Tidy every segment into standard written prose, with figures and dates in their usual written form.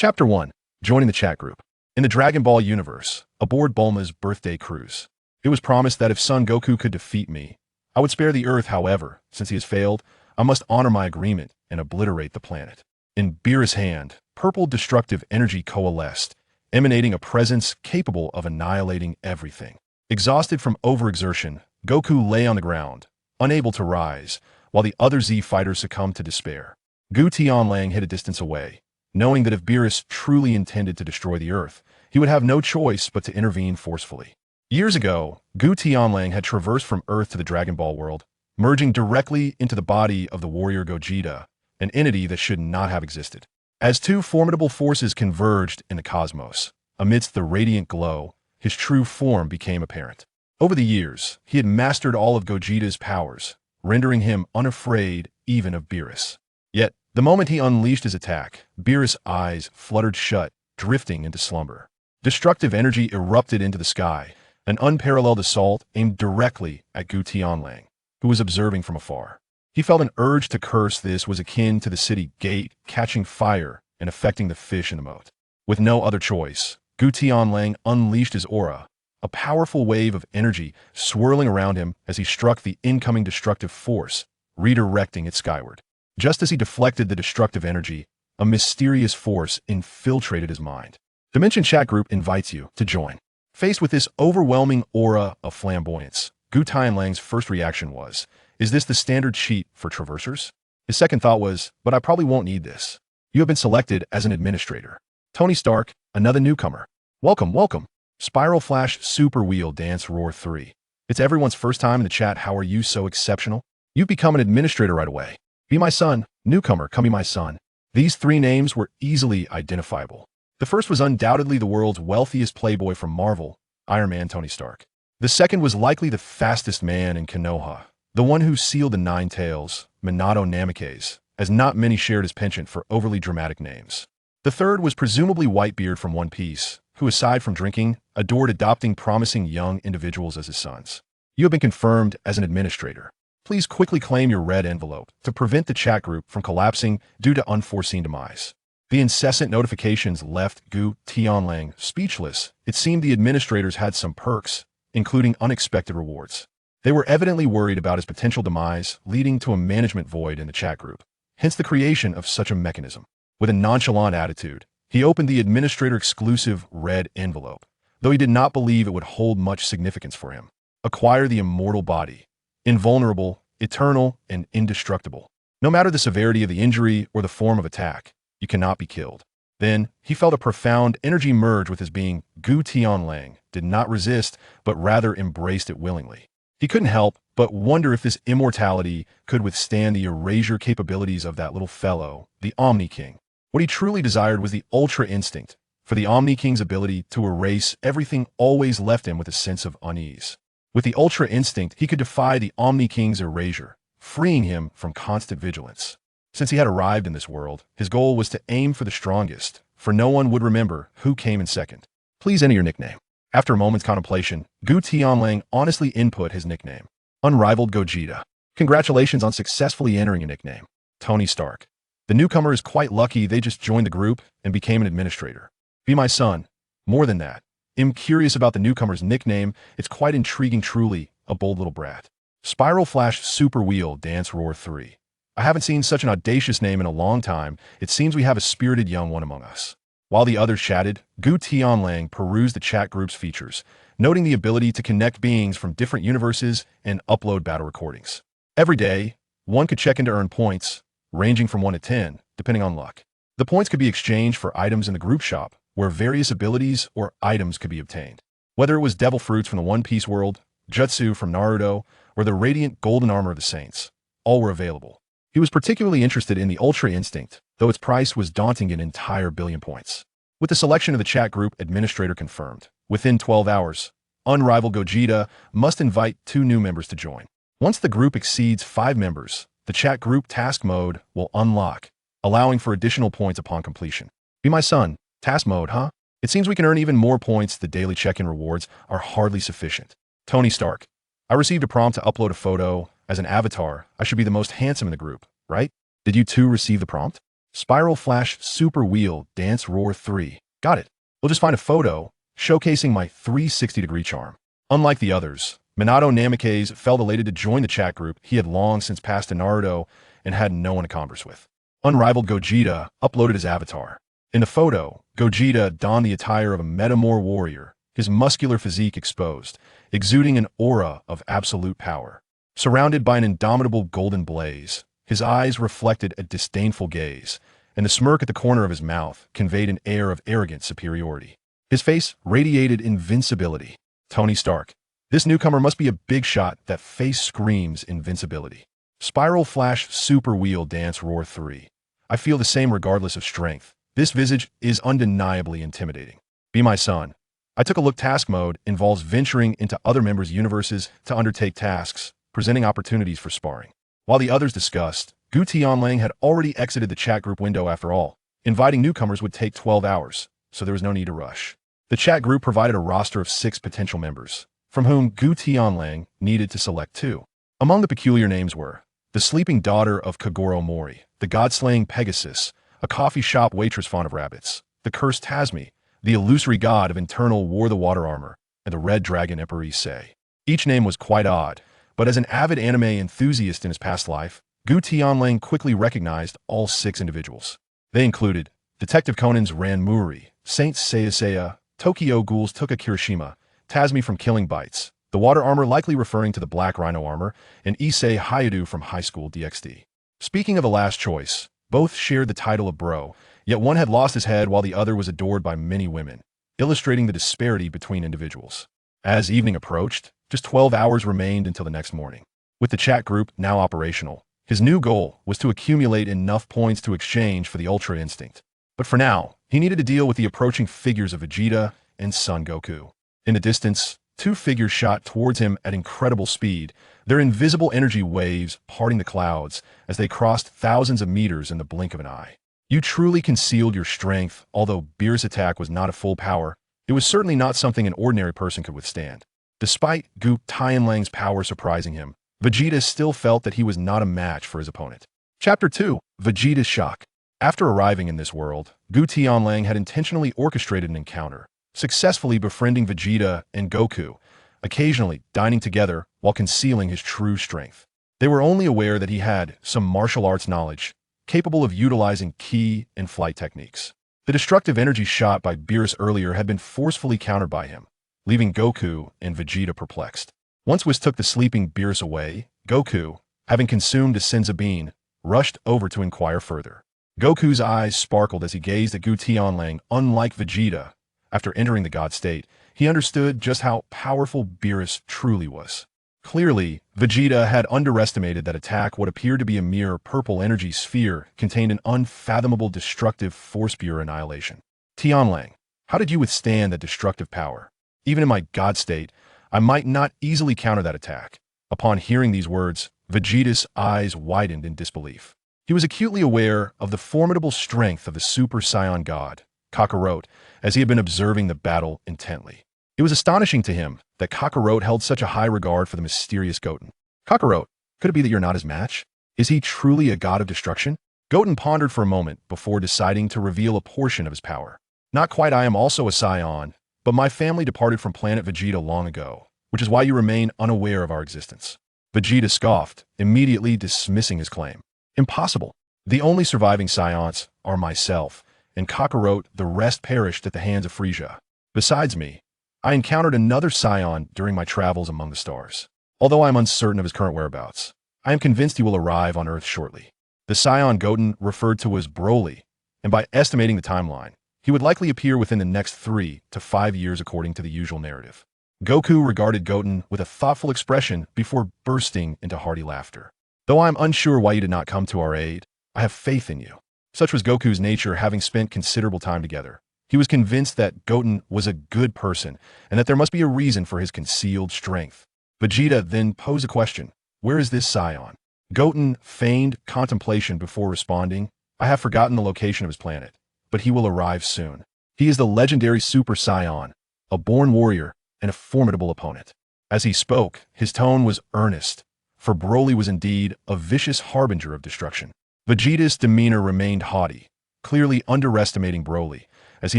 Chapter 1. Joining the chat group. In the Dragon Ball universe, aboard Bulma's birthday cruise, it was promised that if Son Goku could defeat me, I would spare the Earth. However, since he has failed, I must honor my agreement and obliterate the planet. In Beerus' hand, purple destructive energy coalesced, emanating a presence capable of annihilating everything. Exhausted from overexertion, Goku lay on the ground, unable to rise, while the other Z fighters succumbed to despair. Gu Tianlang hid a distance away, knowing that if Beerus truly intended to destroy the Earth, he would have no choice but to intervene forcefully. Years ago, Gu Tianlang had traversed from Earth to the Dragon Ball world, merging directly into the body of the warrior Gogeta, an entity that should not have existed. As two formidable forces converged in the cosmos, amidst the radiant glow, his true form became apparent. Over the years, he had mastered all of Gogeta's powers, rendering him unafraid even of Beerus. Yet, the moment he unleashed his attack, Beerus' eyes fluttered shut, drifting into slumber. Destructive energy erupted into the sky, an unparalleled assault aimed directly at Gu Tianlang, who was observing from afar. He felt an urge to curse. This was akin to the city gate catching fire and affecting the fish in the moat. With no other choice, Gu Tianlang unleashed his aura, a powerful wave of energy swirling around him as he struck the incoming destructive force, redirecting it skyward. Just as he deflected the destructive energy, a mysterious force infiltrated his mind. Dimension Chat Group invites you to join. Faced with this overwhelming aura of flamboyance, Gu Tianlang's first reaction was, "Is this the standard cheat for traversers?" His second thought was, "But I probably won't need this. You have been selected as an administrator." Tony Stark, another newcomer. "Welcome, welcome." Spiral Flash Super Wheel Dance Roar 3. It's everyone's first time in the chat. How are you so exceptional? You've become an administrator right away. Be my son, newcomer, come be my son. These three names were easily identifiable. The first was undoubtedly the world's wealthiest playboy from Marvel, Iron Man Tony Stark. The second was likely the fastest man in Konoha, the one who sealed the Nine Tails, Minato Namikaze, as not many shared his penchant for overly dramatic names. The third was presumably Whitebeard from One Piece, who aside from drinking, adored adopting promising young individuals as his sons. You have been confirmed as an administrator. Please quickly claim your red envelope to prevent the chat group from collapsing due to unforeseen demise. The incessant notifications left Gu Tianlang speechless. It seemed the administrators had some perks, including unexpected rewards. They were evidently worried about his potential demise, leading to a management void in the chat group. Hence the creation of such a mechanism. With a nonchalant attitude, he opened the administrator-exclusive red envelope, though he did not believe it would hold much significance for him. Acquire the immortal body. Invulnerable, eternal, and indestructible. No matter the severity of the injury or the form of attack, you cannot be killed. Then, he felt a profound energy merge with his being. Gu Tianlang did not resist, but rather embraced it willingly. He couldn't help but wonder if this immortality could withstand the erasure capabilities of that little fellow, the Omni King. What he truly desired was the Ultra Instinct, for the Omni King's ability to erase everything always left him with a sense of unease. With the Ultra Instinct, he could defy the Omni King's erasure, freeing him from constant vigilance. Since he had arrived in this world, his goal was to aim for the strongest, for no one would remember who came in second. Please enter your nickname. After a moment's contemplation, Gu Tianlang honestly input his nickname. Unrivaled Gogeta. Congratulations on successfully entering a nickname. Tony Stark. The newcomer is quite lucky they just joined the group and became an administrator. Be my son. More than that. I'm curious about the newcomer's nickname. It's quite intriguing, truly, a bold little brat. Spiral Flash Super Wheel Dance Roar 3. I haven't seen such an audacious name in a long time. It seems we have a spirited young one among us. While the others chatted, Gu Tianlang perused the chat group's features, noting the ability to connect beings from different universes and upload battle recordings. Every day, one could check in to earn points, ranging from 1 to 10, depending on luck. The points could be exchanged for items in the group shop, where various abilities or items could be obtained. Whether it was devil fruits from the One Piece world, jutsu from Naruto, or the radiant golden armor of the saints, all were available. He was particularly interested in the Ultra Instinct, though its price was daunting, an entire 1,000,000,000 points. With the selection of the chat group administrator confirmed, within 12 hours, Unrivaled Gogeta must invite 2 new members to join. Once the group exceeds 5 members, the chat group task mode will unlock, allowing for additional points upon completion. Be my son. Task mode, huh? It seems we can earn even more points. The daily check-in rewards are hardly sufficient. Tony Stark. I received a prompt to upload a photo. As an avatar, I should be the most handsome in the group, right? Did you too receive the prompt? Spiral Flash Super Wheel Dance Roar 3. Got it. We'll just find a photo showcasing my 360-degree charm. Unlike the others, Minato Namikaze felt elated to join the chat group he had long since passed to Naruto and had no one to converse with. Unrivaled Gogeta uploaded his avatar. In the photo, Gogeta donned the attire of a metamor warrior, his muscular physique exposed, exuding an aura of absolute power. Surrounded by an indomitable golden blaze, his eyes reflected a disdainful gaze, and the smirk at the corner of his mouth conveyed an air of arrogant superiority. His face radiated invincibility. Tony Stark. This newcomer must be a big shot. That face screams invincibility. Spiral Flash Super Wheel Dance Roar 3. I feel the same regardless of strength. This visage is undeniably intimidating. Be my son. I took a look. Task mode involves venturing into other members' universes to undertake tasks, presenting opportunities for sparring. While the others discussed, Gu Tianlang had already exited the chat group window after all. Inviting newcomers would take 12 hours, so there was no need to rush. The chat group provided a roster of 6 potential members, from whom Gu Tianlang needed to select 2. Among the peculiar names were the sleeping daughter of Kogoro Mori, the god-slaying Pegasus, a coffee shop waitress fond of rabbits, the cursed Tasmi, the illusory god of internal war, the water armor, and the red dragon Emperor Issei. Each name was quite odd, but as an avid anime enthusiast in his past life, Gu Tianlang quickly recognized all 6 individuals. They included Detective Conan's Ran Muri, Saint Seiya, Tokyo Ghoul's Tuka Kirishima, Tasmi from Killing Bites, the water armor likely referring to the Black Rhino armor, and Issei Hayadu from High School DxD. Speaking of the last choice, both shared the title of bro, yet one had lost his head while the other was adored by many women, illustrating the disparity between individuals. As evening approached, just 12 hours remained until the next morning. With the chat group now operational, his new goal was to accumulate enough points to exchange for the Ultra Instinct. But for now, he needed to deal with the approaching figures of Vegeta and Son Goku. In the distance, 2 figures shot towards him at incredible speed, their invisible energy waves parting the clouds as they crossed thousands of meters in the blink of an eye. You truly concealed your strength. Although Beerus' attack was not at full power, it was certainly not something an ordinary person could withstand. Despite Gu Tianlang's power surprising him, Vegeta still felt that he was not a match for his opponent. Chapter 2. Vegeta's Shock. After arriving in this world, Gu Tianlang had intentionally orchestrated an encounter, successfully befriending Vegeta and Goku, occasionally dining together while concealing his true strength. They were only aware that he had some martial arts knowledge, capable of utilizing ki and flight techniques. The destructive energy shot by Beerus earlier had been forcefully countered by him, leaving Goku and Vegeta perplexed. Once Whis took the sleeping Beerus away, Goku, having consumed a Senzu bean, rushed over to inquire further. Goku's eyes sparkled as he gazed at Gu Tianlang. Unlike Vegeta, after entering the God state, he understood just how powerful Beerus truly was. Clearly, Vegeta had underestimated that attack. What appeared to be a mere purple energy sphere contained an unfathomable destructive force, pure annihilation. Tianlang, how did you withstand that destructive power? Even in my God state, I might not easily counter that attack. Upon hearing these words, Vegeta's eyes widened in disbelief. He was acutely aware of the formidable strength of the Super Saiyan God, Kogoro, as he had been observing the battle intently. It was astonishing to him that Kogoro held such a high regard for the mysterious Goten. Kogoro, could it be that you're not his match? Is he truly a god of destruction? Goten pondered for a moment before deciding to reveal a portion of his power. Not quite. I am also a Saiyan, but my family departed from planet Vegeta long ago, which is why you remain unaware of our existence. Vegeta scoffed, immediately dismissing his claim. Impossible. The only surviving Saiyans are myself, and Kogoro. The rest perished at the hands of Frieza. Besides me, I encountered another Saiyan during my travels among the stars. Although I am uncertain of his current whereabouts, I am convinced he will arrive on Earth shortly. The Saiyan Goten referred to as Broly, and by estimating the timeline, he would likely appear within the next 3 to 5 years according to the usual narrative. Goku regarded Goten with a thoughtful expression before bursting into hearty laughter. Though I am unsure why you did not come to our aid, I have faith in you. Such was Goku's nature, having spent considerable time together. He was convinced that Goten was a good person and that there must be a reason for his concealed strength. Vegeta then posed a question. Where is this Saiyan? Goten feigned contemplation before responding. I have forgotten the location of his planet, but he will arrive soon. He is the legendary Super Saiyan, a born warrior and a formidable opponent. As he spoke, his tone was earnest, for Broly was indeed a vicious harbinger of destruction. Vegeta's demeanor remained haughty, clearly underestimating Broly, as he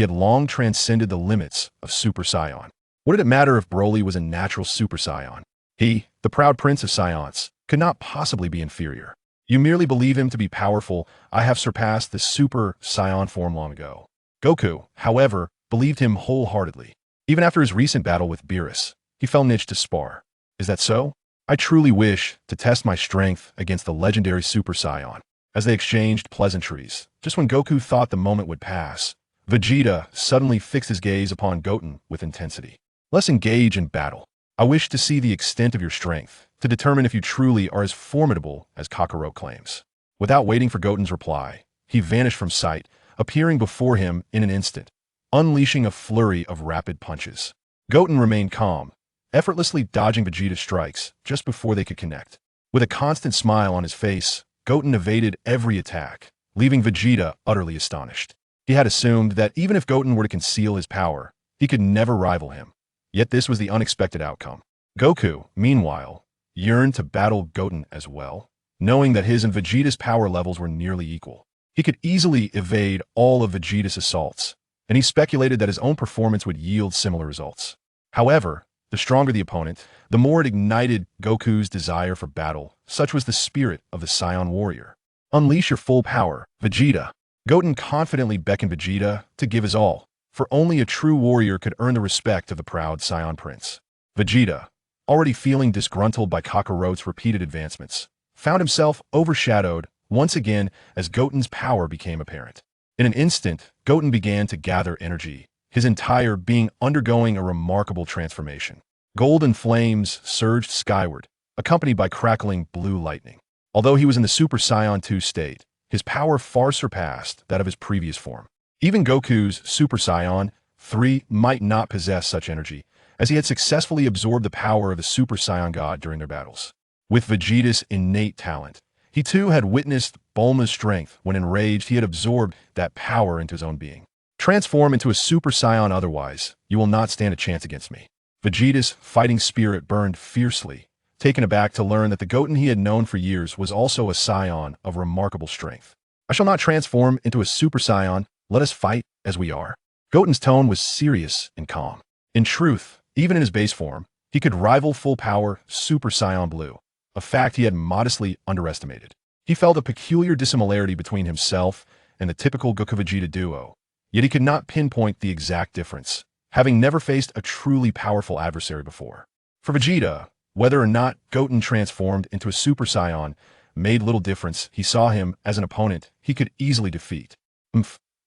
had long transcended the limits of Super Saiyan. What did it matter if Broly was a natural Super Saiyan? He, the proud prince of Saiyans, could not possibly be inferior. You merely believe him to be powerful. I have surpassed the Super Saiyan form long ago. Goku, however, believed him wholeheartedly. Even after his recent battle with Beerus, he fell niche to spar. Is that so? I truly wish to test my strength against the legendary Super Saiyan. As they exchanged pleasantries, just when Goku thought the moment would pass, Vegeta suddenly fixed his gaze upon Goten with intensity. Let's engage in battle. I wish to see the extent of your strength, to determine if you truly are as formidable as Kogoro claims. Without waiting for Goten's reply, he vanished from sight, appearing before him in an instant, unleashing a flurry of rapid punches. Goten remained calm, effortlessly dodging Vegeta's strikes just before they could connect. With a constant smile on his face, Goten evaded every attack, leaving Vegeta utterly astonished. He had assumed that even if Goten were to conceal his power, he could never rival him. Yet this was the unexpected outcome. Goku, meanwhile, yearned to battle Goten as well, knowing that his and Vegeta's power levels were nearly equal. He could easily evade all of Vegeta's assaults, and he speculated that his own performance would yield similar results. However, the stronger the opponent, the more it ignited Goku's desire for battle. Such was the spirit of the Saiyan warrior. Unleash your full power, Vegeta. Goten confidently beckoned Vegeta to give his all, for only a true warrior could earn the respect of the proud Saiyan prince. Vegeta, already feeling disgruntled by Kakarot's repeated advancements, found himself overshadowed once again as Goten's power became apparent. In an instant, Goten began to gather energy, his entire being undergoing a remarkable transformation. Golden flames surged skyward, accompanied by crackling blue lightning. Although he was in the Super Saiyan 2 state, his power far surpassed that of his previous form. Even Goku's Super Saiyan 3 might not possess such energy, as he had successfully absorbed the power of the Super Saiyan God during their battles. With Vegeta's innate talent, he too had witnessed Bulma's strength. When enraged, he had absorbed that power into his own being. Transform into a Super Saiyan otherwise, you will not stand a chance against me. Vegeta's fighting spirit burned fiercely, taken aback to learn that the Goten he had known for years was also a Saiyan of remarkable strength. I shall not transform into a Super Saiyan. Let us fight as we are. Goten's tone was serious and calm. In truth, even in his base form, he could rival full power Super Saiyan Blue, a fact he had modestly underestimated. He felt a peculiar dissimilarity between himself and the typical Goku-Vegeta duo, yet he could not pinpoint the exact difference, having never faced a truly powerful adversary before. For Vegeta, whether or not Goten transformed into a Super Saiyan made little difference. He saw him as an opponent he could easily defeat.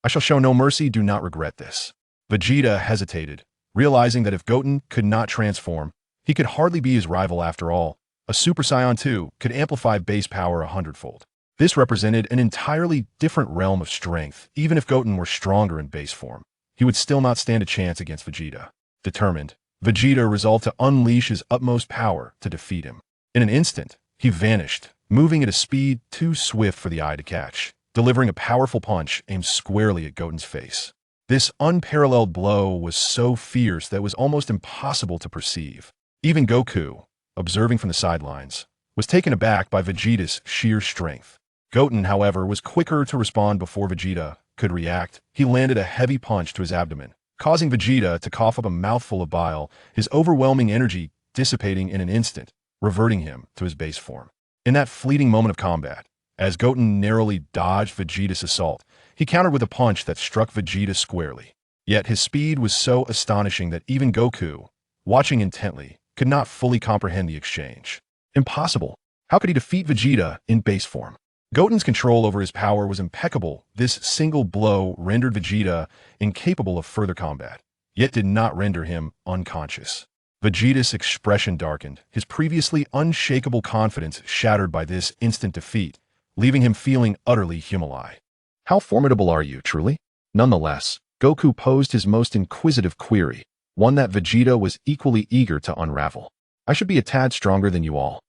I shall show no mercy, do not regret this. Vegeta hesitated, realizing that if Goten could not transform, he could hardly be his rival after all. A Super Saiyan 2 could amplify base power 100-fold. This represented an entirely different realm of strength. Even if Goten were stronger in base form, he would still not stand a chance against Vegeta. Determined, Vegeta resolved to unleash his utmost power to defeat him. In an instant, he vanished, moving at a speed too swift for the eye to catch, delivering a powerful punch aimed squarely at Goten's face. This unparalleled blow was so fierce that it was almost impossible to perceive. Even Goku, observing from the sidelines, was taken aback by Vegeta's sheer strength. Goten, however, was quicker to respond before Vegeta could react. He landed a heavy punch to his abdomen, causing Vegeta to cough up a mouthful of bile, his overwhelming energy dissipating in an instant, reverting him to his base form. In that fleeting moment of combat, as Goten narrowly dodged Vegeta's assault, he countered with a punch that struck Vegeta squarely. Yet his speed was so astonishing that even Goku, watching intently, could not fully comprehend the exchange. Impossible! How could he defeat Vegeta in base form? Goten's control over his power was impeccable. This single blow rendered Vegeta incapable of further combat, yet did not render him unconscious. Vegeta's expression darkened, his previously unshakable confidence shattered by this instant defeat, leaving him feeling utterly humiliated. How formidable are you, truly? Nonetheless, Goku posed his most inquisitive query, one that Vegeta was equally eager to unravel. I should be a tad stronger than you all.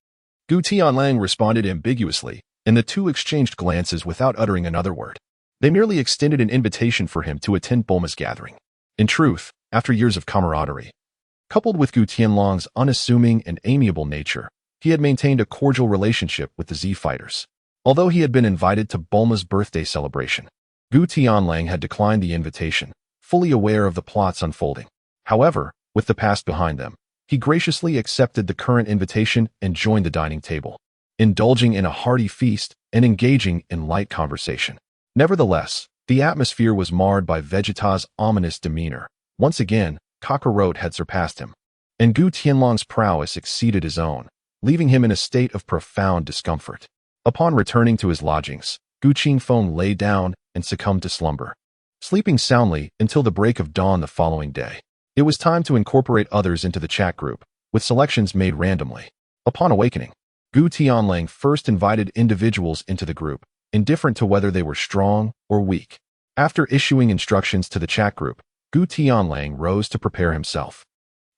Gu Tianlang responded ambiguously, and the two exchanged glances without uttering another word. They merely extended an invitation for him to attend Bulma's gathering. In truth, after years of camaraderie, coupled with Gu Tianlang's unassuming and amiable nature, he had maintained a cordial relationship with the Z fighters. Although he had been invited to Bulma's birthday celebration, Gu Tianlang had declined the invitation, fully aware of the plots unfolding. However, with the past behind them, he graciously accepted the current invitation and joined the dining table, indulging in a hearty feast and engaging in light conversation. Nevertheless, the atmosphere was marred by Vegeta's ominous demeanor. Once again, Kogoro had surpassed him, and Gu Tianlang's prowess exceeded his own, leaving him in a state of profound discomfort. Upon returning to his lodgings, Gu Qingfeng lay down and succumbed to slumber, sleeping soundly until the break of dawn the following day. It was time to incorporate others into the chat group, with selections made randomly. Upon awakening, Gu Tianlang first invited individuals into the group, indifferent to whether they were strong or weak. After issuing instructions to the chat group, Gu Tianlang rose to prepare himself.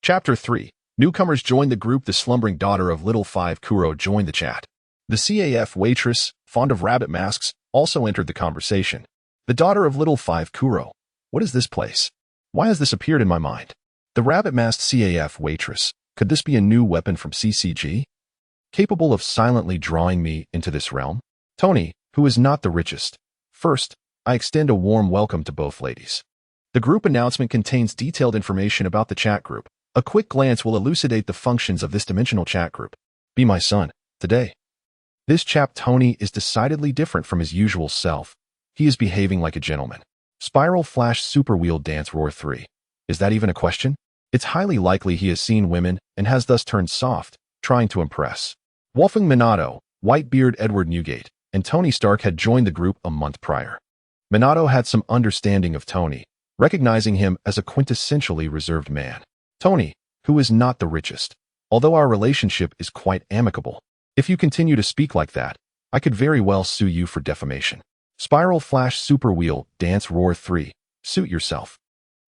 Chapter 3. Newcomers joined the group. The slumbering daughter of Little Five Kuro joined the chat. The CAF waitress, fond of rabbit masks, also entered the conversation. The daughter of Little Five Kuro. What is this place? Why has this appeared in my mind? The rabbit-masked CAF waitress. Could this be a new weapon from CCG? Capable of silently drawing me into this realm? Tony, who is not the richest. First, I extend a warm welcome to both ladies. The group announcement contains detailed information about the chat group. A quick glance will elucidate the functions of this dimensional chat group. Be my son, today. This chap Tony is decidedly different from his usual self. He is behaving like a gentleman. Spiral Flash Super Wheel Dance Roar 3. Is that even a question? It's highly likely he has seen women and has thus turned soft, trying to impress. Wolfgang Minato, Whitebeard Edward Newgate, and Tony Stark had joined the group a month prior. Minato had some understanding of Tony, recognizing him as a quintessentially reserved man. Tony, who is not the richest, although our relationship is quite amicable. If you continue to speak like that, I could very well sue you for defamation. Spiral Flash Super Wheel Dance Roar 3. Suit yourself.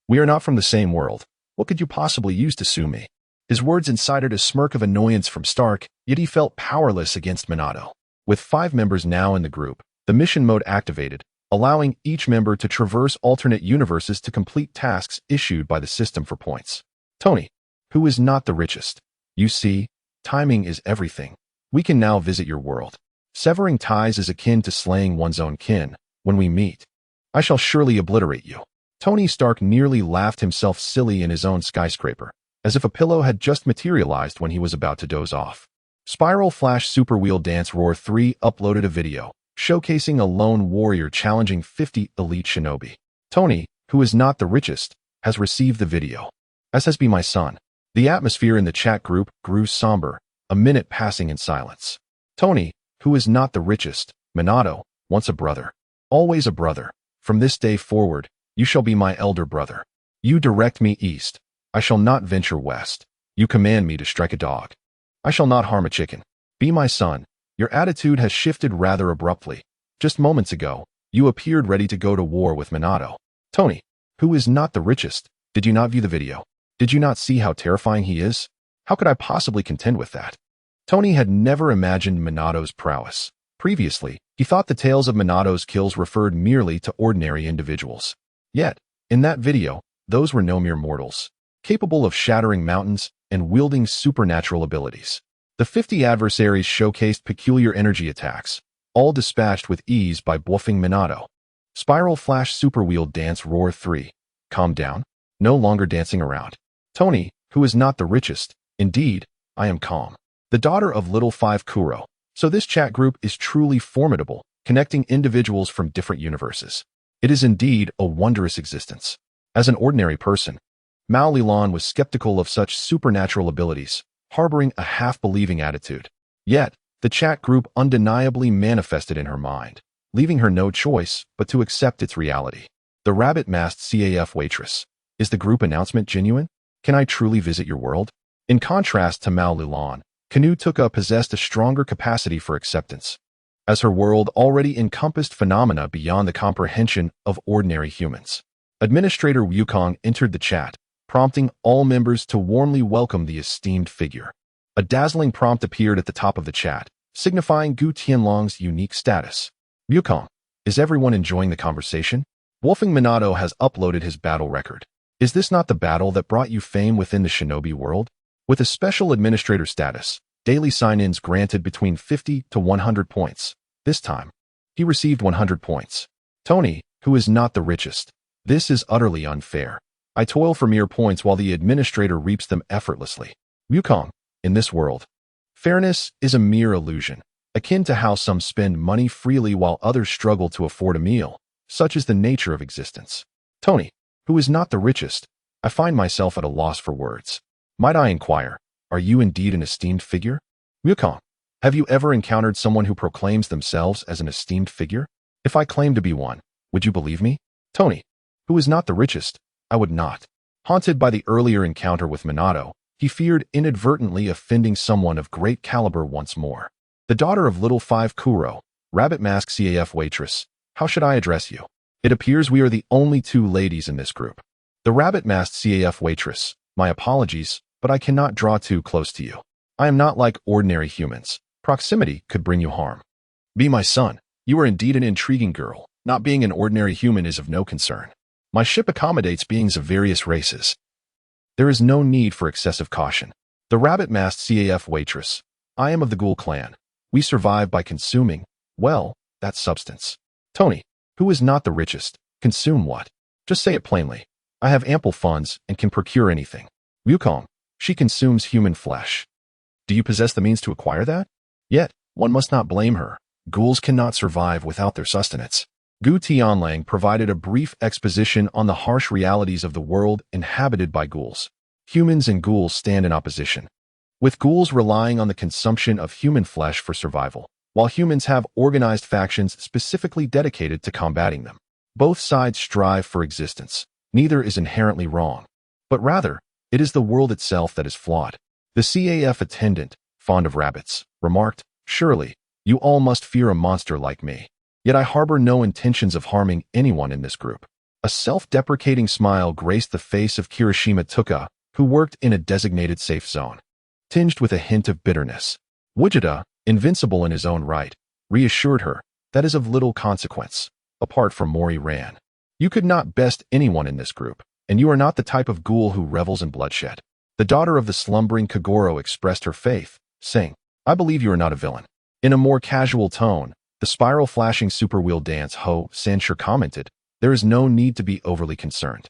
We are not from the same world. What could you possibly use to sue me? His words incited a smirk of annoyance from Stark, yet he felt powerless against Minato. With 5 members now in the group, the mission mode activated, allowing each member to traverse alternate universes to complete tasks issued by the system for points. Tony, who is not the richest. You see, timing is everything. We can now visit your world. Severing ties is akin to slaying one's own kin. When we meet, I shall surely obliterate you. Tony Stark nearly laughed himself silly in his own skyscraper, as if a pillow had just materialized when he was about to doze off. Spiral Flash Super Wheel Dance Roar 3 uploaded a video, showcasing a lone warrior challenging 50 elite shinobi. Tony, who is not the richest, has received the video, as has been my son. The atmosphere in the chat group grew somber, a minute passing in silence. Tony, who is not the richest, Minato, once a brother, always a brother. From this day forward, you shall be my elder brother. You direct me east. I shall not venture west. You command me to strike a dog. I shall not harm a chicken. Be my son. Your attitude has shifted rather abruptly. Just moments ago, you appeared ready to go to war with Minato. Tony, who is not the richest. Did you not view the video? Did you not see how terrifying he is? How could I possibly contend with that? Tony had never imagined Minato's prowess. Previously, he thought the tales of Minato's kills referred merely to ordinary individuals. Yet, in that video, those were no mere mortals, capable of shattering mountains and wielding supernatural abilities. The 50 adversaries showcased peculiar energy attacks, all dispatched with ease by bluffing Minato. Spiral Flash Super Wheel Dance Roar 3. Calm down. No longer dancing around. Tony, who is not the richest. Indeed, I am calm. The daughter of Little Five Kuro. So this chat group is truly formidable, connecting individuals from different universes. It is indeed a wondrous existence. As an ordinary person, Mao Lilan was skeptical of such supernatural abilities, harboring a half-believing attitude. Yet, the chat group undeniably manifested in her mind, leaving her no choice but to accept its reality. The rabbit-masked CAF waitress. Is the group announcement genuine? Can I truly visit your world? In contrast to Mao Lilan, Kanu Tuka possessed a stronger capacity for acceptance, as her world already encompassed phenomena beyond the comprehension of ordinary humans. Administrator Wukong entered the chat, prompting all members to warmly welcome the esteemed figure. A dazzling prompt appeared at the top of the chat, signifying Gu Tianlang's unique status. Wukong, is everyone enjoying the conversation? Wolfgang Minato has uploaded his battle record. Is this not the battle that brought you fame within the shinobi world? With a special administrator status, daily sign-ins granted between 50 to 100 points. This time, he received 100 points. Tony, who is not the richest. This is utterly unfair. I toil for mere points while the administrator reaps them effortlessly. Wukong, in this world, fairness is a mere illusion, akin to how some spend money freely while others struggle to afford a meal. Such is the nature of existence. Tony, who is not the richest. I find myself at a loss for words. Might I inquire, are you indeed an esteemed figure? Wukong, have you ever encountered someone who proclaims themselves as an esteemed figure? If I claim to be one, would you believe me? Tony, who is not the richest. I would not. Haunted by the earlier encounter with Minato, he feared inadvertently offending someone of great caliber once more. The daughter of Little Five Kuro, Rabbit Mask CAF waitress, how should I address you? It appears we are the only two ladies in this group. The Rabbit Masked CAF waitress, my apologies, but I cannot draw too close to you. I am not like ordinary humans. Proximity could bring you harm. Be my son. You are indeed an intriguing girl. Not being an ordinary human is of no concern. My ship accommodates beings of various races. There is no need for excessive caution. The Rabbit Masked CAF waitress. I am of the Ghoul clan. We survive by consuming, well, that substance. Tony, who is not the richest, consume what? Just say it plainly. I have ample funds and can procure anything. Wukong, she consumes human flesh. Do you possess the means to acquire that? Yet, one must not blame her. Ghouls cannot survive without their sustenance. Gu Tianlang provided a brief exposition on the harsh realities of the world inhabited by ghouls. Humans and ghouls stand in opposition, with ghouls relying on the consumption of human flesh for survival, while humans have organized factions specifically dedicated to combating them. Both sides strive for existence. Neither is inherently wrong, but rather, it is the world itself that is flawed. The CAF attendant, fond of rabbits, remarked, surely, you all must fear a monster like me. Yet I harbor no intentions of harming anyone in this group. A self-deprecating smile graced the face of Kirishima Tuka, who worked in a designated safe zone, tinged with a hint of bitterness. Vegeta, invincible in his own right, reassured her, that is of little consequence, apart from Mori Ran. You could not best anyone in this group, and you are not the type of ghoul who revels in bloodshed. The daughter of the slumbering Kogoro expressed her faith, saying, I believe you are not a villain. In a more casual tone, the spiral-flashing superwheel dance Ho Sanshur commented, there is no need to be overly concerned.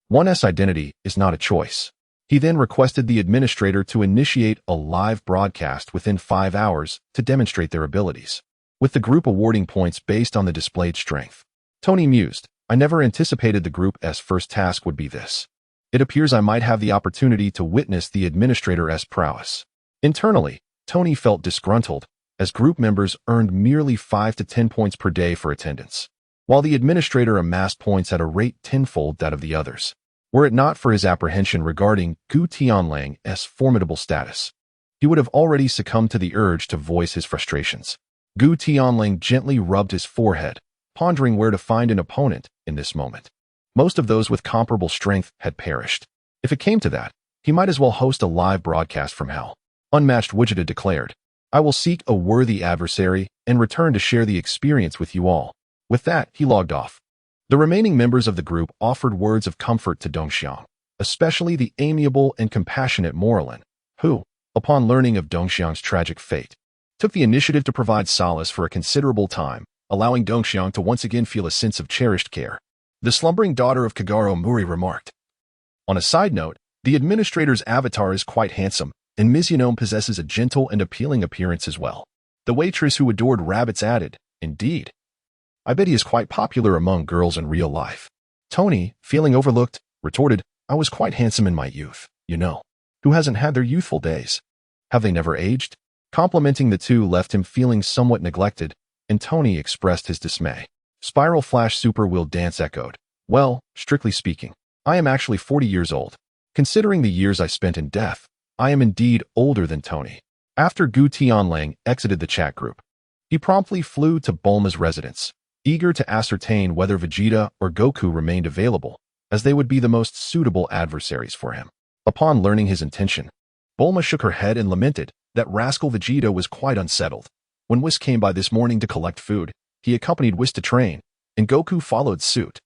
One's identity is not a choice. He then requested the administrator to initiate a live broadcast within 5 hours to demonstrate their abilities, with the group awarding points based on the displayed strength. Tony mused, I never anticipated the group's first task would be this. It appears I might have the opportunity to witness the administrator's prowess. Internally, Tony felt disgruntled, as group members earned merely 5 to 10 points per day for attendance, while the administrator amassed points at a rate tenfold that of the others. Were it not for his apprehension regarding Gu Tianlang's formidable status, he would have already succumbed to the urge to voice his frustrations. Gu Tianlang gently rubbed his forehead, pondering where to find an opponent in this moment. Most of those with comparable strength had perished. If it came to that, he might as well host a live broadcast from hell. Unmatched Vegeta declared, I will seek a worthy adversary and return to share the experience with you all. With that, he logged off. The remaining members of the group offered words of comfort to Dongxiang, especially the amiable and compassionate Morlin, who, upon learning of Dongxiang's tragic fate, took the initiative to provide solace for a considerable time, allowing Dongxiang to once again feel a sense of cherished care. The slumbering daughter of Kogoro Muri remarked. On a side note, the administrator's avatar is quite handsome, and Ms. Yanome possesses a gentle and appealing appearance as well. The waitress who adored rabbits added, indeed. I bet he is quite popular among girls in real life. Tony, feeling overlooked, retorted, I was quite handsome in my youth, you know. Who hasn't had their youthful days? Have they never aged? Complimenting the two left him feeling somewhat neglected, and Tony expressed his dismay. Spiral Flash Super Wheel Dance echoed. Well, strictly speaking, I am actually 40 years old. Considering the years I spent in death, I am indeed older than Tony. After Gu Tianlang exited the chat group, he promptly flew to Bulma's residence, eager to ascertain whether Vegeta or Goku remained available, as they would be the most suitable adversaries for him. Upon learning his intention, Bulma shook her head and lamented that rascal Vegeta was quite unsettled. When Whis came by this morning to collect food, he accompanied Whis to train, and Goku followed suit.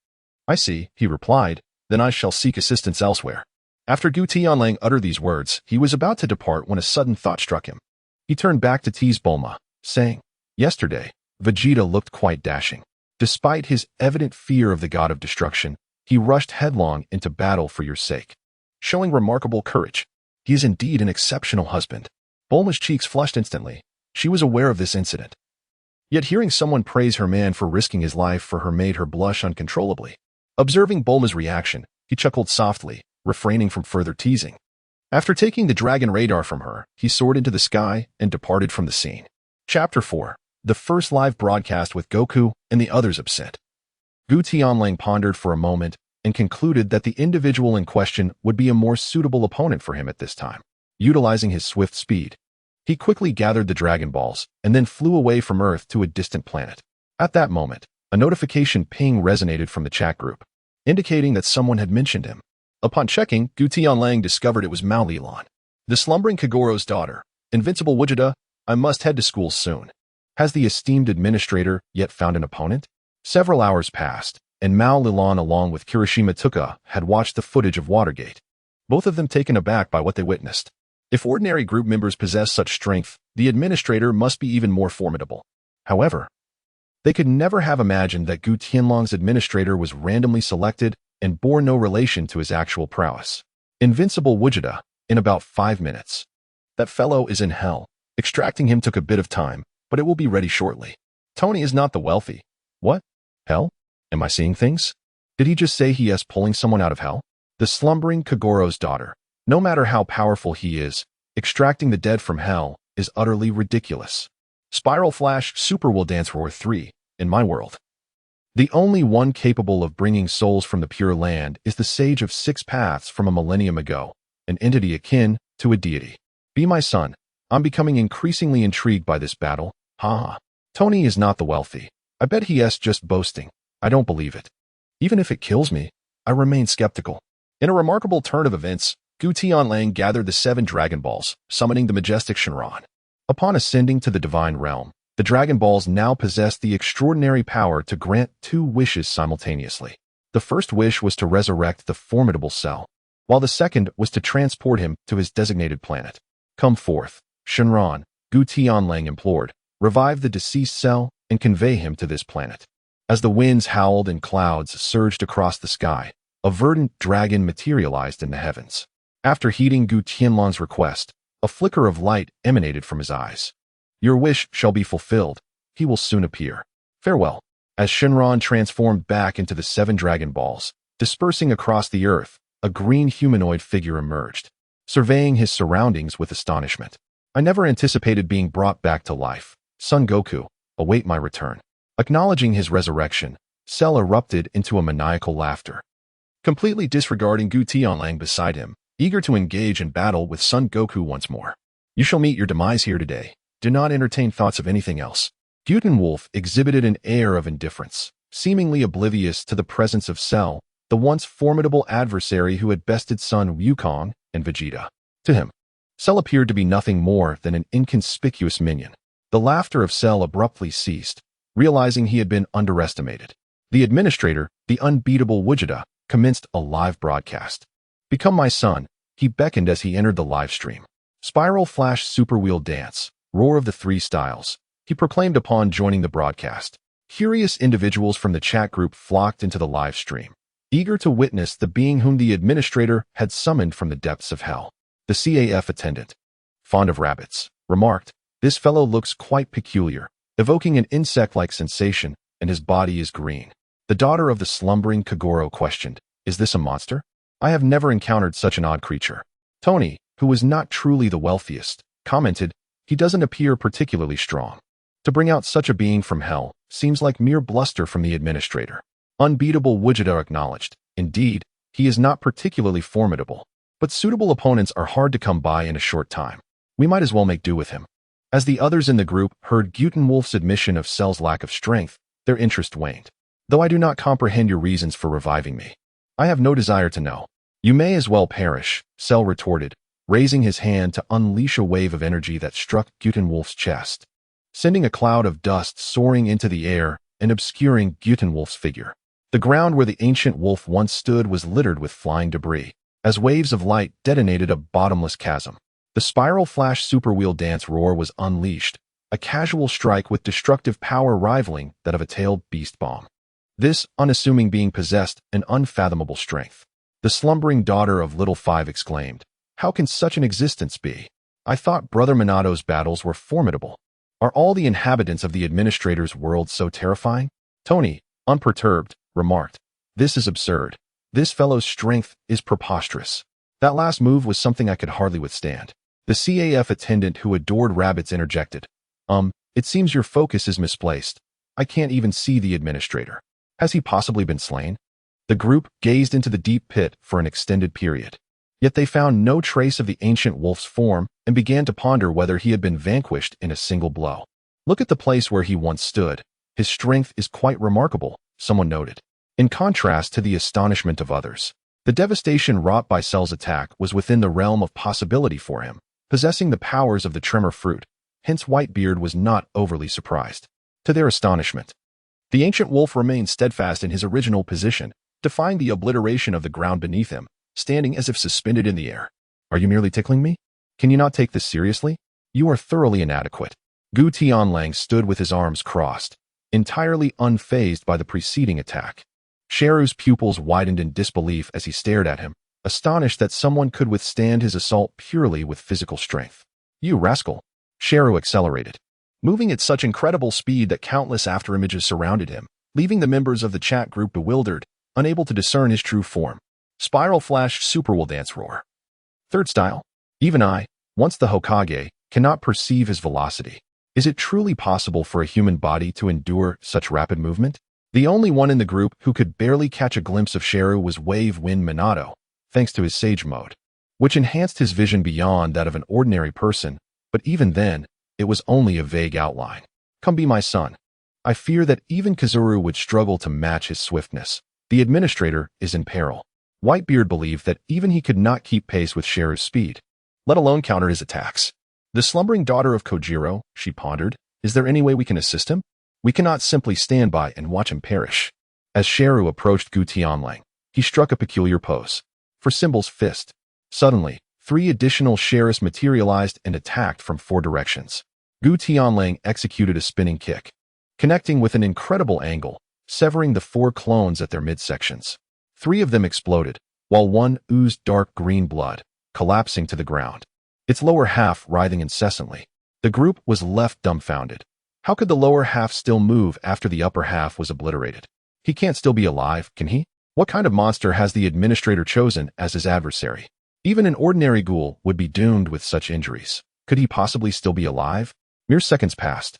I see, he replied, then I shall seek assistance elsewhere. After Gu Tianlang uttered these words, he was about to depart when a sudden thought struck him. He turned back to tease Bulma, saying, Yesterday, Vegeta looked quite dashing. Despite his evident fear of the god of destruction, he rushed headlong into battle for your sake, showing remarkable courage. He is indeed an exceptional husband. Bulma's cheeks flushed instantly. She was aware of this incident. Yet hearing someone praise her man for risking his life for her made her blush uncontrollably. Observing Bulma's reaction, he chuckled softly, refraining from further teasing. After taking the dragon radar from her, he soared into the sky and departed from the scene. Chapter 4. The first live broadcast with Goku and the others upset. Gu Tianlang pondered for a moment and concluded that the individual in question would be a more suitable opponent for him at this time. Utilizing his swift speed, he quickly gathered the Dragon Balls and then flew away from Earth to a distant planet. At that moment, a notification ping resonated from the chat group, indicating that someone had mentioned him. Upon checking, Gu Tianlang discovered it was Lilan, the slumbering Kogoro's daughter. Invincible Vegeta, I must head to school soon. Has the esteemed administrator yet found an opponent? Several hours passed, and Lilan along with Kirishima Tuka had watched the footage of Watergate, both of them taken aback by what they witnessed. If ordinary group members possess such strength, the administrator must be even more formidable. However, they could never have imagined that Gu Tianlang's administrator was randomly selected and bore no relation to his actual prowess. Invincible Vegeta, in about 5 minutes. That fellow is in hell. Extracting him took a bit of time, but it will be ready shortly. Tony is not the wealthy. What? Hell? Am I seeing things? Did he just say he is pulling someone out of hell? The slumbering Kogoro's daughter. No matter how powerful he is, extracting the dead from hell is utterly ridiculous. Spiral Flash Super Will Dance Roar 3, in my world. The only one capable of bringing souls from the Pure Land is the Sage of Six Paths from a millennium ago, an entity akin to a deity. Be my son. I'm becoming increasingly intrigued by this battle. Ha. Tony is not the wealthy. I bet he is just boasting. I don't believe it. Even if it kills me, I remain skeptical. In a remarkable turn of events, Gu Tianlang gathered the 7 Dragon Balls, summoning the majestic Shenron. Upon ascending to the divine realm, the Dragon Balls now possessed the extraordinary power to grant 2 wishes simultaneously. The first wish was to resurrect the formidable Cell, while the second was to transport him to his designated planet. Come forth, Shenron, Gu Tianlang implored, revive the deceased Cell and convey him to this planet. As the winds howled and clouds surged across the sky, a verdant dragon materialized in the heavens. After heeding Gu Tianlang's request, a flicker of light emanated from his eyes. Your wish shall be fulfilled. He will soon appear. Farewell. As Shenron transformed back into the 7 Dragon Balls, dispersing across the earth, a green humanoid figure emerged, surveying his surroundings with astonishment. I never anticipated being brought back to life. Son Goku, await my return. Acknowledging his resurrection, Cell erupted into a maniacal laughter. Completely disregarding Gu Tianlang beside him, eager to engage in battle with Son Goku once more. You shall meet your demise here today. Do not entertain thoughts of anything else. Wolf exhibited an air of indifference, seemingly oblivious to the presence of Cell, the once formidable adversary who had bested Son Wukong and Vegeta. To him, Cell appeared to be nothing more than an inconspicuous minion. The laughter of Cell abruptly ceased, realizing he had been underestimated. The administrator, the unbeatable Vegeta, commenced a live broadcast. Become my son, he beckoned as he entered the live stream. Spiral Flash Super Wheel Dance, Roar of the 3 Styles, he proclaimed upon joining the broadcast. Curious individuals from the chat group flocked into the live stream, eager to witness the being whom the administrator had summoned from the depths of hell. The CAF attendant, fond of rabbits, remarked, this fellow looks quite peculiar, evoking an insect-like sensation, and his body is green. The daughter of the slumbering Kogoro questioned, is this a monster? I have never encountered such an odd creature. Tony, who was not truly the wealthiest, commented, he doesn't appear particularly strong. To bring out such a being from hell seems like mere bluster from the administrator. Unbeatable Vegeta acknowledged, indeed, he is not particularly formidable, but suitable opponents are hard to come by in a short time. We might as well make do with him. As the others in the group heard Wolf's admission of Cell's lack of strength, their interest waned. Though I do not comprehend your reasons for reviving me, I have no desire to know. You may as well perish, Cell retorted, raising his hand to unleash a wave of energy that struck Wolf's chest, sending a cloud of dust soaring into the air and obscuring Wolf's figure. The ground where the ancient wolf once stood was littered with flying debris, as waves of light detonated a bottomless chasm. The Spiral Flash Super Wheel Dance Roar was unleashed, a casual strike with destructive power rivaling that of a tailed beast bomb. This unassuming being possessed an unfathomable strength. The slumbering daughter of Little Five exclaimed, "How can such an existence be? I thought Brother Minato's battles were formidable. Are all the inhabitants of the administrator's world so terrifying?" Tony, unperturbed, remarked, "This is absurd. This fellow's strength is preposterous. That last move was something I could hardly withstand." The CAF attendant who adored rabbits interjected, It seems your focus is misplaced. I can't even see the administrator. Has he possibly been slain?" The group gazed into the deep pit for an extended period. Yet they found no trace of the ancient wolf's form and began to ponder whether he had been vanquished in a single blow. "Look at the place where he once stood. His strength is quite remarkable," someone noted. In contrast to the astonishment of others, the devastation wrought by Cell's attack was within the realm of possibility for him, possessing the powers of the tremor fruit. Hence Whitebeard was not overly surprised. To their astonishment, the ancient wolf remained steadfast in his original position, defying the obliteration of the ground beneath him, standing as if suspended in the air. "Are you merely tickling me? Can you not take this seriously? You are thoroughly inadequate." Gu Tianlang stood with his arms crossed, entirely unfazed by the preceding attack. Sheru's pupils widened in disbelief as he stared at him, astonished that someone could withstand his assault purely with physical strength. "You rascal!" Sheru accelerated, moving at such incredible speed that countless afterimages surrounded him, leaving the members of the chat group bewildered, unable to discern his true form. Spiral flashed Superwell Dance Roar. Third style. Even I, once the Hokage, cannot perceive his velocity. Is it truly possible for a human body to endure such rapid movement? The only one in the group who could barely catch a glimpse of Sheru was Wave Wind Minato, thanks to his Sage Mode, which enhanced his vision beyond that of an ordinary person, but even then, it was only a vague outline. "Come be my son." I fear that even Kazuru would struggle to match his swiftness. The administrator is in peril. Whitebeard believed that even he could not keep pace with Sheru's speed, let alone counter his attacks. "The slumbering daughter of Kogoro," she pondered, "is there any way we can assist him? We cannot simply stand by and watch him perish." As Sheru approached Gu Tianlang, he struck a peculiar pose. For Symbol's fist. Suddenly, 3 additional Sherus materialized and attacked from 4 directions. Gu Tianlang executed a spinning kick, connecting with an incredible angle, severing the 4 clones at their midsections. 3 of them exploded, while 1 oozed dark green blood, collapsing to the ground, its lower half writhing incessantly. The group was left dumbfounded. How could the lower half still move after the upper half was obliterated? He can't still be alive, can he? What kind of monster has the administrator chosen as his adversary? Even an ordinary ghoul would be doomed with such injuries. Could he possibly still be alive? Mere seconds passed,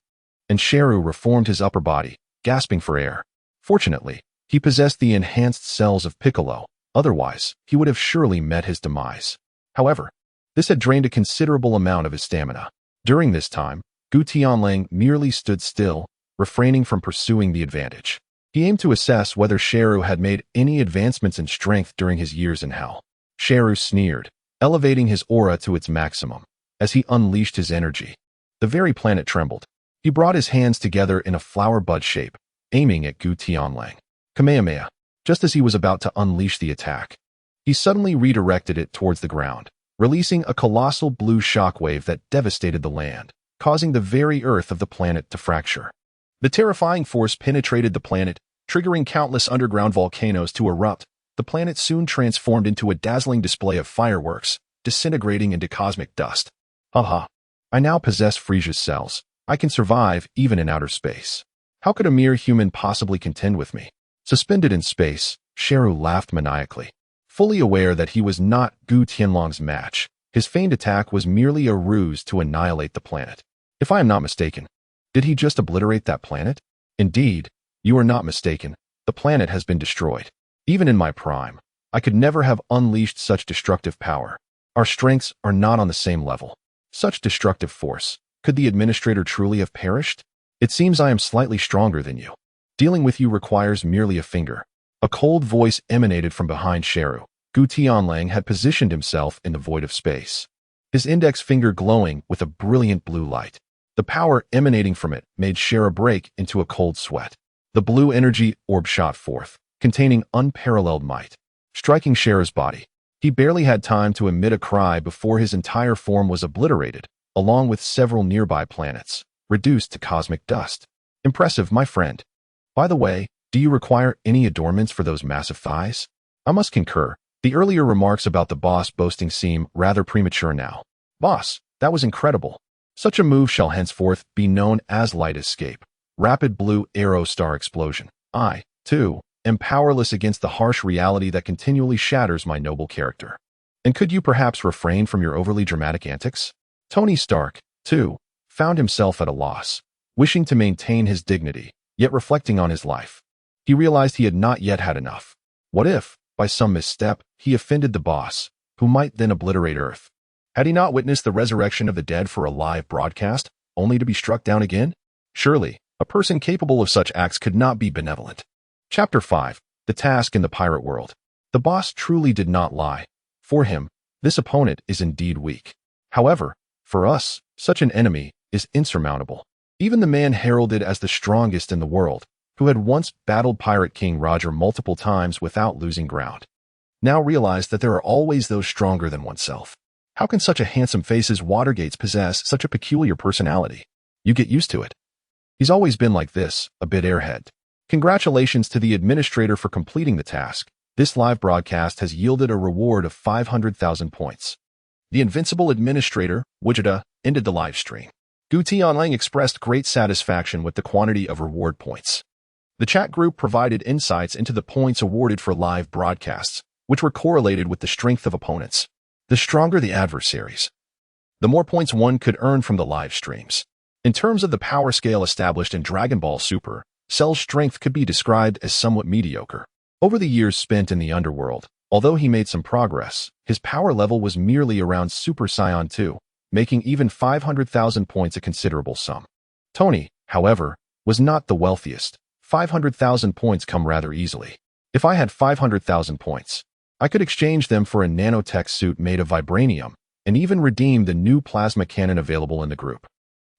and Sheru reformed his upper body, gasping for air. Fortunately, he possessed the enhanced cells of Piccolo, otherwise, he would have surely met his demise. However, this had drained a considerable amount of his stamina. During this time, Gu Tianlang merely stood still, refraining from pursuing the advantage. He aimed to assess whether Sheru had made any advancements in strength during his years in hell. Sheru sneered, elevating his aura to its maximum. As he unleashed his energy, the very planet trembled. He brought his hands together in a flower bud shape, aiming at Gu Tianlang. Kamehameha. Just as he was about to unleash the attack, he suddenly redirected it towards the ground, releasing a colossal blue shockwave that devastated the land, causing the very earth of the planet to fracture. The terrifying force penetrated the planet, triggering countless underground volcanoes to erupt. The planet soon transformed into a dazzling display of fireworks, disintegrating into cosmic dust. Haha. I now possess Frisia's cells. I can survive even in outer space. How could a mere human possibly contend with me? Suspended in space, Sheru laughed maniacally, fully aware that he was not Gu Tianlang's match. His feigned attack was merely a ruse to annihilate the planet. If I am not mistaken, did he just obliterate that planet? Indeed, you are not mistaken. The planet has been destroyed. Even in my prime, I could never have unleashed such destructive power. Our strengths are not on the same level. Such destructive force. Could the administrator truly have perished? It seems I am slightly stronger than you. Dealing with you requires merely a finger. A cold voice emanated from behind Sheru. Gu Tianlang had positioned himself in the void of space, his index finger glowing with a brilliant blue light. The power emanating from it made Sheru break into a cold sweat. The blue energy orb shot forth, containing unparalleled might, striking Sheru's body. He barely had time to emit a cry before his entire form was obliterated, along with several nearby planets. reduced to cosmic dust. Impressive, my friend. By the way, do you require any adornments for those massive thighs? I must concur. The earlier remarks about the boss boasting seem rather premature now. Boss, that was incredible. Such a move shall henceforth be known as light escape. Rapid blue arrow star explosion. I, too, am powerless against the harsh reality that continually shatters my noble character. And could you perhaps refrain from your overly dramatic antics? Tony Stark, too, found himself at a loss, wishing to maintain his dignity, yet reflecting on his life. He realized he had not yet had enough. What if, by some misstep, he offended the boss, who might then obliterate Earth? Had he not witnessed the resurrection of the dead for a live broadcast, only to be struck down again? Surely, a person capable of such acts could not be benevolent. Chapter 5. The Task in the Pirate World. The boss truly did not lie. For him, this opponent is indeed weak. However, for us, such an enemy is insurmountable. Even the man heralded as the strongest in the world, who had once battled Pirate King Roger multiple times without losing ground, now realized that there are always those stronger than oneself. How can such a handsome face as Watergate's possess such a peculiar personality? You get used to it. He's always been like this, a bit airhead. Congratulations to the administrator for completing the task. This live broadcast has yielded a reward of 500,000 points. The Invincible administrator, Vegeta, ended the live stream. Gu Tianlang expressed great satisfaction with the quantity of reward points. The chat group provided insights into the points awarded for live broadcasts, which were correlated with the strength of opponents. The stronger the adversaries, the more points one could earn from the live streams. In terms of the power scale established in Dragon Ball Super, Cell's strength could be described as somewhat mediocre. Over the years spent in the underworld, although he made some progress, his power level was merely around Super Saiyan 2, making even 500,000 points a considerable sum. Tony, however, was not the wealthiest. 500,000 points come rather easily. If I had 500,000 points, I could exchange them for a nanotech suit made of vibranium, and even redeem the new plasma cannon available in the group.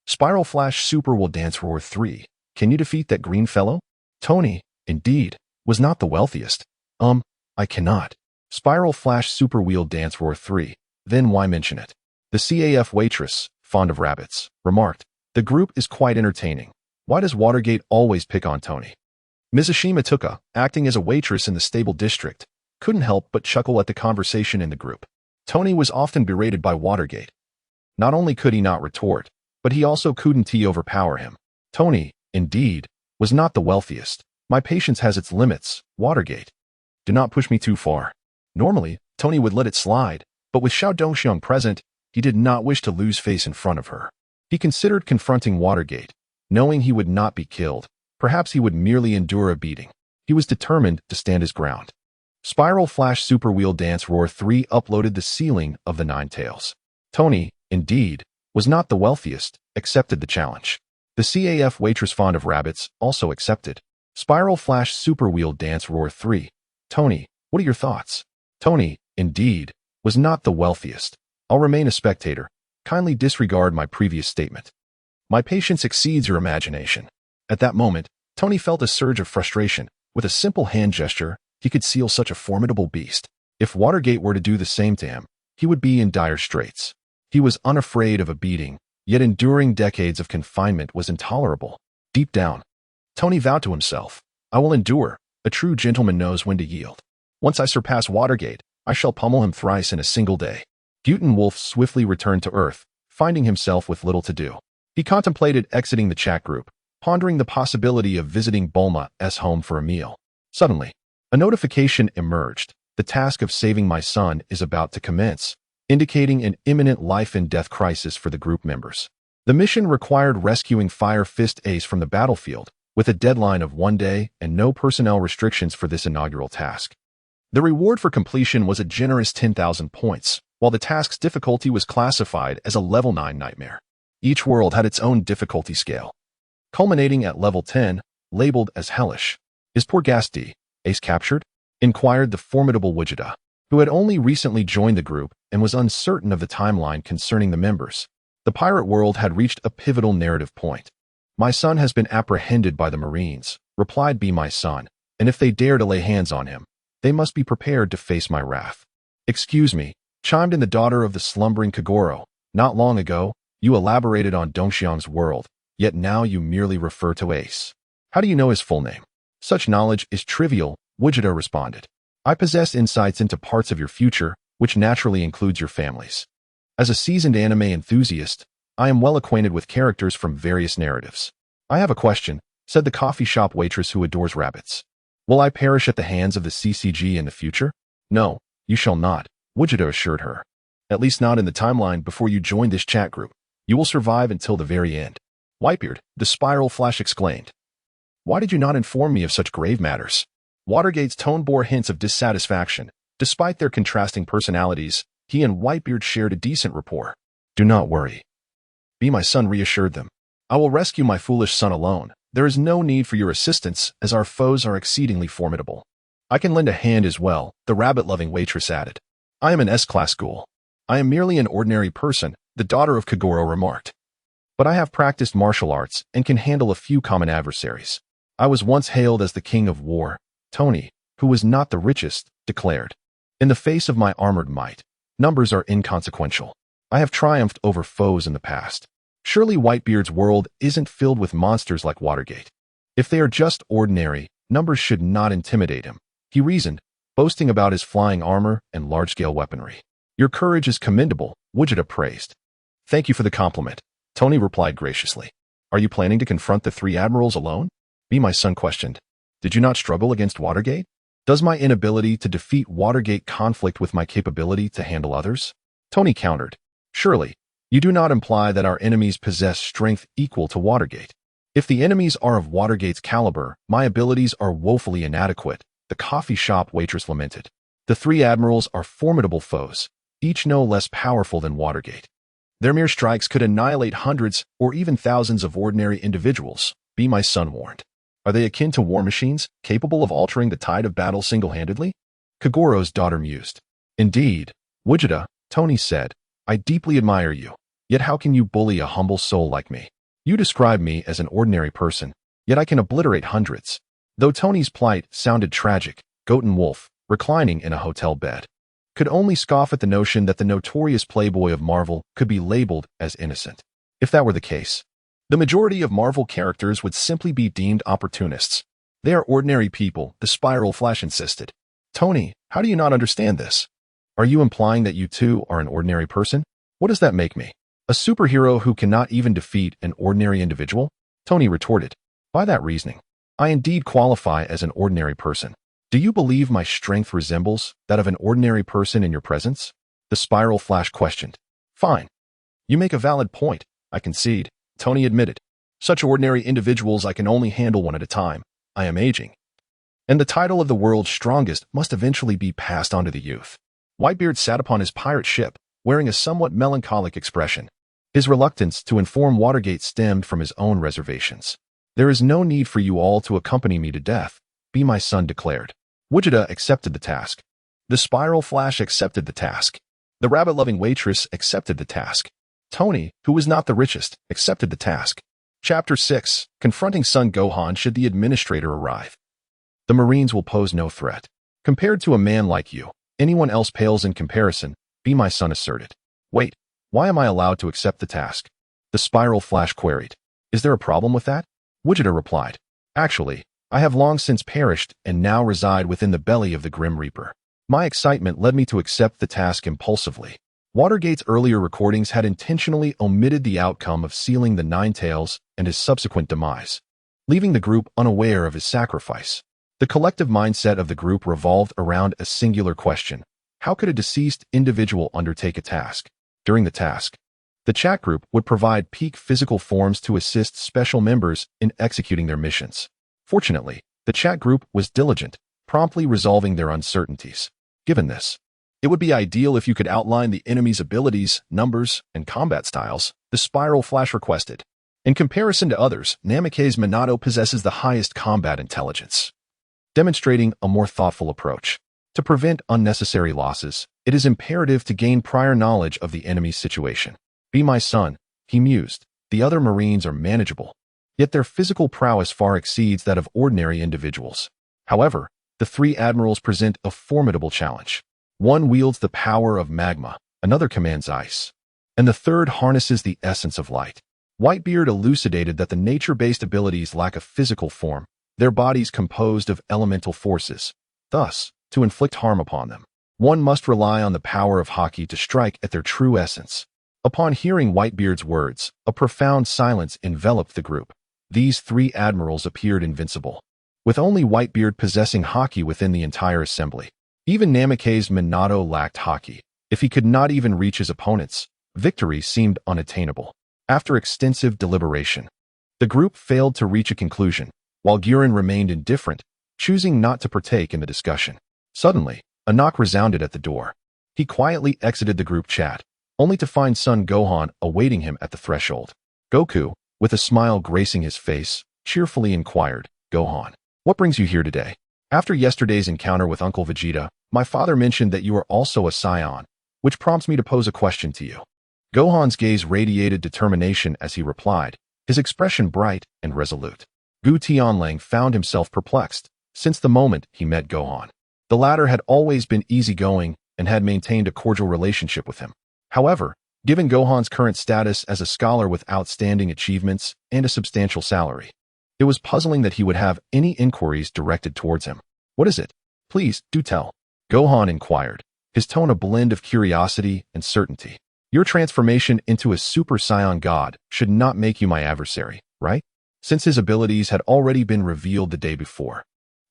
Spiral Flash Super will dance Roar 3. Can you defeat that green fellow? Tony, indeed, was not the wealthiest. I cannot. Spiral Flash Super Wheel Dance Roar 3. Then why mention it? The CAF waitress, fond of rabbits, remarked, the group is quite entertaining. Why does Watergate always pick on Tony? Mizushima Tuka, acting as a waitress in the stable district, couldn't help but chuckle at the conversation in the group. Tony was often berated by Watergate. Not only could he not retort, but he also couldn't overpower him. Tony, indeed, was not the wealthiest. My patience has its limits, Watergate. Do not push me too far. Normally, Tony would let it slide, but with Xiao Dongxiang present, he did not wish to lose face in front of her. He considered confronting Watergate, knowing he would not be killed. Perhaps he would merely endure a beating. He was determined to stand his ground. Spiral Flash Super Wheel Dance Roar 3 uploaded the ceiling of the Nine Tails. Tony, indeed, was not the wealthiest, accepted the challenge. The CAF waitress fond of rabbits also accepted. Spiral Flash Super Wheel Dance Roar 3. Tony, what are your thoughts? Tony, indeed, was not the wealthiest. I'll remain a spectator. Kindly disregard my previous statement. My patience exceeds your imagination. At that moment, Tony felt a surge of frustration. With a simple hand gesture, he could seal such a formidable beast. If Watergate were to do the same to him, he would be in dire straits. He was unafraid of a beating, yet enduring decades of confinement was intolerable. Deep down, Tony vowed to himself, I will endure. A true gentleman knows when to yield. Once I surpass Watergate, I shall pummel him thrice in a single day. Guten Wolf swiftly returned to Earth, finding himself with little to do. He contemplated exiting the chat group, pondering the possibility of visiting Bulma's home for a meal. Suddenly, a notification emerged. The task of saving my son is about to commence, indicating an imminent life and death crisis for the group members. The mission required rescuing Fire Fist Ace from the battlefield, with a deadline of 1 day and no personnel restrictions for this inaugural task. The reward for completion was a generous 10,000 points, while the task's difficulty was classified as a level 9 nightmare. Each world had its own difficulty scale, culminating at level 10, labeled as hellish. Is poor Gasti Ace captured? Inquired the formidable Vegeta, who had only recently joined the group and was uncertain of the timeline concerning the members. The pirate world had reached a pivotal narrative point. My son has been apprehended by the Marines, replied Be my son, and if they dare to lay hands on him, they must be prepared to face my wrath. Excuse me, chimed in the daughter of the slumbering Kogoro. Not long ago, you elaborated on Dongxiang's world, yet now you merely refer to Ace. How do you know his full name? Such knowledge is trivial, Vegeta responded. I possess insights into parts of your future, which naturally includes your families. As a seasoned anime enthusiast, I am well acquainted with characters from various narratives. I have a question, said the coffee shop waitress who adores rabbits. Will I perish at the hands of the CCG in the future? No, you shall not, Vegeta assured her. At least not in the timeline before you join this chat group. You will survive until the very end. Whitebeard, the Spiral Flash exclaimed. Why did you not inform me of such grave matters? Watergate's tone bore hints of dissatisfaction. Despite their contrasting personalities, he and Whitebeard shared a decent rapport. Do not worry. Be my son, reassured them. I will rescue my foolish son alone. There is no need for your assistance, as our foes are exceedingly formidable. I can lend a hand as well, the rabbit-loving waitress added. I am an S-class ghoul. I am merely an ordinary person, the daughter of Kogoro remarked. But I have practiced martial arts and can handle a few common adversaries. I was once hailed as the king of war, Tony, who was not the richest, declared. In the face of my armored might, numbers are inconsequential. I have triumphed over foes in the past. Surely Whitebeard's world isn't filled with monsters like Watergate. If they are just ordinary, numbers should not intimidate him, he reasoned, boasting about his flying armor and large-scale weaponry. Your courage is commendable, Vegeta praised. Thank you for the compliment, Tony replied graciously. Are you planning to confront the three admirals alone? Be my son questioned. Did you not struggle against Watergate? Does my inability to defeat Watergate conflict with my capability to handle others? Tony countered. Surely, you do not imply that our enemies possess strength equal to Watergate. If the enemies are of Watergate's caliber, my abilities are woefully inadequate, the coffee shop waitress lamented. The three admirals are formidable foes, each no less powerful than Watergate. Their mere strikes could annihilate hundreds or even thousands of ordinary individuals, Be my son warned. Are they akin to war machines, capable of altering the tide of battle single-handedly? Kogoro's daughter mused. Indeed, Vegeta, Tony said, I deeply admire you. Yet how can you bully a humble soul like me? You describe me as an ordinary person, yet I can obliterate hundreds. Though Tony's plight sounded tragic, Goten Wolf, reclining in a hotel bed, could only scoff at the notion that the notorious playboy of Marvel could be labeled as innocent. If that were the case, the majority of Marvel characters would simply be deemed opportunists. They are ordinary people, the Spiral Flash insisted. Tony, how do you not understand this? Are you implying that you too are an ordinary person? What does that make me? A superhero who cannot even defeat an ordinary individual? Tony retorted. By that reasoning, I indeed qualify as an ordinary person. Do you believe my strength resembles that of an ordinary person in your presence? The Spiral Flash questioned. Fine. You make a valid point, I concede, Tony admitted. Such ordinary individuals I can only handle one at a time. I am aging. And the title of the world's strongest must eventually be passed on to the youth. Whitebeard sat upon his pirate ship, wearing a somewhat melancholic expression. His reluctance to inform Watergate stemmed from his own reservations. There is no need for you all to accompany me to death, Be my son declared. Vegeta accepted the task. The Spiral Flash accepted the task. The rabbit-loving waitress accepted the task. Tony, who was not the richest, accepted the task. Chapter 6, Confronting Son Gohan should the administrator arrive. The Marines will pose no threat. Compared to a man like you, anyone else pales in comparison, Be my son asserted. Wait, why am I allowed to accept the task? The Spiral Flash queried. Is there a problem with that? Vegeta replied. Actually, I have long since perished and now reside within the belly of the Grim Reaper. My excitement led me to accept the task impulsively. Watergate's earlier recordings had intentionally omitted the outcome of sealing the Nine Tails and his subsequent demise, leaving the group unaware of his sacrifice. The collective mindset of the group revolved around a singular question. How could a deceased individual undertake a task? During the task, the chat group would provide peak physical forms to assist special members in executing their missions. Fortunately, the chat group was diligent, promptly resolving their uncertainties. Given this, it would be ideal if you could outline the enemy's abilities, numbers, and combat styles, the Spiral Flash requested. In comparison to others, Namikaze Minato possesses the highest combat intelligence, demonstrating a more thoughtful approach. To prevent unnecessary losses, it is imperative to gain prior knowledge of the enemy's situation. Be my son, he mused. The other Marines are manageable, yet their physical prowess far exceeds that of ordinary individuals. However, the three admirals present a formidable challenge. One wields the power of magma, another commands ice, and the third harnesses the essence of light. Whitebeard elucidated that the nature-based abilities lack a physical form, their bodies composed of elemental forces. Thus, to inflict harm upon them, one must rely on the power of Haki to strike at their true essence. Upon hearing Whitebeard's words, a profound silence enveloped the group. These three admirals appeared invincible, with only Whitebeard possessing Haki within the entire assembly. Even Namake's Minato lacked Haki. If he could not even reach his opponents, victory seemed unattainable. After extensive deliberation, the group failed to reach a conclusion, while Guren remained indifferent, choosing not to partake in the discussion. Suddenly, a knock resounded at the door. He quietly exited the group chat, only to find son Gohan awaiting him at the threshold. Goku, with a smile gracing his face, cheerfully inquired, "Gohan, what brings you here today?" "After yesterday's encounter with Uncle Vegeta, my father mentioned that you are also a scion, which prompts me to pose a question to you." Gohan's gaze radiated determination as he replied, his expression bright and resolute. Gu Tianlang found himself perplexed, since the moment he met Gohan. The latter had always been easygoing and had maintained a cordial relationship with him. However, given Gohan's current status as a scholar with outstanding achievements and a substantial salary, it was puzzling that he would have any inquiries directed towards him. "What is it? Please, do tell," Gohan inquired, his tone a blend of curiosity and certainty. "Your transformation into a Super Saiyan God should not make you my adversary, right?" Since his abilities had already been revealed the day before,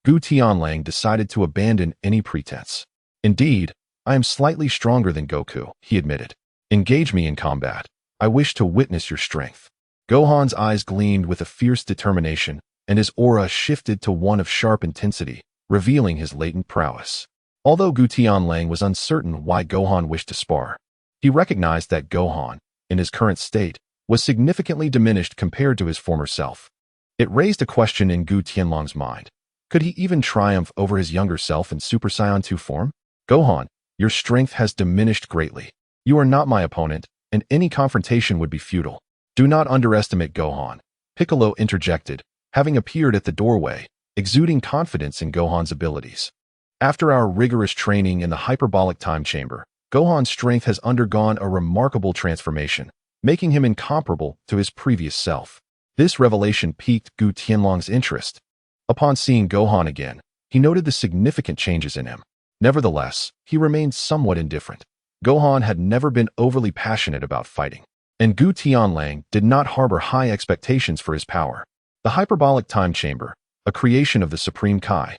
Gu Tianlang decided to abandon any pretense. "Indeed, I am slightly stronger than Goku," he admitted. "Engage me in combat. I wish to witness your strength." Gohan's eyes gleamed with a fierce determination, and his aura shifted to one of sharp intensity, revealing his latent prowess. Although Gu Tianlang was uncertain why Gohan wished to spar, he recognized that Gohan, in his current state, was significantly diminished compared to his former self. It raised a question in Gu Tianlang's mind. Could he even triumph over his younger self in Super Saiyan 2 form? "Gohan, your strength has diminished greatly. You are not my opponent, and any confrontation would be futile." "Do not underestimate Gohan," Piccolo interjected, having appeared at the doorway, exuding confidence in Gohan's abilities. "After our rigorous training in the hyperbolic time chamber, Gohan's strength has undergone a remarkable transformation, making him incomparable to his previous self." This revelation piqued Gu Tianlang's interest. Upon seeing Gohan again, he noted the significant changes in him. Nevertheless, he remained somewhat indifferent. Gohan had never been overly passionate about fighting, and Gu Tianlang did not harbor high expectations for his power. The hyperbolic time chamber, a creation of the Supreme Kai,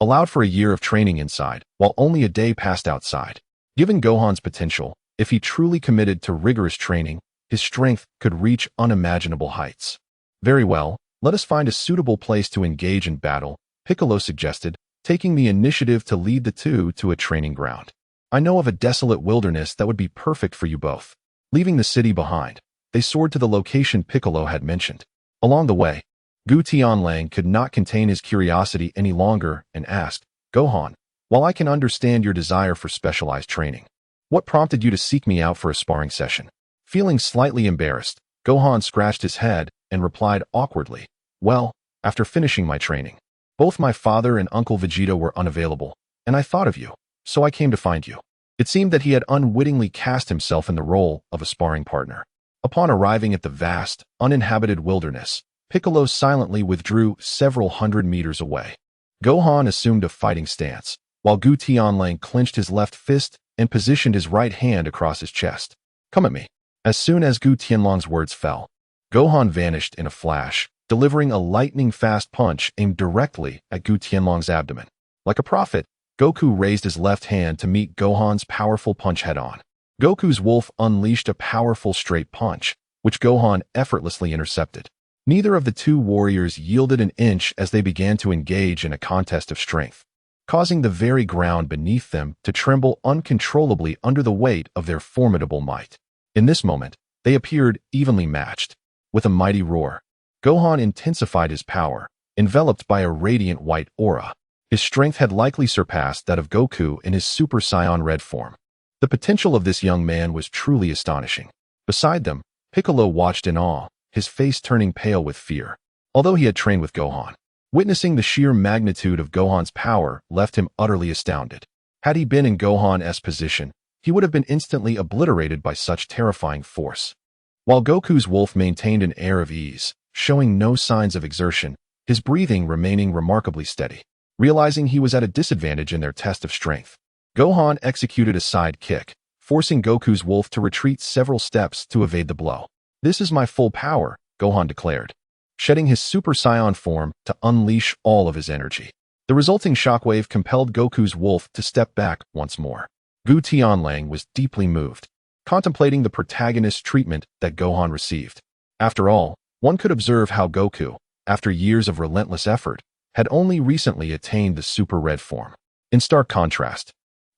allowed for a year of training inside, while only a day passed outside. Given Gohan's potential, if he truly committed to rigorous training, his strength could reach unimaginable heights. "Very well, let us find a suitable place to engage in battle," Piccolo suggested, taking the initiative to lead the two to a training ground. "I know of a desolate wilderness that would be perfect for you both." Leaving the city behind, they soared to the location Piccolo had mentioned. Along the way, Gu Tianlang could not contain his curiosity any longer and asked, "Gohan, while I can understand your desire for specialized training, what prompted you to seek me out for a sparring session?" Feeling slightly embarrassed, Gohan scratched his head and replied awkwardly, "Well, after finishing my training, both my father and Uncle Vegeta were unavailable, and I thought of you, so I came to find you." It seemed that he had unwittingly cast himself in the role of a sparring partner. Upon arriving at the vast, uninhabited wilderness, Piccolo silently withdrew several hundred meters away. Gohan assumed a fighting stance, while Gu Tianlang clenched his left fist and positioned his right hand across his chest. "Come at me." As soon as Gu Tianlang's words fell, Gohan vanished in a flash, delivering a lightning-fast punch aimed directly at Gu Tianlang's abdomen. Like a prophet, Goku raised his left hand to meet Gohan's powerful punch head-on. Goku's wolf unleashed a powerful straight punch, which Gohan effortlessly intercepted. Neither of the two warriors yielded an inch as they began to engage in a contest of strength, causing the very ground beneath them to tremble uncontrollably under the weight of their formidable might. In this moment, they appeared evenly matched. With a mighty roar, Gohan intensified his power, enveloped by a radiant white aura. His strength had likely surpassed that of Goku in his Super Saiyan Red form. The potential of this young man was truly astonishing. Beside them, Piccolo watched in awe, his face turning pale with fear. Although he had trained with Gohan, witnessing the sheer magnitude of Gohan's power left him utterly astounded. Had he been in Gohan's position, he would have been instantly obliterated by such terrifying force. While Goku's wolf maintained an air of ease, showing no signs of exertion, his breathing remaining remarkably steady. Realizing he was at a disadvantage in their test of strength, Gohan executed a side kick, forcing Goku's wolf to retreat several steps to evade the blow. "This is my full power," Gohan declared, shedding his Super Saiyan form to unleash all of his energy. The resulting shockwave compelled Goku's wolf to step back once more. Gu Tianlang was deeply moved, contemplating the protagonist's treatment that Gohan received. After all, one could observe how Goku, after years of relentless effort, had only recently attained the Super Red form. In stark contrast,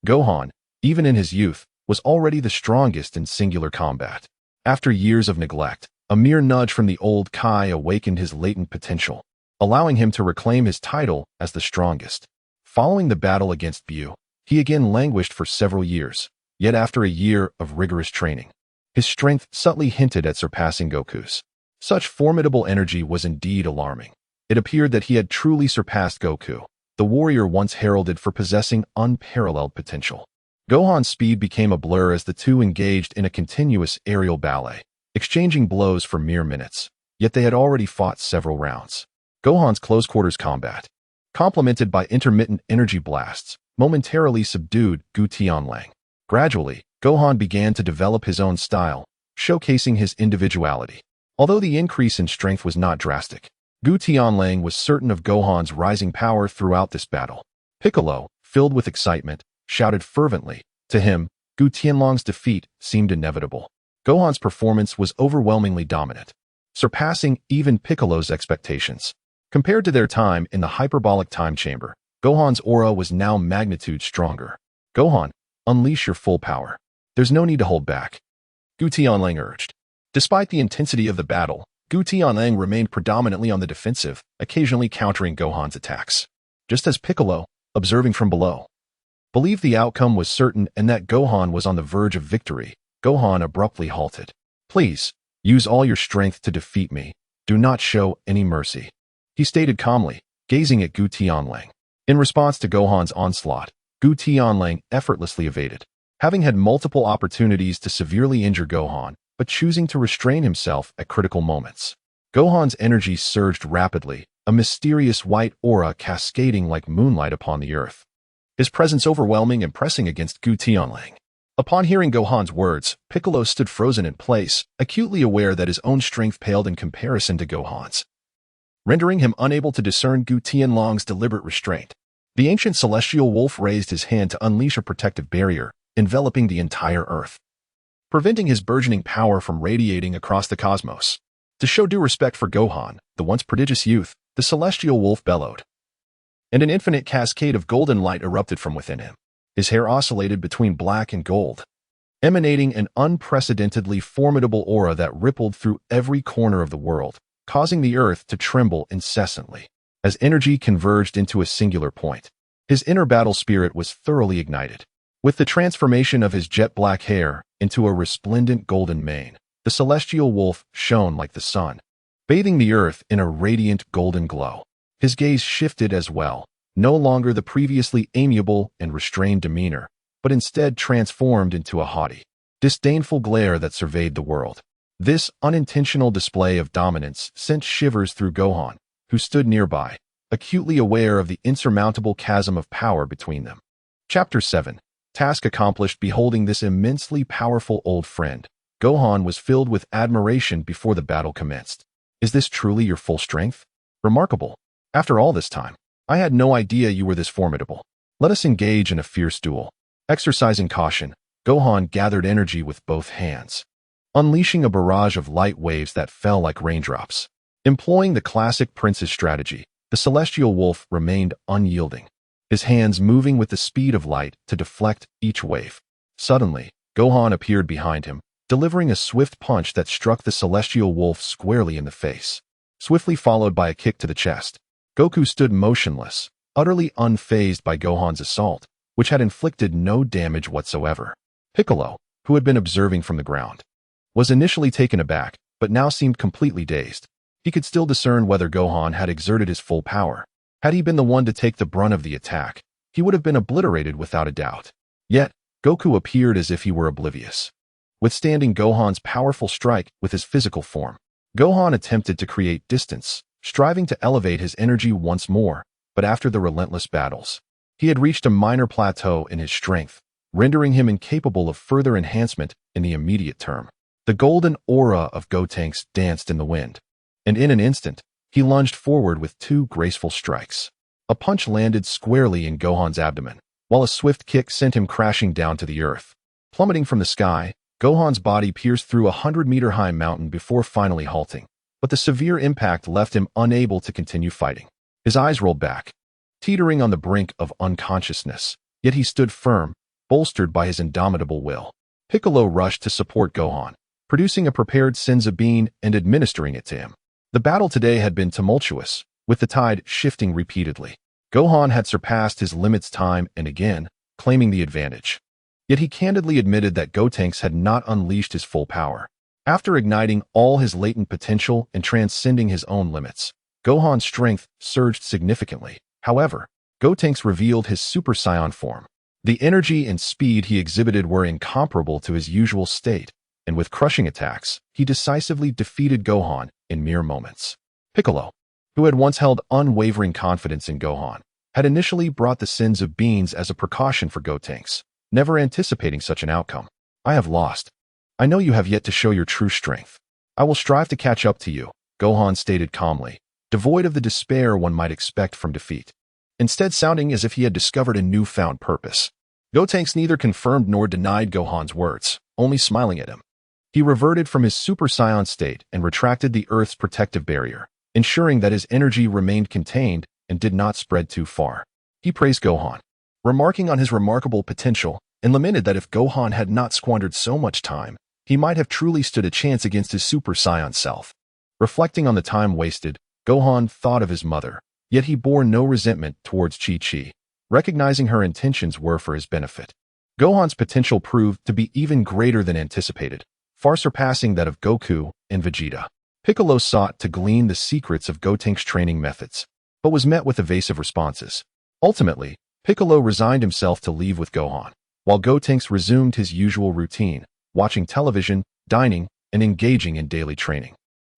Gohan, even in his youth, was already the strongest in singular combat. After years of neglect, a mere nudge from the old Kai awakened his latent potential, allowing him to reclaim his title as the strongest. Following the battle against Bu, he again languished for several years, yet after a year of rigorous training, his strength subtly hinted at surpassing Goku's. Such formidable energy was indeed alarming. It appeared that he had truly surpassed Goku, the warrior once heralded for possessing unparalleled potential. Gohan's speed became a blur as the two engaged in a continuous aerial ballet, exchanging blows for mere minutes, yet they had already fought several rounds. Gohan's close-quarters combat, complemented by intermittent energy blasts, momentarily subdued Gu Tianlang. Gradually, Gohan began to develop his own style, showcasing his individuality. Although the increase in strength was not drastic, Gu Tianlang was certain of Gohan's rising power throughout this battle. Piccolo, filled with excitement, shouted fervently. To him, Gu Tianlang's defeat seemed inevitable. Gohan's performance was overwhelmingly dominant, surpassing even Piccolo's expectations. Compared to their time in the hyperbolic time chamber, Gohan's aura was now magnitude stronger. "Gohan, unleash your full power. There's no need to hold back," Gu Tianlang urged. Despite the intensity of the battle, Gu Tianlang remained predominantly on the defensive, occasionally countering Gohan's attacks. Just as Piccolo, observing from below, believed the outcome was certain and that Gohan was on the verge of victory, Gohan abruptly halted. "Please, use all your strength to defeat me. Do not show any mercy," he stated calmly, gazing at Gu Tianlang. In response to Gohan's onslaught, Gu Tianlang effortlessly evaded, having had multiple opportunities to severely injure Gohan, but choosing to restrain himself at critical moments. Gohan's energy surged rapidly, a mysterious white aura cascading like moonlight upon the earth, his presence overwhelming and pressing against Gu Tianlang. Upon hearing Gohan's words, Piccolo stood frozen in place, acutely aware that his own strength paled in comparison to Gohan's, rendering him unable to discern Gu Tianlang's deliberate restraint. The ancient celestial wolf raised his hand to unleash a protective barrier, enveloping the entire earth, preventing his burgeoning power from radiating across the cosmos. To show due respect for Gohan, the once prodigious youth, the celestial wolf bellowed, and an infinite cascade of golden light erupted from within him. His hair oscillated between black and gold, emanating an unprecedentedly formidable aura that rippled through every corner of the world, causing the earth to tremble incessantly. As energy converged into a singular point, his inner battle spirit was thoroughly ignited. With the transformation of his jet-black hair into a resplendent golden mane, the celestial wolf shone like the sun, bathing the earth in a radiant golden glow. His gaze shifted as well, no longer the previously amiable and restrained demeanor, but instead transformed into a haughty, disdainful glare that surveyed the world. This unintentional display of dominance sent shivers through Gohan, who stood nearby, acutely aware of the insurmountable chasm of power between them. Chapter 7. Task accomplished. Beholding this immensely powerful old friend, Gohan was filled with admiration before the battle commenced. "Is this truly your full strength? Remarkable. After all this time, I had no idea you were this formidable. Let us engage in a fierce duel." Exercising caution, Gohan gathered energy with both hands, unleashing a barrage of light waves that fell like raindrops. Employing the classic prince's strategy, the celestial wolf remained unyielding, his hands moving with the speed of light to deflect each wave. Suddenly, Gohan appeared behind him, delivering a swift punch that struck the celestial wolf squarely in the face, swiftly followed by a kick to the chest. Goku stood motionless, utterly unfazed by Gohan's assault, which had inflicted no damage whatsoever. Piccolo, who had been observing from the ground, was initially taken aback, but now seemed completely dazed. He could still discern whether Gohan had exerted his full power. Had he been the one to take the brunt of the attack, he would have been obliterated without a doubt. Yet, Goku appeared as if he were oblivious. withstanding Gohan's powerful strike with his physical form. Gohan attempted to create distance, striving to elevate his energy once more, but after the relentless battles, he had reached a minor plateau in his strength, rendering him incapable of further enhancement in the immediate term. The golden aura of Gotenks danced in the wind, and in an instant, he lunged forward with two graceful strikes. A punch landed squarely in Gohan's abdomen, while a swift kick sent him crashing down to the earth. Plummeting from the sky, Gohan's body pierced through a 100-meter-high mountain before finally halting, but the severe impact left him unable to continue fighting. His eyes rolled back, teetering on the brink of unconsciousness, yet he stood firm, bolstered by his indomitable will. Piccolo rushed to support Gohan, producing a prepared senzu bean and administering it to him. The battle today had been tumultuous, with the tide shifting repeatedly. Gohan had surpassed his limits time and again, claiming the advantage. Yet he candidly admitted that Gotenks had not unleashed his full power. After igniting all his latent potential and transcending his own limits, Gohan's strength surged significantly. However, Gotenks revealed his Super Saiyan form. The energy and speed he exhibited were incomparable to his usual state, and with crushing attacks, he decisively defeated Gohan in mere moments. Piccolo, who had once held unwavering confidence in Gohan, had initially brought the senzu beans as a precaution for Gotenks, never anticipating such an outcome. I have lost. I know you have yet to show your true strength. I will strive to catch up to you, Gohan stated calmly, devoid of the despair one might expect from defeat, instead sounding as if he had discovered a newfound purpose. Gotenks neither confirmed nor denied Gohan's words, only smiling at him. He reverted from his Super Saiyan state and retracted the Earth's protective barrier, ensuring that his energy remained contained and did not spread too far. He praised Gohan, remarking on his remarkable potential, and lamented that if Gohan had not squandered so much time, he might have truly stood a chance against his Super Saiyan self. Reflecting on the time wasted, Gohan thought of his mother, yet he bore no resentment towards Chi-Chi, recognizing her intentions were for his benefit. Gohan's potential proved to be even greater than anticipated, far surpassing that of Goku and Vegeta. Piccolo sought to glean the secrets of Gotenks' training methods, but was met with evasive responses. Ultimately, Piccolo resigned himself to leave with Gohan, while Gotenks resumed his usual routine, watching television, dining, and engaging in daily training,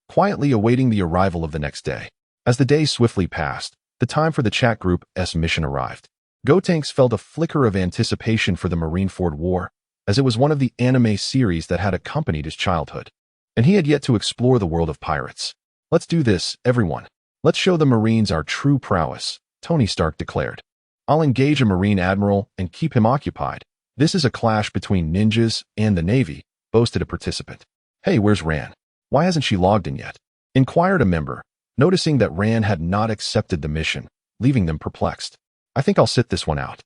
quietly awaiting the arrival of the next day. As the day swiftly passed, the time for the chat group's mission arrived. Gotenks felt a flicker of anticipation for the Marineford War, as it was one of the anime series that had accompanied his childhood, and he had yet to explore the world of pirates. Let's do this, everyone. Let's show the Marines our true prowess, Tony Stark declared. I'll engage a Marine Admiral and keep him occupied. This is a clash between ninjas and the Navy, boasted a participant. Hey, where's Ran? Why hasn't she logged in yet? Inquired a member, noticing that Ran had not accepted the mission, leaving them perplexed. I think I'll sit this one out.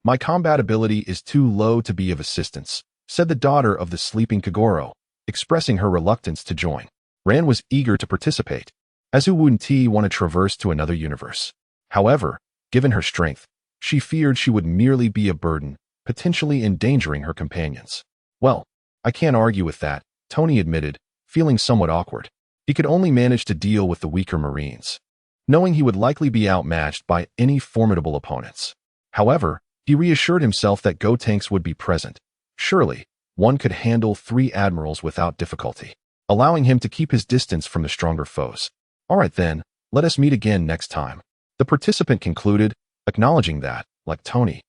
My combat ability is too low to be of assistance, said the daughter of the sleeping Kogoro, expressing her reluctance to join. Ran was eager to participate, as who wouldn't want to traverse to another universe. However, given her strength, she feared she would merely be a burden, potentially endangering her companions. Well, I can't argue with that, Tony admitted, feeling somewhat awkward. He could only manage to deal with the weaker Marines, knowing he would likely be outmatched by any formidable opponents. However, he reassured himself that Gotenks would be present. Surely, one could handle 3 admirals without difficulty, allowing him to keep his distance from the stronger foes. All right then, let us meet again next time. The participant concluded, acknowledging that, like Tony,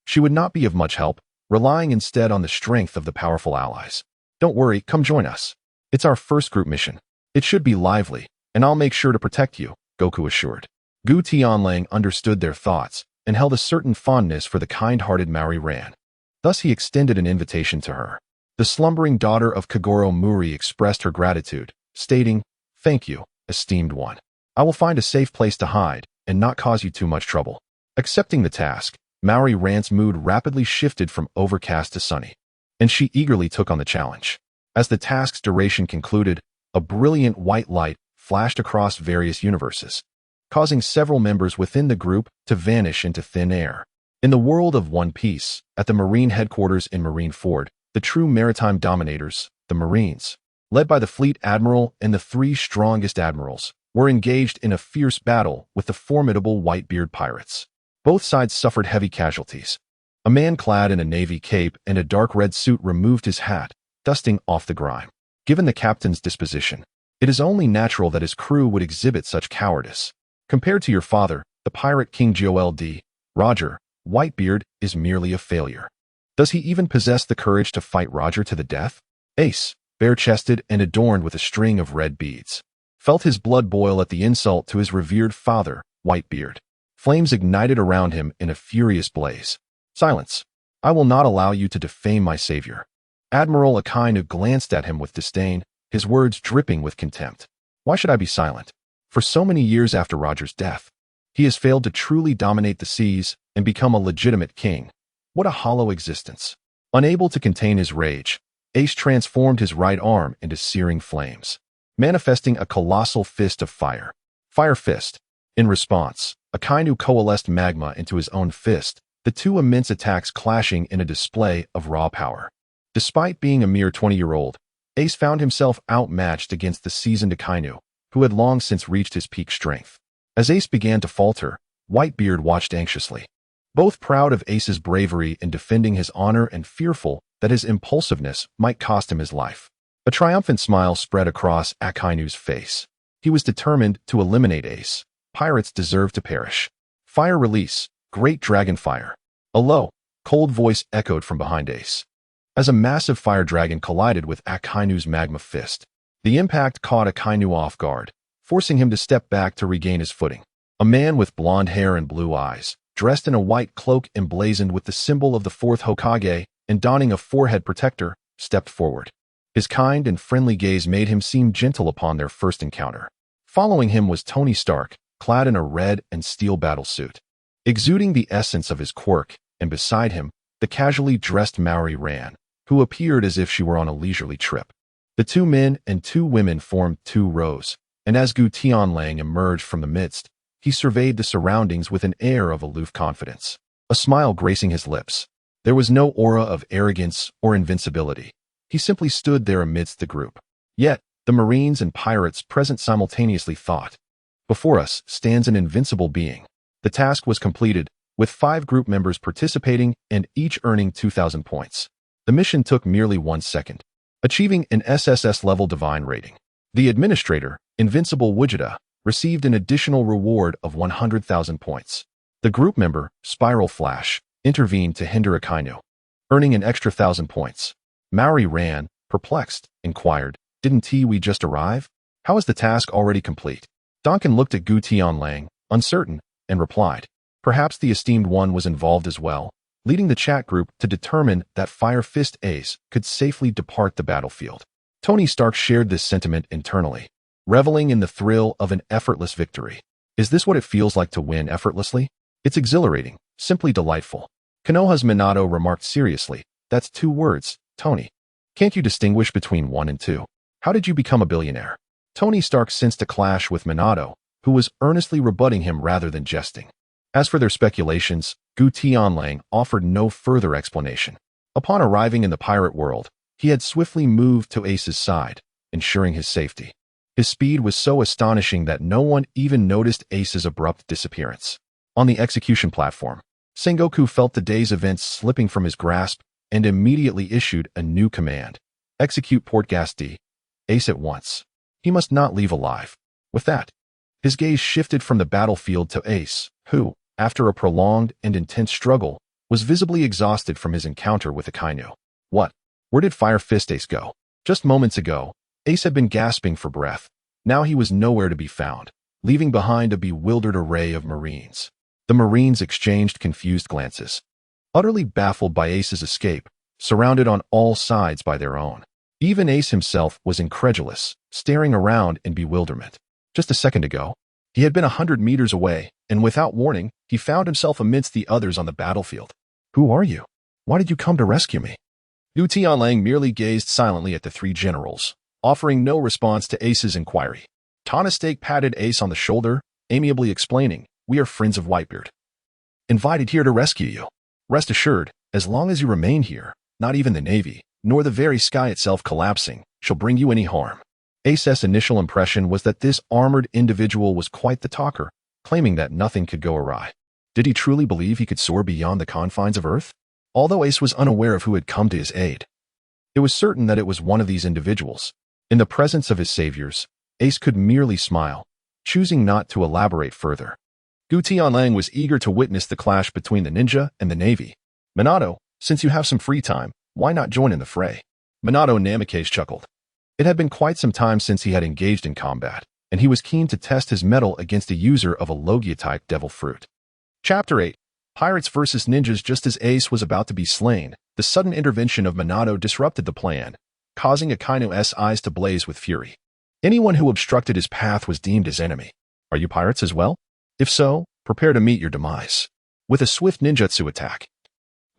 she would not be of much help, relying instead on the strength of the powerful allies. Don't worry, come join us. It's our first group mission. It should be lively, and I'll make sure to protect you, Goku assured. Gu Tianlang understood their thoughts and held a certain fondness for the kind-hearted Maori Ran. Thus he extended an invitation to her. The slumbering daughter of Kogoro Muri expressed her gratitude, stating, "Thank you, esteemed one. I will find a safe place to hide and not cause you too much trouble." Accepting the task, Maori Ran's mood rapidly shifted from overcast to sunny, and she eagerly took on the challenge. As the task's duration concluded, a brilliant white light flashed across various universes, causing several members within the group to vanish into thin air. In the world of One Piece, at the Marine headquarters in Marineford, the true maritime dominators, the Marines, led by the fleet admiral and the 3 strongest admirals, were engaged in a fierce battle with the formidable Whitebeard pirates. Both sides suffered heavy casualties. A man clad in a navy cape and a dark red suit removed his hat, dusting off the grime. Given the captain's disposition, it is only natural that his crew would exhibit such cowardice. Compared to your father, the pirate King Gold, Roger, Whitebeard is merely a failure. Does he even possess the courage to fight Roger to the death? Ace, bare-chested and adorned with a string of red beads, felt his blood boil at the insult to his revered father, Whitebeard. Flames ignited around him in a furious blaze. Silence. I will not allow you to defame my savior. Admiral Akainu glanced at him with disdain, his words dripping with contempt. Why should I be silent? For so many years after Roger's death, he has failed to truly dominate the seas and become a legitimate king. What a hollow existence. Unable to contain his rage, Ace transformed his right arm into searing flames, manifesting a colossal fist of fire. Fire Fist. In response, Akainu coalesced magma into his own fist, the two immense attacks clashing in a display of raw power. Despite being a mere 20-year-old, Ace found himself outmatched against the seasoned Akainu, who had long since reached his peak strength. As Ace began to falter, Whitebeard watched anxiously, both proud of Ace's bravery in defending his honor and fearful that his impulsiveness might cost him his life. A triumphant smile spread across Akainu's face. He was determined to eliminate Ace. Pirates deserve to perish. Fire release, great dragon fire. A low, cold voice echoed from behind Ace. As a massive fire dragon collided with Akainu's magma fist, the impact caught Akainu off guard, forcing him to step back to regain his footing. A man with blonde hair and blue eyes, dressed in a white cloak emblazoned with the symbol of the fourth Hokage and donning a forehead protector, stepped forward. His kind and friendly gaze made him seem gentle upon their first encounter. Following him was Tony Stark, clad in a red and steel battlesuit, exuding the essence of his quirk, and beside him, the casually dressed Maori ran, who appeared as if she were on a leisurely trip. The two men and two women formed two rows, and as Gu Tianlang emerged from the midst, he surveyed the surroundings with an air of aloof confidence, a smile gracing his lips. There was no aura of arrogance or invincibility. He simply stood there amidst the group. Yet, the Marines and pirates present simultaneously thought, before us stands an invincible being. The task was completed, with 5 group members participating and each earning 2,000 points. The mission took merely 1 second, achieving an SSS-level divine rating. The administrator, Invincible Vegeta, received an additional reward of 100,000 points. The group member, Spiral Flash, intervened to hinder Akainu, earning an extra 1,000 points. Maori ran, perplexed, inquired, "Didn't we just arrive? How is the task already complete?" Duncan looked at Gu Tianlang, uncertain, and replied, "Perhaps the esteemed one was involved as well," leading the chat group to determine that Fire Fist Ace could safely depart the battlefield. Tony Stark shared this sentiment internally, reveling in the thrill of an effortless victory. Is this what it feels like to win effortlessly? It's exhilarating, simply delightful. Konoha's Minato remarked seriously, "That's 2 words, Tony. Can't you distinguish between 1 and 2? How did you become a billionaire?" Tony Stark sensed a clash with Minato, who was earnestly rebutting him rather than jesting. As for their speculations, Gu Tianlang offered no further explanation. Upon arriving in the pirate world, he had swiftly moved to Ace's side, ensuring his safety. His speed was so astonishing that no one even noticed Ace's abrupt disappearance. On the execution platform, Sengoku felt the day's events slipping from his grasp and immediately issued a new command. Execute Portgas D. Ace at once. He must not leave alive. With that, his gaze shifted from the battlefield to Ace, who, after a prolonged and intense struggle, was visibly exhausted from his encounter with Akainu. What? Where did Fire Fist Ace go? Just moments ago, Ace had been gasping for breath. Now he was nowhere to be found, leaving behind a bewildered array of Marines. The Marines exchanged confused glances, utterly baffled by Ace's escape, surrounded on all sides by their own. Even Ace himself was incredulous, staring around in bewilderment. Just a second ago, he had been 100 meters away, and without warning, he found himself amidst the others on the battlefield. Who are you? Why did you come to rescue me? Gu Tianlang merely gazed silently at the 3 generals, offering no response to Ace's inquiry. Tana Stake patted Ace on the shoulder, amiably explaining, "We are friends of Whitebeard. Invited here to rescue you. Rest assured, as long as you remain here, not even the Navy, nor the very sky itself collapsing, shall bring you any harm." Ace's initial impression was that this armored individual was quite the talker, claiming that nothing could go awry. Did he truly believe he could soar beyond the confines of Earth? Although Ace was unaware of who had come to his aid, It was certain that it was one of these individuals. In the presence of his saviors, Ace could merely smile, choosing not to elaborate further. Gu Tianlang was eager to witness the clash between the ninja and the navy. Minato, since you have some free time, why not join in the fray? Minato Namikaze chuckled. It had been quite some time since he had engaged in combat, and he was keen to test his mettle against a user of a Logia-type devil fruit. Chapter 8. Pirates vs. Ninjas. Just as Ace was about to be slain, the sudden intervention of Minato disrupted the plan, causing Akainu's eyes to blaze with fury. Anyone who obstructed his path was deemed his enemy. Are you pirates as well? If so, prepare to meet your demise. With a swift ninjutsu attack,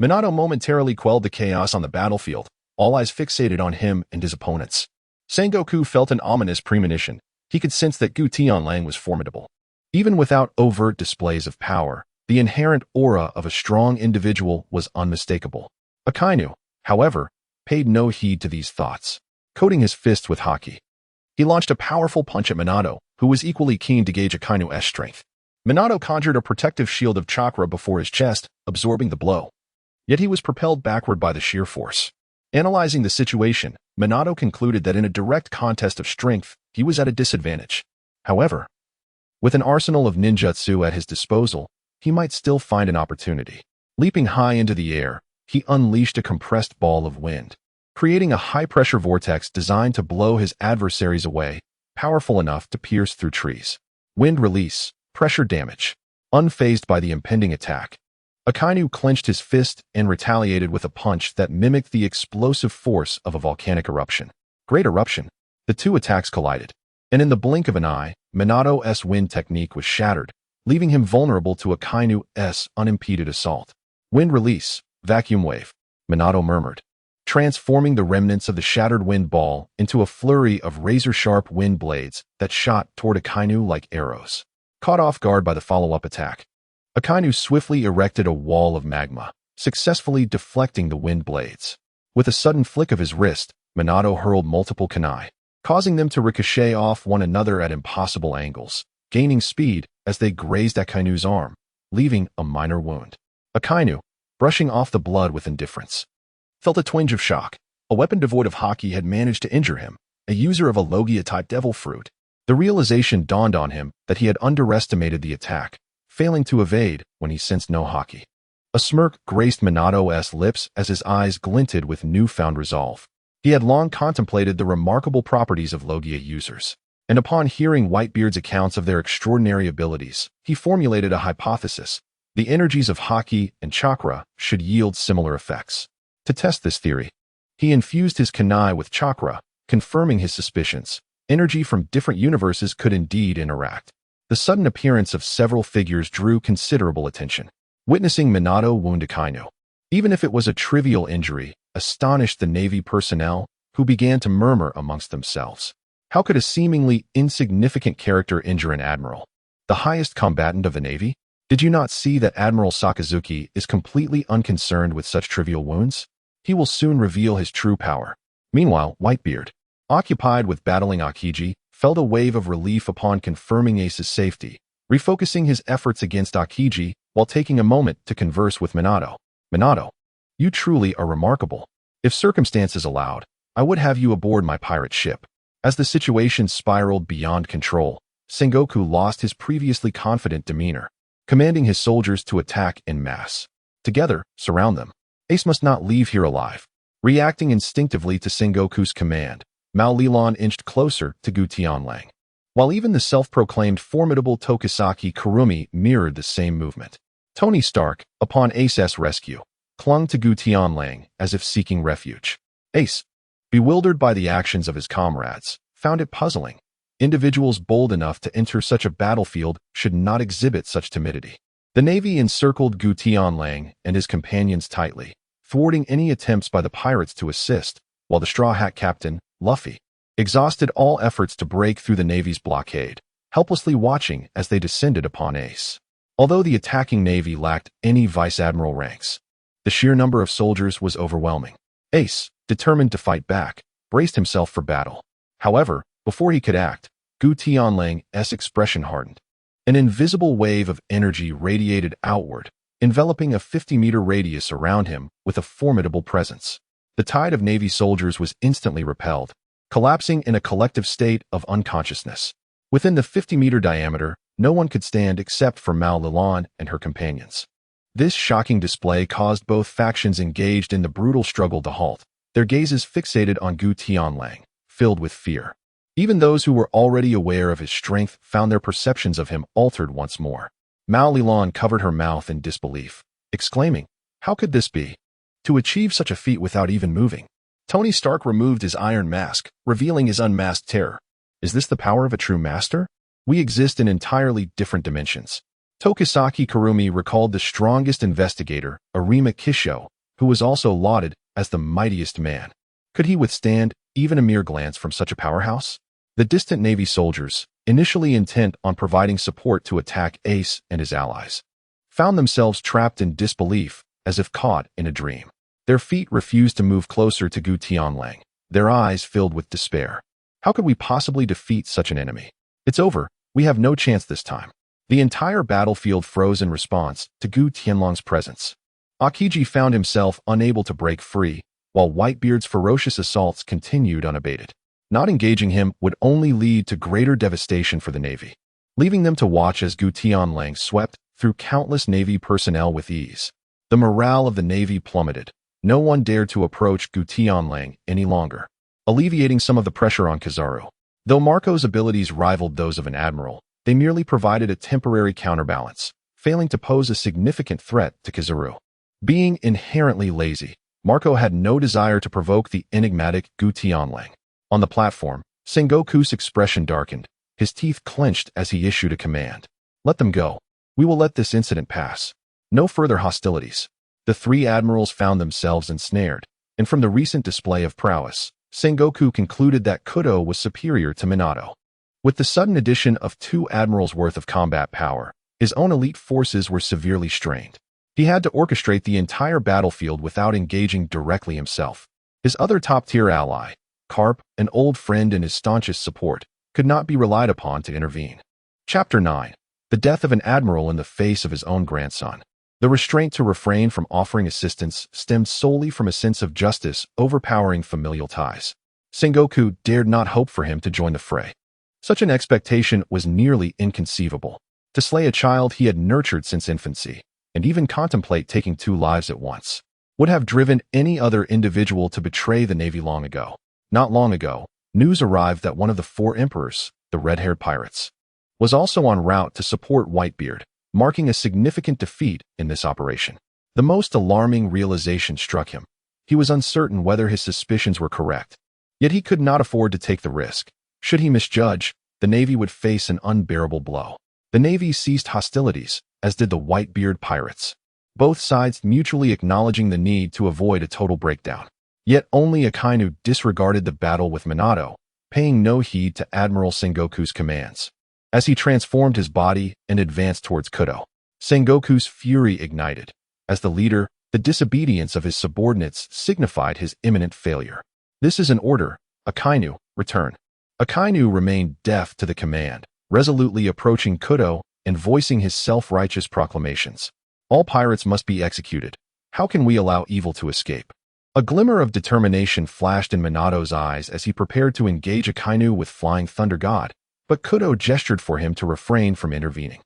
Minato momentarily quelled the chaos on the battlefield, all eyes fixated on him and his opponents. Sengoku felt an ominous premonition. He could sense that Gu Tianlang was formidable. Even without overt displays of power, the inherent aura of a strong individual was unmistakable. Akainu, however, paid no heed to these thoughts. Coating his fist with haki, he launched a powerful punch at Minato, who was equally keen to gauge Akainu's strength. Minato conjured a protective shield of chakra before his chest, absorbing the blow. Yet he was propelled backward by the sheer force. Analyzing the situation, Minato concluded that in a direct contest of strength, he was at a disadvantage. However, with an arsenal of ninjutsu at his disposal, he might still find an opportunity. Leaping high into the air, he unleashed a compressed ball of wind, creating a high-pressure vortex designed to blow his adversaries away, powerful enough to pierce through trees. Wind release, pressure damage. Unfazed by the impending attack, Akainu clenched his fist and retaliated with a punch that mimicked the explosive force of a volcanic eruption. Great eruption. The two attacks collided, and in the blink of an eye, Minato's wind technique was shattered, leaving him vulnerable to Akainu's unimpeded assault. Wind release, vacuum wave, Minato murmured, transforming the remnants of the shattered wind ball into a flurry of razor-sharp wind blades that shot toward Akainu like arrows. Caught off guard by the follow-up attack, Akainu swiftly erected a wall of magma, successfully deflecting the wind blades. With a sudden flick of his wrist, Minato hurled multiple kunai, causing them to ricochet off one another at impossible angles, gaining speed as they grazed Akainu's arm, leaving a minor wound. Akainu, brushing off the blood with indifference, felt a twinge of shock. A weapon devoid of haki had managed to injure him, a user of a Logia-type devil fruit. The realization dawned on him that he had underestimated the attack, failing to evade when he sensed no haki. A smirk graced Minato's lips as his eyes glinted with newfound resolve. He had long contemplated the remarkable properties of Logia users, and upon hearing Whitebeard's accounts of their extraordinary abilities, he formulated a hypothesis. The energies of haki and chakra should yield similar effects. To test this theory, he infused his kunai with chakra, confirming his suspicions. Energy from different universes could indeed interact. The sudden appearance of several figures drew considerable attention. Witnessing Minato wound Akainu, even if it was a trivial injury, astonished the Navy personnel, who began to murmur amongst themselves. How could a seemingly insignificant character injure an admiral, the highest combatant of the Navy? Did you not see that Admiral Sakazuki is completely unconcerned with such trivial wounds? He will soon reveal his true power. Meanwhile, Whitebeard, occupied with battling Akiji, felt a wave of relief upon confirming Ace's safety, refocusing his efforts against Akiji while taking a moment to converse with Minato. Minato, you truly are remarkable. If circumstances allowed, I would have you aboard my pirate ship. As the situation spiraled beyond control, Sengoku lost his previously confident demeanor, commanding his soldiers to attack en masse. Together, surround them. Ace must not leave here alive. Reacting instinctively to Sengoku's command, Mao Lilon inched closer to Gu Tianlang, while even the self-proclaimed formidable Tokisaki Kurumi mirrored the same movement. Tony Stark, upon Ace's rescue, clung to Gu Tianlang as if seeking refuge. Ace, bewildered by the actions of his comrades, found it puzzling. Individuals bold enough to enter such a battlefield should not exhibit such timidity. The Navy encircled Gu Tianlang and his companions tightly, thwarting any attempts by the pirates to assist, while the Straw Hat Captain, Luffy, exhausted all efforts to break through the Navy's blockade, helplessly watching as they descended upon Ace. Although the attacking Navy lacked any vice admiral ranks, the sheer number of soldiers was overwhelming. Ace, determined to fight back, braced himself for battle. However, before he could act, Gu Tianlang's expression hardened. An invisible wave of energy radiated outward, enveloping a 50-meter radius around him with a formidable presence. The tide of Navy soldiers was instantly repelled, collapsing in a collective state of unconsciousness. Within the 50-meter diameter, no one could stand except for Mao Lilan and her companions. This shocking display caused both factions engaged in the brutal struggle to halt, their gazes fixated on Gu Tianlang, filled with fear. Even those who were already aware of his strength found their perceptions of him altered once more. Mao Lilan covered her mouth in disbelief, exclaiming, "How could this be? To achieve such a feat without even moving?" Tony Stark removed his iron mask, revealing his unmasked terror. Is this the power of a true master? We exist in entirely different dimensions. Tokisaki Kurumi recalled the strongest investigator, Arima Kisho, who was also lauded as the mightiest man. Could he withstand even a mere glance from such a powerhouse? The distant Navy soldiers, initially intent on providing support to attack Ace and his allies, found themselves trapped in disbelief, as if caught in a dream. Their feet refused to move closer to Gu Tianlang, their eyes filled with despair. How could we possibly defeat such an enemy? It's over. We have no chance this time. The entire battlefield froze in response to Gu Tianlang's presence. Akiji found himself unable to break free, while Whitebeard's ferocious assaults continued unabated. Not engaging him would only lead to greater devastation for the Navy, leaving them to watch as Gu Tianlang swept through countless Navy personnel with ease. The morale of the Navy plummeted. No one dared to approach Gu Tianlang any longer, alleviating some of the pressure on Kizaru. Though Marco's abilities rivaled those of an admiral, they merely provided a temporary counterbalance, failing to pose a significant threat to Kizaru. Being inherently lazy, Marco had no desire to provoke the enigmatic Gu Tianlang. On the platform, Sengoku's expression darkened, his teeth clenched as he issued a command. "Let them go. We will let this incident pass. No further hostilities." The three admirals found themselves ensnared, and from the recent display of prowess, Sengoku concluded that Kudo was superior to Minato. With the sudden addition of 2 admirals' worth of combat power, his own elite forces were severely strained. He had to orchestrate the entire battlefield without engaging directly himself. His other top-tier ally, Karp, an old friend and his staunchest support, could not be relied upon to intervene. Chapter 9. The death of an admiral in the face of his own grandson. The restraint to refrain from offering assistance stemmed solely from a sense of justice overpowering familial ties. Sengoku dared not hope for him to join the fray. Such an expectation was nearly inconceivable. To slay a child he had nurtured since infancy, and even contemplate taking 2 lives at once, would have driven any other individual to betray the Navy long ago. Not long ago, news arrived that one of the 4 emperors, the red-haired pirates, was also en route to support Whitebeard, marking a significant defeat in this operation. The most alarming realization struck him. He was uncertain whether his suspicions were correct, yet he could not afford to take the risk. Should he misjudge, the Navy would face an unbearable blow. The Navy ceased hostilities, as did the Whitebeard pirates, both sides mutually acknowledging the need to avoid a total breakdown. Yet only Akainu disregarded the battle with Minato, paying no heed to Admiral Sengoku's commands. As he transformed his body and advanced towards Kudo, Sengoku's fury ignited. As the leader, the disobedience of his subordinates signified his imminent failure. "This is an order. Akainu, return." Akainu remained deaf to the command, resolutely approaching Kudo and voicing his self-righteous proclamations. "All pirates must be executed. How can we allow evil to escape?" A glimmer of determination flashed in Minato's eyes as he prepared to engage Akainu with Flying Thunder God, but Kudo gestured for him to refrain from intervening.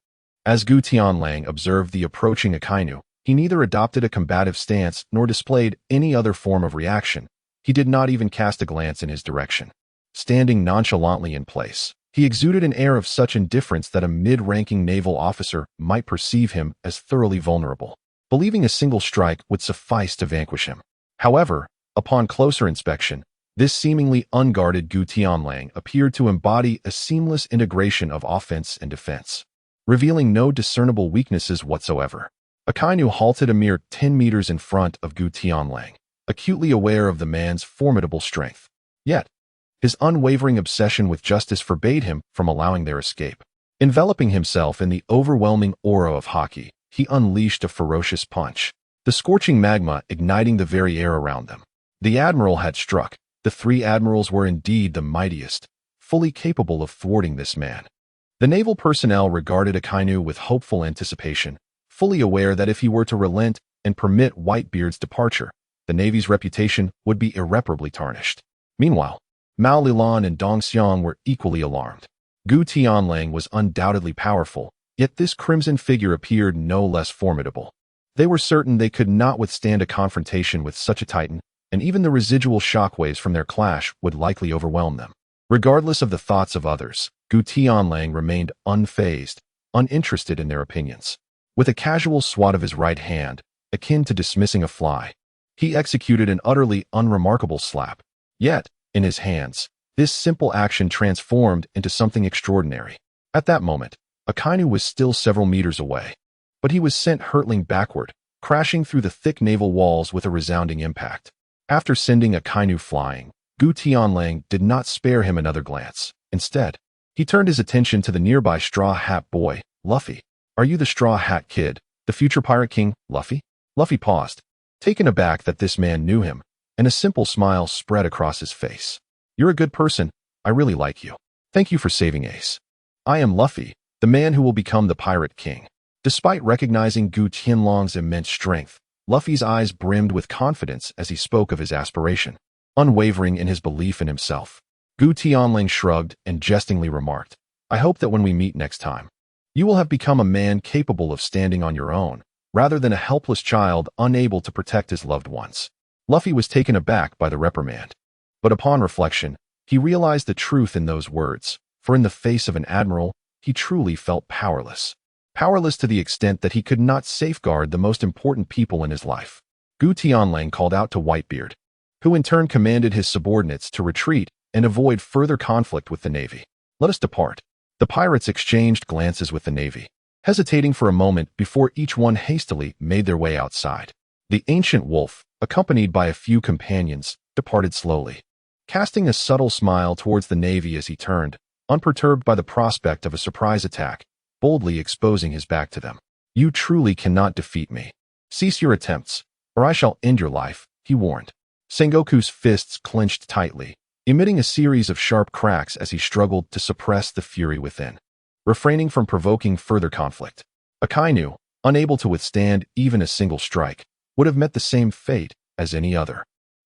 As Gu Tianlang observed the approaching Akainu, he neither adopted a combative stance nor displayed any other form of reaction. He did not even cast a glance in his direction. Standing nonchalantly in place, he exuded an air of such indifference that a mid-ranking naval officer might perceive him as thoroughly vulnerable, believing a single strike would suffice to vanquish him. However, upon closer inspection, this seemingly unguarded Gu Tianlang appeared to embody a seamless integration of offense and defense, revealing no discernible weaknesses whatsoever. Akainu halted a mere 10 meters in front of Gu Tianlang, acutely aware of the man's formidable strength. Yet, his unwavering obsession with justice forbade him from allowing their escape. Enveloping himself in the overwhelming aura of Haki, he unleashed a ferocious punch, the scorching magma igniting the very air around them. The admiral had struck. The 3 admirals were indeed the mightiest, fully capable of thwarting this man. The naval personnel regarded Akainu with hopeful anticipation, fully aware that if he were to relent and permit Whitebeard's departure, the Navy's reputation would be irreparably tarnished. Meanwhile, Mao Lilan and Dong Xiang were equally alarmed. Gu Tianlang was undoubtedly powerful, yet this crimson figure appeared no less formidable. They were certain they could not withstand a confrontation with such a titan, and even the residual shockwaves from their clash would likely overwhelm them. Regardless of the thoughts of others, Gu Tianlang remained unfazed, uninterested in their opinions. With a casual swat of his right hand, akin to dismissing a fly, he executed an utterly unremarkable slap. Yet, in his hands, this simple action transformed into something extraordinary. At that moment, Akainu was still several meters away, but he was sent hurtling backward, crashing through the thick naval walls with a resounding impact. After sending Akainu flying, Gu Tianlang did not spare him another glance. Instead, he turned his attention to the nearby straw hat boy, Luffy. "Are you the straw hat kid, the future pirate king, Luffy?" Luffy paused, taken aback that this man knew him, and a simple smile spread across his face. "You're a good person. I really like you. Thank you for saving Ace. I am Luffy, the man who will become the pirate king." Despite recognizing Gu Tianlang's immense strength, Luffy's eyes brimmed with confidence as he spoke of his aspiration, unwavering in his belief in himself. Gu Tianlang shrugged and jestingly remarked, "I hope that when we meet next time, you will have become a man capable of standing on your own, rather than a helpless child unable to protect his loved ones." Luffy was taken aback by the reprimand. But upon reflection, he realized the truth in those words, for in the face of an admiral, he truly felt powerless. Powerless to the extent that he could not safeguard the most important people in his life. Gu Tianlang called out to Whitebeard, who in turn commanded his subordinates to retreat and avoid further conflict with the Navy. "Let us depart." The pirates exchanged glances with the Navy, hesitating for a moment before each one hastily made their way outside. The ancient wolf, accompanied by a few companions, departed slowly, casting a subtle smile towards the Navy as he turned, unperturbed by the prospect of a surprise attack, boldly exposing his back to them. "You truly cannot defeat me. Cease your attempts, or I shall end your life," he warned. Sengoku's fists clenched tightly, emitting a series of sharp cracks as he struggled to suppress the fury within, refraining from provoking further conflict. Akainu, unable to withstand even a single strike, would have met the same fate as any other.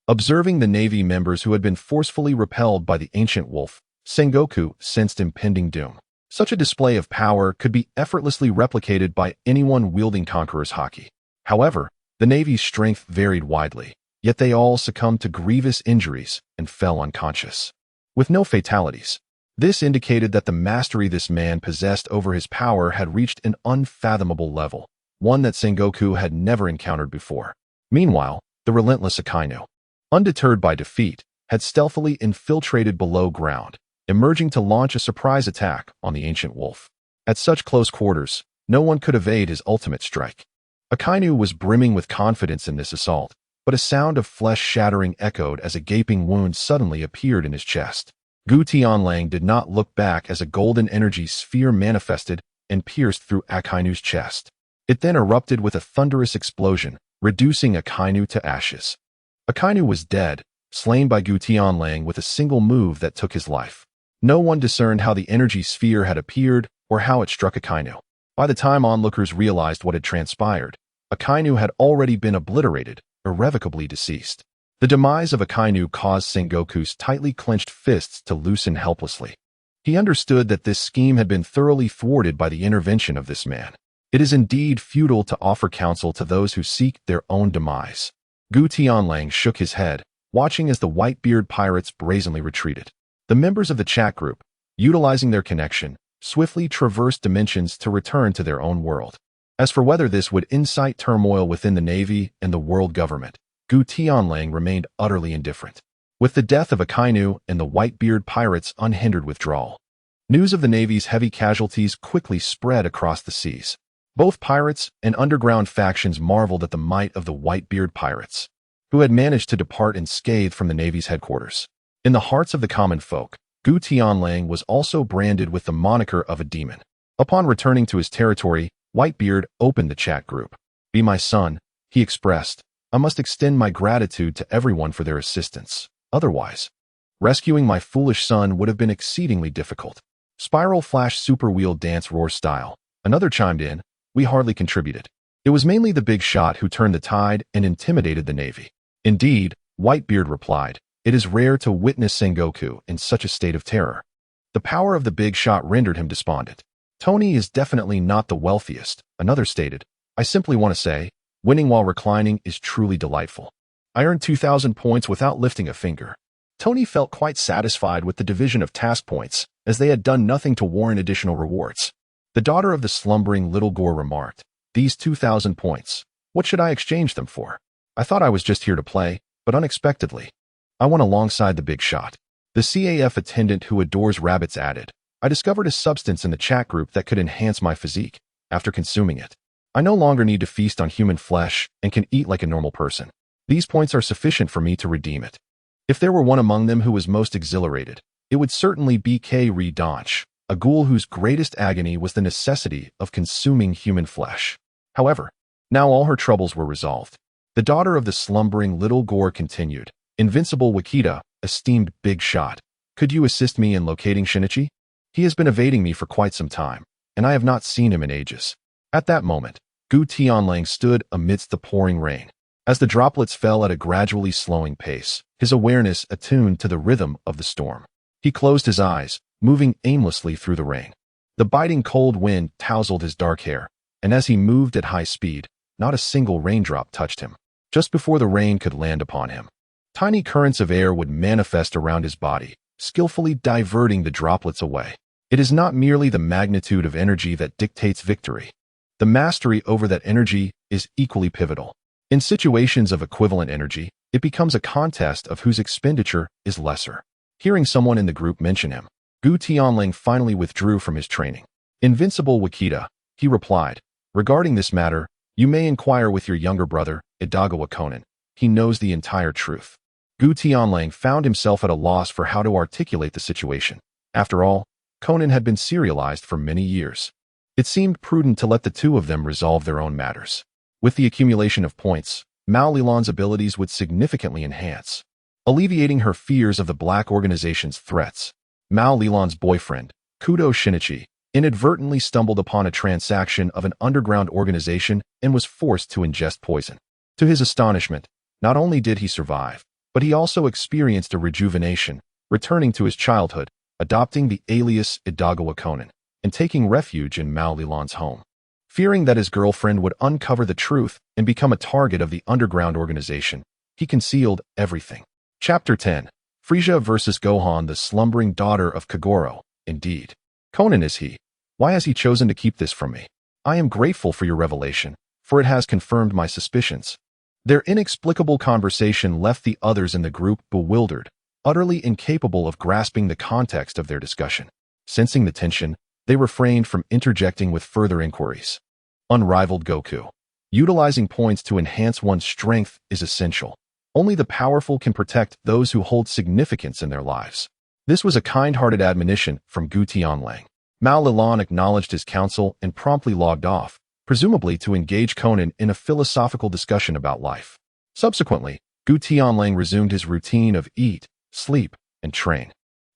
Observing the Navy members who had been forcefully repelled by the ancient wolf, Sengoku sensed impending doom. Such a display of power could be effortlessly replicated by anyone wielding Conqueror's haki. However, the Navy's strength varied widely, yet they all succumbed to grievous injuries and fell unconscious, with no fatalities. This indicated that the mastery this man possessed over his power had reached an unfathomable level, one that Sengoku had never encountered before. Meanwhile, the relentless Akainu, undeterred by defeat, had stealthily infiltrated below ground, emerging to launch a surprise attack on the ancient wolf. At such close quarters, no one could evade his ultimate strike. Akainu was brimming with confidence in this assault, but a sound of flesh shattering echoed as a gaping wound suddenly appeared in his chest. Gu Tianlang did not look back as a golden energy sphere manifested and pierced through Akainu's chest. It then erupted with a thunderous explosion, reducing Akainu to ashes. Akainu was dead, slain by Gu Tianlang with a single move that took his life. No one discerned how the energy sphere had appeared or how it struck Akainu. By the time onlookers realized what had transpired, Akainu had already been obliterated, irrevocably deceased. The demise of Akainu caused Sengoku's tightly clenched fists to loosen helplessly. He understood that this scheme had been thoroughly thwarted by the intervention of this man. It is indeed futile to offer counsel to those who seek their own demise. Gu Tianlang shook his head, watching as the Whitebeard pirates brazenly retreated. The members of the chat group, utilizing their connection, swiftly traversed dimensions to return to their own world. As for whether this would incite turmoil within the Navy and the world government, Gu Tianlang remained utterly indifferent. With the death of Akainu and the Whitebeard pirates' unhindered withdrawal, news of the Navy's heavy casualties quickly spread across the seas. Both pirates and underground factions marveled at the might of the Whitebeard pirates, who had managed to depart unscathed from the Navy's headquarters. In the hearts of the common folk, Gu Tianlang was also branded with the moniker of a demon. Upon returning to his territory, Whitebeard opened the chat group. "Be my son," he expressed. "I must extend my gratitude to everyone for their assistance. Otherwise, rescuing my foolish son would have been exceedingly difficult." Spiral Flash Super Wheel Dance Roar Style. Another chimed in. "We hardly contributed. It was mainly the big shot who turned the tide and intimidated the Navy." Indeed, Whitebeard replied, it is rare to witness Sengoku in such a state of terror. The power of the big shot rendered him despondent. Tony is definitely not the wealthiest, another stated. I simply want to say, winning while reclining is truly delightful. I earned 2,000 points without lifting a finger. Tony felt quite satisfied with the division of task points, as they had done nothing to warrant additional rewards. The daughter of the slumbering little Gore remarked, these 2,000 points, what should I exchange them for? I thought I was just here to play, but unexpectedly, I won alongside the big shot. The CAF attendant who adores rabbits added, I discovered a substance in the chat group that could enhance my physique. After consuming it, I no longer need to feast on human flesh and can eat like a normal person. These points are sufficient for me to redeem it. If there were one among them who was most exhilarated, it would certainly be Reluctance, a ghoul whose greatest agony was the necessity of consuming human flesh. However, now all her troubles were resolved. The daughter of the slumbering little Gore continued, Invincible Wakita, esteemed big shot, could you assist me in locating Shinichi? He has been evading me for quite some time, and I have not seen him in ages. At that moment, Gu Tianlang stood amidst the pouring rain. As the droplets fell at a gradually slowing pace, his awareness attuned to the rhythm of the storm. He closed his eyes, moving aimlessly through the rain. The biting cold wind tousled his dark hair, and as he moved at high speed, not a single raindrop touched him. Just before the rain could land upon him, tiny currents of air would manifest around his body, skillfully diverting the droplets away. It is not merely the magnitude of energy that dictates victory. The mastery over that energy is equally pivotal. In situations of equivalent energy, it becomes a contest of whose expenditure is lesser. Hearing someone in the group mention him, Gu Tianlang finally withdrew from his training. Invincible Wakita, he replied, regarding this matter, you may inquire with your younger brother, Idagawa Konan. He knows the entire truth. Gu Tianlang found himself at a loss for how to articulate the situation. After all, Konan had been serialized for many years. It seemed prudent to let the two of them resolve their own matters. With the accumulation of points, Mao Lilan's abilities would significantly enhance. Alleviating her fears of the Black Organization's threats, Mao Lilan's boyfriend, Kudo Shinichi, inadvertently stumbled upon a transaction of an underground organization and was forced to ingest poison. To his astonishment, not only did he survive, but he also experienced a rejuvenation, returning to his childhood, adopting the alias Idagawa Konan, and taking refuge in Mao Lilan's home. Fearing that his girlfriend would uncover the truth and become a target of the underground organization, he concealed everything. Chapter 10. Frieza vs. Gohan, the slumbering daughter of Kogoro. Indeed, Konan is he. Why has he chosen to keep this from me? I am grateful for your revelation, for it has confirmed my suspicions. Their inexplicable conversation left the others in the group bewildered, utterly incapable of grasping the context of their discussion. Sensing the tension, they refrained from interjecting with further inquiries. Unrivaled Goku. Utilizing points to enhance one's strength is essential. Only the powerful can protect those who hold significance in their lives. This was a kind-hearted admonition from Gu Tianlang. Mao Lilan acknowledged his counsel and promptly logged off, presumably to engage Konan in a philosophical discussion about life. Subsequently, Gu Tianlang resumed his routine of eat, sleep, and train,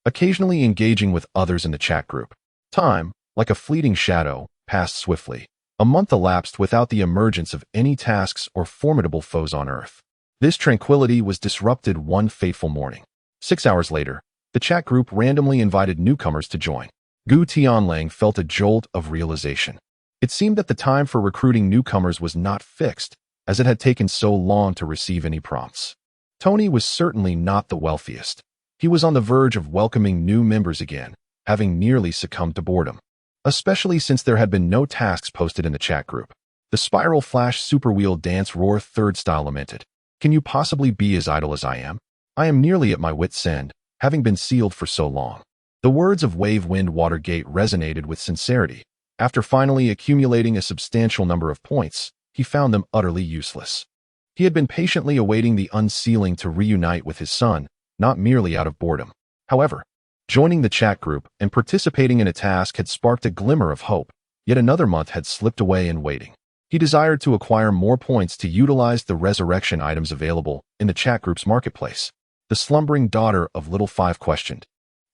occasionally engaging with others in the chat group. Time, like a fleeting shadow, passed swiftly. A month elapsed without the emergence of any tasks or formidable foes on Earth. This tranquility was disrupted one fateful morning. 6 hours later, the chat group randomly invited newcomers to join. Gu Tianlang felt a jolt of realization. It seemed that the time for recruiting newcomers was not fixed, as it had taken so long to receive any prompts. Tony was certainly not the wealthiest. He was on the verge of welcoming new members again, having nearly succumbed to boredom, especially since there had been no tasks posted in the chat group. The Spiral Flash Superwheel Dance Roar Third Style lamented, "Can you possibly be as idle as I am? I am nearly at my wit's end, having been sealed for so long." The words of Wave Wind Watergate resonated with sincerity. After finally accumulating a substantial number of points, he found them utterly useless. He had been patiently awaiting the unsealing to reunite with his son, not merely out of boredom. However, joining the chat group and participating in a task had sparked a glimmer of hope, yet another month had slipped away in waiting. He desired to acquire more points to utilize the resurrection items available in the chat group's marketplace. The slumbering daughter of Little Five questioned,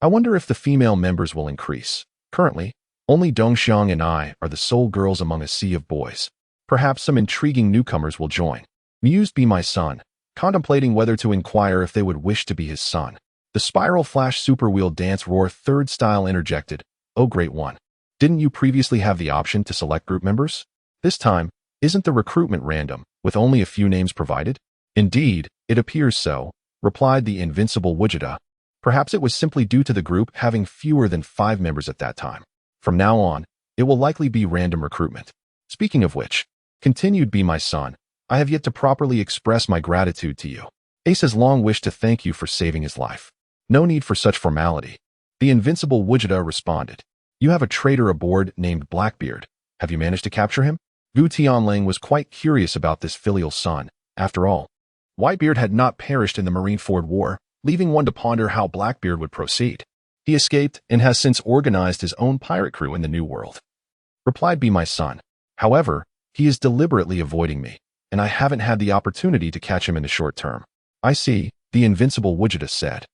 "I wonder if the female members will increase. Currently, only Dongxiang and I are the sole girls among a sea of boys. Perhaps some intriguing newcomers will join." "Mused be my son, contemplating whether to inquire if they would wish to be his son. The Spiral Flash Super Wheel Dance Roar Third Style interjected, "Oh great one. Didn't you previously have the option to select group members? This time, isn't the recruitment random, with only a few names provided?" "Indeed, it appears so," replied the Invincible Vegeta. "Perhaps it was simply due to the group having fewer than 5 members at that time. From now on, it will likely be random recruitment. Speaking of which," continued Be My Son, "I have yet to properly express my gratitude to you. Ace has long wished to thank you for saving his life. No need for such formality." The Invincible Vegeta responded, "You have a traitor aboard named Blackbeard. Have you managed to capture him?" Gu Tianlang was quite curious about this filial son. After all, Whitebeard had not perished in the Marineford War, leaving one to ponder how Blackbeard would proceed. "He escaped and has since organized his own pirate crew in the New World," replied Be My Son. "However, he is deliberately avoiding me, and I haven't had the opportunity to catch him in the short term." "I see," the Invincible Vegeta said.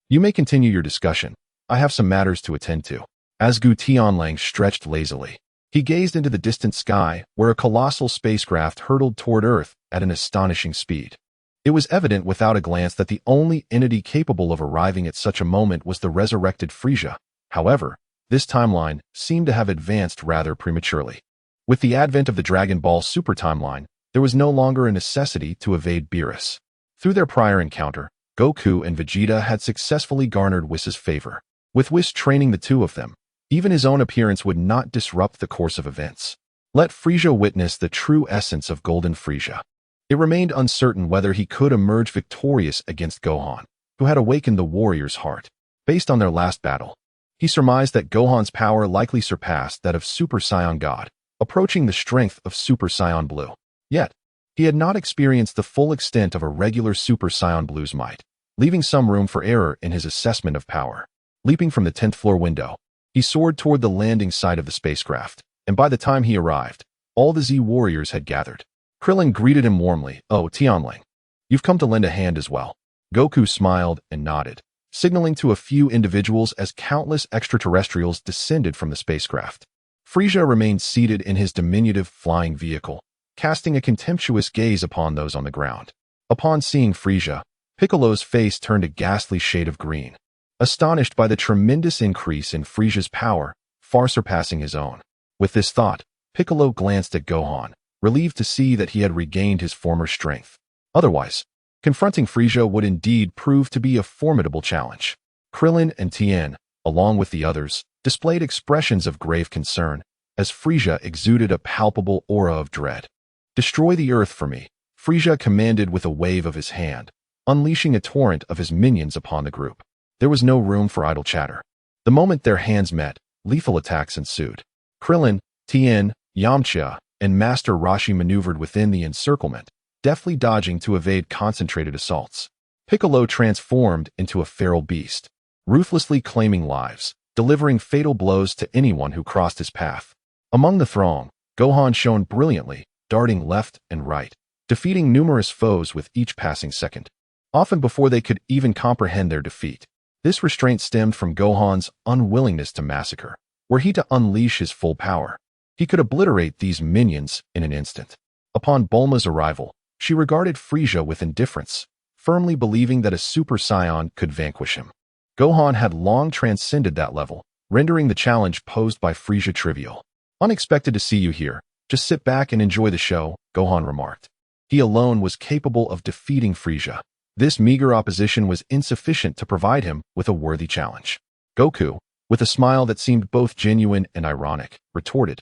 "You may continue your discussion. I have some matters to attend to." As Gu Tianlang stretched lazily, he gazed into the distant sky where a colossal spacecraft hurtled toward Earth at an astonishing speed. It was evident without a glance that the only entity capable of arriving at such a moment was the resurrected Frieza. However, this timeline seemed to have advanced rather prematurely. With the advent of the Dragon Ball Super timeline, there was no longer a necessity to evade Beerus. Through their prior encounter, Goku and Vegeta had successfully garnered Whis' favor. With Whis training the two of them, even his own appearance would not disrupt the course of events. Let Frieza witness the true essence of Golden Frieza. It remained uncertain whether he could emerge victorious against Gohan, who had awakened the warrior's heart. Based on their last battle, he surmised that Gohan's power likely surpassed that of Super Saiyan God, approaching the strength of Super Saiyan Blue. Yet, he had not experienced the full extent of a regular Super Saiyan Blue's might, leaving some room for error in his assessment of power. Leaping from the 10th floor window, he soared toward the landing site of the spacecraft, and by the time he arrived, all the Z warriors had gathered. Krillin greeted him warmly. "Oh, Tianlang, you've come to lend a hand as well." Goku smiled and nodded, signaling to a few individuals as countless extraterrestrials descended from the spacecraft. Frieza remained seated in his diminutive flying vehicle, casting a contemptuous gaze upon those on the ground. Upon seeing Frieza, Piccolo's face turned a ghastly shade of green, astonished by the tremendous increase in Frieza's power, far surpassing his own. With this thought, Piccolo glanced at Gohan, relieved to see that he had regained his former strength. Otherwise, confronting Frieza would indeed prove to be a formidable challenge. Krillin and Tien, along with the others, displayed expressions of grave concern, as Frieza exuded a palpable aura of dread. "Destroy the Earth for me," Frieza commanded with a wave of his hand, unleashing a torrent of his minions upon the group. There was no room for idle chatter. The moment their hands met, lethal attacks ensued. Krillin, Tien, Yamcha, and Master Roshi maneuvered within the encirclement, deftly dodging to evade concentrated assaults. Piccolo transformed into a feral beast, ruthlessly claiming lives, delivering fatal blows to anyone who crossed his path. Among the throng, Gohan shone brilliantly, darting left and right, defeating numerous foes with each passing second, often before they could even comprehend their defeat. This restraint stemmed from Gohan's unwillingness to massacre. Were he to unleash his full power, he could obliterate these minions in an instant. Upon Bulma's arrival, she regarded Frieza with indifference, firmly believing that a Super Saiyan could vanquish him. Gohan had long transcended that level, rendering the challenge posed by Frieza trivial. "Unexpected to see you here. Just sit back and enjoy the show," Gohan remarked. He alone was capable of defeating Frieza. This meager opposition was insufficient to provide him with a worthy challenge. Goku, with a smile that seemed both genuine and ironic, retorted,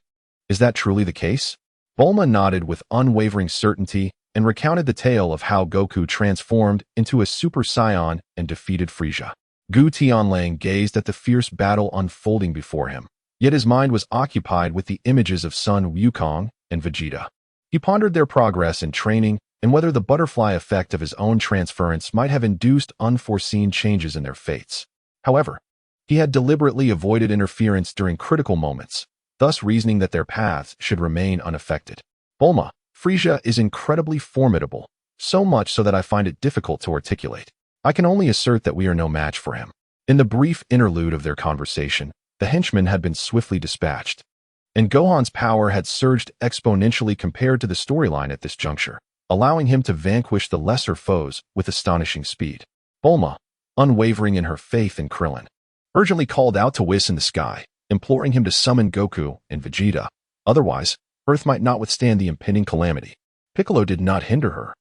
"Is that truly the case?" Bulma nodded with unwavering certainty and recounted the tale of how Goku transformed into a Super Saiyan and defeated Frieza. Gu Tianlang gazed at the fierce battle unfolding before him, yet his mind was occupied with the images of Son Wukong and Vegeta. He pondered their progress in training and whether the butterfly effect of his own transference might have induced unforeseen changes in their fates. However, he had deliberately avoided interference during critical moments, thus reasoning that their paths should remain unaffected. "Bulma, Frieza is incredibly formidable, so much so that I find it difficult to articulate. I can only assert that we are no match for him." In the brief interlude of their conversation, the henchmen had been swiftly dispatched, and Gohan's power had surged exponentially compared to the storyline at this juncture. allowing him to vanquish the lesser foes with astonishing speed. Bulma, unwavering in her faith in Krillin, urgently called out to Whis in the sky, imploring him to summon Goku and Vegeta. Otherwise, Earth might not withstand the impending calamity. Piccolo did not hinder her.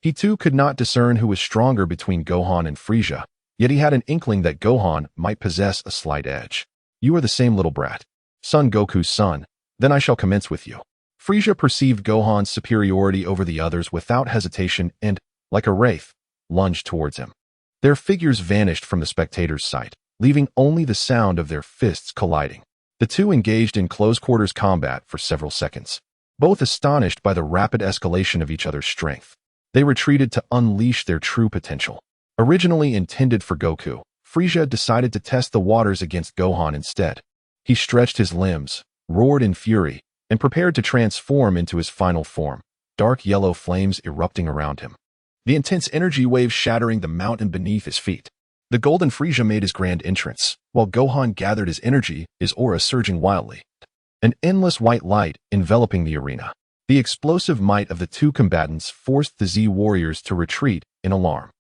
He too could not discern who was stronger between Gohan and Frieza, yet he had an inkling that Gohan might possess a slight edge. "You are the same little brat. Son Goku's son, then I shall commence with you." Frieza perceived Gohan's superiority over the others without hesitation and, like a wraith, lunged towards him. Their figures vanished from the spectator's sight, leaving only the sound of their fists colliding. The two engaged in close-quarters combat for several seconds, both astonished by the rapid escalation of each other's strength. They retreated to unleash their true potential. Originally intended for Goku, Frieza decided to test the waters against Gohan instead. He stretched his limbs, roared in fury, and prepared to transform into his final form, dark yellow flames erupting around him, the intense energy waves shattering the mountain beneath his feet. The golden Frieza made his grand entrance, while Gohan gathered his energy, his aura surging wildly. An endless white light enveloping the arena. The explosive might of the two combatants forced the Z warriors to retreat in alarm.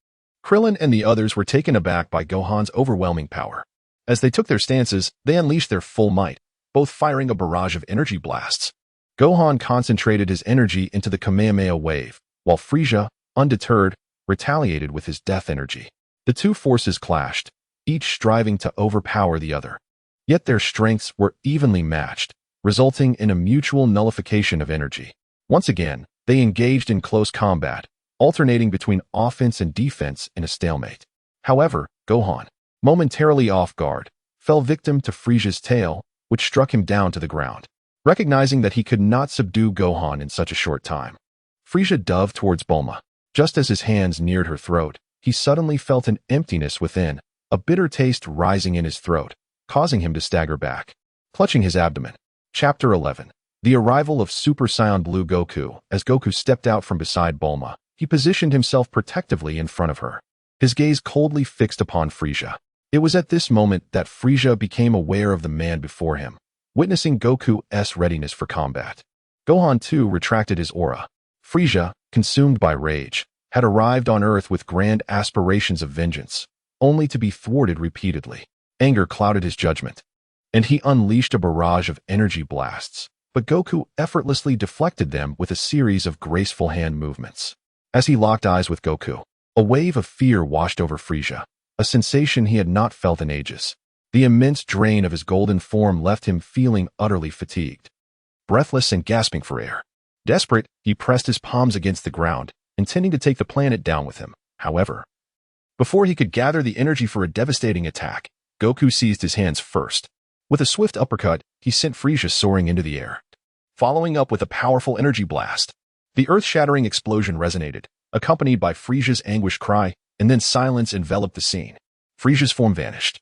Krillin and the others were taken aback by Gohan's overwhelming power. As they took their stances, they unleashed their full might, both firing a barrage of energy blasts. Gohan concentrated his energy into the Kamehameha wave, while Frieza, undeterred, retaliated with his death energy. The two forces clashed, each striving to overpower the other. Yet their strengths were evenly matched, resulting in a mutual nullification of energy. Once again, they engaged in close combat, alternating between offense and defense in a stalemate. However, Gohan, momentarily off guard, fell victim to Frieza's tail, which struck him down to the ground. Recognizing that he could not subdue Gohan in such a short time, Frieza dove towards Bulma. Just as his hands neared her throat, he suddenly felt an emptiness within, a bitter taste rising in his throat, causing him to stagger back, clutching his abdomen. Chapter 11. The arrival of Super Saiyan Blue Goku. As Goku stepped out from beside Bulma, he positioned himself protectively in front of her, his gaze coldly fixed upon Frieza. It was at this moment that Frieza became aware of the man before him, witnessing Goku's readiness for combat. Gohan too retracted his aura. Frieza, consumed by rage, had arrived on Earth with grand aspirations of vengeance, only to be thwarted repeatedly. Anger clouded his judgment, and he unleashed a barrage of energy blasts, but Goku effortlessly deflected them with a series of graceful hand movements. As he locked eyes with Goku, a wave of fear washed over Frieza, a sensation he had not felt in ages. The immense drain of his golden form left him feeling utterly fatigued, breathless and gasping for air. Desperate, he pressed his palms against the ground, intending to take the planet down with him. However, before he could gather the energy for a devastating attack, Goku seized his hands first. With a swift uppercut, he sent Frieza soaring into the air, following up with a powerful energy blast. The earth-shattering explosion resonated, accompanied by Frieza's anguished cry, and then silence enveloped the scene. Frieza's form vanished,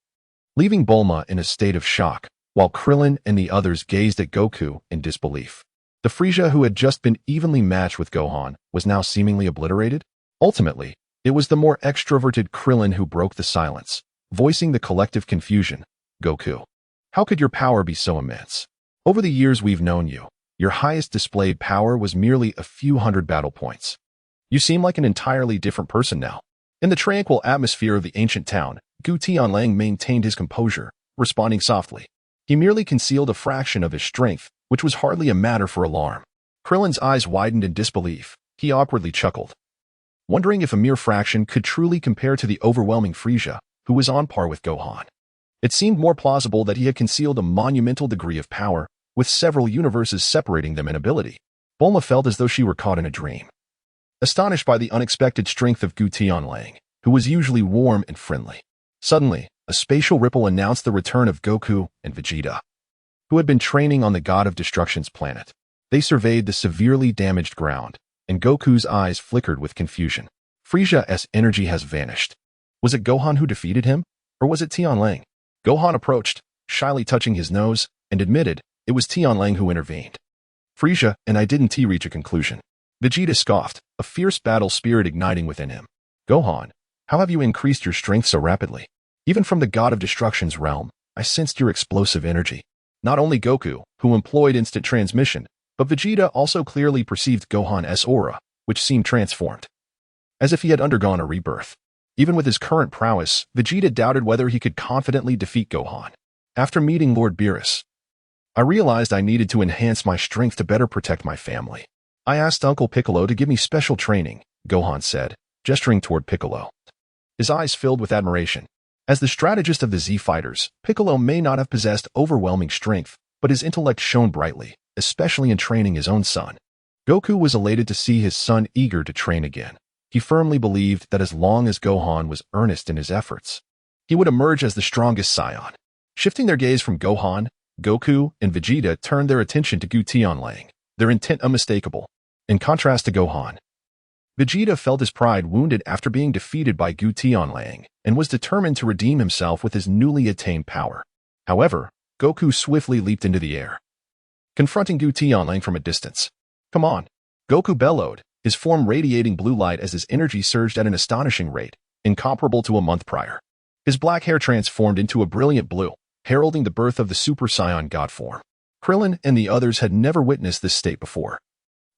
leaving Bulma in a state of shock, while Krillin and the others gazed at Goku in disbelief. The Frieza who had just been evenly matched with Gohan was now seemingly obliterated. Ultimately, it was the more extroverted Krillin who broke the silence, voicing the collective confusion. "Goku, how could your power be so immense? Over the years we've known you, your highest displayed power was merely a few hundred battle points. You seem like an entirely different person now." In the tranquil atmosphere of the ancient town, Gu Tianlang maintained his composure, responding softly. He merely concealed a fraction of his strength, which was hardly a matter for alarm. Krillin's eyes widened in disbelief. He awkwardly chuckled, wondering if a mere fraction could truly compare to the overwhelming Frieza, who was on par with Gohan. It seemed more plausible that he had concealed a monumental degree of power, with several universes separating them in ability. Bulma felt as though she were caught in a dream, astonished by the unexpected strength of Gu Tianlang, who was usually warm and friendly. Suddenly, a spatial ripple announced the return of Goku and Vegeta, who had been training on the God of Destruction's planet. They surveyed the severely damaged ground, and Goku's eyes flickered with confusion. Frieza's energy has vanished. Was it Gohan who defeated him, or was it Tianlang? Gohan approached, shyly touching his nose, and admitted it was Tianlang who intervened. "Frieza and I didn't reach a conclusion." Vegeta scoffed, a fierce battle spirit igniting within him. "Gohan, how have you increased your strength so rapidly? Even from the God of Destruction's realm, I sensed your explosive energy." Not only Goku, who employed instant transmission, but Vegeta also clearly perceived Gohan's aura, which seemed transformed, as if he had undergone a rebirth. Even with his current prowess, Vegeta doubted whether he could confidently defeat Gohan. After meeting Lord Beerus, I realized I needed to enhance my strength to better protect my family. I asked Uncle Piccolo to give me special training, Gohan said, gesturing toward Piccolo. His eyes filled with admiration. As the strategist of the Z fighters, Piccolo may not have possessed overwhelming strength, but his intellect shone brightly, especially in training his own son. Goku was elated to see his son eager to train again. He firmly believed that as long as Gohan was earnest in his efforts, he would emerge as the strongest scion. Shifting their gaze from Gohan, Goku and Vegeta turned their attention to Gu Tianlang, their intent unmistakable. In contrast to Gohan, Vegeta felt his pride wounded after being defeated by Gu Tianlang and was determined to redeem himself with his newly attained power. However, Goku swiftly leaped into the air, confronting Gu Tianlang from a distance. "Come on!" Goku bellowed, his form radiating blue light as his energy surged at an astonishing rate, incomparable to a month prior. His black hair transformed into a brilliant blue, heralding the birth of the Super Saiyan God form. Krillin and the others had never witnessed this state before.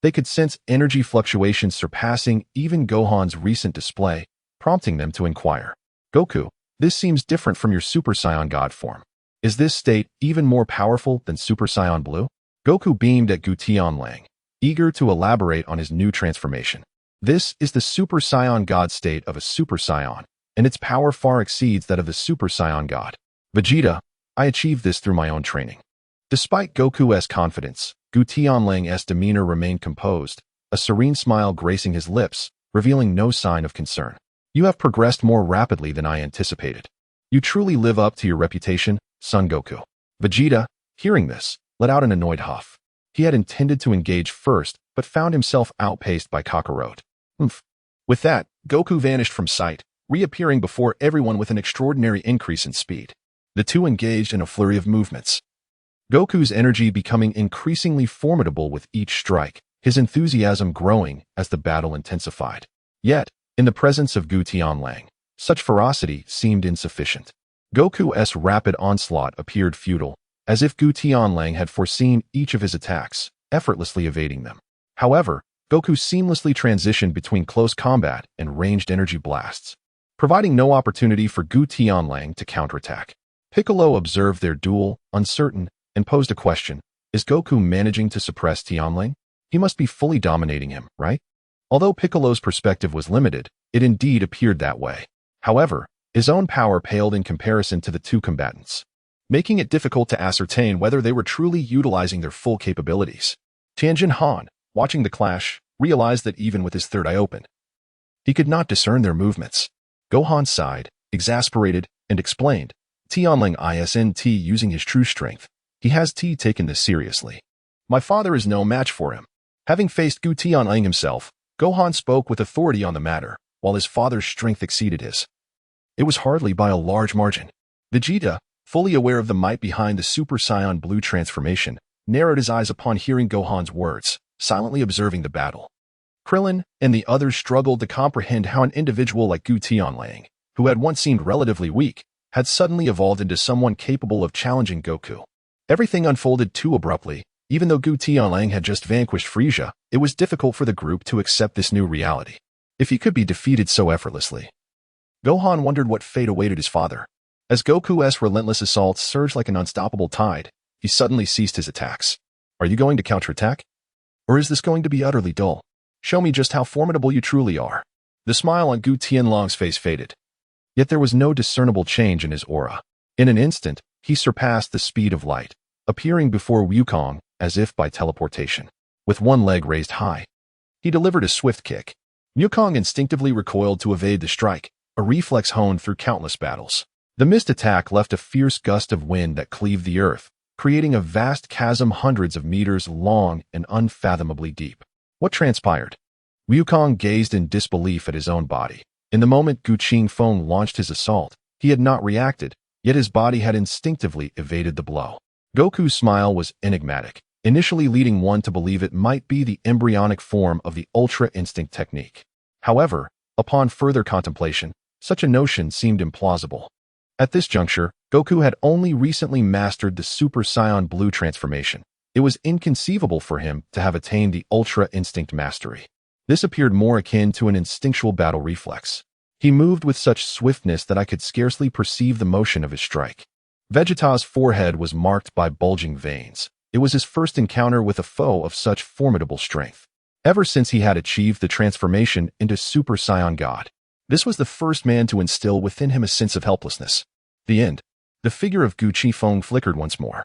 They could sense energy fluctuations surpassing even Gohan's recent display, prompting them to inquire. "Goku, this seems different from your Super Saiyan God form. Is this state even more powerful than Super Saiyan Blue?" Goku beamed at Gu Tianlang, eager to elaborate on his new transformation. "This is the Super Saiyan God state of a Super Saiyan, and its power far exceeds that of the Super Saiyan God. Vegeta, I achieved this through my own training." Despite Goku's confidence, Gu Tianlang's demeanor remained composed, a serene smile gracing his lips, revealing no sign of concern. "You have progressed more rapidly than I anticipated. You truly live up to your reputation, Son Goku." Vegeta, hearing this, let out an annoyed huff. He had intended to engage first, but found himself outpaced by Kogoro. Oomph. With that, Goku vanished from sight, reappearing before everyone with an extraordinary increase in speed. The two engaged in a flurry of movements, Goku's energy becoming increasingly formidable with each strike, his enthusiasm growing as the battle intensified. Yet, in the presence of Gu Tianlang, such ferocity seemed insufficient. Goku's rapid onslaught appeared futile, as if Gu Tianlang had foreseen each of his attacks, effortlessly evading them. However, Goku seamlessly transitioned between close combat and ranged energy blasts, providing no opportunity for Gu Tianlang to counterattack. Piccolo observed their duel, uncertain, and posed a question. Is Goku managing to suppress Tianlang? He must be fully dominating him, right? Although Piccolo's perspective was limited, it indeed appeared that way. However, his own power paled in comparison to the two combatants, making it difficult to ascertain whether they were truly utilizing their full capabilities. Tianjin Han, watching the clash, realized that even with his third eye open, he could not discern their movements. Gohan sighed, exasperated, and explained, "Tianlang isn't using his true strength. He has taken this seriously. My father is no match for him." Having faced Gu Tianlang himself, Gohan spoke with authority on the matter, while his father's strength exceeded his. It was hardly by a large margin. Vegeta, fully aware of the might behind the Super Saiyan Blue transformation, narrowed his eyes upon hearing Gohan's words, silently observing the battle. Krillin and the others struggled to comprehend how an individual like Gu Tianlang, who had once seemed relatively weak, had suddenly evolved into someone capable of challenging Goku. Everything unfolded too abruptly. Even though Gu Tianlang had just vanquished Frieza, it was difficult for the group to accept this new reality. If he could be defeated so effortlessly, Gohan wondered what fate awaited his father. As Goku's relentless assaults surged like an unstoppable tide, he suddenly ceased his attacks. "Are you going to counterattack? Or is this going to be utterly dull? Show me just how formidable you truly are." The smile on Gu Tianlang's face faded. Yet there was no discernible change in his aura. In an instant, he surpassed the speed of light, appearing before Wukong as if by teleportation. With one leg raised high, he delivered a swift kick. Wukong instinctively recoiled to evade the strike, a reflex honed through countless battles. The missed attack left a fierce gust of wind that cleaved the earth, creating a vast chasm hundreds of meters long and unfathomably deep. What transpired? Wukong gazed in disbelief at his own body. In the moment Gu Qingfeng launched his assault, he had not reacted, yet his body had instinctively evaded the blow. Goku's smile was enigmatic, initially leading one to believe it might be the embryonic form of the Ultra Instinct technique. However, upon further contemplation, such a notion seemed implausible. At this juncture, Goku had only recently mastered the Super Saiyan Blue transformation. It was inconceivable for him to have attained the Ultra Instinct mastery. This appeared more akin to an instinctual battle reflex. He moved with such swiftness that I could scarcely perceive the motion of his strike. Vegeta's forehead was marked by bulging veins. It was his first encounter with a foe of such formidable strength. Ever since he had achieved the transformation into Super Saiyan God, this was the first man to instill within him a sense of helplessness. The end. The figure of Gu Tianlang flickered once more.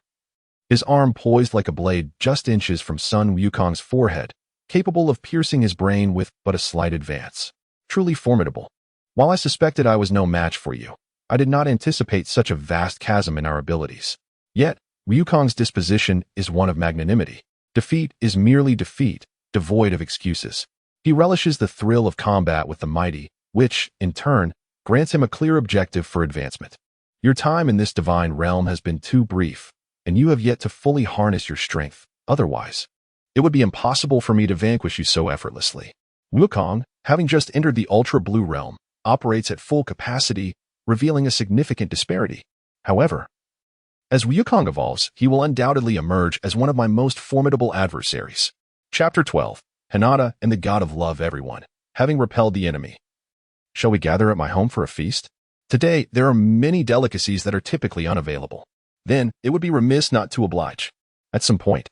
His arm poised like a blade just inches from Sun Wukong's forehead, capable of piercing his brain with but a slight advance. Truly formidable. While I suspected I was no match for you, I did not anticipate such a vast chasm in our abilities. Yet, Wukong's disposition is one of magnanimity. Defeat is merely defeat, devoid of excuses. He relishes the thrill of combat with the mighty, which, in turn, grants him a clear objective for advancement. Your time in this divine realm has been too brief, and you have yet to fully harness your strength. Otherwise, it would be impossible for me to vanquish you so effortlessly. Wukong, having just entered the ultra-blue realm, operates at full capacity, revealing a significant disparity. However, as Wukong evolves, he will undoubtedly emerge as one of my most formidable adversaries. Chapter 12. Hinata and the God of Love. Everyone, having repelled the enemy. Shall we gather at my home for a feast? Today, there are many delicacies that are typically unavailable. Then, it would be remiss not to oblige. At some point,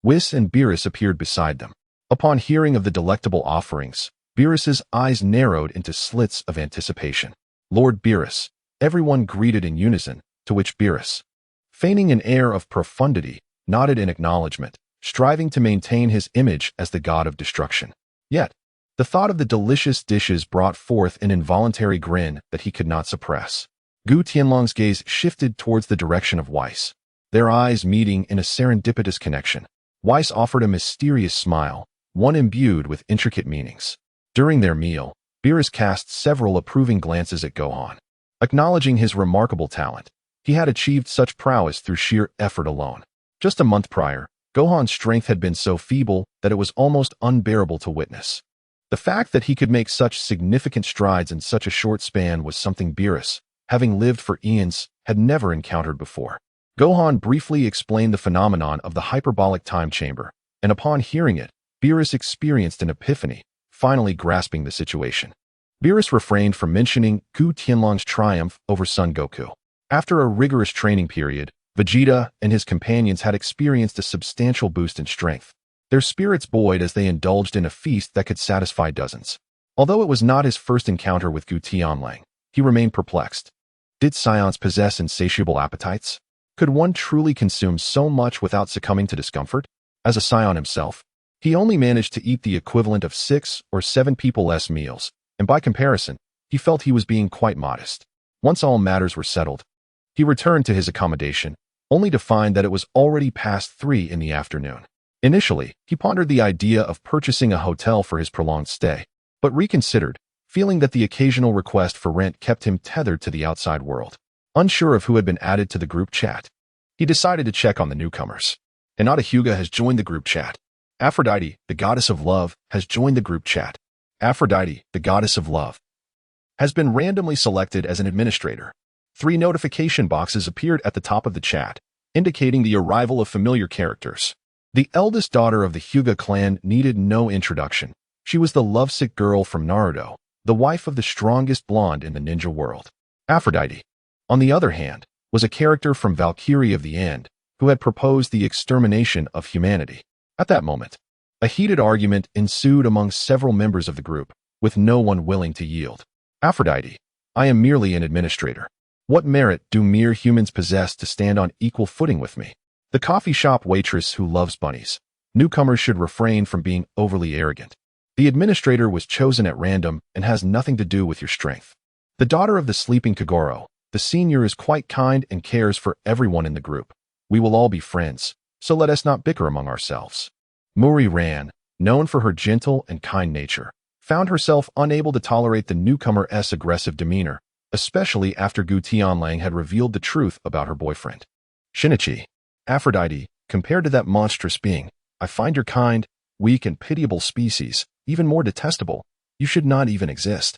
Whis and Beerus appeared beside them. Upon hearing of the delectable offerings, Beerus's eyes narrowed into slits of anticipation. Lord Beerus, everyone greeted in unison, to which Beerus, feigning an air of profundity, nodded in acknowledgement, striving to maintain his image as the god of destruction. Yet, the thought of the delicious dishes brought forth an involuntary grin that he could not suppress. Gu Tianlang's gaze shifted towards the direction of Weiss, their eyes meeting in a serendipitous connection. Weiss offered a mysterious smile, one imbued with intricate meanings. During their meal, Beerus cast several approving glances at Gohan. Acknowledging his remarkable talent, he had achieved such prowess through sheer effort alone. Just a month prior, Gohan's strength had been so feeble that it was almost unbearable to witness. The fact that he could make such significant strides in such a short span was something Beerus, having lived for eons, had never encountered before. Gohan briefly explained the phenomenon of the hyperbolic time chamber, and upon hearing it, Beerus experienced an epiphany, finally grasping the situation. Beerus refrained from mentioning Gu Tianlang's triumph over Son Goku. After a rigorous training period, Vegeta and his companions had experienced a substantial boost in strength. Their spirits buoyed as they indulged in a feast that could satisfy dozens. Although it was not his first encounter with Gu Tianlang, he remained perplexed. Did Saiyans possess insatiable appetites? Could one truly consume so much without succumbing to discomfort? As a Saiyan himself, he only managed to eat the equivalent of 6 or 7 people-less meals, and by comparison, he felt he was being quite modest. Once all matters were settled, he returned to his accommodation, only to find that it was already past 3 in the afternoon. Initially, he pondered the idea of purchasing a hotel for his prolonged stay, but reconsidered, feeling that the occasional request for rent kept him tethered to the outside world. Unsure of who had been added to the group chat, he decided to check on the newcomers. Hinata Hyuga has joined the group chat. Aphrodite, the goddess of love, has joined the group chat. Aphrodite, the goddess of love, has been randomly selected as an administrator. 3 notification boxes appeared at the top of the chat, indicating the arrival of familiar characters. The eldest daughter of the Hyuga clan needed no introduction. She was the lovesick girl from Naruto, the wife of the strongest blonde in the ninja world. Aphrodite, on the other hand, was a character from Valkyrie of the End, who had proposed the extermination of humanity. At that moment, a heated argument ensued among several members of the group, with no one willing to yield. Aphrodite, I am merely an administrator. What merit do mere humans possess to stand on equal footing with me? The coffee shop waitress who loves bunnies. Newcomers should refrain from being overly arrogant. The administrator was chosen at random and has nothing to do with your strength. The daughter of the sleeping Kogoro, the senior, is quite kind and cares for everyone in the group. We will all be friends, so let us not bicker among ourselves. Muri Ran, known for her gentle and kind nature, found herself unable to tolerate the newcomer's aggressive demeanor, especially after Gu Tianlang had revealed the truth about her boyfriend. Shinichi, Aphrodite, compared to that monstrous being, I find your kind, weak, and pitiable species even more detestable. You should not even exist.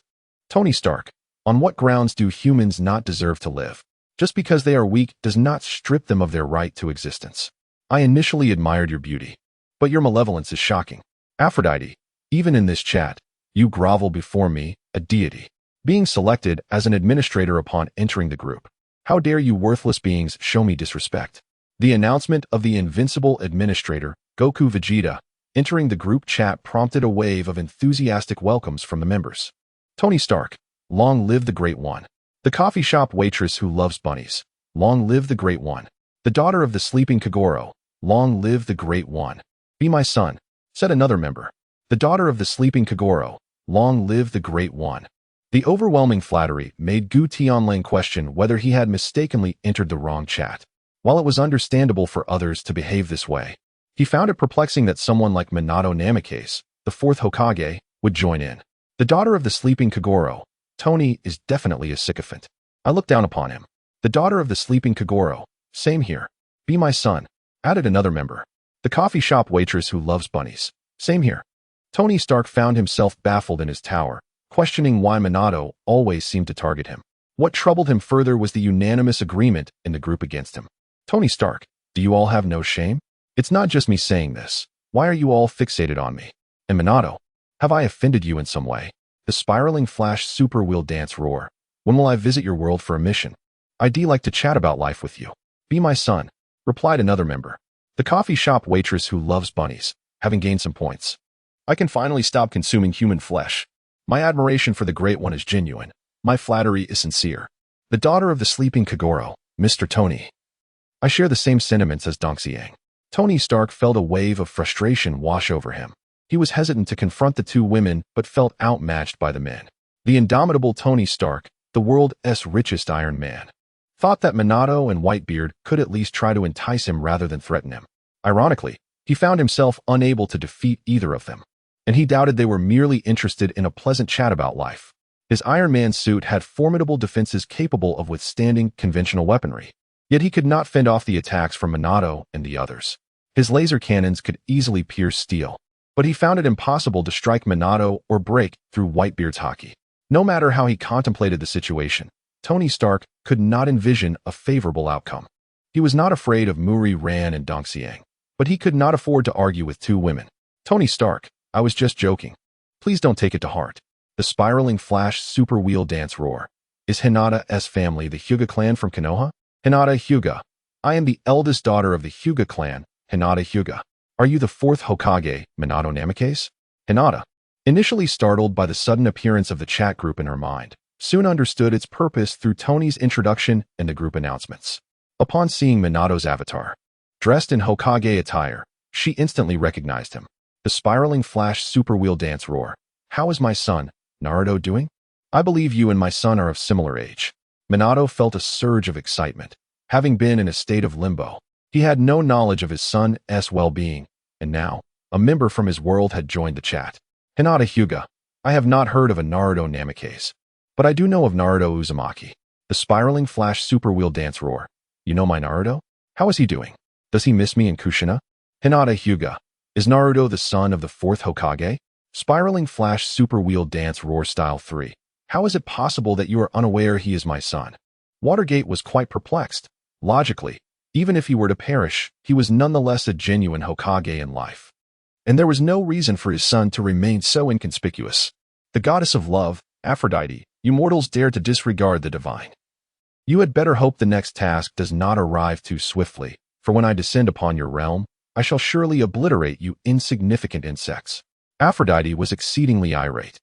Tony Stark, on what grounds do humans not deserve to live? Just because they are weak does not strip them of their right to existence. I initially admired your beauty, but your malevolence is shocking. Aphrodite, Even in this chat, you grovel before me, a deity. Being selected as an administrator upon entering the group. How dare you worthless beings show me disrespect? The announcement of the Invincible administrator, Goku Vegeta, entering the group chat prompted a wave of enthusiastic welcomes from the members. Tony Stark, long live the Great One. The coffee shop waitress who loves bunnies, long live the Great One. The daughter of the sleeping Kogoro, long live the Great One. Be my son, said another member. The daughter of the sleeping Kogoro, long live the Great One. The overwhelming flattery made Gu Tianlang question whether he had mistakenly entered the wrong chat. While it was understandable for others to behave this way, he found it perplexing that someone like Minato Namikaze, the fourth Hokage, would join in. The daughter of the sleeping Kogoro, Tony is definitely a sycophant. I look down upon him. The daughter of the sleeping Kogoro, same here. Be my son, added another member. The coffee shop waitress who loves bunnies, same here. Tony Stark found himself baffled in his tower, questioning why Minato always seemed to target him. What troubled him further was the unanimous agreement in the group against him. Tony Stark, do you all have no shame? It's not just me saying this. Why are you all fixated on me? And Minato, have I offended you in some way? The spiraling flash super wheel dance roar. When will I visit your world for a mission? I'd like to chat about life with you. Be my son, replied another member. The coffee shop waitress who loves bunnies, having gained some points. I can finally stop consuming human flesh. My admiration for the Great One is genuine. My flattery is sincere. The daughter of the sleeping Kogoro, Mr. Tony. I share the same sentiments as Donxiang. Tony Stark felt a wave of frustration wash over him. He was hesitant to confront the two women but felt outmatched by the men. The indomitable Tony Stark, the world's richest Iron Man, thought that Minato and Whitebeard could at least try to entice him rather than threaten him. Ironically, he found himself unable to defeat either of them, and he doubted they were merely interested in a pleasant chat about life. His Iron Man suit had formidable defenses capable of withstanding conventional weaponry, yet he could not fend off the attacks from Minato and the others. His laser cannons could easily pierce steel, but he found it impossible to strike Minato or break through Whitebeard's haki. No matter how he contemplated the situation, Tony Stark could not envision a favorable outcome. He was not afraid of Muri Ran and Donxiang, but he could not afford to argue with two women. Tony Stark, I was just joking. Please don't take it to heart. The spiraling flash super wheel dance roar. Is Hinata's family the Hyuga clan from Konoha? Hinata Hyuga. I am the eldest daughter of the Hyuga clan, Hinata Hyuga. Are you the fourth Hokage, Minato Namikaze? Hinata, initially startled by the sudden appearance of the chat group in her mind, soon understood its purpose through Tony's introduction and the group announcements. Upon seeing Minato's avatar, dressed in Hokage attire, she instantly recognized him. The spiraling flash super wheel dance roar. How is my son, Naruto, doing? I believe you and my son are of similar age. Minato felt a surge of excitement. Having been in a state of limbo, he had no knowledge of his son's well-being, and now, a member from his world had joined the chat. Hinata Hyuga, I have not heard of a Naruto Namikaze, but I do know of Naruto Uzumaki. The spiraling flash super wheel dance roar. You know my Naruto? How is he doing? Does he miss me in Kushina? Hinata Hyuga, is Naruto the son of the fourth Hokage? Spiraling flash super wheel dance roar style 3. How is it possible that you are unaware he is my son? Watergate was quite perplexed. Logically, even if he were to perish, he was nonetheless a genuine Hokage in life. And there was no reason for his son to remain so inconspicuous. The goddess of love, Aphrodite, you mortals dare to disregard the divine. You had better hope the next task does not arrive too swiftly, for when I descend upon your realm, I shall surely obliterate you insignificant insects. Aphrodite was exceedingly irate.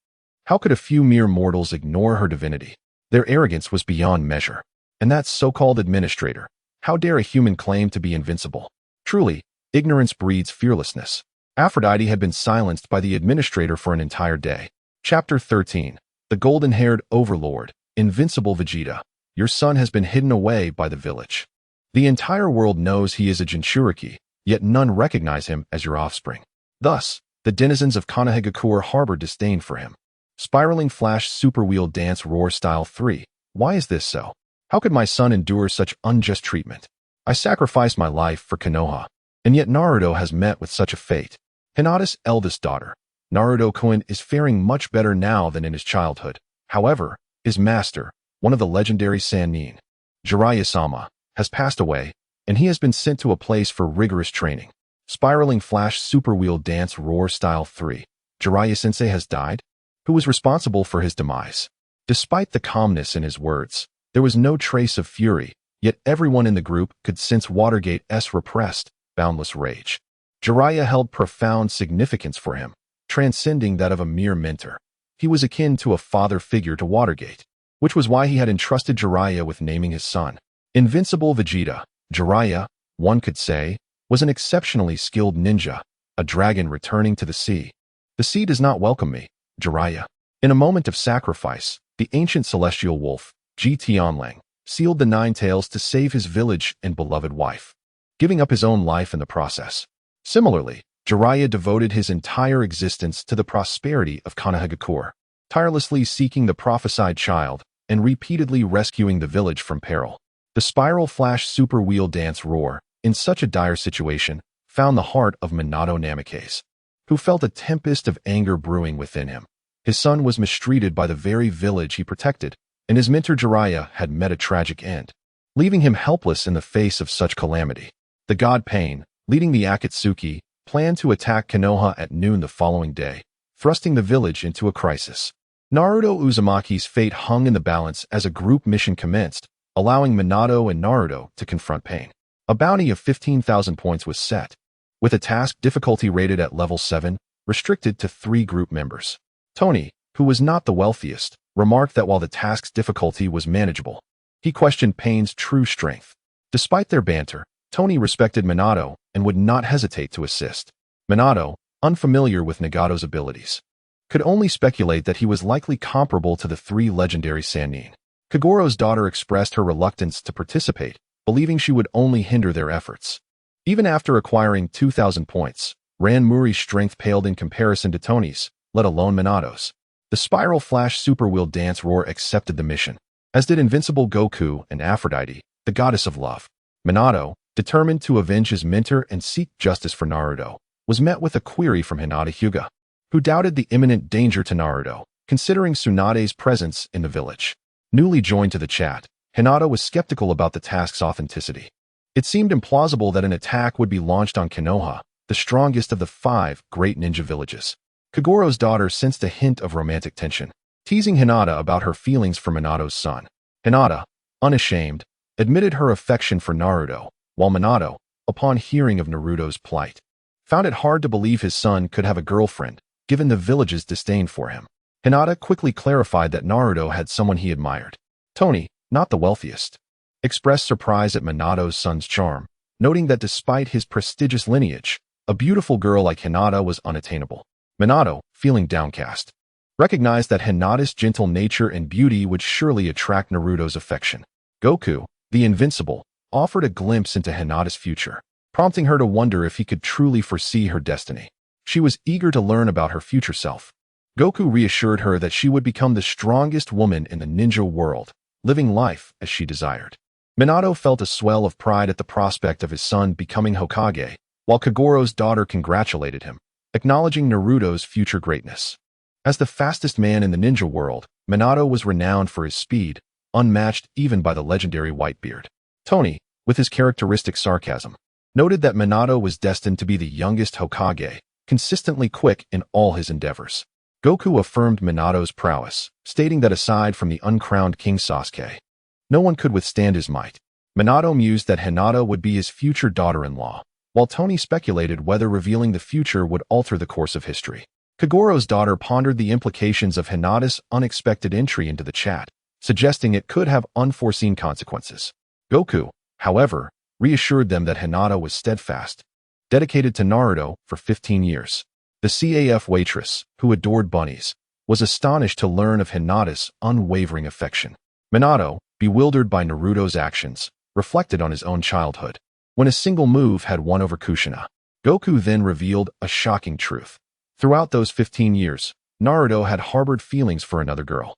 How could a few mere mortals ignore her divinity? Their arrogance was beyond measure. And that so-called administrator, how dare a human claim to be invincible? Truly, ignorance breeds fearlessness. Aphrodite had been silenced by the administrator for an entire day. Chapter 13. The golden-haired overlord, Invincible Vegeta. Your son has been hidden away by the village. The entire world knows he is a Jinchuriki, yet none recognize him as your offspring. Thus, the denizens of Konohagakure harbor disdain for him. Spiraling flash super wheel dance roar style 3. Why is this so? How could my son endure such unjust treatment? I sacrificed my life for Konoha, and yet Naruto has met with such a fate. Hinata's eldest daughter, Naruto-kun, is faring much better now than in his childhood. However, his master, one of the legendary Sannin, Jiraiya-sama, has passed away, and he has been sent to a place for rigorous training. Spiraling flash super wheel dance roar style 3. Jiraiya-sensei has died? Who was responsible for his demise? Despite the calmness in his words, there was no trace of fury, yet everyone in the group could sense Watergate's repressed, boundless rage. Jiraiya held profound significance for him, transcending that of a mere mentor. He was akin to a father figure to Watergate, which was why he had entrusted Jiraiya with naming his son Invincible Vegeta. Jiraiya, one could say, was an exceptionally skilled ninja, a dragon returning to the sea. The sea does not welcome me, Jiraiya. In a moment of sacrifice, the ancient celestial wolf, Gu Tianlang, sealed the nine tails to save his village and beloved wife, giving up his own life in the process. Similarly, Jiraiya devoted his entire existence to the prosperity of Konohagakure, tirelessly seeking the prophesied child and repeatedly rescuing the village from peril. The spiral flash super wheel dance roar, in such a dire situation, found the heart of Minato Namikaze, who felt a tempest of anger brewing within him. His son was mistreated by the very village he protected, and his mentor Jiraiya had met a tragic end, leaving him helpless in the face of such calamity. The god Pain, leading the Akatsuki, planned to attack Konoha at noon the following day, thrusting the village into a crisis. Naruto Uzumaki's fate hung in the balance as a group mission commenced, allowing Minato and Naruto to confront Pain. A bounty of 15,000 points was set, with a task difficulty rated at level 7, restricted to 3 group members. Tony, who was not the wealthiest, remarked that while the task's difficulty was manageable, he questioned Pain's true strength. Despite their banter, Tony respected Minato and would not hesitate to assist. Minato, unfamiliar with Nagato's abilities, could only speculate that he was likely comparable to the 3 legendary Sannin. Kogoro's daughter expressed her reluctance to participate, believing she would only hinder their efforts. Even after acquiring 2,000 points, Ranmuri's strength paled in comparison to Tony's, let alone Minato's. The Spiral Flash Super Wheel Dance Roar accepted the mission, as did Invincible Goku and Aphrodite, the goddess of love. Minato, determined to avenge his mentor and seek justice for Naruto, was met with a query from Hinata Hyuga, who doubted the imminent danger to Naruto, considering Tsunade's presence in the village. Newly joined to the chat, Hinata was skeptical about the task's authenticity. It seemed implausible that an attack would be launched on Konoha, the strongest of the 5 great ninja villages. Kogoro's daughter sensed a hint of romantic tension, teasing Hinata about her feelings for Minato's son. Hinata, unashamed, admitted her affection for Naruto, while Minato, upon hearing of Naruto's plight, found it hard to believe his son could have a girlfriend, given the village's disdain for him. Hinata quickly clarified that Naruto had someone he admired. Tony, not the wealthiest, expressed surprise at Minato's son's charm, noting that despite his prestigious lineage, a beautiful girl like Hinata was unattainable. Minato, feeling downcast, recognized that Hinata's gentle nature and beauty would surely attract Naruto's affection. Goku, the Invincible, offered a glimpse into Hinata's future, prompting her to wonder if he could truly foresee her destiny. She was eager to learn about her future self. Goku reassured her that she would become the strongest woman in the ninja world, living life as she desired. Minato felt a swell of pride at the prospect of his son becoming Hokage, while Kogoro's daughter congratulated him, acknowledging Naruto's future greatness. As the fastest man in the ninja world, Minato was renowned for his speed, unmatched even by the legendary Whitebeard. Tony, with his characteristic sarcasm, noted that Minato was destined to be the youngest Hokage, consistently quick in all his endeavors. Goku affirmed Minato's prowess, stating that aside from the uncrowned King Sasuke, no one could withstand his might. Minato mused that Hinata would be his future daughter-in-law, while Tony speculated whether revealing the future would alter the course of history. Kogoro's daughter pondered the implications of Hinata's unexpected entry into the chat, suggesting it could have unforeseen consequences. Goku, however, reassured them that Hinata was steadfast, dedicated to Naruto for 15 years. The CAF waitress, who adored bunnies, was astonished to learn of Hinata's unwavering affection. Minato, bewildered by Naruto's actions, reflected on his own childhood, when a single move had won over Kushina. Goku then revealed a shocking truth. Throughout those 15 years, Naruto had harbored feelings for another girl,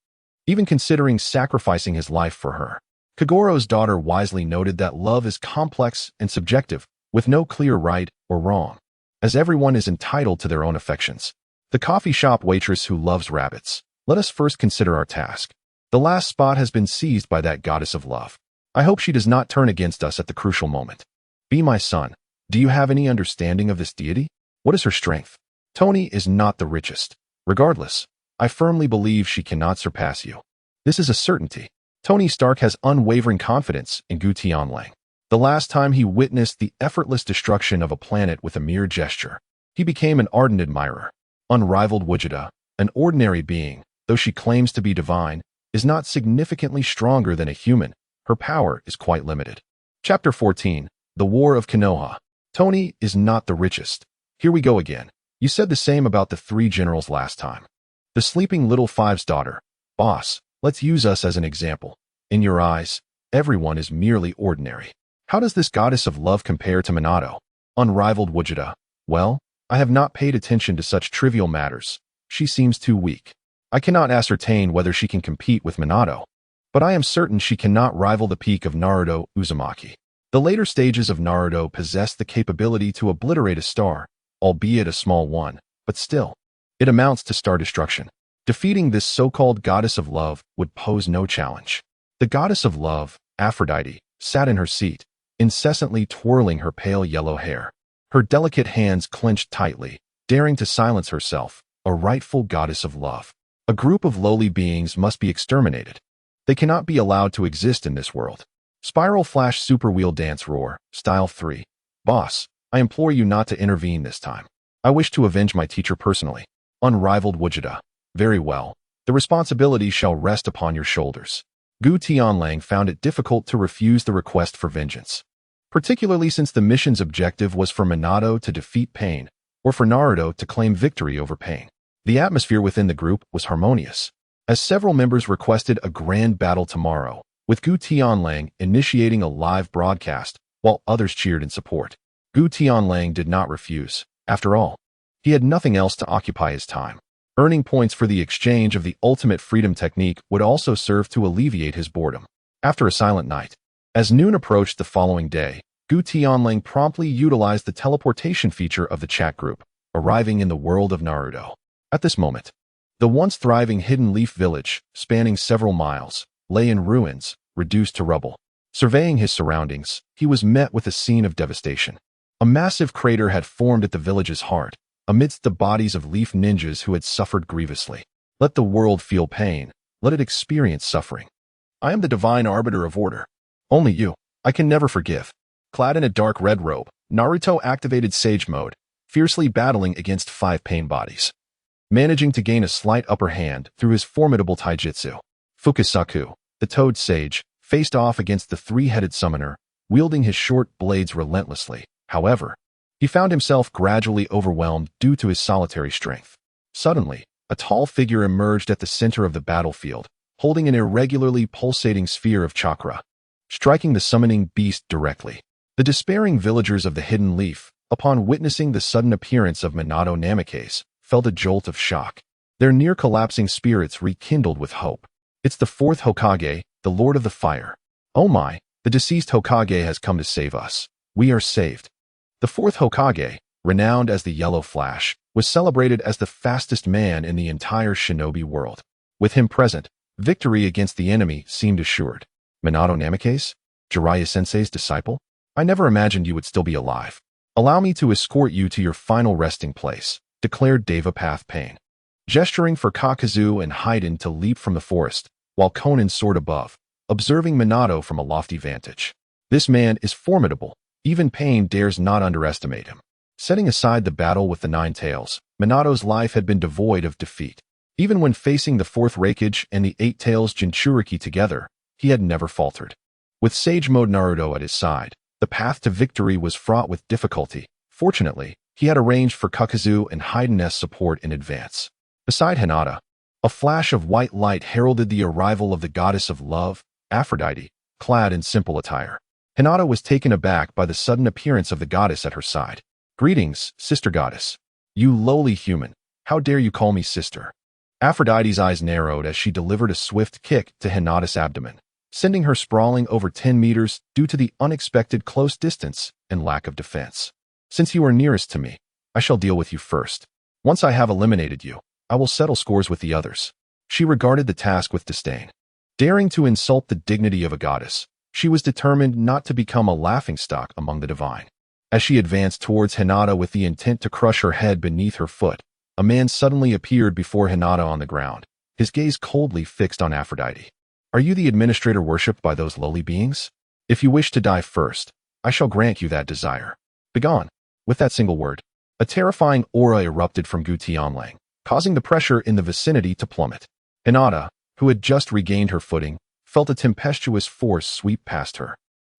even considering sacrificing his life for her. Kogoro's daughter wisely noted that love is complex and subjective, with no clear right or wrong, as everyone is entitled to their own affections. The coffee shop waitress who loves rabbits. Let us first consider our task. The last spot has been seized by that goddess of love. I hope she does not turn against us at the crucial moment. Be my son. Do you have any understanding of this deity? What is her strength? Tony is not the richest. Regardless, I firmly believe she cannot surpass you. This is a certainty. Tony Stark has unwavering confidence in Gu Tianlang. The last time he witnessed the effortless destruction of a planet with a mere gesture, he became an ardent admirer. Unrivaled Vegeta, an ordinary being, though she claims to be divine, is not significantly stronger than a human. Her power is quite limited. Chapter 14. The War of Konoha. Tony is not the richest. Here we go again. You said the same about the three generals last time. The sleeping little five's daughter. Boss, let's use us as an example. In your eyes, everyone is merely ordinary. How does this goddess of love compare to Minato? Unrivaled Vegeta. Well, I have not paid attention to such trivial matters. She seems too weak. I cannot ascertain whether she can compete with Minato, but I am certain she cannot rival the peak of Naruto Uzumaki. The later stages of Naruto possess the capability to obliterate a star, albeit a small one, but still, it amounts to star destruction. Defeating this so-called goddess of love would pose no challenge. The goddess of love, Aphrodite, sat in her seat, incessantly twirling her pale yellow hair. Her delicate hands clenched tightly, daring to silence herself, a rightful goddess of love. A group of lowly beings must be exterminated. They cannot be allowed to exist in this world. Spiral Flash Super Wheel Dance Roar, Style 3. Boss, I implore you not to intervene this time. I wish to avenge my teacher personally. Unrivaled Vegeta. Very well. The responsibility shall rest upon your shoulders. Gu Tianlang found it difficult to refuse the request for vengeance, particularly since the mission's objective was for Minato to defeat Pain, or for Naruto to claim victory over Pain. The atmosphere within the group was harmonious, as several members requested a grand battle tomorrow, with Gu Tianlang initiating a live broadcast, while others cheered in support. Gu Tianlang did not refuse. After all, he had nothing else to occupy his time. Earning points for the exchange of the ultimate freedom technique would also serve to alleviate his boredom. After a silent night, as noon approached the following day, Gu Tianlang promptly utilized the teleportation feature of the chat group, arriving in the world of Naruto. At this moment, the once thriving Hidden Leaf village, spanning several miles, lay in ruins, reduced to rubble. Surveying his surroundings, he was met with a scene of devastation. A massive crater had formed at the village's heart, amidst the bodies of leaf ninjas who had suffered grievously. Let the world feel pain. Let it experience suffering. I am the divine arbiter of order. Only you. I can never forgive. Clad in a dark red robe, Naruto activated Sage Mode, fiercely battling against 5 pain bodies, managing to gain a slight upper hand through his formidable taijutsu. Fukusaku, the Toad Sage, faced off against the 3-headed summoner, wielding his short blades relentlessly. However, he found himself gradually overwhelmed due to his solitary strength. Suddenly, a tall figure emerged at the center of the battlefield, holding an irregularly pulsating sphere of chakra, striking the summoning beast directly. The despairing villagers of the Hidden Leaf, upon witnessing the sudden appearance of Minato Namikaze, felt a jolt of shock. Their near-collapsing spirits rekindled with hope. It's the 4th Hokage, the Lord of the Fire. Oh my, the deceased Hokage has come to save us. We are saved. The 4th Hokage, renowned as the Yellow Flash, was celebrated as the fastest man in the entire shinobi world. With him present, victory against the enemy seemed assured. Minato Namikaze? Jiraiya-sensei's disciple? I never imagined you would still be alive. Allow me to escort you to your final resting place, declared Devapath Pain. Gesturing for Kakazu and Haiden to leap from the forest, while Conan soared above, observing Minato from a lofty vantage. This man is formidable. Even Pain dares not underestimate him. Setting aside the battle with the 9 tails, Minato's life had been devoid of defeat. Even when facing the 4th Raikage and the 8 tails Jinchuriki together, he had never faltered. With Sage Mode Naruto at his side, the path to victory was fraught with difficulty. Fortunately, he had arranged for Kakazu and Haiden's support in advance. Beside Hinata, a flash of white light heralded the arrival of the goddess of love, Aphrodite, clad in simple attire. Hinata was taken aback by the sudden appearance of the goddess at her side. Greetings, sister goddess. You lowly human, how dare you call me sister? Aphrodite's eyes narrowed as she delivered a swift kick to Hinata's abdomen, sending her sprawling over 10 meters due to the unexpected close distance and lack of defense. Since you are nearest to me, I shall deal with you first. Once I have eliminated you, I will settle scores with the others. She regarded the task with disdain. Daring to insult the dignity of a goddess, she was determined not to become a laughingstock among the divine. As she advanced towards Hinata with the intent to crush her head beneath her foot, a man suddenly appeared before Hinata on the ground, his gaze coldly fixed on Aphrodite. Are you the administrator worshipped by those lowly beings? If you wish to die first, I shall grant you that desire. Begone. With that single word, a terrifying aura erupted from Gu Tianlang, causing the pressure in the vicinity to plummet. Hinata, who had just regained her footing, felt a tempestuous force sweep past her,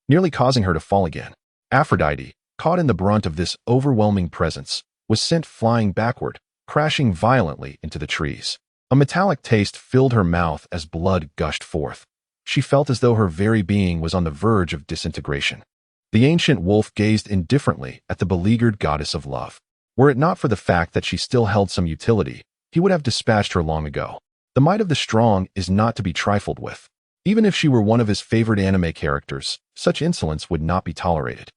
nearly causing her to fall again. Aphrodite, caught in the brunt of this overwhelming presence, was sent flying backward, crashing violently into the trees. A metallic taste filled her mouth as blood gushed forth. She felt as though her very being was on the verge of disintegration. The ancient wolf gazed indifferently at the beleaguered goddess of love. Were it not for the fact that she still held some utility, he would have dispatched her long ago. The might of the strong is not to be trifled with. Even if she were one of his favorite anime characters, such insolence would not be tolerated.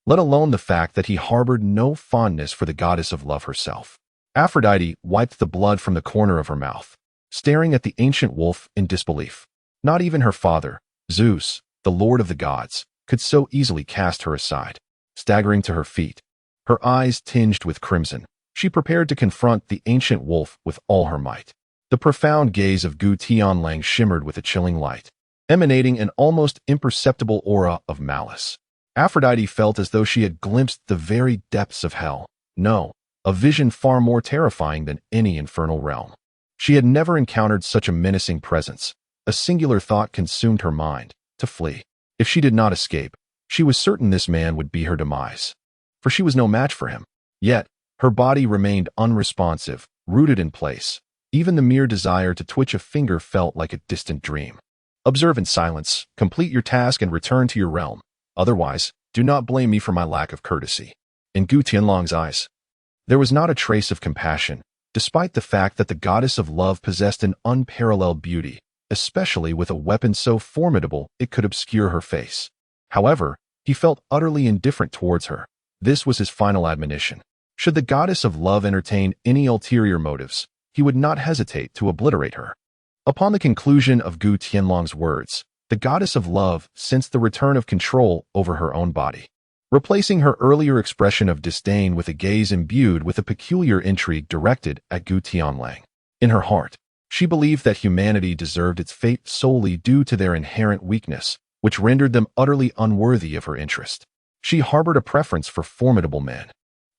Let alone the fact that he harbored no fondness for the goddess of love herself. Aphrodite wiped the blood from the corner of her mouth, staring at the ancient wolf in disbelief. Not even her father, Zeus, the lord of the gods, could so easily cast her aside. Staggering to her feet, her eyes tinged with crimson, she prepared to confront the ancient wolf with all her might. The profound gaze of Gu Tianlang shimmered with a chilling light, emanating an almost imperceptible aura of malice. Aphrodite felt as though she had glimpsed the very depths of hell. No, a vision far more terrifying than any infernal realm. She had never encountered such a menacing presence. A singular thought consumed her mind: to flee. If she did not escape, she was certain this man would be her demise. For she was no match for him. Yet, her body remained unresponsive, rooted in place. Even the mere desire to twitch a finger felt like a distant dream. Observe in silence, complete your task and return to your realm. Otherwise, do not blame me for my lack of courtesy. In Gu Tianlang's eyes, there was not a trace of compassion, despite the fact that the goddess of love possessed an unparalleled beauty, especially with a weapon so formidable it could obscure her face. However, he felt utterly indifferent towards her. This was his final admonition. Should the goddess of love entertain any ulterior motives, he would not hesitate to obliterate her. Upon the conclusion of Gu Tianlang's words, the goddess of love sensed the return of control over her own body, replacing her earlier expression of disdain with a gaze imbued with a peculiar intrigue directed at Gu Tianlang. In her heart, she believed that humanity deserved its fate solely due to their inherent weakness, which rendered them utterly unworthy of her interest. She harbored a preference for formidable men.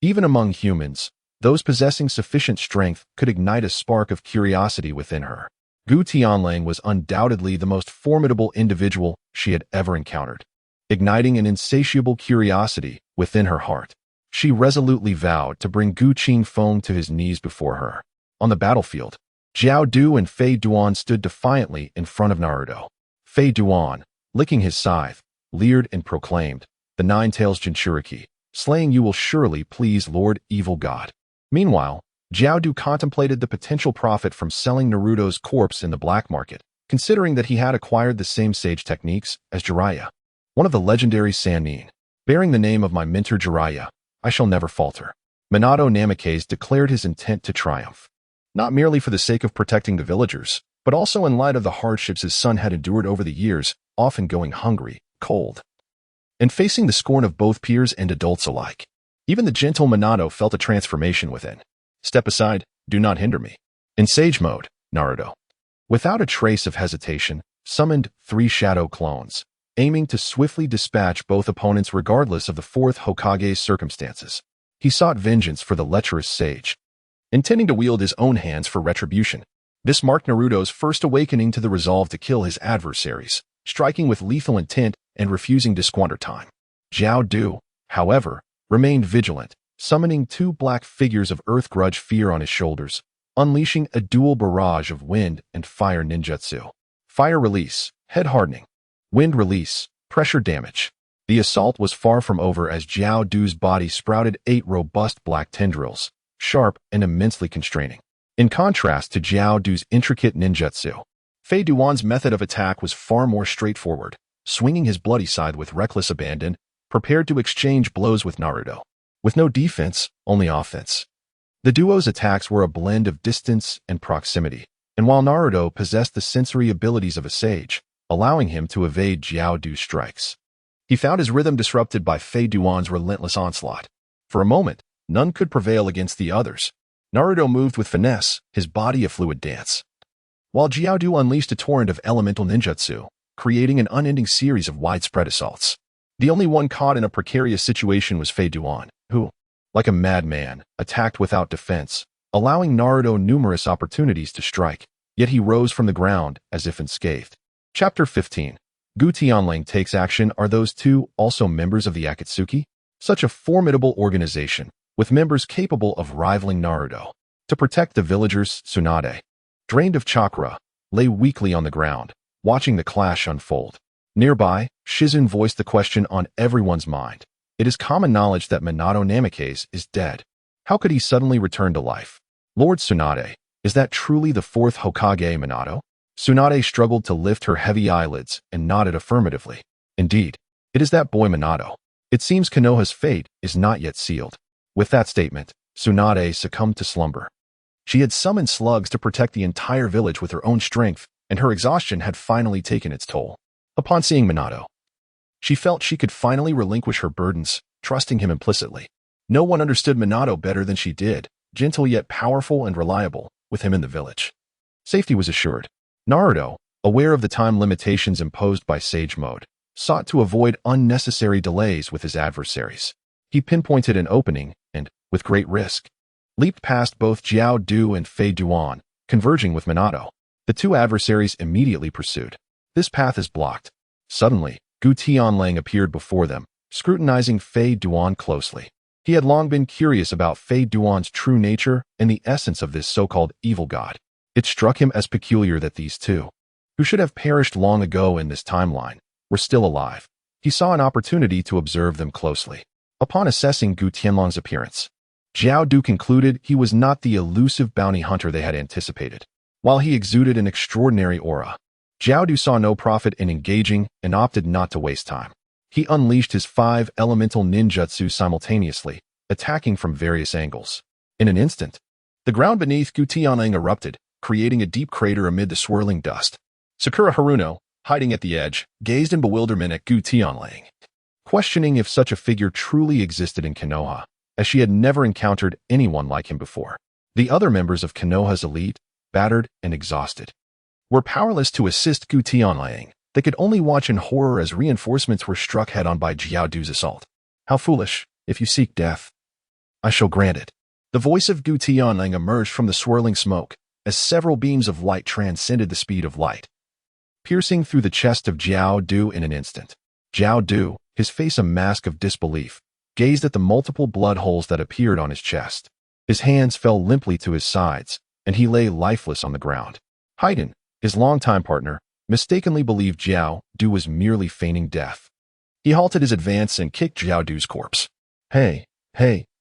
Even among humans, those possessing sufficient strength could ignite a spark of curiosity within her. Gu Tianlang was undoubtedly the most formidable individual she had ever encountered. Igniting an insatiable curiosity within her heart, she resolutely vowed to bring Gu Qingfeng to his knees before her. On the battlefield, Jiao Du and Fei Duan stood defiantly in front of Naruto. Fei Duan, licking his scythe, leered and proclaimed, "The Nine-Tails Jinchuriki, slaying you will surely please Lord Evil God." Meanwhile, Jiao Du contemplated the potential profit from selling Naruto's corpse in the black market, considering that he had acquired the same sage techniques as Jiraiya, one of the legendary Sannin. Bearing the name of my mentor Jiraiya, I shall never falter. Minato Namikaze declared his intent to triumph, not merely for the sake of protecting the villagers, but also in light of the hardships his son had endured over the years, often going hungry, cold, and facing the scorn of both peers and adults alike. Even the gentle Minato felt a transformation within. Step aside, do not hinder me. In sage mode, Naruto, without a trace of hesitation, summoned 3 shadow clones, aiming to swiftly dispatch both opponents regardless of the 4th Hokage's circumstances. He sought vengeance for the lecherous sage, intending to wield his own hands for retribution. This marked Naruto's first awakening to the resolve to kill his adversaries, striking with lethal intent and refusing to squander time. Jiao Du, however, remained vigilant, summoning 2 black figures of earth grudge fear on his shoulders, unleashing a dual barrage of wind and fire ninjutsu. Fire release, head hardening. Wind release, pressure damage. The assault was far from over as Jiao Du's body sprouted 8 robust black tendrils, sharp and immensely constraining. In contrast to Jiao Du's intricate ninjutsu, Fei Duan's method of attack was far more straightforward, swinging his bloody scythe with reckless abandon, prepared to exchange blows with Naruto. With no defense, only offense. The duo's attacks were a blend of distance and proximity, and while Naruto possessed the sensory abilities of a sage, allowing him to evade Jiao Du's strikes, He found his rhythm disrupted by Fei Duan's relentless onslaught. For a moment, none could prevail against the others. Naruto moved with finesse, his body a fluid dance, while Jiaodu unleashed a torrent of elemental ninjutsu, creating an unending series of widespread assaults. The only one caught in a precarious situation was Fei Duan, who, like a madman, attacked without defense, allowing Naruto numerous opportunities to strike, yet he rose from the ground as if unscathed. Chapter 15. Gu Tianlang takes action. Are those two also members of the Akatsuki? Such a formidable organization, with members capable of rivaling Naruto. To protect the villagers, Tsunade, drained of chakra, lay weakly on the ground, watching the clash unfold. Nearby, Shizun voiced the question on everyone's mind. It is common knowledge that Minato Namikaze is dead. How could he suddenly return to life? Lord Tsunade, is that truly the fourth Hokage Minato? Tsunade struggled to lift her heavy eyelids and nodded affirmatively. Indeed, it is that boy Minato. It seems Konoha's fate is not yet sealed. With that statement, Tsunade succumbed to slumber. She had summoned slugs to protect the entire village with her own strength, and her exhaustion had finally taken its toll. Upon seeing Minato, she felt she could finally relinquish her burdens, trusting him implicitly. No one understood Minato better than she did, gentle yet powerful and reliable, with him in the village. Safety was assured. Naruto, aware of the time limitations imposed by Sage Mode, sought to avoid unnecessary delays with his adversaries. He pinpointed an opening and, with great risk, leaped past both Jiaodu and Fei Duan, converging with Minato. The two adversaries immediately pursued. This path is blocked. Suddenly, Gu Tianlang appeared before them, scrutinizing Fei Duan closely. He had long been curious about Fei Duan's true nature and the essence of this so-called evil god. It struck him as peculiar that these two, who should have perished long ago in this timeline, were still alive. He saw an opportunity to observe them closely. Upon assessing Gu Tianlang's appearance, Jiaodu concluded he was not the elusive bounty hunter they had anticipated. While he exuded an extraordinary aura, Jiaodu saw no profit in engaging and opted not to waste time. He unleashed his 5 elemental ninjutsu simultaneously, attacking from various angles. In an instant, the ground beneath Gu Tianlang erupted, creating a deep crater amid the swirling dust. Sakura Haruno, hiding at the edge, gazed in bewilderment at Gu Tianlang, questioning if such a figure truly existed in Konoha, as she had never encountered anyone like him before. The other members of Konoha's elite, battered and exhausted, were powerless to assist Gu Tianlang. They could only watch in horror as reinforcements were struck head-on by Jiaodu's assault. How foolish! If you seek death, I shall grant it. The voice of Gu Tianlang emerged from the swirling smoke, as several beams of light transcended the speed of light, piercing through the chest of Jiaodu in an instant. Jiaodu, his face a mask of disbelief, gazed at the multiple blood holes that appeared on his chest. His hands fell limply to his sides, and he lay lifeless on the ground. Haydn, his longtime partner, mistakenly believed Jiaodu was merely feigning death. He halted his advance and kicked Jiaodu's corpse. Hey,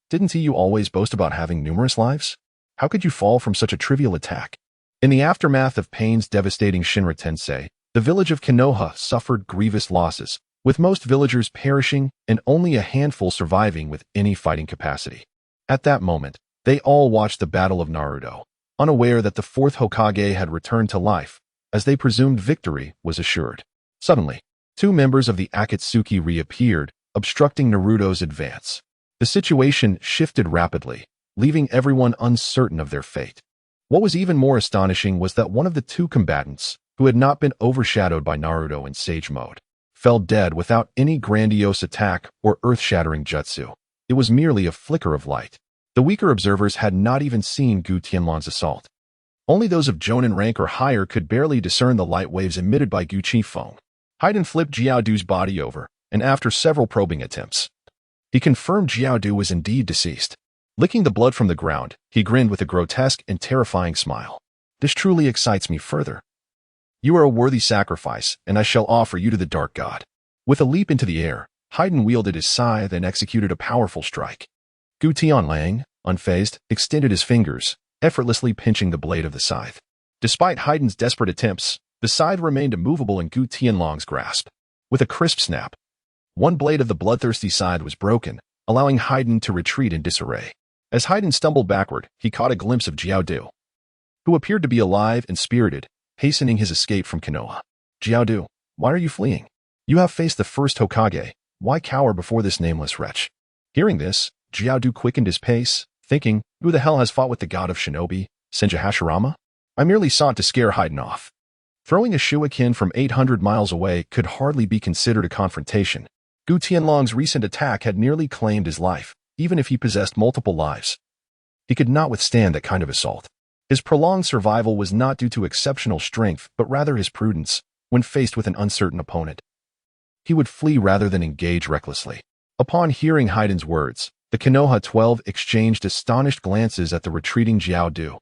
didn't you always boast about having numerous lives? How could you fall from such a trivial attack? In the aftermath of Pain's devastating Shinra Tensei, the village of Konoha suffered grievous losses, with most villagers perishing and only a handful surviving with any fighting capacity. At that moment, they all watched the Battle of Naruto, unaware that the fourth Hokage had returned to life, as they presumed victory was assured. Suddenly, 2 members of the Akatsuki reappeared, obstructing Naruto's advance. The situation shifted rapidly, leaving everyone uncertain of their fate. What was even more astonishing was that one of the 2 combatants, who had not been overshadowed by Naruto in Sage Mode, fell dead without any grandiose attack or earth-shattering jutsu. It was merely a flicker of light. The weaker observers had not even seen Gu Tianlang's assault. Only those of Jonin rank or higher could barely discern the light waves emitted by Gu Qifeng. Haydn flipped Jiaodu's body over, and after several probing attempts, he confirmed Jiaodu was indeed deceased. Licking the blood from the ground, he grinned with a grotesque and terrifying smile. This truly excites me further. You are a worthy sacrifice, and I shall offer you to the Dark God. With a leap into the air, Haydn wielded his scythe and executed a powerful strike. Gu Tianlang, unfazed, extended his fingers, effortlessly pinching the blade of the scythe. Despite Haydn's desperate attempts, the scythe remained immovable in Gu Tianlang's grasp. With a crisp snap, one blade of the bloodthirsty scythe was broken, allowing Haydn to retreat in disarray. As Haydn stumbled backward, he caught a glimpse of Jiaodu, who appeared to be alive and spirited, hastening his escape from Konoha. Jiaodu, why are you fleeing? You have faced the first Hokage. Why cower before this nameless wretch? Hearing this, Jiaodu quickened his pace, thinking, who the hell has fought with the god of shinobi, Senja Hashirama? I merely sought to scare Haiden off. Throwing a shuriken from 800 miles away could hardly be considered a confrontation. Gu Tianlang's recent attack had nearly claimed his life, even if he possessed multiple lives. He could not withstand that kind of assault. His prolonged survival was not due to exceptional strength, but rather his prudence, when faced with an uncertain opponent. He would flee rather than engage recklessly. Upon hearing Haiden's words, the Konoha 12 exchanged astonished glances at the retreating Jiaodu.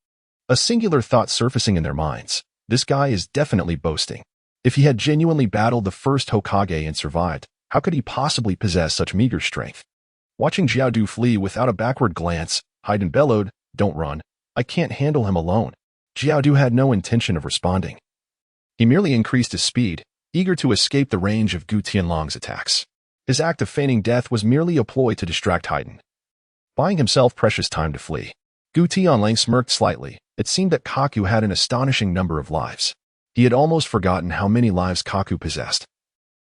A singular thought surfacing in their minds. This guy is definitely boasting. If he had genuinely battled the first Hokage and survived, how could he possibly possess such meager strength? Watching Jiaodu flee without a backward glance, Haiden bellowed, "Don't run. I can't handle him alone." Jiaodu had no intention of responding. He merely increased his speed, eager to escape the range of Gu Tianlang's attacks. His act of feigning death was merely a ploy to distract Haiden, buying himself precious time to flee. Gu Tianlang smirked slightly. It seemed that Kaku had an astonishing number of lives. He had almost forgotten how many lives Kaku possessed.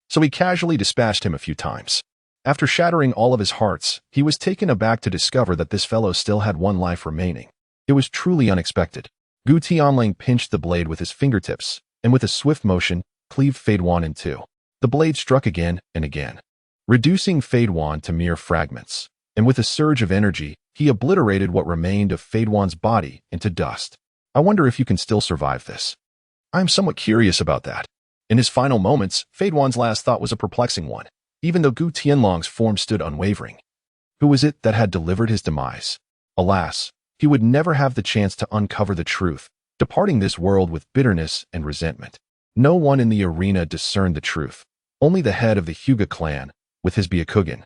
So he casually dispatched him a few times. After shattering all of his hearts, he was taken aback to discover that this fellow still had one life remaining. It was truly unexpected. Gu Tianlang pinched the blade with his fingertips, and with a swift motion, cleaved Fade Wan in two. The blade struck again and again, reducing Fade Wan to mere fragments, and with a surge of energy, he obliterated what remained of Fade Wan's body into dust. I wonder if you can still survive this. I am somewhat curious about that. In his final moments, Fade Wan's last thought was a perplexing one, even though Gu Tianlang's form stood unwavering. Who was it that had delivered his demise? Alas, he would never have the chance to uncover the truth, departing this world with bitterness and resentment. No one in the arena discerned the truth. Only the head of the Hyuga clan, with his Byakugan,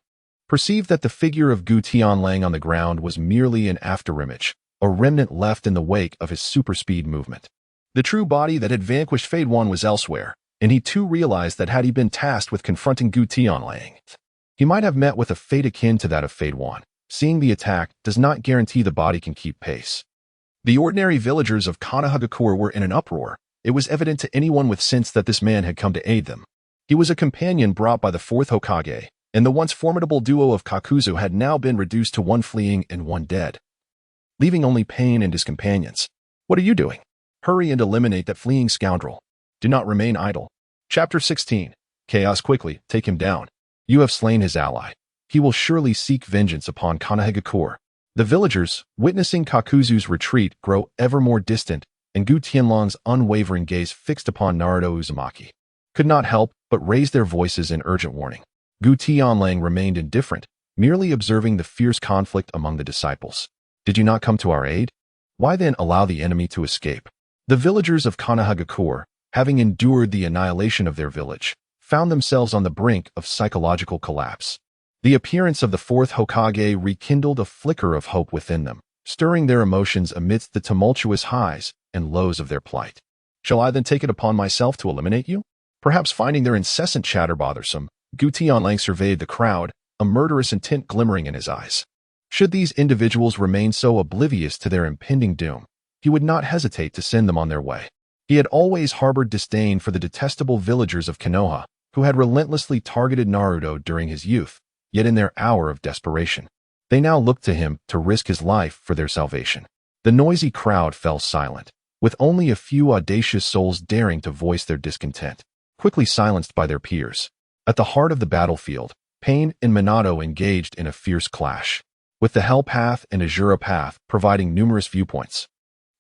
perceived that the figure of Gu Tianlang on the ground was merely an afterimage, a remnant left in the wake of his super-speed movement. The true body that had vanquished Fade Wan was elsewhere, and he too realized that had he been tasked with confronting Gu Tianlang, he might have met with a fate akin to that of Fade Wan. Seeing the attack does not guarantee the body can keep pace. The ordinary villagers of Konohagakure were in an uproar. It was evident to anyone with sense that this man had come to aid them. He was a companion brought by the fourth Hokage, and the once formidable duo of Kakuzu had now been reduced to one fleeing and one dead, leaving only Pain and his companions. What are you doing? Hurry and eliminate that fleeing scoundrel. Do not remain idle. Chapter 16. Chaos quickly, take him down. You have slain his ally. He will surely seek vengeance upon Konohagakure. The villagers, witnessing Kakuzu's retreat, grow ever more distant, and Gu Tianlang's unwavering gaze fixed upon Naruto Uzumaki, could not help but raise their voices in urgent warning. Gu Tianlang remained indifferent, merely observing the fierce conflict among the disciples. Did you not come to our aid? Why then allow the enemy to escape? The villagers of Konohagakure, having endured the annihilation of their village, found themselves on the brink of psychological collapse. The appearance of the fourth Hokage rekindled a flicker of hope within them, stirring their emotions amidst the tumultuous highs and lows of their plight. Shall I then take it upon myself to eliminate you? Perhaps finding their incessant chatter bothersome, Gu Tianlang surveyed the crowd, a murderous intent glimmering in his eyes. Should these individuals remain so oblivious to their impending doom, he would not hesitate to send them on their way. He had always harbored disdain for the detestable villagers of Konoha, who had relentlessly targeted Naruto during his youth, yet in their hour of desperation, they now looked to him to risk his life for their salvation. The noisy crowd fell silent, with only a few audacious souls daring to voice their discontent, quickly silenced by their peers. At the heart of the battlefield, Pain and Minato engaged in a fierce clash, with the Hell Path and Azura Path providing numerous viewpoints.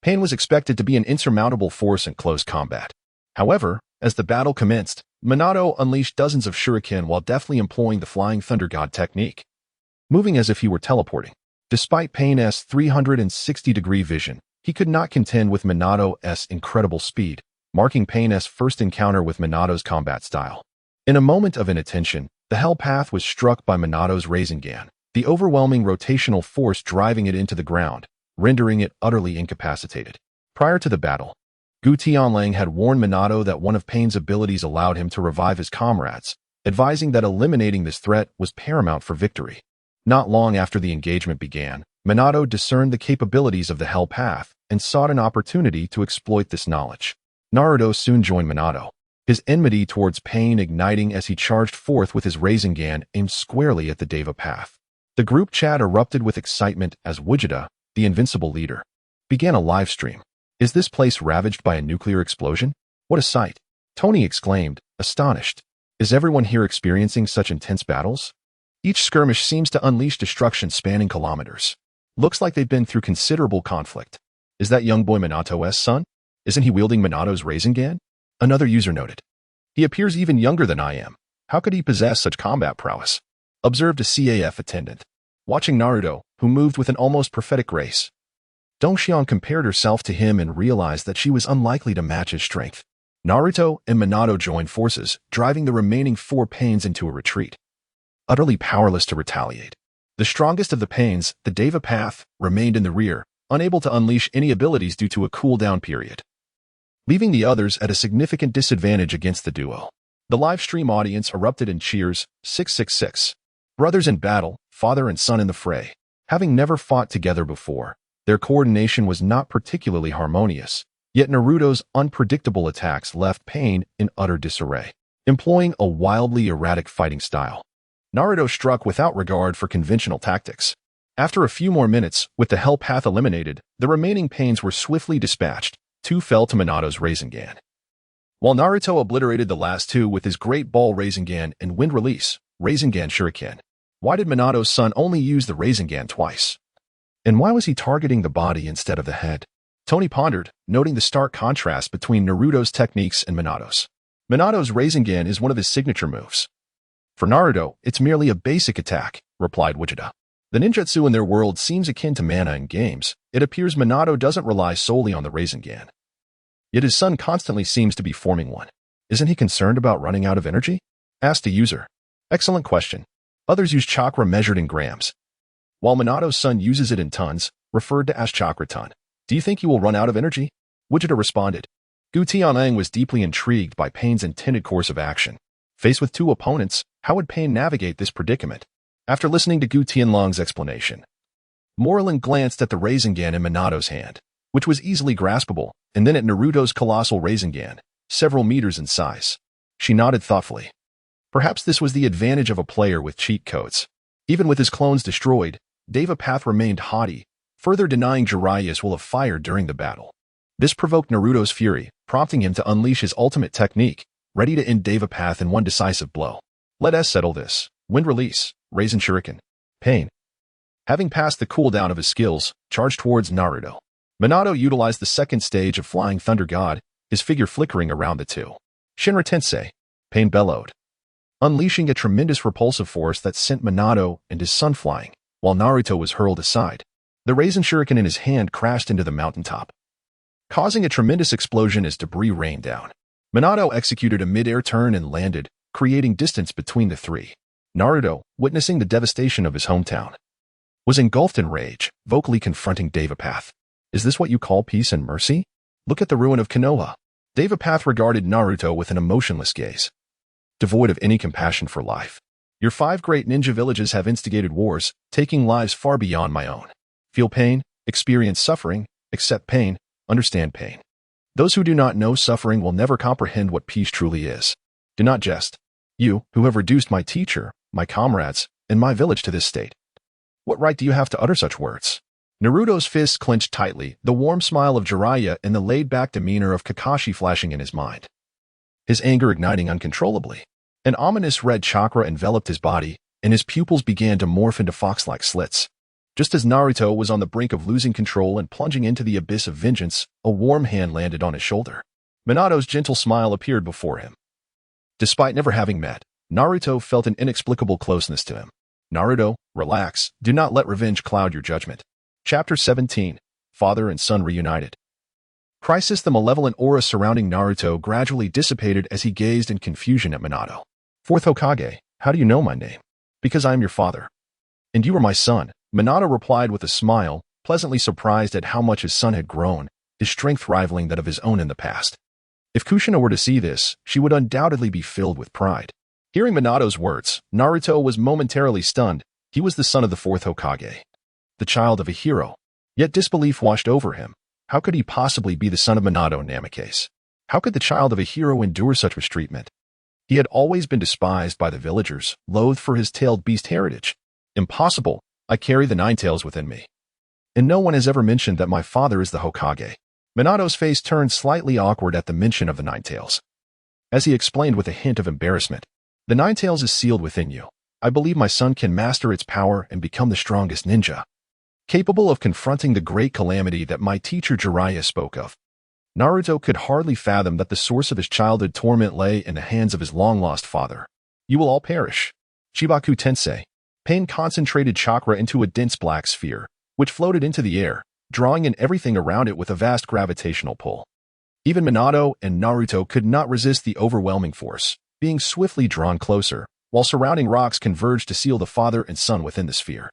Pain was expected to be an insurmountable force in close combat. However, as the battle commenced, Minato unleashed dozens of shuriken while deftly employing the Flying Thunder God technique, moving as if he were teleporting. Despite Pain's 360-degree vision, he could not contend with Minato's incredible speed, marking Pain's first encounter with Minato's combat style. In a moment of inattention, the Hell Path was struck by Minato's Rasengan, the overwhelming rotational force driving it into the ground, rendering it utterly incapacitated. Prior to the battle, Gu Tianlang had warned Minato that one of Pain's abilities allowed him to revive his comrades, advising that eliminating this threat was paramount for victory. Not long after the engagement began, Minato discerned the capabilities of the Hell Path and sought an opportunity to exploit this knowledge. Naruto soon joined Minato. his enmity towards pain igniting as he charged forth with his Rasengan aimed squarely at the Deva path. The group chat erupted with excitement as Vegeta, the Invincible leader, began a live stream. Is this place ravaged by a nuclear explosion? What a sight! Tony exclaimed, astonished. Is everyone here experiencing such intense battles? Each skirmish seems to unleash destruction spanning kilometers. Looks like they've been through considerable conflict. Is that young boy Minato's son? Isn't he wielding Minato's Rasengan? Another user noted. He appears even younger than I am. How could he possess such combat prowess? Observed a CAF attendant. Watching Naruto, who moved with an almost prophetic grace. Dongxian compared herself to him and realized that she was unlikely to match his strength. Naruto and Minato joined forces, driving the remaining 4 Pains into a retreat. Utterly powerless to retaliate. The strongest of the Pains, the Deva path, remained in the rear, unable to unleash any abilities due to a cooldown period, leaving the others at a significant disadvantage against the duo. The live stream audience erupted in cheers, 666. Brothers in battle, father and son in the fray. Having never fought together before, their coordination was not particularly harmonious, yet Naruto's unpredictable attacks left Pain in utter disarray, employing a wildly erratic fighting style. Naruto struck without regard for conventional tactics. After a few more minutes, with the Hell Path eliminated, the remaining Pains were swiftly dispatched. 2 fell to Minato's Rasengan. While Naruto obliterated the last 2 with his Great Ball Rasengan and Wind Release, Rasengan Shuriken. Why did Minato's son only use the Rasengan twice? And why was he targeting the body instead of the head? Tony pondered, noting the stark contrast between Naruto's techniques and Minato's. Minato's Rasengan is one of his signature moves. For Naruto, it's merely a basic attack, replied Vegeta. The ninjutsu in their world seems akin to mana in games. It appears Minato doesn't rely solely on the Rasengan. Yet his son constantly seems to be forming one. Isn't he concerned about running out of energy? Asked a user. Excellent question. Others use chakra measured in grams, while Minato's son uses it in tons, referred to as chakra ton. Do you think you will run out of energy? Vegeta responded. Gu Tianlang was deeply intrigued by Pain's intended course of action. Faced with 2 opponents, how would Pain navigate this predicament? After listening to Gu Tianlang's explanation, Morlun glanced at the Rasengan in Minato's hand, which was easily graspable, and then at Naruto's colossal Rasengan, several meters in size. She nodded thoughtfully. Perhaps this was the advantage of a player with cheat codes. Even with his clones destroyed, Deva Path remained haughty, further denying Jiraiya's will of fire during the battle. This provoked Naruto's fury, prompting him to unleash his ultimate technique, ready to end Deva Path in one decisive blow. Let us settle this. Wind Release, Rasen Shuriken. Pain. Having passed the cooldown of his skills, charged towards Naruto. Minato utilized the second stage of Flying Thunder God, his figure flickering around the 2. Shinra Tensei. Pain bellowed, unleashing a tremendous repulsive force that sent Minato and his son flying, while Naruto was hurled aside. The Rasen Shuriken in his hand crashed into the mountaintop, causing a tremendous explosion as debris rained down. Minato executed a mid-air turn and landed, creating distance between the 3. Naruto, witnessing the devastation of his hometown, was engulfed in rage, vocally confronting Deva Path. Is this what you call peace and mercy? Look at the ruin of Konoha. Deva Path regarded Naruto with an emotionless gaze, devoid of any compassion for life. Your 5 great ninja villages have instigated wars, taking lives far beyond my own. Feel pain, experience suffering, accept pain, understand pain. Those who do not know suffering will never comprehend what peace truly is. Do not jest. You, who have reduced my teacher, my comrades, and my village to this state. What right do you have to utter such words? Naruto's fists clenched tightly, the warm smile of Jiraiya and the laid-back demeanor of Kakashi flashing in his mind, his anger igniting uncontrollably. An ominous red chakra enveloped his body, and his pupils began to morph into fox-like slits. Just as Naruto was on the brink of losing control and plunging into the abyss of vengeance, a warm hand landed on his shoulder. Minato's gentle smile appeared before him. Despite never having met, Naruto felt an inexplicable closeness to him. Naruto, relax. Do not let revenge cloud your judgment. Chapter 17. Father and Son Reunited. Crisis. The malevolent aura surrounding Naruto gradually dissipated as he gazed in confusion at Minato. 4th Hokage, how do you know my name? Because I am your father. And you are my son, Minato replied with a smile, pleasantly surprised at how much his son had grown, his strength rivaling that of his own in the past. If Kushina were to see this, she would undoubtedly be filled with pride. Hearing Minato's words, Naruto was momentarily stunned. He was the son of the 4th Hokage, the child of a hero. Yet disbelief washed over him. How could he possibly be the son of Minato Namikaze? How could the child of a hero endure such mistreatment? He had always been despised by the villagers, loathed for his tailed beast heritage. Impossible. I carry the nine tails within me. And no one has ever mentioned that my father is the Hokage. Minato's face turned slightly awkward at the mention of the nine tails. As he explained with a hint of embarrassment, the nine tails is sealed within you. I believe my son can master its power and become the strongest ninja, capable of confronting the great calamity that my teacher Jiraiya spoke of. Naruto could hardly fathom that the source of his childhood torment lay in the hands of his long-lost father. You will all perish. Chibaku Tensei. Pain concentrated chakra into a dense black sphere, which floated into the air, drawing in everything around it with a vast gravitational pull. Even Minato and Naruto could not resist the overwhelming force, being swiftly drawn closer, while surrounding rocks converged to seal the father and son within the sphere.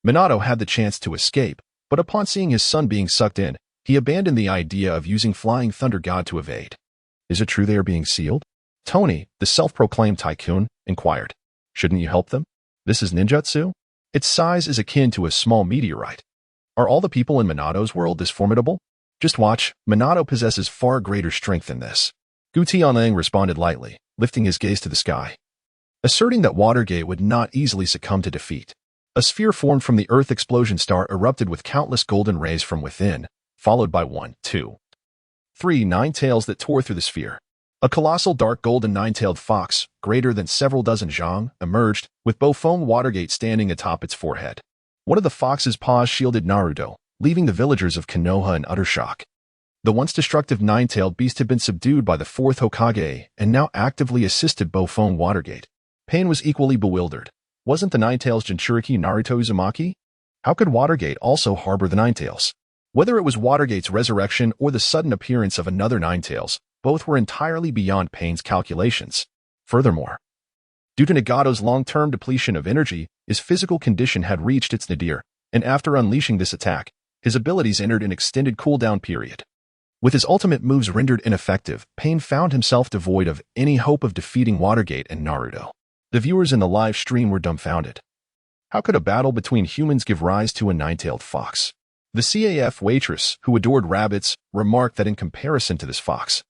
Minato had the chance to escape, but upon seeing his son being sucked in, he abandoned the idea of using Flying Thunder God to evade. Is it true they are being sealed? Tony, the self-proclaimed tycoon, inquired. Shouldn't you help them? This is ninjutsu? Its size is akin to a small meteorite. Are all the people in Minato's world this formidable? Just watch, Minato possesses far greater strength than this. Gu Tianlang responded lightly, lifting his gaze to the sky, asserting that Watergate would not easily succumb to defeat. A sphere formed from the Earth explosion star erupted with countless golden rays from within, followed by 1, 2, 3 nine tails that tore through the sphere. A colossal dark golden nine-tailed fox, greater than several dozen zhang, emerged, with Bofone Watergate standing atop its forehead. One of the fox's paws shielded Naruto, leaving the villagers of Konoha in utter shock. The once destructive nine-tailed beast had been subdued by the fourth Hokage and now actively assisted Bofone Watergate. Pain was equally bewildered. Wasn't the nine-tails Jinchuriki Naruto Uzumaki? How could Watergate also harbor the nine-tails? Whether it was Watergate's resurrection or the sudden appearance of another nine-tails, both were entirely beyond Pain's calculations. Furthermore, due to Nagato's long-term depletion of energy, his physical condition had reached its nadir, and after unleashing this attack, his abilities entered an extended cooldown period. With his ultimate moves rendered ineffective, Pain found himself devoid of any hope of defeating Watergate and Naruto. The viewers in the live stream were dumbfounded. How could a battle between humans give rise to a nine-tailed fox? The CAF waitress, who adored rabbits, remarked that in comparison to this fox,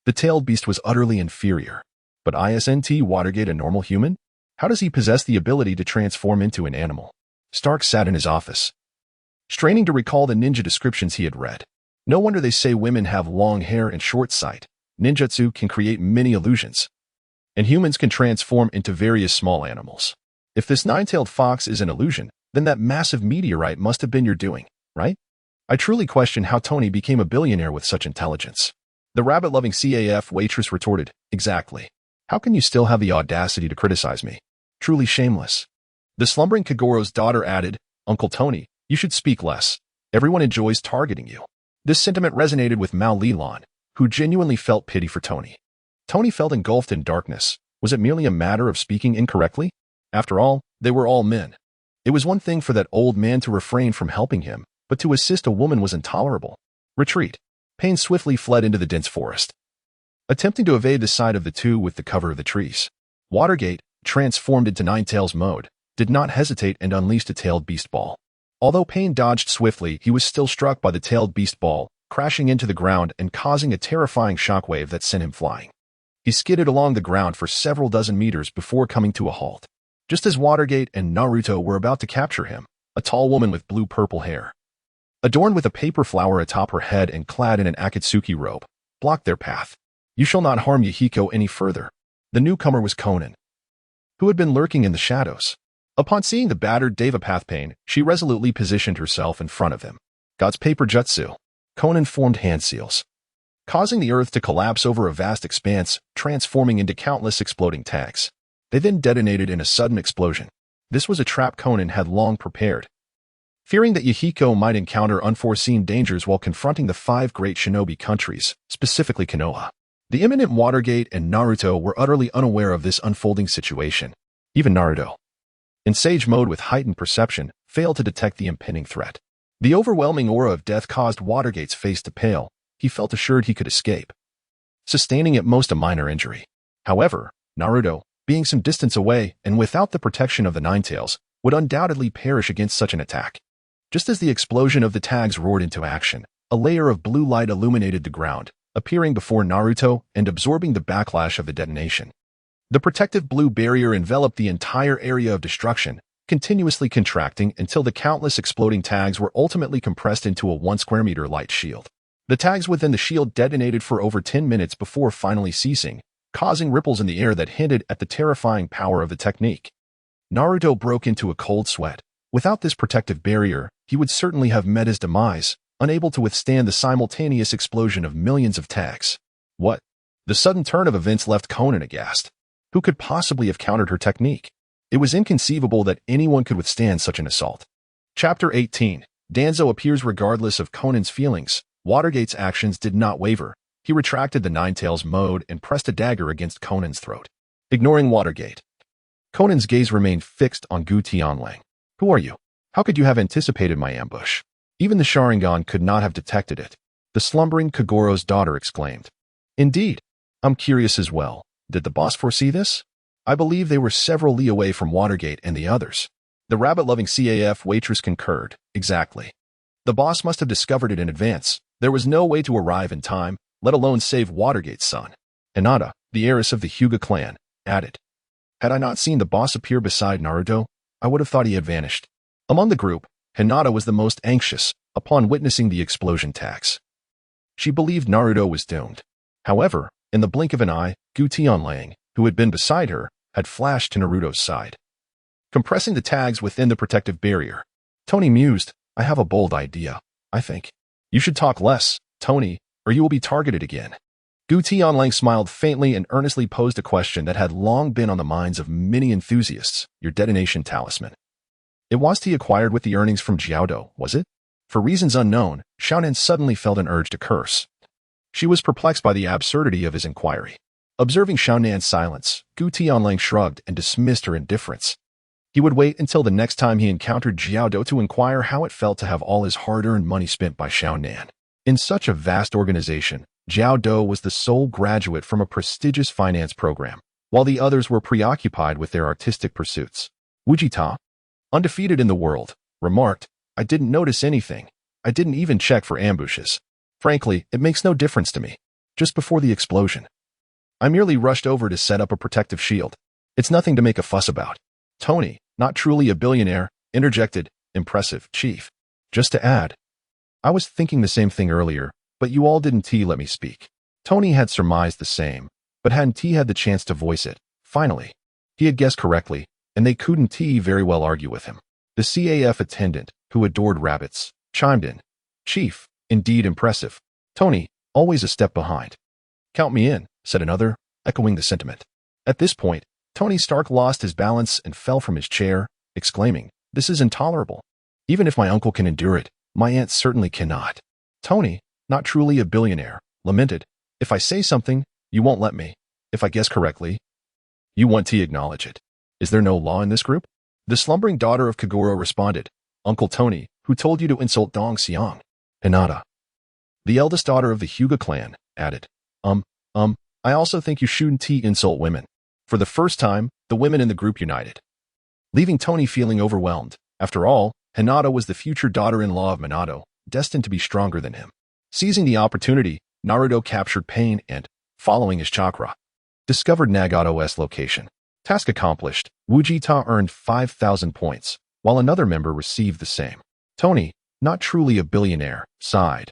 the tailed beast was utterly inferior. But isn't Watergate a normal human? How does he possess the ability to transform into an animal? Stark sat in his office, straining to recall the ninja descriptions he had read. No wonder they say women have long hair and short sight. Ninjutsu can create many illusions, and humans can transform into various small animals. If this nine-tailed fox is an illusion, then that massive meteorite must have been your doing, right? I truly question how Tony became a billionaire with such intelligence. The rabbit-loving CAF waitress retorted, exactly. How can you still have the audacity to criticize me? Truly shameless. The slumbering Kogoro's daughter added, Uncle Tony, you should speak less. Everyone enjoys targeting you. This sentiment resonated with Mao Lilan, who genuinely felt pity for Tony. Tony felt engulfed in darkness. Was it merely a matter of speaking incorrectly? After all, they were all men. It was one thing for that old man to refrain from helping him, but to assist a woman was intolerable. Retreat. Pain swiftly fled into the dense forest, attempting to evade the sight of the two with the cover of the trees. Watergate, transformed into Nine-Tails mode, did not hesitate and unleashed a tailed beast ball. Although Pain dodged swiftly, he was still struck by the tailed beast ball, crashing into the ground and causing a terrifying shockwave that sent him flying. He skidded along the ground for several dozen meters before coming to a halt. Just as Watergate and Naruto were about to capture him, a tall woman with blue-purple hair, adorned with a paper flower atop her head and clad in an Akatsuki robe, blocked their path. You shall not harm Yahiko any further. The newcomer was Konan, who had been lurking in the shadows. Upon seeing the battered Devapath Pain, she resolutely positioned herself in front of him. God's paper jutsu. Konan formed hand seals, causing the earth to collapse over a vast expanse, transforming into countless exploding tags. They then detonated in a sudden explosion. This was a trap Konan had long prepared, fearing that Yahiko might encounter unforeseen dangers while confronting the 5 great shinobi countries, specifically Konoha. The imminent Watergate and Naruto were utterly unaware of this unfolding situation. Even Naruto, in sage mode with heightened perception, failed to detect the impending threat. The overwhelming aura of death caused Watergate's face to pale. He felt assured he could escape, sustaining at most a minor injury. However, Naruto, being some distance away and without the protection of the Nine-Tails, would undoubtedly perish against such an attack. Just as the explosion of the tags roared into action, a layer of blue light illuminated the ground, appearing before Naruto and absorbing the backlash of the detonation. The protective blue barrier enveloped the entire area of destruction, continuously contracting until the countless exploding tags were ultimately compressed into a 1 square meter light shield. The tags within the shield detonated for over 10 minutes before finally ceasing, causing ripples in the air that hinted at the terrifying power of the technique. Naruto broke into a cold sweat. Without this protective barrier, he would certainly have met his demise, unable to withstand the simultaneous explosion of millions of tags. What? The sudden turn of events left Conan aghast. Who could possibly have countered her technique? It was inconceivable that anyone could withstand such an assault. Chapter 18. Danzo appears regardless of Conan's feelings. Watergate's actions did not waver. He retracted the Ninetales mode and pressed a dagger against Conan's throat. Ignoring Watergate, Conan's gaze remained fixed on Gu Tianlang. Who are you? How could you have anticipated my ambush? Even the Sharingan could not have detected it. The slumbering Kogoro's daughter exclaimed. Indeed. I'm curious as well. Did the boss foresee this? I believe they were several li away from Watergate and the others. The rabbit-loving CAF waitress concurred. Exactly. The boss must have discovered it in advance. There was no way to arrive in time, let alone save Watergate's son. Hinata, the heiress of the Hyuga clan, added. Had I not seen the boss appear beside Naruto, I would have thought he had vanished. Among the group, Hinata was the most anxious upon witnessing the explosion tags. She believed Naruto was doomed. However, in the blink of an eye, Gu Tianlang, who had been beside her, had flashed to Naruto's side. Compressing the tags within the protective barrier, Tony mused, I have a bold idea, I think. You should talk less, Tony, or you will be targeted again. Gu Tianlang smiled faintly and earnestly posed a question that had long been on the minds of many enthusiasts, your detonation talisman. It was to be acquired with the earnings from Jiaodo, was it? For reasons unknown, Xiaonan suddenly felt an urge to curse. She was perplexed by the absurdity of his inquiry. Observing Xiaonan's silence, Gu Tianlang shrugged and dismissed her indifference. He would wait until the next time he encountered Jiaodo to inquire how it felt to have all his hard-earned money spent by Xiaonan. In such a vast organization, Jiaodo was the sole graduate from a prestigious finance program, while the others were preoccupied with their artistic pursuits. Vegeta, undefeated in the world, remarked, I didn't notice anything. I didn't even check for ambushes. Frankly, it makes no difference to me. Just before the explosion, I merely rushed over to set up a protective shield. It's nothing to make a fuss about. Tony, not truly a billionaire, interjected, impressive, chief. Just to add, I was thinking the same thing earlier, but you all didn't let me speak. Tony had surmised the same, but hadn't had the chance to voice it. Finally, he had guessed correctly, and they couldn't very well argue with him. The CAF attendant, who adored rabbits, chimed in. Chief, indeed impressive. Tony, always a step behind. Count me in, said another, echoing the sentiment. At this point, Tony Stark lost his balance and fell from his chair, exclaiming, This is intolerable. Even if my uncle can endure it, my aunt certainly cannot. Tony, not truly a billionaire, lamented, If I say something, you won't let me. If I guess correctly, you want to acknowledge it. Is there no law in this group? The slumbering daughter of Kogoro responded, Uncle Tony, who told you to insult Dong Xiang? Hinata, the eldest daughter of the Hyuga clan, added, I also think you shouldn't insult women. For the first time, the women in the group united, leaving Tony feeling overwhelmed. After all, Hinata was the future daughter-in-law of Minato, destined to be stronger than him. Seizing the opportunity, Naruto captured Pain and, following his chakra, discovered Nagato's location. Task accomplished, Vegeta earned 5,000 points, while another member received the same. Tony, not truly a billionaire, sighed.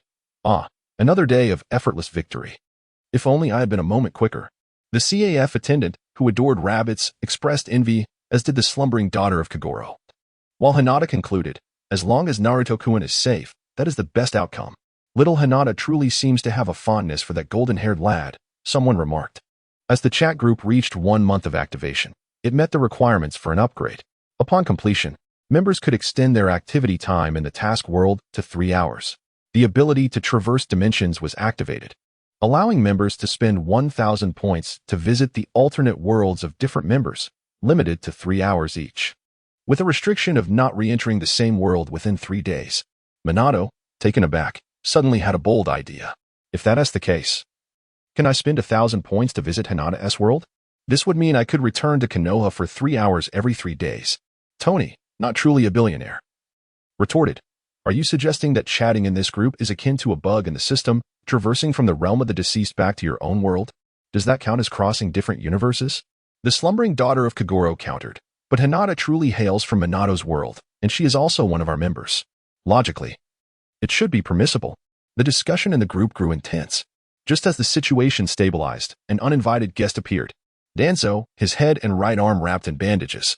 Another day of effortless victory. If only I had been a moment quicker. The CAF attendant, who adored rabbits, expressed envy, as did the slumbering daughter of Kogoro. While Hinata concluded, as long as Naruto-kun is safe, that is the best outcome. Little Hinata truly seems to have a fondness for that golden-haired lad, someone remarked. As the chat group reached 1 month of activation, it met the requirements for an upgrade. Upon completion, members could extend their activity time in the task world to 3 hours. The ability to traverse dimensions was activated, allowing members to spend 1,000 points to visit the alternate worlds of different members, limited to 3 hours each. With a restriction of not re-entering the same world within 3 days, Minato, taken aback, suddenly had a bold idea. If that is the case, can I spend 1,000 points to visit Hinata's world? This would mean I could return to Konoha for 3 hours every 3 days. Tony, not truly a billionaire, retorted, Are you suggesting that chatting in this group is akin to a bug in the system, traversing from the realm of the deceased back to your own world? Does that count as crossing different universes? The slumbering daughter of Kogoro countered, but Hinata truly hails from Minato's world, and she is also one of our members. Logically, it should be permissible. The discussion in the group grew intense. Just as the situation stabilized, an uninvited guest appeared. Danzo, his head and right arm wrapped in bandages,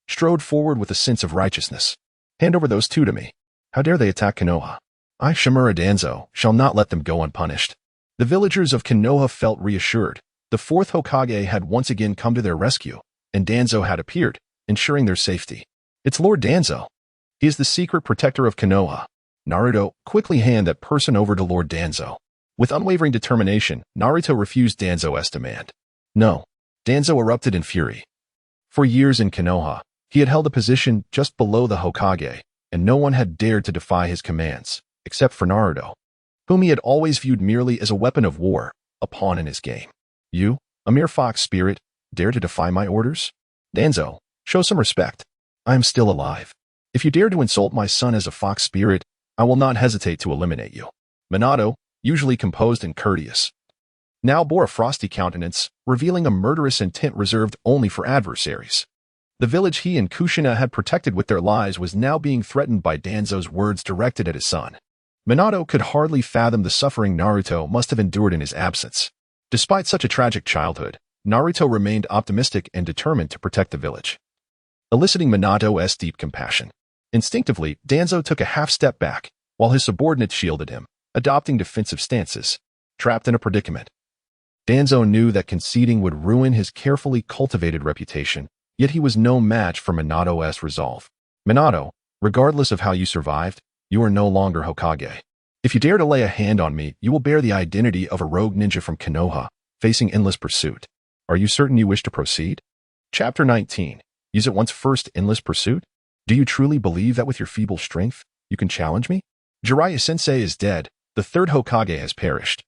strode forward with a sense of righteousness. Hand over those two to me. How dare they attack Konoha? I, Shimura Danzo, shall not let them go unpunished. The villagers of Konoha felt reassured. The fourth Hokage had once again come to their rescue, and Danzo had appeared, ensuring their safety. It's Lord Danzo. He is the secret protector of Konoha. Naruto, quickly hand that person over to Lord Danzo. With unwavering determination, Naruto refused Danzo's demand. No. Danzo erupted in fury. For years in Konoha, he had held a position just below the Hokage, and no one had dared to defy his commands, except for Naruto, whom he had always viewed merely as a weapon of war, a pawn in his game. You, a mere fox spirit, dare to defy my orders? Danzo, show some respect. I am still alive. If you dare to insult my son as a fox spirit, I will not hesitate to eliminate you. Minato, usually composed and courteous, now bore a frosty countenance, revealing a murderous intent reserved only for adversaries. The village he and Kushina had protected with their lives was now being threatened by Danzo's words directed at his son. Minato could hardly fathom the suffering Naruto must have endured in his absence. Despite such a tragic childhood, Naruto remained optimistic and determined to protect the village, eliciting Minato's deep compassion. Instinctively, Danzo took a half-step back, while his subordinates shielded him, adopting defensive stances. Trapped in a predicament, Danzo knew that conceding would ruin his carefully cultivated reputation, yet he was no match for Minato's resolve. Minato, regardless of how you survived, you are no longer Hokage. If you dare to lay a hand on me, you will bear the identity of a rogue ninja from Konoha, facing endless pursuit. Are you certain you wish to proceed? Chapter 19. Use it once first endless pursuit? Do you truly believe that with your feeble strength, you can challenge me? Jiraiya-sensei is dead, the third Hokage has perished,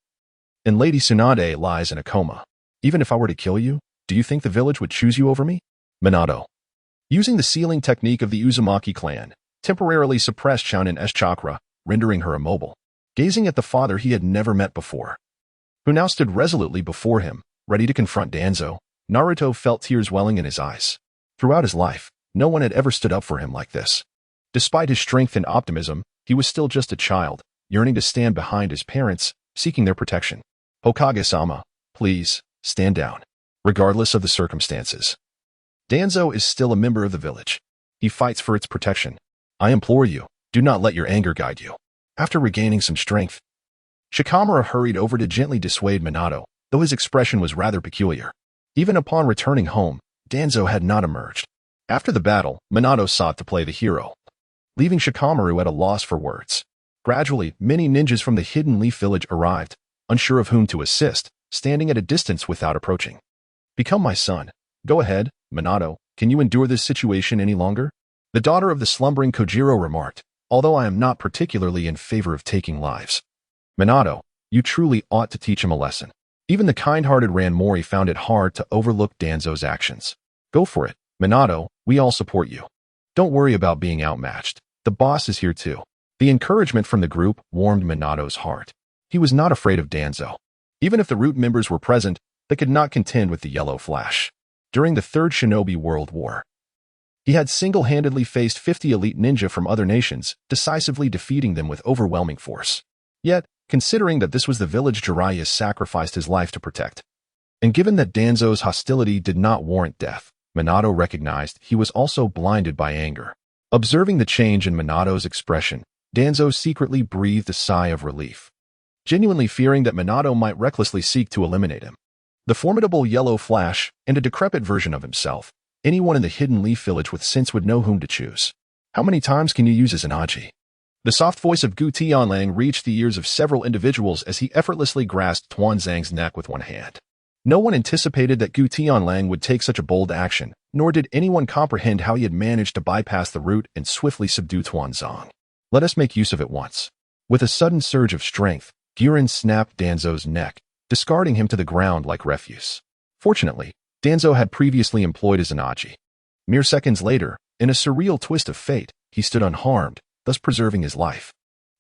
and Lady Tsunade lies in a coma. Even if I were to kill you, do you think the village would choose you over me? Minato, using the sealing technique of the Uzumaki clan, temporarily suppressed Shounen-'s chakra, rendering her immobile. Gazing at the father he had never met before, who now stood resolutely before him, ready to confront Danzo, Naruto felt tears welling in his eyes. Throughout his life, no one had ever stood up for him like this. Despite his strength and optimism, he was still just a child, yearning to stand behind his parents, seeking their protection. Hokage-sama, please, stand down. Regardless of the circumstances, Danzo is still a member of the village. He fights for its protection. I implore you, do not let your anger guide you. After regaining some strength, Shikamaru hurried over to gently dissuade Minato, though his expression was rather peculiar. Even upon returning home, Danzo had not emerged. After the battle, Minato sought to play the hero, leaving Shikamaru at a loss for words. Gradually, many ninjas from the Hidden Leaf village arrived, unsure of whom to assist, standing at a distance without approaching. Become my son. Go ahead, Minato. Can you endure this situation any longer? The daughter of the slumbering Kogoro remarked, although I am not particularly in favor of taking lives. Minato, you truly ought to teach him a lesson. Even the kind-hearted Ranmori found it hard to overlook Danzo's actions. Go for it, Minato, we all support you. Don't worry about being outmatched. The boss is here too. The encouragement from the group warmed Minato's heart. He was not afraid of Danzo. Even if the root members were present, they could not contend with the Yellow Flash. During the Third Shinobi World War, he had single-handedly faced 50 elite ninja from other nations, decisively defeating them with overwhelming force. Yet, considering that this was the village Jiraiya sacrificed his life to protect, and given that Danzo's hostility did not warrant death, Minato recognized he was also blinded by anger. Observing the change in Minato's expression, Danzo secretly breathed a sigh of relief, genuinely fearing that Minato might recklessly seek to eliminate him. The formidable Yellow Flash, and a decrepit version of himself, anyone in the Hidden Leaf village with sense would know whom to choose. How many times can you use as an Aji? The soft voice of Gu Tianlang reached the ears of several individuals as he effortlessly grasped Tuanzang's neck with one hand. No one anticipated that Gu Tianlang would take such a bold action, nor did anyone comprehend how he had managed to bypass the route and swiftly subdue Tuanzang. Let us make use of it once. With a sudden surge of strength, Guren snapped Danzo's neck, discarding him to the ground like refuse. Fortunately, Danzo had previously employed as an Aji. Mere seconds later, in a surreal twist of fate, he stood unharmed, thus preserving his life.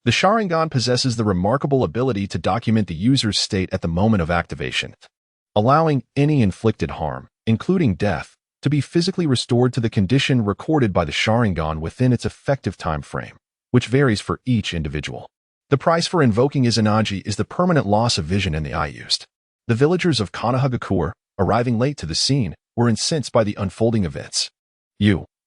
The Sharingan possesses the remarkable ability to document the user's state at the moment of activation, allowing any inflicted harm, including death, to be physically restored to the condition recorded by the Sharingan within its effective time frame, which varies for each individual. The price for invoking Izanagi is the permanent loss of vision in the eye used. The villagers of Konohagakure, arriving late to the scene, were incensed by the unfolding events.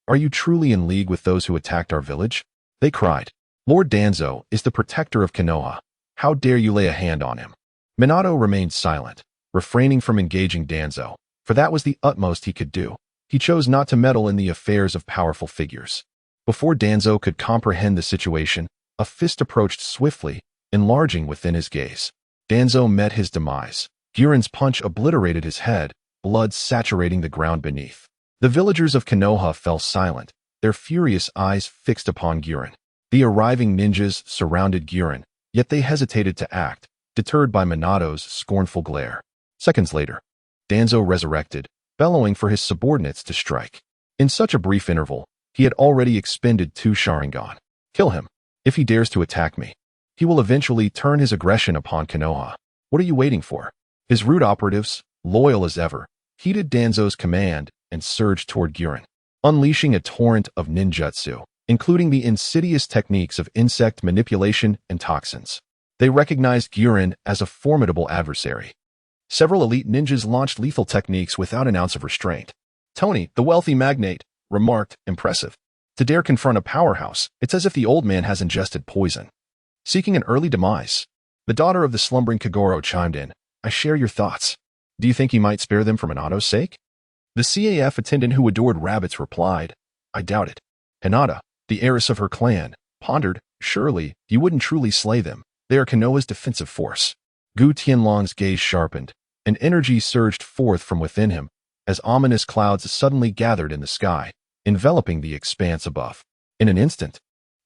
Are you truly in league with those who attacked our village? They cried. Lord Danzo is the protector of Konoha. How dare you lay a hand on him? Minato remained silent, refraining from engaging Danzo, for that was the utmost he could do. He chose not to meddle in the affairs of powerful figures. Before Danzo could comprehend the situation, a fist approached swiftly, enlarging within his gaze. Danzo met his demise. Guren's punch obliterated his head, blood saturating the ground beneath. The villagers of Konoha fell silent, their furious eyes fixed upon Guren. The arriving ninjas surrounded Guren, yet they hesitated to act, deterred by Minato's scornful glare. Seconds later, Danzo resurrected, bellowing for his subordinates to strike. In such a brief interval, he had already expended 2 Sharingan. Kill him. If he dares to attack me, he will eventually turn his aggression upon Konoha. What are you waiting for? His rude operatives, loyal as ever, heeded Danzo's command and surged toward Guren, unleashing a torrent of ninjutsu, including the insidious techniques of insect manipulation and toxins. They recognized Guren as a formidable adversary. Several elite ninjas launched lethal techniques without an ounce of restraint. Tony, the wealthy magnate, remarked, impressive. To dare confront a powerhouse, it's as if the old man has ingested poison. Seeking an early demise, the daughter of the slumbering Kogoro chimed in. I share your thoughts. Do you think he might spare them for Minato's sake? The CAF attendant who adored rabbits replied, I doubt it. Hinata, the heiress of her clan, pondered, surely, you wouldn't truly slay them. They are Konoha's defensive force. Gu Tianlang's gaze sharpened, and energy surged forth from within him, as ominous clouds suddenly gathered in the sky, enveloping the expanse above. In an instant,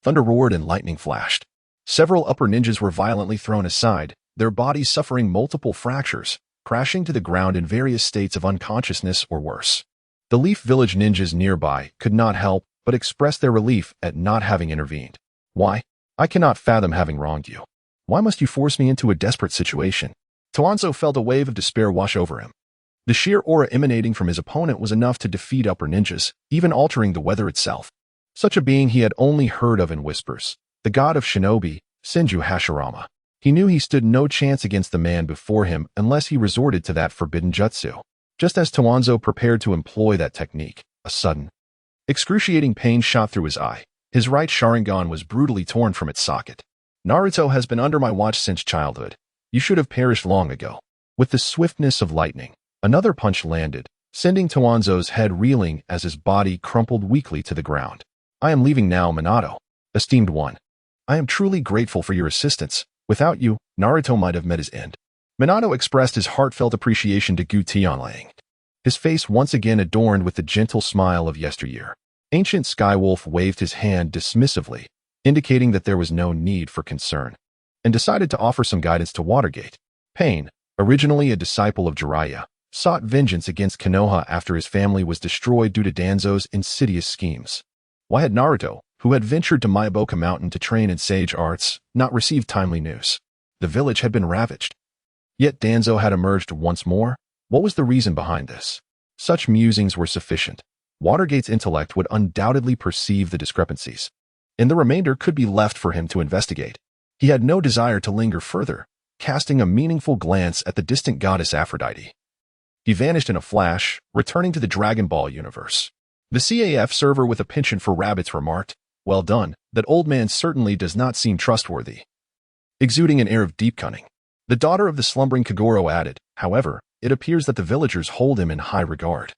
thunder roared and lightning flashed. Several upper ninjas were violently thrown aside, their bodies suffering multiple fractures, crashing to the ground in various states of unconsciousness or worse. The Leaf Village ninjas nearby could not help but express their relief at not having intervened. Why? I cannot fathom having wronged you. Why must you force me into a desperate situation? Toanzo felt a wave of despair wash over him. The sheer aura emanating from his opponent was enough to defeat upper ninjas, even altering the weather itself. Such a being he had only heard of in whispers. The god of shinobi, Senju Hashirama. He knew he stood no chance against the man before him unless he resorted to that forbidden jutsu. Just as Toanzo prepared to employ that technique, a sudden, excruciating pain shot through his eye. His right Sharingan was brutally torn from its socket. Naruto has been under my watch since childhood. You should have perished long ago. With the swiftness of lightning, another punch landed, sending Toanzo's head reeling as his body crumpled weakly to the ground. I am leaving now, Minato. Esteemed one. I am truly grateful for your assistance. Without you, Naruto might have met his end. Minato expressed his heartfelt appreciation to Gu Tianlang, his face once again adorned with the gentle smile of yesteryear. Ancient Skywolf waved his hand dismissively, indicating that there was no need for concern, and decided to offer some guidance to Watergate. Pain, originally a disciple of Jiraiya, sought vengeance against Konoha after his family was destroyed due to Danzo's insidious schemes. Why had Naruto, who had ventured to Myoboka Mountain to train in sage arts, not received timely news? The village had been ravaged. Yet Danzo had emerged once more. What was the reason behind this? Such musings were sufficient. Watergate's intellect would undoubtedly perceive the discrepancies, and the remainder could be left for him to investigate. He had no desire to linger further, casting a meaningful glance at the distant goddess Aphrodite. He vanished in a flash, returning to the Dragon Ball universe. The CAF server with a penchant for rabbits remarked, Well done, that old man certainly does not seem trustworthy. Exuding an air of deep cunning, the daughter of the slumbering Kogoro added, However, it appears that the villagers hold him in high regard.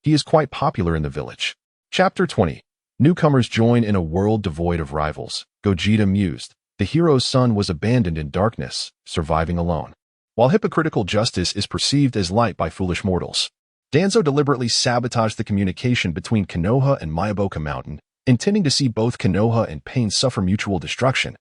He is quite popular in the village. Chapter 20. Newcomers join in a world devoid of rivals. Gogeta mused. The hero's son was abandoned in darkness, surviving alone. While hypocritical justice is perceived as light by foolish mortals, Danzo deliberately sabotaged the communication between Konoha and Myoboka Mountain, intending to see both Konoha and Pain suffer mutual destruction,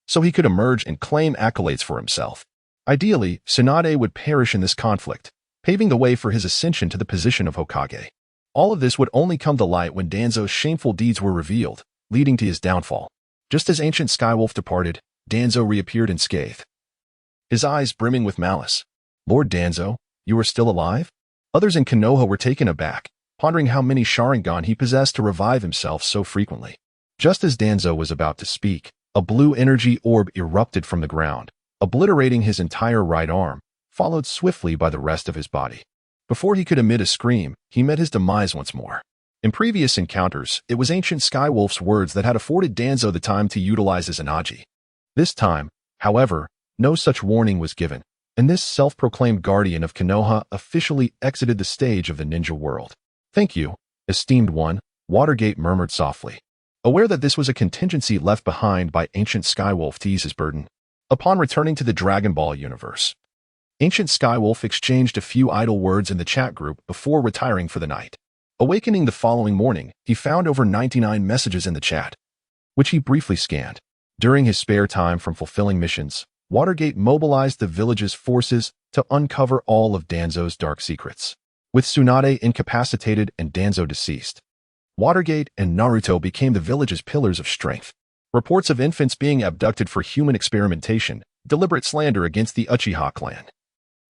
so he could emerge and claim accolades for himself. Ideally, Tsunade would perish in this conflict, paving the way for his ascension to the position of Hokage. All of this would only come to light when Danzo's shameful deeds were revealed, leading to his downfall. Just as ancient Skywolf departed, Danzo reappeared unscathed, his eyes brimming with malice. "Lord Danzo, you are still alive?" Others in Konoha were taken aback, pondering how many Sharingan he possessed to revive himself so frequently. Just as Danzo was about to speak, a blue energy orb erupted from the ground, obliterating his entire right arm, followed swiftly by the rest of his body. Before he could emit a scream, he met his demise once more. In previous encounters, it was ancient Skywolf's words that had afforded Danzo the time to utilize his Anaji. This time, however, no such warning was given, and this self-proclaimed guardian of Konoha officially exited the stage of the ninja world. "Thank you, esteemed one," Watergate murmured softly, aware that this was a contingency left behind by ancient Skywolf to ease his burden. Upon returning to the Dragon Ball universe, ancient Skywolf exchanged a few idle words in the chat group before retiring for the night. Awakening the following morning, he found over 99 messages in the chat, which he briefly scanned. During his spare time from fulfilling missions, Watergate mobilized the village's forces to uncover all of Danzo's dark secrets. With Tsunade incapacitated and Danzo deceased, Watergate and Naruto became the village's pillars of strength. Reports of infants being abducted for human experimentation, deliberate slander against the Uchiha clan,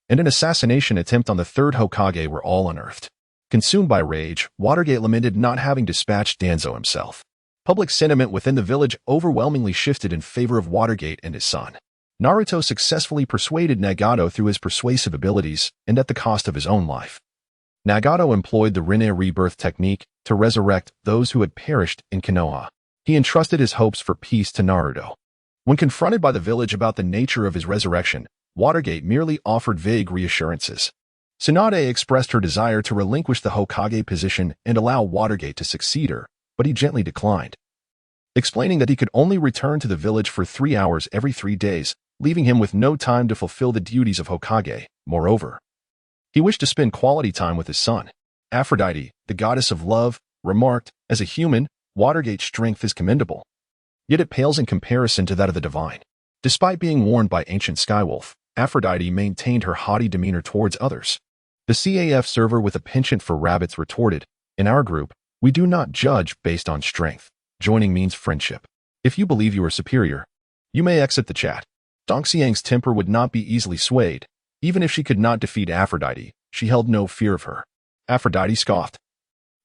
and an assassination attempt on the third Hokage were all unearthed. Consumed by rage, Watergate lamented not having dispatched Danzo himself. Public sentiment within the village overwhelmingly shifted in favor of Watergate and his son. Naruto successfully persuaded Nagato through his persuasive abilities and at the cost of his own life. Nagato employed the Rinne rebirth technique to resurrect those who had perished in Konoha. He entrusted his hopes for peace to Naruto. When confronted by the village about the nature of his resurrection, Watergate merely offered vague reassurances. Tsunade expressed her desire to relinquish the Hokage position and allow Watergate to succeed her, but he gently declined, explaining that he could only return to the village for 3 hours every 3 days, leaving him with no time to fulfill the duties of Hokage. Moreover, he wished to spend quality time with his son. Aphrodite, the goddess of love, remarked, "As a human, Watergate's strength is commendable, yet it pales in comparison to that of the divine." Despite being warned by ancient Skywolf, Aphrodite maintained her haughty demeanor towards others. The CAF server with a penchant for rabbits retorted, "In our group, we do not judge based on strength. Joining means friendship. If you believe you are superior, you may exit the chat." Dong Xiang's temper would not be easily swayed. Even if she could not defeat Aphrodite, she held no fear of her. Aphrodite scoffed,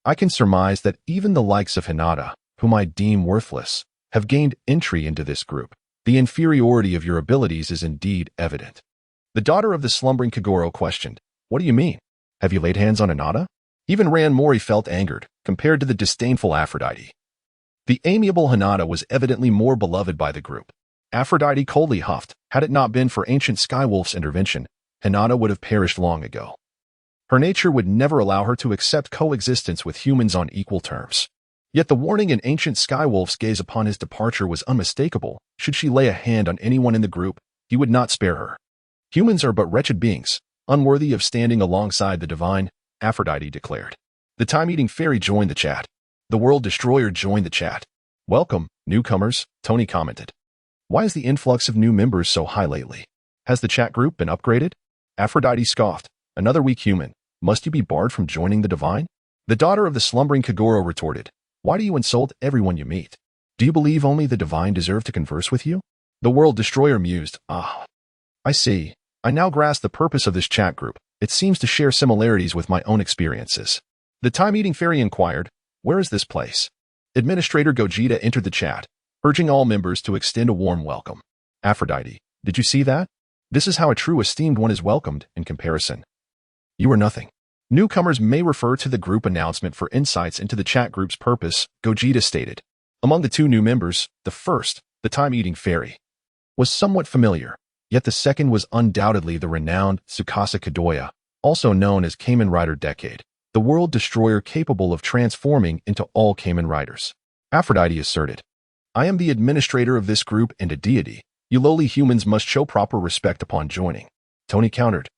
"I can surmise that even the likes of Hinata, whom I deem worthless, have gained entry into this group. The inferiority of your abilities is indeed evident." The daughter of the slumbering Kogoro questioned, "What do you mean? Have you laid hands on Hinata?" Even Ran Mori felt angered, compared to the disdainful Aphrodite. The amiable Hinata was evidently more beloved by the group. Aphrodite coldly huffed, "Had it not been for ancient Skywolf's intervention, Hinata would have perished long ago. Her nature would never allow her to accept coexistence with humans on equal terms." Yet the warning in ancient Skywolf's gaze upon his departure was unmistakable. Should she lay a hand on anyone in the group, he would not spare her. "Humans are but wretched beings, unworthy of standing alongside the divine," Aphrodite declared. The time-eating fairy joined the chat. The world destroyer joined the chat. "Welcome, newcomers," Tony commented. "Why is the influx of new members so high lately? Has the chat group been upgraded?" Aphrodite scoffed, "Another weak human. Must you be barred from joining the divine?" The daughter of the slumbering Kogoro retorted, "Why do you insult everyone you meet? Do you believe only the divine deserve to converse with you?" The world destroyer mused, "Ah, I see. I now grasp the purpose of this chat group. It seems to share similarities with my own experiences." The time-eating fairy inquired, "Where is this place?" Administrator Gogeta entered the chat, urging all members to extend a warm welcome. "Aphrodite, did you see that? This is how a true esteemed one is welcomed in comparison. You are nothing." Newcomers may refer to the group announcement for insights into the chat group's purpose, Gogeta stated. Among the 2 new members, the first, the time-eating fairy, was somewhat familiar, yet the second was undoubtedly the renowned Tsukasa Kadoya, also known as Kamen Rider Decade, the world destroyer capable of transforming into all Kamen Riders. Aphrodite asserted, "I am the administrator of this group and a deity. You lowly humans must show proper respect upon joining." Tony countered,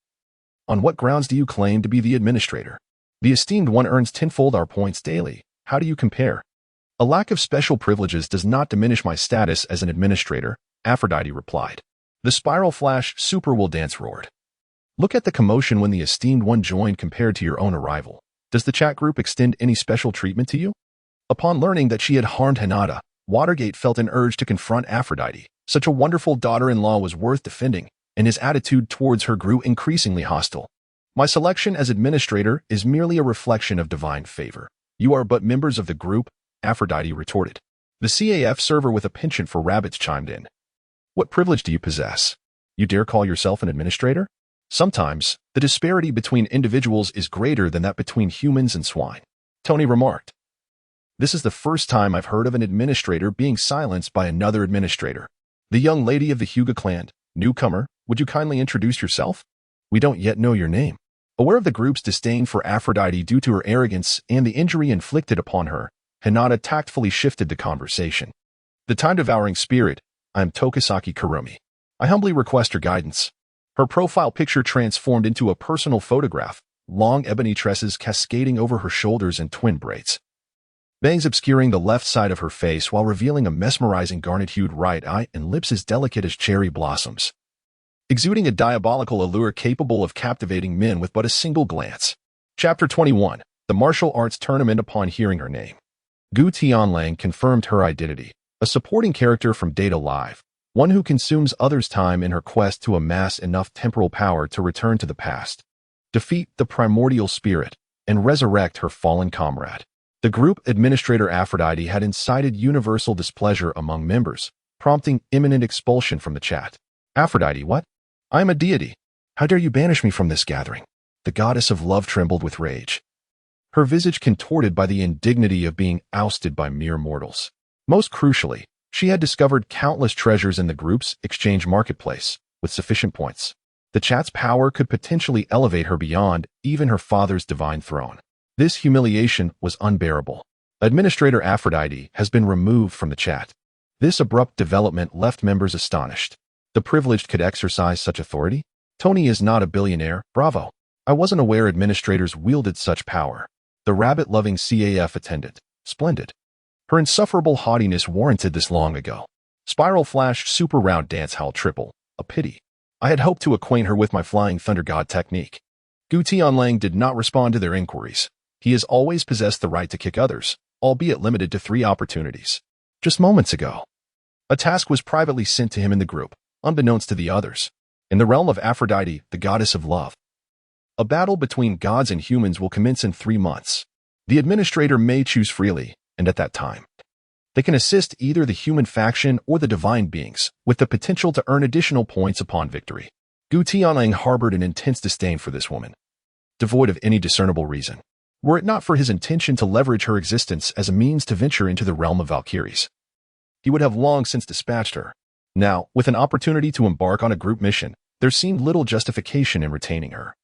"On what grounds do you claim to be the administrator? The esteemed one earns tenfold our points daily. How do you compare?" "A lack of special privileges does not diminish my status as an administrator," Aphrodite replied. The Spiral Flash Super Will Dance roared. "Look at the commotion when the esteemed one joined compared to your own arrival. Does the chat group extend any special treatment to you?" Upon learning that she had harmed Hinata, Watergate felt an urge to confront Aphrodite. Such a wonderful daughter-in-law was worth defending, and his attitude towards her grew increasingly hostile. My selection as administrator is merely a reflection of divine favor. You are but members of the group, Aphrodite retorted. The CAF server with a penchant for rabbits chimed in. What privilege do you possess? You dare call yourself an administrator? Sometimes, the disparity between individuals is greater than that between humans and swine, Tony remarked. This is the first time I've heard of an administrator being silenced by another administrator. The young lady of the Hyuga clan, newcomer, would you kindly introduce yourself? We don't yet know your name. Aware of the group's disdain for Aphrodite due to her arrogance and the injury inflicted upon her, Hinata tactfully shifted the conversation. The time-devouring spirit, I am Tokisaki Kurumi. I humbly request your guidance. Her profile picture transformed into a personal photograph, long ebony tresses cascading over her shoulders and twin braids. Bangs obscuring the left side of her face while revealing a mesmerizing garnet-hued right eye and lips as delicate as cherry blossoms. Exuding a diabolical allure capable of captivating men with but a single glance. Chapter 21. The Martial Arts Tournament. Upon hearing her name, Gu Tianlang confirmed her identity, a supporting character from Data Live, one who consumes others' time in her quest to amass enough temporal power to return to the past, defeat the primordial spirit, and resurrect her fallen comrade. The group administrator Aphrodite had incited universal displeasure among members, prompting imminent expulsion from the chat. Aphrodite, what? I am a deity. How dare you banish me from this gathering? The goddess of love trembled with rage, her visage contorted by the indignity of being ousted by mere mortals. Most crucially, she had discovered countless treasures in the group's exchange marketplace, with sufficient points. The chat's power could potentially elevate her beyond even her father's divine throne. This humiliation was unbearable. Administrator Aphrodite has been removed from the chat. This abrupt development left members astonished. The privileged could exercise such authority? Tony is not a billionaire, bravo. I wasn't aware administrators wielded such power. The rabbit-loving CAF attendant, splendid. Her insufferable haughtiness warranted this long ago. Spiral flashed super round dance hall triple, a pity. I had hoped to acquaint her with my flying thunder god technique. Gu Tianlang did not respond to their inquiries. He has always possessed the right to kick others, albeit limited to 3 opportunities. Just moments ago, a task was privately sent to him in the group, unbeknownst to the others. In the realm of Aphrodite, the goddess of love, a battle between gods and humans will commence in 3 months. The administrator may choose freely, and at that time, they can assist either the human faction or the divine beings, with the potential to earn additional points upon victory. Gu Tianlang harbored an intense disdain for this woman, devoid of any discernible reason, were it not for his intention to leverage her existence as a means to venture into the realm of Valkyries. He would have long since dispatched her. Now, with an opportunity to embark on a group mission, there seemed little justification in retaining her,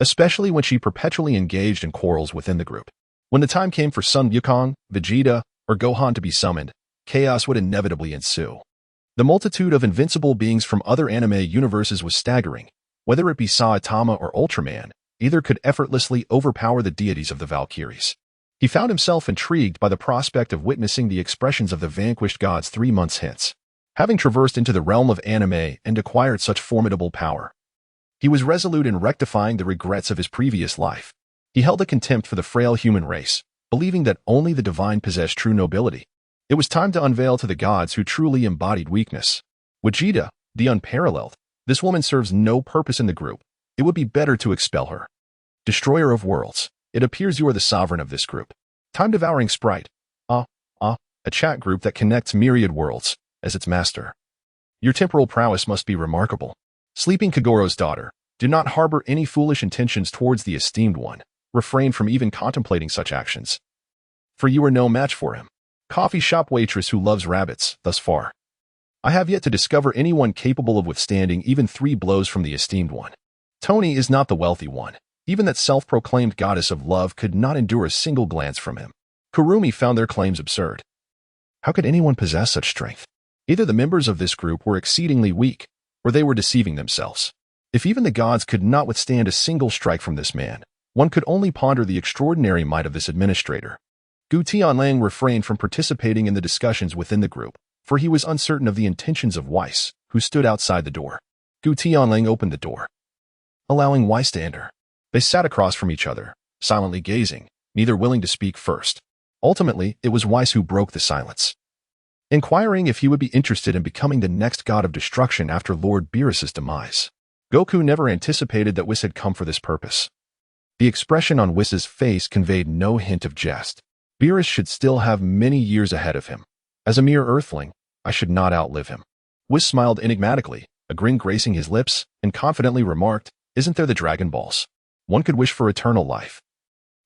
especially when she perpetually engaged in quarrels within the group. When the time came for Son Wukong, Vegeta, or Gohan to be summoned, chaos would inevitably ensue. The multitude of invincible beings from other anime universes was staggering. Whether it be Saitama or Ultraman, either could effortlessly overpower the deities of the Valkyries. He found himself intrigued by the prospect of witnessing the expressions of the vanquished gods 3 months hence. Having traversed into the realm of anime and acquired such formidable power, he was resolute in rectifying the regrets of his previous life. He held a contempt for the frail human race, believing that only the divine possessed true nobility. It was time to unveil to the gods who truly embodied weakness. Vegeta, the unparalleled, this woman serves no purpose in the group. It would be better to expel her. Destroyer of worlds, it appears you are the sovereign of this group. Time-devouring sprite, a chat group that connects myriad worlds, as its master. Your temporal prowess must be remarkable. Sleeping Kogoro's daughter, do not harbor any foolish intentions towards the esteemed one. Refrain from even contemplating such actions, for you are no match for him. Coffee shop waitress who loves rabbits, thus far, I have yet to discover anyone capable of withstanding even 3 blows from the esteemed one. Tony is not the wealthy one. Even that self-proclaimed goddess of love could not endure a single glance from him. Kurumi found their claims absurd. How could anyone possess such strength? Either the members of this group were exceedingly weak, or they were deceiving themselves. If even the gods could not withstand a single strike from this man, one could only ponder the extraordinary might of this administrator. Gu Tianlang refrained from participating in the discussions within the group, for he was uncertain of the intentions of Weiss, who stood outside the door. Gu Tianlang opened the door, allowing Weiss to enter. They sat across from each other, silently gazing, neither willing to speak first. Ultimately, it was Weiss who broke the silence. inquiring if he would be interested in becoming the next god of destruction after Lord Beerus's demise. Goku never anticipated that Whis had come for this purpose. The expression on Whis's face conveyed no hint of jest. Beerus should still have many years ahead of him. As a mere earthling, I should not outlive him. Whis smiled enigmatically, a grin gracing his lips, and confidently remarked, "Isn't there the Dragon Balls? One could wish for eternal life.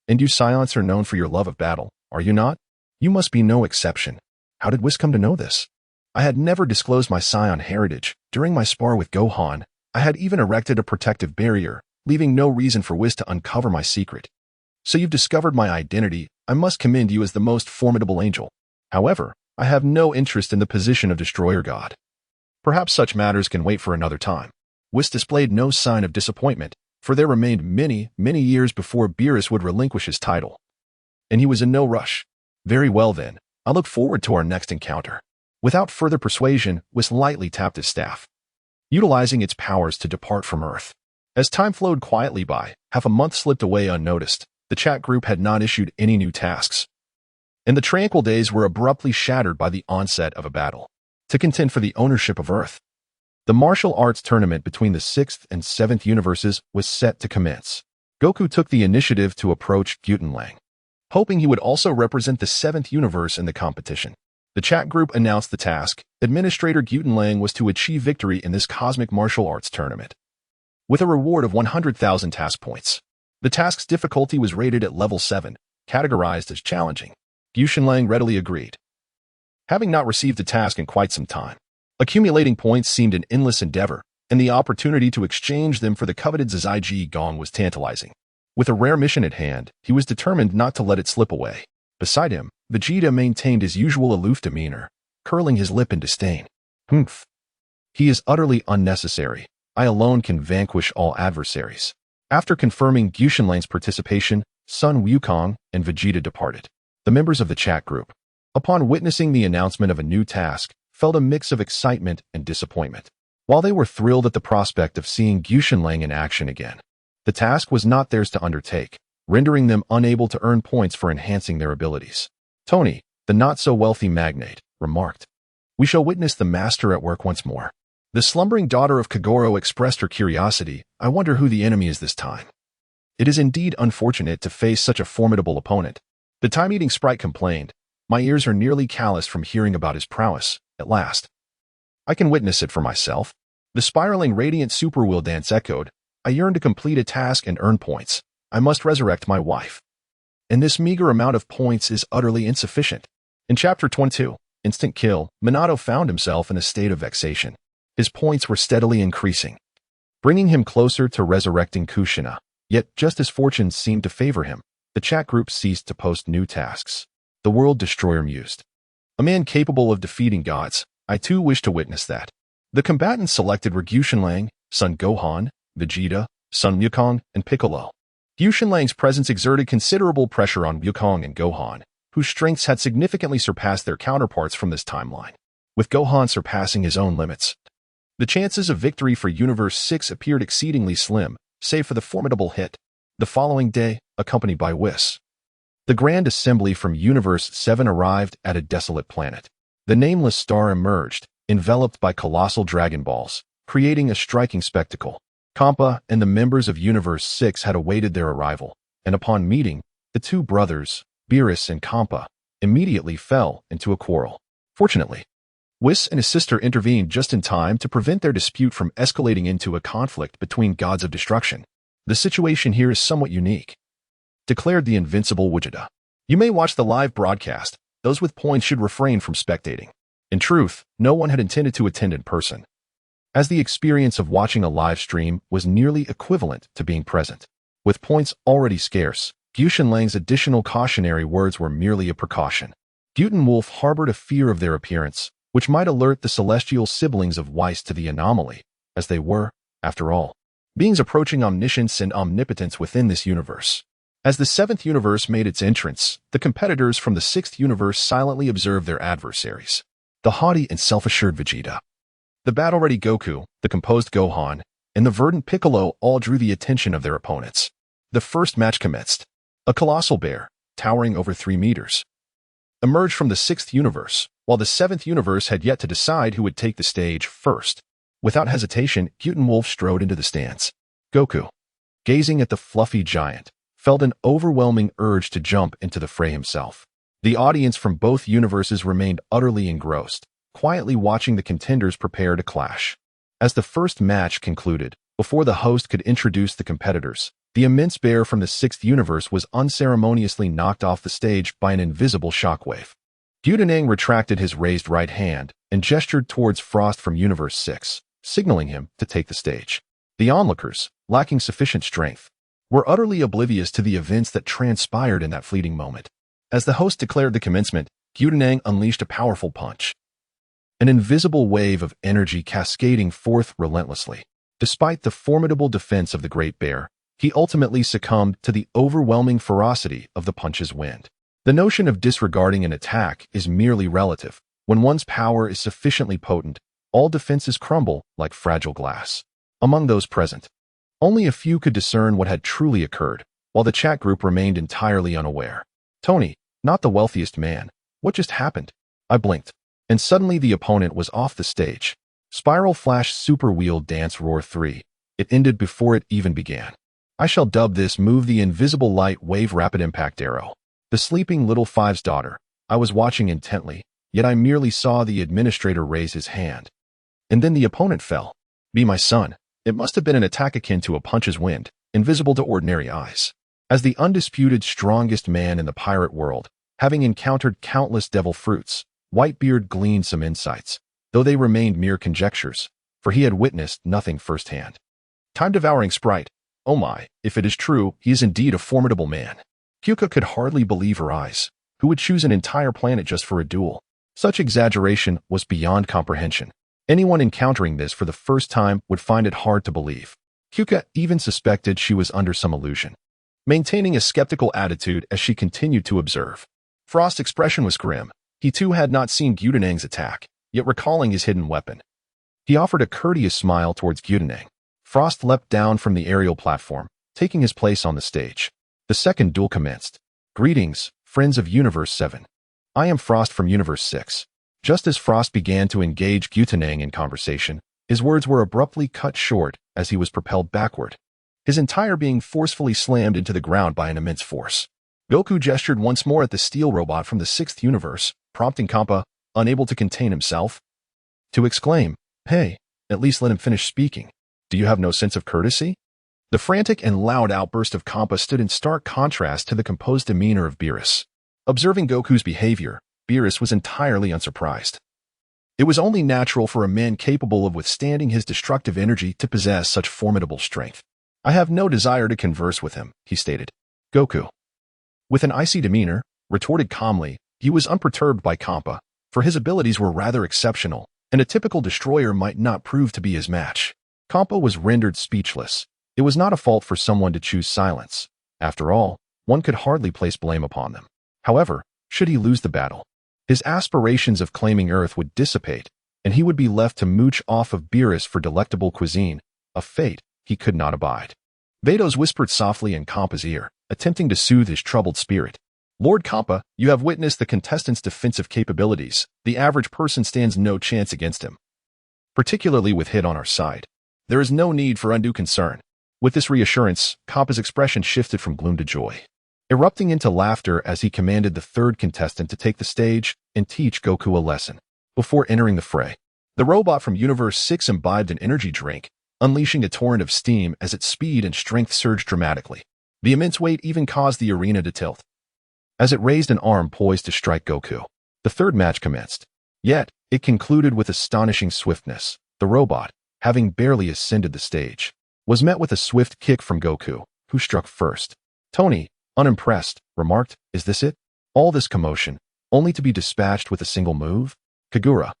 And you Scions are known for your love of battle, are you not? You must be no exception. How did Whis come to know this? I had never disclosed my Scion heritage. During my spar with Gohan, I had even erected a protective barrier, leaving no reason for Whis to uncover my secret. So you've discovered my identity. I must commend you as the most formidable angel. However, I have no interest in the position of Destroyer God. Perhaps such matters can wait for another time." Whis displayed no sign of disappointment, for there remained many years before Beerus would relinquish his title. And he was in no rush. "Very well then, I look forward to our next encounter." Without further persuasion, Whis lightly tapped his staff, utilizing its powers to depart from Earth. As time flowed quietly by, half a month slipped away unnoticed. The chat group had not issued any new tasks, and the tranquil days were abruptly shattered by the onset of a battle to contend for the ownership of Earth. The martial arts tournament between the 6th and 7th universes was set to commence. Goku took the initiative to approach Gu Tianlang, hoping he would also represent the 7th universe in the competition. The chat group announced the task. Administrator Gu Tianlang was to achieve victory in this cosmic martial arts tournament, with a reward of 100,000 task points. The task's difficulty was rated at level 7, categorized as challenging. Gu Tianlang readily agreed, having not received the task in quite some time. Accumulating points seemed an endless endeavor, and the opportunity to exchange them for the coveted Zizai Gong was tantalizing. With a rare mission at hand, he was determined not to let it slip away. Beside him, Vegeta maintained his usual aloof demeanor, curling his lip in disdain. "Humph. He is utterly unnecessary. I alone can vanquish all adversaries." After confirming Gu Tianlang's participation, Sun Wukong and Vegeta departed. The members of the chat group, upon witnessing the announcement of a new task, felt a mix of excitement and disappointment. While they were thrilled at the prospect of seeing Gu Tianlang in action again, the task was not theirs to undertake, rendering them unable to earn points for enhancing their abilities. Tony, the not-so-wealthy magnate, remarked, "We shall witness the master at work once more." The slumbering daughter of Kogoro expressed her curiosity. "I wonder who the enemy is this time. It is indeed unfortunate to face such a formidable opponent." The time-eating sprite complained, "My ears are nearly calloused from hearing about his prowess. At last, I can witness it for myself." The spiraling radiant super wheel dance echoed, "I yearn to complete a task and earn points. I must resurrect my wife. And this meager amount of points is utterly insufficient." In Chapter 22, Instant Kill, Minato found himself in a state of vexation. His points were steadily increasing, bringing him closer to resurrecting Kushina. Yet, just as fortune seemed to favor him, the chat group ceased to post new tasks. The World Destroyer mused, "A man capable of defeating gods. I too wish to witness that." The combatants selected were Gu Tianlang, Son Gohan, Vegeta, Son Wukong, and Piccolo. Gu Tianlang's presence exerted considerable pressure on Wukong and Gohan, whose strengths had significantly surpassed their counterparts from this timeline, with Gohan surpassing his own limits. The chances of victory for Universe 6 appeared exceedingly slim, save for the formidable hit. The following day, accompanied by Whis, the Grand Assembly from Universe 7 arrived at a desolate planet. The nameless star emerged, enveloped by colossal Dragon Balls, creating a striking spectacle. Kampa and the members of Universe 6 had awaited their arrival, and upon meeting, the two brothers, Beerus and Kampa, immediately fell into a quarrel. Fortunately, Whis and his sister intervened just in time to prevent their dispute from escalating into a conflict between gods of destruction. "The situation here is somewhat unique," declared the Invincible Vegeta. "You may watch the live broadcast. Those with points should refrain from spectating." In truth, no one had intended to attend in person, as the experience of watching a live stream was nearly equivalent to being present. With points already scarce, Gu Tianlang's additional cautionary words were merely a precaution. Guten Wolf harbored a fear of their appearance, which might alert the celestial siblings of Weiss to the anomaly, as they were, after all, beings approaching omniscience and omnipotence within this universe. As the 7th universe made its entrance, the competitors from the 6th universe silently observed their adversaries. The haughty and self-assured Vegeta, the battle-ready Goku, the composed Gohan, and the verdant Piccolo all drew the attention of their opponents. The first match commenced. A colossal bear, towering over 3 meters, emerged from the 6th universe, while the seventh universe had yet to decide who would take the stage first. Without hesitation, Gu Tianlang strode into the stands. Goku, gazing at the fluffy giant, felt an overwhelming urge to jump into the fray himself. The audience from both universes remained utterly engrossed, quietly watching the contenders prepare to clash. As the first match concluded, before the host could introduce the competitors, the immense bear from the sixth universe was unceremoniously knocked off the stage by an invisible shockwave. Gu Tianlang retracted his raised right hand and gestured towards Frost from Universe 6, signaling him to take the stage. The onlookers, lacking sufficient strength, were utterly oblivious to the events that transpired in that fleeting moment. As the host declared the commencement, Gu Tianlang unleashed a powerful punch, an invisible wave of energy cascading forth relentlessly. Despite the formidable defense of the Great Bear, he ultimately succumbed to the overwhelming ferocity of the punch's wind. The notion of disregarding an attack is merely relative. When one's power is sufficiently potent, all defenses crumble like fragile glass. Among those present, only a few could discern what had truly occurred, while the chat group remained entirely unaware. Tony, not the wealthiest man, what just happened? I blinked, and suddenly the opponent was off the stage. Spiral Flash Super Wheel Dance Roar 3. It ended before it even began. I shall dub this move the Invisible Light Wave Rapid Impact Arrow. The sleeping little Five's daughter. I was watching intently, yet I merely saw the administrator raise his hand. And then the opponent fell. Be my son. It must have been an attack akin to a punch's wind, invisible to ordinary eyes. As the undisputed strongest man in the pirate world, having encountered countless devil fruits, Whitebeard gleaned some insights, though they remained mere conjectures, for he had witnessed nothing firsthand. Time-devouring sprite. Oh my, if it is true, he is indeed a formidable man. Kyuka could hardly believe her eyes. Who would choose an entire planet just for a duel? Such exaggeration was beyond comprehension. Anyone encountering this for the first time would find it hard to believe. Kyuka even suspected she was under some illusion, maintaining a skeptical attitude as she continued to observe. Frost's expression was grim. He too had not seen Gu Tianlang's attack, yet recalling his hidden weapon. He offered a courteous smile towards Gu Tianlang. Frost leapt down from the aerial platform, taking his place on the stage. The second duel commenced. Greetings, friends of Universe 7. I am Frost from Universe 6. Just as Frost began to engage Gu Tianlang in conversation, his words were abruptly cut short as he was propelled backward, his entire being forcefully slammed into the ground by an immense force. Goku gestured once more at the steel robot from the sixth universe, prompting Kappa, unable to contain himself, to exclaim, "Hey, at least let him finish speaking. Do you have no sense of courtesy?" The frantic and loud outburst of Kappa stood in stark contrast to the composed demeanor of Beerus. Observing Goku's behavior, Beerus was entirely unsurprised. It was only natural for a man capable of withstanding his destructive energy to possess such formidable strength. I have no desire to converse with him, he stated. Goku, with an icy demeanor, retorted calmly. He was unperturbed by Kappa, for his abilities were rather exceptional, and a typical destroyer might not prove to be his match. Kappa was rendered speechless. It was not a fault for someone to choose silence. After all, one could hardly place blame upon them. However, should he lose the battle, his aspirations of claiming Earth would dissipate, and he would be left to mooch off of Beerus for delectable cuisine, a fate he could not abide. Vados whispered softly in Kappa's ear, attempting to soothe his troubled spirit. Lord Kappa, you have witnessed the contestant's defensive capabilities. The average person stands no chance against him, particularly with hit on our side. There is no need for undue concern. With this reassurance, Kappa's expression shifted from gloom to joy, erupting into laughter as he commanded the third contestant to take the stage and teach Goku a lesson. Before entering the fray, the robot from Universe 6 imbibed an energy drink, unleashing a torrent of steam as its speed and strength surged dramatically. The immense weight even caused the arena to tilt, as it raised an arm poised to strike Goku. The third match commenced. Yet, it concluded with astonishing swiftness. The robot, having barely ascended the stage, was met with a swift kick from Goku, who struck first. Tony, unimpressed, remarked, "Is this it? All this commotion, only to be dispatched with a single move?" Kogoro,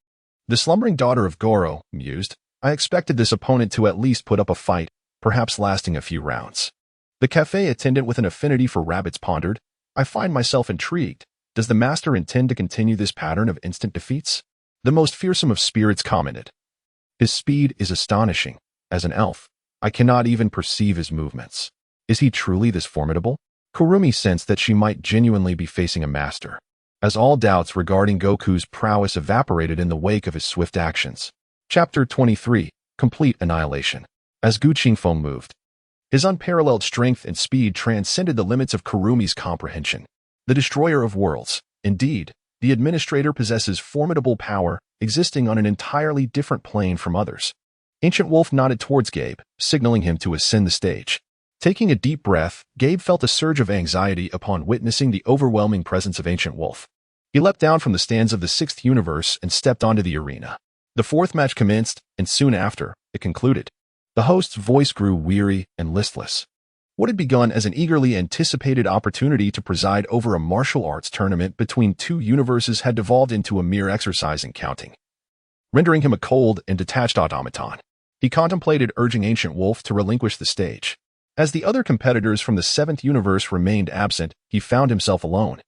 the slumbering daughter of Goro, mused, "I expected this opponent to at least put up a fight, perhaps lasting a few rounds." The cafe attendant with an affinity for rabbits pondered, "I find myself intrigued. Does the master intend to continue this pattern of instant defeats?" The most fearsome of spirits commented, "His speed is astonishing. As an elf, I cannot even perceive his movements. Is he truly this formidable?" Kurumi sensed that she might genuinely be facing a master. as all doubts regarding Goku's prowess evaporated in the wake of his swift actions. Chapter 23. Complete Annihilation. As Gu Tianlang moved, his unparalleled strength and speed transcended the limits of Kurumi's comprehension. The destroyer of worlds. Indeed, the administrator possesses formidable power, existing on an entirely different plane from others. Ancient Wolf nodded towards Gabe, signaling him to ascend the stage. Taking a deep breath, Gabe felt a surge of anxiety upon witnessing the overwhelming presence of Ancient Wolf. He leapt down from the stands of the sixth universe and stepped onto the arena. The fourth match commenced, and soon after, it concluded. The host's voice grew weary and listless. What had begun as an eagerly anticipated opportunity to preside over a martial arts tournament between two universes had devolved into a mere exercise in counting, rendering him a cold and detached automaton. He contemplated urging Ancient Wolf to relinquish the stage. As the other competitors from the seventh universe remained absent, he found himself alone,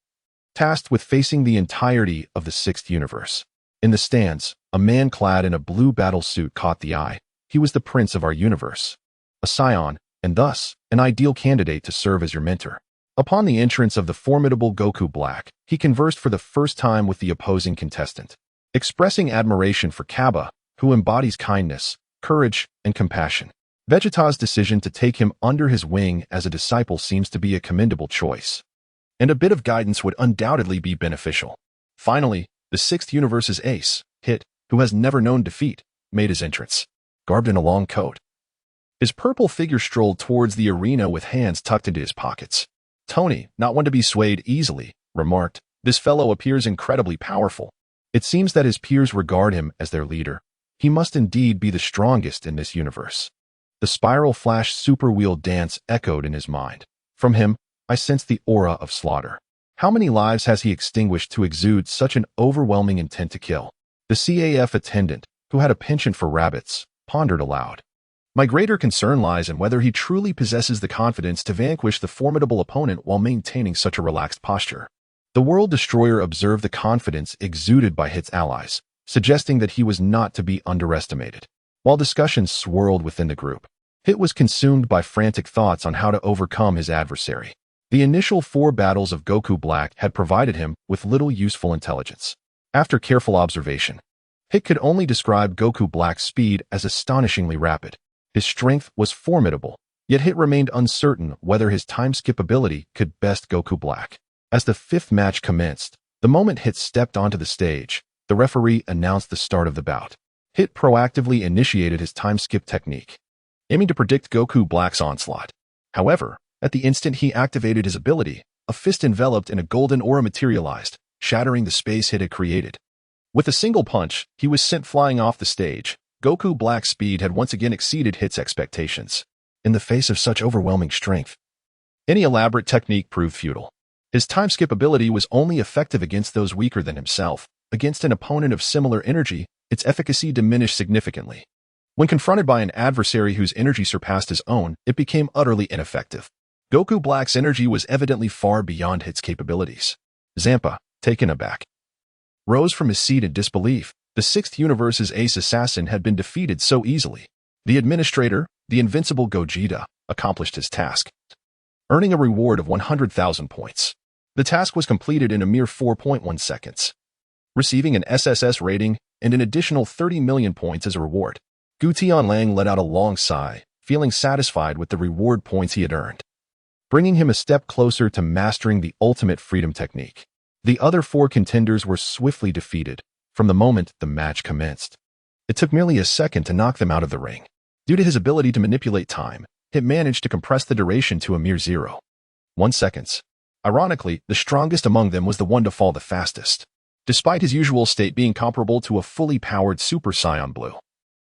tasked with facing the entirety of the sixth universe. In the stands, a man clad in a blue battle suit caught the eye. He was the prince of our universe, a scion, and thus, an ideal candidate to serve as your mentor. Upon the entrance of the formidable Goku Black, he conversed for the first time with the opposing contestant, expressing admiration for Kaba, who embodies kindness, courage, and compassion. Vegeta's decision to take him under his wing as a disciple seems to be a commendable choice, and a bit of guidance would undoubtedly be beneficial. Finally, the sixth universe's ace, Hit, who has never known defeat, made his entrance, garbed in a long coat. His purple figure strolled towards the arena with hands tucked into his pockets. Tony, not one to be swayed easily, remarked, "This fellow appears incredibly powerful. It seems that his peers regard him as their leader. He must indeed be the strongest in this universe." The spiral flash super wheel dance echoed in his mind. From him, I sensed the aura of slaughter. How many lives has he extinguished to exude such an overwhelming intent to kill? The CAF attendant, who had a penchant for rabbits, pondered aloud. My greater concern lies in whether he truly possesses the confidence to vanquish the formidable opponent while maintaining such a relaxed posture. The World Destroyer observed the confidence exuded by Hit's allies, suggesting that he was not to be underestimated. While discussions swirled within the group, Hit was consumed by frantic thoughts on how to overcome his adversary. The initial 4 battles of Goku Black had provided him with little useful intelligence. After careful observation, Hit could only describe Goku Black's speed as astonishingly rapid. His strength was formidable, yet Hit remained uncertain whether his time-skip ability could best Goku Black. As the 5th match commenced, the moment Hit stepped onto the stage, the referee announced the start of the bout. Hit proactively initiated his time-skip technique, aiming to predict Goku Black's onslaught. However, at the instant he activated his ability, a fist enveloped in a golden aura materialized, shattering the space Hit had created. With a single punch, he was sent flying off the stage. Goku Black's speed had once again exceeded Hit's expectations. In the face of such overwhelming strength, any elaborate technique proved futile. His time-skip ability was only effective against those weaker than himself. Against an opponent of similar energy, its efficacy diminished significantly. When confronted by an adversary whose energy surpassed his own, it became utterly ineffective. Goku Black's energy was evidently far beyond Hit's capabilities. Zampa, taken aback, rose from his seat in disbelief. The sixth universe's ace assassin had been defeated so easily. The administrator, the Invincible Gogeta, accomplished his task, earning a reward of 100,000 points. The task was completed in a mere 4.1 seconds, receiving an SSS rating and an additional 30 million points as a reward. Gu Tianlang let out a long sigh, feeling satisfied with the reward points he had earned, bringing him a step closer to mastering the ultimate freedom technique. The other 4 contenders were swiftly defeated from the moment the match commenced. It took merely a second to knock them out of the ring. Due to his ability to manipulate time, Hit managed to compress the duration to a mere 0.1 seconds. Ironically, the strongest among them was the one to fall the fastest, despite his usual state being comparable to a fully powered Super Saiyan Blue.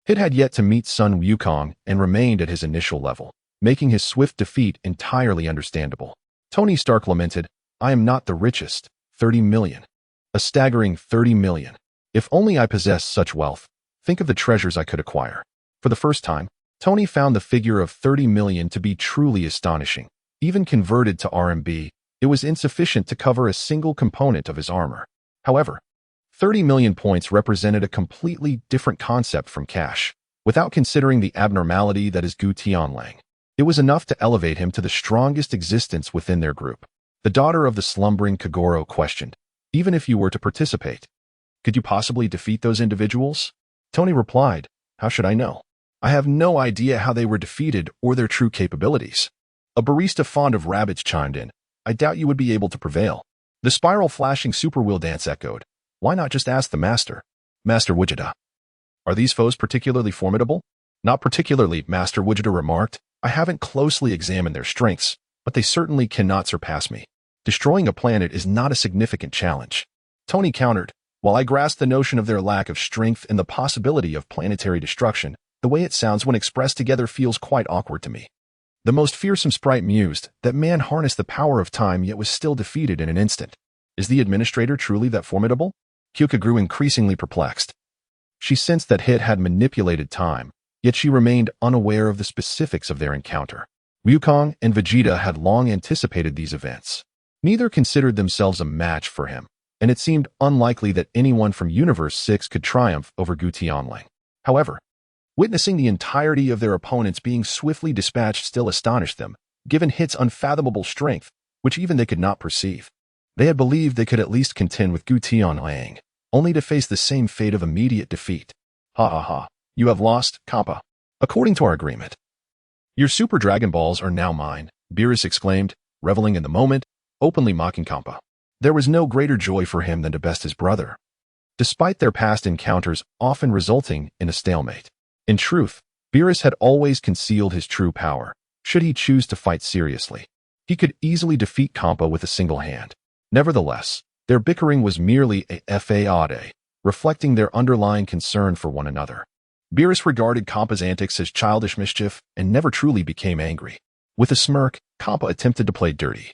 Hit had yet to meet Sun Wukong and remained at his initial level, making his swift defeat entirely understandable. Tony Stark lamented, "I am not the richest, 30 million. A staggering 30 million. If only I possessed such wealth. Think of the treasures I could acquire." For the first time, Tony found the figure of 30 million to be truly astonishing. Even converted to RMB, it was insufficient to cover a single component of his armor. However, 30 million points represented a completely different concept from cash. Without considering the abnormality that is Gu Tianlang, it was enough to elevate him to the strongest existence within their group. The daughter of the slumbering Kogoro questioned, even if you were to participate. Could you possibly defeat those individuals? Tony replied, how should I know? I have no idea how they were defeated or their true capabilities. A barista fond of rabbits chimed in, I doubt you would be able to prevail. The spiral flashing super wheel dance echoed, why not just ask the master? Master Vegeta. Are these foes particularly formidable? Not particularly, Master Vegeta remarked. I haven't closely examined their strengths, but they certainly cannot surpass me. Destroying a planet is not a significant challenge. Tony countered, while I grasp the notion of their lack of strength and the possibility of planetary destruction, the way it sounds when expressed together feels quite awkward to me. The most fearsome sprite mused that man harnessed the power of time yet was still defeated in an instant. Is the administrator truly that formidable? Kyuka grew increasingly perplexed. She sensed that Hit had manipulated time, yet she remained unaware of the specifics of their encounter. Goku and Vegeta had long anticipated these events. Neither considered themselves a match for him, and it seemed unlikely that anyone from Universe 6 could triumph over Gu Tianlang. However, witnessing the entirety of their opponents being swiftly dispatched still astonished them, given Hit's unfathomable strength, which even they could not perceive. They had believed they could at least contend with Gu Tianlang, only to face the same fate of immediate defeat. Ha ha ha, you have lost, Kappa. According to our agreement. Your Super Dragon Balls are now mine, Beerus exclaimed, reveling in the moment, openly mocking Kappa. There was no greater joy for him than to best his brother, despite their past encounters often resulting in a stalemate. In truth, Beerus had always concealed his true power, should he choose to fight seriously. He could easily defeat Kappa with a single hand. Nevertheless, their bickering was merely a fade, reflecting their underlying concern for one another. Beerus regarded Kappa's antics as childish mischief and never truly became angry. With a smirk, Kappa attempted to play dirty.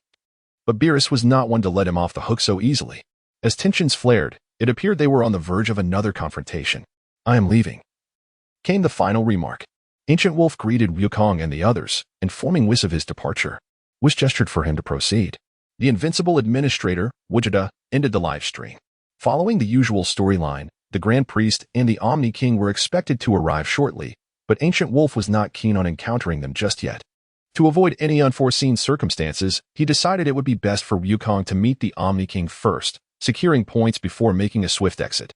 But Beerus was not one to let him off the hook so easily. As tensions flared, it appeared they were on the verge of another confrontation. I am leaving, came the final remark. Ancient Wolf greeted Wukong and the others, informing Whis of his departure. Whis gestured for him to proceed. The Invincible administrator, Vegeta, ended the live stream. Following the usual storyline, the Grand Priest and the Omni King were expected to arrive shortly, but Ancient Wolf was not keen on encountering them just yet. To avoid any unforeseen circumstances, he decided it would be best for Wukong to meet the Omni King first, securing points before making a swift exit,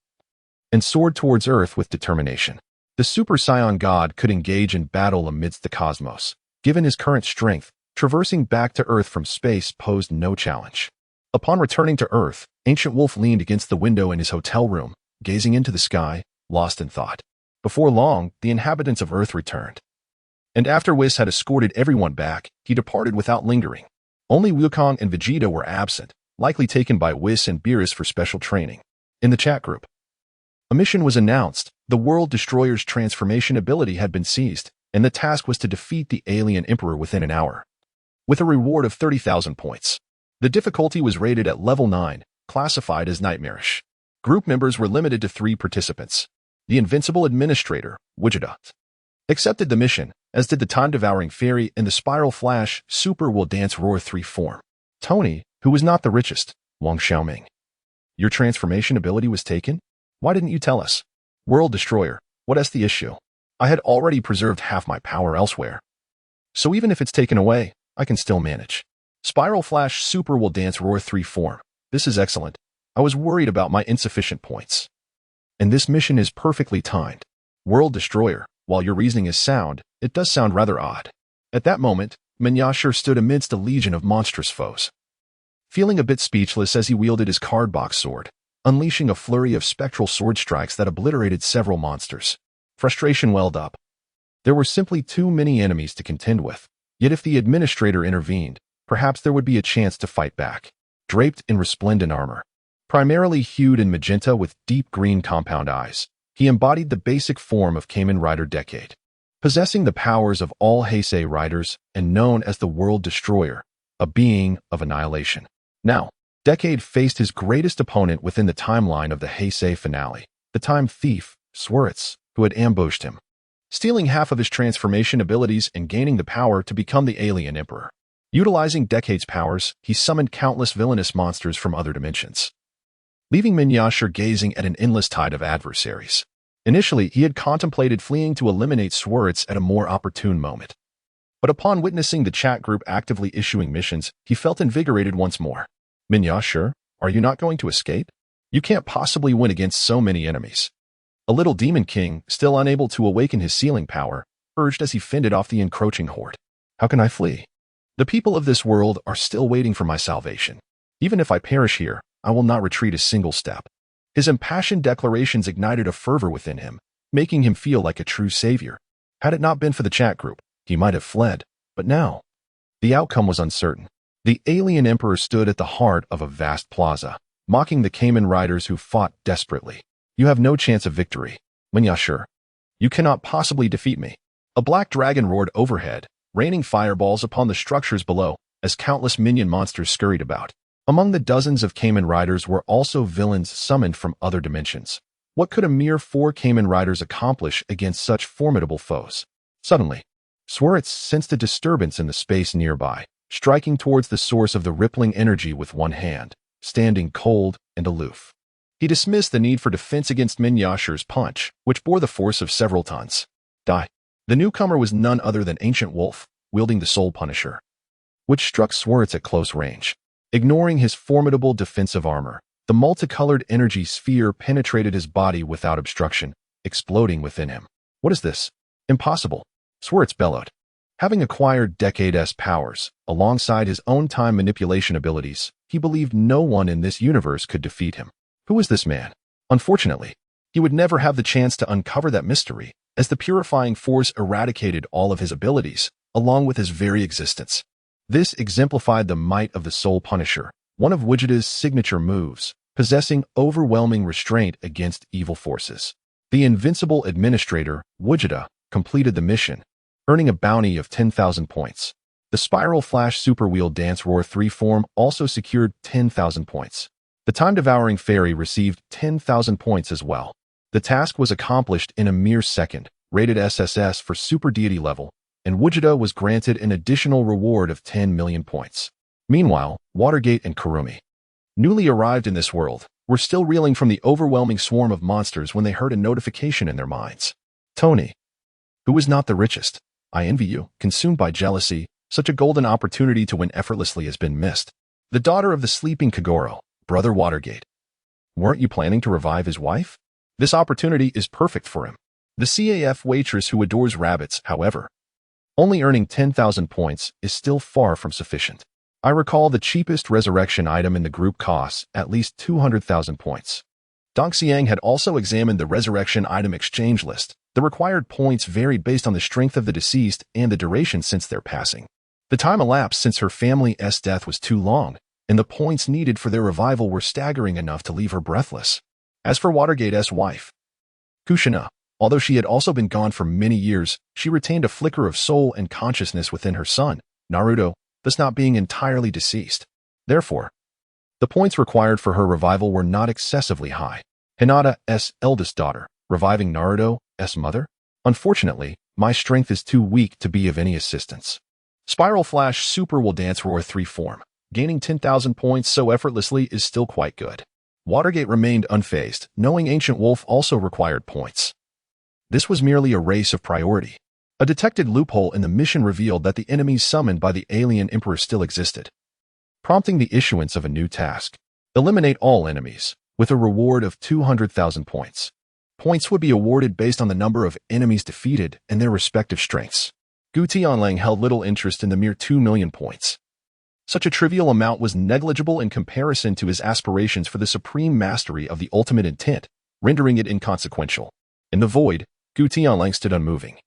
and soared towards Earth with determination. The Super Saiyan God could engage in battle amidst the cosmos. Given his current strength, traversing back to Earth from space posed no challenge. Upon returning to Earth, Ancient Wolf leaned against the window in his hotel room, gazing into the sky, lost in thought. Before long, the inhabitants of Earth returned. And after Whis had escorted everyone back, he departed without lingering. Only Wukong and Vegeta were absent, likely taken by Whis and Beerus for special training. In the chat group, a mission was announced. The World Destroyer's transformation ability had been seized, and the task was to defeat the alien emperor within an hour, with a reward of 30,000 points. The difficulty was rated at level 9, classified as nightmarish. Group members were limited to 3 participants. The Invincible administrator, Vegeta, accepted the mission, as did the time-devouring fairy and the spiral flash super will dance roar 3 form. Tony, who was not the richest, Wang Xiaoming. Your transformation ability was taken? Why didn't you tell us? World Destroyer, what's the issue? I had already preserved half my power elsewhere. So even if it's taken away, I can still manage. Spiral Flash Super will dance roar 3 form. This is excellent. I was worried about my insufficient points. And this mission is perfectly timed. World Destroyer, while your reasoning is sound, it does sound rather odd. At that moment, Menyasher stood amidst a legion of monstrous foes, feeling a bit speechless as he wielded his card box sword, unleashing a flurry of spectral sword strikes that obliterated several monsters. Frustration welled up. There were simply too many enemies to contend with. Yet if the administrator intervened, perhaps there would be a chance to fight back. Draped in resplendent armor, primarily hued in magenta with deep green compound eyes, he embodied the basic form of Kamen Rider Decade. Possessing the powers of all Heisei riders and known as the World Destroyer, a being of annihilation. Now, Decade faced his greatest opponent within the timeline of the Heisei finale, the time thief, Swiritz, who had ambushed him, stealing half of his transformation abilities and gaining the power to become the alien emperor. Utilizing Decade's powers, he summoned countless villainous monsters from other dimensions, leaving Menyasher gazing at an endless tide of adversaries. Initially, he had contemplated fleeing to eliminate Swiritz at a more opportune moment. But upon witnessing the chat group actively issuing missions, he felt invigorated once more. Menyasher, Are you not going to escape? You can't possibly win against so many enemies. A little demon king, still unable to awaken his sealing power, urged as he fended off the encroaching horde. How can I flee? The people of this world are still waiting for my salvation. Even if I perish here, I will not retreat a single step. His impassioned declarations ignited a fervor within him, making him feel like a true savior. Had it not been for the chat group, he might have fled, but now, the outcome was uncertain. The alien emperor stood at the heart of a vast plaza, mocking the Kamen riders who fought desperately. You have no chance of victory. Menyashur, you cannot possibly defeat me. A black dragon roared overhead, raining fireballs upon the structures below, as countless minion monsters scurried about. Among the dozens of Kamen riders were also villains summoned from other dimensions. What could a mere 4 Kamen riders accomplish against such formidable foes? Suddenly, Swartz sensed a disturbance in the space nearby, striking towards the source of the rippling energy with one hand, standing cold and aloof. He dismissed the need for defense against Menyashur's punch, which bore the force of several tons. Die. The newcomer was none other than Ancient Wolf, wielding the Soul Punisher, which struck Swartz at close range. Ignoring his formidable defensive armor, the multicolored energy sphere penetrated his body without obstruction, exploding within him. What is this? Impossible, Swartz bellowed. Having acquired Decade-S powers, alongside his own time manipulation abilities, he believed no one in this universe could defeat him. Who is this man? Unfortunately, he would never have the chance to uncover that mystery, as the purifying force eradicated all of his abilities, along with his very existence. This exemplified the might of the Soul Punisher, one of Vegeta's signature moves, possessing overwhelming restraint against evil forces. The Invincible Administrator, Vegeta, completed the mission, earning a bounty of 10,000 points. The Spiral Flash Super Wheel Dance Roar 3 form also secured 10,000 points. The Time-Devouring Fairy received 10,000 points as well. The task was accomplished in a mere second, rated SSS for Super Deity level, and Vegeta was granted an additional reward of 10 million points. Meanwhile, Watergate and Kurumi, newly arrived in this world, were still reeling from the overwhelming swarm of monsters when they heard a notification in their minds. Tony, who was not the richest? I envy you, consumed by jealousy. Such a golden opportunity to win effortlessly has been missed. The daughter of the sleeping Kogoro, Brother Watergate. Weren't you planning to revive his wife? This opportunity is perfect for him. The CAF waitress who adores rabbits, however, only earning 10,000 points is still far from sufficient. I recall the cheapest resurrection item in the group costs at least 200,000 points. Dong Xiang had also examined the resurrection item exchange list. The required points varied based on the strength of the deceased and the duration since their passing. The time elapsed since her family's death was too long, and the points needed for their revival were staggering enough to leave her breathless. As for Watergate's wife, Kushina, although she had also been gone for many years, she retained a flicker of soul and consciousness within her son, Naruto, thus not being entirely deceased. Therefore, the points required for her revival were not excessively high. Hinata's eldest daughter, reviving Naruto's mother? Unfortunately, my strength is too weak to be of any assistance. Spiral Flash Super will Dance Roar 3 form. Gaining 10,000 points so effortlessly is still quite good. Watergate remained unfazed, knowing Ancient Wolf also required points. This was merely a race of priority. A detected loophole in the mission revealed that the enemies summoned by the alien emperor still existed, prompting the issuance of a new task. Eliminate all enemies, with a reward of 200,000 points. Points would be awarded based on the number of enemies defeated and their respective strengths. Gu Tianlang held little interest in the mere 2 million points. Such a trivial amount was negligible in comparison to his aspirations for the supreme mastery of the ultimate intent, rendering it inconsequential. In the void, Gu Tianlang stood unmoving,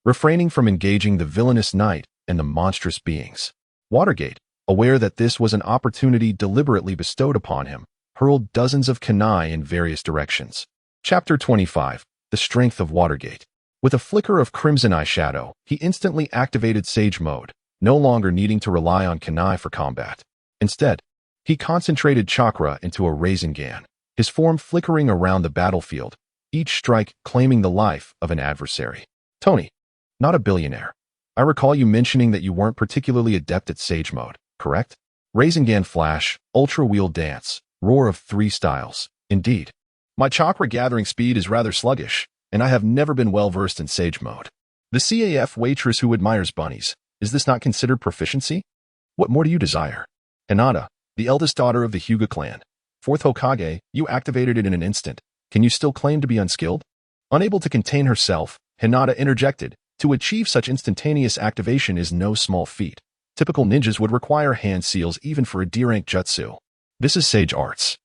refraining from engaging the villainous knight and the monstrous beings. Watergate, aware that this was an opportunity deliberately bestowed upon him, hurled dozens of kunai in various directions. Chapter 25, The Strength of Watergate. With a flicker of crimson eyeshadow, he instantly activated Sage Mode, no longer needing to rely on kunai for combat. Instead, he concentrated chakra into a Rasengan, his form flickering around the battlefield, each strike claiming the life of an adversary. Tony, not a billionaire. I recall you mentioning that you weren't particularly adept at Sage Mode, correct? Rasengan Flash, Ultra Wheel Dance, Roar of 3 styles. Indeed. My chakra gathering speed is rather sluggish, and I have never been well versed in Sage Mode. The CAF waitress who admires bunnies, is this not considered proficiency? What more do you desire? Hinata, the eldest daughter of the Hyuga clan. Fourth Hokage, you activated it in an instant. Can you still claim to be unskilled? Unable to contain herself, Hinata interjected. To achieve such instantaneous activation is no small feat. Typical ninjas would require hand seals even for a D-rank jutsu. This is sage arts.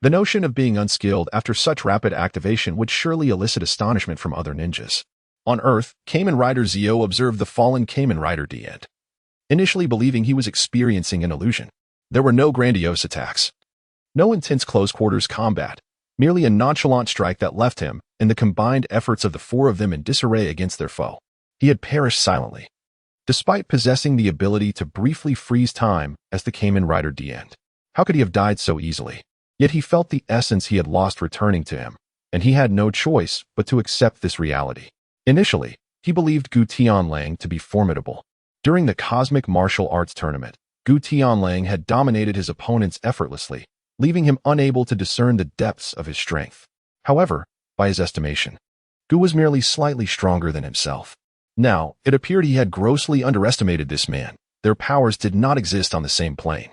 The notion of being unskilled after such rapid activation would surely elicit astonishment from other ninjas. On Earth, Kamen Rider Zio observed the fallen Kamen Rider Diend, initially believing he was experiencing an illusion. There were no grandiose attacks, no intense close-quarters combat, merely a nonchalant strike that left him, in the combined efforts of the four of them, in disarray against their foe. He had perished silently, despite possessing the ability to briefly freeze time as the Kamen Rider Diend. How could he have died so easily? Yet he felt the essence he had lost returning to him, and he had no choice but to accept this reality. Initially, he believed Gu Tianlang to be formidable. During the Cosmic Martial Arts Tournament, Gu Tianlang had dominated his opponents effortlessly, leaving him unable to discern the depths of his strength. However, by his estimation, Gu was merely slightly stronger than himself. Now, it appeared he had grossly underestimated this man. Their powers did not exist on the same plane.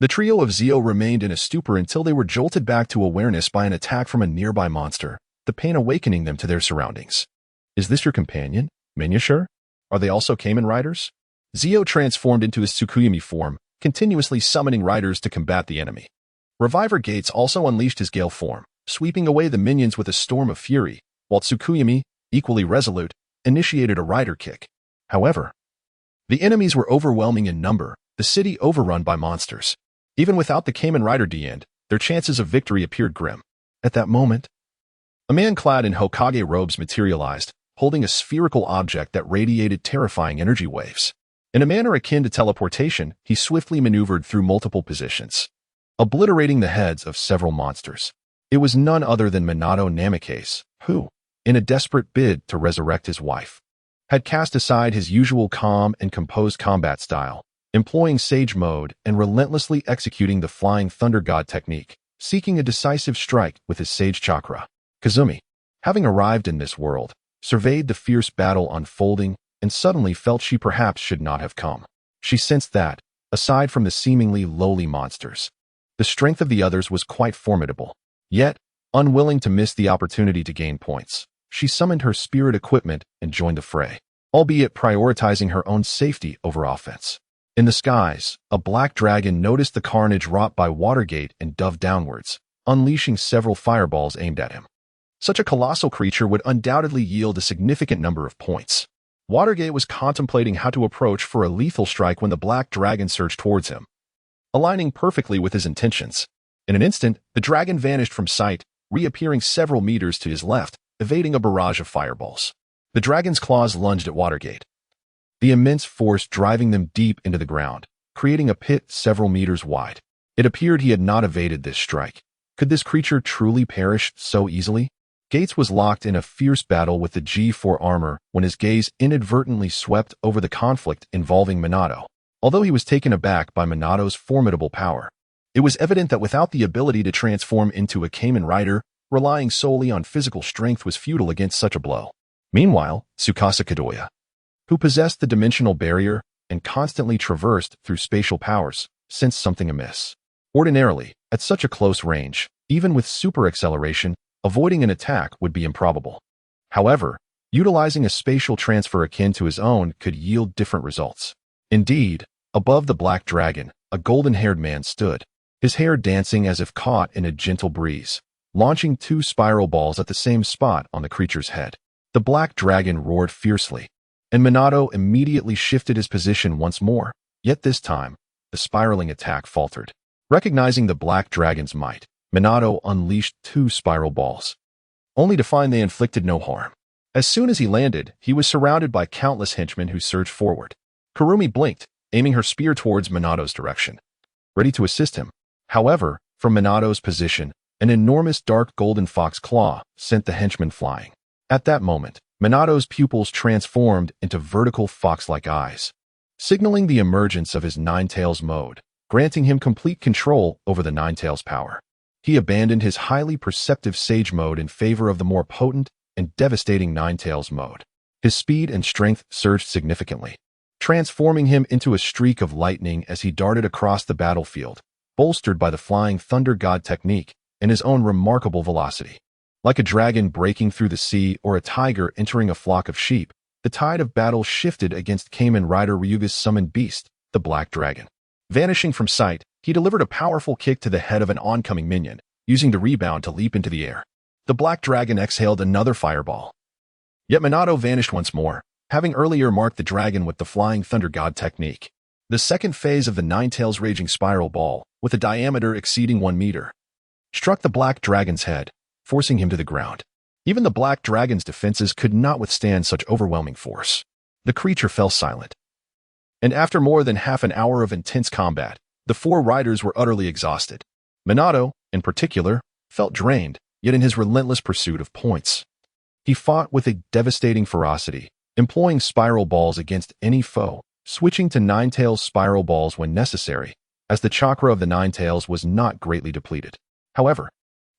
The trio of Zio remained in a stupor until they were jolted back to awareness by an attack from a nearby monster, the pain awakening them to their surroundings. Is this your companion, Minyashur? Are they also Kamen Riders? Zio transformed into his Tsukuyomi form, continuously summoning riders to combat the enemy. Reviver Gates also unleashed his Gale form, sweeping away the minions with a storm of fury, while Tsukuyomi, equally resolute, initiated a rider kick. However, the enemies were overwhelming in number, the city overrun by monsters. Even without the Kamen Rider Diend, their chances of victory appeared grim. At that moment, a man clad in Hokage robes materialized, holding a spherical object that radiated terrifying energy waves. In a manner akin to teleportation, he swiftly maneuvered through multiple positions, obliterating the heads of several monsters. It was none other than Minato Namikaze, who, in a desperate bid to resurrect his wife, had cast aside his usual calm and composed combat style, employing Sage Mode and relentlessly executing the Flying Thunder God technique, seeking a decisive strike with his Sage Chakra. Kazumi, having arrived in this world, surveyed the fierce battle unfolding and suddenly felt she perhaps should not have come. She sensed that, aside from the seemingly lowly monsters, the strength of the others was quite formidable. Yet, unwilling to miss the opportunity to gain points, she summoned her spirit equipment and joined the fray, albeit prioritizing her own safety over offense. In the skies, a black dragon noticed the carnage wrought by Watergate and dove downwards, unleashing several fireballs aimed at him. Such a colossal creature would undoubtedly yield a significant number of points. Watergate was contemplating how to approach for a lethal strike when the black dragon surged towards him, aligning perfectly with his intentions. In an instant, the dragon vanished from sight, reappearing several meters to his left, evading a barrage of fireballs. The dragon's claws lunged at Watergate, the immense force driving them deep into the ground, creating a pit several meters wide. It appeared he had not evaded this strike. Could this creature truly perish so easily? Gates was locked in a fierce battle with the G4 armor when his gaze inadvertently swept over the conflict involving Minato. Although he was taken aback by Minato's formidable power, it was evident that without the ability to transform into a Kamen Rider, relying solely on physical strength was futile against such a blow. Meanwhile, Tsukasa Kadoya, who possessed the dimensional barrier and constantly traversed through spatial powers, sensed something amiss. Ordinarily, at such a close range, even with super acceleration, avoiding an attack would be improbable. However, utilizing a spatial transfer akin to his own could yield different results. Indeed, above the black dragon, a golden-haired man stood, his hair dancing as if caught in a gentle breeze, launching two spiral balls at the same spot on the creature's head. The black dragon roared fiercely, and Minato immediately shifted his position once more, yet this time, the spiraling attack faltered. Recognizing the black dragon's might, Minato unleashed two spiral balls, only to find they inflicted no harm. As soon as he landed, he was surrounded by countless henchmen who surged forward. Kurumi blinked, aiming her spear towards Minato's direction, ready to assist him. However, from Minato's position, an enormous dark golden fox claw sent the henchman flying. At that moment, Minato's pupils transformed into vertical fox-like eyes, signaling the emergence of his Ninetales mode, granting him complete control over the Ninetales power. He abandoned his highly perceptive Sage mode in favor of the more potent and devastating Ninetales mode. His speed and strength surged significantly, transforming him into a streak of lightning as he darted across the battlefield, bolstered by the flying thunder god technique and his own remarkable velocity. Like a dragon breaking through the sea or a tiger entering a flock of sheep, the tide of battle shifted against Kamen Rider Ryuga's summoned beast, the Black Dragon. Vanishing from sight, he delivered a powerful kick to the head of an oncoming minion, using the rebound to leap into the air. The Black Dragon exhaled another fireball. Yet Minato vanished once more, having earlier marked the dragon with the flying thunder god technique. The second phase of the Ninetales raging spiral ball, with a diameter exceeding 1 meter, struck the Black Dragon's head, forcing him to the ground. Even the Black Dragon's defenses could not withstand such overwhelming force. The creature fell silent. And after more than half an hour of intense combat, the 4 riders were utterly exhausted. Minato, in particular, felt drained, yet in his relentless pursuit of points. He fought with a devastating ferocity, employing spiral balls against any foe, switching to Ninetales spiral balls when necessary, as the chakra of the Ninetales was not greatly depleted. However,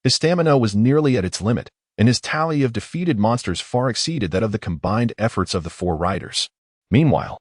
his stamina was nearly at its limit, and his tally of defeated monsters far exceeded that of the combined efforts of the 4 riders. Meanwhile,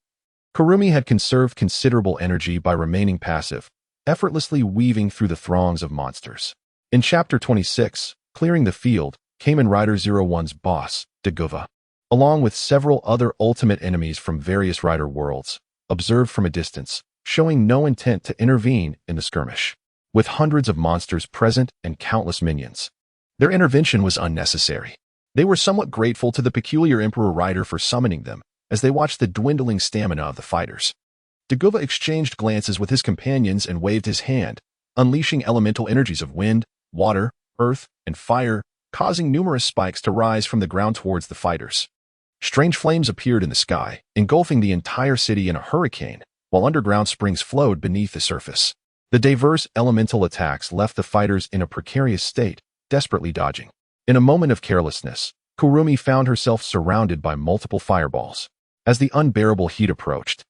Kurumi had conserved considerable energy by remaining passive, effortlessly weaving through the throngs of monsters. In Chapter 26, Clearing the Field, Kamen Rider 01's boss, Daguva, along with several other ultimate enemies from various rider worlds, observed from a distance, showing no intent to intervene in the skirmish. With hundreds of monsters present and countless minions, their intervention was unnecessary. They were somewhat grateful to the peculiar Emperor Rider for summoning them, as they watched the dwindling stamina of the fighters. Daguva exchanged glances with his companions and waved his hand, unleashing elemental energies of wind, water, earth, and fire, causing numerous spikes to rise from the ground towards the fighters. Strange flames appeared in the sky, engulfing the entire city in a hurricane, while underground springs flowed beneath the surface. The diverse elemental attacks left the fighters in a precarious state, desperately dodging. In a moment of carelessness, Kurumi found herself surrounded by multiple fireballs. As the unbearable heat approached,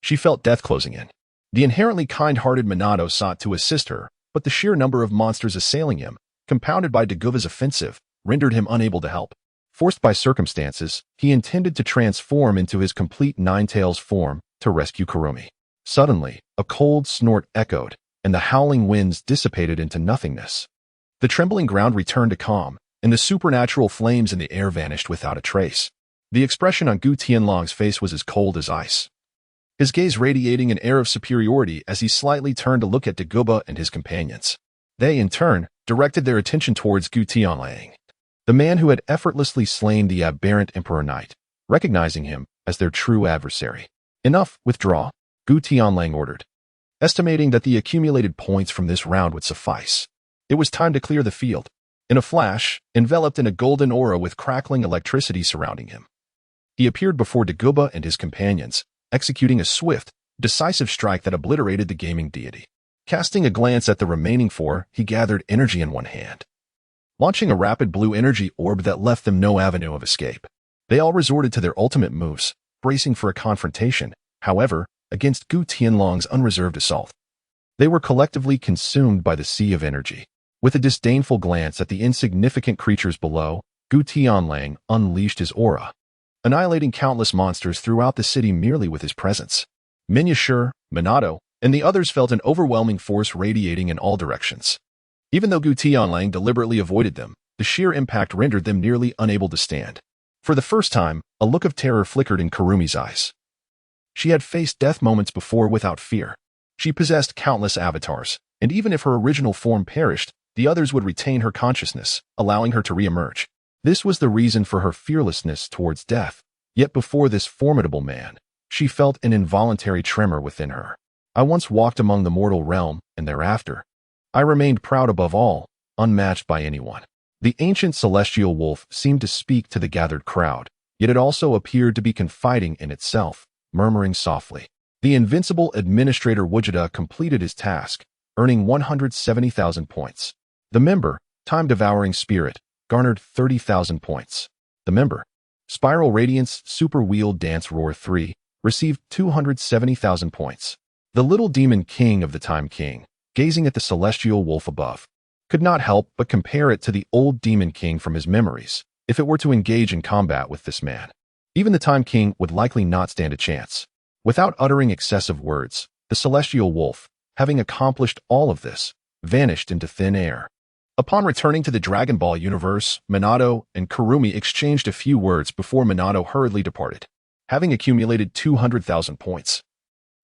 she felt death closing in. The inherently kind-hearted Minato sought to assist her, but the sheer number of monsters assailing him, compounded by Daguva's offensive, rendered him unable to help. Forced by circumstances, he intended to transform into his complete Ninetales form to rescue Kurumi. Suddenly, a cold snort echoed, and the howling winds dissipated into nothingness. The trembling ground returned to calm, and the supernatural flames in the air vanished without a trace. The expression on Gu Tianlang's face was as cold as ice, his gaze radiating an air of superiority as he slightly turned to look at Daguva and his companions. They, in turn, directed their attention towards Gu Tianlang, the man who had effortlessly slain the aberrant Emperor Knight, recognizing him as their true adversary. Enough, withdraw, Gu Tianlang ordered, estimating that the accumulated points from this round would suffice. It was time to clear the field. In a flash, enveloped in a golden aura with crackling electricity surrounding him, he appeared before Daguva and his companions, executing a swift, decisive strike that obliterated the gaming deity. Casting a glance at the remaining 4, he gathered energy in one hand, launching a rapid blue energy orb that left them no avenue of escape. They all resorted to their ultimate moves, bracing for a confrontation, however, against Gu Tianlang's unreserved assault. They were collectively consumed by the sea of energy. With a disdainful glance at the insignificant creatures below, Gu Tianlang unleashed his aura, annihilating countless monsters throughout the city merely with his presence. Minyashur, Minato, and the others felt an overwhelming force radiating in all directions. Even though Gu Tianlang deliberately avoided them, the sheer impact rendered them nearly unable to stand. For the first time, a look of terror flickered in Kurumi's eyes. She had faced death moments before without fear. She possessed countless avatars, and even if her original form perished, the others would retain her consciousness, allowing her to re-emerge. This was the reason for her fearlessness towards death. Yet before this formidable man, she felt an involuntary tremor within her. I once walked among the mortal realm, and thereafter, I remained proud above all, unmatched by anyone. The ancient celestial wolf seemed to speak to the gathered crowd, yet it also appeared to be confiding in itself, murmuring softly. The invincible administrator Vegeta completed his task, earning 170,000 points. The member, time-devouring spirit, garnered 30,000 points. The member, Spiral Radiance Super Wheel Dance Roar 3, received 270,000 points. The little demon king of the Time King, gazing at the celestial wolf above, could not help but compare it to the old demon king from his memories, if it were to engage in combat with this man. Even the Time King would likely not stand a chance. Without uttering excessive words, the celestial wolf, having accomplished all of this, vanished into thin air. Upon returning to the Dragon Ball universe, Minato and Kurumi exchanged a few words before Minato hurriedly departed, having accumulated 200,000 points.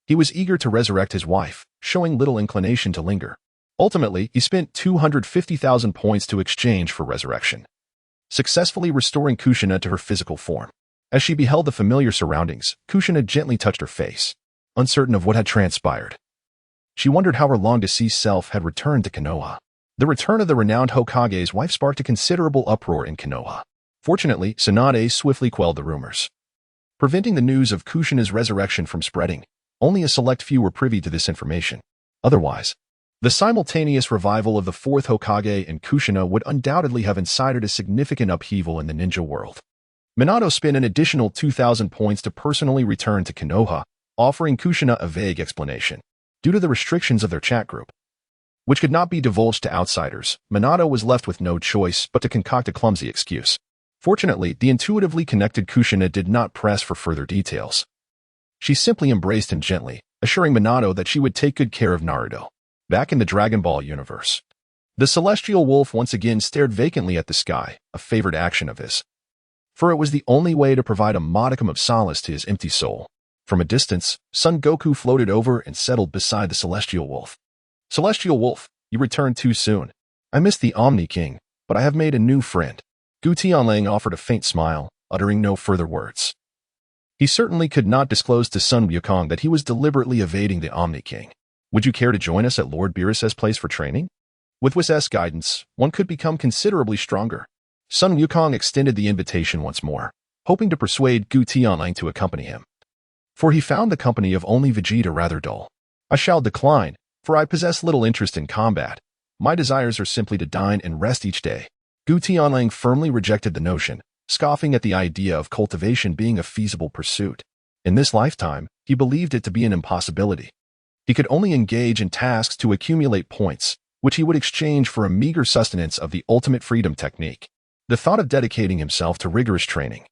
He was eager to resurrect his wife, showing little inclination to linger. Ultimately, he spent 250,000 points to exchange for resurrection, successfully restoring Kushina to her physical form. As she beheld the familiar surroundings, Kushina gently touched her face, uncertain of what had transpired. She wondered how her long-deceased self had returned to Konoha. The return of the renowned Hokage's wife sparked a considerable uproar in Konoha. Fortunately, Tsunade swiftly quelled the rumors, preventing the news of Kushina's resurrection from spreading. Only a select few were privy to this information. Otherwise, the simultaneous revival of the fourth Hokage and Kushina would undoubtedly have incited a significant upheaval in the ninja world. Minato spent an additional 2,000 points to personally return to Konoha, offering Kushina a vague explanation. Due to the restrictions of their chat group, which could not be divulged to outsiders, Minato was left with no choice but to concoct a clumsy excuse. Fortunately, the intuitively connected Kushina did not press for further details. She simply embraced him gently, assuring Minato that she would take good care of Naruto. Back in the Dragon Ball universe, the celestial wolf once again stared vacantly at the sky, a favorite action of his, for it was the only way to provide a modicum of solace to his empty soul. From a distance, Son Goku floated over and settled beside the celestial wolf. Celestial wolf, you returned too soon. I missed the Omni King, but I have made a new friend. Gu Tianlang offered a faint smile, uttering no further words. He certainly could not disclose to Sun Wukong that he was deliberately evading the Omni King. Would you care to join us at Lord Beerus's place for training? With Wis's guidance, one could become considerably stronger. Sun Wukong extended the invitation once more, hoping to persuade Gu Tianlang to accompany him, for he found the company of only Vegeta rather dull. I shall decline, for I possess little interest in combat. My desires are simply to dine and rest each day. Gu Tianlang firmly rejected the notion, scoffing at the idea of cultivation being a feasible pursuit. In this lifetime, he believed it to be an impossibility. He could only engage in tasks to accumulate points, which he would exchange for a meager sustenance of the ultimate freedom technique. The thought of dedicating himself to rigorous training,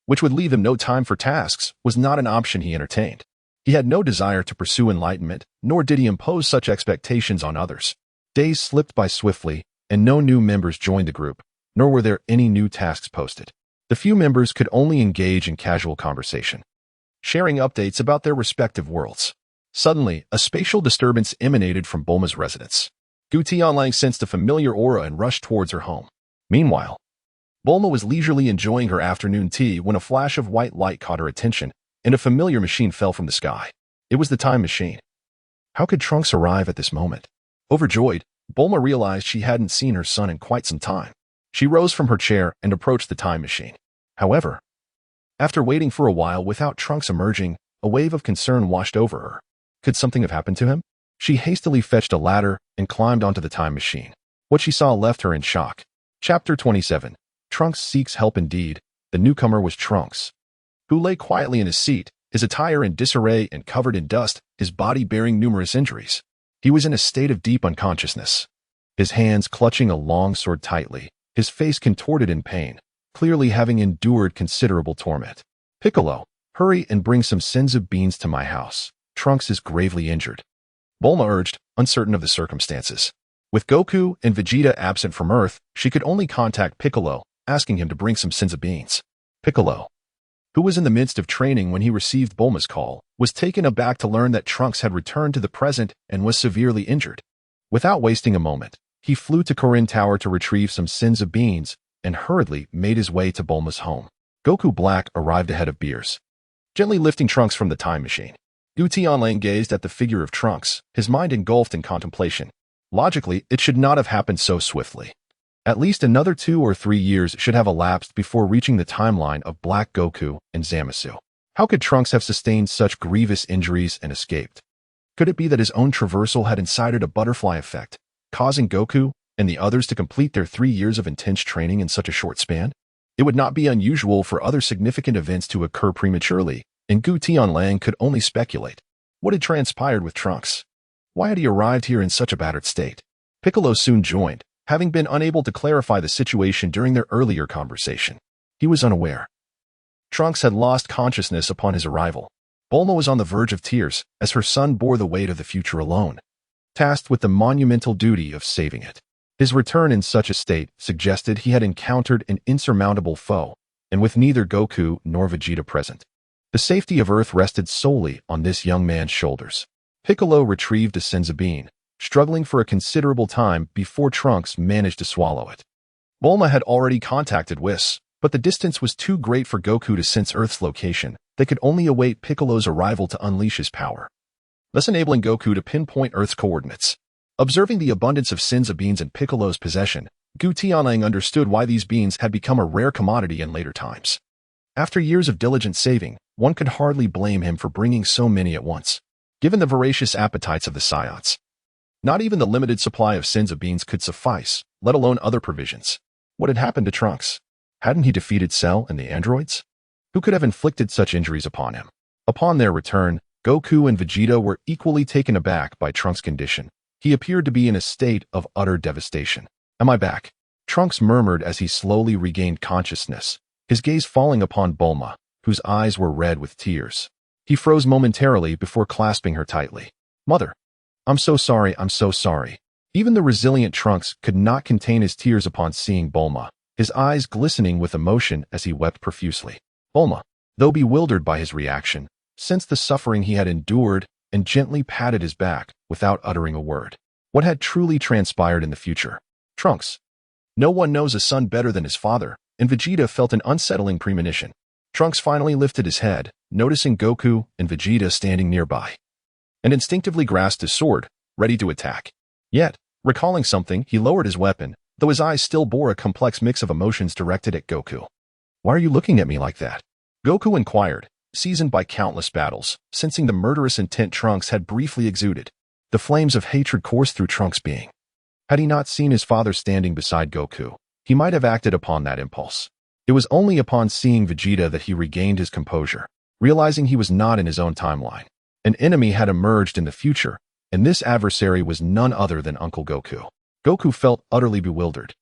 which would leave him no time for tasks, was not an option he entertained. He had no desire to pursue enlightenment, nor did he impose such expectations on others. Days slipped by swiftly, and no new members joined the group, nor were there any new tasks posted. The few members could only engage in casual conversation, sharing updates about their respective worlds. Suddenly, a spatial disturbance emanated from Bulma's residence. Gu Tianlang sensed a familiar aura and rushed towards her home. Meanwhile, Bulma was leisurely enjoying her afternoon tea when a flash of white light caught her attention, and a familiar machine fell from the sky. It was the time machine. How could Trunks arrive at this moment? Overjoyed, Bulma realized she hadn't seen her son in quite some time. She rose from her chair and approached the time machine. However, after waiting for a while without Trunks emerging, a wave of concern washed over her. Could something have happened to him? She hastily fetched a ladder and climbed onto the time machine. What she saw left her in shock. Chapter 27. Trunks seeks help indeed. The newcomer was Trunks, who lay quietly in his seat, his attire in disarray and covered in dust, his body bearing numerous injuries. He was in a state of deep unconsciousness, his hands clutching a long sword tightly, his face contorted in pain, clearly having endured considerable torment. Piccolo, hurry and bring some senzu beans to my house. Trunks is gravely injured, Bulma urged, uncertain of the circumstances. With Goku and Vegeta absent from Earth, she could only contact Piccolo, asking him to bring some senzu beans. Piccolo, who was in the midst of training when he received Bulma's call, was taken aback to learn that Trunks had returned to the present and was severely injured. Without wasting a moment, he flew to Korin Tower to retrieve some senzu beans and hurriedly made his way to Bulma's home. Goku Black arrived ahead of Beers, gently lifting Trunks from the time machine. Gu Tianlang gazed at the figure of Trunks, his mind engulfed in contemplation. Logically, it should not have happened so swiftly. At least another 2 or 3 years should have elapsed before reaching the timeline of Black Goku and Zamasu. How could Trunks have sustained such grievous injuries and escaped? Could it be that his own traversal had incited a butterfly effect, causing Goku and the others to complete their 3 years of intense training in such a short span? It would not be unusual for other significant events to occur prematurely, and Gu Tianlang could only speculate. What had transpired with Trunks? Why had he arrived here in such a battered state? Piccolo soon joined, having been unable to clarify the situation during their earlier conversation. He was unaware. Trunks had lost consciousness upon his arrival. Bulma was on the verge of tears, as her son bore the weight of the future alone. tasked with the monumental duty of saving it. His return in such a state suggested he had encountered an insurmountable foe, and with neither Goku nor Vegeta present, the safety of Earth rested solely on this young man's shoulders. Piccolo retrieved a senzu bean, struggling for a considerable time before Trunks managed to swallow it. Bulma had already contacted Whis, but the distance was too great for Goku to sense Earth's location. They could only await Piccolo's arrival to unleash his power, thus enabling Goku to pinpoint Earth's coordinates. Observing the abundance of senzu beans in Piccolo's possession, Gu Tianlang understood why these beans had become a rare commodity in later times. After years of diligent saving, one could hardly blame him for bringing so many at once, given the voracious appetites of the Saiyans. Not even the limited supply of senzu beans could suffice, let alone other provisions. What had happened to Trunks? Hadn't he defeated Cell and the androids? Who could have inflicted such injuries upon him? Upon their return, Goku and Vegeta were equally taken aback by Trunks' condition. He appeared to be in a state of utter devastation. "Am I back?" Trunks murmured as he slowly regained consciousness, his gaze falling upon Bulma, whose eyes were red with tears. He froze momentarily before clasping her tightly. "Mother, I'm so sorry, I'm so sorry." Even the resilient Trunks could not contain his tears upon seeing Bulma, his eyes glistening with emotion as he wept profusely. Bulma, though bewildered by his reaction, sensed the suffering he had endured and gently patted his back without uttering a word. What had truly transpired in the future? Trunks. No one knows a son better than his father, and Vegeta felt an unsettling premonition. Trunks finally lifted his head, noticing Goku and Vegeta standing nearby, and instinctively grasped his sword, ready to attack. Yet, recalling something, he lowered his weapon, though his eyes still bore a complex mix of emotions directed at Goku. "Why are you looking at me like that?" Goku inquired, seasoned by countless battles, sensing the murderous intent Trunks had briefly exuded. The flames of hatred coursed through Trunks' being. Had he not seen his father standing beside Goku, he might have acted upon that impulse. It was only upon seeing Vegeta that he regained his composure, realizing he was not in his own timeline. An enemy had emerged in the future, and this adversary was none other than Uncle Goku. Goku felt utterly bewildered.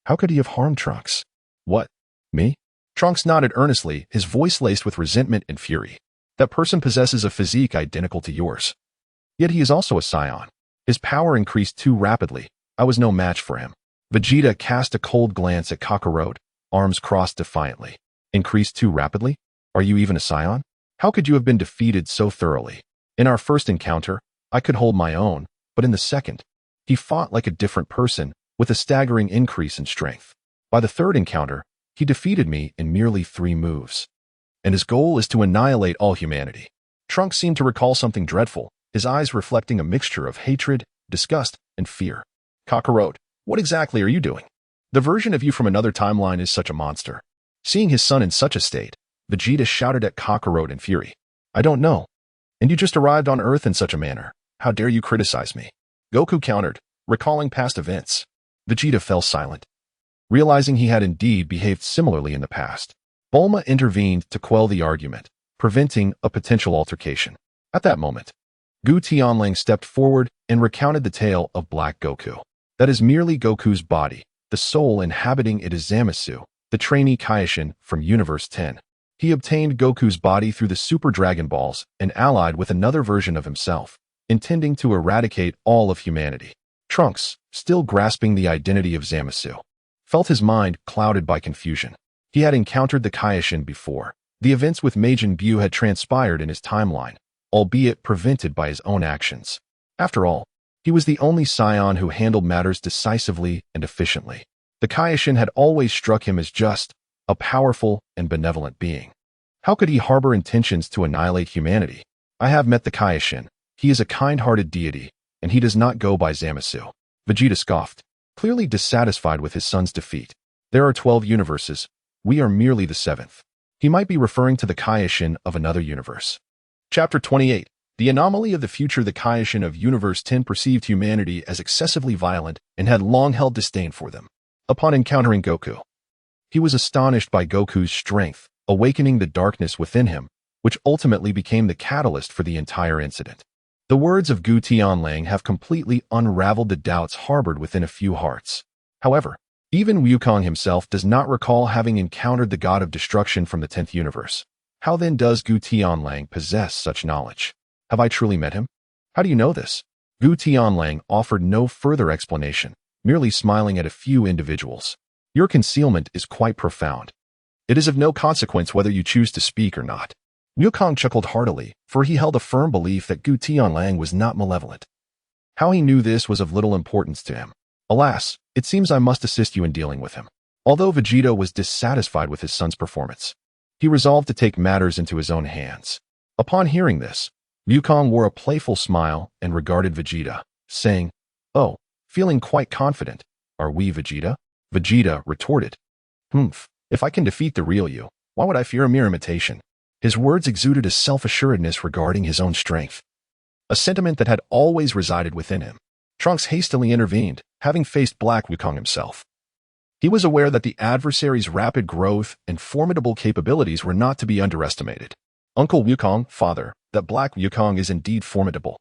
How could he have harmed Trunks? What? Me? Trunks nodded earnestly, his voice laced with resentment and fury. That person possesses a physique identical to yours. Yet he is also a Saiyan. His power increased too rapidly. I was no match for him. Vegeta cast a cold glance at Kogoro, arms crossed defiantly. Increased too rapidly? Are you even a Saiyan? How could you have been defeated so thoroughly? In our first encounter, I could hold my own, but in the second, he fought like a different person, with a staggering increase in strength. By the third encounter, he defeated me in merely 3 moves. And his goal is to annihilate all humanity. Trunks seemed to recall something dreadful, his eyes reflecting a mixture of hatred, disgust, and fear. Kogoro, what exactly are you doing? The version of you from another timeline is such a monster. Seeing his son in such a state, Vegeta shouted at Kogoro in fury. I don't know. And you just arrived on Earth in such a manner. How dare you criticize me? Goku countered, recalling past events. Vegeta fell silent, realizing he had indeed behaved similarly in the past. Bulma intervened to quell the argument, preventing a potential altercation. At that moment, Gu Tianlang stepped forward and recounted the tale of Black Goku. That is merely Goku's body, the soul inhabiting it is Zamasu, the trainee Kaioshin from Universe 10. He obtained Goku's body through the Super Dragon Balls and allied with another version of himself, intending to eradicate all of humanity. Trunks, still grasping the identity of Zamasu, felt his mind clouded by confusion. He had encountered the Kaioshin before. The events with Majin Buu had transpired in his timeline, albeit prevented by his own actions. After all, he was the only Saiyan who handled matters decisively and efficiently. The Kaioshin had always struck him as just, a powerful and benevolent being. How could he harbor intentions to annihilate humanity? I have met the Kaioshin. He is a kind-hearted deity, and he does not go by Zamasu. Vegeta scoffed, clearly dissatisfied with his son's defeat. There are 12 universes. We are merely the 7th. He might be referring to the Kaioshin of another universe. Chapter 28. The anomaly of the future. The Kaioshin of Universe 10 perceived humanity as excessively violent and had long held disdain for them. Upon encountering Goku, he was astonished by Goku's strength, awakening the darkness within him, which ultimately became the catalyst for the entire incident. The words of Gu Tianlang have completely unraveled the doubts harbored within a few hearts. However, even Wukong himself does not recall having encountered the god of destruction from the 10th universe. How then does Gu Tianlang possess such knowledge? Have I truly met him? How do you know this? Gu Tianlang offered no further explanation, merely smiling at a few individuals. Your concealment is quite profound. It is of no consequence whether you choose to speak or not. Wukong chuckled heartily, for he held a firm belief that Gu Tianlang was not malevolent. How he knew this was of little importance to him. Alas, it seems I must assist you in dealing with him. Although Vegeta was dissatisfied with his son's performance, he resolved to take matters into his own hands. Upon hearing this, Wukong wore a playful smile and regarded Vegeta, saying, "Oh, feeling quite confident, are we, Vegeta?" Vegeta retorted, "Humph, if I can defeat the real you, why would I fear a mere imitation?" His words exuded a self-assuredness regarding his own strength, a sentiment that had always resided within him. Trunks hastily intervened, having faced Black Wukong himself. He was aware that the adversary's rapid growth and formidable capabilities were not to be underestimated. "Uncle Wukong, father, that Black Wukong is indeed formidable.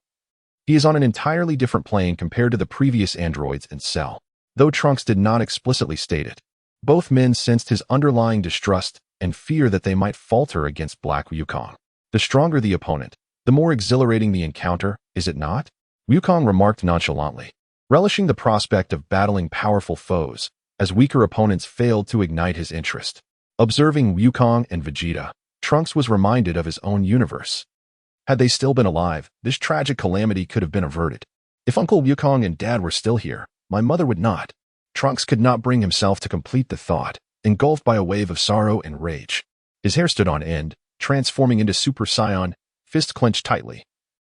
He is on an entirely different plane compared to the previous androids in Cell." Though Trunks did not explicitly state it, both men sensed his underlying distrust and fear that they might falter against Black Wukong. The stronger the opponent, the more exhilarating the encounter, is it not? Wukong remarked nonchalantly, relishing the prospect of battling powerful foes, as weaker opponents failed to ignite his interest. Observing Wukong and Vegeta, Trunks was reminded of his own universe. Had they still been alive, this tragic calamity could have been averted. If Uncle Wukong and Dad were still here, my mother would not. Trunks could not bring himself to complete the thought, engulfed by a wave of sorrow and rage. His hair stood on end, transforming into Super Saiyan, fist clenched tightly.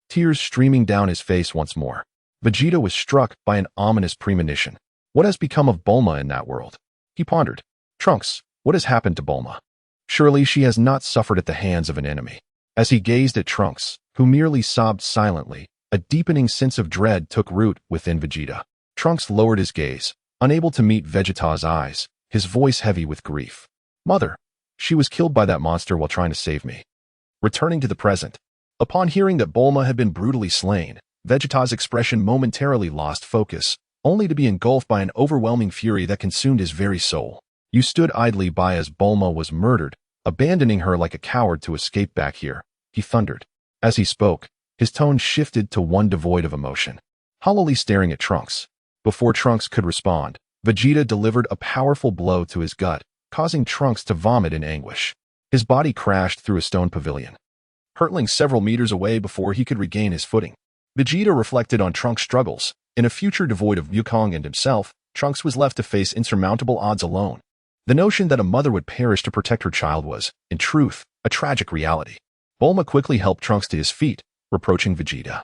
Tears streaming down his face once more. Vegeta was struck by an ominous premonition. What has become of Bulma in that world? He pondered. Trunks, what has happened to Bulma? Surely she has not suffered at the hands of an enemy. As he gazed at Trunks, who merely sobbed silently, a deepening sense of dread took root within Vegeta. Trunks lowered his gaze, unable to meet Vegeta's eyes, his voice heavy with grief. "Mother, she was killed by that monster while trying to save me." Returning to the present, upon hearing that Bulma had been brutally slain, Vegeta's expression momentarily lost focus, only to be engulfed by an overwhelming fury that consumed his very soul. "You stood idly by as Bulma was murdered, abandoning her like a coward to escape back here," he thundered. As he spoke, his tone shifted to one devoid of emotion. Hollowly staring at Trunks. Before Trunks could respond, Vegeta delivered a powerful blow to his gut, causing Trunks to vomit in anguish. His body crashed through a stone pavilion, hurtling several meters away before he could regain his footing. Vegeta reflected on Trunks' struggles. In a future devoid of Wukong and himself, Trunks was left to face insurmountable odds alone. The notion that a mother would perish to protect her child was, in truth, a tragic reality. Bulma quickly helped Trunks to his feet, reproaching Vegeta.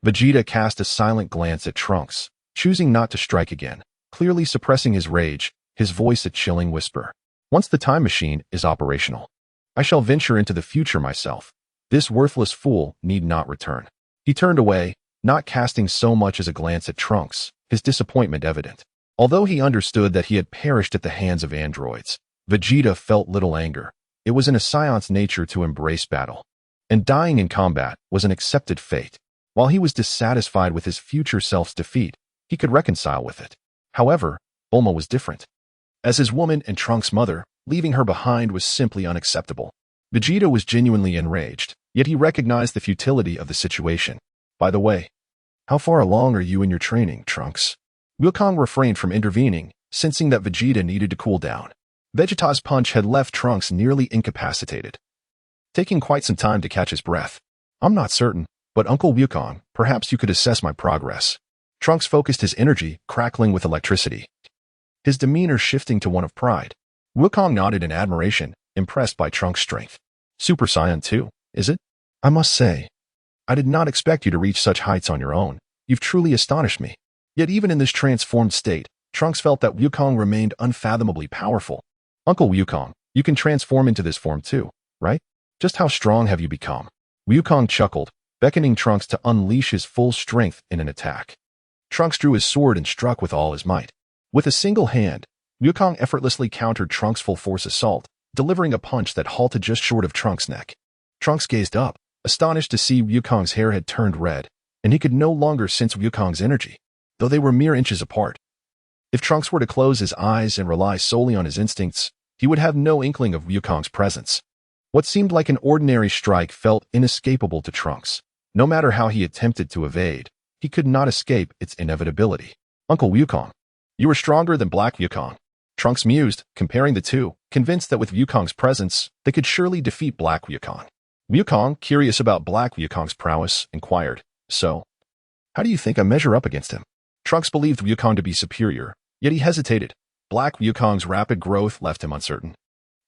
Vegeta cast a silent glance at Trunks, choosing not to strike again, clearly suppressing his rage, his voice a chilling whisper. "Once the time machine is operational, I shall venture into the future myself. This worthless fool need not return." He turned away, not casting so much as a glance at Trunks, his disappointment evident. Although he understood that he had perished at the hands of androids, Vegeta felt little anger. It was in a Saiyan's nature to embrace battle, and dying in combat was an accepted fate. While he was dissatisfied with his future self's defeat, he could reconcile with it. However, Bulma was different. As his woman and Trunks' mother, leaving her behind was simply unacceptable. Vegeta was genuinely enraged, yet he recognized the futility of the situation. "By the way, how far along are you in your training, Trunks?" Wukong refrained from intervening, sensing that Vegeta needed to cool down. Vegeta's punch had left Trunks nearly incapacitated, taking quite some time to catch his breath. "I'm not certain, but Uncle Wukong, perhaps you could assess my progress." Trunks focused his energy, crackling with electricity, his demeanor shifting to one of pride. Wukong nodded in admiration, impressed by Trunks' strength. "Super Saiyan 2, is it? I must say, I did not expect you to reach such heights on your own. You've truly astonished me." Yet even in this transformed state, Trunks felt that Wukong remained unfathomably powerful. "Uncle Wukong, you can transform into this form too, right? Just how strong have you become?" Wukong chuckled, beckoning Trunks to unleash his full strength in an attack. Trunks drew his sword and struck with all his might. With a single hand, Wukong effortlessly countered Trunks' full-force assault, delivering a punch that halted just short of Trunks' neck. Trunks gazed up, astonished to see Wukong's hair had turned red, and he could no longer sense Wukong's energy, though they were mere inches apart. If Trunks were to close his eyes and rely solely on his instincts, he would have no inkling of Wukong's presence. What seemed like an ordinary strike felt inescapable to Trunks. No matter how he attempted to evade, he could not escape its inevitability. Uncle Wukong, you are stronger than Black Wukong. Trunks mused, comparing the two, convinced that with Wukong's presence, they could surely defeat Black Wukong. Wukong, curious about Black Wukong's prowess, inquired, "So, how do you think I measure up against him?" Trunks believed Wukong to be superior, yet he hesitated. Black Wukong's rapid growth left him uncertain.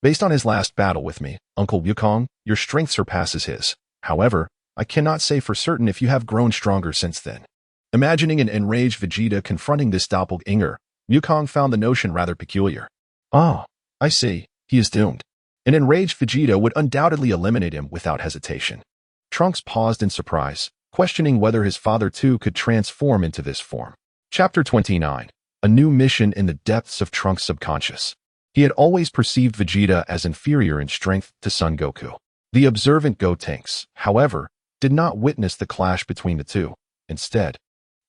"Based on his last battle with me, Uncle Wukong, your strength surpasses his. However, I cannot say for certain if you have grown stronger since then." Imagining an enraged Vegeta confronting this doppelganger, Wukong found the notion rather peculiar. "Oh, I see. He is doomed." An enraged Vegeta would undoubtedly eliminate him without hesitation. Trunks paused in surprise, questioning whether his father too could transform into this form. Chapter 29. A new mission in the depths of Trunks' subconscious. He had always perceived Vegeta as inferior in strength to Son Goku. The observant Gotenks, however, did not witness the clash between the two. Instead,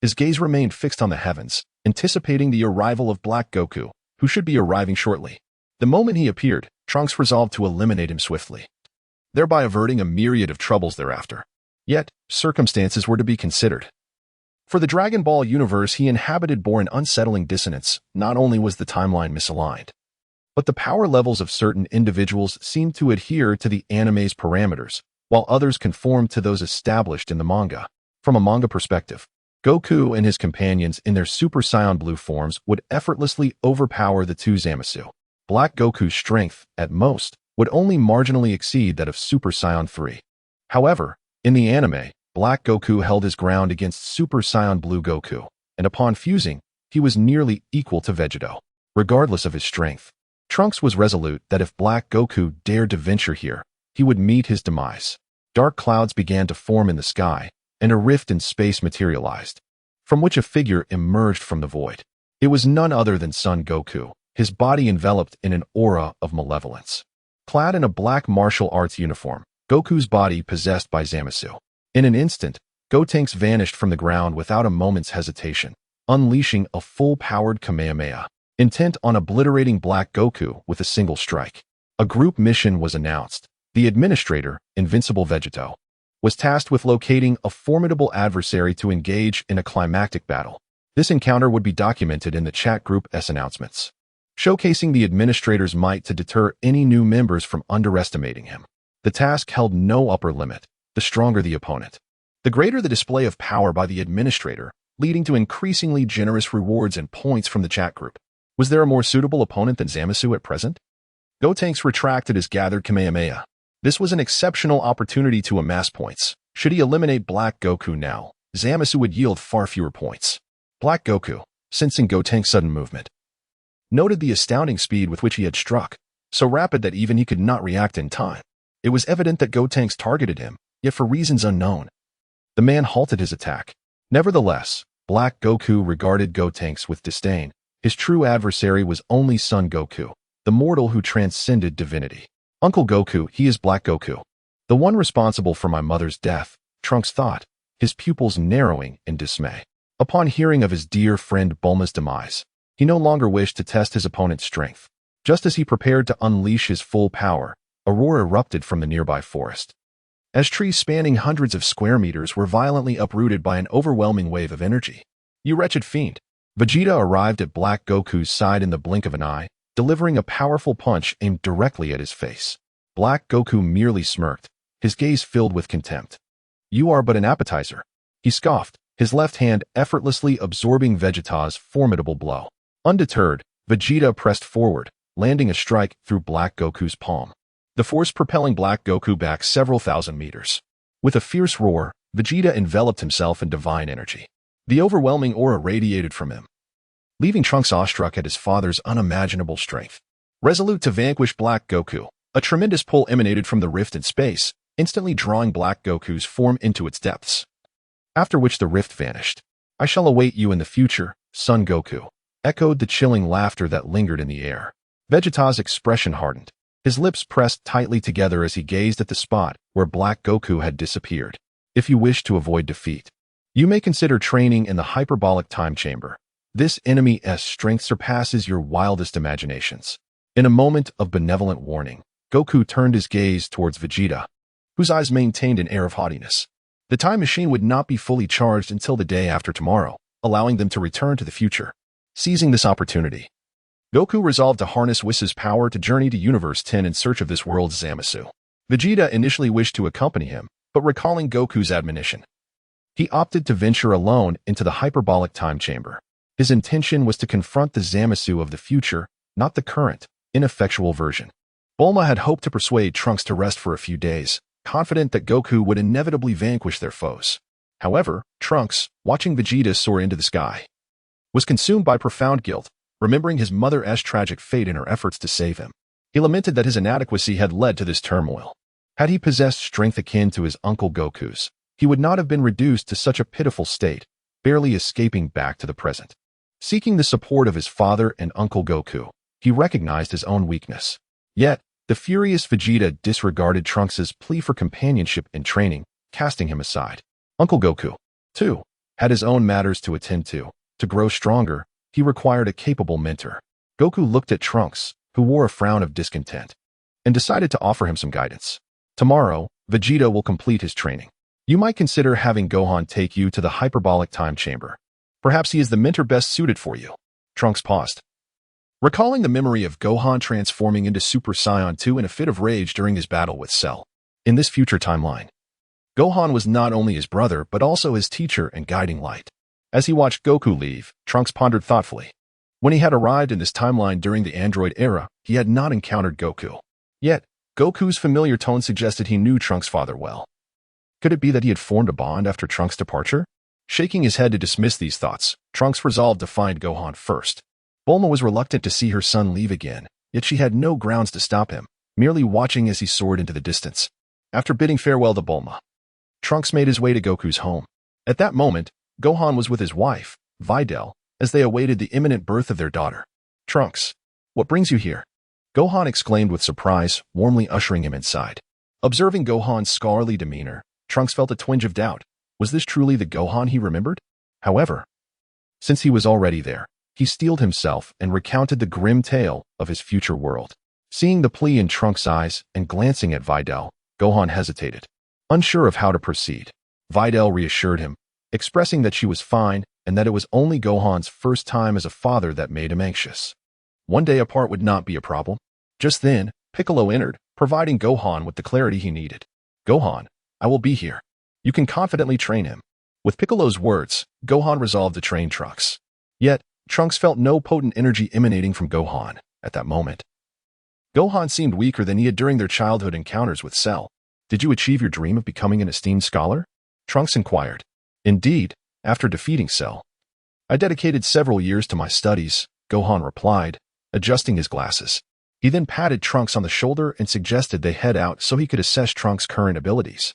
his gaze remained fixed on the heavens, anticipating the arrival of Black Goku, who should be arriving shortly. The moment he appeared, Trunks resolved to eliminate him swiftly, thereby averting a myriad of troubles thereafter. Yet, circumstances were to be considered. For the Dragon Ball universe he inhabited bore an unsettling dissonance. Not only was the timeline misaligned, but the power levels of certain individuals seemed to adhere to the anime's parameters, while others conformed to those established in the manga. From a manga perspective, Goku and his companions in their Super Saiyan Blue forms would effortlessly overpower the two Zamasu. Black Goku's strength, at most, would only marginally exceed that of Super Saiyan 3. However, in the anime, Black Goku held his ground against Super Saiyan Blue Goku, and upon fusing, he was nearly equal to Vegeta. Regardless of his strength, Trunks was resolute that if Black Goku dared to venture here, he would meet his demise. Dark clouds began to form in the sky, and a rift in space materialized, from which a figure emerged from the void. It was none other than Son Goku, his body enveloped in an aura of malevolence. Clad in a black martial arts uniform, Goku's body possessed by Zamasu. In an instant, Gotenks vanished from the ground without a moment's hesitation, unleashing a full-powered Kamehameha, intent on obliterating Black Goku with a single strike. A group mission was announced. The administrator, Invincible Vegeta, was tasked with locating a formidable adversary to engage in a climactic battle. This encounter would be documented in the chat group's announcements, showcasing the administrator's might to deter any new members from underestimating him. The task held no upper limit. The stronger the opponent, the greater the display of power by the administrator, leading to increasingly generous rewards and points from the chat group. Was there a more suitable opponent than Zamasu at present? Gotenks retracted his gathered Kamehameha. This was an exceptional opportunity to amass points. Should he eliminate Black Goku now, Zamasu would yield far fewer points. Black Goku, sensing Gotenks' sudden movement, noted the astounding speed with which he had struck, so rapid that even he could not react in time. It was evident that Gotenks targeted him, yet for reasons unknown. The man halted his attack. Nevertheless, Black Goku regarded Gotenks with disdain. His true adversary was only Son Goku, the mortal who transcended divinity. "Uncle Goku, he is Black Goku, the one responsible for my mother's death," Trunks thought, his pupils narrowing in dismay. Upon hearing of his dear friend Bulma's demise, he no longer wished to test his opponent's strength. Just as he prepared to unleash his full power, a roar erupted from the nearby forest, as trees spanning hundreds of square meters were violently uprooted by an overwhelming wave of energy. "You wretched fiend!" Vegeta arrived at Black Goku's side in the blink of an eye, delivering a powerful punch aimed directly at his face. Black Goku merely smirked, his gaze filled with contempt. "You are but an appetizer," he scoffed, his left hand effortlessly absorbing Vegeta's formidable blow. Undeterred, Vegeta pressed forward, landing a strike through Black Goku's palm, the force propelling Black Goku back several thousand meters. With a fierce roar, Vegeta enveloped himself in divine energy. The overwhelming aura radiated from him, leaving Trunks awestruck at his father's unimaginable strength. Resolute to vanquish Black Goku, a tremendous pull emanated from the rift in space, instantly drawing Black Goku's form into its depths, after which the rift vanished. "I shall await you in the future, Son Goku," echoed the chilling laughter that lingered in the air. Vegeta's expression hardened. His lips pressed tightly together as he gazed at the spot where Black Goku had disappeared. "If you wish to avoid defeat, you may consider training in the hyperbolic time chamber. This enemy's strength surpasses your wildest imaginations." In a moment of benevolent warning, Goku turned his gaze towards Vegeta, whose eyes maintained an air of haughtiness. The time machine would not be fully charged until the day after tomorrow, allowing them to return to the future. Seizing this opportunity, Goku resolved to harness Whis' power to journey to Universe 10 in search of this world's Zamasu. Vegeta initially wished to accompany him, but recalling Goku's admonition, he opted to venture alone into the hyperbolic time chamber. His intention was to confront the Zamasu of the future, not the current, ineffectual version. Bulma had hoped to persuade Trunks to rest for a few days, confident that Goku would inevitably vanquish their foes. However, Trunks, watching Vegeta soar into the sky, was consumed by profound guilt, remembering his mother's tragic fate in her efforts to save him. He lamented that his inadequacy had led to this turmoil. Had he possessed strength akin to his uncle Goku's, he would not have been reduced to such a pitiful state, barely escaping back to the present. Seeking the support of his father and Uncle Goku, he recognized his own weakness. Yet, the furious Vegeta disregarded Trunks' plea for companionship and training, casting him aside. Uncle Goku, too, had his own matters to attend to. To grow stronger, he required a capable mentor. Goku looked at Trunks, who wore a frown of discontent, and decided to offer him some guidance. Tomorrow, Vegeta will complete his training. You might consider having Gohan take you to the hyperbolic time chamber. Perhaps he is the mentor best suited for you. Trunks paused, recalling the memory of Gohan transforming into Super Saiyan 2 in a fit of rage during his battle with Cell. In this future timeline, Gohan was not only his brother but also his teacher and guiding light. As he watched Goku leave, Trunks pondered thoughtfully. When he had arrived in this timeline during the android era, he had not encountered Goku. Yet, Goku's familiar tone suggested he knew Trunks' father well. Could it be that he had formed a bond after Trunks' departure? Shaking his head to dismiss these thoughts, Trunks resolved to find Gohan first. Bulma was reluctant to see her son leave again, yet she had no grounds to stop him, merely watching as he soared into the distance. After bidding farewell to Bulma, Trunks made his way to Goku's home. At that moment, Gohan was with his wife, Videl, as they awaited the imminent birth of their daughter. Trunks, what brings you here? Gohan exclaimed with surprise, warmly ushering him inside. Observing Gohan's scholarly demeanor, Trunks felt a twinge of doubt. Was this truly the Gohan he remembered? However, since he was already there, he steeled himself and recounted the grim tale of his future world. Seeing the plea in Trunks' eyes and glancing at Videl, Gohan hesitated, unsure of how to proceed. Videl reassured him, expressing that she was fine and that it was only Gohan's first time as a father that made him anxious. One day apart would not be a problem. Just then, Piccolo entered, providing Gohan with the clarity he needed. Gohan, I will be here. You can confidently train him. With Piccolo's words, Gohan resolved to train Trunks. Yet, Trunks felt no potent energy emanating from Gohan at that moment. Gohan seemed weaker than he had during their childhood encounters with Cell. Did you achieve your dream of becoming an esteemed scholar? Trunks inquired. Indeed, after defeating Cell, I dedicated several years to my studies, Gohan replied, adjusting his glasses. He then patted Trunks on the shoulder and suggested they head out so he could assess Trunks' current abilities.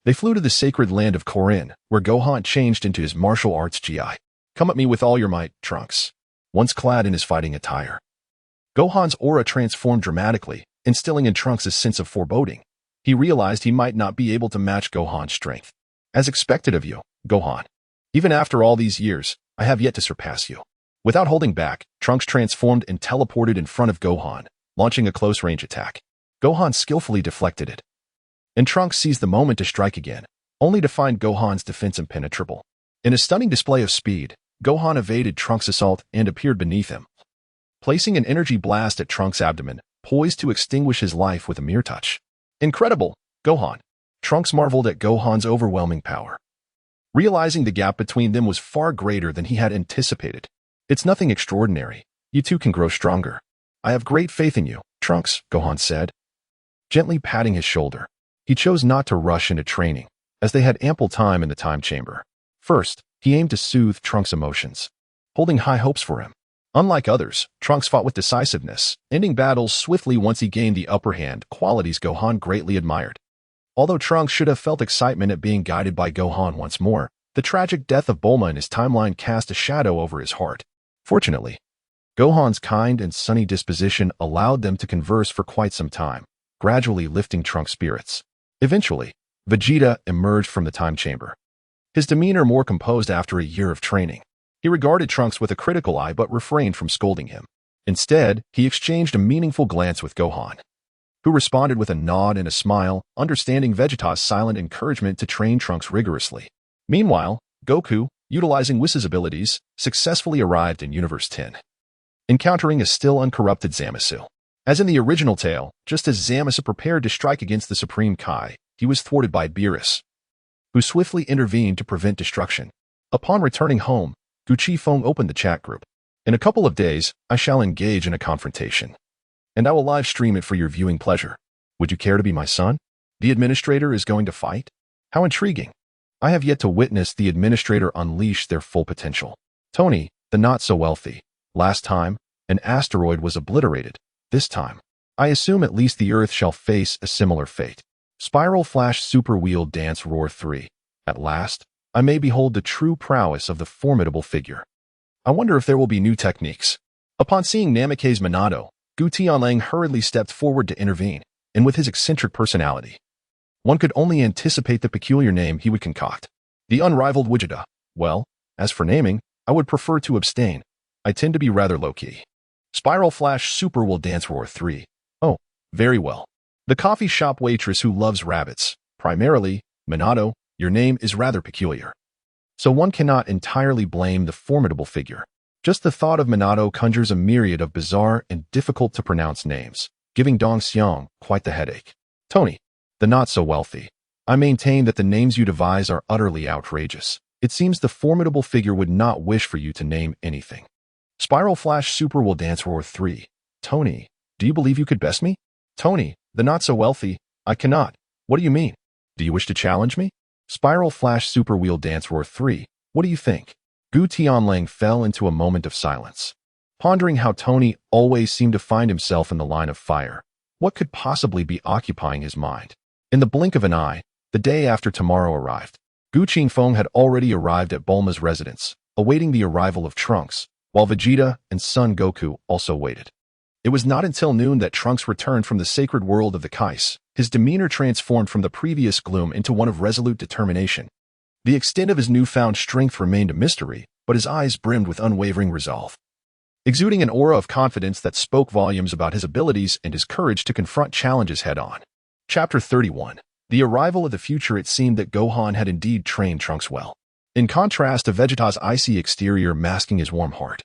They flew to the sacred land of Korin, where Gohan changed into his martial arts GI. Come at me with all your might, Trunks. Once clad in his fighting attire, Gohan's aura transformed dramatically, instilling in Trunks a sense of foreboding. He realized he might not be able to match Gohan's strength. As expected of you, Gohan. Even after all these years, I have yet to surpass you. Without holding back, Trunks transformed and teleported in front of Gohan, launching a close-range attack. Gohan skillfully deflected it, and Trunks seized the moment to strike again, only to find Gohan's defense impenetrable. In a stunning display of speed, Gohan evaded Trunks' assault and appeared beneath him, placing an energy blast at Trunks' abdomen, poised to extinguish his life with a mere touch. Incredible, Gohan! Trunks marveled at Gohan's overwhelming power, realizing the gap between them was far greater than he had anticipated. It's nothing extraordinary. You two can grow stronger. I have great faith in you, Trunks, Gohan said, gently patting his shoulder. He chose not to rush into training, as they had ample time in the time chamber. First, he aimed to soothe Trunks' emotions, holding high hopes for him. Unlike others, Trunks fought with decisiveness, ending battles swiftly once he gained the upper hand, qualities Gohan greatly admired. Although Trunks should have felt excitement at being guided by Gohan once more, the tragic death of Bulma in his timeline cast a shadow over his heart. Fortunately, Gohan's kind and sunny disposition allowed them to converse for quite some time, gradually lifting Trunks' spirits. Eventually, Vegeta emerged from the time chamber, his demeanor more composed after a year of training. He regarded Trunks with a critical eye but refrained from scolding him. Instead, he exchanged a meaningful glance with Gohan. who responded with a nod and a smile, understanding Vegeta's silent encouragement to train Trunks rigorously. Meanwhile, Goku, utilizing Whis' abilities, successfully arrived in Universe 10, encountering a still uncorrupted Zamasu. As in the original tale, just as Zamasu prepared to strike against the Supreme Kai, he was thwarted by Beerus, who swiftly intervened to prevent destruction. Upon returning home, Gu Tianlang opened the chat group. In a couple of days, I shall engage in a confrontation, and I will live stream it for your viewing pleasure. Would you care to be my son? The administrator is going to fight? How intriguing. I have yet to witness the administrator unleash their full potential. Tony, the not-so-wealthy. Last time, an asteroid was obliterated. This time, I assume at least the Earth shall face a similar fate. Spiral Flash Super Wheel Dance Roar 3. At last, I may behold the true prowess of the formidable figure. I wonder if there will be new techniques. Upon seeing Namikaze's Monado, Gu Tianlang hurriedly stepped forward to intervene, and with his eccentric personality, one could only anticipate the peculiar name he would concoct. The unrivaled Vegeta. Well, as for naming, I would prefer to abstain. I tend to be rather low-key. Spiral Flash Super Will Dance Roar 3. Oh, very well. The coffee shop waitress who loves rabbits. Primarily, Monado, your name is rather peculiar. So one cannot entirely blame the formidable figure. Just the thought of Monado conjures a myriad of bizarre and difficult-to-pronounce names, giving Dong Xiang quite the headache. Tony, the not-so-wealthy. I maintain that the names you devise are utterly outrageous. It seems the formidable figure would not wish for you to name anything. Spiral Flash Super Will Dance Roar 3. Tony, do you believe you could best me? Tony, the not-so-wealthy. I cannot. What do you mean? Do you wish to challenge me? Spiral Flash Super Wheel Dance Roar 3. What do you think? Gu Tianlang fell into a moment of silence, pondering how Tony always seemed to find himself in the line of fire. What could possibly be occupying his mind? In the blink of an eye, the day after tomorrow arrived. Gu Tianlang had already arrived at Bulma's residence, awaiting the arrival of Trunks, while Vegeta and Son Goku also waited. It was not until noon that Trunks returned from the sacred world of the Kais, his demeanor transformed from the previous gloom into one of resolute determination. The extent of his newfound strength remained a mystery, but his eyes brimmed with unwavering resolve, exuding an aura of confidence that spoke volumes about his abilities and his courage to confront challenges head-on. Chapter 31. The arrival of the future. It seemed that Gohan had indeed trained Trunks well, in contrast to Vegeta's icy exterior masking his warm heart.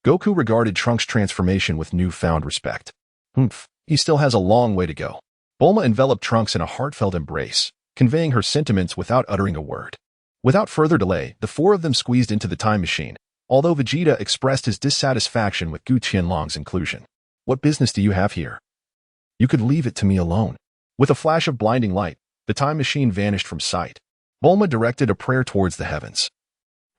Goku regarded Trunks' transformation with newfound respect. He still has a long way to go. Bulma enveloped Trunks in a heartfelt embrace, conveying her sentiments without uttering a word. Without further delay, the four of them squeezed into the time machine, although Vegeta expressed his dissatisfaction with Gu Tianlang's inclusion. What business do you have here? You could leave it to me alone. With a flash of blinding light, the time machine vanished from sight. Bulma directed a prayer towards the heavens,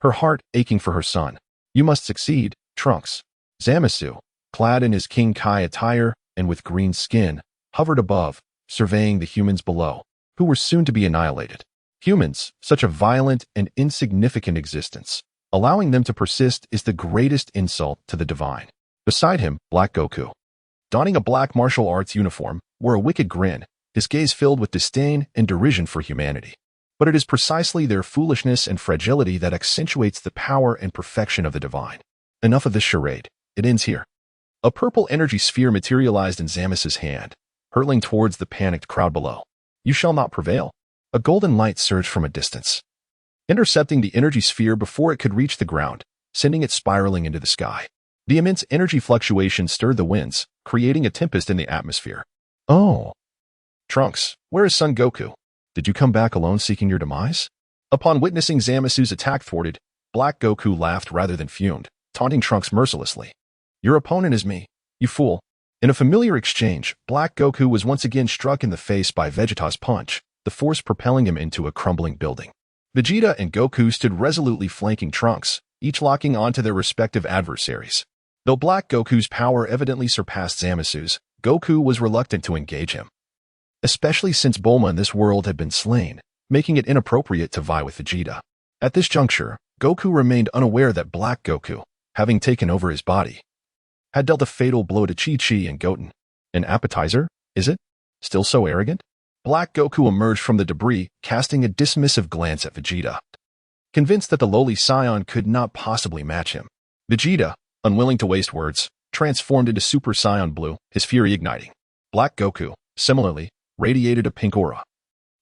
her heart aching for her son. You must succeed, Trunks. Zamasu, clad in his King Kai attire and with green skin, hovered above, surveying the humans below, who were soon to be annihilated. Humans, such a violent and insignificant existence, allowing them to persist is the greatest insult to the divine. Beside him, Black Goku, donning a black martial arts uniform, wore a wicked grin, his gaze filled with disdain and derision for humanity. But it is precisely their foolishness and fragility that accentuates the power and perfection of the divine. Enough of this charade. It ends here. A purple energy sphere materialized in Zamasu's hand, hurtling towards the panicked crowd below. You shall not prevail. A golden light surged from a distance, intercepting the energy sphere before it could reach the ground, sending it spiraling into the sky. The immense energy fluctuation stirred the winds, creating a tempest in the atmosphere. Oh. Trunks, where is Son Goku? Did you come back alone seeking your demise? Upon witnessing Zamasu's attack thwarted, Black Goku laughed rather than fumed, taunting Trunks mercilessly. Your opponent is me, you fool. In a familiar exchange, Black Goku was once again struck in the face by Vegeta's punch, the force propelling him into a crumbling building. Vegeta and Goku stood resolutely flanking Trunks, each locking onto their respective adversaries. Though Black Goku's power evidently surpassed Zamasu's, Goku was reluctant to engage him, especially since Bulma in this world had been slain, making it inappropriate to vie with Vegeta. At this juncture, Goku remained unaware that Black Goku, having taken over his body, had dealt a fatal blow to Chi-Chi and Goten. An appetizer, is it? Still so arrogant? Black Goku emerged from the debris, casting a dismissive glance at Vegeta, convinced that the lowly scion could not possibly match him. Vegeta, unwilling to waste words, transformed into Super Saiyan Blue, his fury igniting. Black Goku, similarly, radiated a pink aura,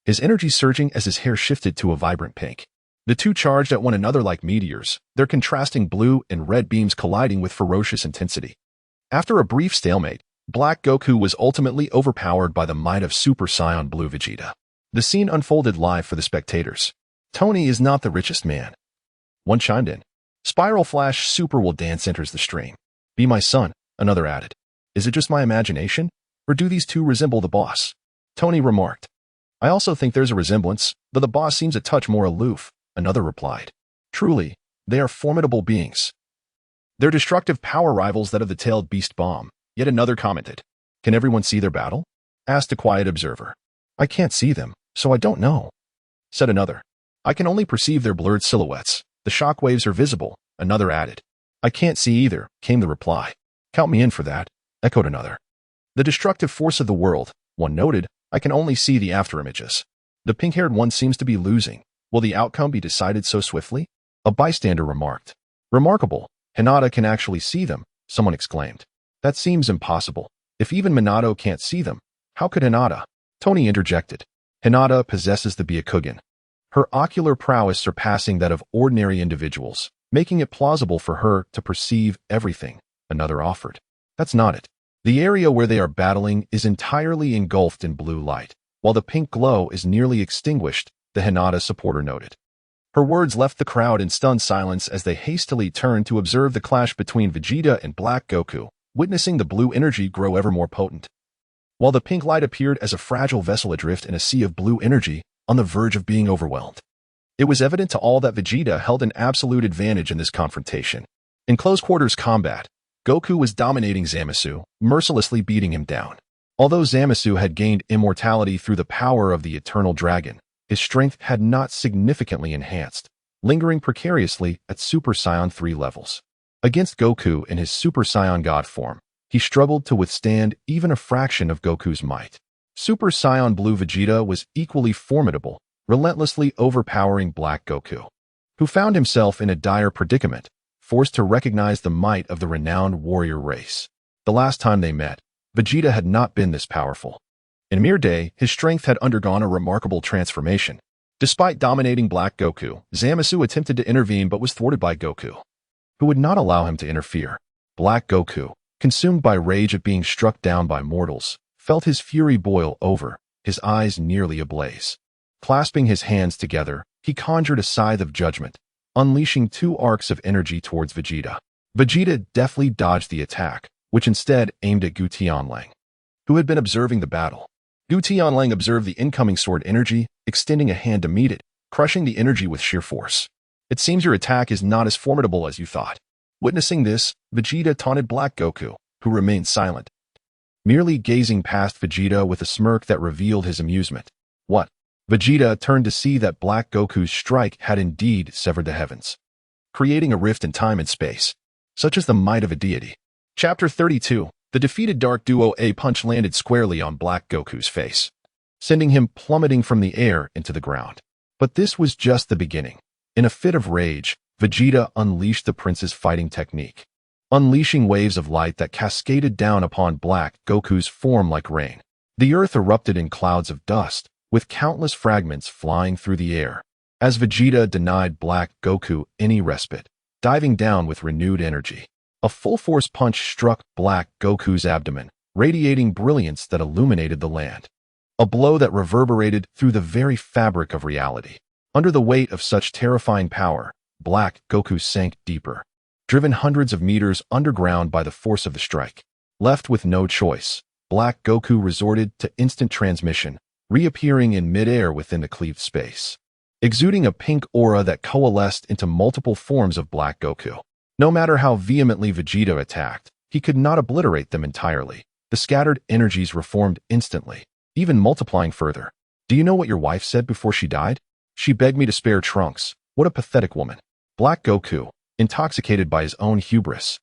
his energy surging as his hair shifted to a vibrant pink. The two charged at one another like meteors, their contrasting blue and red beams colliding with ferocious intensity. After a brief stalemate, Black Goku was ultimately overpowered by the might of Super Saiyan Blue Vegeta. The scene unfolded live for the spectators. Tony is not the richest man. One chimed in. Spiral Flash Super will dance enters the stream. Be my son, another added. Is it just my imagination? Or do these two resemble the boss? Tony remarked. I also think there's a resemblance, though the boss seems a touch more aloof, another replied. Truly, they are formidable beings. They're destructive power rivals that of the tailed beast bomb. Yet another commented. Can everyone see their battle? Asked a quiet observer. I can't see them, so I don't know. Said another. I can only perceive their blurred silhouettes. The shock waves are visible, another added. I can't see either, came the reply. Count me in for that, echoed another. The destructive force of the world, one noted, I can only see the afterimages. The pink-haired one seems to be losing. Will the outcome be decided so swiftly? A bystander remarked. Remarkable, Hinata can actually see them, someone exclaimed. That seems impossible. If even Minato can't see them, how could Hinata? Tony interjected. Hinata possesses the Byakugan, her ocular prowess surpassing that of ordinary individuals, making it plausible for her to perceive everything, another offered. That's not it. The area where they are battling is entirely engulfed in blue light, while the pink glow is nearly extinguished, the Hinata supporter noted. Her words left the crowd in stunned silence as they hastily turned to observe the clash between Vegeta and Black Goku, witnessing the blue energy grow ever more potent, while the pink light appeared as a fragile vessel adrift in a sea of blue energy, on the verge of being overwhelmed. It was evident to all that Vegeta held an absolute advantage in this confrontation. In close-quarters combat, Goku was dominating Zamasu, mercilessly beating him down. Although Zamasu had gained immortality through the power of the Eternal Dragon, his strength had not significantly enhanced, lingering precariously at Super Saiyan 3 levels. Against Goku in his Super Saiyan God form, he struggled to withstand even a fraction of Goku's might. Super Saiyan Blue Vegeta was equally formidable, relentlessly overpowering Black Goku, who found himself in a dire predicament, forced to recognize the might of the renowned warrior race. The last time they met, Vegeta had not been this powerful. In a mere day, his strength had undergone a remarkable transformation. Despite dominating Black Goku, Zamasu attempted to intervene but was thwarted by Goku, who would not allow him to interfere. Black Goku, consumed by rage at being struck down by mortals, felt his fury boil over, his eyes nearly ablaze. Clasping his hands together, he conjured a scythe of judgment, unleashing two arcs of energy towards Vegeta. Vegeta deftly dodged the attack, which instead aimed at Gu Tianlang, who had been observing the battle. Gu Tianlang observed the incoming sword energy, extending a hand to meet it, crushing the energy with sheer force. It seems your attack is not as formidable as you thought. Witnessing this, Vegeta taunted Black Goku, who remained silent, merely gazing past Vegeta with a smirk that revealed his amusement. What? Vegeta turned to see that Black Goku's strike had indeed severed the heavens, creating a rift in time and space, such as the might of a deity. Chapter 32. The defeated Dark Duo. A punch landed squarely on Black Goku's face, sending him plummeting from the air into the ground. But this was just the beginning. In a fit of rage, Vegeta unleashed the prince's fighting technique, unleashing waves of light that cascaded down upon Black Goku's form like rain. The earth erupted in clouds of dust, with countless fragments flying through the air, as Vegeta denied Black Goku any respite, diving down with renewed energy. A full-force punch struck Black Goku's abdomen, radiating brilliance that illuminated the land. A blow that reverberated through the very fabric of reality. Under the weight of such terrifying power, Black Goku sank deeper, driven hundreds of meters underground by the force of the strike. Left with no choice, Black Goku resorted to instant transmission, reappearing in midair within the cleaved space, exuding a pink aura that coalesced into multiple forms of Black Goku. No matter how vehemently Vegeta attacked, he could not obliterate them entirely. The scattered energies reformed instantly, even multiplying further. Do you know what your wife said before she died? She begged me to spare Trunks. What a pathetic woman. Black Goku, intoxicated by his own hubris,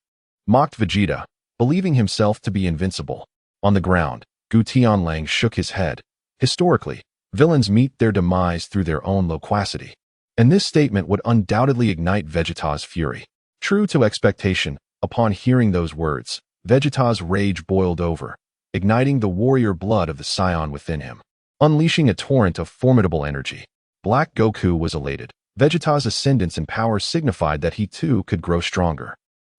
mocked Vegeta, believing himself to be invincible. On the ground, Gu Tianlang shook his head. Historically, villains meet their demise through their own loquacity, and this statement would undoubtedly ignite Vegeta's fury. True to expectation, upon hearing those words, Vegeta's rage boiled over, igniting the warrior blood of the scion within him. Unleashing a torrent of formidable energy, Black Goku was elated. Vegeta's ascendance in power signified that he too could grow stronger.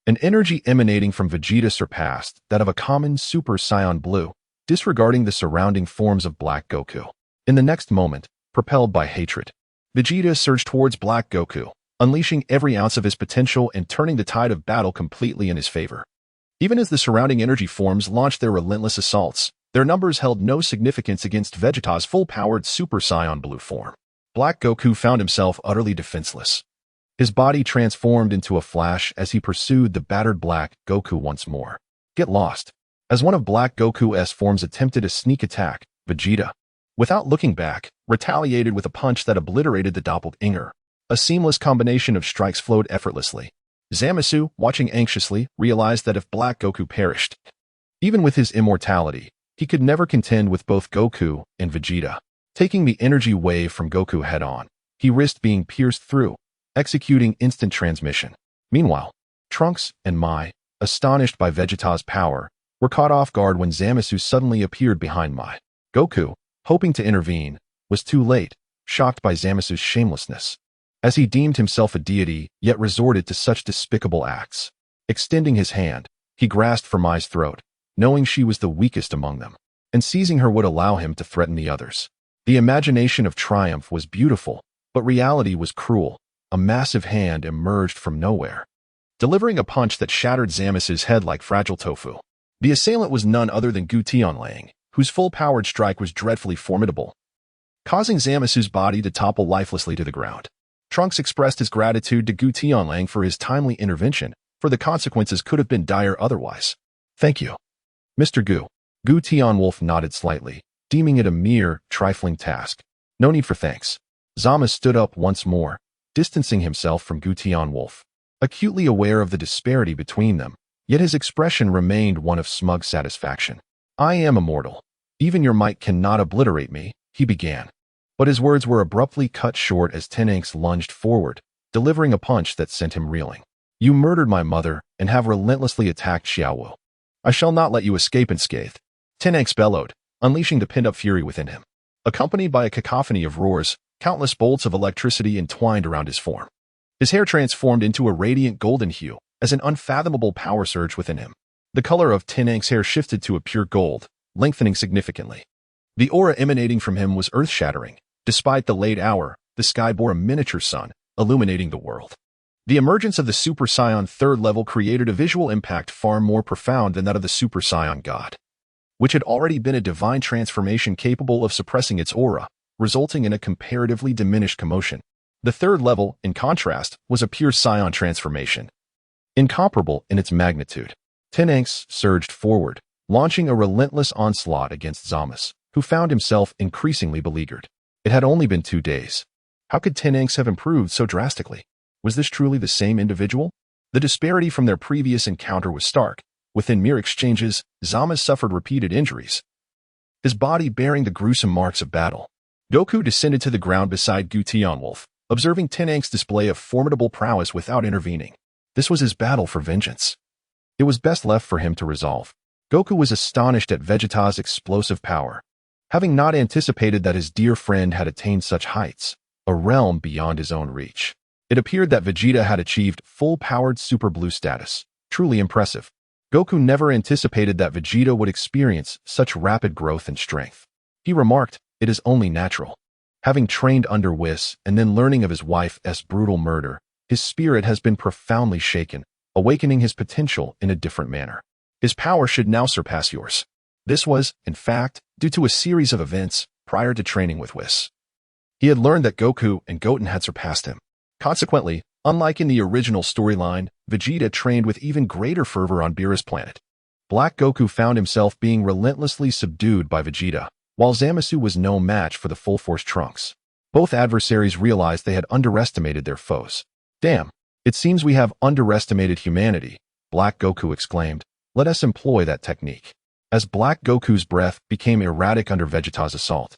An energy emanating from Vegeta surpassed that of a common Super Saiyan Blue, disregarding the surrounding forms of Black Goku. In the next moment, propelled by hatred, Vegeta surged towards Black Goku, unleashing every ounce of his potential and turning the tide of battle completely in his favor. Even as the surrounding energy forms launched their relentless assaults, their numbers held no significance against Vegeta's full-powered Super Saiyan Blue form. Black Goku found himself utterly defenseless. His body transformed into a flash as he pursued the battered Black Goku once more. Get lost. As one of Black Goku's forms attempted a sneak attack, Vegeta, without looking back, retaliated with a punch that obliterated the doppelganger. A seamless combination of strikes flowed effortlessly. Zamasu, watching anxiously, realized that if Black Goku perished, even with his immortality, he could never contend with both Goku and Vegeta. Taking the energy wave from Goku head-on, he risked being pierced through, executing instant transmission. Meanwhile, Trunks and Mai, astonished by Vegeta's power, were caught off guard when Zamasu suddenly appeared behind Mai. Goku, hoping to intervene, was too late, shocked by Zamasu's shamelessness. As he deemed himself a deity, yet resorted to such despicable acts. Extending his hand, he grasped for Mai's throat, knowing she was the weakest among them, and seizing her would allow him to threaten the others. The imagination of triumph was beautiful, but reality was cruel. A massive hand emerged from nowhere, delivering a punch that shattered Zamasu's head like fragile tofu. The assailant was none other than Gu Tianlang, whose full-powered strike was dreadfully formidable, causing Zamasu's body to topple lifelessly to the ground. Trunks expressed his gratitude to Gu Tianlang for his timely intervention, for the consequences could have been dire otherwise. Thank you, Mr. Gu. Gu Tianwolf nodded slightly, deeming it a mere, trifling task. No need for thanks. Zama stood up once more, distancing himself from Gu Tianwolf, acutely aware of the disparity between them, yet his expression remained one of smug satisfaction. I am immortal. Even your might cannot obliterate me, he began. But his words were abruptly cut short as Tenanx lunged forward, delivering a punch that sent him reeling. You murdered my mother and have relentlessly attacked Xiaowu. I shall not let you escape unscathed. Tenanx bellowed, unleashing the pent-up fury within him. Accompanied by a cacophony of roars, countless bolts of electricity entwined around his form. His hair transformed into a radiant golden hue as an unfathomable power surged within him. The color of Tenanx's hair shifted to a pure gold, lengthening significantly. The aura emanating from him was earth-shattering. Despite the late hour, the sky bore a miniature sun, illuminating the world. The emergence of the Super Saiyan third level created a visual impact far more profound than that of the Super Saiyan God, which had already been a divine transformation capable of suppressing its aura, resulting in a comparatively diminished commotion. The third level, in contrast, was a pure Saiyan transformation, incomparable in its magnitude. Tenanx surged forward, launching a relentless onslaught against Zamas, who found himself increasingly beleaguered. It had only been 2 days. How could Tenanx have improved so drastically? Was this truly the same individual? The disparity from their previous encounter was stark. Within mere exchanges, Zamas suffered repeated injuries, his body bearing the gruesome marks of battle. Goku descended to the ground beside Gu Tianwolf, observing Tenanx's display of formidable prowess without intervening. This was his battle for vengeance. It was best left for him to resolve. Goku was astonished at Vegeta's explosive power, having not anticipated that his dear friend had attained such heights, a realm beyond his own reach. It appeared that Vegeta had achieved full-powered Super Blue status, truly impressive. Goku never anticipated that Vegeta would experience such rapid growth and strength. He remarked, "It is only natural." Having trained under Whis and then learning of his wife's brutal murder, his spirit has been profoundly shaken, awakening his potential in a different manner. His power should now surpass yours. This was, in fact, due to a series of events prior to training with Whis. He had learned that Goku and Goten had surpassed him. Consequently, unlike in the original storyline, Vegeta trained with even greater fervor on Beerus' planet. Black Goku found himself being relentlessly subdued by Vegeta, while Zamasu was no match for the full-force Trunks. Both adversaries realized they had underestimated their foes. Damn, it seems we have underestimated humanity, Black Goku exclaimed. Let us employ that technique. As Black Goku's breath became erratic under Vegeta's assault,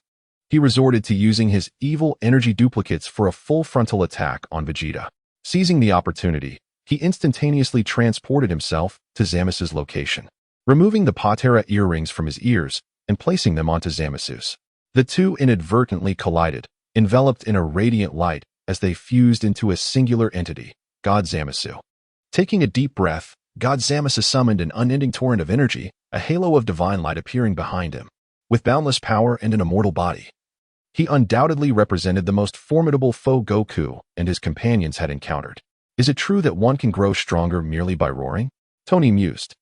he resorted to using his evil energy duplicates for a full frontal attack on Vegeta. Seizing the opportunity, he instantaneously transported himself to Zamasu's location. removing the patera earrings from his ears and placing them onto Zamasu's. The two inadvertently collided, enveloped in a radiant light as they fused into a singular entity, God Zamasu. Taking a deep breath, God Zamasu summoned an unending torrent of energy, a halo of divine light appearing behind him. With boundless power and an immortal body, he undoubtedly represented the most formidable foe Goku and his companions had encountered. Is it true that one can grow stronger merely by roaring? Tony mused.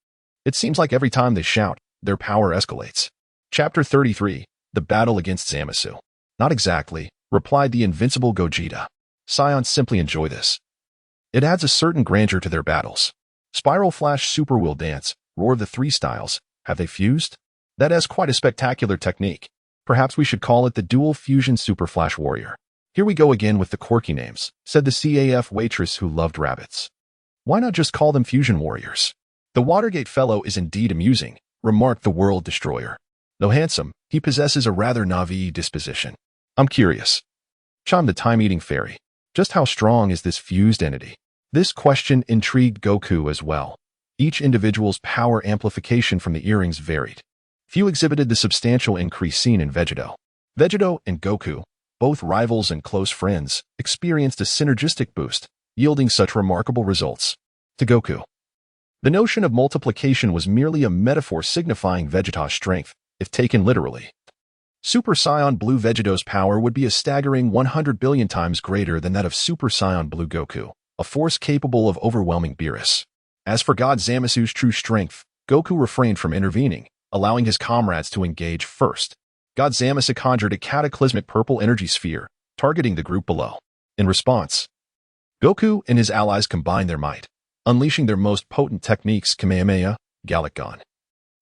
It seems like every time they shout, their power escalates. Chapter 33, The Battle Against Zamasu. Not exactly, replied the invincible Gogeta. Scions simply enjoy this. It adds a certain grandeur to their battles. Spiral Flash Super Wheel Dance, Roar of the Three Styles, have they fused? That has quite a spectacular technique. Perhaps we should call it the Dual Fusion Super Flash Warrior. Here we go again with the quirky names, said the CAF waitress who loved rabbits. Why not just call them Fusion Warriors? The Watergate fellow is indeed amusing, remarked the World Destroyer. Though handsome, he possesses a rather naive disposition. I'm curious, chimed the time-eating fairy. Just how strong is this fused entity? This question intrigued Goku as well. Each individual's power amplification from the earrings varied. Few exhibited the substantial increase seen in Vegito. Vegito and Goku, both rivals and close friends, experienced a synergistic boost, yielding such remarkable results. To Goku, the notion of multiplication was merely a metaphor signifying Vegeta's strength, if taken literally. Super Saiyan Blue Vegito's power would be a staggering 100 billion times greater than that of Super Saiyan Blue Goku, a force capable of overwhelming Beerus. As for God Zamasu's true strength, Goku refrained from intervening, allowing his comrades to engage first. God Zamasu conjured a cataclysmic purple energy sphere, targeting the group below. In response, Goku and his allies combined their might, unleashing their most potent techniques Kamehameha, Gallic Gun,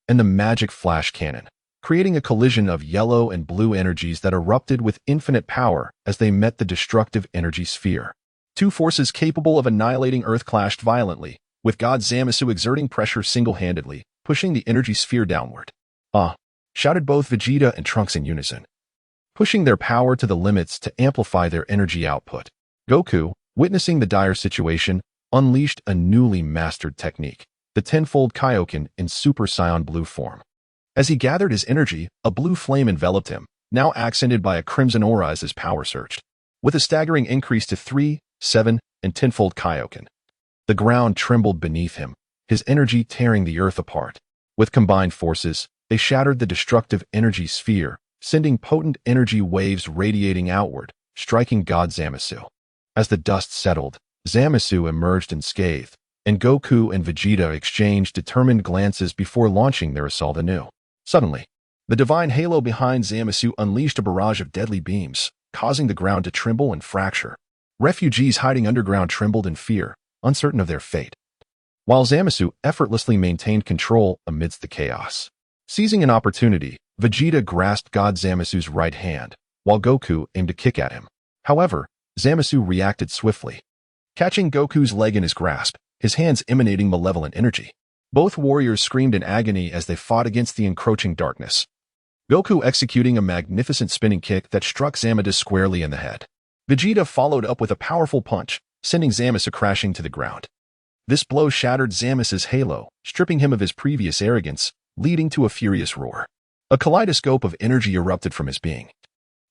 and the Magic Flash Cannon, creating a collision of yellow and blue energies that erupted with infinite power as they met the destructive energy sphere. Two forces capable of annihilating Earth clashed violently, with God Zamasu exerting pressure single-handedly, pushing the energy sphere downward. Shouted both Vegeta and Trunks in unison, pushing their power to the limits to amplify their energy output. Goku, witnessing the dire situation, unleashed a newly mastered technique, the tenfold Kaioken in Super Saiyan Blue form. As he gathered his energy, a blue flame enveloped him, now accented by a crimson aura as his power surged. With a staggering increase to 3, 7, and tenfold Kaioken, the ground trembled beneath him, his energy tearing the earth apart. With combined forces, they shattered the destructive energy sphere, sending potent energy waves radiating outward, striking God Zamasu. As the dust settled, Zamasu emerged unscathed, and Goku and Vegeta exchanged determined glances before launching their assault anew. Suddenly, the divine halo behind Zamasu unleashed a barrage of deadly beams, causing the ground to tremble and fracture. Refugees hiding underground trembled in fear, uncertain of their fate, while Zamasu effortlessly maintained control amidst the chaos. Seizing an opportunity, Vegeta grasped God Zamasu's right hand, while Goku aimed to kick at him. However, Zamasu reacted swiftly, catching Goku's leg in his grasp, his hands emanating malevolent energy. Both warriors screamed in agony as they fought against the encroaching darkness. Goku executing a magnificent spinning kick that struck Zamasu squarely in the head. Vegeta followed up with a powerful punch, sending Zamasu crashing to the ground. This blow shattered Zamasu's halo, stripping him of his previous arrogance, leading to a furious roar. A kaleidoscope of energy erupted from his being,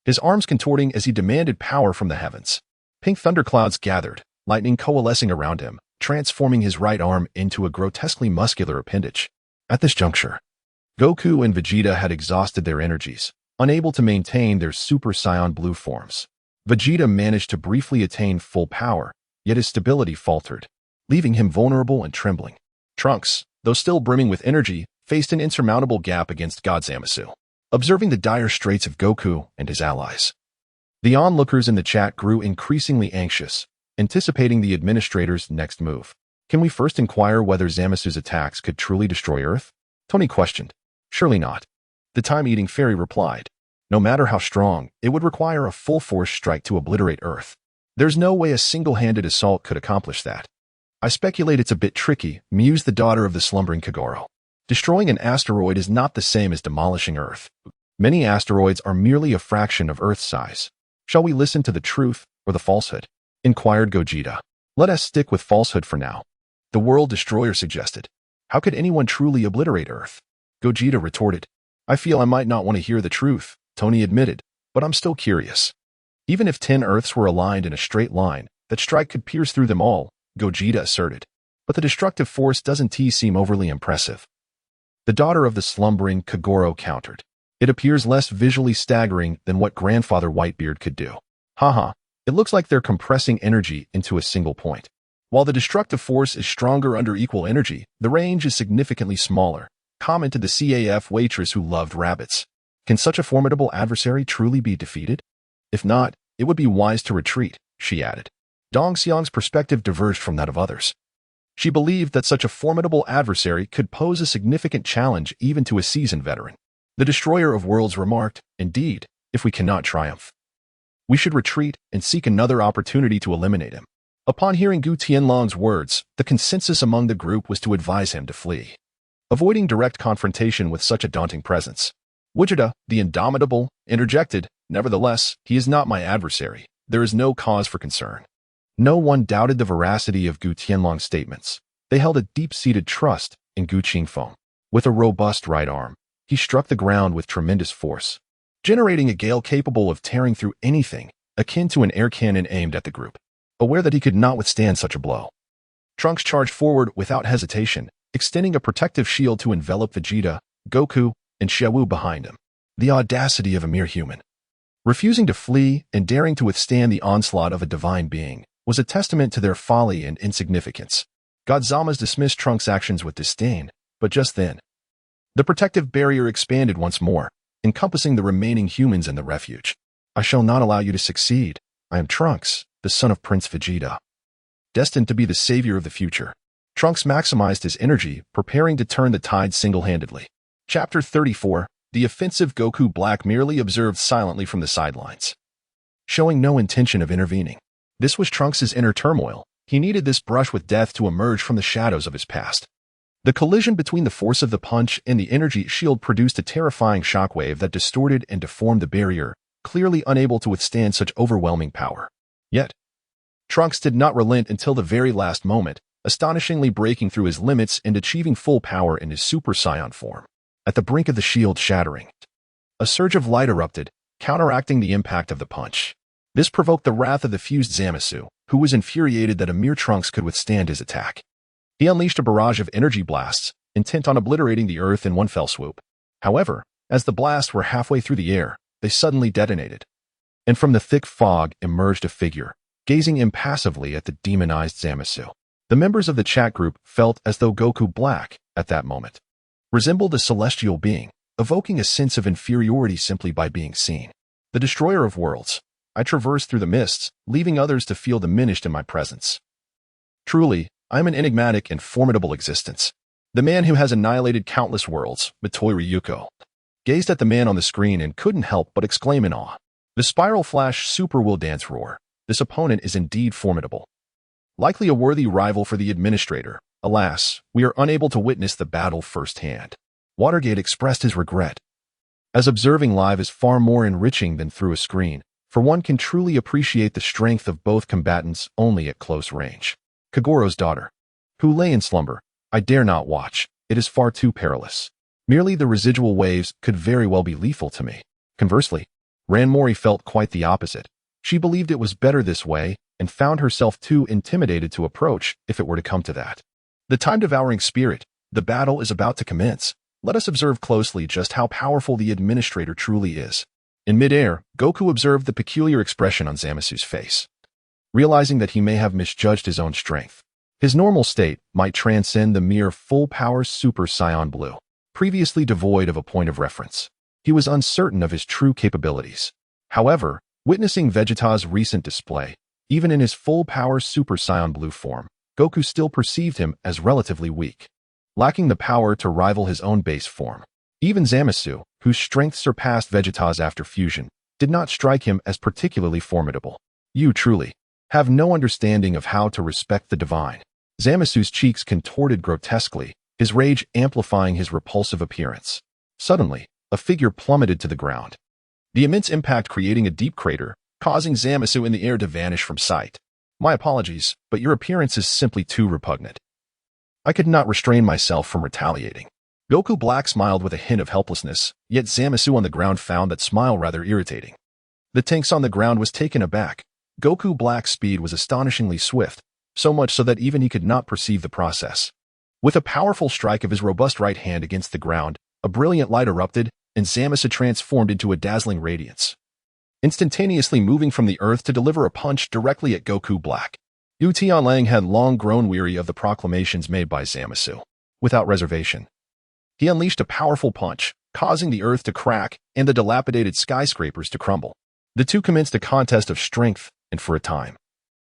his arms contorting as he demanded power from the heavens. Pink thunderclouds gathered, lightning coalescing around him, transforming his right arm into a grotesquely muscular appendage. At this juncture, Goku and Vegeta had exhausted their energies, unable to maintain their Super Saiyan Blue forms. Vegeta managed to briefly attain full power, yet his stability faltered, leaving him vulnerable and trembling. Trunks, though still brimming with energy, faced an insurmountable gap against God Zamasu, observing the dire straits of Goku and his allies. The onlookers in the chat grew increasingly anxious, anticipating the administrator's next move. Can we first inquire whether Zamasu's attacks could truly destroy Earth? Tony questioned. Surely not. The time-eating fairy replied. No matter how strong, it would require a full-force strike to obliterate Earth. There's no way a single-handed assault could accomplish that. I speculate it's a bit tricky, mused the daughter of the slumbering Kogoro. Destroying an asteroid is not the same as demolishing Earth. Many asteroids are merely a fraction of Earth's size. Shall we listen to the truth or the falsehood? Inquired Gogeta. Let us stick with falsehood for now. The World Destroyer suggested. How could anyone truly obliterate Earth? Gogeta retorted. I feel I might not want to hear the truth, Tony admitted, but I'm still curious. Even if 10 Earths were aligned in a straight line, that strike could pierce through them all, Gogeta asserted. But the destructive force doesn't seem overly impressive. The daughter of the slumbering Kogoro countered. It appears less visually staggering than what Grandfather Whitebeard could do. Haha, it looks like they're compressing energy into a single point. While the destructive force is stronger under equal energy, the range is significantly smaller, commented the CAF waitress who loved rabbits. Can such a formidable adversary truly be defeated? If not, it would be wise to retreat, she added. Dong Xiang's perspective diverged from that of others. She believed that such a formidable adversary could pose a significant challenge even to a seasoned veteran. The destroyer of worlds remarked, indeed, if we cannot triumph, we should retreat and seek another opportunity to eliminate him. Upon hearing Gu Tianlang's words, the consensus among the group was to advise him to flee, avoiding direct confrontation with such a daunting presence. Vegeta, the indomitable, interjected, nevertheless, he is not my adversary. There is no cause for concern. No one doubted the veracity of Gu Tianlang's statements. They held a deep-seated trust in Gu Qingfeng. With a robust right arm, he struck the ground with tremendous force, generating a gale capable of tearing through anything, akin to an air cannon aimed at the group. Aware that he could not withstand such a blow, Trunks charged forward without hesitation, extending a protective shield to envelop Vegeta, Goku, and Xiaowu behind him. The audacity of a mere human. Refusing to flee and daring to withstand the onslaught of a divine being was a testament to their folly and insignificance. Godzamas dismissed Trunks' actions with disdain, but just then, the protective barrier expanded once more, encompassing the remaining humans in the refuge. I shall not allow you to succeed. I am Trunks, the son of Prince Vegeta, destined to be the savior of the future. Trunks maximized his energy, preparing to turn the tide single-handedly. Chapter 34, The offensive Goku Black merely observed silently from the sidelines, showing no intention of intervening. This was Trunks' inner turmoil. He needed this brush with death to emerge from the shadows of his past. The collision between the force of the punch and the energy shield produced a terrifying shockwave that distorted and deformed the barrier, clearly unable to withstand such overwhelming power. Yet, Trunks did not relent until the very last moment, astonishingly breaking through his limits and achieving full power in his Super Saiyan form. At the brink of the shield shattering, a surge of light erupted, counteracting the impact of the punch. This provoked the wrath of the fused Zamasu, who was infuriated that a mere Trunks could withstand his attack. He unleashed a barrage of energy blasts, intent on obliterating the Earth in one fell swoop. However, as the blasts were halfway through the air, they suddenly detonated. And from the thick fog emerged a figure, gazing impassively at the demonized Zamasu. The members of the chat group felt as though Goku Black, at that moment, resembled a celestial being, evoking a sense of inferiority simply by being seen. The destroyer of worlds, I traversed through the mists, leaving others to feel diminished in my presence. Truly, I am an enigmatic and formidable existence. The man who has annihilated countless worlds, Mitoru Yuko, gazed at the man on the screen and couldn't help but exclaim in awe. The Spiral Flash Super Will Dance Roar. This opponent is indeed formidable. Likely a worthy rival for the administrator. Alas, we are unable to witness the battle firsthand. Watergate expressed his regret. As observing live is far more enriching than through a screen, for one can truly appreciate the strength of both combatants only at close range. Kogoro's daughter, who lay in slumber, I dare not watch. It is far too perilous. Merely the residual waves could very well be lethal to me. Conversely, Ranmori felt quite the opposite. She believed it was better this way and found herself too intimidated to approach if it were to come to that. The time-devouring spirit, the battle is about to commence. Let us observe closely just how powerful the administrator truly is. In midair, Goku observed the peculiar expression on Zamasu's face, realizing that he may have misjudged his own strength. His normal state might transcend the mere full-power Super Saiyan Blue, previously devoid of a point of reference. He was uncertain of his true capabilities. However, witnessing Vegeta's recent display, even in his full-power Super Saiyan Blue form, Goku still perceived him as relatively weak, lacking the power to rival his own base form. Even Zamasu, whose strength surpassed Vegeta's after fusion, did not strike him as particularly formidable. You truly have no understanding of how to respect the divine. Zamasu's cheeks contorted grotesquely, his rage amplifying his repulsive appearance. Suddenly, a figure plummeted to the ground, the immense impact creating a deep crater, causing Zamasu in the air to vanish from sight. My apologies, but your appearance is simply too repugnant. I could not restrain myself from retaliating. Goku Black smiled with a hint of helplessness, yet Zamasu on the ground found that smile rather irritating. The tanks on the ground was taken aback. Goku Black's speed was astonishingly swift, so much so that even he could not perceive the process. With a powerful strike of his robust right hand against the ground, a brilliant light erupted, and Zamasu transformed into a dazzling radiance, instantaneously moving from the earth to deliver a punch directly at Goku Black. Gu Tianlang had long grown weary of the proclamations made by Zamasu. Without reservation, he unleashed a powerful punch, causing the earth to crack and the dilapidated skyscrapers to crumble. The two commenced a contest of strength, and for a time,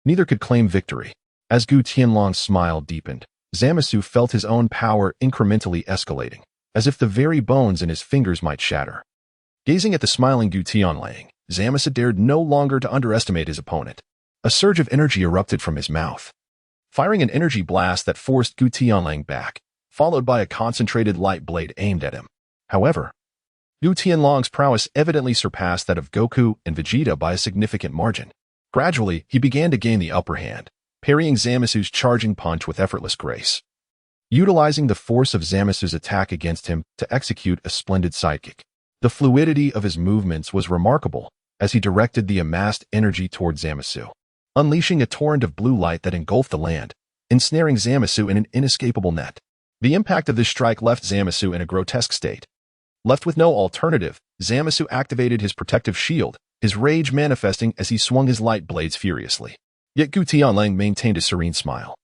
neither could claim victory. As Gu Tianlang's smile deepened, Zamasu felt his own power incrementally escalating, as if the very bones in his fingers might shatter. Gazing at the smiling Gu Tianlang, Zamasu dared no longer to underestimate his opponent. A surge of energy erupted from his mouth, firing an energy blast that forced Gu Tianlang back, followed by a concentrated light blade aimed at him. However, Gu Tianlang's prowess evidently surpassed that of Goku and Vegeta by a significant margin. Gradually, he began to gain the upper hand, parrying Zamasu's charging punch with effortless grace, utilizing the force of Zamasu's attack against him to execute a splendid sidekick. The fluidity of his movements was remarkable as he directed the amassed energy toward Zamasu, unleashing a torrent of blue light that engulfed the land, ensnaring Zamasu in an inescapable net. The impact of this strike left Zamasu in a grotesque state. Left with no alternative, Zamasu activated his protective shield, his rage manifesting as he swung his light blades furiously. Yet Gu Tianlang maintained a serene smile,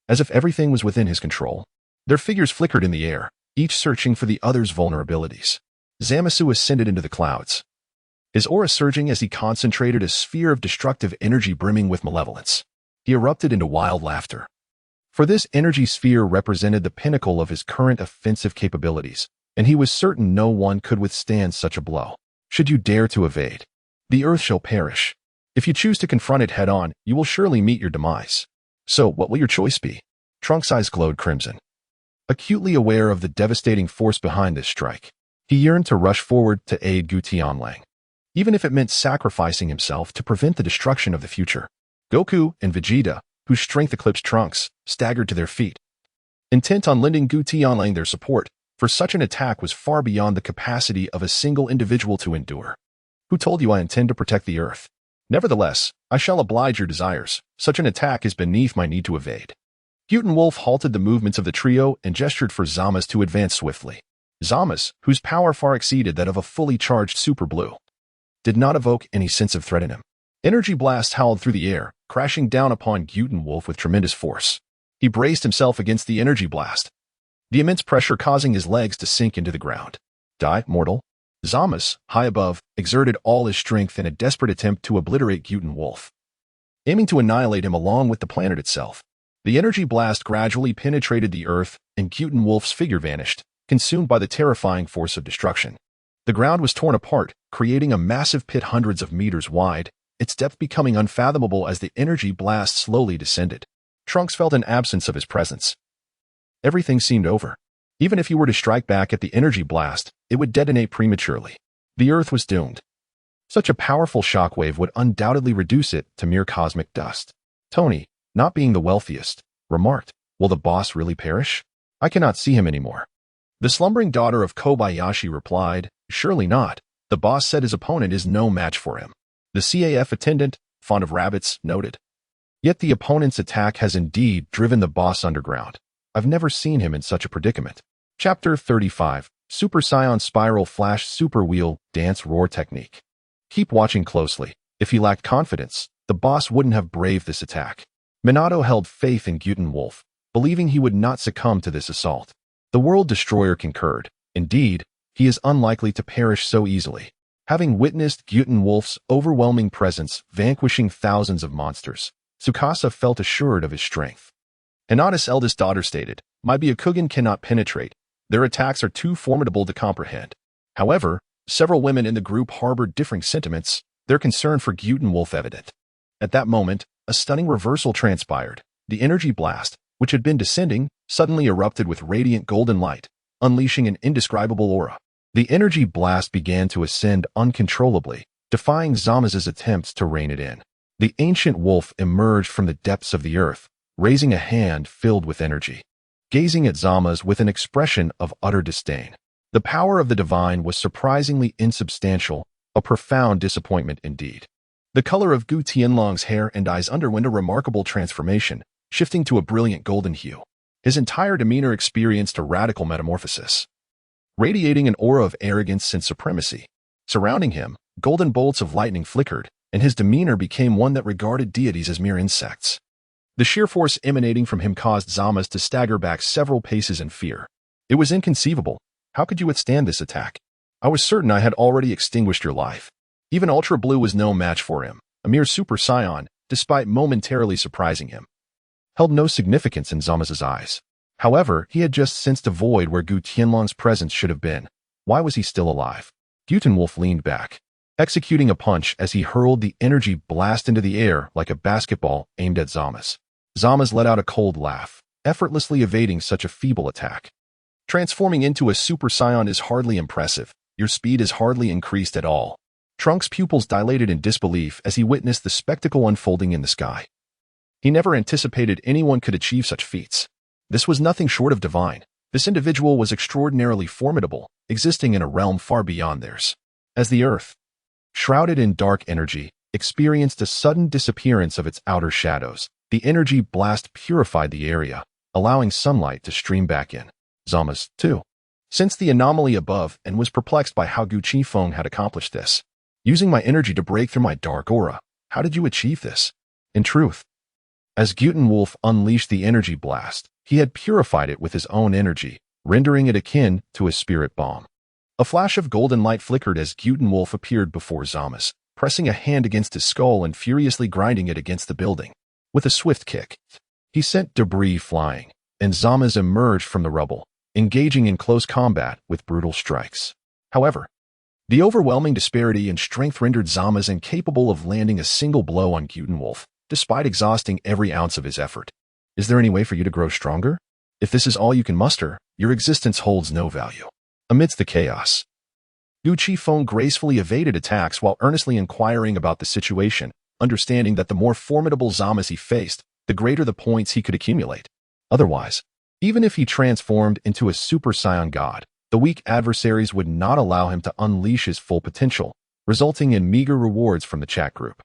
as if everything was within his control. Their figures flickered in the air, each searching for the other's vulnerabilities. Zamasu ascended into the clouds, his aura surging as he concentrated a sphere of destructive energy brimming with malevolence. He erupted into wild laughter, for this energy sphere represented the pinnacle of his current offensive capabilities, and he was certain no one could withstand such a blow. Should you dare to evade, the earth shall perish. If you choose to confront it head-on, you will surely meet your demise. So, what will your choice be? Trunks' eyes glowed crimson, acutely aware of the devastating force behind this strike. He yearned to rush forward to aid Gu Tianlang, even if it meant sacrificing himself to prevent the destruction of the future. Goku and Vegeta, whose strength eclipsed Trunks, staggered to their feet, intent on lending Gu Tianlang their support, for such an attack was far beyond the capacity of a single individual to endure. Who told you I intend to protect the earth? Nevertheless, I shall oblige your desires. Such an attack is beneath my need to evade. Mutant Wolf halted the movements of the trio and gestured for Zamasu to advance swiftly. Zamasu, whose power far exceeded that of a fully charged Super Blue, did not evoke any sense of threat in him. Energy blasts howled through the air, crashing down upon Mutant Wolf with tremendous force. He braced himself against the energy blast, the immense pressure causing his legs to sink into the ground. Die, mortal. Zamasu, high above, exerted all his strength in a desperate attempt to obliterate Mutant Wolf, aiming to annihilate him along with the planet itself. The energy blast gradually penetrated the earth, and Mutant Wolf's figure vanished, consumed by the terrifying force of destruction. The ground was torn apart, creating a massive pit hundreds of meters wide, its depth becoming unfathomable as the energy blast slowly descended. Trunks felt an absence of his presence. Everything seemed over. Even if he were to strike back at the energy blast, it would detonate prematurely. The Earth was doomed. Such a powerful shockwave would undoubtedly reduce it to mere cosmic dust. Tony, not being the wealthiest, remarked, "Will the boss really perish? I cannot see him anymore." The slumbering daughter of Kobayashi replied, "Surely not. The boss said his opponent is no match for him." The CAF attendant, fond of rabbits, noted, "Yet the opponent's attack has indeed driven the boss underground. I've never seen him in such a predicament." Chapter 35, Super Saiyan Spiral Flash Super Wheel Dance Roar Technique. Keep watching closely. If he lacked confidence, the boss wouldn't have braved this attack. Minato held faith in Mutant Wolf, believing he would not succumb to this assault. The World Destroyer concurred. Indeed, he is unlikely to perish so easily. Having witnessed Mutant Wolf's overwhelming presence vanquishing thousands of monsters, Tsukasa felt assured of his strength. Hinata's eldest daughter stated, "My Byakugan cannot penetrate. Their attacks are too formidable to comprehend." However, several women in the group harbored differing sentiments, their concern for Mutant Wolf evident. At that moment, a stunning reversal transpired. The energy blast, which had been descending, suddenly erupted with radiant golden light, unleashing an indescribable aura. The energy blast began to ascend uncontrollably, defying Zamasu's attempts to rein it in. The ancient wolf emerged from the depths of the earth, raising a hand filled with energy. gazing at Zama's with an expression of utter disdain. The power of the divine was surprisingly insubstantial, a profound disappointment indeed. The color of Gu Tianlang's hair and eyes underwent a remarkable transformation, shifting to a brilliant golden hue. His entire demeanor experienced a radical metamorphosis, radiating an aura of arrogance and supremacy. Surrounding him, golden bolts of lightning flickered, and his demeanor became one that regarded deities as mere insects. The sheer force emanating from him caused Zama's to stagger back several paces in fear. It was inconceivable. How could you withstand this attack? I was certain I had already extinguished your life. Even Ultra Blue was no match for him. A mere super scion, despite momentarily surprising him, held no significance in Zama's eyes. However, he had just sensed a void where Gu Tianlang's presence should have been. Why was he still alive? Wolf leaned back, executing a punch as he hurled the energy blast into the air like a basketball aimed at Zama's. Zama's let out a cold laugh, effortlessly evading such a feeble attack. Transforming into a super scion is hardly impressive. Your speed is hardly increased at all. Trunks' pupils dilated in disbelief as he witnessed the spectacle unfolding in the sky. He never anticipated anyone could achieve such feats. This was nothing short of divine. This individual was extraordinarily formidable, existing in a realm far beyond theirs. As the earth, shrouded in dark energy, experienced a sudden disappearance of its outer shadows, the energy blast purified the area, allowing sunlight to stream back in. Zama's, too, sensed the anomaly above and was perplexed by how Gu Qifeng had accomplished this. Using my energy to break through my dark aura. How did you achieve this? In truth, as Wolf unleashed the energy blast, he had purified it with his own energy, rendering it akin to a spirit bomb. A flash of golden light flickered as Wolf appeared before Zama's, pressing a hand against his skull and furiously grinding it against the building. With a swift kick, he sent debris flying, and Zama's emerged from the rubble, engaging in close combat with brutal strikes. However, the overwhelming disparity in strength rendered Zama's incapable of landing a single blow on Wolf, despite exhausting every ounce of his effort. Is there any way for you to grow stronger? If this is all you can muster, your existence holds no value. Amidst the chaos, Gu Qifeng gracefully evaded attacks while earnestly inquiring about the situation, understanding that the more formidable Zama's he faced, the greater the points he could accumulate. Otherwise, even if he transformed into a super scion god, the weak adversaries would not allow him to unleash his full potential, resulting in meager rewards from the chat group.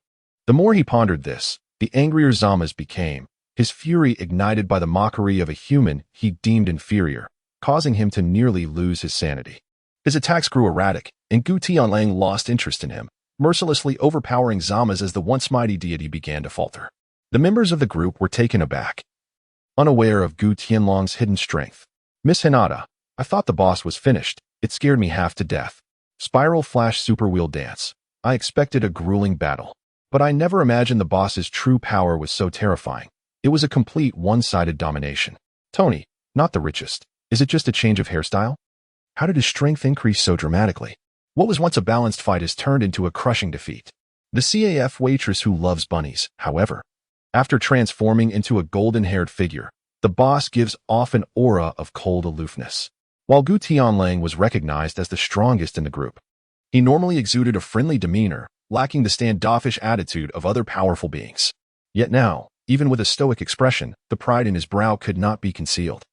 The more he pondered this, the angrier Zama's became, his fury ignited by the mockery of a human he deemed inferior, causing him to nearly lose his sanity. His attacks grew erratic, and Gu Tianlang lost interest in him, mercilessly overpowering Zama's as the once mighty deity began to falter. The members of the group were taken aback, unaware of Gu Tianlang's hidden strength. Miss Hinata, I thought the boss was finished. It scared me half to death. Spiral Flash Super Wheel Dance. I expected a grueling battle, but I never imagined the boss's true power was so terrifying. It was a complete one-sided domination. Tony, not the richest. Is it just a change of hairstyle? How did his strength increase so dramatically? What was once a balanced fight has turned into a crushing defeat. The CAF waitress who loves bunnies, however, after transforming into a golden-haired figure, the boss gives off an aura of cold aloofness. While Gu Tianlang was recognized as the strongest in the group, he normally exuded a friendly demeanor, lacking the standoffish attitude of other powerful beings. Yet now, even with a stoic expression, the pride in his brow could not be concealed.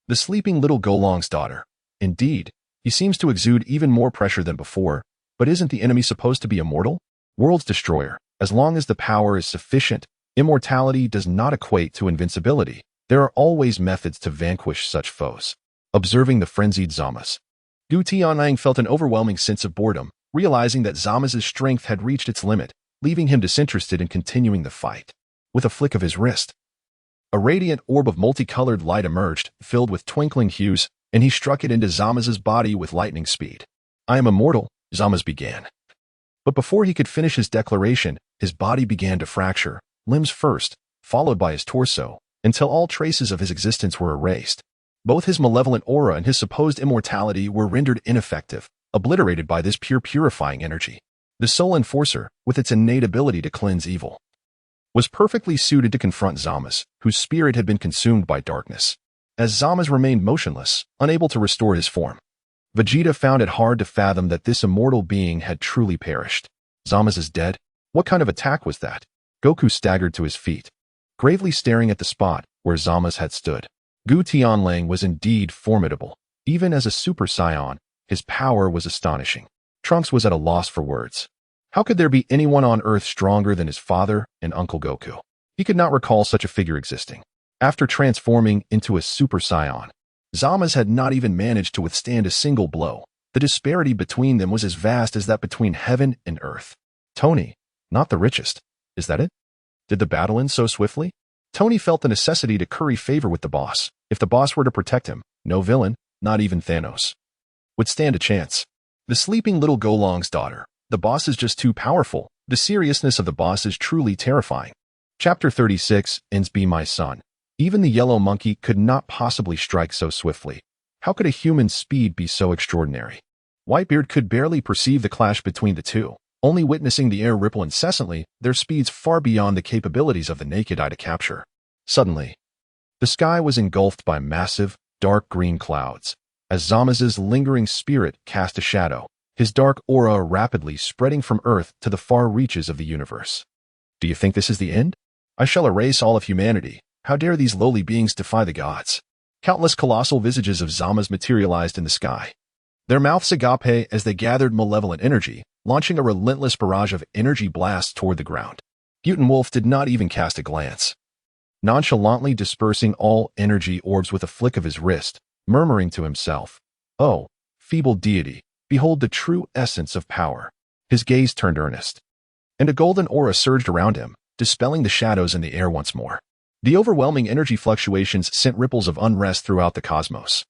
The sleeping little Golong's daughter. Indeed, he seems to exude even more pressure than before, but isn't the enemy supposed to be immortal? World's destroyer. As long as the power is sufficient, immortality does not equate to invincibility. There are always methods to vanquish such foes. Observing the frenzied Zama's, Gu Tianlang felt an overwhelming sense of boredom, realizing that Zama's strength had reached its limit, leaving him disinterested in continuing the fight. With a flick of his wrist, a radiant orb of multicolored light emerged, filled with twinkling hues, and he struck it into Zama's body with lightning speed. I am immortal, Zama's began. But before he could finish his declaration, his body began to fracture, limbs first, followed by his torso, until all traces of his existence were erased. Both his malevolent aura and his supposed immortality were rendered ineffective, obliterated by this purifying energy. The Soul Enforcer, with its innate ability to cleanse evil, was perfectly suited to confront Zama's, whose spirit had been consumed by darkness. As Zama's remained motionless, unable to restore his form, Vegeta found it hard to fathom that this immortal being had truly perished. Zama's is dead? What kind of attack was that? Goku staggered to his feet, gravely staring at the spot where Zama's had stood. Gu Tianlang was indeed formidable. Even as a Super Saiyan, his power was astonishing. Trunks was at a loss for words. How could there be anyone on Earth stronger than his father and Uncle Goku? He could not recall such a figure existing. After transforming into a Super Saiyan, Zama's had not even managed to withstand a single blow. The disparity between them was as vast as that between heaven and earth. Tony, not the richest. Is that it? Did the battle end so swiftly? Tony felt the necessity to curry favor with the boss. If the boss were to protect him, no villain, not even Thanos, would stand a chance. The sleeping little Golong's daughter. The boss is just too powerful. The seriousness of the boss is truly terrifying. Chapter 36 ends. Be my son. Even the yellow monkey could not possibly strike so swiftly. How could a human's speed be so extraordinary? Whitebeard could barely perceive the clash between the two, only witnessing the air ripple incessantly, their speeds far beyond the capabilities of the naked eye to capture. Suddenly, the sky was engulfed by massive, dark green clouds. As Zama's lingering spirit cast a shadow, his dark aura rapidly spreading from Earth to the far reaches of the universe. Do you think this is the end? I shall erase all of humanity. How dare these lowly beings defy the gods? Countless colossal visages of Zama's materialized in the sky. Their mouths agape as they gathered malevolent energy, launching a relentless barrage of energy blasts toward the ground. Mutant Wolf did not even cast a glance, nonchalantly dispersing all energy orbs with a flick of his wrist, murmuring to himself, "Oh, feeble deity, behold the true essence of power." His gaze turned earnest, and a golden aura surged around him, dispelling the shadows in the air once more. The overwhelming energy fluctuations sent ripples of unrest throughout the cosmos.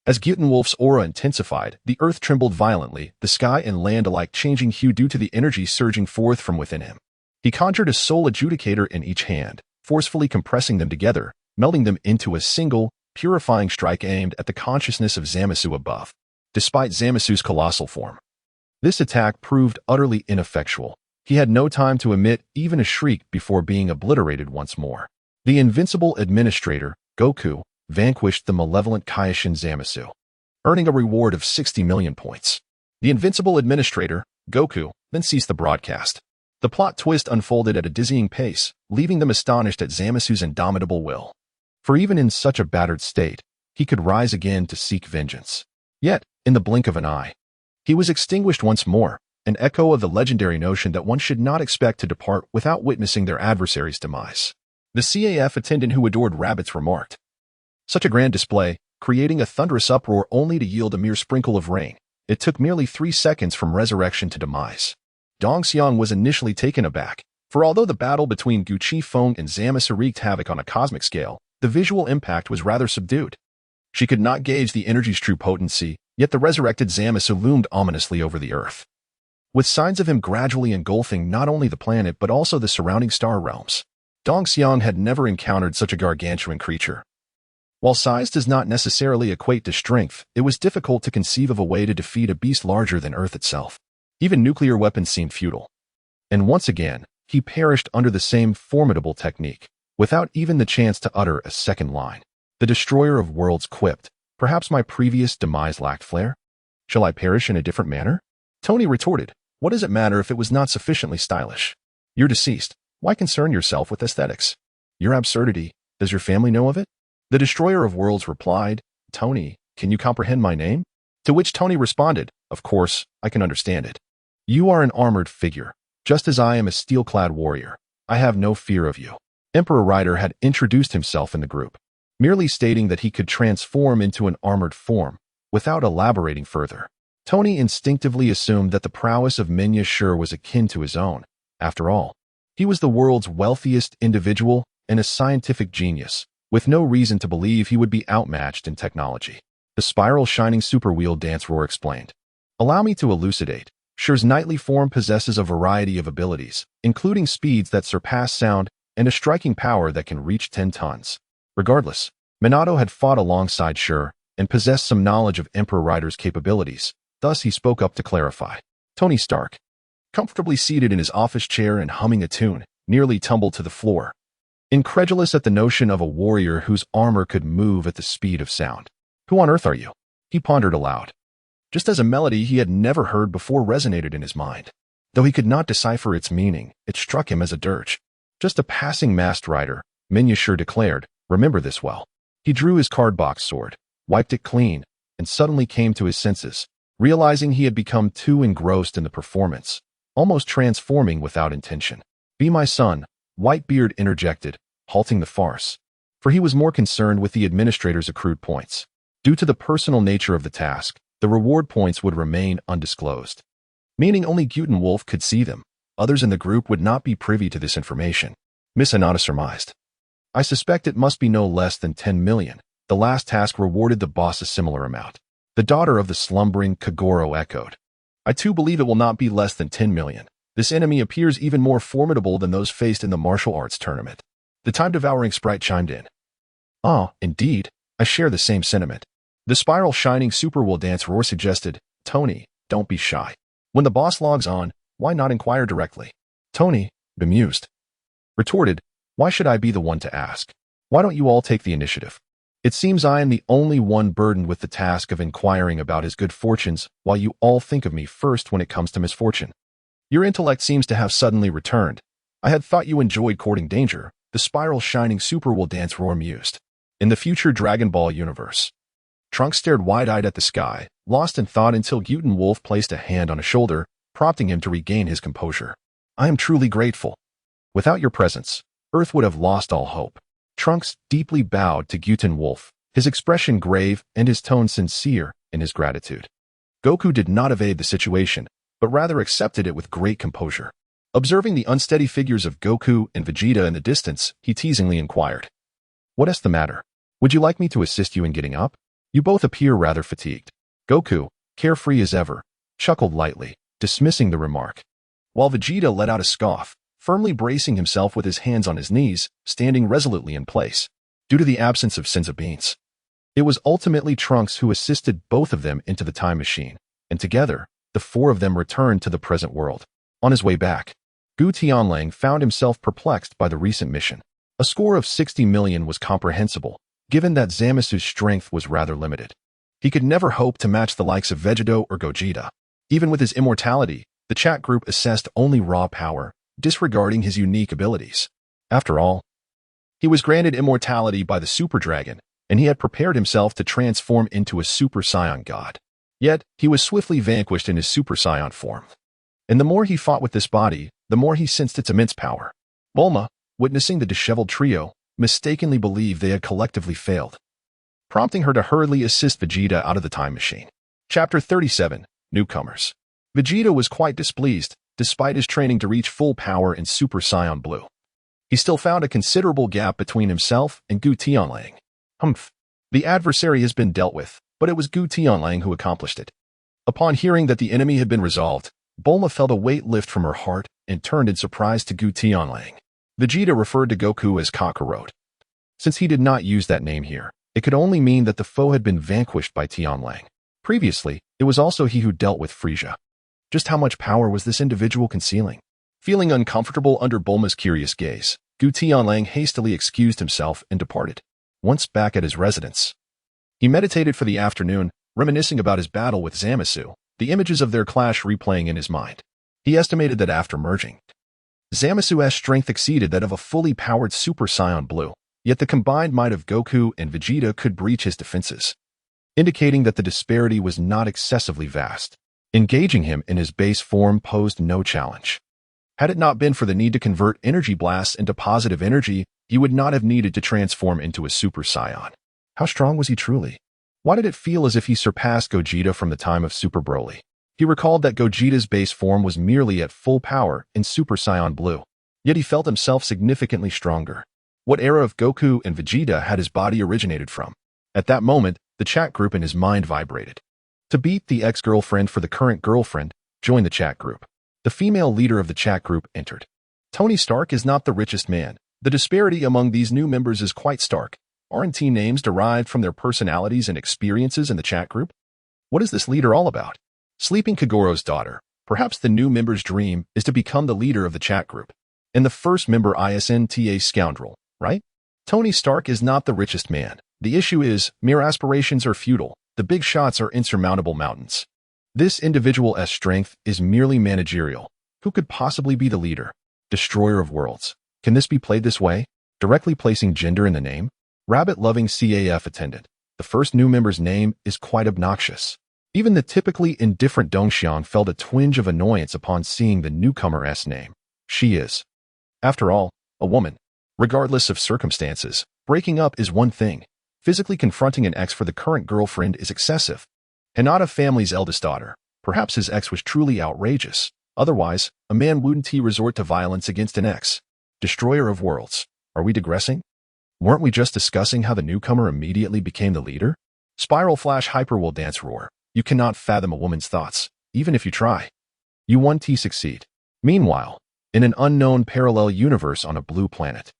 As Mutant Wolf's aura intensified, the earth trembled violently, the sky and land alike changing hue due to the energy surging forth from within him. He conjured a soul adjudicator in each hand, forcefully compressing them together, melding them into a single, purifying strike aimed at the consciousness of Zamasu above. Despite Zamasu's colossal form, this attack proved utterly ineffectual. He had no time to emit even a shriek before being obliterated once more. The Invincible Administrator, Goku, vanquished the malevolent Kaioshin Zamasu, earning a reward of 60 million points. The Invincible Administrator, Goku, then ceased the broadcast. The plot twist unfolded at a dizzying pace, leaving them astonished at Zamasu's indomitable will. For even in such a battered state, he could rise again to seek vengeance. Yet, in the blink of an eye, he was extinguished once more, an echo of the legendary notion that one should not expect to depart without witnessing their adversary's demise. The CAF attendant who adored rabbits remarked, "Such a grand display, creating a thunderous uproar only to yield a mere sprinkle of rain. It took merely 3 seconds from resurrection to demise." Dong Xiang was initially taken aback, for although the battle between Gu Qifeng and Zamasu wreaked havoc on a cosmic scale, the visual impact was rather subdued. She could not gauge the energy's true potency, yet the resurrected Zamasu loomed ominously over the earth, with signs of him gradually engulfing not only the planet but also the surrounding star realms. Dong Xiang had never encountered such a gargantuan creature. While size does not necessarily equate to strength, it was difficult to conceive of a way to defeat a beast larger than Earth itself. Even nuclear weapons seemed futile. And once again, he perished under the same formidable technique, without even the chance to utter a second line. The destroyer of worlds quipped, "Perhaps my previous demise lacked flair? Shall I perish in a different manner?" Tony retorted, "What does it matter if it was not sufficiently stylish? You're deceased. Why concern yourself with aesthetics? Your absurdity, does your family know of it?" The destroyer of worlds replied, "Tony, can you comprehend my name?" To which Tony responded, "Of course, I can understand it. You are an armored figure, just as I am a steel-clad warrior. I have no fear of you." Emperor Rider had introduced himself in the group, merely stating that he could transform into an armored form, without elaborating further. Tony instinctively assumed that the prowess of Minya Sure was akin to his own. After all, he was the world's wealthiest individual and a scientific genius, with no reason to believe he would be outmatched in technology. The spiral shining superwheel dance roar explained, "Allow me to elucidate. Sure's knightly form possesses a variety of abilities, including speeds that surpass sound and a striking power that can reach 10 tons. Regardless, Minato had fought alongside Sure and possessed some knowledge of Emperor Rider's capabilities, thus he spoke up to clarify. Tony Stark, comfortably seated in his office chair and humming a tune, nearly tumbled to the floor, incredulous at the notion of a warrior whose armor could move at the speed of sound. "Who on earth are you?" he pondered aloud. Just as a melody he had never heard before resonated in his mind. Though he could not decipher its meaning, it struck him as a dirge. "Just a passing masked rider," Minya Sure declared. "Remember this well." He drew his card-box sword, wiped it clean, and suddenly came to his senses, realizing he had become too engrossed in the performance, almost transforming without intention. "Be my son," Whitebeard interjected, halting the farce, for he was more concerned with the administrator's accrued points. Due to the personal nature of the task, the reward points would remain undisclosed, meaning only Gu and Wolf could see them. Others in the group would not be privy to this information. Miss Anata surmised. "I suspect it must be no less than 10 million. The last task rewarded the boss a similar amount." The daughter of the slumbering Kogoro echoed. "I too believe it will not be less than 10 million. This enemy appears even more formidable than those faced in the martial arts tournament." The time-devouring sprite chimed in. "Ah, indeed, I share the same sentiment." The spiral shining super will dance roar suggested, "Tony, don't be shy. When the boss logs on, why not inquire directly?" Tony, bemused, retorted, "Why should I be the one to ask? Why don't you all take the initiative? It seems I am the only one burdened with the task of inquiring about his good fortunes, while you all think of me first when it comes to misfortune. Your intellect seems to have suddenly returned. I had thought you enjoyed courting danger." The spiral shining super will dance roar mused. In the future Dragon Ball universe, Trunks stared wide-eyed at the sky, lost in thought until Gu and Wolf placed a hand on his shoulder, prompting him to regain his composure. "I am truly grateful. Without your presence, Earth would have lost all hope." Trunks deeply bowed to Gu and Wolf, his expression grave and his tone sincere in his gratitude. Goku did not evade the situation, but rather accepted it with great composure. Observing the unsteady figures of Goku and Vegeta in the distance, he teasingly inquired, "What is the matter? Would you like me to assist you in getting up? You both appear rather fatigued." Goku, carefree as ever, chuckled lightly, dismissing the remark, while Vegeta let out a scoff, firmly bracing himself with his hands on his knees, standing resolutely in place. Due to the absence of senza beans, it was ultimately Trunks who assisted both of them into the time machine, and together, the four of them returned to the present world. On his way back, Gu Tianlang found himself perplexed by the recent mission. A score of 60 million was comprehensible, given that Zamasu's strength was rather limited. He could never hope to match the likes of Vegeta or Gogeta. Even with his immortality, the chat group assessed only raw power, disregarding his unique abilities. After all, he was granted immortality by the Super Dragon, and he had prepared himself to transform into a Super Saiyan god. Yet, he was swiftly vanquished in his Super Saiyan form. And the more he fought with this body, the more he sensed its immense power. Bulma, witnessing the disheveled trio, mistakenly believed they had collectively failed, prompting her to hurriedly assist Vegeta out of the time machine. Chapter 37, Newcomers. Vegeta was quite displeased, despite his training to reach full power in Super Saiyan Blue. He still found a considerable gap between himself and Gu Tianlang. Humph. The adversary has been dealt with, but it was Gu Tianlang who accomplished it. Upon hearing that the enemy had been resolved, Bulma felt a weight lift from her heart and turned in surprise to Gu Tianlang. Vegeta referred to Goku as Kogoro. Since he did not use that name here, it could only mean that the foe had been vanquished by Tianlang. Previously, it was also he who dealt with Frieza. Just how much power was this individual concealing? Feeling uncomfortable under Bulma's curious gaze, Gu Tianlang hastily excused himself and departed. Once back at his residence, he meditated for the afternoon, reminiscing about his battle with Zamasu, the images of their clash replaying in his mind. He estimated that after merging, Zamasu's strength exceeded that of a fully powered Super Saiyan Blue, yet the combined might of Goku and Vegeta could breach his defenses, indicating that the disparity was not excessively vast. Engaging him in his base form posed no challenge. Had it not been for the need to convert energy blasts into positive energy, he would not have needed to transform into a Super Saiyan. How strong was he truly? Why did it feel as if he surpassed Gogeta from the time of Super Broly? He recalled that Gogeta's base form was merely at full power in Super Saiyan Blue, yet he felt himself significantly stronger. What era of Goku and Vegeta had his body originated from? At that moment, the chat group in his mind vibrated. To beat the ex-girlfriend for the current girlfriend, join the chat group. The female leader of the chat group entered. Tony Stark is not the richest man. The disparity among these new members is quite stark. Aren't team names derived from their personalities and experiences in the chat group? What is this leader all about? Sleeping Kogoro's daughter. Perhaps the new member's dream is to become the leader of the chat group. And the first member ISNTA scoundrel, right? Tony Stark is not the richest man. The issue is, mere aspirations are futile. The big shots are insurmountable mountains. This individual's strength is merely managerial. Who could possibly be the leader? Destroyer of worlds. Can this be played this way? Directly placing gender in the name? rabbit-loving CAF attendant. The first new member's name is quite obnoxious. Even the typically indifferent Dongxiang felt a twinge of annoyance upon seeing the newcomer's name. She is, after all, a woman. Regardless of circumstances, breaking up is one thing. Physically confronting an ex for the current girlfriend is excessive. Hinata family's eldest daughter. Perhaps his ex was truly outrageous. Otherwise, a man wouldn't he resort to violence against an ex. Destroyer of worlds. Are we digressing? Weren't we just discussing how the newcomer immediately became the leader? Spiral flash hyperwheel dance roar. You cannot fathom a woman's thoughts, even if you try. You want to succeed. Meanwhile, in an unknown parallel universe on a blue planet,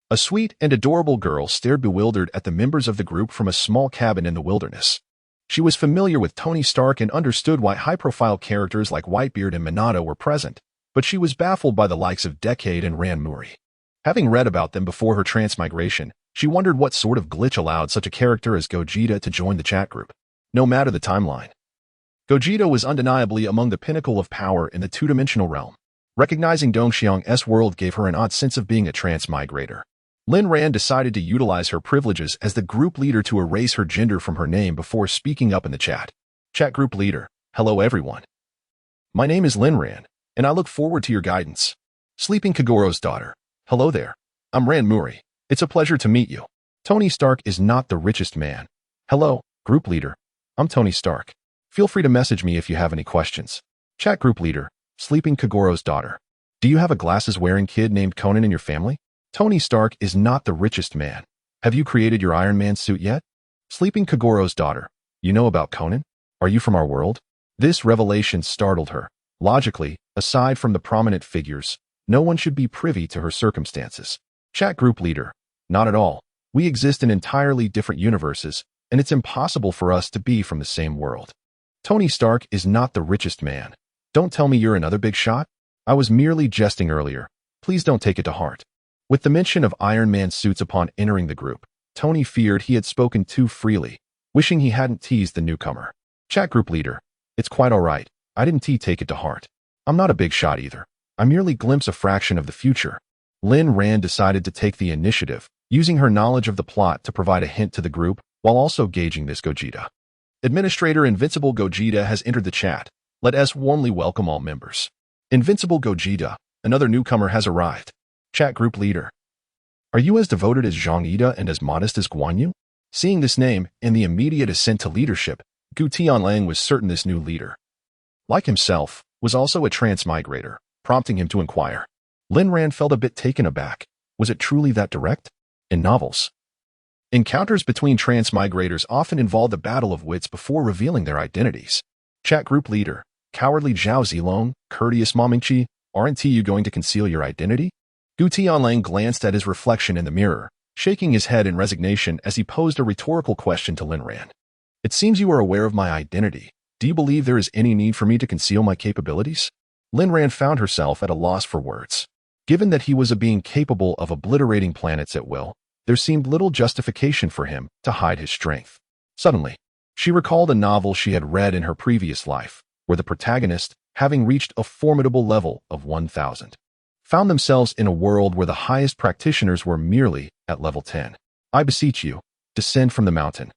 a sweet and adorable girl stared bewildered at the members of the group from a small cabin in the wilderness. She was familiar with Tony Stark and understood why high-profile characters like Whitebeard and Minato were present, but she was baffled by the likes of Decade and Ranmuri. Having read about them before her transmigration, she wondered what sort of glitch allowed such a character as Gogeta to join the chat group. No matter the timeline, Gogeta was undeniably among the pinnacle of power in the two-dimensional realm. Recognizing Dongxiang's world gave her an odd sense of being a transmigrator. Lin Ran decided to utilize her privileges as the group leader to erase her gender from her name before speaking up in the chat. Chat group leader, hello everyone. My name is Lin Ran, and I look forward to your guidance. Sleeping Kogoro's daughter, hello there. I'm Ranmuri. It's a pleasure to meet you. Tony Stark is not the richest man. Hello, group leader. I'm Tony Stark. Feel free to message me if you have any questions. Chat group leader, Sleeping Kogoro's daughter. Do you have a glasses-wearing kid named Conan in your family? Tony Stark is not the richest man. Have you created your Iron Man suit yet? Sleeping Kogoro's daughter. You know about Conan? Are you from our world? This revelation startled her. Logically, aside from the prominent figures, no one should be privy to her circumstances. Chat group leader. Not at all. We exist in entirely different universes, and it's impossible for us to be from the same world. Tony Stark is not the richest man. Don't tell me you're another big shot. I was merely jesting earlier. Please don't take it to heart. With the mention of Iron Man suits upon entering the group, Tony feared he had spoken too freely, wishing he hadn't teased the newcomer. Chat group leader. It's quite all right. I didn't take it to heart. I'm not a big shot either. I merely glimpse a fraction of the future. Lin Ran decided to take the initiative, using her knowledge of the plot to provide a hint to the group while also gauging this Gogeta. Administrator Invincible Gogeta has entered the chat. Let us warmly welcome all members. Invincible Gogeta, another newcomer has arrived. Chat group leader. Are you as devoted as Zhang Yida and as modest as Guan Yu? Seeing this name and the immediate ascent to leadership, Gu Tianlang was certain this new leader, like himself, was also a transmigrator, prompting him to inquire. Lin Ran felt a bit taken aback. Was it truly that direct? In novels, encounters between transmigrators often involve the battle of wits before revealing their identities. Chat group leader. Cowardly Zhao Zilong, courteous Momingchi, aren't you going to conceal your identity? Gu Tianlang glanced at his reflection in the mirror, shaking his head in resignation as he posed a rhetorical question to Lin Ran. It seems you are aware of my identity. Do you believe there is any need for me to conceal my capabilities? Lin Ran found herself at a loss for words. Given that he was a being capable of obliterating planets at will, there seemed little justification for him to hide his strength. Suddenly, she recalled a novel she had read in her previous life, where the protagonist, having reached a formidable level of 1,000, found themselves in a world where the highest practitioners were merely at level 10. I beseech you, descend from the mountain.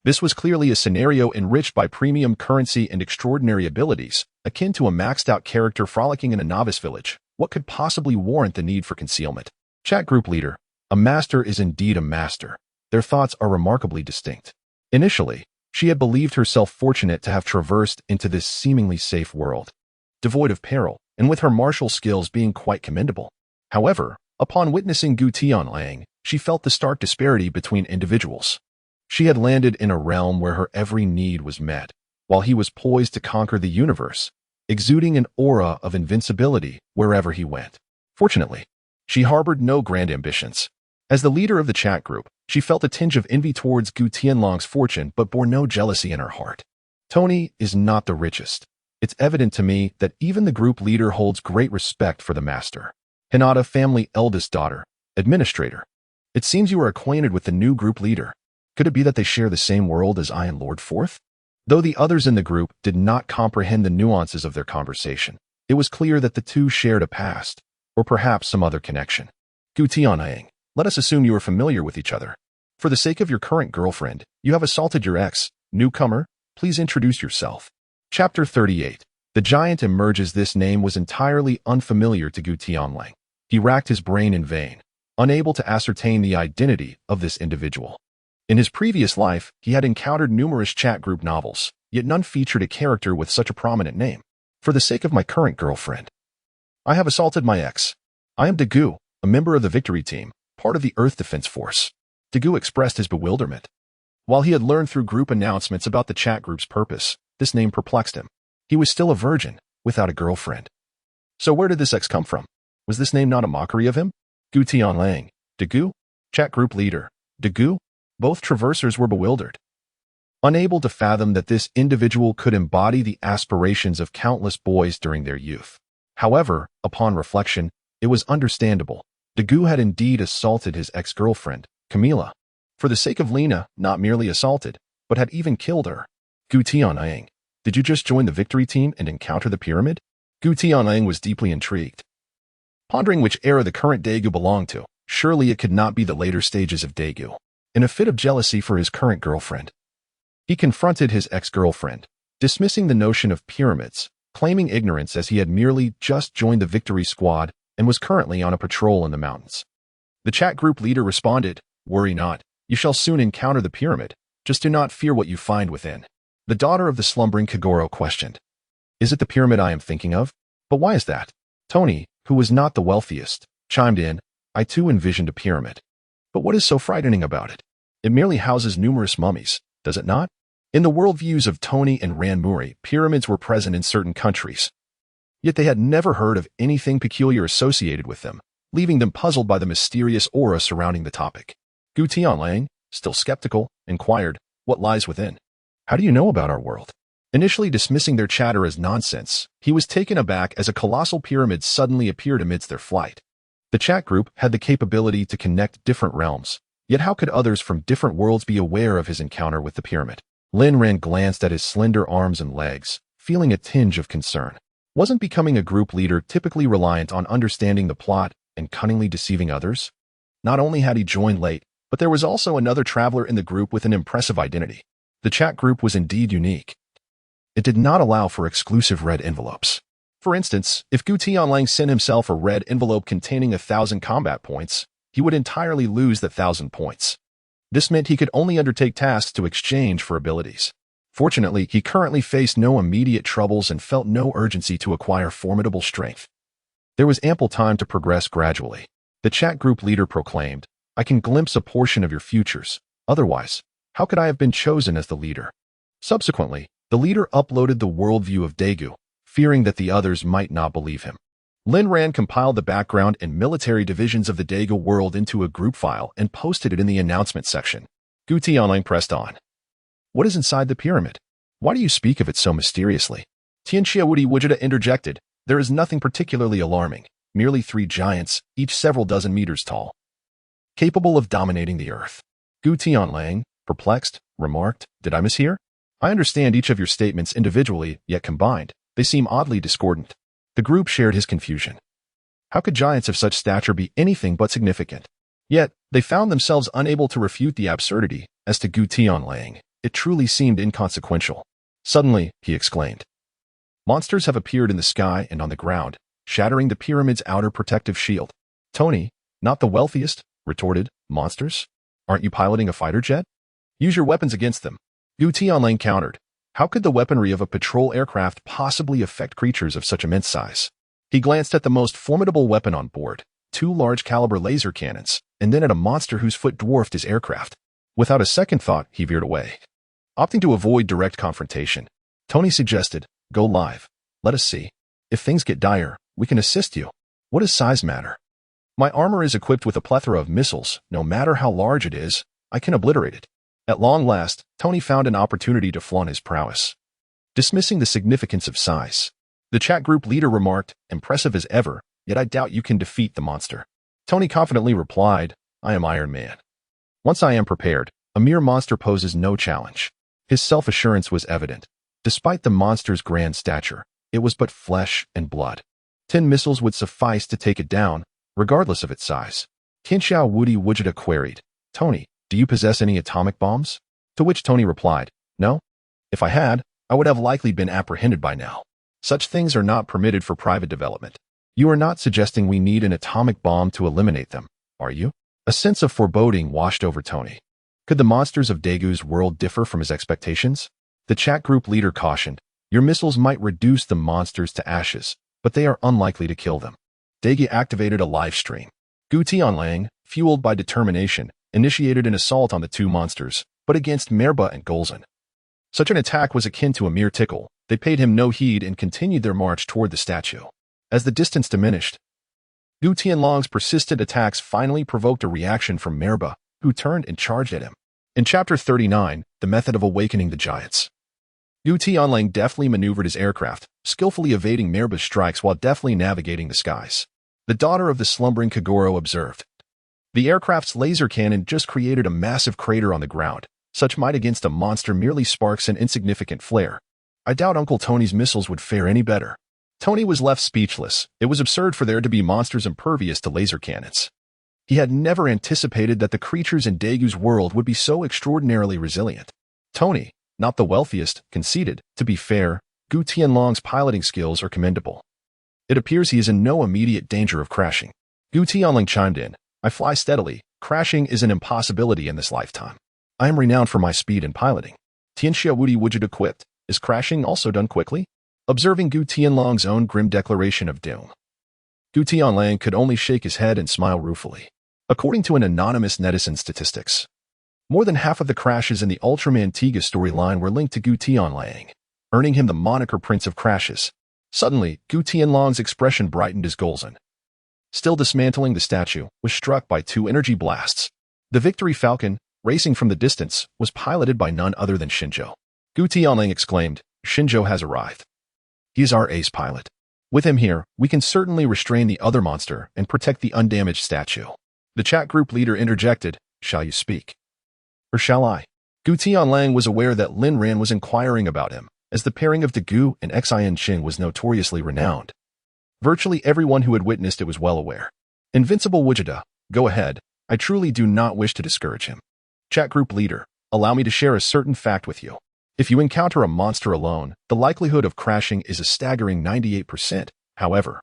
This was clearly a scenario enriched by premium currency and extraordinary abilities, akin to a maxed-out character frolicking in a novice village. What could possibly warrant the need for concealment? Chat group leader. A master is indeed a master. Their thoughts are remarkably distinct. Initially, she had believed herself fortunate to have traversed into this seemingly safe world, devoid of peril, and with her martial skills being quite commendable. However, upon witnessing Gu Tianlang, she felt the stark disparity between individuals. She had landed in a realm where her every need was met, while he was poised to conquer the universe, exuding an aura of invincibility wherever he went. Fortunately, she harbored no grand ambitions. As the leader of the chat group, she felt a tinge of envy towards Gu Tianlang's fortune but bore no jealousy in her heart. Tony is not the richest. It's evident to me that even the group leader holds great respect for the master. Hinata family eldest daughter, administrator. It seems you are acquainted with the new group leader. Could it be that they share the same world as I and Lord Fourth? Though the others in the group did not comprehend the nuances of their conversation, it was clear that the two shared a past, or perhaps some other connection. Gu Tianlang, let us assume you are familiar with each other. For the sake of your current girlfriend, you have assaulted your ex. Newcomer, please introduce yourself. Chapter 38. The giant emerges. This name was entirely unfamiliar to Gu Tianlang. He racked his brain in vain, unable to ascertain the identity of this individual. In his previous life, he had encountered numerous chat group novels, yet none featured a character with such a prominent name. For the sake of my current girlfriend, I have assaulted my ex. I am Gu, a member of the Victory Team, part of the Earth Defense Force. Gu expressed his bewilderment. While he had learned through group announcements about the chat group's purpose, this name perplexed him. He was still a virgin, without a girlfriend. So where did this ex come from? Was this name not a mockery of him? Gu Tianlang, Gu? Chat group leader, Gu? Both traversers were bewildered, unable to fathom that this individual could embody the aspirations of countless boys during their youth. However, upon reflection, it was understandable. Gu had indeed assaulted his ex-girlfriend, Camila. For the sake of Lena, not merely assaulted, but had even killed her. Gu Tianlang, did you just join the Victory Team and encounter the pyramid? Gu Tianlang was deeply intrigued, pondering which era the current Daegu belonged to. Surely it could not be the later stages of Daegu. In a fit of jealousy for his current girlfriend, he confronted his ex-girlfriend, dismissing the notion of pyramids, claiming ignorance as he had merely just joined the Victory Squad and was currently on a patrol in the mountains. The chat group leader responded, "Worry not, you shall soon encounter the pyramid, just do not fear what you find within." The daughter of the slumbering Kogoro questioned, "Is it the pyramid I am thinking of? But why is that?" Tony, who was not the wealthiest, chimed in, "I too envisioned a pyramid. But what is so frightening about it? It merely houses numerous mummies, does it not?" In the worldviews of Tony and Ranmuri, pyramids were present in certain countries. Yet they had never heard of anything peculiar associated with them, leaving them puzzled by the mysterious aura surrounding the topic. Gu Tianlang, still skeptical, inquired, "What lies within? How do you know about our world?" Initially dismissing their chatter as nonsense, he was taken aback as a colossal pyramid suddenly appeared amidst their flight. The chat group had the capability to connect different realms, yet how could others from different worlds be aware of his encounter with the pyramid? Lin Ran glanced at his slender arms and legs, feeling a tinge of concern. Wasn't becoming a group leader typically reliant on understanding the plot and cunningly deceiving others? Not only had he joined late, but there was also another traveler in the group with an impressive identity. The chat group was indeed unique. It did not allow for exclusive red envelopes. For instance, if Gu Tianlang sent himself a red envelope containing 1,000 combat points, he would entirely lose the 1,000 points. This meant he could only undertake tasks to exchange for abilities. Fortunately, he currently faced no immediate troubles and felt no urgency to acquire formidable strength. There was ample time to progress gradually. The chat group leader proclaimed, "I can glimpse a portion of your futures. Otherwise, how could I have been chosen as the leader?" Subsequently, the leader uploaded the worldview of Daegu, fearing that the others might not believe him. Lin Ran compiled the background and military divisions of the Daegu world into a group file and posted it in the announcement section. Gu Tianlang pressed on. "What is inside the pyramid? Why do you speak of it so mysteriously?" Vegeta interjected, "There is nothing particularly alarming, merely 3 giants, each several dozen meters tall, capable of dominating the earth." Gu Tianlang, perplexed, remarked, "Did I mishear? I understand each of your statements individually, yet combined, they seem oddly discordant." The group shared his confusion. How could giants of such stature be anything but significant? Yet, they found themselves unable to refute the absurdity. As to Gu Tianlang, it truly seemed inconsequential. Suddenly, he exclaimed, "Monsters have appeared in the sky and on the ground, shattering the pyramid's outer protective shield." Tony, not the wealthiest, retorted, "Monsters? Aren't you piloting a fighter jet? Use your weapons against them." Gu Tianlang countered, "How could the weaponry of a patrol aircraft possibly affect creatures of such immense size?" He glanced at the most formidable weapon on board, 2 large-caliber laser cannons, and then at a monster whose foot dwarfed his aircraft. Without a second thought, he veered away. Opting to avoid direct confrontation, Tony suggested, "Go live. Let us see. If things get dire, we can assist you. What does size matter? My armor is equipped with a plethora of missiles. No matter how large it is, I can obliterate it." At long last, Tony found an opportunity to flaunt his prowess. Dismissing the significance of size, the chat group leader remarked, "Impressive as ever, yet I doubt you can defeat the monster." Tony confidently replied, "I am Iron Man. Once I am prepared, a mere monster poses no challenge." His self-assurance was evident. Despite the monster's grand stature, it was but flesh and blood. 10 missiles would suffice to take it down, regardless of its size. Vegeta queried, "Tony, "Do you possess any atomic bombs?" To which Tony replied, "No. If I had, I would have likely been apprehended by now. Such things are not permitted for private development. You are not suggesting we need an atomic bomb to eliminate them, are you?" A sense of foreboding washed over Tony. Could the monsters of Dagu's world differ from his expectations? The chat group leader cautioned, "Your missiles might reduce the monsters to ashes, but they are unlikely to kill them." Dagu activated a live stream. Gu Tianlang, fueled by determination, initiated an assault on the two monsters, but against Merba and Golzon. Such an attack was akin to a mere tickle. They paid him no heed and continued their march toward the statue. As the distance diminished, Gu Tianlang's persistent attacks finally provoked a reaction from Merba, who turned and charged at him. In Chapter 39, The Method of Awakening the Giants, Gu Tianlang deftly maneuvered his aircraft, skillfully evading Merba's strikes while deftly navigating the skies. The daughter of the slumbering Kogoro observed, "The aircraft's laser cannon just created a massive crater on the ground. Such might against a monster merely sparks an insignificant flare. I doubt Uncle Tony's missiles would fare any better." Tony was left speechless. It was absurd for there to be monsters impervious to laser cannons. He had never anticipated that the creatures in Dagu's world would be so extraordinarily resilient. Tony, not the wealthiest, conceded, "To be fair, Gu Tianlang's piloting skills are commendable. It appears he is in no immediate danger of crashing." Gu Tianlang chimed in, "I fly steadily. Crashing is an impossibility in this lifetime. I am renowned for my speed in piloting." Tianxia Wudi quipped, "Is crashing also done quickly?" Observing Gu Tianlang's own grim declaration of doom, Gu Tianlang could only shake his head and smile ruefully. According to an anonymous netizen statistics, more than half of the crashes in the Ultraman Tiga storyline were linked to Gu Tianlang, earning him the moniker Prince of Crashes. Suddenly, Gu Tianlang's expression brightened as Golzon, still dismantling the statue, was struck by two energy blasts. The Victory Falcon, racing from the distance, was piloted by none other than Shinjo. Gu Tianlang exclaimed, "Shinjo has arrived. He is our ace pilot. With him here, we can certainly restrain the other monster and protect the undamaged statue." The chat group leader interjected, "Shall you speak? Or shall I?" Gu Tianlang was aware that Lin Ran was inquiring about him, as the pairing of Dagu and Xianqing was notoriously renowned. Virtually everyone who had witnessed it was well aware. Invincible Vegeta, go ahead. I truly do not wish to discourage him. Chat group leader, allow me to share a certain fact with you. If you encounter a monster alone, the likelihood of crashing is a staggering 98%. However,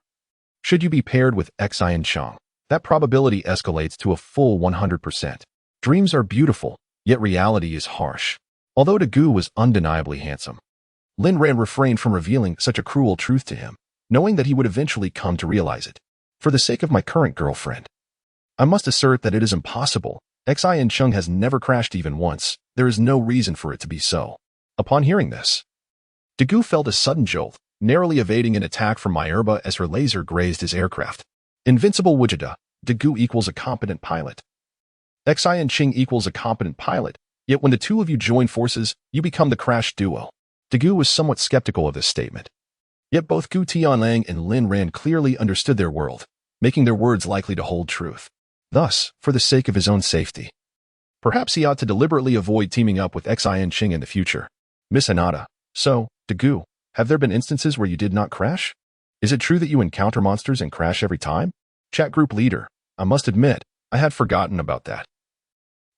should you be paired with Xianqing, that probability escalates to a full 100%. Dreams are beautiful, yet reality is harsh. Although Dagu was undeniably handsome, Lin Ran refrained from revealing such a cruel truth to him, knowing that he would eventually come to realize it. For the sake of my current girlfriend, I must assert that it is impossible. Xianqing has never crashed even once. There is no reason for it to be so. Upon hearing this, Dagu felt a sudden jolt, narrowly evading an attack from Myerba as her laser grazed his aircraft. Invincible Vegeta, Dagu equals a competent pilot. Xianqing equals a competent pilot, yet when the two of you join forces, you become the crash duo. Dagu was somewhat skeptical of this statement. Yet both Gu Tianlang and Lin Ran clearly understood their world, making their words likely to hold truth. Thus, for the sake of his own safety, perhaps he ought to deliberately avoid teaming up with Xianqing in the future. Miss Hanada, so, Dagu, have there been instances where you did not crash? Is it true that you encounter monsters and crash every time? Chat group leader, I must admit, I had forgotten about that.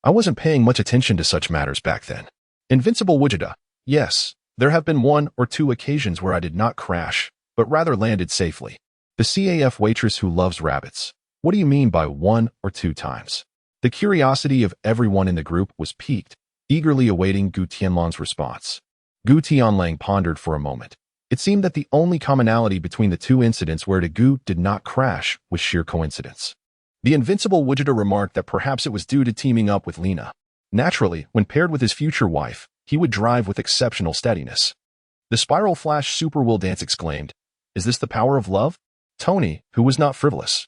I wasn't paying much attention to such matters back then. Invincible Vegeta, yes, there have been 1 or 2 occasions where I did not crash, but rather landed safely. The CAF waitress who loves rabbits. What do you mean by 1 or 2 times? The curiosity of everyone in the group was piqued, eagerly awaiting Gu Tianlang's response. Gu Tianlang pondered for a moment. It seemed that the only commonality between the two incidents where Dagu did not crash was sheer coincidence. The Invincible Vegeta remarked that perhaps it was due to teaming up with Lina. Naturally, when paired with his future wife, he would drive with exceptional steadiness. The Spiral Flash Super Will Dance exclaimed, "Is this the power of love?" Tony, who was not frivolous,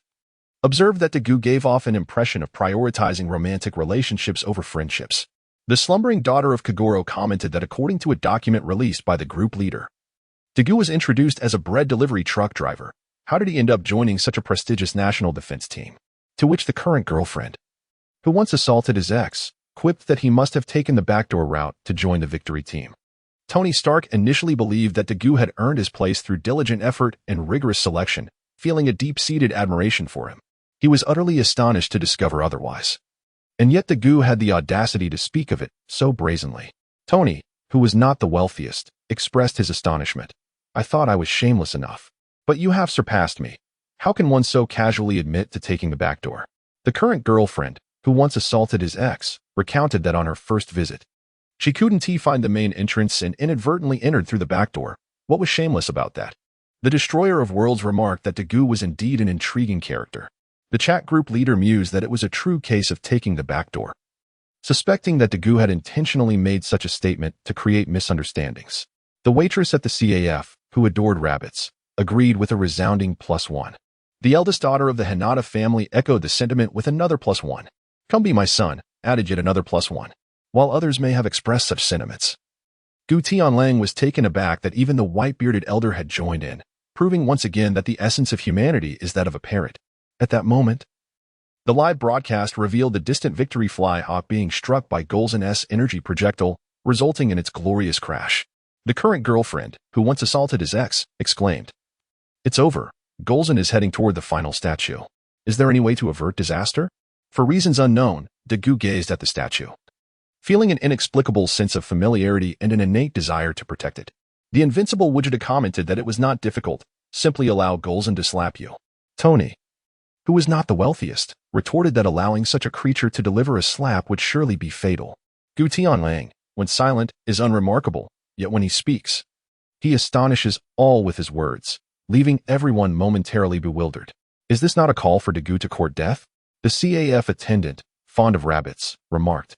observed that Dagu gave off an impression of prioritizing romantic relationships over friendships. The slumbering daughter of Kogoro commented that according to a document released by the group leader, Dagu was introduced as a bread delivery truck driver. How did he end up joining such a prestigious national defense team? To which the current girlfriend, who once assaulted his ex, quipped that he must have taken the backdoor route to join the victory team. Tony Stark initially believed that Dagu had earned his place through diligent effort and rigorous selection, feeling a deep-seated admiration for him. He was utterly astonished to discover otherwise. And yet the Gu had the audacity to speak of it so brazenly. Tony, who was not the wealthiest, expressed his astonishment. I thought I was shameless enough. But you have surpassed me. How can one so casually admit to taking the back door? The current girlfriend, who once assaulted his ex, recounted that on her first visit, she couldn't find the main entrance and inadvertently entered through the back door. What was shameless about that? The destroyer of worlds remarked that Gu was indeed an intriguing character. The chat group leader mused that it was a true case of taking the back door, suspecting that Gu had intentionally made such a statement to create misunderstandings. The waitress at the CAF, who adored rabbits, agreed with a resounding +1. The eldest daughter of the Hinata family echoed the sentiment with another +1. Come be my son, added yet another +1. While others may have expressed such sentiments, Gu Tianlang was taken aback that even the white-bearded elder had joined in, proving once again that the essence of humanity is that of a parrot. At that moment, the live broadcast revealed the distant Victory Flyhawk being struck by Golzen's energy projectile, resulting in its glorious crash. The current girlfriend, who once assaulted his ex, exclaimed, "It's over. Golzen is heading toward the final statue. Is there any way to avert disaster?" For reasons unknown, Gu gazed at the statue, feeling an inexplicable sense of familiarity and an innate desire to protect it. The Invincible Vegeta commented that it was not difficult, simply allow Golzen to slap you. Tony, who was not the wealthiest, retorted that allowing such a creature to deliver a slap would surely be fatal. Gu Tianlang, when silent, is unremarkable, yet when he speaks, he astonishes all with his words, leaving everyone momentarily bewildered. Is this not a call for Gu to court death? The CAF attendant, fond of rabbits, remarked.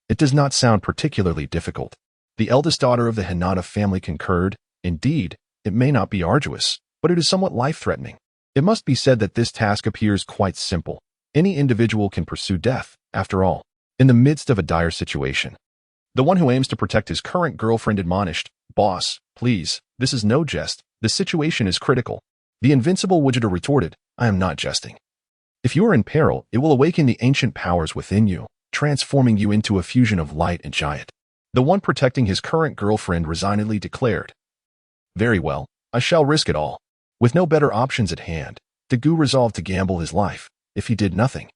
It does not sound particularly difficult. The eldest daughter of the Hinata family concurred. Indeed, it may not be arduous, but it is somewhat life-threatening. It must be said that this task appears quite simple. Any individual can pursue death, after all, in the midst of a dire situation. The one who aims to protect his current girlfriend admonished, "Boss, please, this is no jest. The situation is critical." The Invincible Vegeta retorted, "I am not jesting. If you are in peril, it will awaken the ancient powers within you, transforming you into a fusion of light and giant." The one protecting his current girlfriend resignedly declared, "Very well, I shall risk it all." With no better options at hand, Gu resolved to gamble his life. If he did nothing,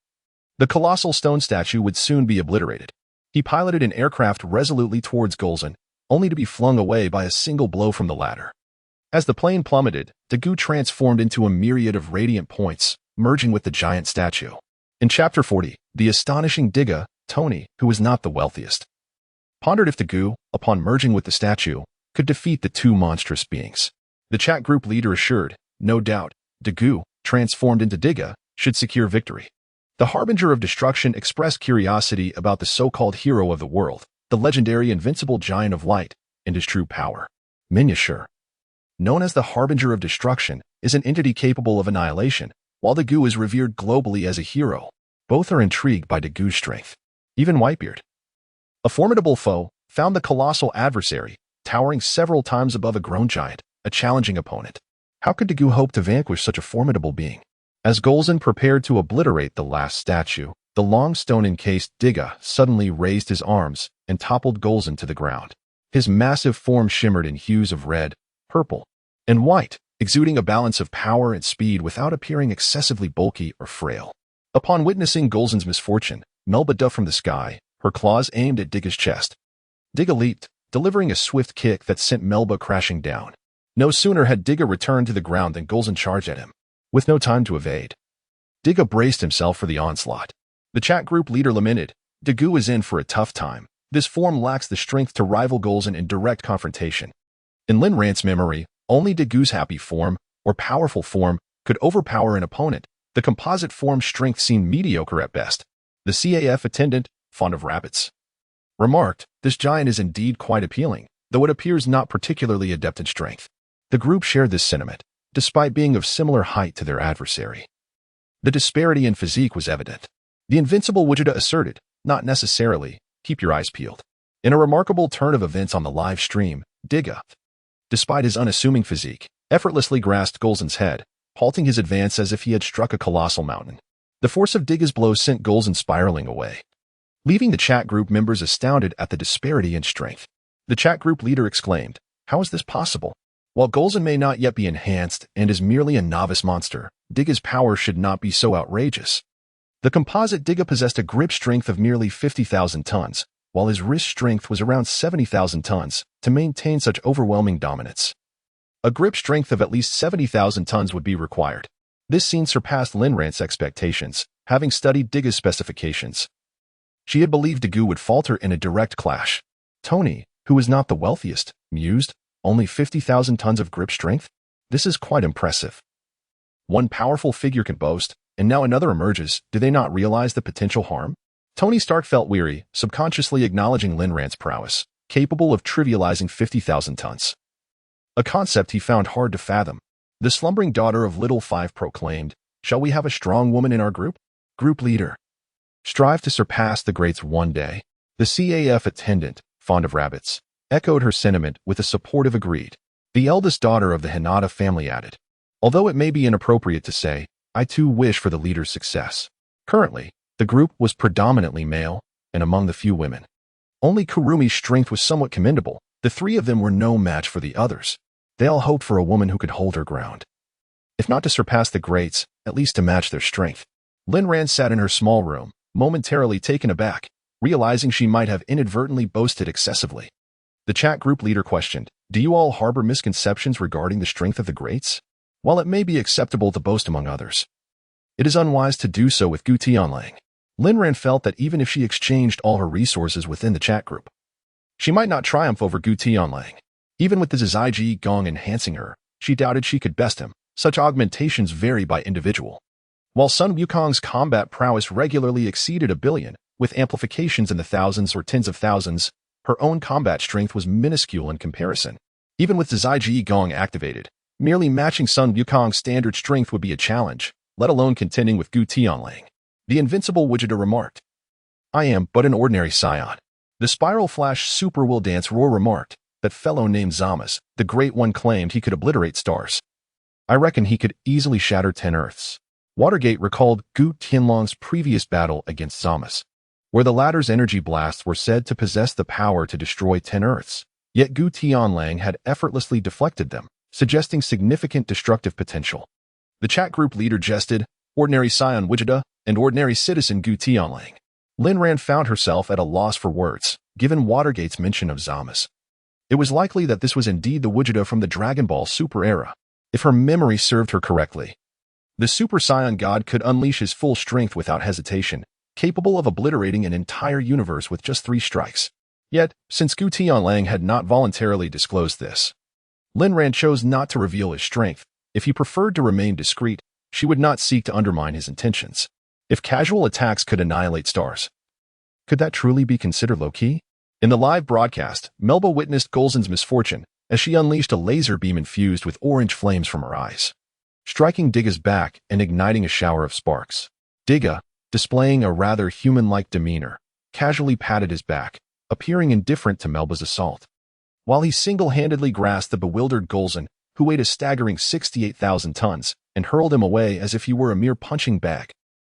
the colossal stone statue would soon be obliterated. He piloted an aircraft resolutely towards Golzen, only to be flung away by a single blow from the ladder. As the plane plummeted, Gu transformed into a myriad of radiant points, merging with the giant statue. In Chapter 40, the astonishing Digga, Tony, who was not the wealthiest, pondered if Gu, upon merging with the statue, could defeat the two monstrous beings. The chat group leader assured, no doubt, Gu, transformed into Digga, should secure victory. The harbinger of destruction expressed curiosity about the so-called hero of the world, the legendary invincible giant of light, and his true power. Miniature, known as the harbinger of destruction, is an entity capable of annihilation, while Gu is revered globally as a hero. Both are intrigued by Gu's strength. Even Whitebeard, a formidable foe, found the colossal adversary, towering several times above a grown giant, a challenging opponent. How could Gu hope to vanquish such a formidable being? As Golzen prepared to obliterate the last statue, the long stone-encased Digga suddenly raised his arms and toppled Golzen to the ground. His massive form shimmered in hues of red, purple, and white, exuding a balance of power and speed without appearing excessively bulky or frail. Upon witnessing Golzen's misfortune, Melba dove from the sky, her claws aimed at Digga's chest. Digga leaped, delivering a swift kick that sent Melba crashing down. No sooner had Digga returned to the ground than Golzen charged at him. With no time to evade, Digga braced himself for the onslaught. The chat group leader lamented, Gu is in for a tough time. This form lacks the strength to rival Golzen in direct confrontation. In Lin Rant's memory, only Gu's happy form, or powerful form, could overpower an opponent. The composite form's strength seemed mediocre at best. The CAF attendant, fond of rabbits, remarked, this giant is indeed quite appealing, though it appears not particularly adept in strength. The group shared this sentiment, despite being of similar height to their adversary. The disparity in physique was evident. The Invincible Vegeta asserted, not necessarily, keep your eyes peeled. In a remarkable turn of events on the live stream, Digga, despite his unassuming physique, effortlessly grasped Golzen's head, halting his advance as if he had struck a colossal mountain. The force of Digga's blow sent Golzen spiraling away, leaving the chat group members astounded at the disparity in strength. The chat group leader exclaimed, how is this possible? While Golzen may not yet be enhanced and is merely a novice monster, Digga's power should not be so outrageous. The composite Diga possessed a grip strength of nearly 50,000 tons, while his wrist strength was around 70,000 tons, to maintain such overwhelming dominance. A grip strength of at least 70,000 tons would be required. This scene surpassed Linran's expectations, having studied Diga's specifications. She had believed Gu would falter in a direct clash. Tony, who was not the wealthiest, mused, only 50,000 tons of grip strength? This is quite impressive. One powerful figure can boast, and now another emerges. Do they not realize the potential harm? Tony Stark felt weary, subconsciously acknowledging Linran's prowess, capable of trivializing 50,000 tons. A concept he found hard to fathom. The slumbering daughter of Little Five proclaimed, "Shall we have a strong woman in our group?" Group leader. Strive to surpass the greats one day. The CAF attendant, fond of rabbits, echoed her sentiment with a supportive agreed. The eldest daughter of the Hinata family added, "Although it may be inappropriate to say, I too wish for the leader's success." Currently, the group was predominantly male, and among the few women. Only Kurumi's strength was somewhat commendable. The three of them were no match for the others. They all hoped for a woman who could hold her ground. If not to surpass the greats, at least to match their strength. Linran sat in her small room, momentarily taken aback, realizing she might have inadvertently boasted excessively. The chat group leader questioned, "Do you all harbor misconceptions regarding the strength of the greats? While it may be acceptable to boast among others, it is unwise to do so with Gu Tianlang." Linran felt that even if she exchanged all her resources within the chat group, she might not triumph over Gu Tianlang. Even with the Zizai Gong enhancing her, she doubted she could best him. Such augmentations vary by individual. While Sun Wukong's combat prowess regularly exceeded 1 billion, with amplifications in the thousands or tens of thousands, her own combat strength was minuscule in comparison. Even with Zizai Gong activated, merely matching Sun Wukong's standard strength would be a challenge, let alone contending with Gu Tianlang. The Invincible Vegeta remarked, "I am but an ordinary scion." The Spiral Flash Super Will Dance Roar remarked that fellow named Zamas, the Great One, claimed he could obliterate stars. "I reckon he could easily shatter 10 Earths." Watergate recalled Gu Tianlang's previous battle against Zamas, where the latter's energy blasts were said to possess the power to destroy 10 Earths, yet Gu Tianlang had effortlessly deflected them, suggesting significant destructive potential. The chat group leader jested, "Ordinary Scion Vegeta and ordinary citizen Gu Tianlang." Linran found herself at a loss for words, given Watergate's mention of Zamas. It was likely that this was indeed the Vegeta from the Dragon Ball Super era, if her memory served her correctly. The Super Saiyan God could unleash his full strength without hesitation, capable of obliterating an entire universe with just 3 strikes. Yet, since Gu Tianlang had not voluntarily disclosed this, Linran chose not to reveal his strength. If he preferred to remain discreet, she would not seek to undermine his intentions. If casual attacks could annihilate stars, could that truly be considered low-key? In the live broadcast, Melba witnessed Golzen's misfortune as she unleashed a laser beam infused with orange flames from her eyes, striking Diga's back and igniting a shower of sparks. Diga, displaying a rather human-like demeanor, casually patted his back, appearing indifferent to Melba's assault, while he single-handedly grasped the bewildered Golzen, who weighed a staggering 68,000 tons, and hurled him away as if he were a mere punching bag.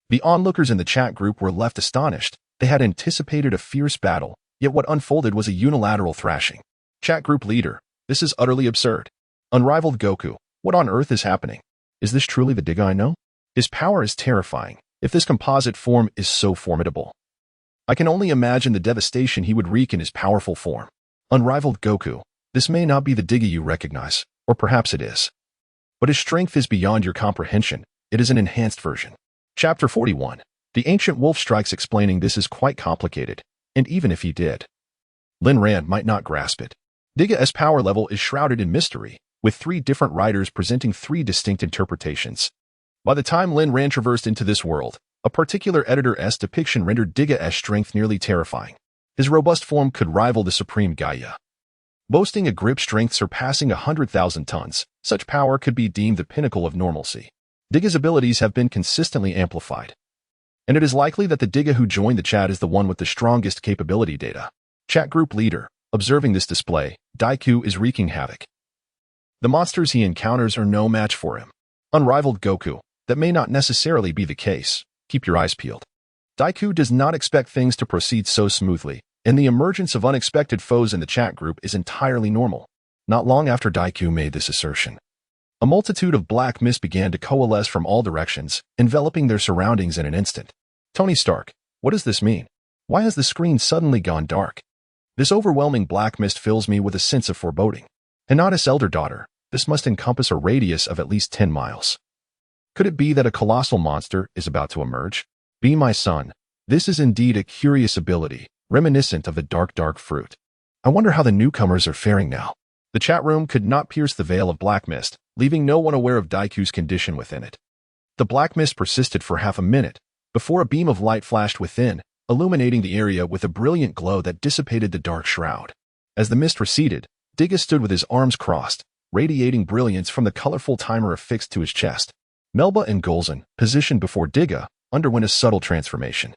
The onlookers in the chat group were left astonished. They had anticipated a fierce battle, yet what unfolded was a unilateral thrashing. Chat group leader, "This is utterly absurd. Unrivaled Goku, what on earth is happening? Is this truly the Diga I know? His power is terrifying, if this composite form is so formidable. I can only imagine the devastation he would wreak in his powerful form. Unrivaled Goku, this may not be the Diga you recognize, or perhaps it is. But his strength is beyond your comprehension. It is an enhanced version." Chapter 41. The Ancient Wolf strikes. Explaining this is quite complicated, and even if he did, Linran might not grasp it. Diga's power level is shrouded in mystery, with 3 different writers presenting 3 distinct interpretations. By the time Linran traversed into this world, a particular editor's depiction rendered Diga's strength nearly terrifying. His robust form could rival the Supreme Gaia. Boasting a grip strength surpassing 100,000 tons, such power could be deemed the pinnacle of normalcy. Diga's abilities have been consistently amplified, and it is likely that the Diga who joined the chat is the one with the strongest capability data. Chat group leader, observing this display, Daiku is wreaking havoc. The monsters he encounters are no match for him. Unrivaled Goku, that may not necessarily be the case. Keep your eyes peeled. Daiku does not expect things to proceed so smoothly, and the emergence of unexpected foes in the chat group is entirely normal. Not long after Daiku made this assertion, a multitude of black mist began to coalesce from all directions, enveloping their surroundings in an instant. Tony Stark, what does this mean? Why has the screen suddenly gone dark? This overwhelming black mist fills me with a sense of foreboding. Hinata's elder daughter, this must encompass a radius of at least 10 miles. Could it be that a colossal monster is about to emerge? Be my son. This is indeed a curious ability, reminiscent of the dark fruit. I wonder how the newcomers are faring now. The chat room could not pierce the veil of black mist, leaving no one aware of Daiku's condition within it. The black mist persisted for half a minute, before a beam of light flashed within, illuminating the area with a brilliant glow that dissipated the dark shroud. As the mist receded, Digga stood with his arms crossed, radiating brilliance from the colorful timer affixed to his chest. Melba and Golzon, positioned before Digga, underwent a subtle transformation.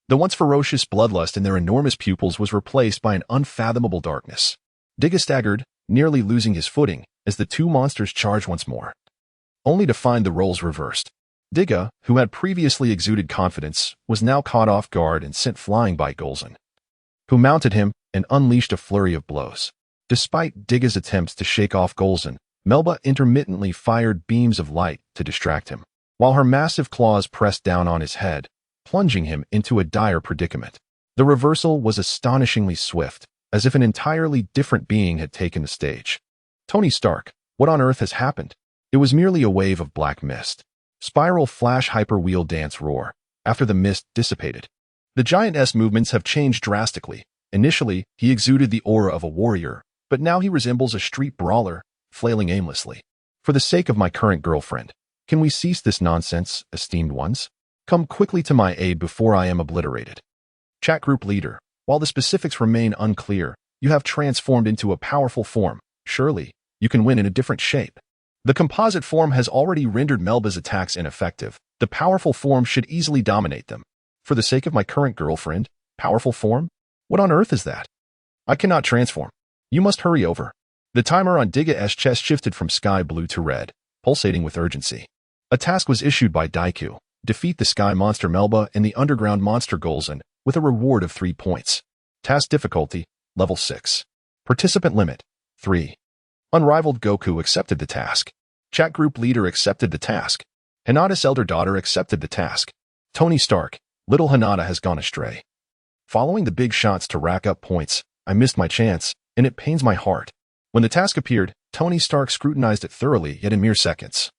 The once ferocious bloodlust in their enormous pupils was replaced by an unfathomable darkness. Digga staggered, nearly losing his footing, as the two monsters charged once more, only to find the roles reversed. Digga, who had previously exuded confidence, was now caught off guard and sent flying by Golzon, who mounted him and unleashed a flurry of blows. Despite Digga's attempts to shake off Golzon, Melba intermittently fired beams of light to distract him, while her massive claws pressed down on his head, plunging him into a dire predicament. The reversal was astonishingly swift, as if an entirely different being had taken the stage. Tony Stark, what on earth has happened? It was merely a wave of black mist. Spiral flash hyperwheel dance roar, after the mist dissipated. The giant's movements have changed drastically. Initially, he exuded the aura of a warrior, but now he resembles a street brawler, flailing aimlessly. For the sake of my current girlfriend, can we cease this nonsense, esteemed ones? Come quickly to my aid before I am obliterated. Chat group leader, while the specifics remain unclear, you have transformed into a powerful form. Surely, you can win in a different shape. The composite form has already rendered Melba's attacks ineffective. The powerful form should easily dominate them. For the sake of my current girlfriend, powerful form? What on earth is that? I cannot transform. You must hurry over. The timer on Digga's chest shifted from sky blue to red, pulsating with urgency. A task was issued by Daiku. Defeat the sky monster Melba and the underground monster Golzon with a reward of 3 points. Task difficulty, level 6. Participant limit, 3. Unrivaled Goku accepted the task. Chat group leader accepted the task. Hinata's elder daughter accepted the task. Tony Stark, little Hinata has gone astray. Following the big shots to rack up points, I missed my chance, and it pains my heart. When the task appeared, Tony Stark scrutinized it thoroughly, yet in mere seconds.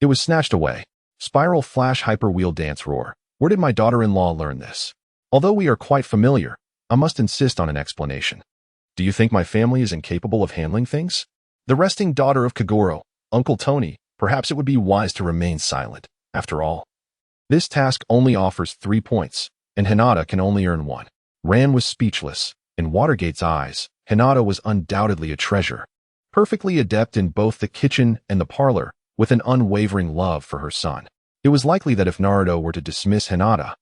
It was snatched away. Spiral flash hyperwheel dance roar. Where did my daughter-in-law learn this? Although we are quite familiar, I must insist on an explanation. Do you think my family is incapable of handling things? The resting daughter of Kogoro, Uncle Tony, perhaps it would be wise to remain silent. After all, this task only offers 3 points, and Hinata can only earn 1. Ran was speechless. In Watergate's eyes, Hinata was undoubtedly a treasure, perfectly adept in both the kitchen and the parlor, with an unwavering love for her son. It was likely that if Naruto were to dismiss Hinata,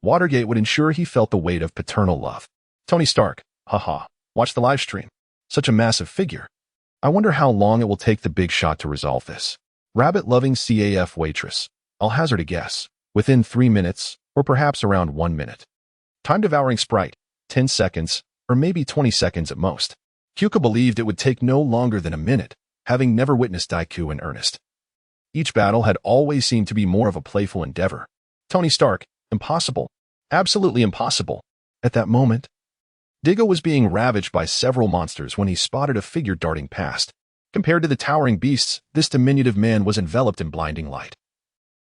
Watergate would ensure he felt the weight of paternal love. Tony Stark, haha, watch the live stream. Such a massive figure. I wonder how long it will take the big shot to resolve this. Rabbit-loving CAF waitress. I'll hazard a guess. Within 3 minutes, or perhaps around 1 minute. Time-devouring sprite, 10 seconds, or maybe 20 seconds at most. Kyuka believed it would take no longer than a minute, having never witnessed Daiku in earnest. Each battle had always seemed to be more of a playful endeavor. Tony Stark, impossible. Absolutely impossible. At that moment, Digga was being ravaged by several monsters when he spotted a figure darting past. Compared to the towering beasts, this diminutive man was enveloped in blinding light.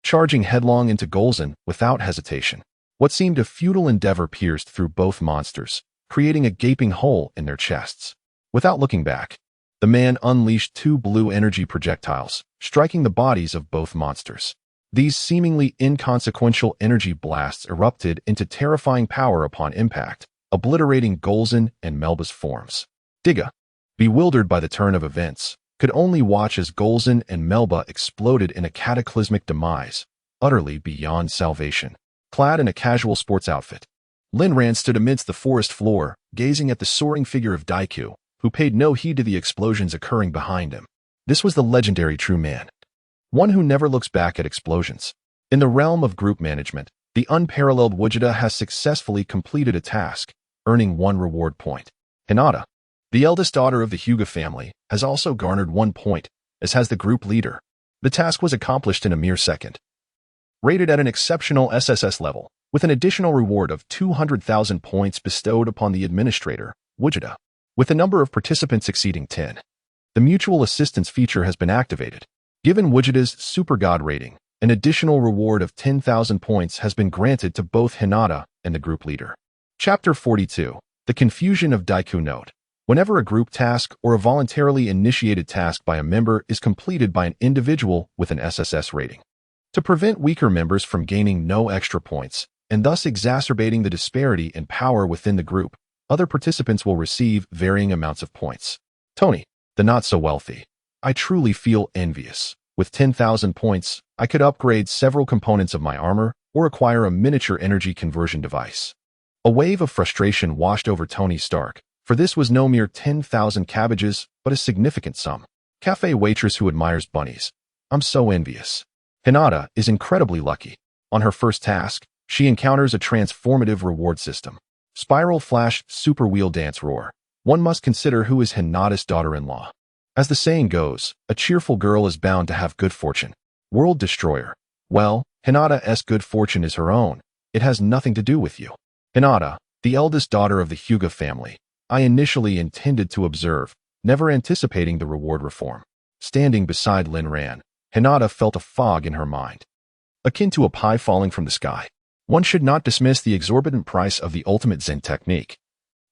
Charging headlong into Golzon without hesitation, what seemed a futile endeavor pierced through both monsters, creating a gaping hole in their chests. Without looking back, the man unleashed 2 blue energy projectiles, striking the bodies of both monsters. These seemingly inconsequential energy blasts erupted into terrifying power upon impact, obliterating Golzon and Melba's forms. Digga, bewildered by the turn of events, could only watch as Golzon and Melba exploded in a cataclysmic demise, utterly beyond salvation. Clad in a casual sports outfit, Linran stood amidst the forest floor, gazing at the soaring figure of Daiku, who paid no heed to the explosions occurring behind him. This was the legendary true man, one who never looks back at explosions. In the realm of group management, the unparalleled Vegeta has successfully completed a task, earning 1 reward point. Hinata, the eldest daughter of the Hyuga family, has also garnered 1 point, as has the group leader. The task was accomplished in a mere second. rated at an exceptional SSS level, with an additional reward of 200,000 points bestowed upon the administrator, Vegeta. With the number of participants exceeding 10, the mutual assistance feature has been activated. Given Vegeta's Super God rating, an additional reward of 10,000 points has been granted to both Hinata and the group leader. Chapter 42. The Confusion of Daiku Note. Whenever a group task or a voluntarily initiated task by a member is completed by an individual with an SSS rating, to prevent weaker members from gaining no extra points, and thus exacerbating the disparity in power within the group, other participants will receive varying amounts of points. Tony, the not-so-wealthy. I truly feel envious. With 10,000 points, I could upgrade several components of my armor or acquire a miniature energy conversion device. A wave of frustration washed over Tony Stark, for this was no mere 10,000 cabbages, but a significant sum. Cafe waitress who admires bunnies. I'm so envious. Hinata is incredibly lucky. On her first task, she encounters a transformative reward system. Spiral Flash Super Wheel Dance Roar. One must consider who is Hinata's daughter-in-law. As the saying goes, a cheerful girl is bound to have good fortune. World Destroyer. Well, Hinata's good fortune is her own. It has nothing to do with you. Hinata, the eldest daughter of the Hyuga family, I initially intended to observe, never anticipating the reward reform. Standing beside Lin Ran, Hinata felt a fog in her mind, akin to a pie falling from the sky. One should not dismiss the exorbitant price of the ultimate Zen technique,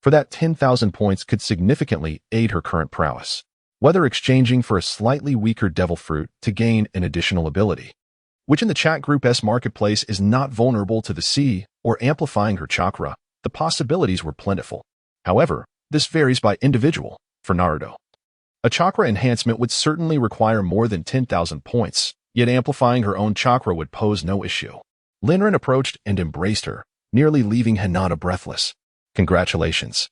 for that 10,000 points could significantly aid her current prowess, whether exchanging for a slightly weaker devil fruit to gain an additional ability, which in the chat group's marketplace is not vulnerable to the sea, or amplifying her chakra. The possibilities were plentiful. However, this varies by individual. For Naruto, a chakra enhancement would certainly require more than 10,000 points, yet amplifying her own chakra would pose no issue. Linren approached and embraced her, nearly leaving Hinata breathless. Congratulations.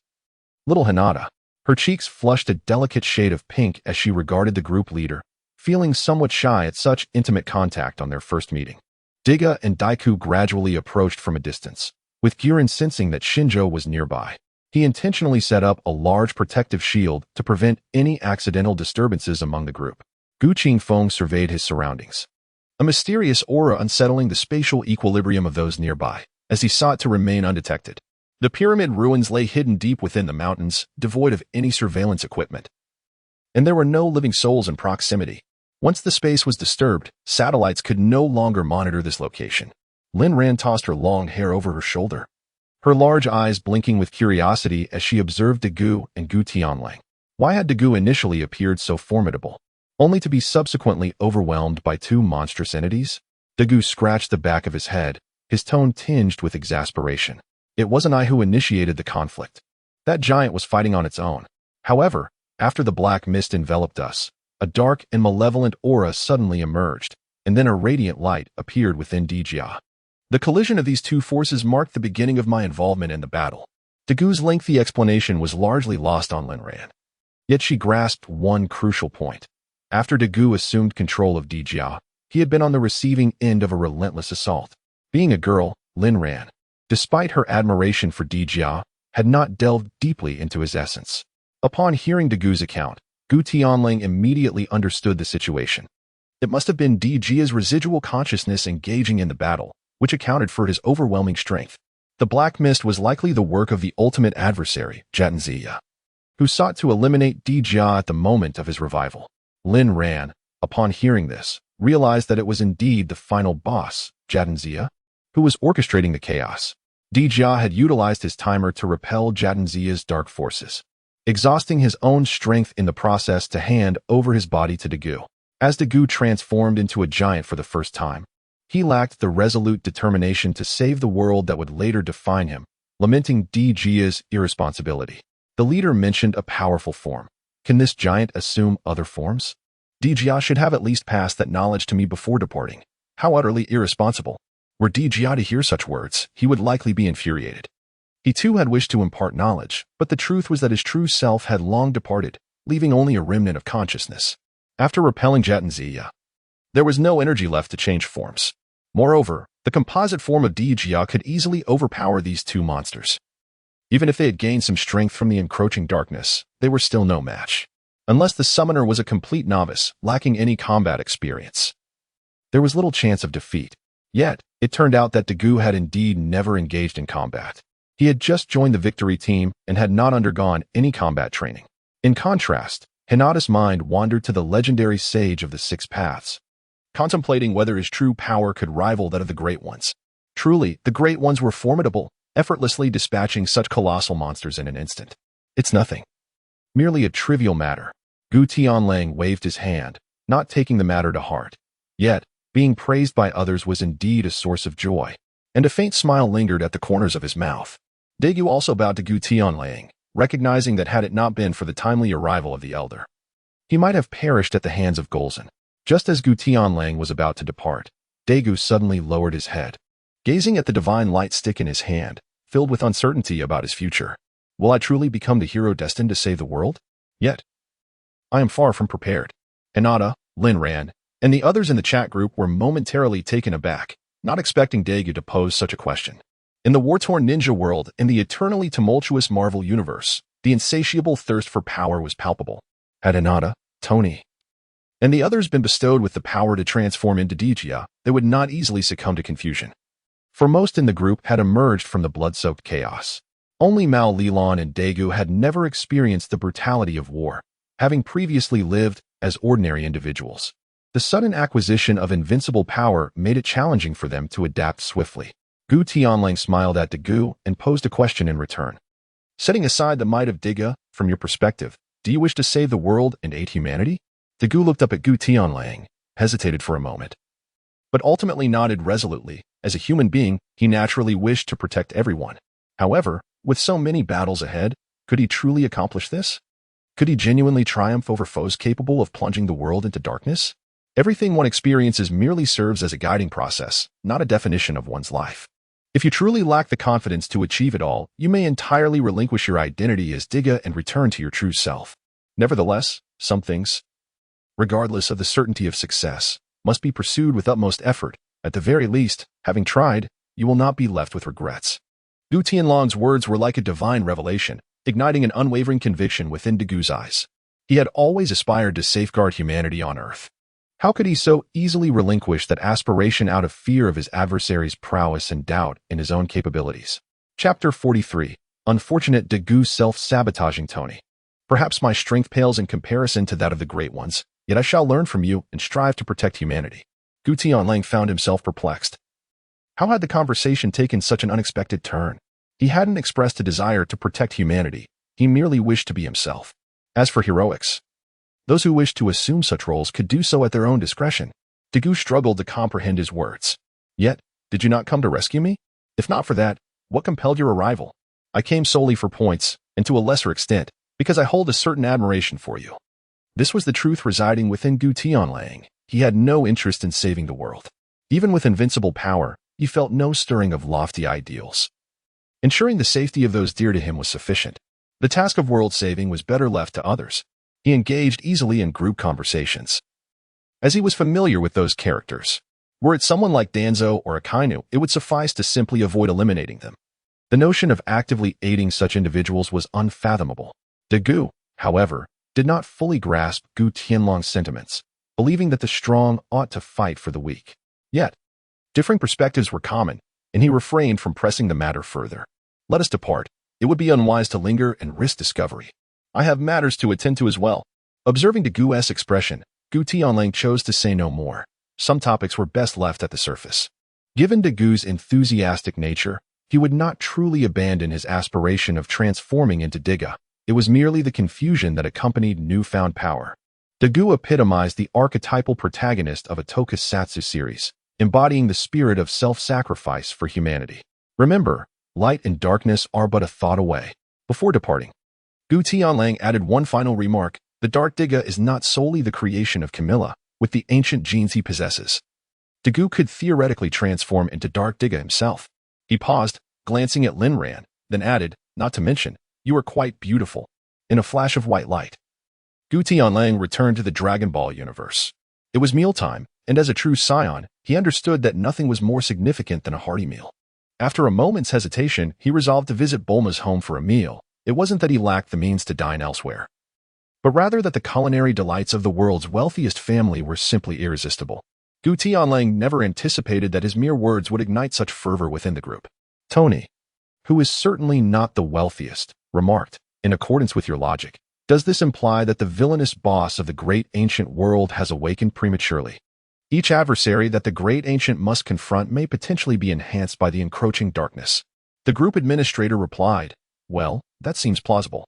Little Hinata. Her cheeks flushed a delicate shade of pink as she regarded the group leader, feeling somewhat shy at such intimate contact on their first meeting. Diga and Daiku gradually approached from a distance, with Guren sensing that Shinjo was nearby. He intentionally set up a large protective shield to prevent any accidental disturbances among the group. Gu Qingfeng surveyed his surroundings, a mysterious aura unsettling the spatial equilibrium of those nearby, as he sought to remain undetected. The pyramid ruins lay hidden deep within the mountains, devoid of any surveillance equipment, and there were no living souls in proximity. Once the space was disturbed, satellites could no longer monitor this location. Lin Ran tossed her long hair over her shoulder, her large eyes blinking with curiosity as she observed Gu and Gu Tianlang. Why had Gu initially appeared so formidable, only to be subsequently overwhelmed by two monstrous entities? Gu scratched the back of his head, his tone tinged with exasperation. It wasn't I who initiated the conflict. That giant was fighting on its own. However, after the black mist enveloped us, a dark and malevolent aura suddenly emerged, and then a radiant light appeared within Dijia. The collision of these two forces marked the beginning of my involvement in the battle. Gu's lengthy explanation was largely lost on Lin Ran. Yet she grasped one crucial point. After Gu assumed control of Dijia, he had been on the receiving end of a relentless assault. Being a girl, Lin Ran, despite her admiration for Dijia, had not delved deeply into his essence. Upon hearing Gu's account, Gu Tianlang immediately understood the situation. It must have been Dijia's residual consciousness engaging in the battle, which accounted for his overwhelming strength. The black mist was likely the work of the ultimate adversary, Jatanziya, who sought to eliminate Dijia at the moment of his revival. Lin Ran, upon hearing this, realized that it was indeed the final boss, Jatanziya, who was orchestrating the chaos. Dijia had utilized his timer to repel Jatanziya's dark forces, exhausting his own strength in the process to hand over his body to Gu. As Gu transformed into a giant for the first time, he lacked the resolute determination to save the world that would later define him, lamenting Dijia's irresponsibility. The leader mentioned a powerful form. Can this giant assume other forms? Dijia should have at least passed that knowledge to me before departing. How utterly irresponsible. Were Dijia to hear such words, he would likely be infuriated. He too had wished to impart knowledge, but the truth was that his true self had long departed, leaving only a remnant of consciousness. After repelling Jatanziya, there was no energy left to change forms. Moreover, the composite form of Dijia could easily overpower these two monsters. Even if they had gained some strength from the encroaching darkness, they were still no match. Unless the summoner was a complete novice, lacking any combat experience, there was little chance of defeat. Yet, it turned out that Gu had indeed never engaged in combat. He had just joined the victory team and had not undergone any combat training. In contrast, Hinata's mind wandered to the legendary sage of the Six Paths, contemplating whether his true power could rival that of the Great Ones. Truly, the Great Ones were formidable, effortlessly dispatching such colossal monsters in an instant. It's nothing. Merely a trivial matter. Gu Tianlang waved his hand, not taking the matter to heart. Yet, being praised by others was indeed a source of joy, and a faint smile lingered at the corners of his mouth. Daegu also bowed to Gu Tianlang, recognizing that had it not been for the timely arrival of the elder, he might have perished at the hands of Golzon. Just as Gu Tianlang was about to depart, Daegu suddenly lowered his head, gazing at the divine light stick in his hand, filled with uncertainty about his future. Will I truly become the hero destined to save the world? Yet, I am far from prepared. Hinata, Linran, and the others in the chat group were momentarily taken aback, not expecting Daegu to pose such a question. In the war-torn ninja world, in the eternally tumultuous Marvel universe, the insatiable thirst for power was palpable. Had Hinata, Tony, and the others been bestowed with the power to transform into Dijia, they would not easily succumb to confusion. For most in the group had emerged from the blood-soaked chaos. Only Mao Lilan and Daegu had never experienced the brutality of war, having previously lived as ordinary individuals. The sudden acquisition of invincible power made it challenging for them to adapt swiftly. Gu Tianlang smiled at Daegu and posed a question in return. Setting aside the might of Diga, from your perspective, do you wish to save the world and aid humanity? Daegu looked up at Gu Tianlang, hesitated for a moment, but ultimately nodded resolutely. As a human being, he naturally wished to protect everyone. However, with so many battles ahead, could he truly accomplish this? Could he genuinely triumph over foes capable of plunging the world into darkness? Everything one experiences merely serves as a guiding process, not a definition of one's life. If you truly lack the confidence to achieve it all, you may entirely relinquish your identity as Diga and return to your true self. Nevertheless, some things, regardless of the certainty of success, must be pursued with utmost effort. At the very least, having tried, you will not be left with regrets. Gu Tianlang's words were like a divine revelation, igniting an unwavering conviction within Dagu's eyes. He had always aspired to safeguard humanity on Earth. How could he so easily relinquish that aspiration out of fear of his adversary's prowess and doubt in his own capabilities? Chapter 43. Unfortunate Dagu self-sabotaging Tony. Perhaps my strength pales in comparison to that of the Great Ones, yet I shall learn from you and strive to protect humanity. Gu Tianlang found himself perplexed. How had the conversation taken such an unexpected turn? He hadn't expressed a desire to protect humanity. He merely wished to be himself. As for heroics, those who wished to assume such roles could do so at their own discretion. Dagu struggled to comprehend his words. Yet, did you not come to rescue me? If not for that, what compelled your arrival? I came solely for points, and to a lesser extent, because I hold a certain admiration for you. This was the truth residing within Gu Tianlang. He had no interest in saving the world. Even with invincible power, he felt no stirring of lofty ideals. Ensuring the safety of those dear to him was sufficient. The task of world saving was better left to others. He engaged easily in group conversations, as he was familiar with those characters. Were it someone like Danzo or Akainu, it would suffice to simply avoid eliminating them. The notion of actively aiding such individuals was unfathomable. Dagu, however, did not fully grasp Gu Tianlang's sentiments, believing that the strong ought to fight for the weak. Yet, differing perspectives were common, and he refrained from pressing the matter further. Let us depart. It would be unwise to linger and risk discovery. I have matters to attend to as well. Observing Dagu's expression, Gu Tianlang chose to say no more. Some topics were best left at the surface. Given Dagu's enthusiastic nature, he would not truly abandon his aspiration of transforming into Diga. It was merely the confusion that accompanied newfound power. Dagu epitomized the archetypal protagonist of a tokusatsu series, embodying the spirit of self-sacrifice for humanity. Remember, light and darkness are but a thought away. Before departing, Gu Tianlang added one final remark. The Dark Diga is not solely the creation of Camilla, with the ancient genes he possesses. Dagu could theoretically transform into Dark Diga himself. He paused, glancing at Linran, then added, not to mention, you are quite beautiful. In a flash of white light, Gu Tianlang returned to the Dragon Ball universe. It was mealtime, and as a true scion, he understood that nothing was more significant than a hearty meal. After a moment's hesitation, he resolved to visit Bulma's home for a meal. It wasn't that he lacked the means to dine elsewhere, but rather that the culinary delights of the world's wealthiest family were simply irresistible. Gu Tianlang never anticipated that his mere words would ignite such fervor within the group. Tony, who is certainly not the wealthiest, remarked, in accordance with your logic, does this imply that the villainous boss of the great ancient world has awakened prematurely? Each adversary that the great ancient must confront may potentially be enhanced by the encroaching darkness. The group administrator replied, well, that seems plausible.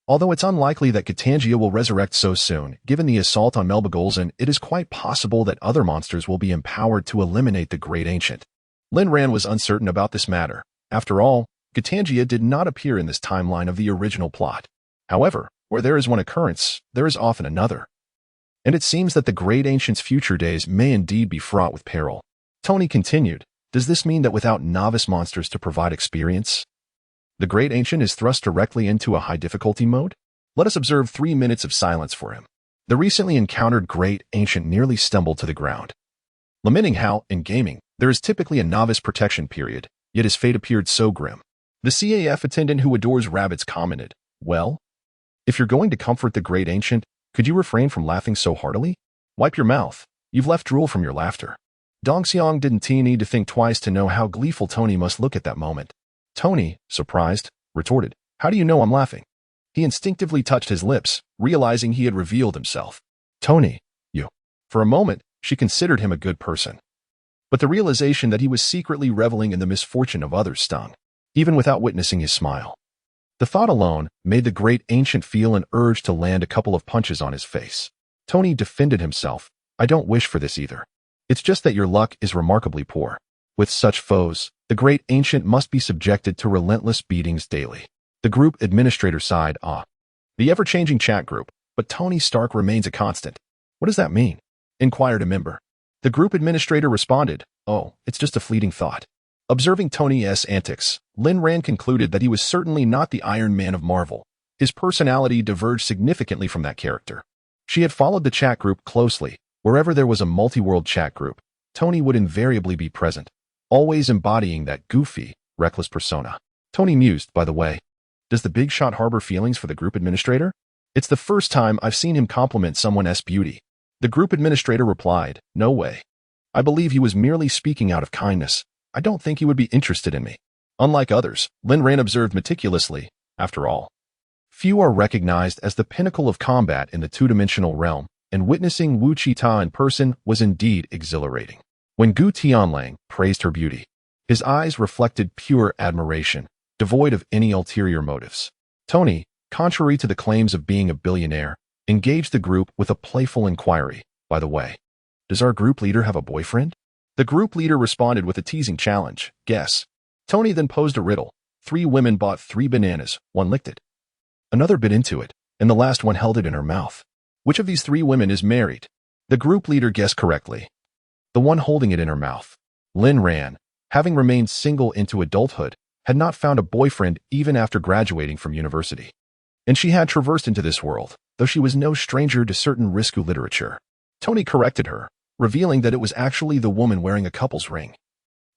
Although it's unlikely that Katangia will resurrect so soon, given the assault on Melbagolzan, it is quite possible that other monsters will be empowered to eliminate the great ancient. Lin Ran was uncertain about this matter. After all, Katangia did not appear in this timeline of the original plot. However, where there is one occurrence, there is often another. And it seems that the great ancient's future days may indeed be fraught with peril. Tony continued, does this mean that without novice monsters to provide experience, the great ancient is thrust directly into a high difficulty mode? Let us observe 3 minutes of silence for him. The recently encountered great ancient nearly stumbled to the ground. Lamenting how, in gaming, there is typically a novice protection period, yet his fate appeared so grim. The CAF attendant who adores rabbits commented, well, if you're going to comfort the great ancient, could you refrain from laughing so heartily? Wipe your mouth. You've left drool from your laughter. Dongxiang didn't need to think twice to know how gleeful Tony must look at that moment. Tony, surprised, retorted, how do you know I'm laughing? He instinctively touched his lips, realizing he had revealed himself. Tony, you. For a moment, she considered him a good person. But the realization that he was secretly reveling in the misfortune of others stung, even without witnessing his smile. The thought alone made the great ancient feel an urge to land a couple of punches on his face. Tony defended himself. I don't wish for this either. It's just that your luck is remarkably poor. With such foes, the great ancient must be subjected to relentless beatings daily. The group administrator sighed, the ever-changing chat group, but Tony Stark remains a constant. What does that mean? Inquired a member. The group administrator responded, oh, it's just a fleeting thought. Observing Tony's antics, Lin Ran concluded that he was certainly not the Iron Man of Marvel. His personality diverged significantly from that character. She had followed the chat group closely. Wherever there was a multi-world chat group, Tony would invariably be present, always embodying that goofy, reckless persona. Tony mused, by the way, does the big shot harbor feelings for the group administrator? It's the first time I've seen him compliment someone's beauty. The group administrator replied, no way. I believe he was merely speaking out of kindness. I don't think he would be interested in me. Unlike others, Lin Ran observed meticulously, after all, few are recognized as the pinnacle of combat in the two-dimensional realm, and witnessing Wu Qita in person was indeed exhilarating. When Gu Tianlang praised her beauty, his eyes reflected pure admiration, devoid of any ulterior motives. Tony, contrary to the claims of being a billionaire, engaged the group with a playful inquiry. By the way, does our group leader have a boyfriend? The group leader responded with a teasing challenge, guess. Tony then posed a riddle. 3 women bought 3 bananas, one licked it. Another bit into it, and the last one held it in her mouth. Which of these 3 women is married? The group leader guessed correctly. The one holding it in her mouth. Lin Ran, having remained single into adulthood, had not found a boyfriend even after graduating from university. And she had traversed into this world, though she was no stranger to certain risque literature. Tony corrected her, revealing that it was actually the woman wearing a couple's ring.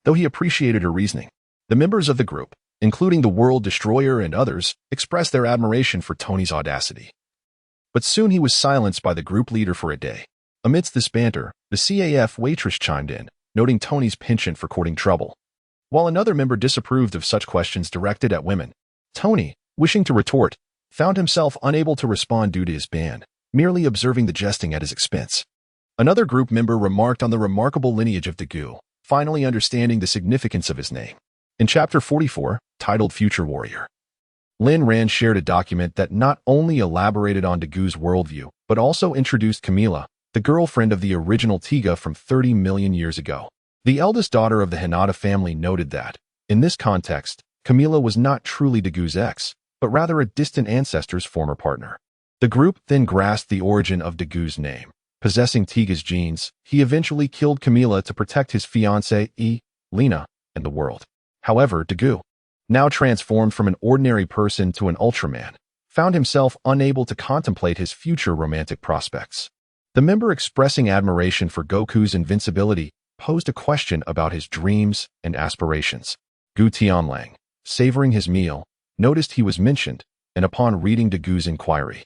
Though he appreciated her reasoning, the members of the group, including the World Destroyer and others, expressed their admiration for Tony's audacity. But soon he was silenced by the group leader for a day. Amidst this banter, the CAF waitress chimed in, noting Tony's penchant for courting trouble. While another member disapproved of such questions directed at women, Tony, wishing to retort, found himself unable to respond due to his ban, merely observing the jesting at his expense. Another group member remarked on the remarkable lineage of the Gu, finally understanding the significance of his name. In Chapter 44, titled Future Warrior, Lin Ran shared a document that not only elaborated on Dagu's worldview, but also introduced Camila, the girlfriend of the original Tiga from 30 million years ago. The eldest daughter of the Hinata family noted that, in this context, Camila was not truly Dagu's ex, but rather a distant ancestor's former partner. The group then grasped the origin of Dagu's name. Possessing Tiga's genes, he eventually killed Camila to protect his fiancée, Lena, and the world. However, Dagu, now transformed from an ordinary person to an Ultraman, found himself unable to contemplate his future romantic prospects. The member expressing admiration for Goku's invincibility posed a question about his dreams and aspirations. Gu Tianlang, savoring his meal, noticed he was mentioned, and upon reading Dagu's inquiry,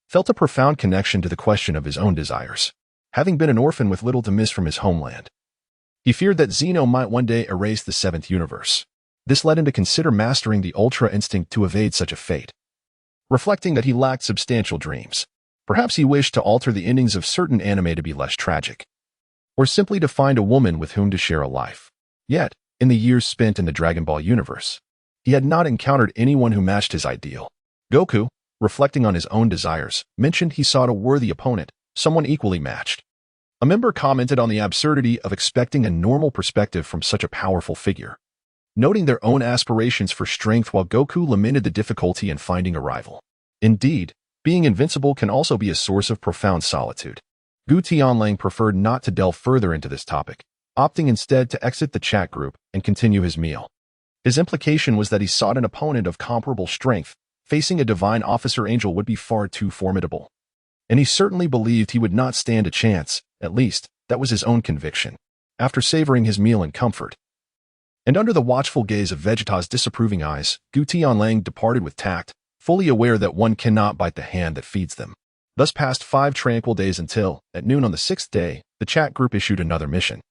felt a profound connection to the question of his own desires. having been an orphan with little to miss from his homeland. He feared that Zeno might one day erase the seventh universe. This led him to consider mastering the Ultra Instinct to evade such a fate. Reflecting that he lacked substantial dreams, perhaps he wished to alter the endings of certain anime to be less tragic, or simply to find a woman with whom to share a life. Yet, in the years spent in the Dragon Ball universe, he had not encountered anyone who matched his ideal. Goku, reflecting on his own desires, mentioned he sought a worthy opponent, someone equally matched. A member commented on the absurdity of expecting a normal perspective from such a powerful figure, noting their own aspirations for strength while Goku lamented the difficulty in finding a rival. Indeed, being invincible can also be a source of profound solitude. Gu Tianlang preferred not to delve further into this topic, opting instead to exit the chat group and continue his meal. His implication was that he sought an opponent of comparable strength. Facing a divine officer angel would be far too formidable. And he certainly believed he would not stand a chance, at least, that was his own conviction. After savoring his meal in comfort, and under the watchful gaze of Vegeta's disapproving eyes, Gu Tianlang departed with tact, fully aware that one cannot bite the hand that feeds them. Thus passed 5 tranquil days until, at noon on the 6th day, the chat group issued another mission.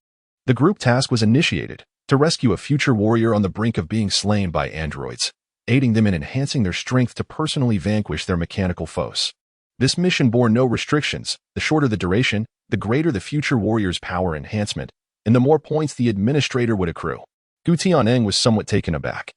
The group task was initiated, to rescue a future warrior on the brink of being slain by androids, aiding them in enhancing their strength to personally vanquish their mechanical foes. This mission bore no restrictions. The shorter the duration, the greater the future warrior's power enhancement, and the more points the administrator would accrue. Gu Tianlang was somewhat taken aback.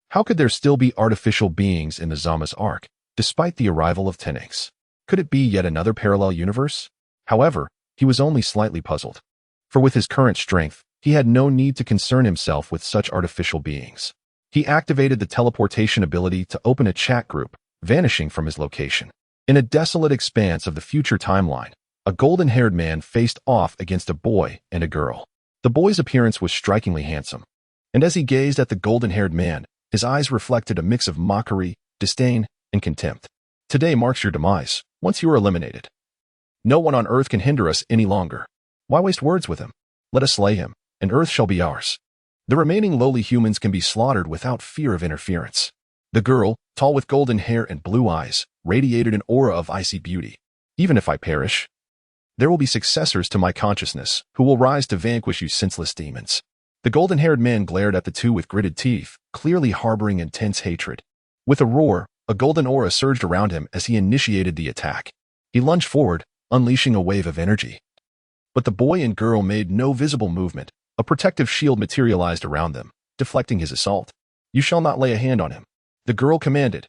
How could there still be artificial beings in the Zama's arc, despite the arrival of Tenix? Could it be yet another parallel universe? However, he was only slightly puzzled. For with his current strength, he had no need to concern himself with such artificial beings. He activated the teleportation ability to open a chat group, vanishing from his location. In a desolate expanse of the future timeline, a golden-haired man faced off against a boy and a girl. The boy's appearance was strikingly handsome, and as he gazed at the golden-haired man, his eyes reflected a mix of mockery, disdain, and contempt. Today marks your demise, once you are eliminated. No one on Earth can hinder us any longer. Why waste words with him? Let us slay him, and Earth shall be ours. The remaining lowly humans can be slaughtered without fear of interference. The girl, tall with golden hair and blue eyes, radiated an aura of icy beauty. Even if I perish, there will be successors to my consciousness who will rise to vanquish you senseless demons. The golden-haired man glared at the two with gritted teeth, clearly harboring intense hatred. With a roar, a golden aura surged around him as he initiated the attack. He lunged forward, unleashing a wave of energy. But the boy and girl made no visible movement. A protective shield materialized around them, deflecting his assault. You shall not lay a hand on him, the girl commanded,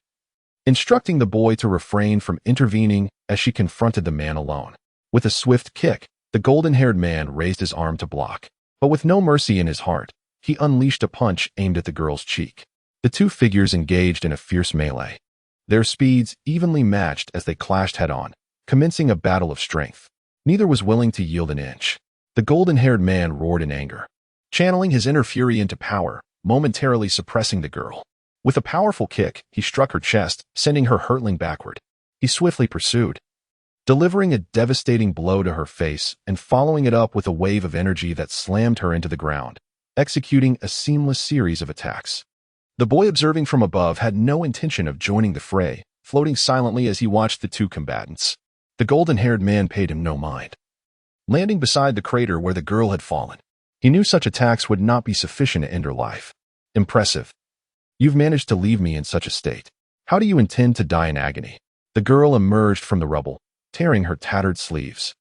instructing the boy to refrain from intervening as she confronted the man alone. With a swift kick, the golden-haired man raised his arm to block. But with no mercy in his heart, he unleashed a punch aimed at the girl's cheek. The two figures engaged in a fierce melee. Their speeds evenly matched as they clashed head-on, commencing a battle of strength. Neither was willing to yield an inch. The golden-haired man roared in anger, channeling his inner fury into power, momentarily suppressing the girl. With a powerful kick, he struck her chest, sending her hurtling backward. He swiftly pursued, delivering a devastating blow to her face and following it up with a wave of energy that slammed her into the ground, executing a seamless series of attacks. The boy observing from above had no intention of joining the fray, floating silently as he watched the two combatants. The golden-haired man paid him no mind, landing beside the crater where the girl had fallen. He knew such attacks would not be sufficient to end her life. Impressive. You've managed to leave me in such a state. How do you intend to die in agony? The girl emerged from the rubble, tearing her tattered sleeves,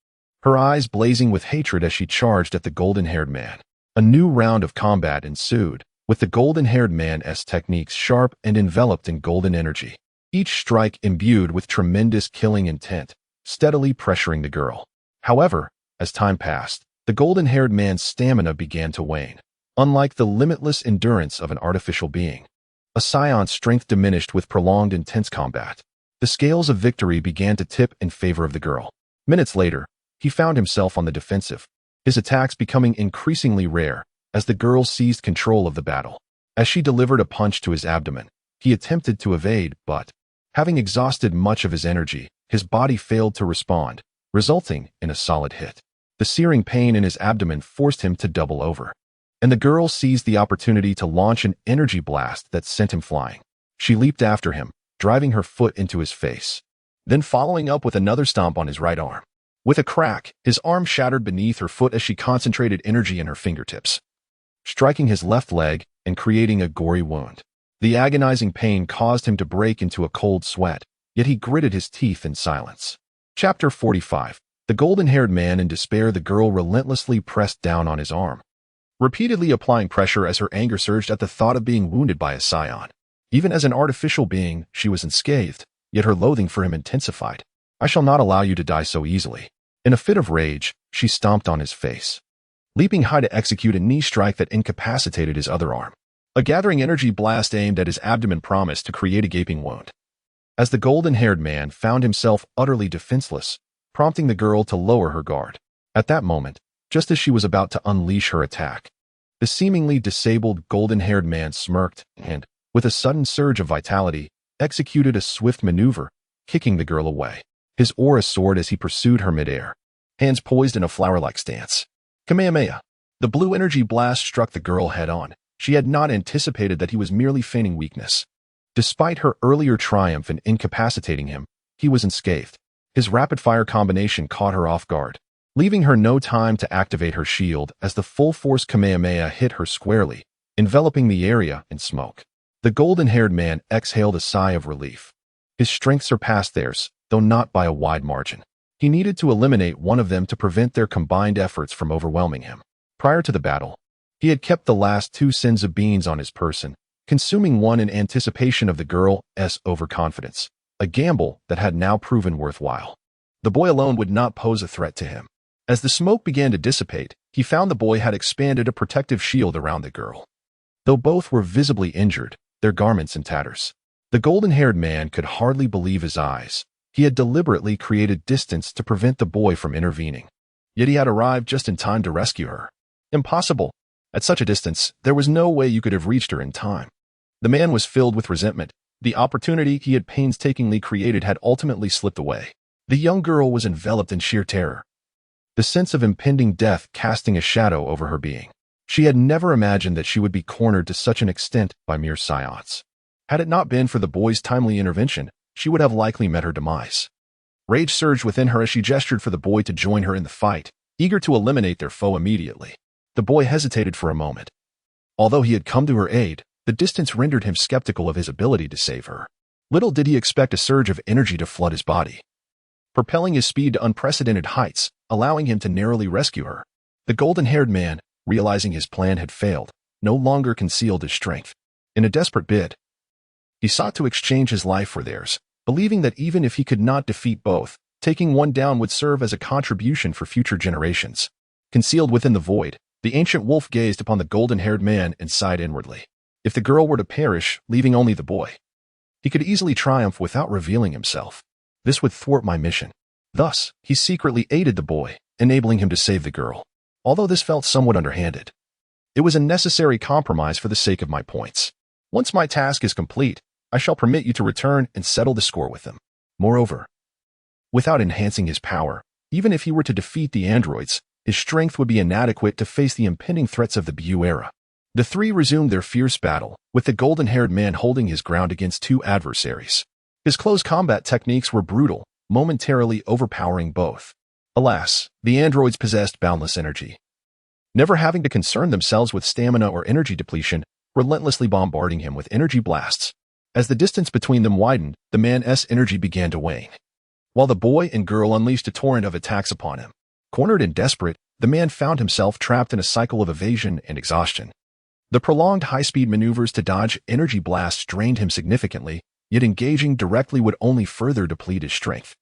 her eyes blazing with hatred as she charged at the golden-haired man. A new round of combat ensued, with the golden-haired man's techniques sharp and enveloped in golden energy, each strike imbued with tremendous killing intent, steadily pressuring the girl. However, as time passed, the golden-haired man's stamina began to wane. Unlike the limitless endurance of an artificial being, a scion's strength diminished with prolonged intense combat. The scales of victory began to tip in favor of the girl. Minutes later, he found himself on the defensive, his attacks becoming increasingly rare as the girl seized control of the battle. As she delivered a punch to his abdomen, he attempted to evade, but, having exhausted much of his energy, his body failed to respond, resulting in a solid hit. The searing pain in his abdomen forced him to double over, and the girl seized the opportunity to launch an energy blast that sent him flying. She leaped after him, driving her foot into his face, then following up with another stomp on his right arm. With a crack, his arm shattered beneath her foot as she concentrated energy in her fingertips, striking his left leg and creating a gory wound. The agonizing pain caused him to break into a cold sweat, yet he gritted his teeth in silence. Chapter 45. The golden-haired man in despair. The girl relentlessly pressed down on his arm, repeatedly applying pressure as her anger surged at the thought of being wounded by a scion. Even as an artificial being, she was unscathed, yet her loathing for him intensified. I shall not allow you to die so easily. In a fit of rage, she stomped on his face, leaping high to execute a knee strike that incapacitated his other arm. A gathering energy blast aimed at his abdomen promised to create a gaping wound. As the golden-haired man found himself utterly defenseless, prompting the girl to lower her guard. At that moment, just as she was about to unleash her attack, the seemingly disabled golden-haired man smirked and, with a sudden surge of vitality, executed a swift maneuver, kicking the girl away. His aura soared as he pursued her midair, hands poised in a flower-like stance. Kamehameha. The blue energy blast struck the girl head-on. She had not anticipated that he was merely feigning weakness. Despite her earlier triumph in incapacitating him, he was unscathed. His rapid-fire combination caught her off guard, leaving her no time to activate her shield as the full-force Kamehameha hit her squarely, enveloping the area in smoke. The golden-haired man exhaled a sigh of relief. His strength surpassed theirs, though not by a wide margin. He needed to eliminate one of them to prevent their combined efforts from overwhelming him. Prior to the battle, he had kept the last 2 sins of beans on his person, consuming one in anticipation of the girl's overconfidence, a gamble that had now proven worthwhile. The boy alone would not pose a threat to him. As the smoke began to dissipate, he found the boy had expanded a protective shield around the girl. Though both were visibly injured, their garments in tatters, the golden-haired man could hardly believe his eyes. He had deliberately created distance to prevent the boy from intervening. Yet he had arrived just in time to rescue her. Impossible. At such a distance, there was no way you could have reached her in time. The man was filled with resentment. The opportunity he had painstakingly created had ultimately slipped away. The young girl was enveloped in sheer terror, the sense of impending death casting a shadow over her being. She had never imagined that she would be cornered to such an extent by mere science. Had it not been for the boy's timely intervention, she would have likely met her demise. Rage surged within her as she gestured for the boy to join her in the fight, eager to eliminate their foe immediately. The boy hesitated for a moment. Although he had come to her aid, the distance rendered him skeptical of his ability to save her. Little did he expect a surge of energy to flood his body, propelling his speed to unprecedented heights, allowing him to narrowly rescue her. The golden-haired man, realizing his plan had failed, no longer concealed his strength. In a desperate bid, he sought to exchange his life for theirs, believing that even if he could not defeat both, taking one down would serve as a contribution for future generations. Concealed within the void, the ancient wolf gazed upon the golden-haired man and sighed inwardly. If the girl were to perish, leaving only the boy, he could easily triumph without revealing himself. This would thwart my mission. Thus, he secretly aided the boy, enabling him to save the girl. Although this felt somewhat underhanded, it was a necessary compromise for the sake of my points. Once my task is complete, I shall permit you to return and settle the score with them. Moreover, without enhancing his power, even if he were to defeat the androids, his strength would be inadequate to face the impending threats of the Bu era. The three resumed their fierce battle, with the golden-haired man holding his ground against 2 adversaries. His close combat techniques were brutal, momentarily overpowering both. Alas, the androids possessed boundless energy, never having to concern themselves with stamina or energy depletion, relentlessly bombarding him with energy blasts. As the distance between them widened, the man's energy began to wane, while the boy and girl unleashed a torrent of attacks upon him. Cornered and desperate, the man found himself trapped in a cycle of evasion and exhaustion. The prolonged high-speed maneuvers to dodge energy blasts drained him significantly, yet engaging directly would only further deplete his strength.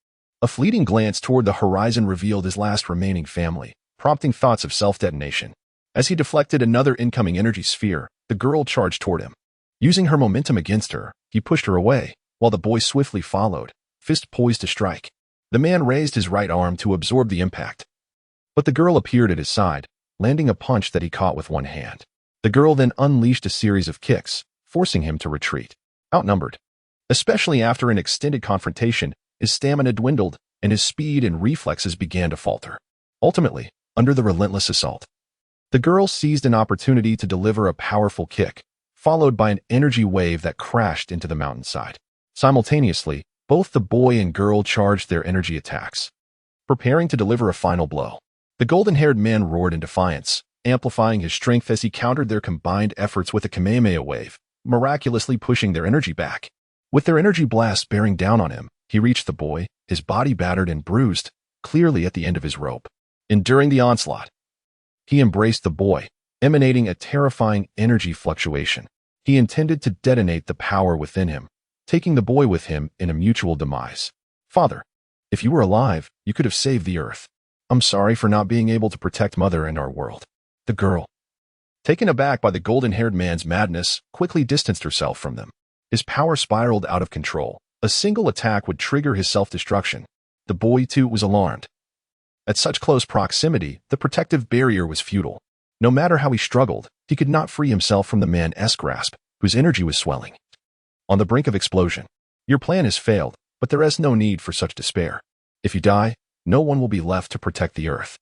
A fleeting glance toward the horizon revealed his last remaining family, prompting thoughts of self-detonation. As he deflected another incoming energy sphere, the girl charged toward him. Using her momentum against her, he pushed her away, while the boy swiftly followed, fist poised to strike. The man raised his right arm to absorb the impact, but the girl appeared at his side, landing a punch that he caught with one hand. The girl then unleashed a series of kicks, forcing him to retreat. Outnumbered, especially after an extended confrontation, his stamina dwindled, and his speed and reflexes began to falter. Ultimately, under the relentless assault, the girl seized an opportunity to deliver a powerful kick, followed by an energy wave that crashed into the mountainside. Simultaneously, both the boy and girl charged their energy attacks, preparing to deliver a final blow. The golden-haired man roared in defiance, amplifying his strength as he countered their combined efforts with a Kamehameha wave, miraculously pushing their energy back. With their energy blasts bearing down on him, he reached the boy, his body battered and bruised, clearly at the end of his rope. Enduring the onslaught, he embraced the boy, emanating a terrifying energy fluctuation. He intended to detonate the power within him, taking the boy with him in a mutual demise. Father, if you were alive, you could have saved the earth. I'm sorry for not being able to protect Mother and our world. The girl, taken aback by the golden-haired man's madness, quickly distanced herself from them. His power spiraled out of control. A single attack would trigger his self-destruction. The boy, too, was alarmed. At such close proximity, the protective barrier was futile. No matter how he struggled, he could not free himself from the man's grasp, whose energy was swelling. On the brink of explosion. Your plan has failed, but there is no need for such despair. If you die, no one will be left to protect the earth.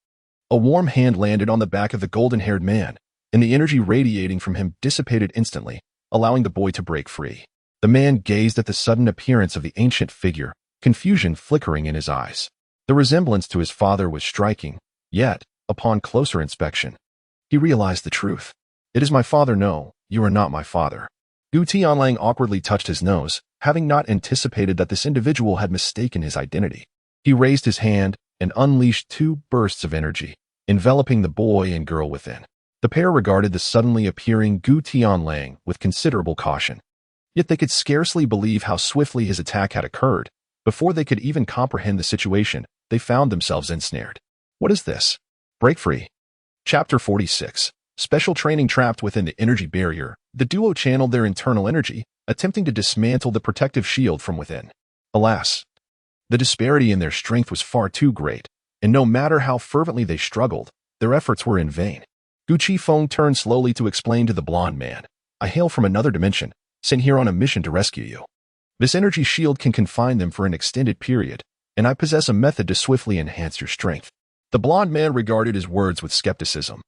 A warm hand landed on the back of the golden-haired man, and the energy radiating from him dissipated instantly, allowing the boy to break free. The man gazed at the sudden appearance of the ancient figure, confusion flickering in his eyes. The resemblance to his father was striking, yet, upon closer inspection, he realized the truth. It is my father. No, you are not my father. Gu Tianlang awkwardly touched his nose, having not anticipated that this individual had mistaken his identity. He raised his hand and unleashed two bursts of energy, enveloping the boy and girl within. The pair regarded the suddenly appearing Gu Tianlang with considerable caution. Yet they could scarcely believe how swiftly his attack had occurred. Before they could even comprehend the situation, they found themselves ensnared. What is this? Break free. Chapter 46. Special training. Trapped within the energy barrier, the duo channeled their internal energy, attempting to dismantle the protective shield from within. Alas, the disparity in their strength was far too great, and no matter how fervently they struggled, their efforts were in vain. Gu Qifeng turned slowly to explain to the blond man, I hail from another dimension, sent here on a mission to rescue you. This energy shield can confine them for an extended period, and I possess a method to swiftly enhance your strength. The blond man regarded his words with skepticism.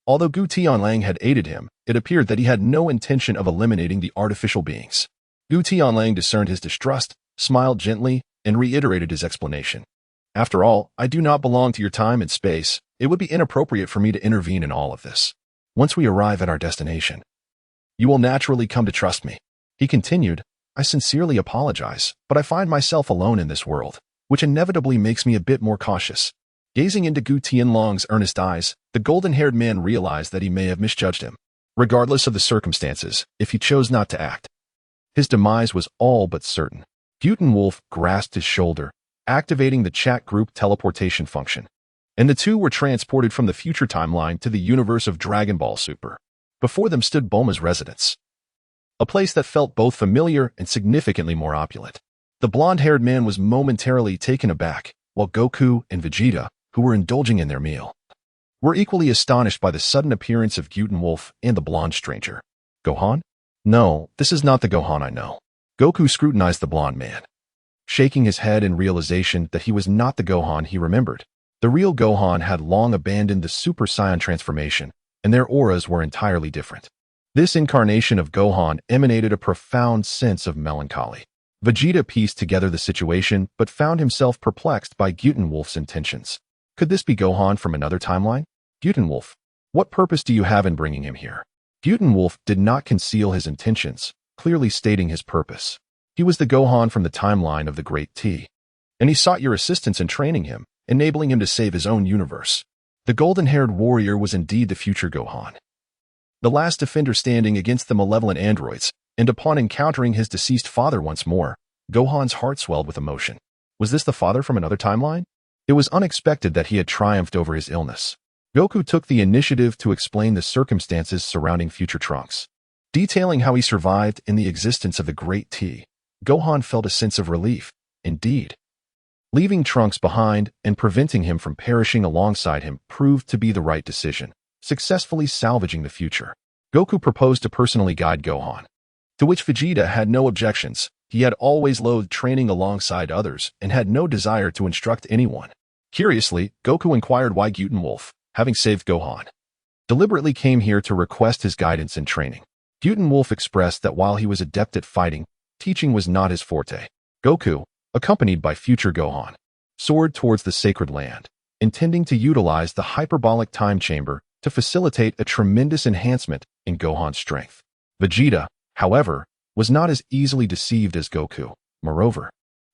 Although Gu Tianlang had aided him, it appeared that he had no intention of eliminating the artificial beings. Gu Tianlang discerned his distrust, smiled gently, and reiterated his explanation. After all, I do not belong to your time and space. It would be inappropriate for me to intervene in all of this. Once we arrive at our destination, you will naturally come to trust me. He continued, I sincerely apologize, but I find myself alone in this world, which inevitably makes me a bit more cautious. Gazing into Gu Tianlang's earnest eyes, the golden-haired man realized that he may have misjudged him. Regardless of the circumstances, if he chose not to act, his demise was all but certain. Wolf grasped his shoulder, activating the chat group teleportation function, and the two were transported from the future timeline to the universe of Dragon Ball Super. Before them stood Bulma's residence, a place that felt both familiar and significantly more opulent. The blonde-haired man was momentarily taken aback, while Goku and Vegeta, who were indulging in their meal, were equally astonished by the sudden appearance of Wolf and the blonde stranger. Gohan? No, this is not the Gohan I know. Goku scrutinized the blonde man, shaking his head in realization that he was not the Gohan he remembered. The real Gohan had long abandoned the Super Saiyan transformation, and their auras were entirely different. This incarnation of Gohan emanated a profound sense of melancholy. Vegeta pieced together the situation but found himself perplexed by Wolf's intentions. Could this be Gohan from another timeline? Wolf, what purpose do you have in bringing him here? Wolf did not conceal his intentions, clearly stating his purpose. He was the Gohan from the timeline of the Great T, and he sought your assistance in training him, enabling him to save his own universe. The golden-haired warrior was indeed the future Gohan, the last defender standing against the malevolent androids, and upon encountering his deceased father once more, Gohan's heart swelled with emotion. Was this the father from another timeline? It was unexpected that he had triumphed over his illness. Goku took the initiative to explain the circumstances surrounding future Trunks. Detailing how he survived in the existence of the Great T, Gohan felt a sense of relief. Indeed, leaving Trunks behind and preventing him from perishing alongside him proved to be the right decision, successfully salvaging the future. Goku proposed to personally guide Gohan, to which Vegeta had no objections. He had always loathed training alongside others and had no desire to instruct anyone. Curiously, Goku inquired why Wolf, having saved Gohan, deliberately came here to request his guidance and training. Wolf expressed that while he was adept at fighting, teaching was not his forte. Goku, accompanied by future Gohan, soared towards the sacred land, intending to utilize the hyperbolic time chamber to facilitate a tremendous enhancement in Gohan's strength. Vegeta, however, was not as easily deceived as Goku. Moreover,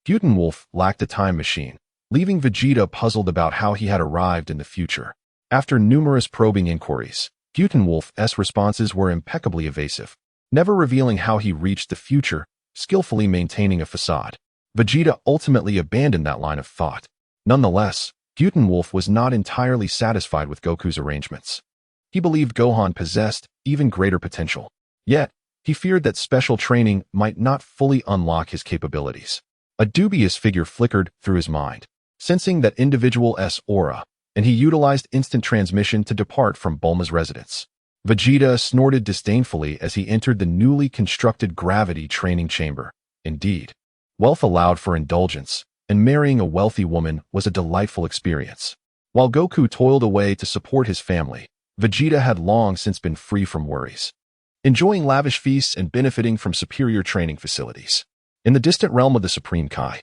Wolf lacked a time machine, leaving Vegeta puzzled about how he had arrived in the future. After numerous probing inquiries, Wolf's responses were impeccably evasive, never revealing how he reached the future, skillfully maintaining a facade. Vegeta ultimately abandoned that line of thought. Nonetheless, Wolf was not entirely satisfied with Goku's arrangements. He believed Gohan possessed even greater potential. Yet, he feared that special training might not fully unlock his capabilities. A dubious figure flickered through his mind, sensing that individual's aura, and he utilized instant transmission to depart from Bulma's residence. Vegeta snorted disdainfully as he entered the newly constructed gravity training chamber. Indeed, wealth allowed for indulgence, and marrying a wealthy woman was a delightful experience. While Goku toiled away to support his family, Vegeta had long since been free from worries, enjoying lavish feasts and benefiting from superior training facilities. In the distant realm of the Supreme Kai,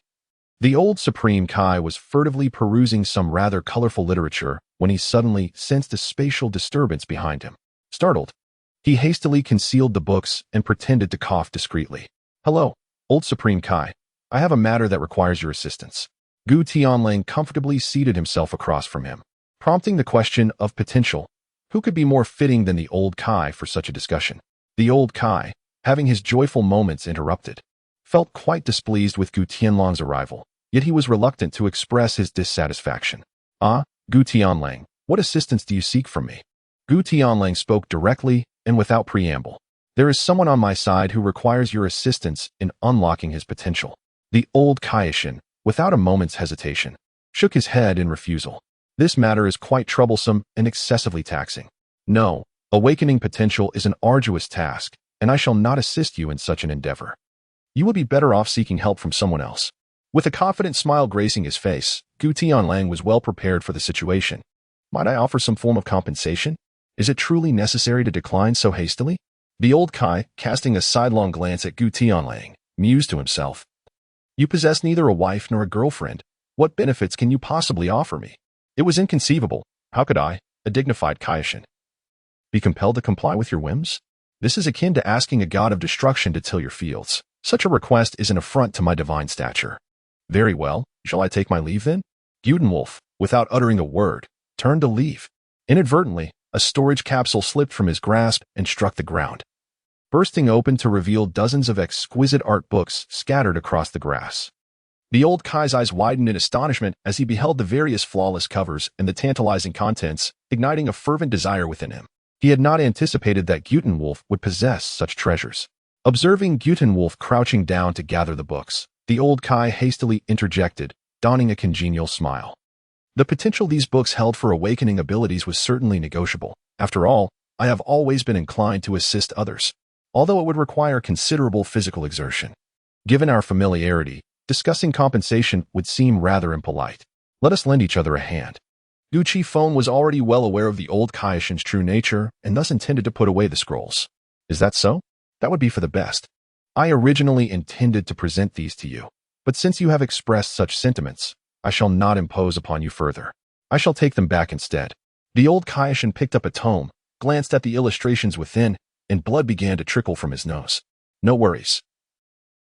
the old Supreme Kai was furtively perusing some rather colorful literature when he suddenly sensed a spatial disturbance behind him. Startled, he hastily concealed the books and pretended to cough discreetly. "Hello, old Supreme Kai. I have a matter that requires your assistance." Gu Tianlang comfortably seated himself across from him, prompting the question of potential. Who could be more fitting than the old Kai for such a discussion? The old Kai, having his joyful moments interrupted, felt quite displeased with Gu Tianlang's arrival, yet he was reluctant to express his dissatisfaction. "Ah, Gu Tianlang, what assistance do you seek from me?" Gu Tianlang spoke directly and without preamble. "There is someone on my side who requires your assistance in unlocking his potential." The old Kaioshin, without a moment's hesitation, shook his head in refusal. "This matter is quite troublesome and excessively taxing. No, awakening potential is an arduous task, and I shall not assist you in such an endeavor. You would be better off seeking help from someone else." With a confident smile gracing his face, Gu Tianlang was well prepared for the situation. "Might I offer some form of compensation? Is it truly necessary to decline so hastily?" The old Kai, casting a sidelong glance at Gu Tianlang, mused to himself. "You possess neither a wife nor a girlfriend. What benefits can you possibly offer me?" It was inconceivable. How could I, a dignified Kaioshin, be compelled to comply with your whims? This is akin to asking a god of destruction to till your fields. Such a request is an affront to my divine stature. "Very well, shall I take my leave then?" Wolf, without uttering a word, turned to leave. Inadvertently, a storage capsule slipped from his grasp and struck the ground, bursting open to reveal dozens of exquisite art books scattered across the grass. The old Kai's eyes widened in astonishment as he beheld the various flawless covers and the tantalizing contents, igniting a fervent desire within him. He had not anticipated that Wolf would possess such treasures. Observing Wolf crouching down to gather the books, the old Kai hastily interjected, donning a congenial smile. The potential these books held for awakening abilities was certainly negotiable. After all, I have always been inclined to assist others, although it would require considerable physical exertion. Given our familiarity, discussing compensation would seem rather impolite. Let us lend each other a hand. Gu Qifeng was already well aware of the old Kaioshin's true nature and thus intended to put away the scrolls. "Is that so? That would be for the best. I originally intended to present these to you, but since you have expressed such sentiments, I shall not impose upon you further. I shall take them back instead." The old Kaioshin picked up a tome, glanced at the illustrations within, and blood began to trickle from his nose. "No worries.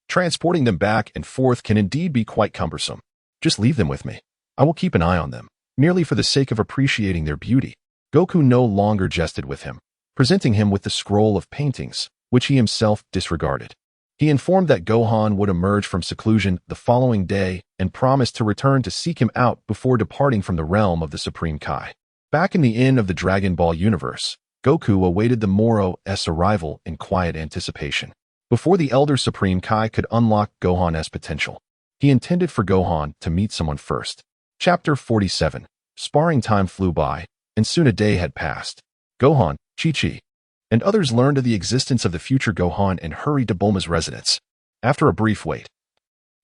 Transporting them back and forth can indeed be quite cumbersome. Just leave them with me. I will keep an eye on them, merely for the sake of appreciating their beauty." Goku no longer jested with him, presenting him with the scroll of paintings, which he himself disregarded. He informed that Gohan would emerge from seclusion the following day and promised to return to seek him out before departing from the realm of the Supreme Kai. Back in the inn of the Dragon Ball universe, Goku awaited the Moro's arrival in quiet anticipation. Before the Elder Supreme Kai could unlock Gohan's potential, he intended for Gohan to meet someone first. Chapter 47. Sparring time flew by, and soon a day had passed. Gohan, Chi-Chi, and others learned of the existence of the future Gohan and hurried to Bulma's residence. After a brief wait,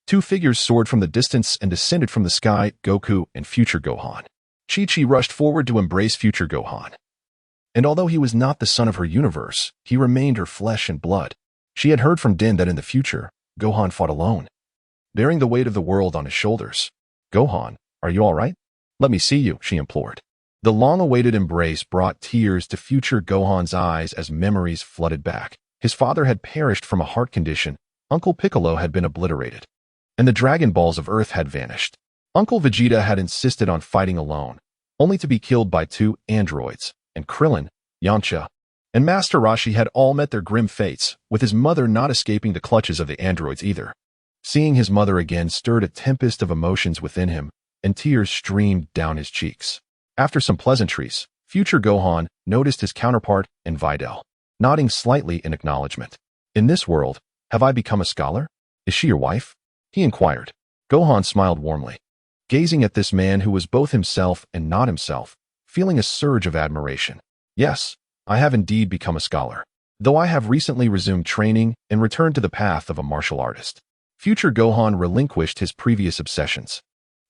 two figures soared from the distance and descended from the sky, Goku and future Gohan. Chi-Chi rushed forward to embrace future Gohan. And although he was not the son of her universe, he remained her flesh and blood. She had heard from Din that in the future, Gohan fought alone, bearing the weight of the world on his shoulders. Gohan, Are you all right? Let me see you, she implored. The long-awaited embrace brought tears to future Gohan's eyes as memories flooded back. His father had perished from a heart condition, Uncle Piccolo had been obliterated, and the Dragon Balls of Earth had vanished. Uncle Vegeta had insisted on fighting alone, only to be killed by 2 androids, and Krillin, Yamcha, and Master Roshi had all met their grim fates, with his mother not escaping the clutches of the androids either. Seeing his mother again stirred a tempest of emotions within him, and tears streamed down his cheeks. After some pleasantries, future Gohan noticed his counterpart, Invincible, nodding slightly in acknowledgement. In this world, have I become a scholar? Is she your wife? He inquired. Gohan smiled warmly, gazing at this man who was both himself and not himself, feeling a surge of admiration. Yes, I have indeed become a scholar, though I have recently resumed training and returned to the path of a martial artist. Future Gohan relinquished his previous obsessions,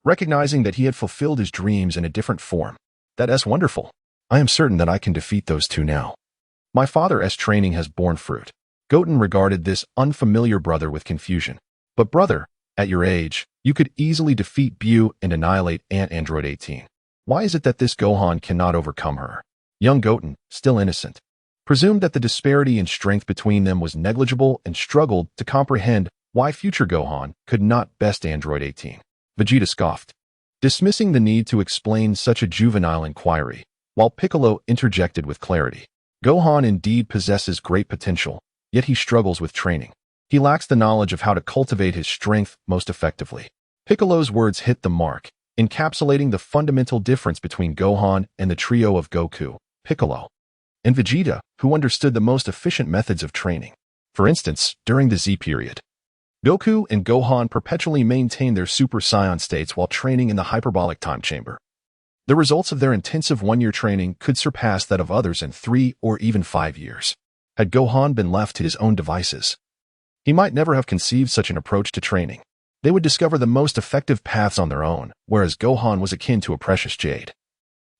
recognizing that he had fulfilled his dreams in a different form. That's wonderful. I am certain that I can defeat those 2 now. My father's training has borne fruit. Goten regarded this unfamiliar brother with confusion. But brother, at your age, you could easily defeat Bu and annihilate Android 18. Why is it that this Gohan cannot overcome her? Young Goten, still innocent, presumed that the disparity in strength between them was negligible and struggled to comprehend why future Gohan could not best Android 18. Vegeta scoffed, dismissing the need to explain such a juvenile inquiry, while Piccolo interjected with clarity. Gohan indeed possesses great potential, yet he struggles with training. He lacks the knowledge of how to cultivate his strength most effectively. Piccolo's words hit the mark, encapsulating the fundamental difference between Gohan and the trio of Goku, Piccolo, and Vegeta, who understood the most efficient methods of training. For instance, during the Z period, Goku and Gohan perpetually maintained their Super Saiyan states while training in the hyperbolic time chamber. The results of their intensive 1-year training could surpass that of others in 3 or even 5 years. Had Gohan been left to his own devices, he might never have conceived such an approach to training. They would discover the most effective paths on their own, whereas Gohan was akin to a precious jade,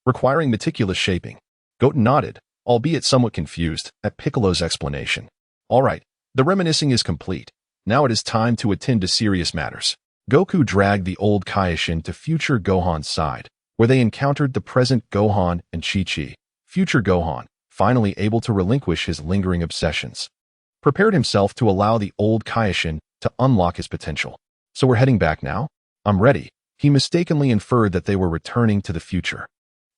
requiring meticulous shaping. Goten nodded, albeit somewhat confused, at Piccolo's explanation. All right, the reminiscing is complete. Now it is time to attend to serious matters. Goku dragged the old Kaishin to future Gohan's side, where they encountered the present Gohan and Chi-Chi. Future Gohan, finally able to relinquish his lingering obsessions, prepared himself to allow the old Kaishin to unlock his potential. So we're heading back now? I'm ready. He mistakenly inferred that they were returning to the future.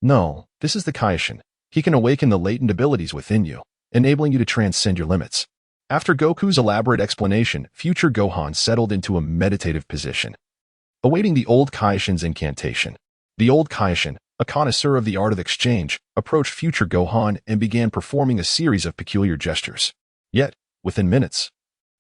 No, this is the Kaishin. He can awaken the latent abilities within you, enabling you to transcend your limits. After Goku's elaborate explanation, future Gohan settled into a meditative position, awaiting the old Kaishin's incantation. The old Kaishin, a connoisseur of the art of exchange, approached future Gohan and began performing a series of peculiar gestures. Yet, within minutes,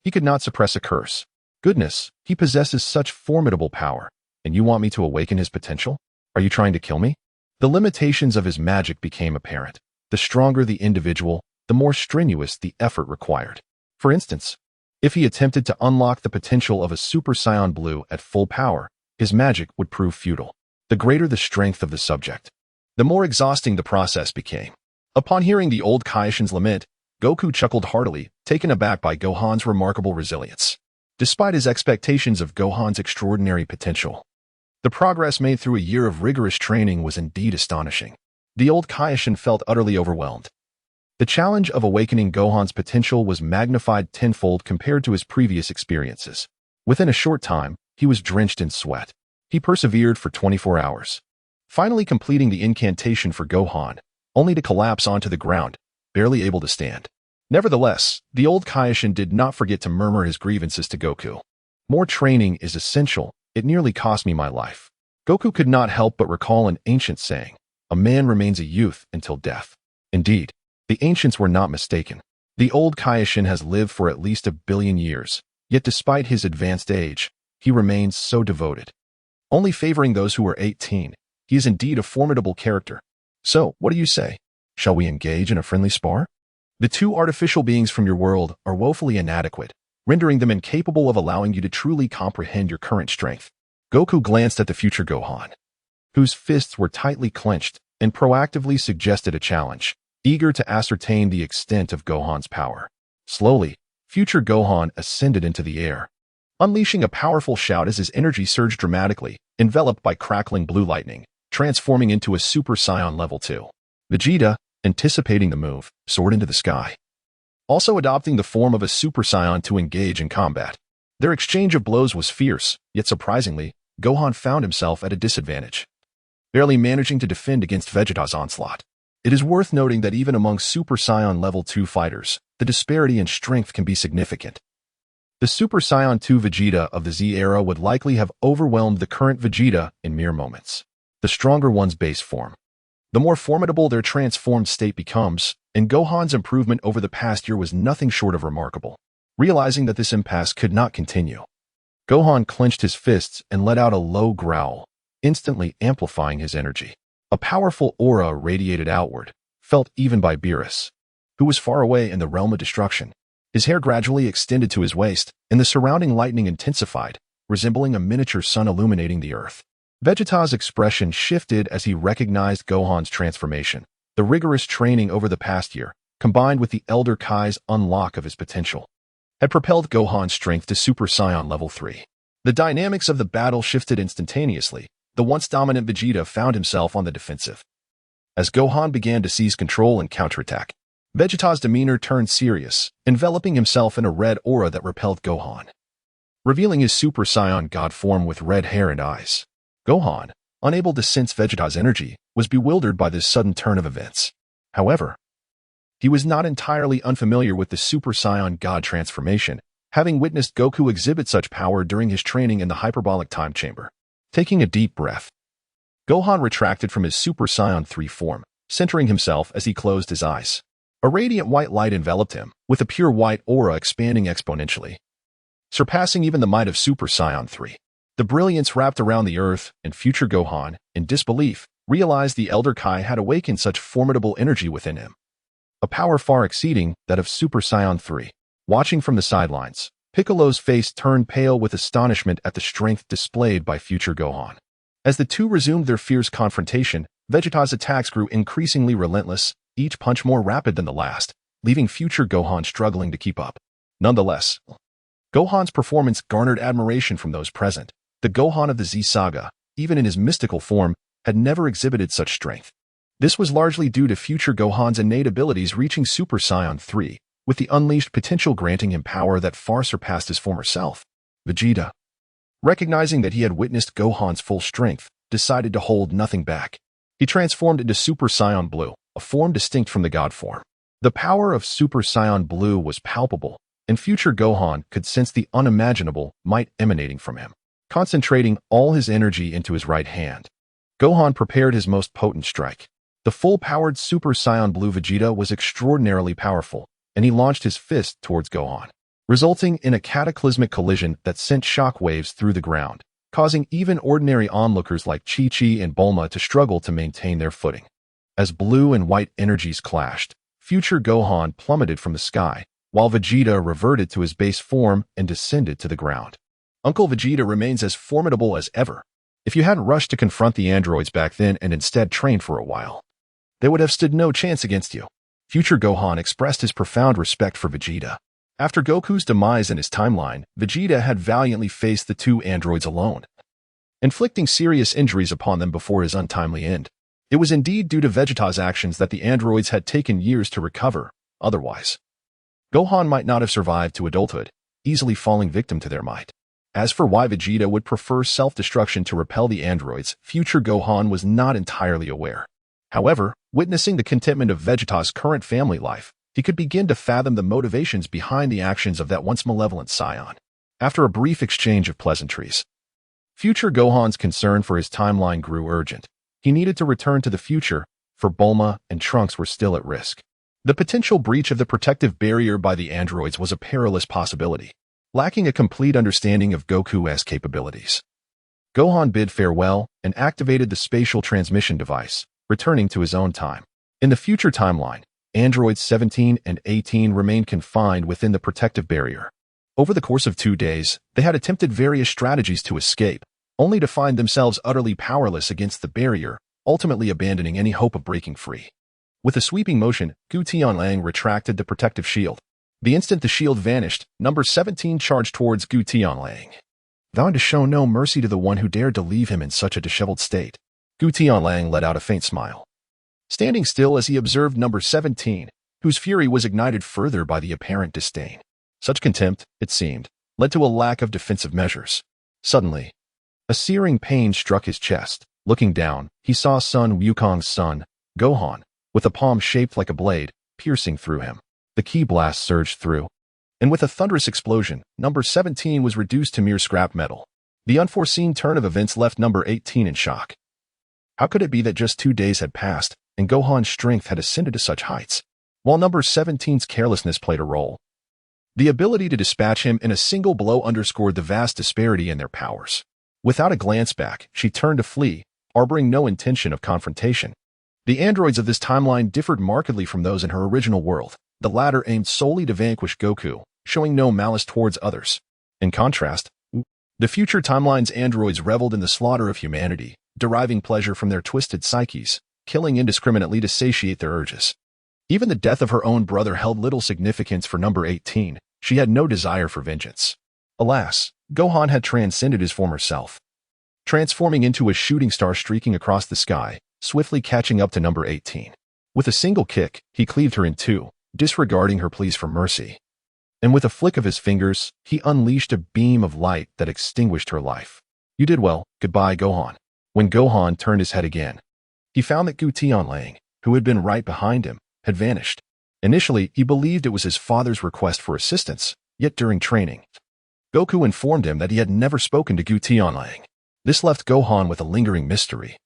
he could not suppress a curse. Goodness, he possesses such formidable power, and you want me to awaken his potential? Are you trying to kill me? The limitations of his magic became apparent. The stronger the individual, the more strenuous the effort required. For instance, if he attempted to unlock the potential of a Super Saiyan Blue at full power, his magic would prove futile. The greater the strength of the subject, the more exhausting the process became. Upon hearing the old Kaishin's lament, Goku chuckled heartily, taken aback by Gohan's remarkable resilience. Despite his expectations of Gohan's extraordinary potential, the progress made through a year of rigorous training was indeed astonishing. The old Kaishin felt utterly overwhelmed. The challenge of awakening Gohan's potential was magnified tenfold compared to his previous experiences. Within a short time, he was drenched in sweat. He persevered for 24 hours, finally completing the incantation for Gohan, only to collapse onto the ground, barely able to stand. Nevertheless, the old Kaishin did not forget to murmur his grievances to Goku. More training is essential. It nearly cost me my life. Goku could not help but recall an ancient saying, a man remains a youth until death. Indeed, the ancients were not mistaken. The old Kaishin has lived for at least 1 billion years, yet despite his advanced age, he remains so devoted, only favoring those who are 18. He is indeed a formidable character. So, what do you say? Shall we engage in a friendly spar? The 2 artificial beings from your world are woefully inadequate, rendering them incapable of allowing you to truly comprehend your current strength. Goku glanced at the future Gohan, whose fists were tightly clenched, and proactively suggested a challenge, eager to ascertain the extent of Gohan's power. Slowly, future Gohan ascended into the air, unleashing a powerful shout as his energy surged dramatically, enveloped by crackling blue lightning, transforming into a Super Saiyan Level 2. Vegeta, anticipating the move, soared into the sky, also adopting the form of a Super Saiyan to engage in combat. Their exchange of blows was fierce, yet surprisingly, Gohan found himself at a disadvantage, barely managing to defend against Vegeta's onslaught. It is worth noting that even among Super Saiyan Level 2 fighters, the disparity in strength can be significant. The Super Saiyan 2 Vegeta of the Z era would likely have overwhelmed the current Vegeta in mere moments. The stronger one's base form, the more formidable their transformed state becomes, and Gohan's improvement over the past year was nothing short of remarkable. Realizing that this impasse could not continue, Gohan clenched his fists and let out a low growl, instantly amplifying his energy. A powerful aura radiated outward, felt even by Beerus, who was far away in the realm of destruction. His hair gradually extended to his waist, and the surrounding lightning intensified, resembling a miniature sun illuminating the earth. Vegeta's expression shifted as he recognized Gohan's transformation. The rigorous training over the past year, combined with the Elder Kai's unlock of his potential, had propelled Gohan's strength to Super Saiyan Level 3. The dynamics of the battle shifted instantaneously. The once dominant Vegeta found himself on the defensive. As Gohan began to seize control and counterattack, Vegeta's demeanor turned serious, enveloping himself in a red aura that repelled Gohan, revealing his Super Saiyan God form with red hair and eyes. Gohan, unable to sense Vegeta's energy, was bewildered by this sudden turn of events. However, he was not entirely unfamiliar with the Super Saiyan God transformation, having witnessed Goku exhibit such power during his training in the hyperbolic time chamber. Taking a deep breath, Gohan retracted from his Super Saiyan 3 form, centering himself as he closed his eyes. A radiant white light enveloped him, with a pure white aura expanding exponentially, surpassing even the might of Super Saiyan 3. The brilliance wrapped around the earth, and future Gohan, in disbelief, realized the Elder Kai had awakened such formidable energy within him, a power far exceeding that of Super Saiyan 3. Watching from the sidelines, Piccolo's face turned pale with astonishment at the strength displayed by future Gohan. As the two resumed their fierce confrontation, Vegeta's attacks grew increasingly relentless, each punch more rapid than the last, leaving future Gohan struggling to keep up. Nonetheless, Gohan's performance garnered admiration from those present. The Gohan of the Z Saga, even in his mystical form, had never exhibited such strength. This was largely due to future Gohan's innate abilities reaching Super Saiyan 3, with the unleashed potential granting him power that far surpassed his former self. Vegeta, recognizing that he had witnessed Gohan's full strength, decided to hold nothing back. He transformed into Super Saiyan Blue, a form distinct from the God form. The power of Super Saiyan Blue was palpable, and future Gohan could sense the unimaginable might emanating from him. Concentrating all his energy into his right hand, Gohan prepared his most potent strike. The full-powered Super Saiyan Blue Vegeta was extraordinarily powerful, and he launched his fist towards Gohan, resulting in a cataclysmic collision that sent shockwaves through the ground, causing even ordinary onlookers like Chi-Chi and Bulma to struggle to maintain their footing. As blue and white energies clashed, future Gohan plummeted from the sky, while Vegeta reverted to his base form and descended to the ground. Uncle Vegeta remains as formidable as ever. If you hadn't rushed to confront the androids back then and instead trained for a while, they would have stood no chance against you. Future Gohan expressed his profound respect for Vegeta. After Goku's demise in his timeline, Vegeta had valiantly faced the two androids alone, inflicting serious injuries upon them before his untimely end. It was indeed due to Vegeta's actions that the androids had taken years to recover. Otherwise, Gohan might not have survived to adulthood, easily falling victim to their might. As for why Vegeta would prefer self-destruction to repel the androids, future Gohan was not entirely aware. However, witnessing the contentment of Vegeta's current family life, he could begin to fathom the motivations behind the actions of that once malevolent scion. After a brief exchange of pleasantries, future Gohan's concern for his timeline grew urgent. He needed to return to the future, for Bulma and Trunks were still at risk. The potential breach of the protective barrier by the androids was a perilous possibility. Lacking a complete understanding of Goku's capabilities, Gohan bid farewell and activated the spatial transmission device, returning to his own time. In the future timeline, androids 17 and 18 remained confined within the protective barrier. Over the course of 2 days, they had attempted various strategies to escape, only to find themselves utterly powerless against the barrier, ultimately abandoning any hope of breaking free. With a sweeping motion, Gu Tianlang retracted the protective shield. The instant the shield vanished, number 17 charged towards Gu Tianlang. vowing to show no mercy to the one who dared to leave him in such a disheveled state. Gu Tianlang let out a faint smile, standing still as he observed number 17, whose fury was ignited further by the apparent disdain. Such contempt, it seemed, led to a lack of defensive measures. Suddenly, a searing pain struck his chest. Looking down, he saw Sun Wukong's son, Gohan, with a palm shaped like a blade, piercing through him. The ki blast surged through, and with a thunderous explosion, number 17 was reduced to mere scrap metal. The unforeseen turn of events left number 18 in shock. How could it be that just 2 days had passed, and Gohan's strength had ascended to such heights, while number 17's carelessness played a role? The ability to dispatch him in a single blow underscored the vast disparity in their powers. Without a glance back, she turned to flee, harboring no intention of confrontation. The androids of this timeline differed markedly from those in her original world. The latter aimed solely to vanquish Goku, showing no malice towards others. In contrast, the future timeline's androids reveled in the slaughter of humanity, deriving pleasure from their twisted psyches, killing indiscriminately to satiate their urges. Even the death of her own brother held little significance for number 18. She had no desire for vengeance. Alas, Gohan had transcended his former self, transforming into a shooting star streaking across the sky, swiftly catching up to number 18. With a single kick, he cleaved her in two, disregarding her pleas for mercy. And with a flick of his fingers, he unleashed a beam of light that extinguished her life. You did well, goodbye, Gohan. When Gohan turned his head again, he found that Gu Tianlang, who had been right behind him, had vanished. Initially, he believed it was his father's request for assistance, yet during training, Goku informed him that he had never spoken to Gu Tianlang. This left Gohan with a lingering mystery.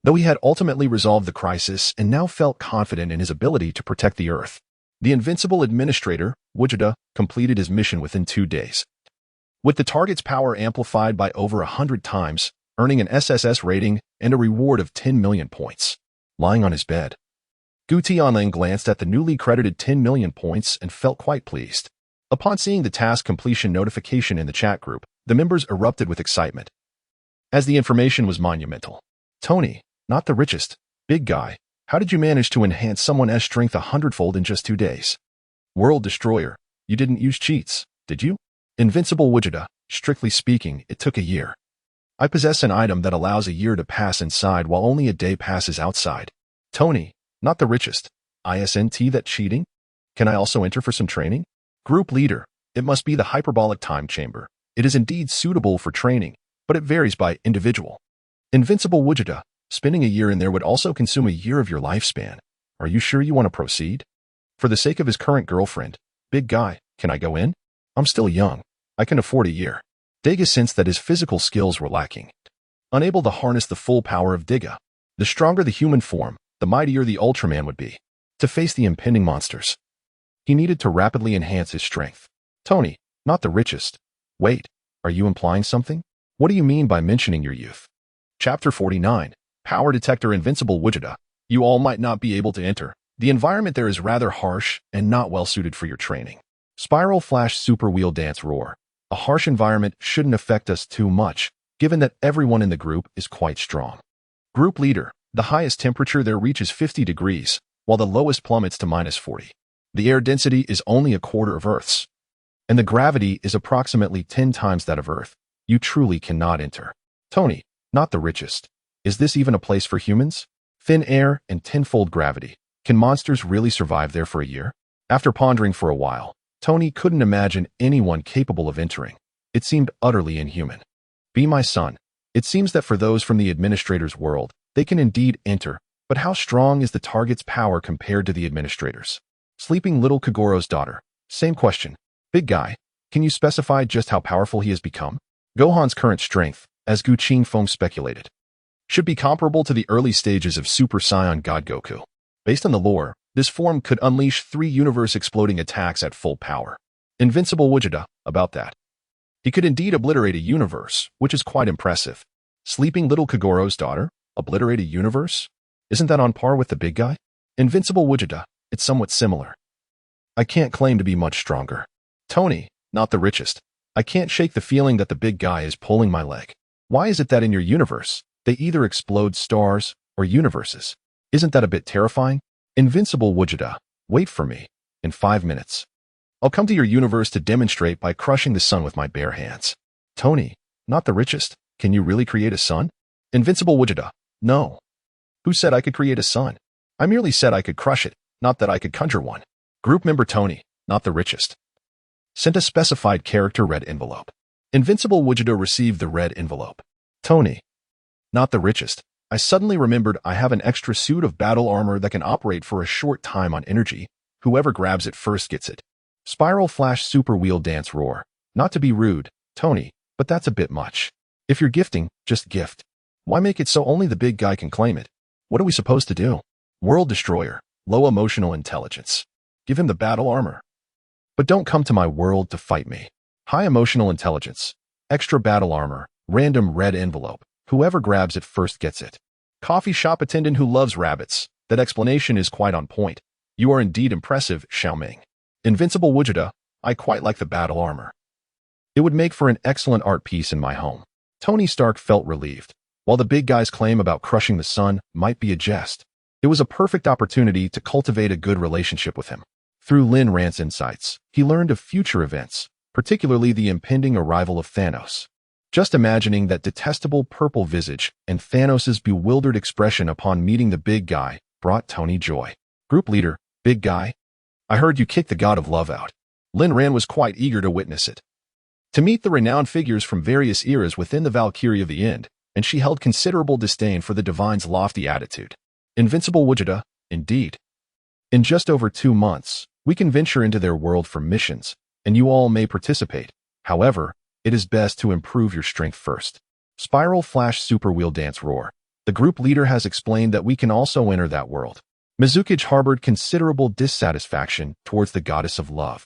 Though he had ultimately resolved the crisis and now felt confident in his ability to protect the Earth, the Invincible administrator, Vegeta, completed his mission within 2 days. With the target's power amplified by over 100 times, earning an SSS rating and a reward of 10 million points. Lying on his bed, Gu Tianlang glanced at the newly credited 10 million points and felt quite pleased. Upon seeing the task completion notification in the chat group, the members erupted with excitement, as the information was monumental. Tony, not the richest, big guy, how did you manage to enhance someone's strength 100-fold in just 2 days? World Destroyer, you didn't use cheats, did you? Invincible Vegeta, strictly speaking, it took a year. I possess an item that allows a year to pass inside while only a day passes outside. Tony, not the richest, isn't that cheating? Can I also enter for some training? Group leader, it must be the hyperbolic time chamber. It is indeed suitable for training, but it varies by individual. Invincible Vegeta, spending a year in there would also consume a year of your lifespan. Are you sure you want to proceed? For the sake of his current girlfriend, big guy, can I go in? I'm still young. I can afford a year. Dega sensed that his physical skills were lacking. Unable to harness the full power of Dega, the stronger the human form, the mightier the Ultraman would be. To face the impending monsters, he needed to rapidly enhance his strength. Tony, not the richest. Wait, are you implying something? What do you mean by mentioning your youth? Chapter 49, Power Detector. Invincible Vegeta, you all might not be able to enter. The environment there is rather harsh and not well suited for your training. Spiral Flash Super Wheel Dance Roar. A harsh environment shouldn't affect us too much, given that everyone in the group is quite strong. Group leader, the highest temperature there reaches 50 degrees, while the lowest plummets to -40. The air density is only a quarter of Earth's, and the gravity is approximately 10 times that of Earth. You truly cannot enter. Tony, not the richest. Is this even a place for humans? Thin air and tenfold gravity. Can monsters really survive there for a year? After pondering for a while, Tony couldn't imagine anyone capable of entering. It seemed utterly inhuman. Be my son. It seems that for those from the administrator's world, they can indeed enter, but how strong is the target's power compared to the administrator's? Sleeping little Kogoro's daughter. Same question. Big guy, can you specify just how powerful he has become? Gohan's current strength, as Gu Tianlang speculated, should be comparable to the early stages of Super Saiyan God Goku. Based on the lore, this form could unleash 3 universe-exploding attacks at full power. Invincible Vegeta, about that. He could indeed obliterate a universe, which is quite impressive. Sleeping little Kogoro's daughter? Obliterate a universe? Isn't that on par with the big guy? Invincible Vegeta, it's somewhat similar. I can't claim to be much stronger. Tony, not the richest. I can't shake the feeling that the big guy is pulling my leg. Why is it that in your universe, they either explode stars or universes? Isn't that a bit terrifying? Invincible Vegeta, wait for me. In 5 minutes. I'll come to your universe to demonstrate by crushing the sun with my bare hands. Tony, not the richest. Can you really create a sun? Invincible Vegeta. No. Who said I could create a sun? I merely said I could crush it, not that I could conjure one. Group member Tony, not the richest. Sent a specified character red envelope. Invincible Vegeta received the red envelope. Tony, not the richest. I suddenly remembered I have an extra suit of battle armor that can operate for a short time on energy. Whoever grabs it first gets it. Spiral Flash Super Wheel Dance Roar. Not to be rude, Tony, but that's a bit much. If you're gifting, just gift. Why make it so only the big guy can claim it? What are we supposed to do? World Destroyer. Low emotional intelligence. Give him the battle armor. But don't come to my world to fight me. High emotional intelligence. Extra battle armor. Random red envelope. Whoever grabs it first gets it. Coffee shop attendant who loves rabbits. That explanation is quite on point. You are indeed impressive, Xiaoming. Invincible Vegeta. I quite like the battle armor. It would make for an excellent art piece in my home. Tony Stark felt relieved. While the big guy's claim about crushing the sun might be a jest, it was a perfect opportunity to cultivate a good relationship with him. Through Lin Rand's insights, he learned of future events, particularly the impending arrival of Thanos. Just imagining that detestable purple visage and Thanos' bewildered expression upon meeting the big guy brought Tony joy. Group leader, big guy, I heard you kicked the god of love out. Lin Rand was quite eager to witness it. To meet the renowned figures from various eras within the Valkyrie of the End, and she held considerable disdain for the divine's lofty attitude. Invincible Vegeta, indeed. In just over 2 months, we can venture into their world for missions, and you all may participate. However, it is best to improve your strength first. Spiral Flash Super Wheel Dance Roar. The group leader has explained that we can also enter that world. Mizuki's harbored considerable dissatisfaction towards the goddess of love.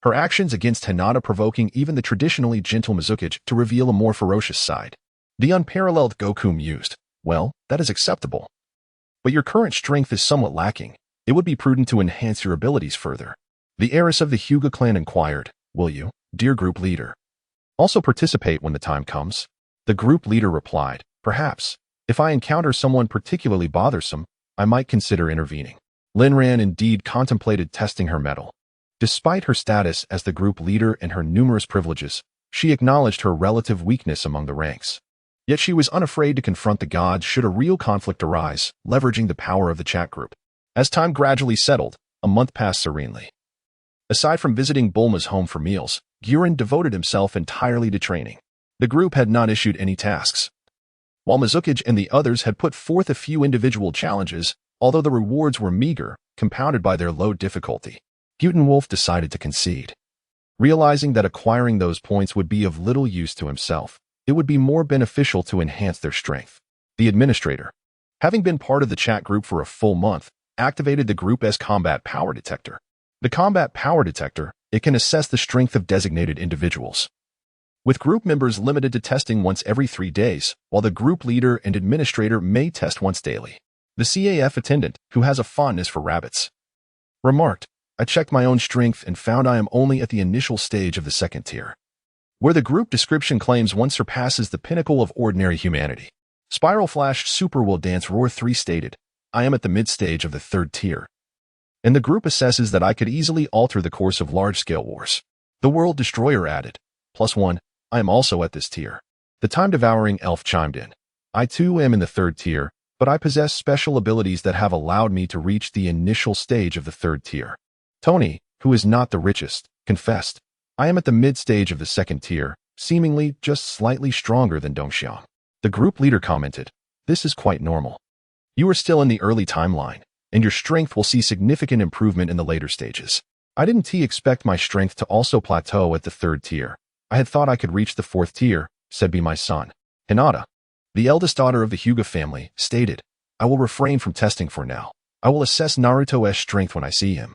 Her actions against Hinata provoking even the traditionally gentle Mizuki to reveal a more ferocious side. The unparalleled Goku mused, well, that is acceptable. But your current strength is somewhat lacking. It would be prudent to enhance your abilities further. The heiress of the Hyuga clan inquired, will you, dear group leader, also participate when the time comes? The group leader replied, perhaps. If I encounter someone particularly bothersome, I might consider intervening. Lin Ran indeed contemplated testing her mettle. Despite her status as the group leader and her numerous privileges, she acknowledged her relative weakness among the ranks. Yet she was unafraid to confront the gods should a real conflict arise, leveraging the power of the chat group. As time gradually settled, a month passed serenely. Aside from visiting Bulma's home for meals, Guren devoted himself entirely to training. The group had not issued any tasks. While Mizuki and the others had put forth a few individual challenges, although the rewards were meager, compounded by their low difficulty, Wolf decided to concede. Realizing that acquiring those points would be of little use to himself, it would be more beneficial to enhance their strength. The administrator, having been part of the chat group for a full month, activated the group's combat power detector. The combat power detector, it can assess the strength of designated individuals, with group members limited to testing once every 3 days, while the group leader and administrator may test once daily. The CAF attendant, who has a fondness for rabbits, remarked, I checked my own strength and found I am only at the initial stage of the 2nd tier, where the group description claims one surpasses the pinnacle of ordinary humanity. Spiral Flash Super Will Dance Roar 3 stated, I am at the mid-stage of the 3rd tier, and the group assesses that I could easily alter the course of large-scale wars. The World Destroyer added, +1, I am also at this tier. The time-devouring elf chimed in, I too am in the 3rd tier, but I possess special abilities that have allowed me to reach the initial stage of the 3rd tier. Tony, who is not the richest, confessed, I am at the mid-stage of the 2nd tier, seemingly just slightly stronger than Dongxiang. The group leader commented, this is quite normal. You are still in the early timeline, and your strength will see significant improvement in the later stages. I didn't expect my strength to also plateau at the 3rd tier. I had thought I could reach the 4th tier, said Be My Son. Hinata, the eldest daughter of the Hyuga family, stated, I will refrain from testing for now. I will assess Naruto's strength when I see him.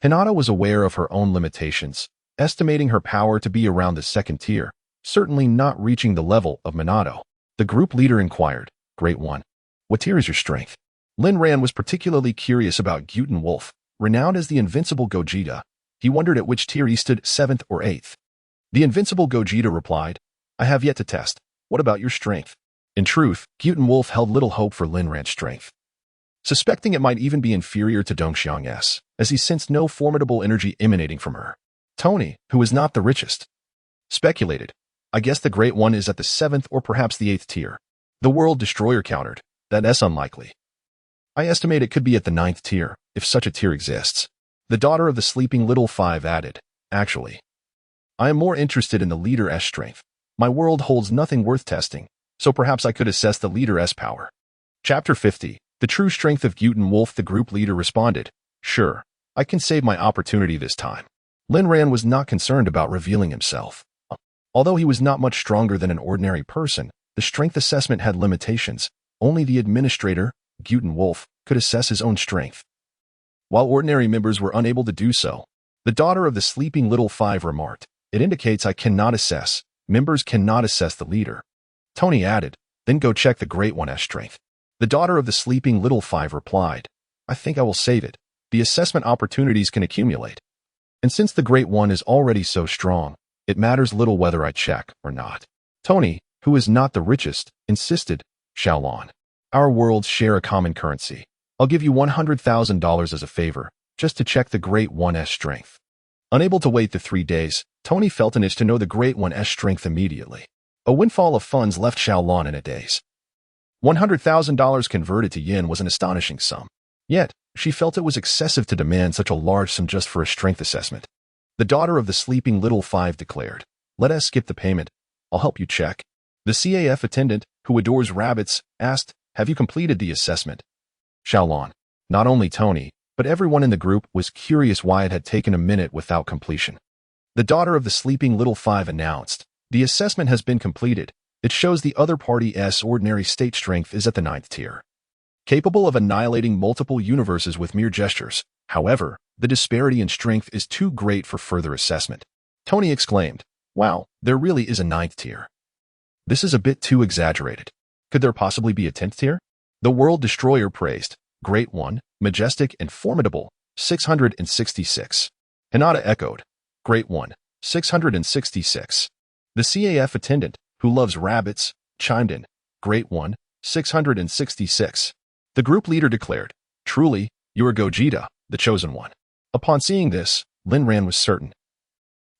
Hinata was aware of her own limitations, estimating her power to be around the 2nd tier, certainly not reaching the level of Minato. The group leader inquired, Great One, what tier is your strength? Lin Ran was particularly curious about Gu Tianlang, renowned as the Invincible Gogeta. He wondered at which tier he stood, 7th or 8th. The Invincible Gogeta replied, I have yet to test. What about your strength? In truth, Gu Tianlang held little hope for Lin Ran's strength, suspecting it might even be inferior to Dongxiang's, as he sensed no formidable energy emanating from her. Tony, who is not the richest, speculated, I guess the Great One is at the 7th or perhaps the 8th tier. The World Destroyer countered. That's unlikely. I estimate it could be at the 9th tier, if such a tier exists. The daughter of the sleeping little 5 added. Actually, I am more interested in the Leader S strength. My world holds nothing worth testing, so perhaps I could assess the Leader S power. Chapter 50. The True Strength of Gu Tianlang. The group leader responded. Sure, I can save my opportunity this time. Lin Ran was not concerned about revealing himself. Although he was not much stronger than an ordinary person, the strength assessment had limitations. Only the administrator, Gu Tianlang, could assess his own strength. While ordinary members were unable to do so, the daughter of the sleeping little 5 remarked, it indicates I cannot assess. Members cannot assess the leader. Tony added, then go check the Great One's strength. The daughter of the sleeping little 5 replied, I think I will save it. The assessment opportunities can accumulate. And since the Great One is already so strong, it matters little whether I check or not. Tony, who is not the richest, insisted, Xiaolon. Our worlds share a common currency. I'll give you $100,000 as a favor, just to check the Great One's strength. Unable to wait the 3 days, Tony felt an itch to know the Great One's strength immediately. A windfall of funds left Xiaolon in a daze. $100,000 converted to yen was an astonishing sum. Yet, she felt it was excessive to demand such a large sum just for a strength assessment. The daughter of the sleeping little 5 declared, let us skip the payment. I'll help you check. The CAF attendant, who adores rabbits, asked, have you completed the assessment? Xiaolon. Not only Tony, but everyone in the group was curious why it had taken a minute without completion. The daughter of the sleeping little 5 announced, the assessment has been completed. It shows the other party's ordinary state strength is at the 9th tier. Capable of annihilating multiple universes with mere gestures. However, the disparity in strength is too great for further assessment. Tony exclaimed, wow, there really is a 9th tier. This is a bit too exaggerated. Could there possibly be a 10th tier? The World Destroyer praised, Great One, majestic and formidable, 666. Hinata echoed, Great One, 666. The CAF attendant, who loves rabbits, chimed in, Great One, 666. The group leader declared, truly, you are Gogeta, the chosen one. Upon seeing this, Lin Ran was certain.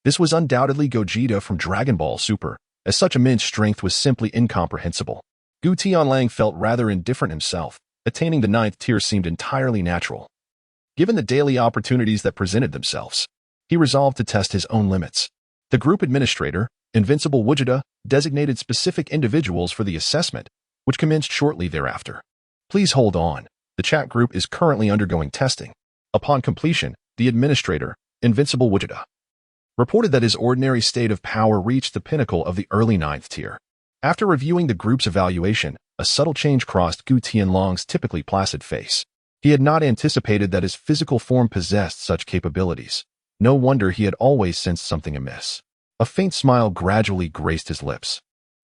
This was undoubtedly Gogeta from Dragon Ball Super, as such immense strength was simply incomprehensible. Gu Tianlang felt rather indifferent himself. Attaining the 9th tier seemed entirely natural. Given the daily opportunities that presented themselves, he resolved to test his own limits. The group administrator, Invincible Vegeta, designated specific individuals for the assessment, which commenced shortly thereafter. Please hold on. The chat group is currently undergoing testing. Upon completion, the administrator, Invincible Vegeta, reported that his ordinary state of power reached the pinnacle of the early 9th tier. After reviewing the group's evaluation, a subtle change crossed Gu Tianlang's typically placid face. He had not anticipated that his physical form possessed such capabilities. No wonder he had always sensed something amiss. A faint smile gradually graced his lips.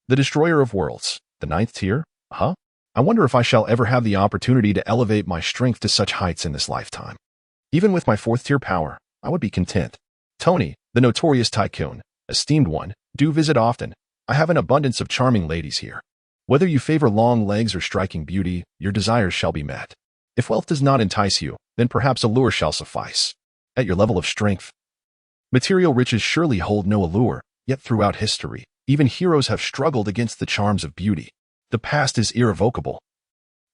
The Destroyer of Worlds, the 9th tier? Huh? I wonder if I shall ever have the opportunity to elevate my strength to such heights in this lifetime. Even with my 4th tier power, I would be content. Tony, the notorious tycoon, esteemed one, do visit often. I have an abundance of charming ladies here. Whether you favor long legs or striking beauty, your desires shall be met. If wealth does not entice you, then perhaps allure shall suffice. At your level of strength, material riches surely hold no allure, yet throughout history, even heroes have struggled against the charms of beauty. The past is irrevocable,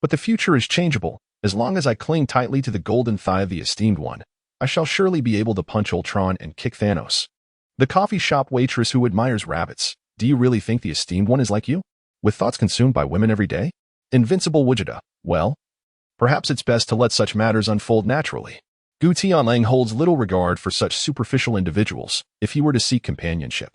but the future is changeable. As long as I cling tightly to the golden thigh of the esteemed one, I shall surely be able to punch Ultron and kick Thanos. The coffee shop waitress who admires rabbits, do you really think the esteemed one is like you? With thoughts consumed by women every day? Invincible Vegeta, well, perhaps it's best to let such matters unfold naturally. Gu Tianlang holds little regard for such superficial individuals. If he were to seek companionship,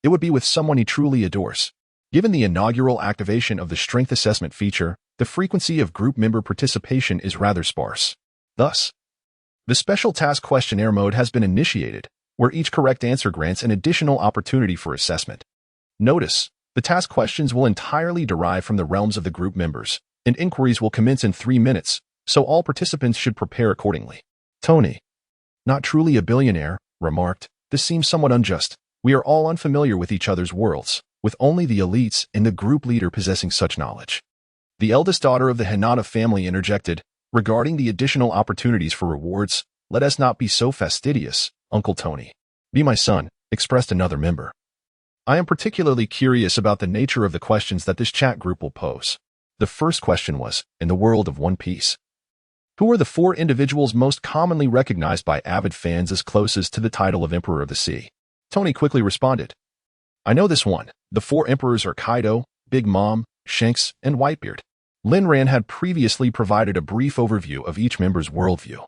it would be with someone he truly adores. Given the inaugural activation of the strength assessment feature, the frequency of group member participation is rather sparse. Thus, the special task questionnaire mode has been initiated, where each correct answer grants an additional opportunity for assessment. Notice, the task questions will entirely derive from the realms of the group members, and inquiries will commence in 3 minutes, so all participants should prepare accordingly. Tony, not truly a billionaire, remarked, this seems somewhat unjust. We are all unfamiliar with each other's worlds, with only the elites and the group leader possessing such knowledge. The eldest daughter of the Hinata family interjected, regarding the additional opportunities for rewards, let us not be so fastidious, Uncle Tony. Be my son, expressed another member. I am particularly curious about the nature of the questions that this chat group will pose. The first question was, in the world of One Piece, who are the 4 individuals most commonly recognized by avid fans as closest to the title of Emperor of the Sea? Tony quickly responded, I know this one. The 4 emperors are Kaido, Big Mom, Shanks, and Whitebeard. Linran had previously provided a brief overview of each member's worldview,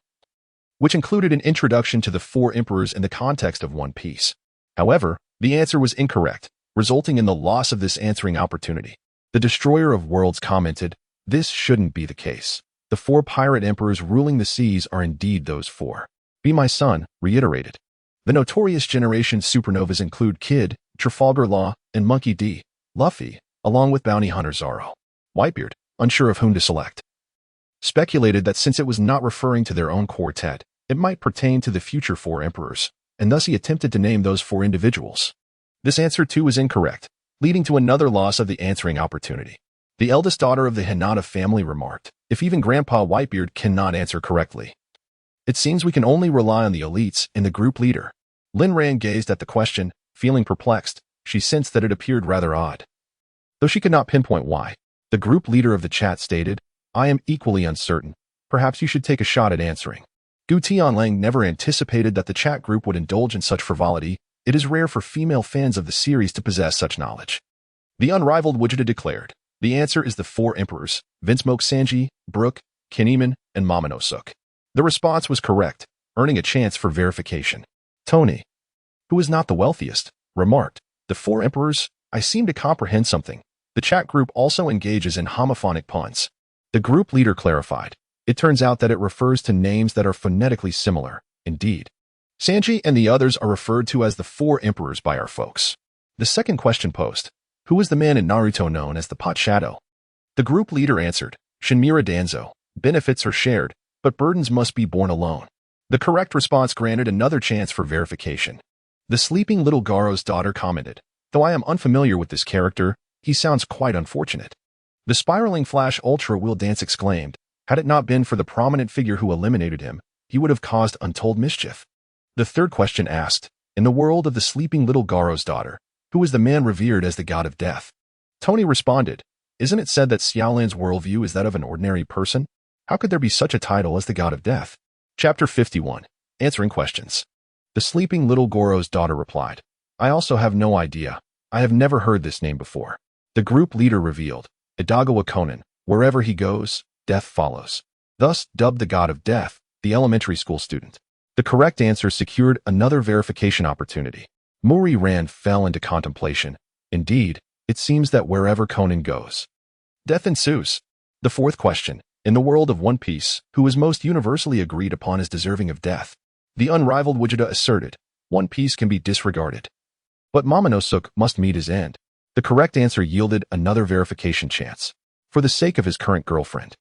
which included an introduction to the 4 emperors in the context of One Piece. However, the answer was incorrect, resulting in the loss of this answering opportunity. The Destroyer of Worlds commented, this shouldn't be the case. The 4 pirate emperors ruling the seas are indeed those 4. Be my son, reiterated. The notorious Generation supernovas include Kid, Trafalgar Law, and Monkey D. Luffy, along with bounty hunter Zoro. Whitebeard, unsure of whom to select, speculated that since it was not referring to their own quartet, it might pertain to the future 4 emperors, and thus he attempted to name those 4 individuals. This answer too was incorrect, leading to another loss of the answering opportunity. The eldest daughter of the Hinata family remarked, if even Grandpa Whitebeard cannot answer correctly, it seems we can only rely on the elites and the group leader. Linran gazed at the question, feeling perplexed. She sensed that it appeared rather odd, though she could not pinpoint why. The group leader of the chat stated, I am equally uncertain. Perhaps you should take a shot at answering. Gu Tianlang never anticipated that the chat group would indulge in such frivolity. It is rare for female fans of the series to possess such knowledge. The unrivaled Vegeta declared, the answer is the 4 emperors, Vinsmoke Sanji, Brook, Kinemon, and Momonosuke. The response was correct, earning a chance for verification. Tony, who is not the wealthiest, remarked, the 4 emperors, I seem to comprehend something. The chat group also engages in homophonic puns. The group leader clarified, it turns out that it refers to names that are phonetically similar. Indeed, Sanji and the others are referred to as the 4 emperors by our folks. The second question posed, who is the man in Naruto known as the Pot Shadow? The group leader answered, Shinmira Danzo, benefits are shared, but burdens must be borne alone. The correct response granted another chance for verification. The sleeping little Garo's daughter commented, though I am unfamiliar with this character, he sounds quite unfortunate. The spiraling Flash Ultra Will Dance exclaimed, had it not been for the prominent figure who eliminated him, he would have caused untold mischief. The third question asked, in the world of the sleeping little Garo's daughter, who is the man revered as the god of death? Tony responded, isn't it said that Xiaolan's worldview is that of an ordinary person? How could there be such a title as the god of death? Chapter 51. Answering questions. The sleeping little Goro's daughter replied, I also have no idea. I have never heard this name before. The group leader revealed, Idagawa Konan, wherever he goes, death follows. Thus dubbed the god of death, the elementary school student. The correct answer secured another verification opportunity. Muri Rand fell into contemplation. Indeed, it seems that wherever Konan goes, death ensues. The fourth question, in the world of One Piece, who is most universally agreed upon as deserving of death? The unrivaled Vegeta asserted, One Piece can be disregarded, but Momonosuke must meet his end. The correct answer yielded another verification chance. For the sake of his current girlfriend,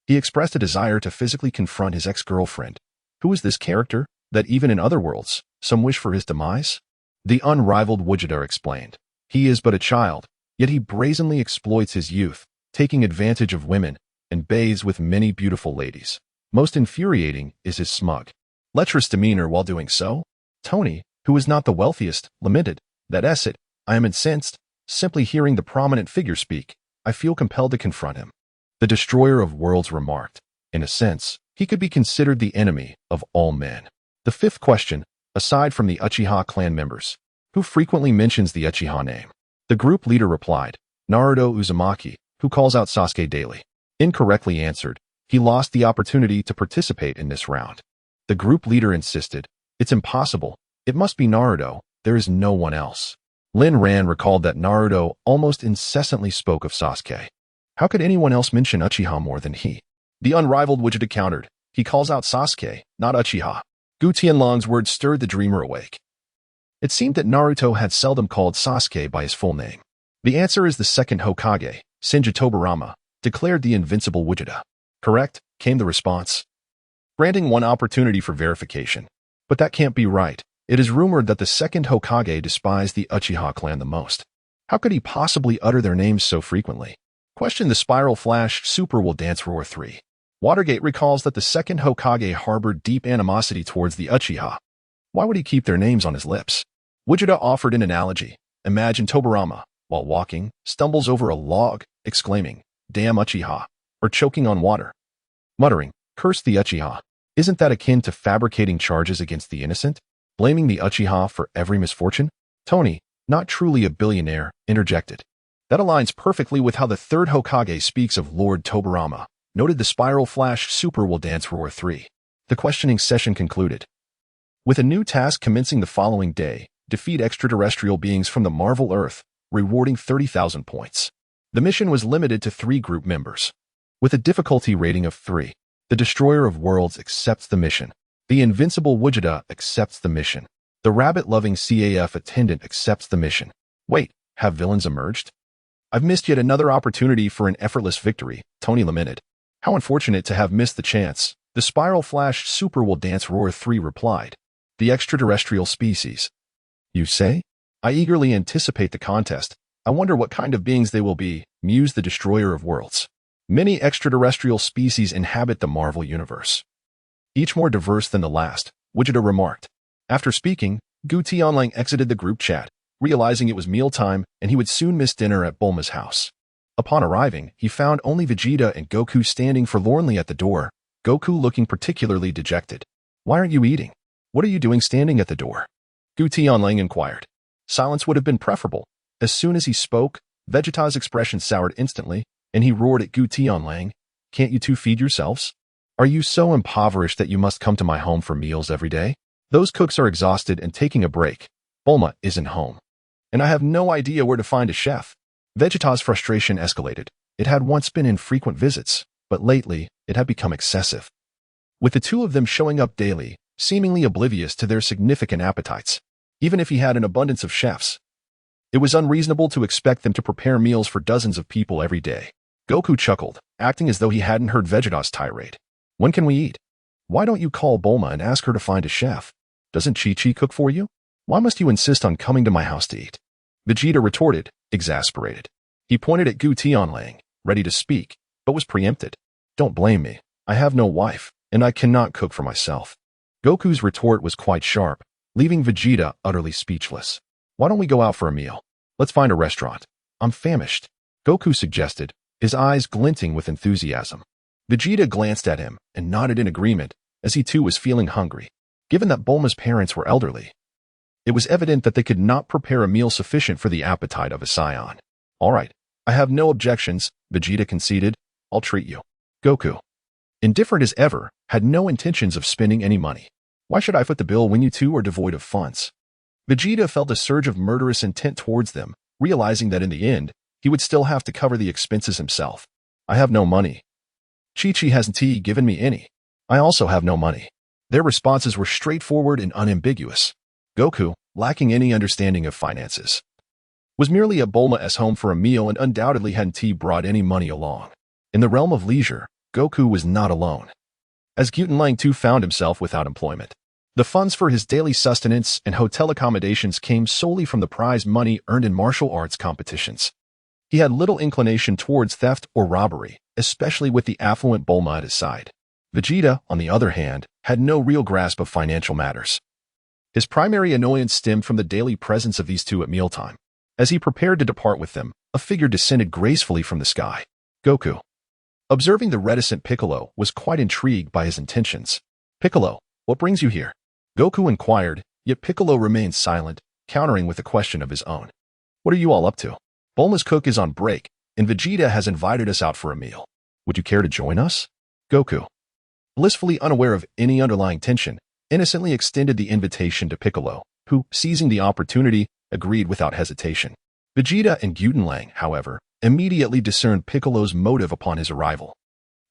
he expressed a desire to physically confront his ex-girlfriend. Who is this character, that even in other worlds, some wish for his demise? The unrivaled Vegeta explained, he is but a child, yet he brazenly exploits his youth, taking advantage of women, and bathes with many beautiful ladies. Most infuriating is his smug, lecherous demeanor while doing so. Tony, who is not the wealthiest, lamented, that it, I am incensed. Simply hearing the prominent figure speak, I feel compelled to confront him. The Destroyer of Worlds remarked, in a sense, he could be considered the enemy of all men. The fifth question, aside from the Uchiha clan members, who frequently mentions the Uchiha name? The group leader replied, Naruto Uzumaki, who calls out Sasuke daily. Incorrectly answered, he lost the opportunity to participate in this round. The group leader insisted, it's impossible, it must be Naruto, there is no one else. Lin Ran recalled that Naruto almost incessantly spoke of Sasuke. How could anyone else mention Uchiha more than he? The unrivaled Vegeta countered, he calls out Sasuke, not Uchiha. Gu Tianlang's words stirred the dreamer awake. It seemed that Naruto had seldom called Sasuke by his full name. The answer is the second Hokage, Senju Tobirama, declared the Invincible Vegeta. Correct, came the response, granting one opportunity for verification. But that can't be right. It is rumored that the second Hokage despised the Uchiha clan the most. How could he possibly utter their names so frequently? Question the Spiral Flash Super Will Dance Roar 3. Watergate recalls that the second Hokage harbored deep animosity towards the Uchiha. Why would he keep their names on his lips? Vegeta offered an analogy. Imagine Tobarama, while walking, stumbles over a log, exclaiming, "Damn Uchiha," or choking on water, muttering, "Curse the Uchiha." Isn't that akin to fabricating charges against the innocent? Blaming the Uchiha for every misfortune? Tony, not truly a billionaire, interjected. That aligns perfectly with how the third Hokage speaks of Lord Tobarama, noted the Spiral Flash Super will dance Roar 3. The questioning session concluded. With a new task commencing the following day, defeat extraterrestrial beings from the Marvel Earth, rewarding 30,000 points. The mission was limited to 3 group members. With a difficulty rating of 3, the Destroyer of Worlds accepts the mission. The Invincible Vegeta accepts the mission. The rabbit-loving CAF attendant accepts the mission. Wait, have villains emerged? I've missed yet another opportunity for an effortless victory, Tony lamented. How unfortunate to have missed the chance. The Spiral Flash Super will dance Roar 3 replied. The extraterrestrial species. You say? I eagerly anticipate the contest. I wonder what kind of beings they will be, mused the Destroyer of Worlds. Many extraterrestrial species inhabit the Marvel Universe, each more diverse than the last, Vegeta remarked. After speaking, Gu Tianlang exited the group chat, realizing it was mealtime and he would soon miss dinner at Bulma's house. Upon arriving, he found only Vegeta and Goku standing forlornly at the door, Goku looking particularly dejected. Why aren't you eating? What are you doing standing at the door? Gu Tianlang inquired. Silence would have been preferable. As soon as he spoke, Vegeta's expression soured instantly, and he roared at Gu Tianlang, "Can't you two feed yourselves? Are you so impoverished that you must come to my home for meals every day? Those cooks are exhausted and taking a break. Bulma isn't home. And I have no idea where to find a chef." Vegeta's frustration escalated. It had once been infrequent visits, but lately, it had become excessive. With the two of them showing up daily, seemingly oblivious to their significant appetites, even if he had an abundance of chefs, it was unreasonable to expect them to prepare meals for dozens of people every day. Goku chuckled, acting as though he hadn't heard Vegeta's tirade. When can we eat? Why don't you call Bulma and ask her to find a chef? Doesn't Chi-Chi cook for you? Why must you insist on coming to my house to eat? Vegeta retorted, exasperated. He pointed at Gu Tianlang, ready to speak, but was preempted. Don't blame me. I have no wife, and I cannot cook for myself. Goku's retort was quite sharp, leaving Vegeta utterly speechless. Why don't we go out for a meal? Let's find a restaurant. I'm famished, Goku suggested, his eyes glinting with enthusiasm. Vegeta glanced at him and nodded in agreement, as he too was feeling hungry. Given that Bulma's parents were elderly, it was evident that they could not prepare a meal sufficient for the appetite of a scion. All right, I have no objections, Vegeta conceded. I'll treat you. Goku, indifferent as ever, had no intentions of spending any money. Why should I foot the bill when you two are devoid of funds? Vegeta felt a surge of murderous intent towards them, realizing that in the end, he would still have to cover the expenses himself. I have no money. Chi-Chi hasn't given me any. I also have no money. Their responses were straightforward and unambiguous. Goku, lacking any understanding of finances, was merely at Bulma's home for a meal and undoubtedly hadn't brought any money along. In the realm of leisure, Goku was not alone, as Gu Tianlang too found himself without employment. The funds for his daily sustenance and hotel accommodations came solely from the prize money earned in martial arts competitions. He had little inclination towards theft or robbery, especially with the affluent Bulma at his side. Vegeta, on the other hand, had no real grasp of financial matters. His primary annoyance stemmed from the daily presence of these two at mealtime. As he prepared to depart with them, a figure descended gracefully from the sky. Goku, observing the reticent Piccolo, was quite intrigued by his intentions. Piccolo, what brings you here? Goku inquired, yet Piccolo remained silent, countering with a question of his own. What are you all up to? Bulma's cook is on break, and Vegeta has invited us out for a meal. Would you care to join us? Goku, blissfully unaware of any underlying tension, innocently extended the invitation to Piccolo, who, seizing the opportunity, agreed without hesitation. Vegeta and Gu Tianlang, however, immediately discerned Piccolo's motive upon his arrival.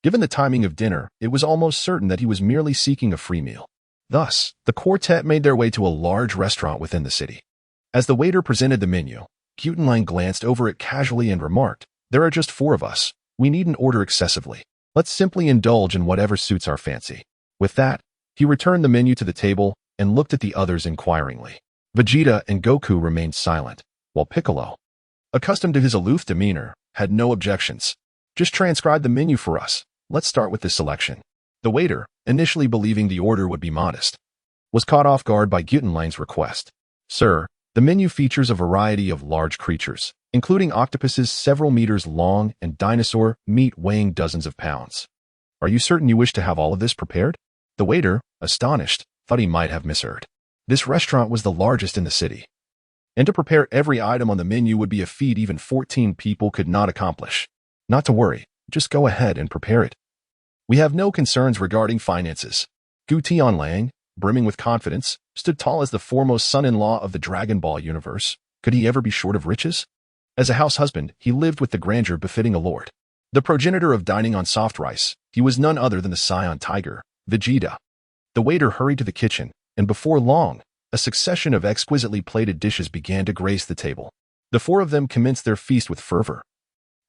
Given the timing of dinner, it was almost certain that he was merely seeking a free meal. Thus, the quartet made their way to a large restaurant within the city. As the waiter presented the menu, Gu Tianlang glanced over it casually and remarked, "There are just 4 of us. We needn't order excessively. Let's simply indulge in whatever suits our fancy." With that, he returned the menu to the table and looked at the others inquiringly. Vegeta and Goku remained silent, while Piccolo, accustomed to his aloof demeanor, had no objections. "Just transcribe the menu for us. Let's start with this selection." The waiter, initially believing the order would be modest, was caught off guard by Gu Tianlang's request. "Sir, The menu features a variety of large creatures, including octopuses several meters long and dinosaur meat weighing dozens of pounds. Are you certain you wish to have all of this prepared? The waiter, astonished, thought he might have misheard. This restaurant was the largest in the city, and to prepare every item on the menu would be a feat even 14 people could not accomplish. Not to worry, just go ahead and prepare it. We have no concerns regarding finances. Gu Tianlang, brimming with confidence, stood tall as the foremost son-in-law of the Dragon Ball universe. Could he ever be short of riches? As a house husband, he lived with the grandeur befitting a lord. The progenitor of dining on soft rice, he was none other than the scion tiger, Vegeta. The waiter hurried to the kitchen, and before long, a succession of exquisitely plated dishes began to grace the table. The four of them commenced their feast with fervor,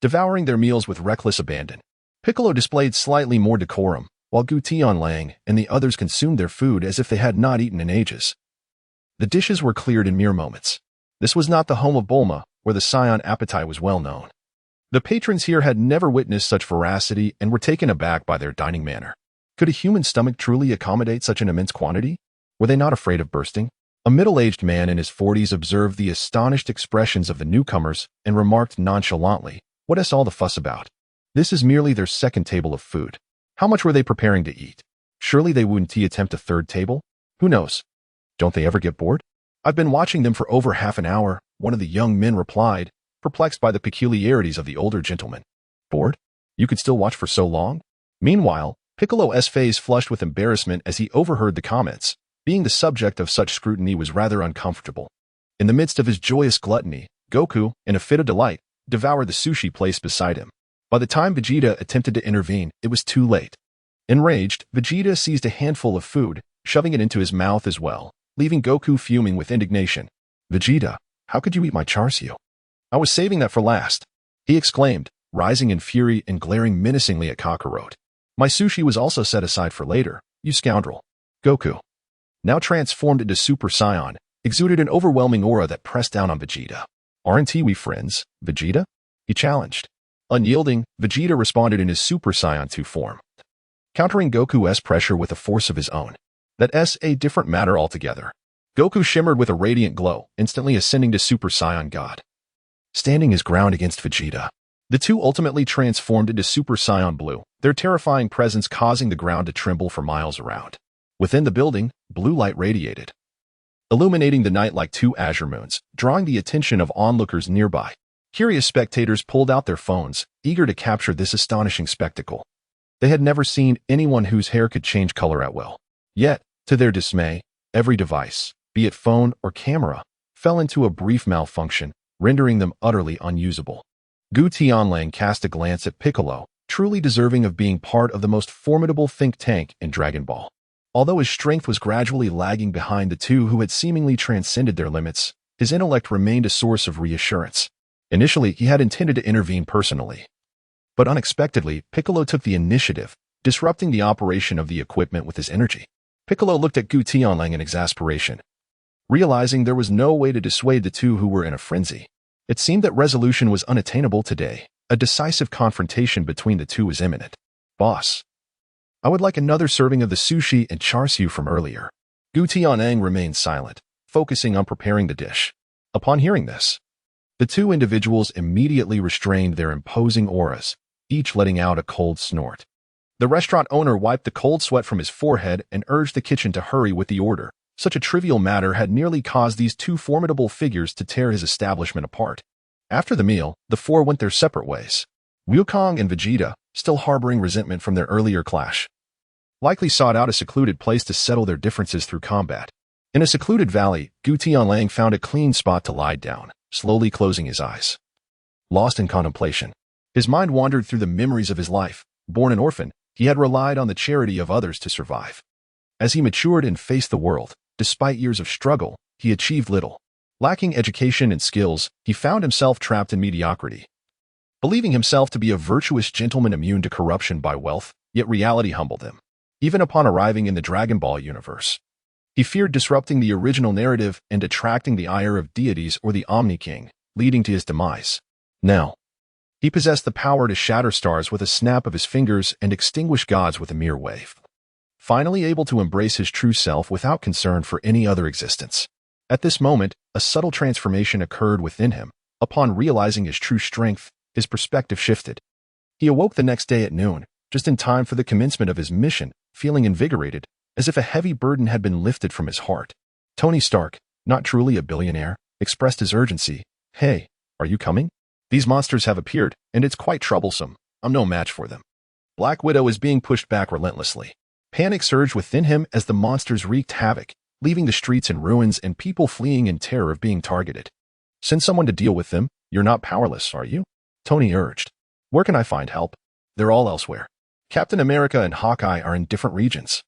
devouring their meals with reckless abandon. Piccolo displayed slightly more decorum, while Gu Tianlang and the others consumed their food as if they had not eaten in ages. The dishes were cleared in mere moments. This was not the home of Bulma, where the scion appetite was well known. The patrons here had never witnessed such voracity and were taken aback by their dining manner. Could a human stomach truly accommodate such an immense quantity? Were they not afraid of bursting? A middle-aged man in his 40s observed the astonished expressions of the newcomers and remarked nonchalantly, "What is all the fuss about? This is merely their second table of food. How much were they preparing to eat? Surely they wouldn't attempt a third table? Who knows? Don't they ever get bored?" "I've been watching them for over half an hour," one of the young men replied, perplexed by the peculiarities of the older gentleman. "Bored? You could still watch for so long?" Meanwhile, Piccolo's face flushed with embarrassment as he overheard the comments. Being the subject of such scrutiny was rather uncomfortable. In the midst of his joyous gluttony, Goku, in a fit of delight, devoured the sushi placed beside him. By the time Vegeta attempted to intervene, it was too late. Enraged, Vegeta seized a handful of food, shoving it into his mouth as well, leaving Goku fuming with indignation. "Vegeta, how could you eat my char siu? I was saving that for last," he exclaimed, rising in fury and glaring menacingly at Kogoro. "My sushi was also set aside for later, you scoundrel." Goku, now transformed into Super Saiyan, exuded an overwhelming aura that pressed down on Vegeta. "Aren't we friends, Vegeta?" he challenged. Unyielding, Vegeta responded in his Super Saiyan 2 form, countering Goku's pressure with a force of his own. That's a different matter altogether. Goku shimmered with a radiant glow, instantly ascending to Super Saiyan God, standing his ground against Vegeta. The two ultimately transformed into Super Saiyan Blue, their terrifying presence causing the ground to tremble for miles around. Within the building, blue light radiated, illuminating the night like two azure moons, drawing the attention of onlookers nearby. Curious spectators pulled out their phones, eager to capture this astonishing spectacle. They had never seen anyone whose hair could change color at will. Yet, to their dismay, every device, be it phone or camera, fell into a brief malfunction, rendering them utterly unusable. Gu Tianlang cast a glance at Piccolo, truly deserving of being part of the most formidable think tank in Dragon Ball. Although his strength was gradually lagging behind the two who had seemingly transcended their limits, his intellect remained a source of reassurance. Initially, he had intended to intervene personally. But unexpectedly, Piccolo took the initiative, disrupting the operation of the equipment with his energy. Piccolo looked at Gu Tianlang in exasperation, realizing there was no way to dissuade the two who were in a frenzy. It seemed that resolution was unattainable today. A decisive confrontation between the two was imminent. "Boss, I would like another serving of the sushi and char siu from earlier." Gu Tianlang remained silent, focusing on preparing the dish. Upon hearing this, the two individuals immediately restrained their imposing auras, each letting out a cold snort. The restaurant owner wiped the cold sweat from his forehead and urged the kitchen to hurry with the order. Such a trivial matter had nearly caused these two formidable figures to tear his establishment apart. After the meal, the four went their separate ways. Wukong and Vegeta, still harboring resentment from their earlier clash, likely sought out a secluded place to settle their differences through combat. In a secluded valley, Gu Tianlang found a clean spot to lie down, slowly closing his eyes. Lost in contemplation, his mind wandered through the memories of his life. Born an orphan, he had relied on the charity of others to survive. As he matured and faced the world, despite years of struggle, he achieved little. Lacking education and skills, he found himself trapped in mediocrity. Believing himself to be a virtuous gentleman immune to corruption by wealth, yet reality humbled him. Even upon arriving in the Dragon Ball universe, he feared disrupting the original narrative and attracting the ire of deities or the Omni King, leading to his demise. Now, he possessed the power to shatter stars with a snap of his fingers and extinguish gods with a mere wave. Finally able to embrace his true self without concern for any other existence. At this moment, a subtle transformation occurred within him. Upon realizing his true strength, his perspective shifted. He awoke the next day at noon, just in time for the commencement of his mission, feeling invigorated, as if a heavy burden had been lifted from his heart. Tony Stark, not truly a billionaire, expressed his urgency. "Hey, are you coming? These monsters have appeared, and it's quite troublesome. I'm no match for them." Black Widow is being pushed back relentlessly. Panic surged within him as the monsters wreaked havoc, leaving the streets in ruins and people fleeing in terror of being targeted. "Send someone to deal with them. You're not powerless, are you?" Tony urged. "Where can I find help? They're all elsewhere. Captain America and Hawkeye are in different regions.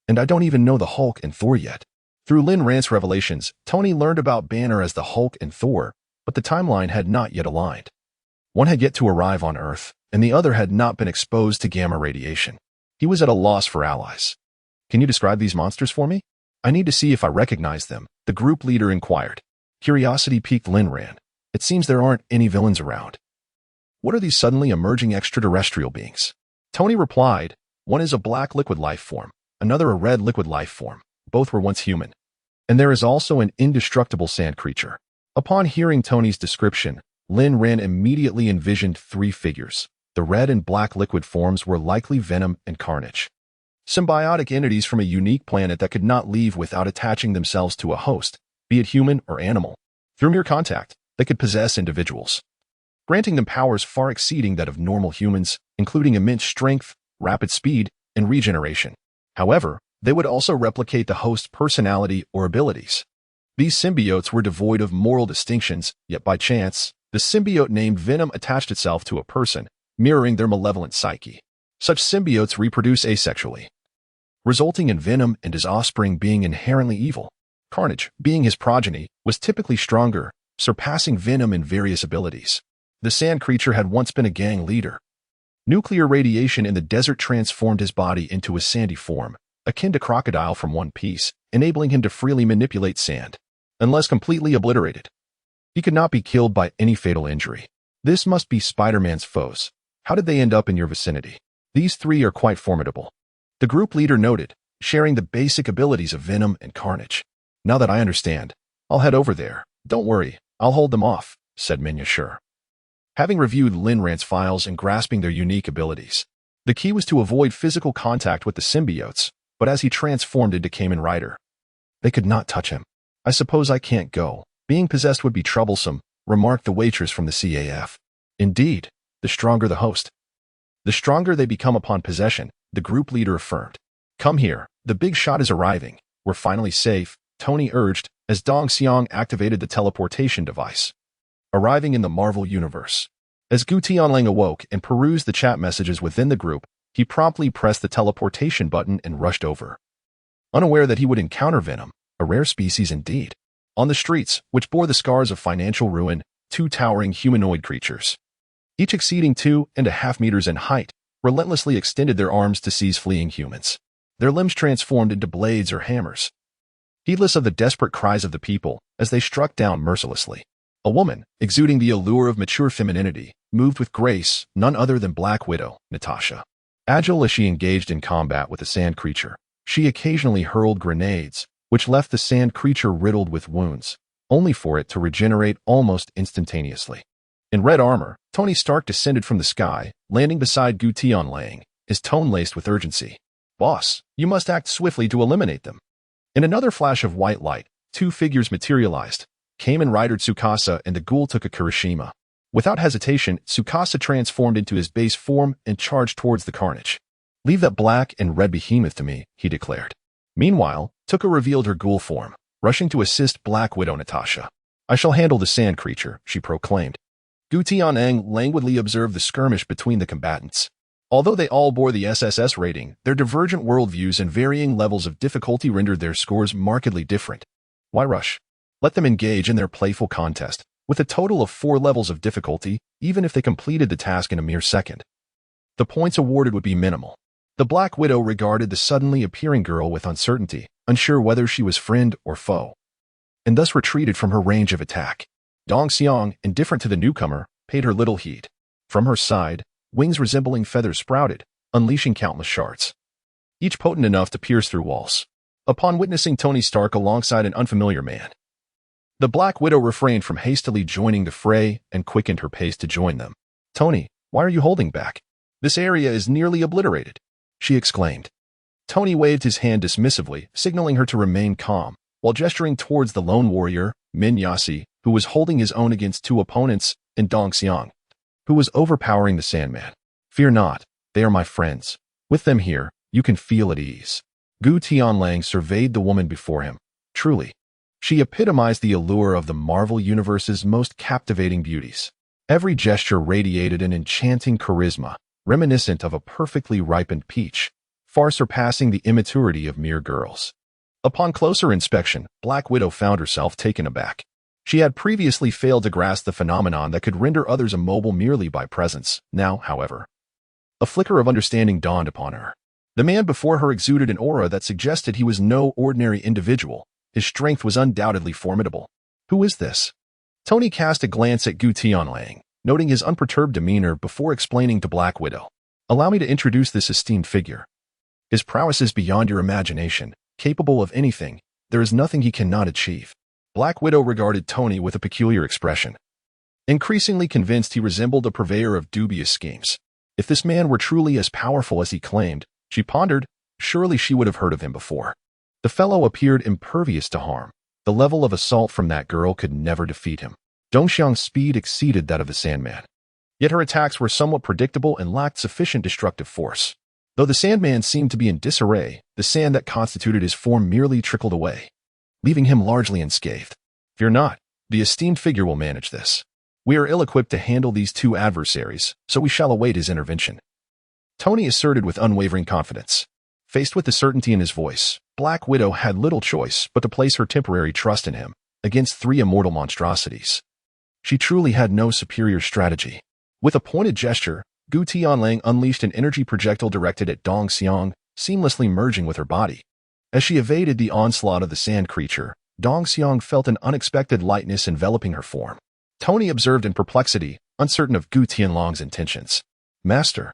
And I don't even know the Hulk and Thor yet." Through Lin Rant's revelations, Tony learned about Banner as the Hulk and Thor, but the timeline had not yet aligned. One had yet to arrive on Earth, and the other had not been exposed to gamma radiation. He was at a loss for allies. "Can you describe these monsters for me? I need to see if I recognize them," the group leader inquired. Curiosity piqued Lin Rant. "It seems there aren't any villains around. What are these suddenly emerging extraterrestrial beings?" Tony replied, "One is a black liquid life form, another a red liquid life form. Both were once human. And there is also an indestructible sand creature." Upon hearing Tony's description, Lin Rant immediately envisioned three figures. The red and black liquid forms were likely Venom and Carnage. Symbiotic entities from a unique planet that could not leave without attaching themselves to a host, be it human or animal. Through mere contact, they could possess individuals, granting them powers far exceeding that of normal humans, including immense strength, rapid speed, and regeneration. However, they would also replicate the host's personality or abilities. These symbiotes were devoid of moral distinctions, yet by chance, the symbiote named Venom attached itself to a person, mirroring their malevolent psyche. Such symbiotes reproduce asexually, resulting in Venom and his offspring being inherently evil. Carnage, being his progeny, was typically stronger, surpassing Venom in various abilities. The sand creature had once been a gang leader. Nuclear radiation in the desert transformed his body into a sandy form, akin to Crocodile from One Piece, enabling him to freely manipulate sand. Unless completely obliterated, he could not be killed by any fatal injury. This must be Spider-Man's foes. How did they end up in your vicinity? These three are quite formidable, the group leader noted, sharing the basic abilities of Venom and Carnage. "Now that I understand, I'll head over there. Don't worry, I'll hold them off," said Minya Sure. Having reviewed Lin Rant's files and grasping their unique abilities, the key was to avoid physical contact with the symbiotes, but as he transformed into Kamen Rider, they could not touch him. "I suppose I can't go. Being possessed would be troublesome," remarked the waitress from the CAF. "Indeed, the stronger the host, the stronger they become upon possession," the group leader affirmed. "Come here, the big shot is arriving. We're finally safe," Tony urged as Dong Xiang activated the teleportation device. Arriving in the Marvel Universe. As Gu Tianlang awoke and perused the chat messages within the group, he promptly pressed the teleportation button and rushed over. Unaware that he would encounter Venom, a rare species indeed. On the streets, which bore the scars of financial ruin, two towering humanoid creatures, each exceeding 2.5 meters in height, relentlessly extended their arms to seize fleeing humans. Their limbs transformed into blades or hammers, heedless of the desperate cries of the people as they struck down mercilessly. A woman, exuding the allure of mature femininity, moved with grace, none other than Black Widow, Natasha. Agile as she engaged in combat with the sand creature, she occasionally hurled grenades, which left the sand creature riddled with wounds, only for it to regenerate almost instantaneously. In red armor, Tony Stark descended from the sky, landing beside Gu Tianlang, his tone laced with urgency. "Boss, you must act swiftly to eliminate them." In another flash of white light, two figures materialized. Kamen Rider Tsukasa and the ghoul took a Kirishima. Without hesitation, Tsukasa transformed into his base form and charged towards the Carnage. "Leave that black and red behemoth to me," he declared. Meanwhile, Tuka revealed her ghoul form, rushing to assist Black Widow Natasha. "I shall handle the sand creature," she proclaimed. Gu Tianlang languidly observed the skirmish between the combatants. Although they all bore the SSS rating, their divergent worldviews and varying levels of difficulty rendered their scores markedly different. Why rush? Let them engage in their playful contest, with a total of 4 levels of difficulty, even if they completed the task in a mere second. The points awarded would be minimal. The Black Widow regarded the suddenly appearing girl with uncertainty, unsure whether she was friend or foe, and thus retreated from her range of attack. Dong Xiang, indifferent to the newcomer, paid her little heed. From her side, wings resembling feathers sprouted, unleashing countless shards, each potent enough to pierce through walls. Upon witnessing Tony Stark alongside an unfamiliar man, The Black Widow refrained from hastily joining the fray and quickened her pace to join them. "Tony, why are you holding back? This area is nearly obliterated," she exclaimed. Tony waved his hand dismissively, signaling her to remain calm, while gesturing towards the lone warrior, Min Yasi, who was holding his own against two opponents, and Dong Xiang, who was overpowering the Sandman. "Fear not, they are my friends. With them here, you can feel at ease." Gu Tianlang surveyed the woman before him. Truly, she epitomized the allure of the Marvel Universe's most captivating beauties. Every gesture radiated an enchanting charisma, reminiscent of a perfectly ripened peach, far surpassing the immaturity of mere girls. Upon closer inspection, Black Widow found herself taken aback. She had previously failed to grasp the phenomenon that could render others immobile merely by presence. Now, however, a flicker of understanding dawned upon her. The man before her exuded an aura that suggested he was no ordinary individual. His strength was undoubtedly formidable. Who is this? Tony cast a glance at Gu Tianlang, noting his unperturbed demeanor before explaining to Black Widow. "Allow me to introduce this esteemed figure. His prowess is beyond your imagination, capable of anything. There is nothing he cannot achieve." Black Widow regarded Tony with a peculiar expression. Increasingly convinced he resembled a purveyor of dubious schemes. If this man were truly as powerful as he claimed, she pondered, surely she would have heard of him before. The fellow appeared impervious to harm. The level of assault from that girl could never defeat him. Dongxiang's speed exceeded that of the Sandman. Yet her attacks were somewhat predictable and lacked sufficient destructive force. Though the Sandman seemed to be in disarray, the sand that constituted his form merely trickled away, leaving him largely unscathed. "Fear not, the esteemed figure will manage this. We are ill-equipped to handle these two adversaries, so we shall await his intervention," Tony asserted with unwavering confidence. Faced with the certainty in his voice, Black Widow had little choice but to place her temporary trust in him against three immortal monstrosities. She truly had no superior strategy. With a pointed gesture, Gu Tianlang unleashed an energy projectile directed at Dong Xiang, seamlessly merging with her body. As she evaded the onslaught of the sand creature, Dong Xiang felt an unexpected lightness enveloping her form. Tony observed in perplexity, uncertain of Gu Tianlang's intentions. "Master,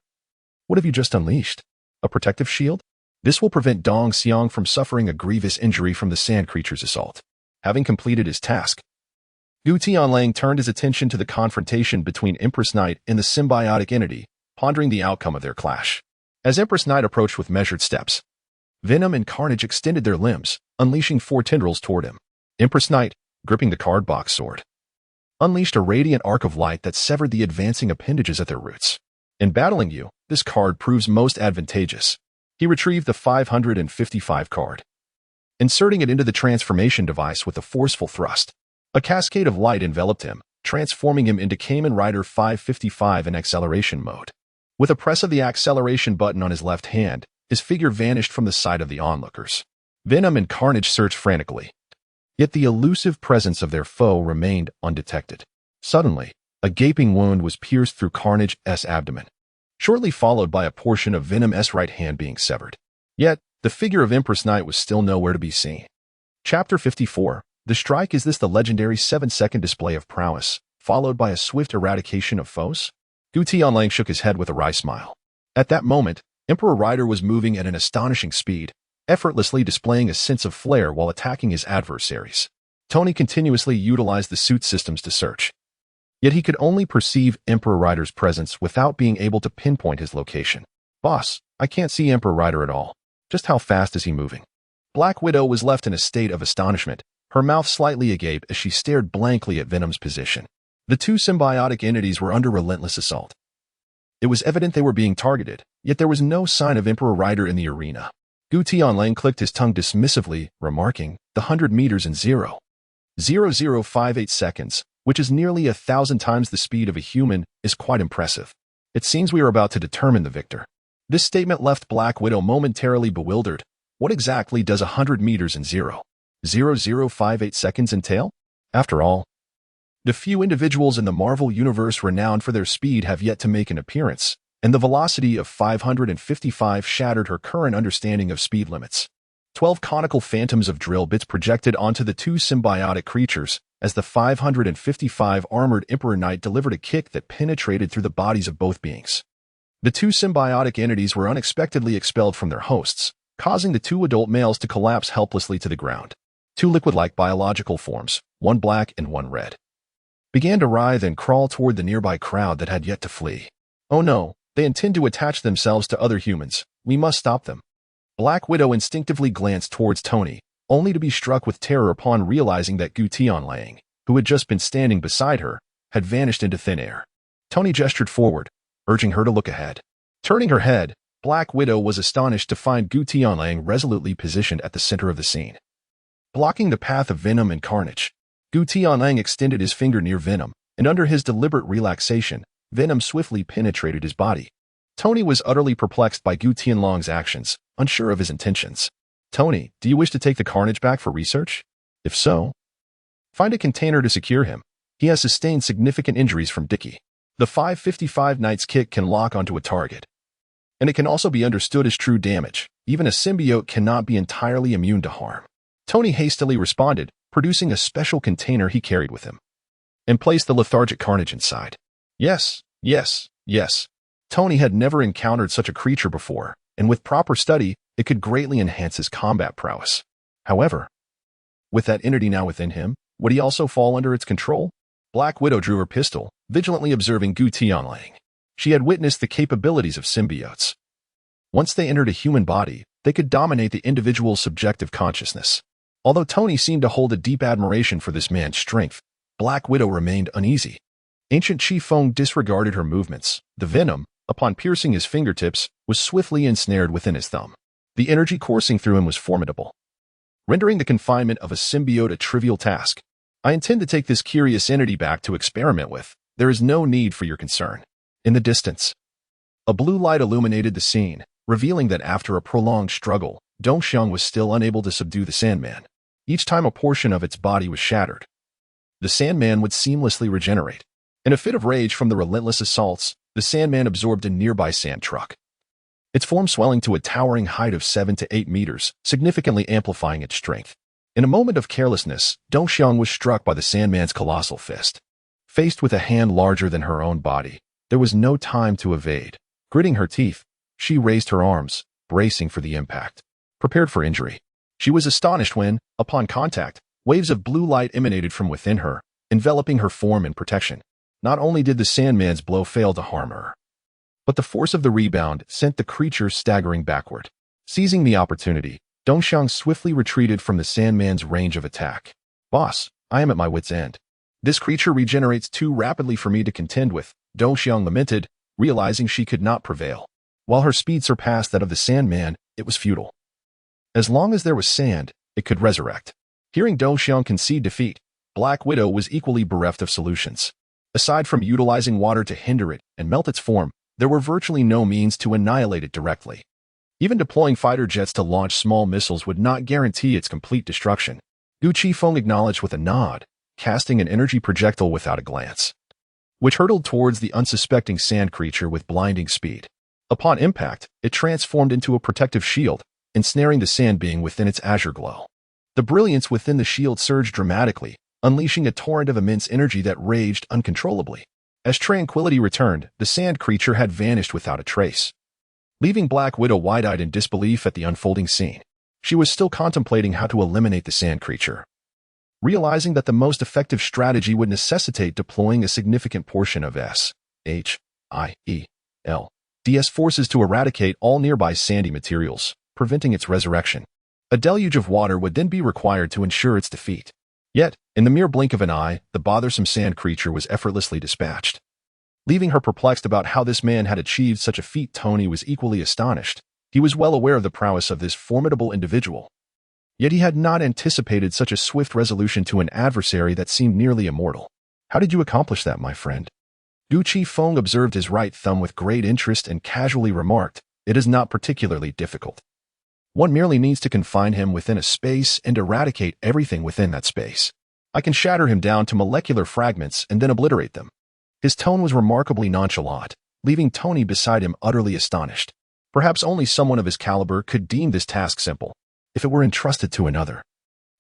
what have you just unleashed? A protective shield? This will prevent Dong Xiang from suffering a grievous injury from the sand creature's assault." Having completed his task, Gu Tianlang turned his attention to the confrontation between Empress Knight and the symbiotic entity, pondering the outcome of their clash. As Empress Knight approached with measured steps, Venom and Carnage extended their limbs, unleashing 4 tendrils toward him. Empress Knight, gripping the card box sword, unleashed a radiant arc of light that severed the advancing appendages at their roots. "In battling you, this card proves most advantageous." He retrieved the 555 card, inserting it into the transformation device with a forceful thrust. A cascade of light enveloped him, transforming him into Kamen Rider 555 in acceleration mode. With a press of the acceleration button on his left hand, his figure vanished from the sight of the onlookers. Venom and Carnage searched frantically, yet the elusive presence of their foe remained undetected. Suddenly, a gaping wound was pierced through Carnage's abdomen, shortly followed by a portion of Venom's right hand being severed. Yet, the figure of Empress Knight was still nowhere to be seen. Chapter 54. The strike. Is this the legendary 7-second display of prowess, followed by a swift eradication of foes? Gu Tianlang shook his head with a wry smile. At that moment, Emperor Rider was moving at an astonishing speed, effortlessly displaying a sense of flair while attacking his adversaries. Tony continuously utilized the suit systems to search, yet he could only perceive Emperor Rider's presence without being able to pinpoint his location. "Boss, I can't see Emperor Rider at all. Just how fast is he moving?" Black Widow was left in a state of astonishment, her mouth slightly agape as she stared blankly at Venom's position. The two symbiotic entities were under relentless assault. It was evident they were being targeted, yet there was no sign of Emperor Rider in the arena. Gu Tianlang clicked his tongue dismissively, remarking, "The 100 meters in 0.0058 seconds, which is nearly 1,000 times the speed of a human, is quite impressive. It seems we are about to determine the victor." This statement left Black Widow momentarily bewildered. What exactly does 100 meters in 0.0058 seconds entail? After all, the few individuals in the Marvel Universe renowned for their speed have yet to make an appearance, and the velocity of 555 shattered her current understanding of speed limits. 12 conical phantoms of drill bits projected onto the two symbiotic creatures as the 555 armored Emperor Knight delivered a kick that penetrated through the bodies of both beings. The two symbiotic entities were unexpectedly expelled from their hosts, causing the two adult males to collapse helplessly to the ground. Two liquid-like biological forms, one black and one red, began to writhe and crawl toward the nearby crowd that had yet to flee. Oh no, they intend to attach themselves to other humans. We must stop them. Black Widow instinctively glanced towards Tony, only to be struck with terror upon realizing that Gu Tianlang, who had just been standing beside her, had vanished into thin air. Tony gestured forward, urging her to look ahead. Turning her head, Black Widow was astonished to find Gu Tianlang resolutely positioned at the center of the scene. Blocking the path of venom and carnage, Gu Tianlang extended his finger near Venom, and under his deliberate relaxation, Venom swiftly penetrated his body. Tony was utterly perplexed by Gu Tianlang's actions, unsure of his intentions. Tony, do you wish to take the carnage back for research? If so, find a container to secure him. He has sustained significant injuries from Dicky. The 555 Knight's kick can lock onto a target, and it can also be understood as true damage. Even a symbiote cannot be entirely immune to harm. Tony hastily responded, producing a special container he carried with him, and placed the lethargic carnage inside. Yes, yes, yes. Tony had never encountered such a creature before, and with proper study, it could greatly enhance his combat prowess. However, with that entity now within him, would he also fall under its control? Black Widow drew her pistol, vigilantly observing Gu Tianlang. She had witnessed the capabilities of symbiotes. Once they entered a human body, they could dominate the individual's subjective consciousness. Although Tony seemed to hold a deep admiration for this man's strength, Black Widow remained uneasy. Ancient Chi Feng disregarded her movements. The venom, upon piercing his fingertips, was swiftly ensnared within his thumb. The energy coursing through him was formidable, rendering the confinement of a symbiote a trivial task. I intend to take this curious entity back to experiment with. There is no need for your concern. In the distance, a blue light illuminated the scene, revealing that after a prolonged struggle, Dongxiang was still unable to subdue the Sandman. Each time a portion of its body was shattered, the Sandman would seamlessly regenerate. In a fit of rage from the relentless assaults, the Sandman absorbed a nearby sand truck, its form swelling to a towering height of 7 to 8 meters, significantly amplifying its strength. In a moment of carelessness, Dongxiang was struck by the Sandman's colossal fist. Faced with a hand larger than her own body, there was no time to evade. Gritting her teeth, she raised her arms, bracing for the impact, prepared for injury. She was astonished when, upon contact, waves of blue light emanated from within her, enveloping her form in protection. Not only did the Sandman's blow fail to harm her, but the force of the rebound sent the creature staggering backward. Seizing the opportunity, Dongxiang swiftly retreated from the Sandman's range of attack. Boss, I am at my wit's end. This creature regenerates too rapidly for me to contend with, Dongxiang lamented, realizing she could not prevail. While her speed surpassed that of the Sandman, it was futile. As long as there was sand, it could resurrect. Hearing Dongxiang concede defeat, Black Widow was equally bereft of solutions. Aside from utilizing water to hinder it and melt its form, there were virtually no means to annihilate it directly. Even deploying fighter jets to launch small missiles would not guarantee its complete destruction. Gu Qifeng acknowledged with a nod, casting an energy projectile without a glance, which hurtled towards the unsuspecting sand creature with blinding speed. Upon impact, it transformed into a protective shield, ensnaring the sand being within its azure glow. The brilliance within the shield surged dramatically, unleashing a torrent of immense energy that raged uncontrollably. As tranquility returned, the sand creature had vanished without a trace, leaving Black Widow wide-eyed in disbelief at the unfolding scene. She was still contemplating how to eliminate the sand creature, realizing that the most effective strategy would necessitate deploying a significant portion of SHIELD's forces to eradicate all nearby sandy materials, preventing its resurrection. A deluge of water would then be required to ensure its defeat. Yet, in the mere blink of an eye, the bothersome sand creature was effortlessly dispatched. Leaving her perplexed about how this man had achieved such a feat, Tony was equally astonished. He was well aware of the prowess of this formidable individual. Yet he had not anticipated such a swift resolution to an adversary that seemed nearly immortal. How did you accomplish that, my friend? Gu Qifeng observed his right thumb with great interest and casually remarked, "It is not particularly difficult. One merely needs to confine him within a space and eradicate everything within that space. I can shatter him down to molecular fragments and then obliterate them." His tone was remarkably nonchalant, leaving Tony beside him utterly astonished. Perhaps only someone of his caliber could deem this task simple, if it were entrusted to another.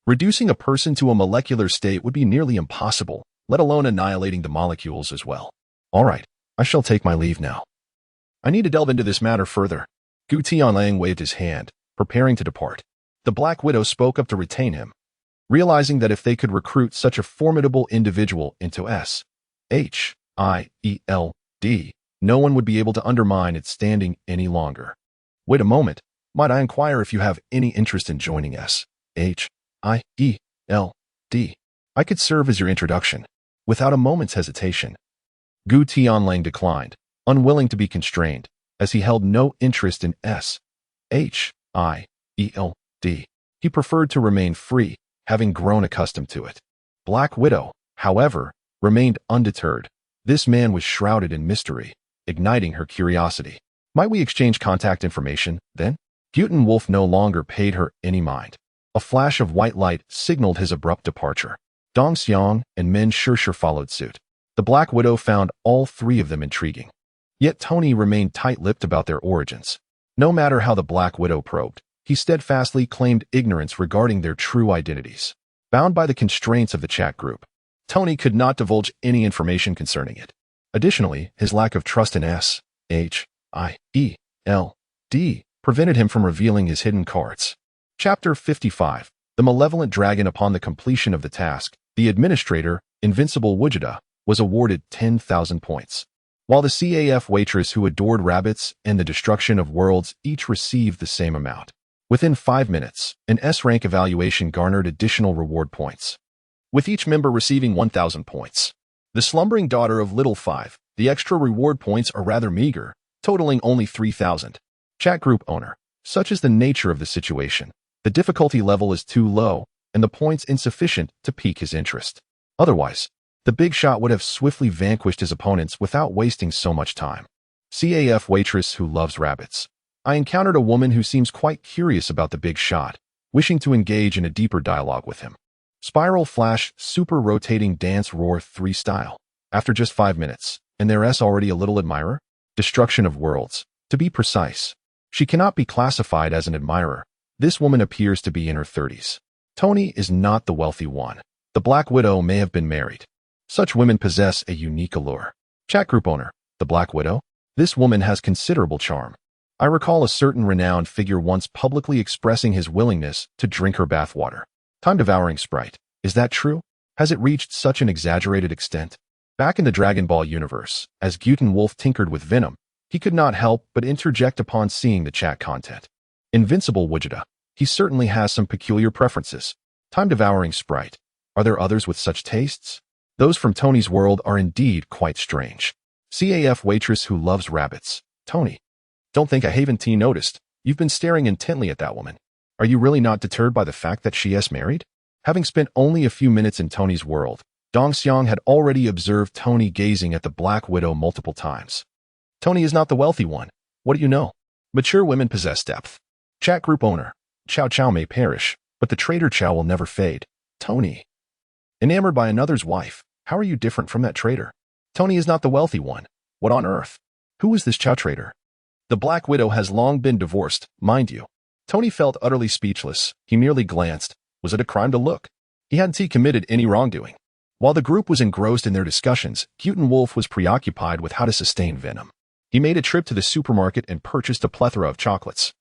Reducing a person to a molecular state would be nearly impossible, let alone annihilating the molecules as well. All right, I shall take my leave now. I need to delve into this matter further. Gu Tianlang waved his hand, preparing to depart. The Black Widow spoke up to retain him. realizing that if they could recruit such a formidable individual into SHIELD, no one would be able to undermine its standing any longer. Wait a moment, might I inquire if you have any interest in joining SHIELD? I could serve as your introduction. Without a moment's hesitation, Gu Tianlang declined, unwilling to be constrained, as he held no interest in SHIELD. He preferred to remain free, having grown accustomed to it. Black Widow, however, remained undeterred. This man was shrouded in mystery, igniting her curiosity. Might we exchange contact information, then? Guten Wolf no longer paid her any mind. A flash of white light signaled his abrupt departure. Dong Xiang and Min Shishir followed suit. The Black Widow found all three of them intriguing. Yet Tony remained tight-lipped about their origins. No matter how the Black Widow probed, he steadfastly claimed ignorance regarding their true identities. Bound by the constraints of the chat group, Tony could not divulge any information concerning it. Additionally, his lack of trust in SHIELD prevented him from revealing his hidden cards. Chapter 55. The Malevolent Dragon. Upon the completion of the task, the administrator, Invincible Vegeta, was awarded 10,000 points, while the CAF waitress who adored rabbits and the destruction of worlds each received the same amount. Within 5 minutes, an S-rank evaluation garnered additional reward points, with each member receiving 1,000 points. The slumbering daughter of Little Five, the extra reward points are rather meager, totaling only 3,000. Chat group owner. Such is the nature of the situation. The difficulty level is too low, and the points insufficient to pique his interest. Otherwise, the big shot would have swiftly vanquished his opponents without wasting so much time. CAF waitress who loves rabbits. I encountered a woman who seems quite curious about the big shot, wishing to engage in a deeper dialogue with him. Spiral Flash Super Rotating Dance Roar 3 style. After just 5 minutes, and there's already a little admirer? Destruction of worlds. To be precise, she cannot be classified as an admirer. This woman appears to be in her 30s. Tony is not the wealthy one. The Black Widow may have been married. Such women possess a unique allure. Chat group owner. The Black Widow? This woman has considerable charm. I recall a certain renowned figure once publicly expressing his willingness to drink her bathwater. Time-devouring sprite. Is that true? Has it reached such an exaggerated extent? Back in the Dragon Ball universe, as Guten Wolf tinkered with venom, he could not help but interject upon seeing the chat content. Invincible Vegeta. He certainly has some peculiar preferences. Time-devouring sprite. Are there others with such tastes? Those from Tony's world are indeed quite strange. CAF waitress who loves rabbits. Tony. Don't think I haven't noticed. You've been staring intently at that woman. Are you really not deterred by the fact that she is married? Having spent only a few minutes in Tony's world, Dong Xiang had already observed Tony gazing at the Black Widow multiple times. Tony is not the wealthy one. What do you know? Mature women possess depth. Chat group owner. Chow Chow may perish, but the traitor Chow will never fade. Tony. Enamored by another's wife. How are you different from that traitor? Tony is not the wealthy one. What on earth? Who is this Chow traitor? The Black Widow has long been divorced, mind you. Tony felt utterly speechless. He merely glanced. Was it a crime to look? He hadn't committed any wrongdoing. While the group was engrossed in their discussions, Guten Wolf was preoccupied with how to sustain venom. He made a trip to the supermarket and purchased a plethora of chocolates,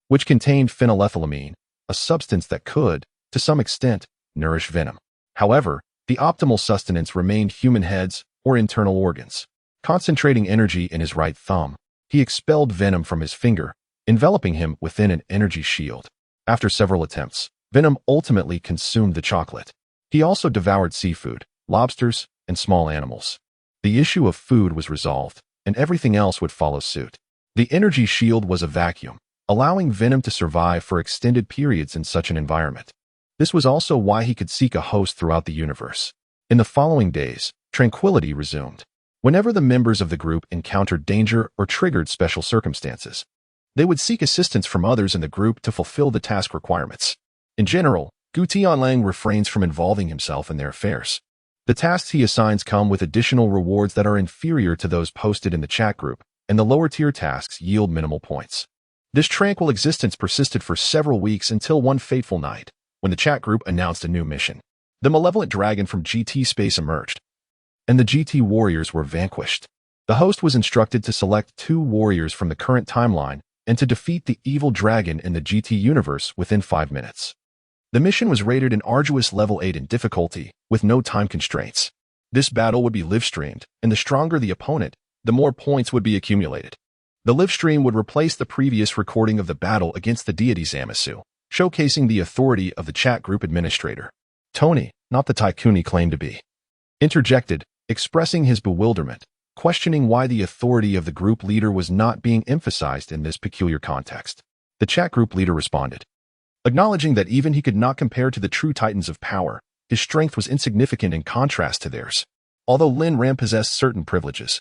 which contained phenylethylamine, a substance that could, to some extent, nourish venom. However, the optimal sustenance remained human heads or internal organs. Concentrating energy in his right thumb, he expelled venom from his finger, enveloping him within an energy shield. After several attempts, venom ultimately consumed the chocolate. He also devoured seafood, lobsters, and small animals. The issue of food was resolved, and everything else would follow suit. The energy shield was a vacuum, allowing venom to survive for extended periods in such an environment. This was also why he could seek a host throughout the universe. In the following days, tranquility resumed. Whenever the members of the group encountered danger or triggered special circumstances, they would seek assistance from others in the group to fulfill the task requirements. In general, Gu Tianlang refrains from involving himself in their affairs. The tasks he assigns come with additional rewards that are inferior to those posted in the chat group, and the lower-tier tasks yield minimal points. This tranquil existence persisted for several weeks until one fateful night, when the chat group announced a new mission. The malevolent dragon from GT space emerged, and the GT warriors were vanquished. The host was instructed to select 2 warriors from the current timeline and to defeat the evil dragon in the GT universe within 5 minutes. The mission was rated an arduous level 8 in difficulty, with no time constraints. This battle would be live-streamed, and the stronger the opponent, the more points would be accumulated. The live stream would replace the previous recording of the battle against the deity Zamasu, showcasing the authority of the chat group administrator. Tony, not the tycoon he claimed to be, interjected, expressing his bewilderment, questioning why the authority of the group leader was not being emphasized in this peculiar context. The chat group leader responded, acknowledging that even he could not compare to the true titans of power, his strength was insignificant in contrast to theirs. Although Lin Ran possessed certain privileges,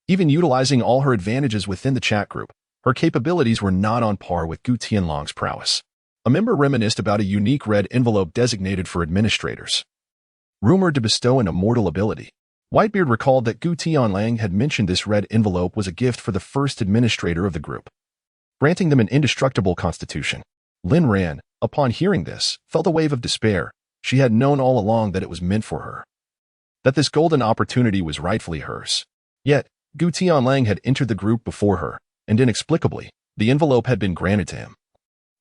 even utilizing all her advantages within the chat group, her capabilities were not on par with Gu Tianlang's prowess. A member reminisced about a unique red envelope designated for administrators, rumored to bestow an immortal ability. Whitebeard recalled that Gu Tianlang had mentioned this red envelope was a gift for the first administrator of the group, granting them an indestructible constitution. Lin Ran, upon hearing this, felt a wave of despair. She had known all along that it was meant for her, that this golden opportunity was rightfully hers. Yet, Gu Tianlang had entered the group before her, and inexplicably, the envelope had been granted to him,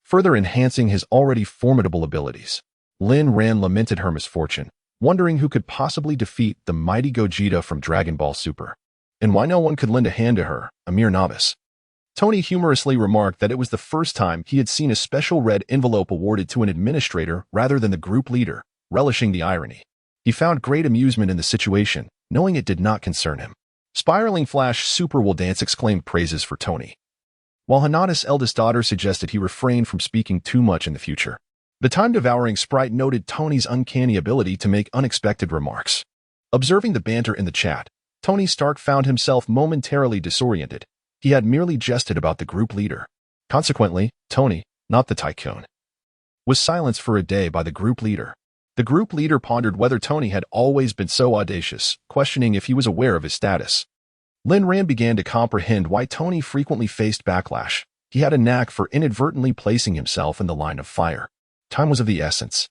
further enhancing his already formidable abilities. Lin Ran lamented her misfortune, wondering who could possibly defeat the mighty Gogeta from Dragon Ball Super, and why no one could lend a hand to her, a mere novice. Tony humorously remarked that it was the first time he had seen a special red envelope awarded to an administrator rather than the group leader, relishing the irony. He found great amusement in the situation, knowing it did not concern him. Spiraling Flash Super will dance exclaimed praises for Tony, while Hinata's eldest daughter suggested he refrain from speaking too much in the future. The time-devouring sprite noted Tony's uncanny ability to make unexpected remarks. Observing the banter in the chat, Tony Stark found himself momentarily disoriented. He had merely jested about the group leader. Consequently, Tony, not the tycoon, was silenced for a day by the group leader. The group leader pondered whether Tony had always been so audacious, questioning if he was aware of his status. Lin Ran began to comprehend why Tony frequently faced backlash. He had a knack for inadvertently placing himself in the line of fire. Time was of the essence.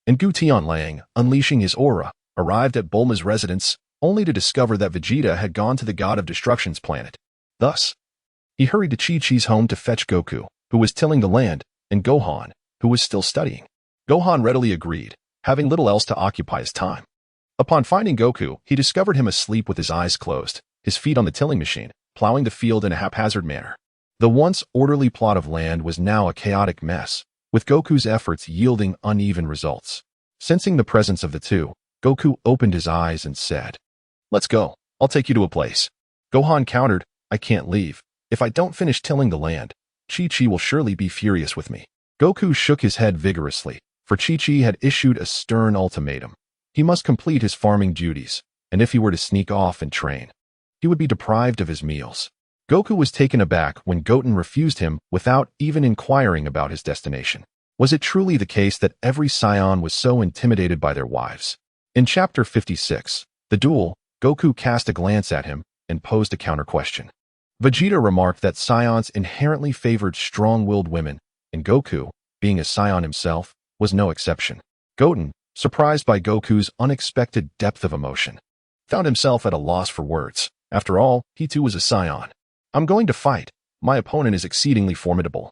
And Gu Tianlang, unleashing his aura, arrived at Bulma's residence, only to discover that Vegeta had gone to the God of Destruction's planet. Thus, he hurried to Chi-Chi's home to fetch Goku, who was tilling the land, and Gohan, who was still studying. Gohan readily agreed, having little else to occupy his time. Upon finding Goku, he discovered him asleep with his eyes closed, his feet on the tilling machine, plowing the field in a haphazard manner. The once orderly plot of land was now a chaotic mess, with Goku's efforts yielding uneven results. Sensing the presence of the two, Goku opened his eyes and said, "Let's go. I'll take you to a place." Gohan countered, "I can't leave. If I don't finish tilling the land, Chi-Chi will surely be furious with me." Goku shook his head vigorously, for Chi-Chi had issued a stern ultimatum. He must complete his farming duties, and if he were to sneak off and train, he would be deprived of his meals. Goku was taken aback when Goten refused him without even inquiring about his destination. Was it truly the case that every scion was so intimidated by their wives? In Chapter 56, The Duel, Goku cast a glance at him and posed a counter-question. Vegeta remarked that scions inherently favored strong-willed women, and Goku, being a scion himself, was no exception. Goten, surprised by Goku's unexpected depth of emotion, found himself at a loss for words. After all, he too was a scion. "I'm going to fight. My opponent is exceedingly formidable,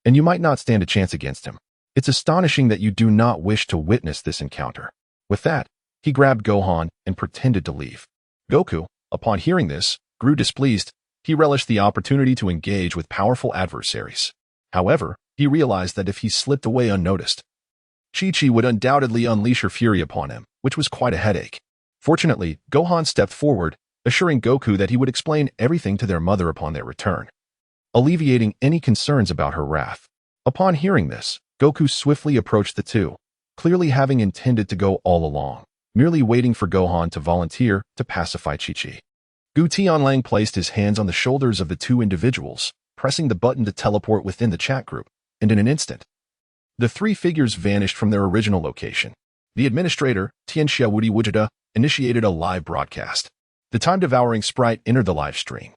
and you might not stand a chance against him. It's astonishing that you do not wish to witness this encounter." With that, he grabbed Gohan and pretended to leave. Goku, upon hearing this, grew displeased. He relished the opportunity to engage with powerful adversaries. However, he realized that if he slipped away unnoticed, Chi-Chi would undoubtedly unleash her fury upon him, which was quite a headache. Fortunately, Gohan stepped forward, assuring Goku that he would explain everything to their mother upon their return, alleviating any concerns about her wrath. Upon hearing this, Goku swiftly approached the two, clearly having intended to go all along, merely waiting for Gohan to volunteer to pacify Chi-Chi. Gu Tianlang placed his hands on the shoulders of the two individuals, pressing the button to teleport within the chat group, and in an instant, the three figures vanished from their original location. The administrator, Tianxiaowudi Wujida, initiated a live broadcast. The time-devouring sprite entered the live stream,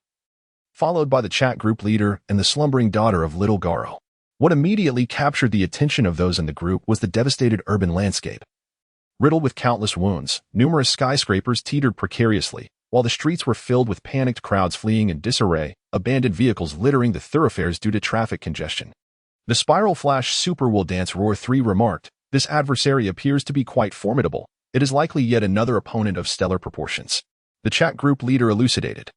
followed by the chat group leader and the slumbering daughter of Little Garo. What immediately captured the attention of those in the group was the devastated urban landscape. Riddled with countless wounds, numerous skyscrapers teetered precariously, while the streets were filled with panicked crowds fleeing in disarray, abandoned vehicles littering the thoroughfares due to traffic congestion. The Spiral Flash Super Will Dance Roar 3 remarked, "This adversary appears to be quite formidable. It is likely yet another opponent of stellar proportions." The chat group leader elucidated.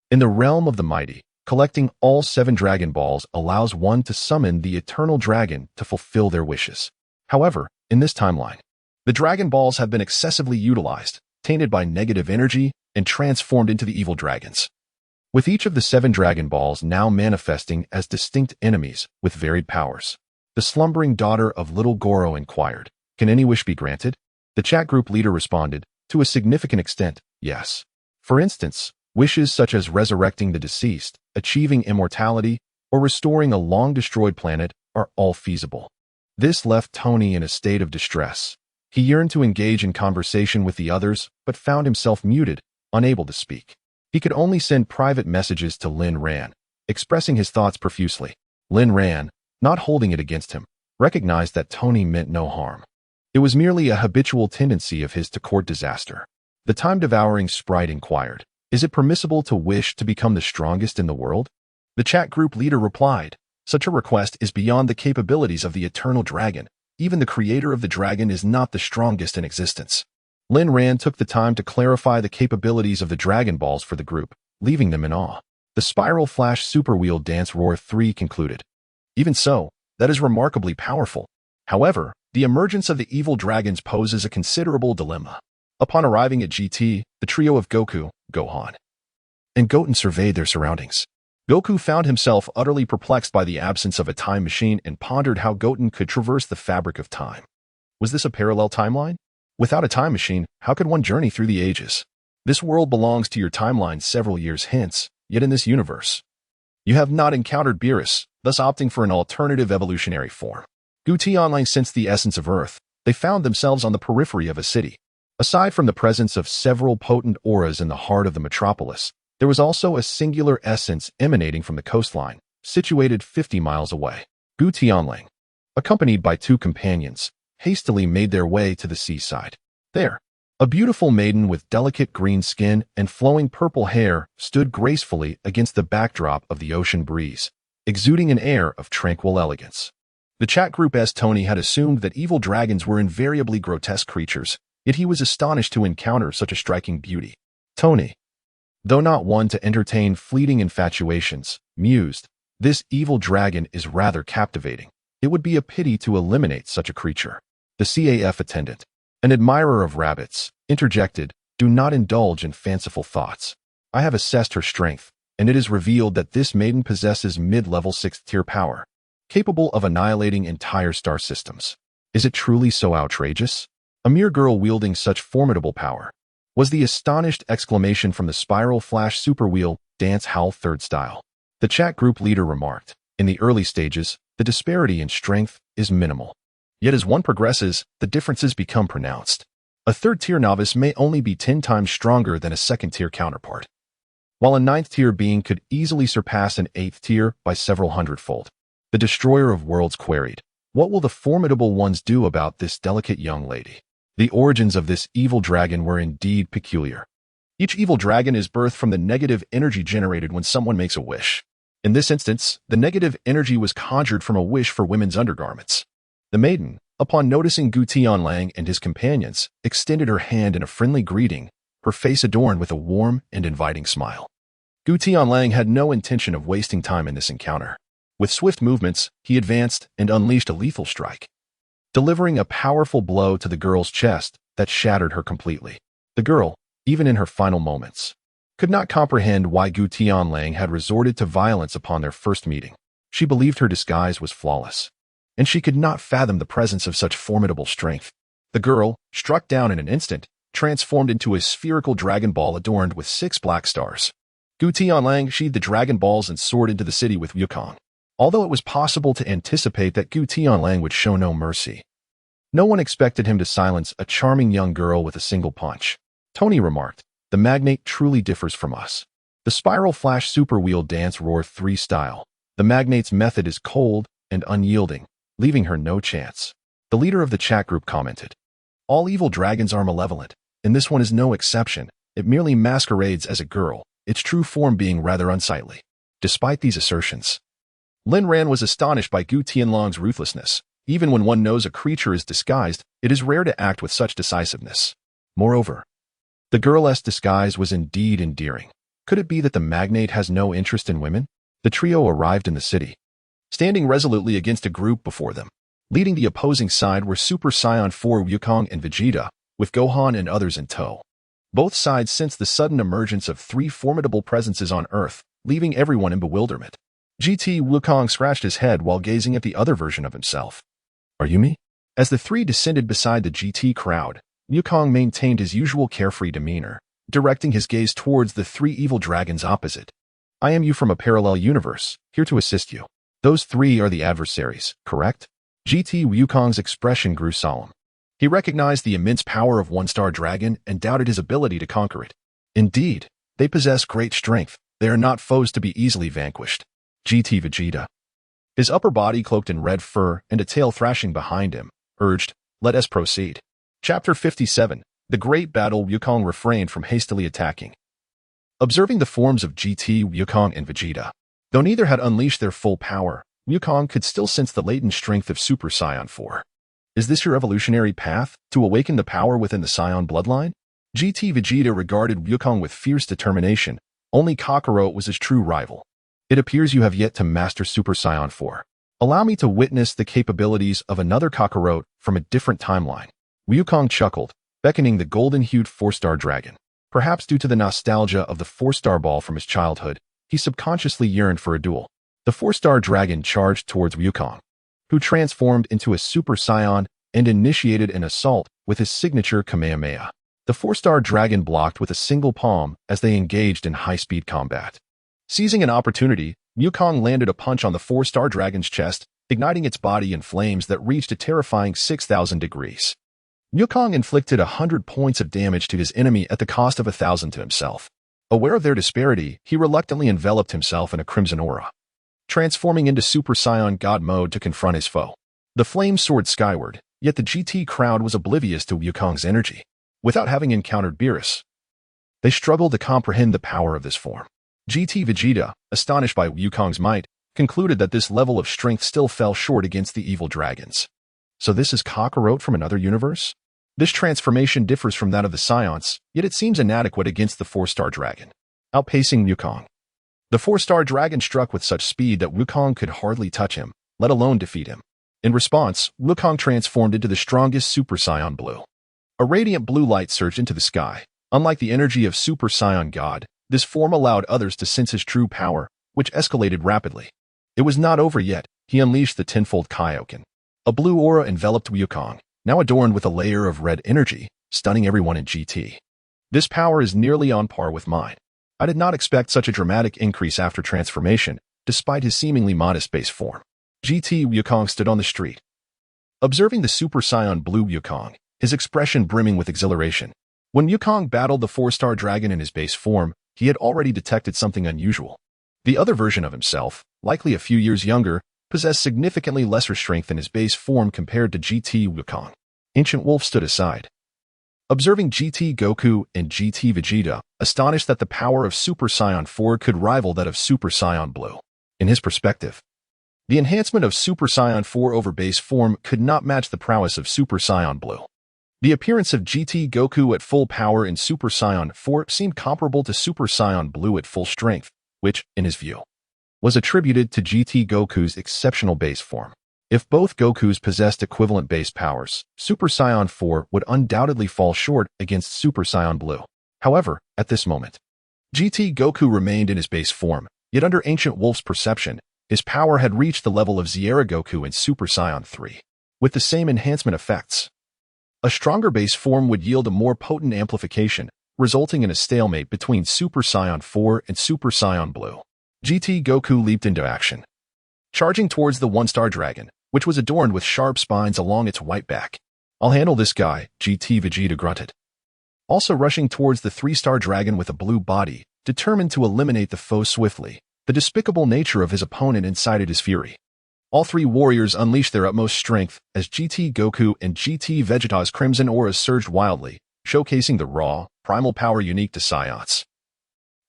In the realm of the mighty, collecting all 7 Dragon Balls allows one to summon the eternal dragon to fulfill their wishes. However, in this timeline, the Dragon Balls have been excessively utilized, tainted by negative energy, and transformed into the evil dragons. With each of the 7 Dragon Balls now manifesting as distinct enemies with varied powers, the slumbering daughter of little Goro inquired, "Can any wish be granted?" The chat group leader responded, "To a significant extent, yes. For instance, wishes such as resurrecting the deceased, achieving immortality, or restoring a long-destroyed planet are all feasible." This left Tony in a state of distress. He yearned to engage in conversation with the others, but found himself muted, unable to speak. He could only send private messages to Lin Ran, expressing his thoughts profusely. Lin Ran, not holding it against him, recognized that Tony meant no harm. It was merely a habitual tendency of his to court disaster. The time-devouring sprite inquired, "Is it permissible to wish to become the strongest in the world?" The chat group leader replied, "Such a request is beyond the capabilities of the eternal dragon. Even the creator of the dragon is not the strongest in existence." Lin Ran took the time to clarify the capabilities of the Dragon Balls for the group, leaving them in awe. The Spiral Flash Super Wheel Dance Roar 3 concluded, "Even so, that is remarkably powerful. However, the emergence of the evil dragons poses a considerable dilemma." Upon arriving at GT, the trio of Goku, Gohan, and Goten surveyed their surroundings. Goku found himself utterly perplexed by the absence of a time machine and pondered how Goten could traverse the fabric of time. Was this a parallel timeline? Without a time machine, how could one journey through the ages? This world belongs to your timeline several years hence, yet in this universe, you have not encountered Beerus, thus opting for an alternative evolutionary form. Gu Tianlang sensed the essence of Earth. They found themselves on the periphery of a city. Aside from the presence of several potent auras in the heart of the metropolis, there was also a singular essence emanating from the coastline, situated 50 miles away. Gu Tianlang, accompanied by 2 companions, hastily made their way to the seaside. There, a beautiful maiden with delicate green skin and flowing purple hair stood gracefully against the backdrop of the ocean breeze, exuding an air of tranquil elegance. The chat group as Tony had assumed that evil dragons were invariably grotesque creatures, yet he was astonished to encounter such a striking beauty. Tony, though not one to entertain fleeting infatuations, mused, "This evil dragon is rather captivating. It would be a pity to eliminate such a creature." The CAF attendant, an admirer of rabbits, interjected, "Do not indulge in fanciful thoughts. I have assessed her strength, and it is revealed that this maiden possesses mid-level 6th-tier power, capable of annihilating entire star systems. Is it truly so outrageous? A mere girl wielding such formidable power," was the astonished exclamation from the Spiral Flash Super Wheel Dance Howl 3rd style. The chat group leader remarked, "In the early stages, the disparity in strength is minimal. Yet as one progresses, the differences become pronounced. A 3rd-tier novice may only be 10 times stronger than a 2nd-tier counterpart, while a 9th-tier being could easily surpass an 8th-tier by several hundredfold." The Destroyer of Worlds queried, "What will the formidable ones do about this delicate young lady?" The origins of this evil dragon were indeed peculiar. Each evil dragon is birthed from the negative energy generated when someone makes a wish. In this instance, the negative energy was conjured from a wish for women's undergarments. The maiden, upon noticing Gu Tianlang and his companions, extended her hand in a friendly greeting, her face adorned with a warm and inviting smile. Gu Tianlang had no intention of wasting time in this encounter. With swift movements, he advanced and unleashed a lethal strike, delivering a powerful blow to the girl's chest that shattered her completely. The girl, even in her final moments, could not comprehend why Gu Tianlang had resorted to violence upon their first meeting. She believed her disguise was flawless, and she could not fathom the presence of such formidable strength. The girl, struck down in an instant, transformed into a spherical Dragon Ball adorned with 6 black stars. Gu Tianlang sheathed the Dragon Balls and soared into the city with Yukong. Although it was possible to anticipate that Gu Tianlang would show no mercy, no one expected him to silence a charming young girl with a single punch. Tony remarked, "The magnate truly differs from us." The Spiral Flash Super Wheel Dance Roar 3 style. The magnate's method is cold and unyielding, leaving her no chance. The leader of the chat group commented, "All evil dragons are malevolent, and this one is no exception. It merely masquerades as a girl, its true form being rather unsightly." Despite these assertions, Lin Ran was astonished by Gu Tianlang's ruthlessness. Even when one knows a creature is disguised, it is rare to act with such decisiveness. Moreover, the girl's disguise was indeed endearing. Could it be that the magnate has no interest in women? The trio arrived in the city, standing resolutely against a group before them. Leading the opposing side were Super Saiyan 4 Goku and Vegeta, with Gohan and others in tow. Both sides sensed the sudden emergence of three formidable presences on Earth, leaving everyone in bewilderment. GT Wukong scratched his head while gazing at the other version of himself. Are you me? As the three descended beside the GT crowd, Wukong maintained his usual carefree demeanor, directing his gaze towards the three evil dragons opposite. I am you from a parallel universe, here to assist you. Those three are the adversaries, correct? GT Wukong's expression grew solemn. He recognized the immense power of one-star dragon and doubted his ability to conquer it. Indeed, they possess great strength. They are not foes to be easily vanquished. GT Vegeta, his upper body cloaked in red fur and a tail thrashing behind him, urged, "Let us proceed." Chapter 57. The Great Battle. Wukong refrained from hastily attacking. Observing the forms of GT Wukong and Vegeta, though neither had unleashed their full power, Wukong could still sense the latent strength of Super Saiyan 4. Is this your evolutionary path, to awaken the power within the Saiyan bloodline? GT Vegeta regarded Wukong with fierce determination. Only Kogoro was his true rival. It appears you have yet to master Super Saiyan 4. Allow me to witness the capabilities of another Kogoro from a different timeline. Wukong chuckled, beckoning the golden-hued 4-star dragon. Perhaps due to the nostalgia of the 4-star ball from his childhood, he subconsciously yearned for a duel. The 4-star dragon charged towards Wukong, who transformed into a Super Saiyan and initiated an assault with his signature Kamehameha. The 4-star dragon blocked with a single palm as they engaged in high-speed combat. Seizing an opportunity, Wukong landed a punch on the 4-star dragon's chest, igniting its body in flames that reached a terrifying 6,000 degrees. Wukong inflicted 100 points of damage to his enemy at the cost of 1,000 to himself. Aware of their disparity, he reluctantly enveloped himself in a crimson aura, transforming into Super Saiyan God mode to confront his foe. The flames soared skyward, yet the GT crowd was oblivious to Wukong's energy. Without having encountered Beerus, they struggled to comprehend the power of this form. GT Vegeta, astonished by Wukong's might, concluded that this level of strength still fell short against the evil dragons. So this is Kogoro from another universe? This transformation differs from that of the Saiyans, yet it seems inadequate against the 4-star dragon, outpacing Wukong. The 4-star dragon struck with such speed that Wukong could hardly touch him, let alone defeat him. In response, Wukong transformed into the strongest Super Saiyan Blue. A radiant blue light surged into the sky. Unlike the energy of Super Saiyan God, this form allowed others to sense his true power, which escalated rapidly. It was not over yet. He unleashed the tenfold Kaioken. A blue aura enveloped Wukong, now adorned with a layer of red energy, stunning everyone in GT. This power is nearly on par with mine. I did not expect such a dramatic increase after transformation, despite his seemingly modest base form. GT Wukong stood on the street, observing the Super Saiyan Blue Wukong, his expression brimming with exhilaration. When Wukong battled the 4-star dragon in his base form, he had already detected something unusual. The other version of himself, likely a few years younger, possessed significantly lesser strength in his base form compared to GT Wukong. Ancient Wolf stood aside, observing GT Goku and GT Vegeta, astonished that the power of Super Saiyan 4 could rival that of Super Saiyan Blue. In his perspective, the enhancement of Super Saiyan 4 over base form could not match the prowess of Super Saiyan Blue. The appearance of GT Goku at full power in Super Saiyan 4 seemed comparable to Super Saiyan Blue at full strength, which, in his view, was attributed to GT Goku's exceptional base form. If both Gokus possessed equivalent base powers, Super Saiyan 4 would undoubtedly fall short against Super Saiyan Blue. However, at this moment, GT Goku remained in his base form, yet under Ancient Wolf's perception, his power had reached the level of Sierra Goku in Super Saiyan 3, with the same enhancement effects. A stronger base form would yield a more potent amplification, resulting in a stalemate between Super Saiyan 4 and Super Saiyan Blue. GT Goku leaped into action, charging towards the 1-star dragon, which was adorned with sharp spines along its white back. I'll handle this guy, GT Vegeta grunted. Also rushing towards the 3-star dragon with a blue body, determined to eliminate the foe swiftly, the despicable nature of his opponent incited his fury. All three warriors unleashed their utmost strength as GT Goku and GT Vegeta's crimson auras surged wildly, showcasing the raw, primal power unique to Saiyans.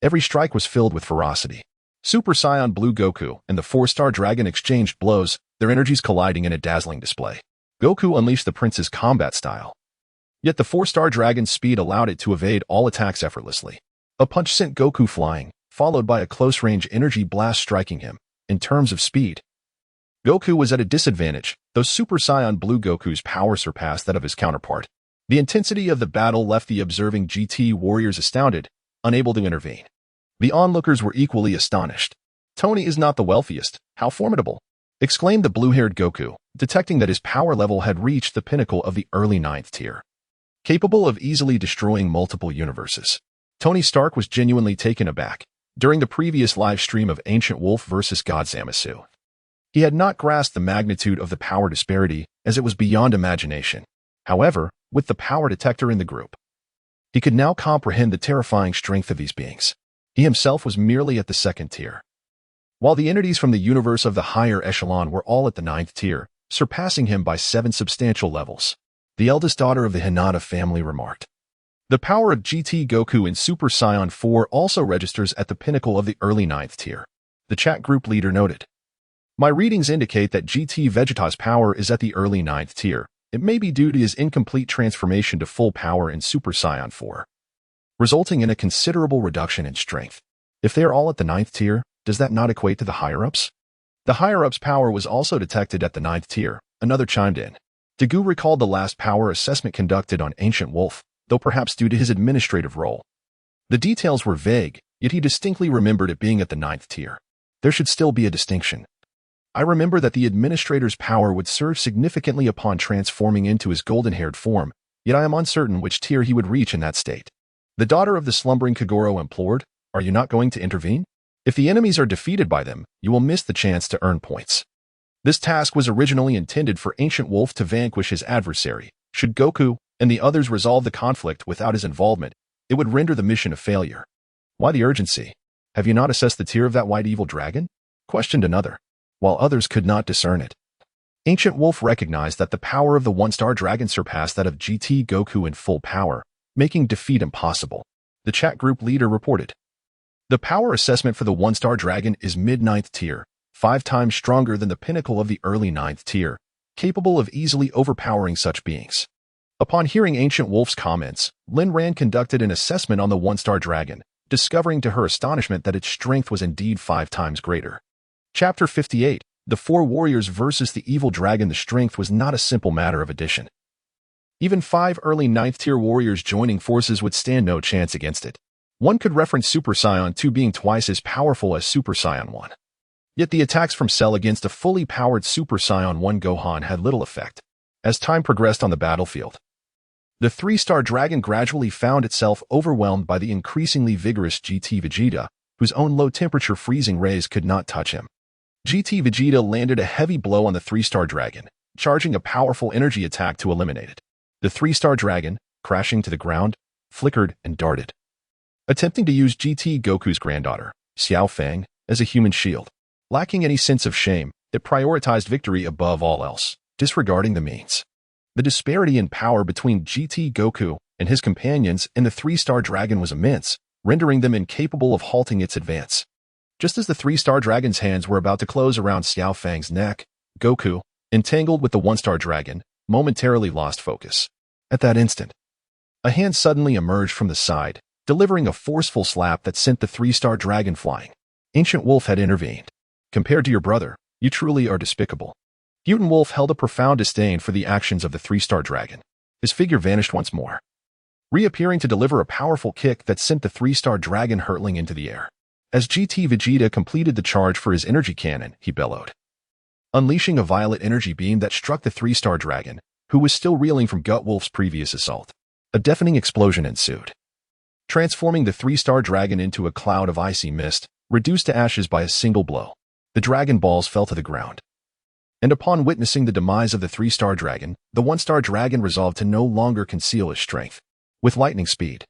Every strike was filled with ferocity. Super Saiyan Blue Goku and the 4-star dragon exchanged blows, their energies colliding in a dazzling display. Goku unleashed the prince's combat style. Yet the 4-star dragon's speed allowed it to evade all attacks effortlessly. A punch sent Goku flying, followed by a close-range energy blast striking him. In terms of speed, Goku was at a disadvantage, though Super Saiyan Blue Goku's power surpassed that of his counterpart. The intensity of the battle left the observing GT warriors astounded, unable to intervene. The onlookers were equally astonished. "Tony is not the wealthiest. How formidable!" exclaimed the blue-haired Goku, detecting that his power level had reached the pinnacle of the early 9th tier. Capable of easily destroying multiple universes. Tony Stark was genuinely taken aback. During the previous live stream of Ancient Wolf vs. God Zamasu, he had not grasped the magnitude of the power disparity, as it was beyond imagination. However, with the power detector in the group, he could now comprehend the terrifying strength of these beings. He himself was merely at the 2nd tier, while the entities from the universe of the higher echelon were all at the 9th tier, surpassing him by 7 substantial levels. The eldest daughter of the Hinata family remarked, "The power of GT Goku in Super Saiyan 4 also registers at the pinnacle of the early 9th tier." The chat group leader noted, "My readings indicate that GT Vegeta's power is at the early 9th tier. It may be due to his incomplete transformation to full power in Super Saiyan 4, resulting in a considerable reduction in strength. If they are all at the 9th tier, does that not equate to the higher-ups?" The higher-ups' power was also detected at the 9th tier, another chimed in. Gu recalled the last power assessment conducted on Ancient Wolf, though perhaps due to his administrative role. The details were vague, yet he distinctly remembered it being at the 9th tier. There should still be a distinction. "I remember that the administrator's power would surge significantly upon transforming into his golden-haired form, yet I am uncertain which tier he would reach in that state." The daughter of the slumbering Kogoro implored, "Are you not going to intervene? If the enemies are defeated by them, you will miss the chance to earn points." This task was originally intended for Ancient Wolf to vanquish his adversary. Should Goku and the others resolve the conflict without his involvement, it would render the mission a failure. "Why the urgency? Have you not assessed the tier of that white evil dragon?" questioned another, while others could not discern it. Ancient Wolf recognized that the power of the 1-star dragon surpassed that of GT Goku in full power, making defeat impossible. The chat group leader reported, "The power assessment for the 1-star dragon is mid-9th tier, 5 times stronger than the pinnacle of the early 9th tier, capable of easily overpowering such beings." Upon hearing Ancient Wolf's comments, Lin Ran conducted an assessment on the 1-star dragon, discovering to her astonishment that its strength was indeed 5 times greater. Chapter 58, The 4 Warriors versus the Evil Dragon. The strength was not a simple matter of addition. Even 5 early 9th tier warriors joining forces would stand no chance against it. One could reference Super Saiyan 2 being twice as powerful as Super Saiyan 1. Yet the attacks from Cell against a fully powered Super Saiyan 1 Gohan had little effect. As time progressed on the battlefield, the 3-star dragon gradually found itself overwhelmed by the increasingly vigorous GT Vegeta, whose own low-temperature freezing rays could not touch him. GT Vegeta landed a heavy blow on the 3-star dragon, charging a powerful energy attack to eliminate it. The 3-star dragon, crashing to the ground, flickered and darted, attempting to use GT Goku's granddaughter, Xiao Fang, as a human shield. Lacking any sense of shame, it prioritized victory above all else, disregarding the means. The disparity in power between GT Goku and his companions and the 3-star dragon was immense, rendering them incapable of halting its advance. Just as the 3-star dragon's hands were about to close around Xiao Fang's neck, Goku, entangled with the 1-star dragon, momentarily lost focus. At that instant, a hand suddenly emerged from the side, delivering a forceful slap that sent the 3-star dragon flying. Ancient Wolf had intervened. "Compared to your brother, you truly are despicable." Mutant Wolf held a profound disdain for the actions of the 3-star dragon. His figure vanished once more, reappearing to deliver a powerful kick that sent the 3-star dragon hurtling into the air. As GT Vegeta completed the charge for his energy cannon, he bellowed, unleashing a violet energy beam that struck the 3-star dragon, who was still reeling from Gut Wolf's previous assault. A deafening explosion ensued, transforming the 3-star dragon into a cloud of icy mist, reduced to ashes by a single blow. The Dragon Balls fell to the ground. And upon witnessing the demise of the 3-star dragon, the 1-star dragon resolved to no longer conceal his strength. With lightning speed,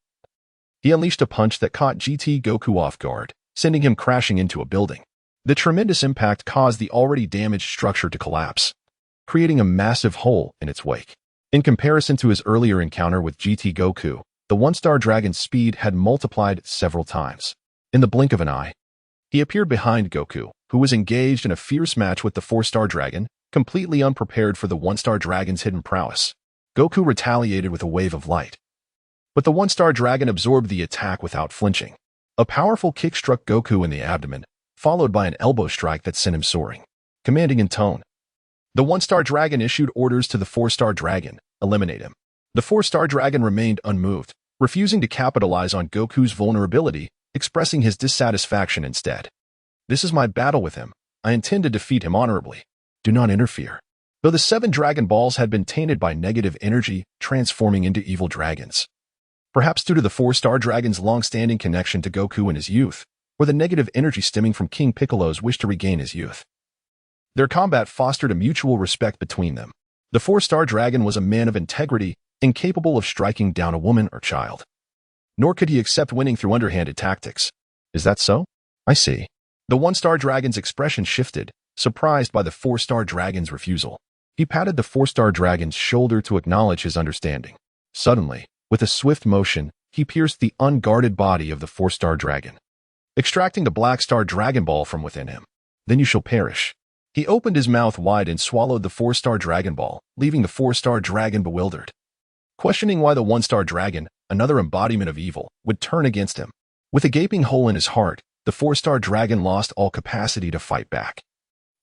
he unleashed a punch that caught GT Goku off guard, sending him crashing into a building. The tremendous impact caused the already damaged structure to collapse, creating a massive hole in its wake. In comparison to his earlier encounter with GT Goku, the 1-star dragon's speed had multiplied several times. In the blink of an eye, He appeared behind Goku, who was engaged in a fierce match with the 4-star dragon, completely unprepared for the 1-star dragon's hidden prowess. Goku retaliated with a wave of light. But the 1-star dragon absorbed the attack without flinching. A powerful kick struck Goku in the abdomen, followed by an elbow strike that sent him soaring, commanding in tone. The 1-star dragon issued orders to the 4-star dragon, eliminate him. The 4-star dragon remained unmoved, refusing to capitalize on Goku's vulnerability, expressing his dissatisfaction instead. This is my battle with him. I intend to defeat him honorably. Do not interfere. Though the 7 Dragon Balls had been tainted by negative energy, transforming into evil dragons. Perhaps due to the 4-star dragon's long-standing connection to Goku in his youth, or the negative energy stemming from King Piccolo's wish to regain his youth. Their combat fostered a mutual respect between them. The 4-star dragon was a man of integrity, incapable of striking down a woman or child. Nor could he accept winning through underhanded tactics. Is that so? I see. The 1-star dragon's expression shifted, surprised by the 4-star dragon's refusal. He patted the 4-star dragon's shoulder to acknowledge his understanding. Suddenly, with a swift motion, he pierced the unguarded body of the 4-star dragon, extracting the Black Star Dragon Ball from within him. Then you shall perish. He opened his mouth wide and swallowed the 4-star Dragon Ball, leaving the 4-star dragon bewildered, questioning why the 1-star dragon, another embodiment of evil, would turn against him. With a gaping hole in his heart, the 4-star dragon lost all capacity to fight back,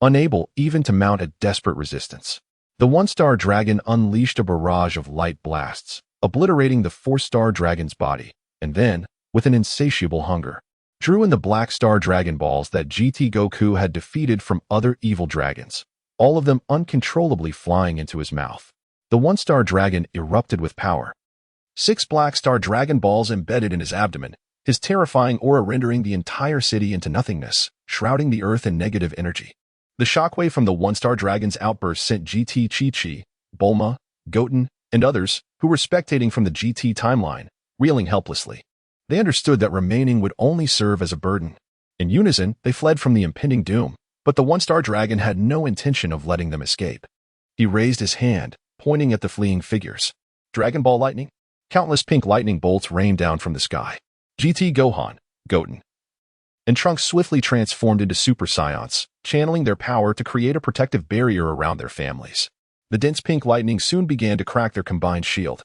unable even to mount a desperate resistance. The 1-star dragon unleashed a barrage of light blasts, obliterating the 4-star dragon's body, and then, with an insatiable hunger, drew in the Black Star Dragon Balls that GT Goku had defeated from other evil dragons, all of them uncontrollably flying into his mouth. The 1-star dragon erupted with power. 6 Black Star Dragon Balls embedded in his abdomen, his terrifying aura rendering the entire city into nothingness, shrouding the earth in negative energy. The shockwave from the 1-star dragon's outburst sent GT Chi-Chi, Bulma, Goten, and others, who were spectating from the GT timeline, reeling helplessly. They understood that remaining would only serve as a burden. In unison, they fled from the impending doom, but the 1-star dragon had no intention of letting them escape. He raised his hand, pointing at the fleeing figures. Dragon Ball lightning? Countless pink lightning bolts rained down from the sky. GT Gohan, Goten, and Trunks swiftly transformed into Super Saiyans, channeling their power to create a protective barrier around their families. The dense pink lightning soon began to crack their combined shield,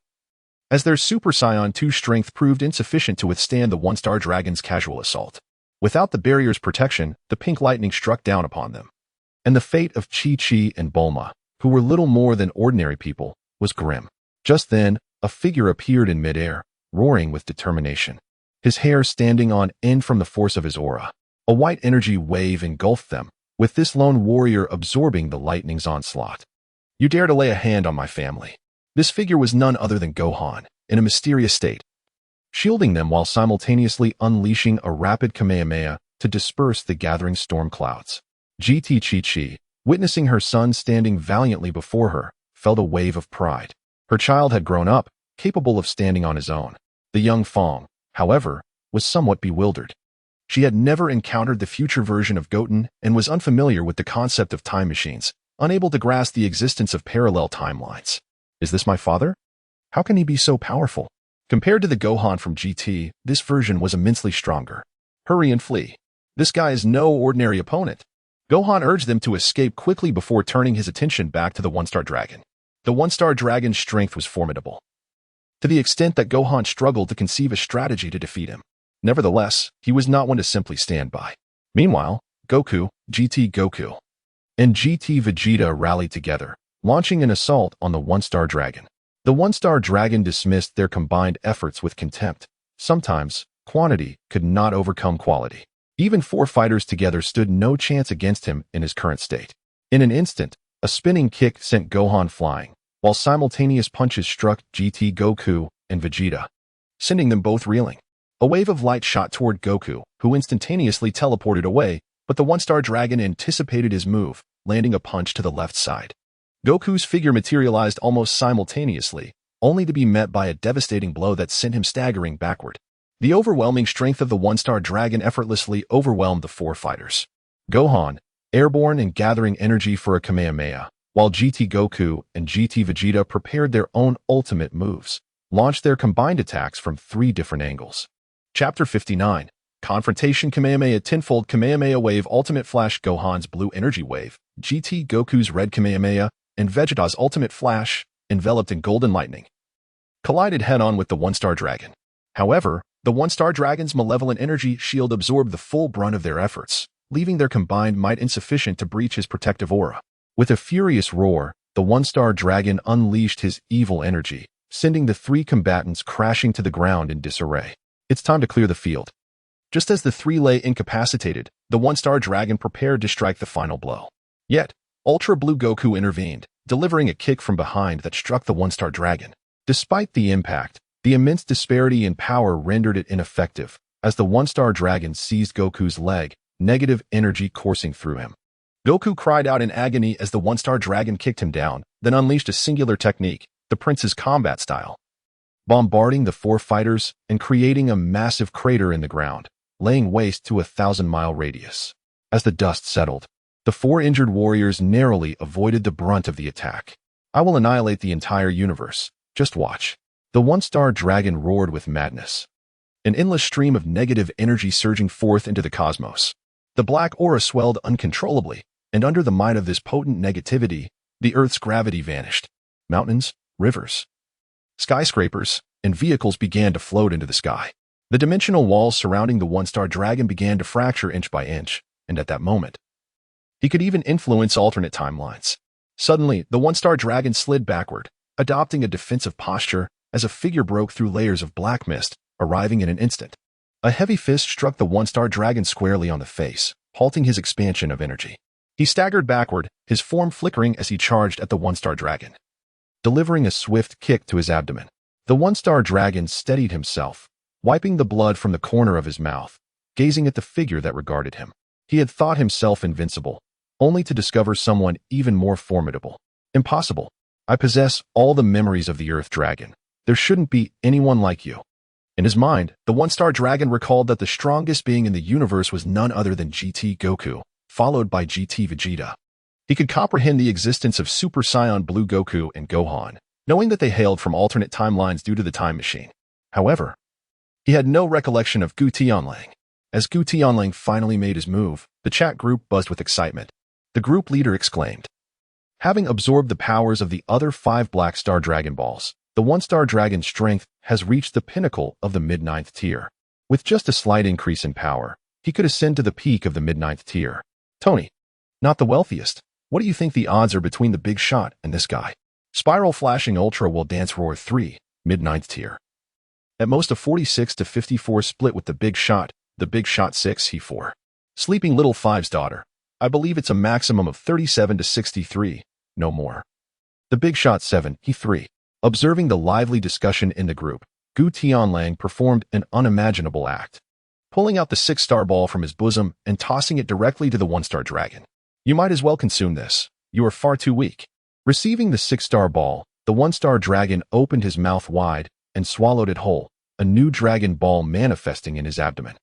as their Super Saiyan 2 strength proved insufficient to withstand the 1-star dragon's casual assault. Without the barrier's protection, the pink lightning struck down upon them. And the fate of Chi-Chi and Bulma, who were little more than ordinary people, was grim. Just then, a figure appeared in midair, roaring with determination, his hair standing on end from the force of his aura. A white energy wave engulfed them, with this lone warrior absorbing the lightning's onslaught. You dare to lay a hand on my family. This figure was none other than Gohan, in a mysterious state, shielding them while simultaneously unleashing a rapid Kamehameha to disperse the gathering storm clouds. GT Chi-Chi, witnessing her son standing valiantly before her, felt a wave of pride. Her child had grown up, capable of standing on his own. The young Fong, however, was somewhat bewildered. She had never encountered the future version of Goten and was unfamiliar with the concept of time machines, unable to grasp the existence of parallel timelines. Is this my father? How can he be so powerful? Compared to the Gohan from GT, this version was immensely stronger. Hurry and flee. This guy is no ordinary opponent. Gohan urged them to escape quickly before turning his attention back to the 1-star dragon. The 1-star dragon's strength was formidable, to the extent that Gohan struggled to conceive a strategy to defeat him. Nevertheless, he was not one to simply stand by. Meanwhile, Goku, GT Goku, and GT Vegeta rallied together, launching an assault on the 1-star dragon. The 1-star dragon dismissed their combined efforts with contempt. Sometimes, quantity could not overcome quality. Even 4 fighters together stood no chance against him in his current state. In an instant, a spinning kick sent Gohan flying, while simultaneous punches struck GT Goku and Vegeta, sending them both reeling. A wave of light shot toward Goku, who instantaneously teleported away, but the 1-star dragon anticipated his move, landing a punch to the left side. Goku's figure materialized almost simultaneously, only to be met by a devastating blow that sent him staggering backward. The overwhelming strength of the 1-star dragon effortlessly overwhelmed the 4 fighters. Gohan, airborne and gathering energy for a Kamehameha, while GT Goku and GT Vegeta prepared their own ultimate moves, launched their combined attacks from 3 different angles. Chapter 59. Confrontation Kamehameha Tenfold Kamehameha Wave Ultimate Flash Gohan's Blue Energy Wave, GT Goku's Red Kamehameha, and Vegeta's Ultimate Flash, enveloped in golden lightning, collided head-on with the One-Star Dragon. However, the One-Star Dragon's malevolent energy shield absorbed the full brunt of their efforts, leaving their combined might insufficient to breach his protective aura. With a furious roar, the One-Star Dragon unleashed his evil energy, sending the three combatants crashing to the ground in disarray. It's time to clear the field. Just as the three lay incapacitated, the One-Star Dragon prepared to strike the final blow. Yet, Ultra Blue Goku intervened, delivering a kick from behind that struck the One-Star Dragon. Despite the impact, the immense disparity in power rendered it ineffective. As the One-Star Dragon seized Goku's leg, negative energy coursing through him. Goku cried out in agony as the One-Star Dragon kicked him down, then unleashed a singular technique, the Prince's combat style, bombarding the four fighters and creating a massive crater in the ground, laying waste to a 1,000-mile radius. As the dust settled, the four injured warriors narrowly avoided the brunt of the attack. I will annihilate the entire universe. Just watch. The One-Star Dragon roared with madness, an endless stream of negative energy surging forth into the cosmos. The black aura swelled uncontrollably, and under the might of this potent negativity, the Earth's gravity vanished. Mountains, rivers, skyscrapers, and vehicles began to float into the sky. The dimensional walls surrounding the One-Star Dragon began to fracture inch by inch, and at that moment, he could even influence alternate timelines. Suddenly, the One-Star Dragon slid backward, adopting a defensive posture as a figure broke through layers of black mist, arriving in an instant. A heavy fist struck the One-Star Dragon squarely on the face, halting his expansion of energy. He staggered backward, his form flickering as he charged at the One-Star Dragon, delivering a swift kick to his abdomen. The One-Star Dragon steadied himself, wiping the blood from the corner of his mouth, gazing at the figure that regarded him. He had thought himself invincible, only to discover someone even more formidable. Impossible. I possess all the memories of the Earth Dragon. There shouldn't be anyone like you. In his mind, the One-Star Dragon recalled that the strongest being in the universe was none other than GT Goku, followed by GT Vegeta. He could comprehend the existence of Super Saiyan Blue Goku and Gohan, knowing that they hailed from alternate timelines due to the time machine. However, he had no recollection of Gu Tianlang. As Gu Tianlang finally made his move, the chat group buzzed with excitement. The group leader exclaimed, "Having absorbed the powers of the other 5 Black Star Dragon Balls, the One-Star Dragon's strength has reached the pinnacle of the mid-9th tier. With just a slight increase in power, he could ascend to the peak of the mid-9th tier. Tony, not the wealthiest. What do you think the odds are between the big shot and this guy? Spiral Flashing Ultra will dance Roar 3, mid-9th tier. At most a 46 to 54 split with the big shot 6, he 4. Sleeping Little 5's daughter. I believe it's a maximum of 37 to 63, no more. The big shot 7, he 3. Observing the lively discussion in the group, Gu Tianlang performed an unimaginable act, pulling out the 6-star ball from his bosom and tossing it directly to the One-Star Dragon. You might as well consume this. You are far too weak. Receiving the 6-star ball, the One-Star Dragon opened his mouth wide and swallowed it whole, a new dragon ball manifesting in his abdomen.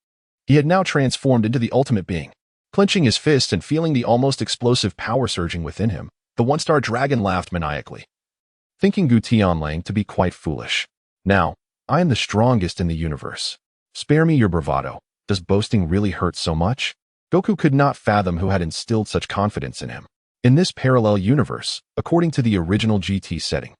He had now transformed into the ultimate being. Clenching his fists and feeling the almost explosive power surging within him, the One-Star Dragon laughed maniacally, thinking Gu Tianlang to be quite foolish. Now, I am the strongest in the universe. Spare me your bravado. Does boasting really hurt so much? Goku could not fathom who had instilled such confidence in him. In this parallel universe, according to the original GT setting,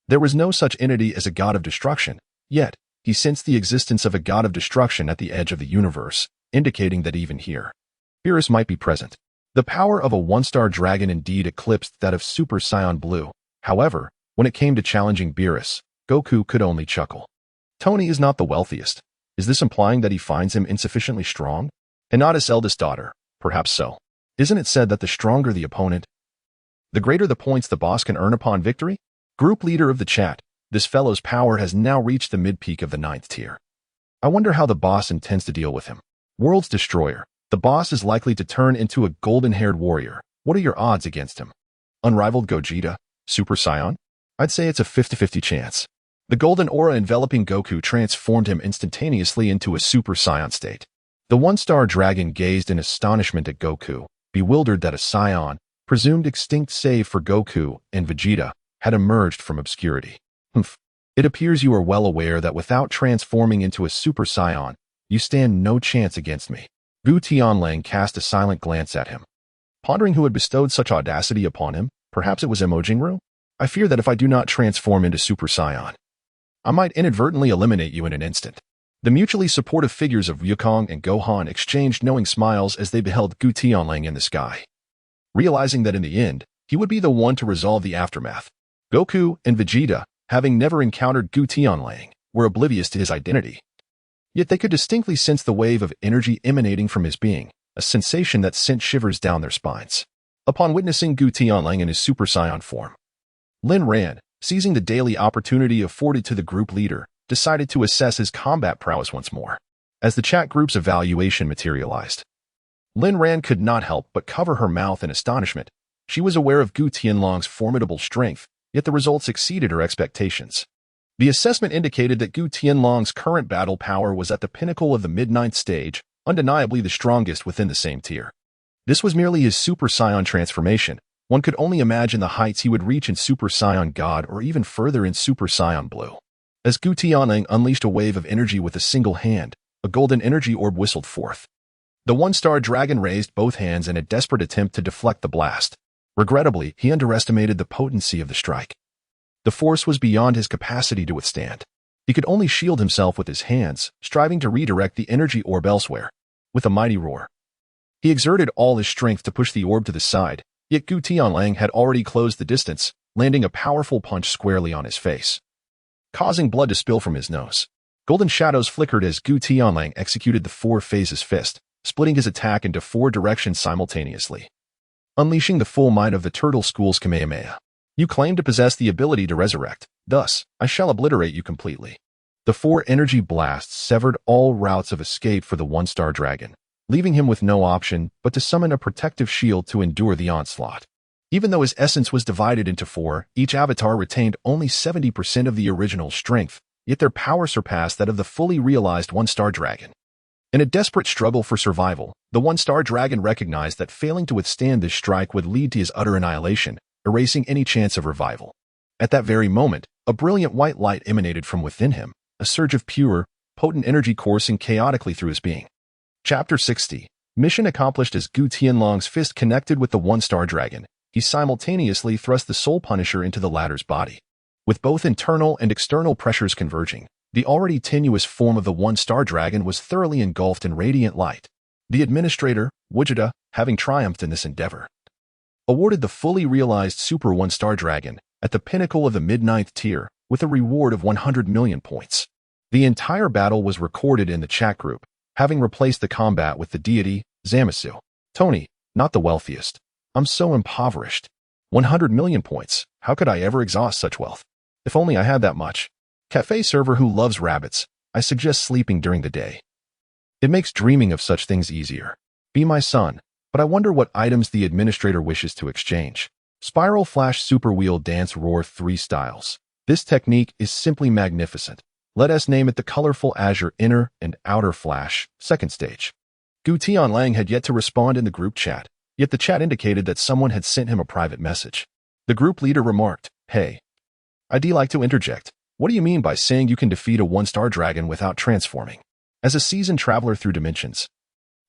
there was no such entity as a god of destruction, yet he sensed the existence of a god of destruction at the edge of the universe, indicating that even here, Beerus might be present. The power of a One-Star Dragon indeed eclipsed that of Super Saiyan Blue. However, when it came to challenging Beerus, Goku could only chuckle. Tony is not the wealthiest. Is this implying that he finds him insufficiently strong? And not his eldest daughter. Perhaps so. Isn't it said that the stronger the opponent, the greater the points the boss can earn upon victory? Group leader of the chat, this fellow's power has now reached the mid-peak of the 9th tier. I wonder how the boss intends to deal with him. World's Destroyer. The boss is likely to turn into a golden-haired warrior. What are your odds against him? Unrivaled Gogeta? Super Saiyan? I'd say it's a 50-50 chance. The golden aura enveloping Goku transformed him instantaneously into a Super Saiyan state. The One-Star Dragon gazed in astonishment at Goku, bewildered that a Saiyan, presumed extinct save for Goku and Vegeta, had emerged from obscurity. It appears you are well aware that without transforming into a Super Saiyan, You stand no chance against me. Gu Tianlang cast a silent glance at him. Pondering who had bestowed such audacity upon him, perhaps it was Emojingru? I fear that if I do not transform into Super Saiyan, I might inadvertently eliminate you in an instant. The mutually supportive figures of Wukong and Gohan exchanged knowing smiles as they beheld Gu Tianlang in the sky. Realizing that in the end, he would be the one to resolve the aftermath, Goku and Vegeta, having never encountered Gu Tianlang, were oblivious to his identity. Yet they could distinctly sense the wave of energy emanating from his being, a sensation that sent shivers down their spines. Upon witnessing Gu Tianlang in his Super Saiyan form, Lin Ran, seizing the daily opportunity afforded to the group leader, decided to assess his combat prowess once more. As the chat group's evaluation materialized, Lin Ran could not help but cover her mouth in astonishment. She was aware of Gu Tianlang's formidable strength, yet the results exceeded her expectations. The assessment indicated that Gu Tianlang's current battle power was at the pinnacle of the mid-ninth stage, undeniably the strongest within the same tier. This was merely his Super Saiyan transformation. One could only imagine the heights he would reach in Super Saiyan God or even further in Super Saiyan Blue. As Gu Tianlang unleashed a wave of energy with a single hand, a golden energy orb whistled forth. The one-star dragon raised both hands in a desperate attempt to deflect the blast. Regrettably, he underestimated the potency of the strike. The force was beyond his capacity to withstand. He could only shield himself with his hands, striving to redirect the energy orb elsewhere. With a mighty roar, he exerted all his strength to push the orb to the side, yet Gu Tianlang had already closed the distance, landing a powerful punch squarely on his face, causing blood to spill from his nose. Golden shadows flickered as Gu Tianlang executed the four phases fist, splitting his attack into four directions simultaneously, unleashing the full might of the Turtle School's Kamehameha. You claim to possess the ability to resurrect. Thus, I shall obliterate you completely. The four energy blasts severed all routes of escape for the one-star dragon, leaving him with no option but to summon a protective shield to endure the onslaught. Even though his essence was divided into four, each avatar retained only 70% of the original strength, yet their power surpassed that of the fully realized one-star dragon. In a desperate struggle for survival, the one-star dragon recognized that failing to withstand this strike would lead to his utter annihilation, erasing any chance of revival. At that very moment, a brilliant white light emanated from within him, a surge of pure, potent energy coursing chaotically through his being. Chapter 60. Mission accomplished. As Gu Tianlang's fist connected with the one-star dragon, he simultaneously thrust the Soul Punisher into the latter's body. With both internal and external pressures converging, the already tenuous form of the one-star dragon was thoroughly engulfed in radiant light. The administrator, Vegeta, having triumphed in this endeavor, awarded the fully realized Super One-Star Dragon, at the pinnacle of the mid-ninth tier, with a reward of 100 million points. The entire battle was recorded in the chat group, having replaced the combat with the deity, Zamasu. Tony, not the wealthiest. I'm so impoverished. 100 million points. How could I ever exhaust such wealth? If only I had that much. Cafe server who loves rabbits, I suggest sleeping during the day. It makes dreaming of such things easier. Be my son. But I wonder what items the administrator wishes to exchange. Spiral Flash Super Wheel Dance Roar 3 Styles. This technique is simply magnificent. Let us name it the colorful Azure Inner and Outer Flash, second stage. Gu Tianlang had yet to respond in the group chat, yet the chat indicated that someone had sent him a private message. The group leader remarked, "Hey, I'd like to interject. What do you mean by saying you can defeat a one-star dragon without transforming?" As a seasoned traveler through dimensions,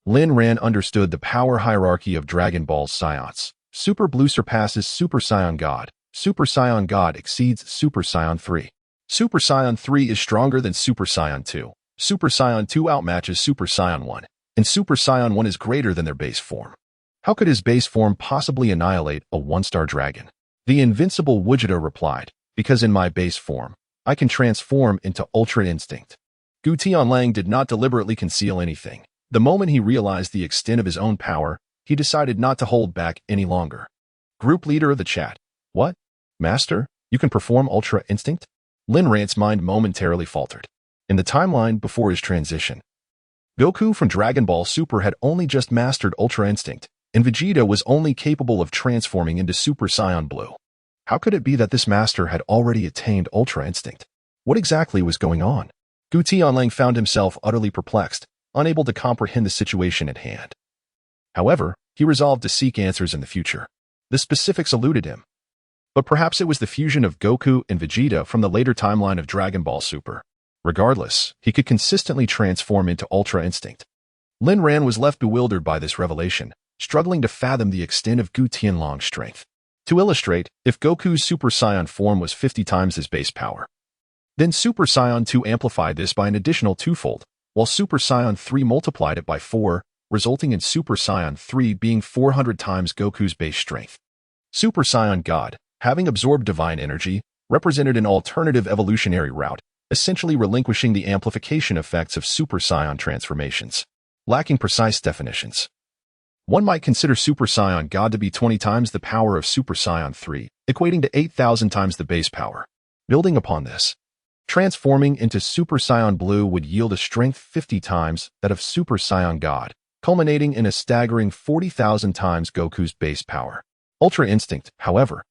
Lin Ran understood the power hierarchy of Dragon Ball's Saiyans. Super Blue surpasses Super Saiyan God. Super Saiyan God exceeds Super Saiyan 3. Super Saiyan 3 is stronger than Super Saiyan 2. Super Saiyan 2 outmatches Super Saiyan 1. And Super Saiyan 1 is greater than their base form. How could his base form possibly annihilate a one-star dragon? The Invincible Vegeta replied, because in my base form, I can transform into Ultra Instinct. Gu Tianlang did not deliberately conceal anything. The moment he realized the extent of his own power, he decided not to hold back any longer. Group leader of the chat. What? Master, you can perform Ultra Instinct? Lin Ran's mind momentarily faltered. In the timeline before his transition, Goku from Dragon Ball Super had only just mastered Ultra Instinct, and Vegeta was only capable of transforming into Super Saiyan Blue. How could it be that this master had already attained Ultra Instinct? What exactly was going on? Gu Tianlang found himself utterly perplexed, unable to comprehend the situation at hand. However, he resolved to seek answers in the future. The specifics eluded him. But perhaps it was the fusion of Goku and Vegeta from the later timeline of Dragon Ball Super. Regardless, he could consistently transform into Ultra Instinct. Lin Ran was left bewildered by this revelation, struggling to fathom the extent of Gu Tianlang's strength. To illustrate, if Goku's Super Saiyan form was 50 times his base power, then Super Saiyan 2 amplified this by an additional twofold, while Super Saiyan 3 multiplied it by 4, resulting in Super Saiyan 3 being 400 times Goku's base strength. Super Saiyan God, having absorbed divine energy, represented an alternative evolutionary route, essentially relinquishing the amplification effects of Super Saiyan transformations. Lacking precise definitions, one might consider Super Saiyan God to be 20 times the power of Super Saiyan 3, equating to 8,000 times the base power. Building upon this, transforming into Super Saiyan Blue would yield a strength 50 times that of Super Saiyan God, culminating in a staggering 40,000 times Goku's base power. Ultra Instinct, however,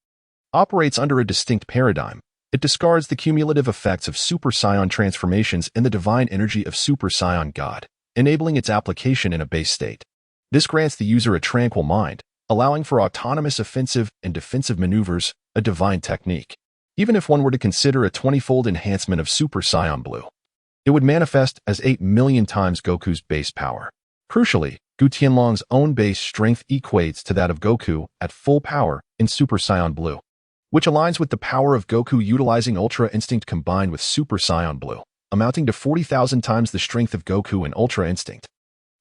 operates under a distinct paradigm. It discards the cumulative effects of Super Saiyan transformations in the divine energy of Super Saiyan God, enabling its application in a base state. This grants the user a tranquil mind, allowing for autonomous offensive and defensive maneuvers, a divine technique. Even if one were to consider a 20-fold enhancement of Super Saiyan Blue, it would manifest as 8 million times Goku's base power. Crucially, Gu Tianlang's own base strength equates to that of Goku at full power in Super Saiyan Blue, which aligns with the power of Goku utilizing Ultra Instinct combined with Super Saiyan Blue, amounting to 40,000 times the strength of Goku in Ultra Instinct.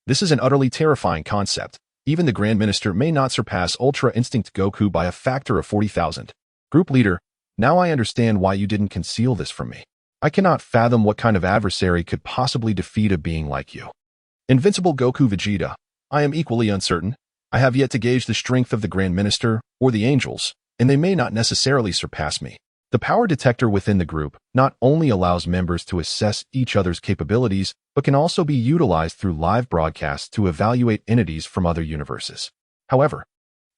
This is an utterly terrifying concept. Even the Grand Minister may not surpass Ultra Instinct Goku by a factor of 40,000. Group Leader, now I understand why you didn't conceal this from me. I cannot fathom what kind of adversary could possibly defeat a being like you. Invincible Goku Vegeta, I am equally uncertain. I have yet to gauge the strength of the Grand Minister or the angels, and they may not necessarily surpass me. The power detector within the group not only allows members to assess each other's capabilities, but can also be utilized through live broadcasts to evaluate entities from other universes. However,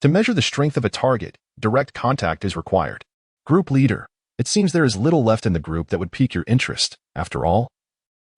to measure the strength of a target, direct contact is required. Group Leader, it seems there is little left in the group that would pique your interest. After all,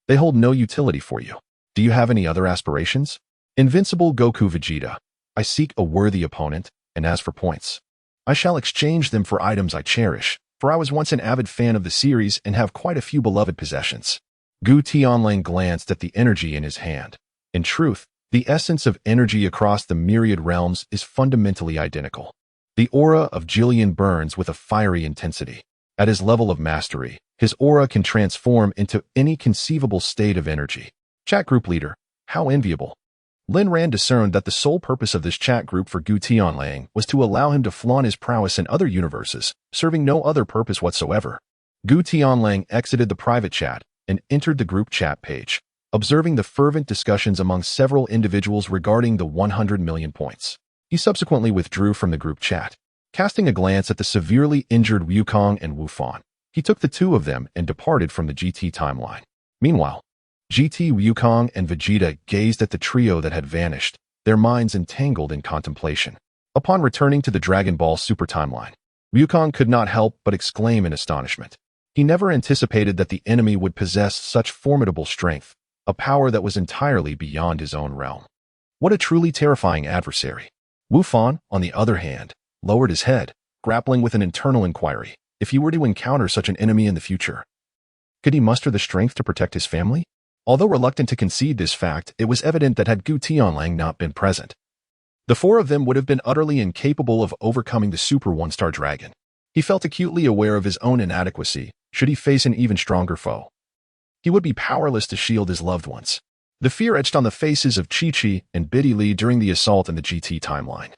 they hold no utility for you. Do you have any other aspirations? Invincible Goku Vegeta, I seek a worthy opponent, and as for points, I shall exchange them for items I cherish, for I was once an avid fan of the series and have quite a few beloved possessions. Gu Tianlang glanced at the energy in his hand. In truth, the essence of energy across the myriad realms is fundamentally identical. The aura of Jillian burns with a fiery intensity. At his level of mastery, his aura can transform into any conceivable state of energy. Chat Group Leader, how enviable. Lin Ran discerned that the sole purpose of this chat group for Gu Tianlang was to allow him to flaunt his prowess in other universes, serving no other purpose whatsoever. Gu Tianlang exited the private chat and entered the group chat page, observing the fervent discussions among several individuals regarding the 100 million points. He subsequently withdrew from the group chat. Casting a glance at the severely injured Wukong and Wufan, he took the two of them and departed from the GT timeline. Meanwhile, GT Wukong and Vegeta gazed at the trio that had vanished, their minds entangled in contemplation. Upon returning to the Dragon Ball Super timeline, Wukong could not help but exclaim in astonishment. He never anticipated that the enemy would possess such formidable strength, a power that was entirely beyond his own realm. What a truly terrifying adversary. Wufan, on the other hand, lowered his head, grappling with an internal inquiry. If he were to encounter such an enemy in the future, could he muster the strength to protect his family? Although reluctant to concede this fact, it was evident that had Gu Tianlang not been present, the four of them would have been utterly incapable of overcoming the Super One-Star Dragon. He felt acutely aware of his own inadequacy should he face an even stronger foe. He would be powerless to shield his loved ones. The fear etched on the faces of Chi-Chi and Biddy Li during the assault in the GT timeline,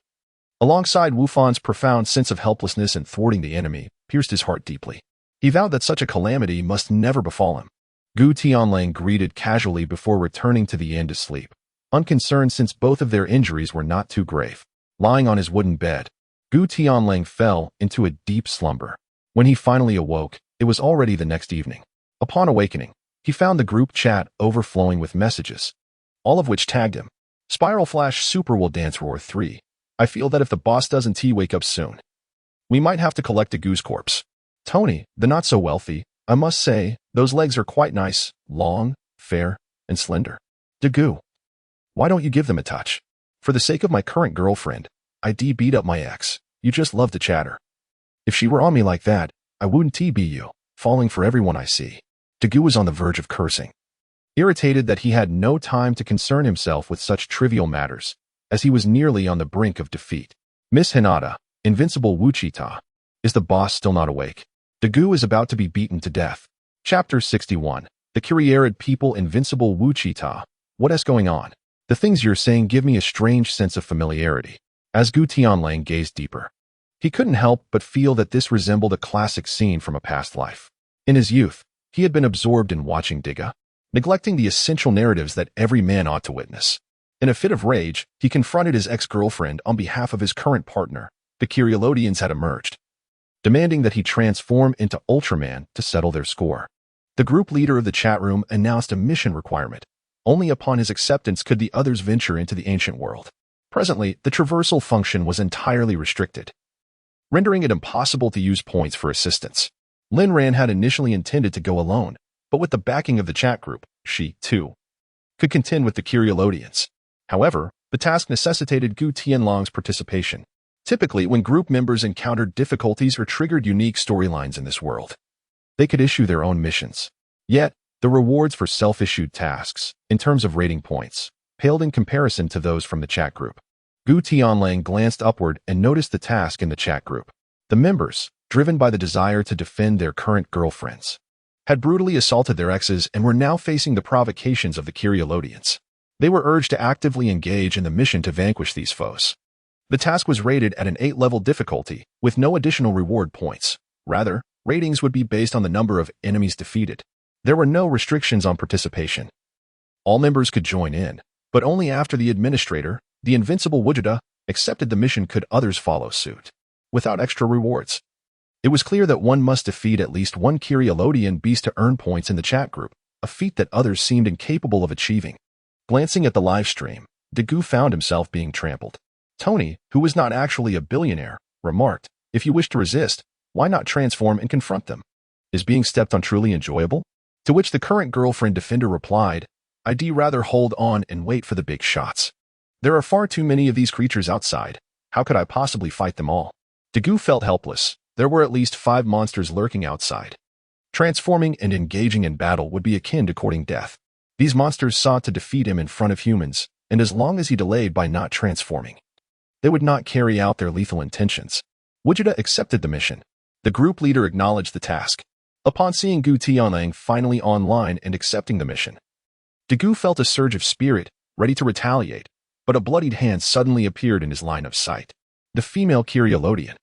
alongside Wufan's profound sense of helplessness in thwarting the enemy, pierced his heart deeply. He vowed that such a calamity must never befall him. Gu Tianlang greeted casually before returning to the inn to sleep, unconcerned since both of their injuries were not too grave. Lying on his wooden bed, Gu Tianlang fell into a deep slumber. When he finally awoke, it was already the next evening. Upon awakening, he found the group chat overflowing with messages, all of which tagged him. Spiral Flash Super will dance Roar 3. I feel that if the boss doesn't wake up soon, we might have to collect a goose corpse. Tony, the not-so-wealthy, I must say, those legs are quite nice, long, fair, and slender. Gu, why don't you give them a touch? For the sake of my current girlfriend, I'd beat up my ex. You just love to chatter. If she were on me like that, I wouldn't be you, falling for everyone I see. Gu was on the verge of cursing, irritated that he had no time to concern himself with such trivial matters, as he was nearly on the brink of defeat. Miss Hinata, Invincible Wuchita, is the boss still not awake? Gu is about to be beaten to death. Chapter 61. The Myriad people. Invincible Wuchita. What is going on? The things you're saying give me a strange sense of familiarity. As Gu Tianlang gazed deeper, he couldn't help but feel that this resembled a classic scene from a past life. In his youth, he had been absorbed in watching Diga, neglecting the essential narratives that every man ought to witness. In a fit of rage, he confronted his ex-girlfriend on behalf of his current partner. The Kyrielodians had emerged, demanding that he transform into Ultraman to settle their score. The group leader of the chat room announced a mission requirement. Only upon his acceptance could the others venture into the ancient world. Presently, the traversal function was entirely restricted, rendering it impossible to use points for assistance. Lin Ran had initially intended to go alone, but with the backing of the chat group, she, too, could contend with the Kyrielodians. However, the task necessitated Gu Tianlang's participation. Typically, when group members encountered difficulties or triggered unique storylines in this world, they could issue their own missions. Yet, the rewards for self-issued tasks, in terms of rating points, paled in comparison to those from the chat group. Gu Tianlang glanced upward and noticed the task in the chat group. The members, driven by the desire to defend their current girlfriends, had brutally assaulted their exes and were now facing the provocations of the Kyrielodians. They were urged to actively engage in the mission to vanquish these foes. The task was rated at an 8-level difficulty, with no additional reward points. Rather, ratings would be based on the number of enemies defeated. There were no restrictions on participation. All members could join in, but only after the administrator, the Invincible Wuchita, accepted the mission could others follow suit, without extra rewards. It was clear that one must defeat at least one Kyrielodian beast to earn points in the chat group, a feat that others seemed incapable of achieving. Glancing at the live stream, Gu found himself being trampled. Tony, who was not actually a billionaire, remarked, "If you wish to resist, why not transform and confront them? Is being stepped on truly enjoyable?" To which the current girlfriend defender replied, "I'd rather hold on and wait for the big shots. There are far too many of these creatures outside. How could I possibly fight them all?" Gu felt helpless. There were at least 5 monsters lurking outside. Transforming and engaging in battle would be akin to courting death. These monsters sought to defeat him in front of humans, and as long as he delayed by not transforming, they would not carry out their lethal intentions. Wuchita accepted the mission. The group leader acknowledged the task. Upon seeing Gu Tianlang finally online and accepting the mission, Gu felt a surge of spirit, ready to retaliate, but a bloodied hand suddenly appeared in his line of sight. The female Kyrielodian,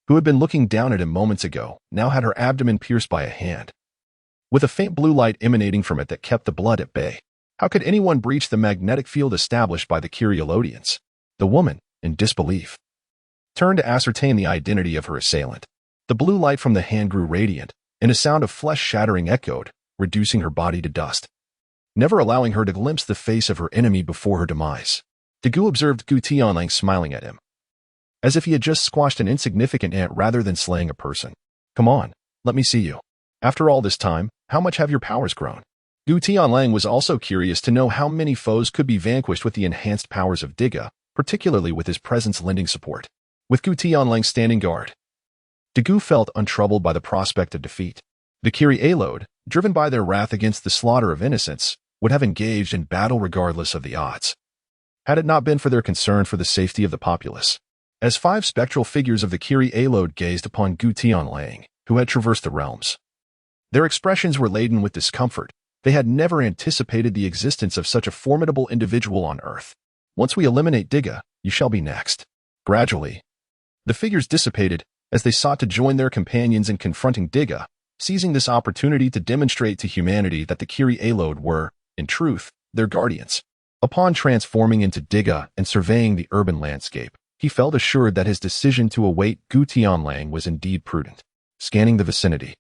who had been looking down at him moments ago, now had her abdomen pierced by a hand, with a faint blue light emanating from it that kept the blood at bay. How could anyone breach the magnetic field established by the Kyrielodians? The woman, in disbelief, turned to ascertain the identity of her assailant. The blue light from the hand grew radiant, and a sound of flesh shattering echoed, reducing her body to dust, never allowing her to glimpse the face of her enemy before her demise. Gu observed Gu Tianlang smiling at him, as if he had just squashed an insignificant ant rather than slaying a person. "Come on, let me see you. After all this time, how much have your powers grown?" Gu Tianlang was also curious to know how many foes could be vanquished with the enhanced powers of Diga, particularly with his presence lending support. With Gu Tianlang standing guard, Gu felt untroubled by the prospect of defeat. The Kyrielod, driven by their wrath against the slaughter of innocents, would have engaged in battle regardless of the odds, had it not been for their concern for the safety of the populace. As 5 spectral figures of the Kyrielod gazed upon Gu Tianlang, who had traversed the realms, their expressions were laden with discomfort. They had never anticipated the existence of such a formidable individual on Earth. "Once we eliminate Diga, you shall be next." Gradually, the figures dissipated as they sought to join their companions in confronting Diga, seizing this opportunity to demonstrate to humanity that the Kyrielod were, in truth, their guardians. Upon transforming into Diga and surveying the urban landscape, he felt assured that his decision to await Gu Tianlang was indeed prudent. Scanning the vicinity,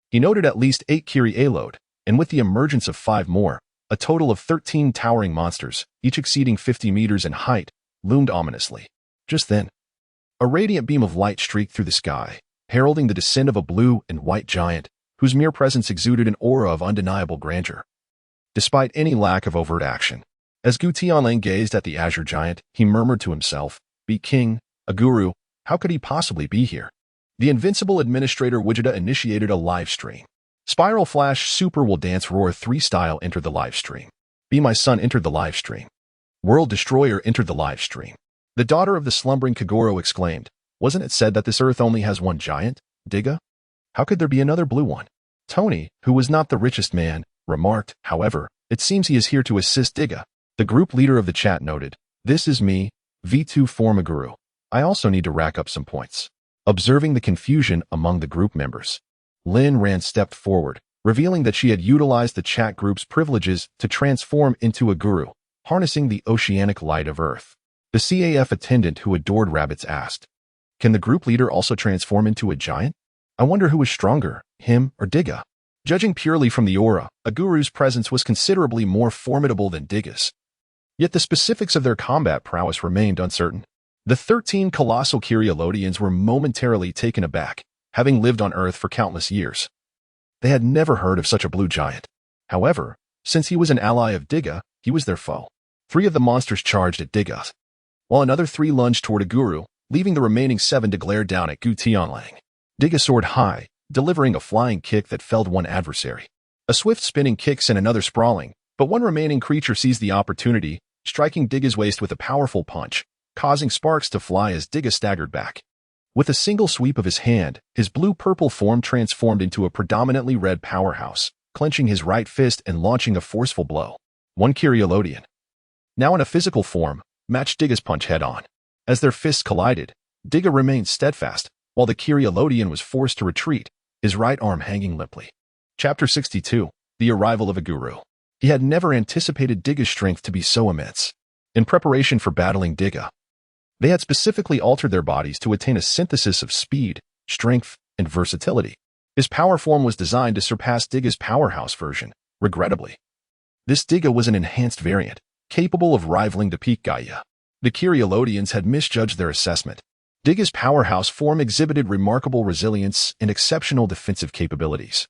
he noted at least 8 Kyrielod, and with the emergence of 5 more, a total of 13 towering monsters, each exceeding 50 meters in height, loomed ominously. Just then, a radiant beam of light streaked through the sky, heralding the descent of a blue and white giant, whose mere presence exuded an aura of undeniable grandeur, despite any lack of overt action. As Gu Tianlang gazed at the azure giant, he murmured to himself, "Be king, a guru, how could he possibly be here?" The Invincible administrator Wuchita initiated a live stream, Spiral Flash Super Will Dance Roar 3 Style entered the live stream. Be My Son entered the live stream. World Destroyer entered the live stream. The daughter of the slumbering Kogoro exclaimed, "Wasn't it said that this earth only has one giant, Digga? How could there be another blue one?" Tony, who was not the richest man, remarked, "However, it seems he is here to assist Digga." The group leader of the chat noted, "This is me, V2 Formaguru. I also need to rack up some points." Observing the confusion among the group members, Lin Ran stepped forward, revealing that she had utilized the chat group's privileges to transform into a guru, harnessing the oceanic light of Earth. The CAF attendant who adored rabbits asked, "Can the group leader also transform into a giant? I wonder who was stronger, him or Digga?" Judging purely from the aura, a guru's presence was considerably more formidable than Digga's. Yet the specifics of their combat prowess remained uncertain. The 13 colossal Kyrielodians were momentarily taken aback, having lived on Earth for countless years. They had never heard of such a blue giant. However, since he was an ally of Digga, he was their foe. 3 of the monsters charged at Digga, while another 3 lunged toward a guru, leaving the remaining 7 to glare down at Gu Tianlang. Digga soared high, delivering a flying kick that felled one adversary. A swift spinning kick sent another sprawling, but one remaining creature seized the opportunity, striking Digga's waist with a powerful punch, causing sparks to fly as Digga staggered back. With a single sweep of his hand, his blue-purple form transformed into a predominantly red powerhouse, clenching his right fist and launching a forceful blow. One Kyrielodian, now in a physical form, matched Digga's punch head-on. As their fists collided, Digga remained steadfast, while the Kyrielodian was forced to retreat, his right arm hanging limply. Chapter 62. The Arrival of a Guru. He had never anticipated Digga's strength to be so immense. In preparation for battling Digga, they had specifically altered their bodies to attain a synthesis of speed, strength, and versatility. His power form was designed to surpass Digga's powerhouse version, regrettably. This Digga was an enhanced variant, capable of rivaling the peak Gaia. The Kyrielodians had misjudged their assessment. Digga's powerhouse form exhibited remarkable resilience and exceptional defensive capabilities,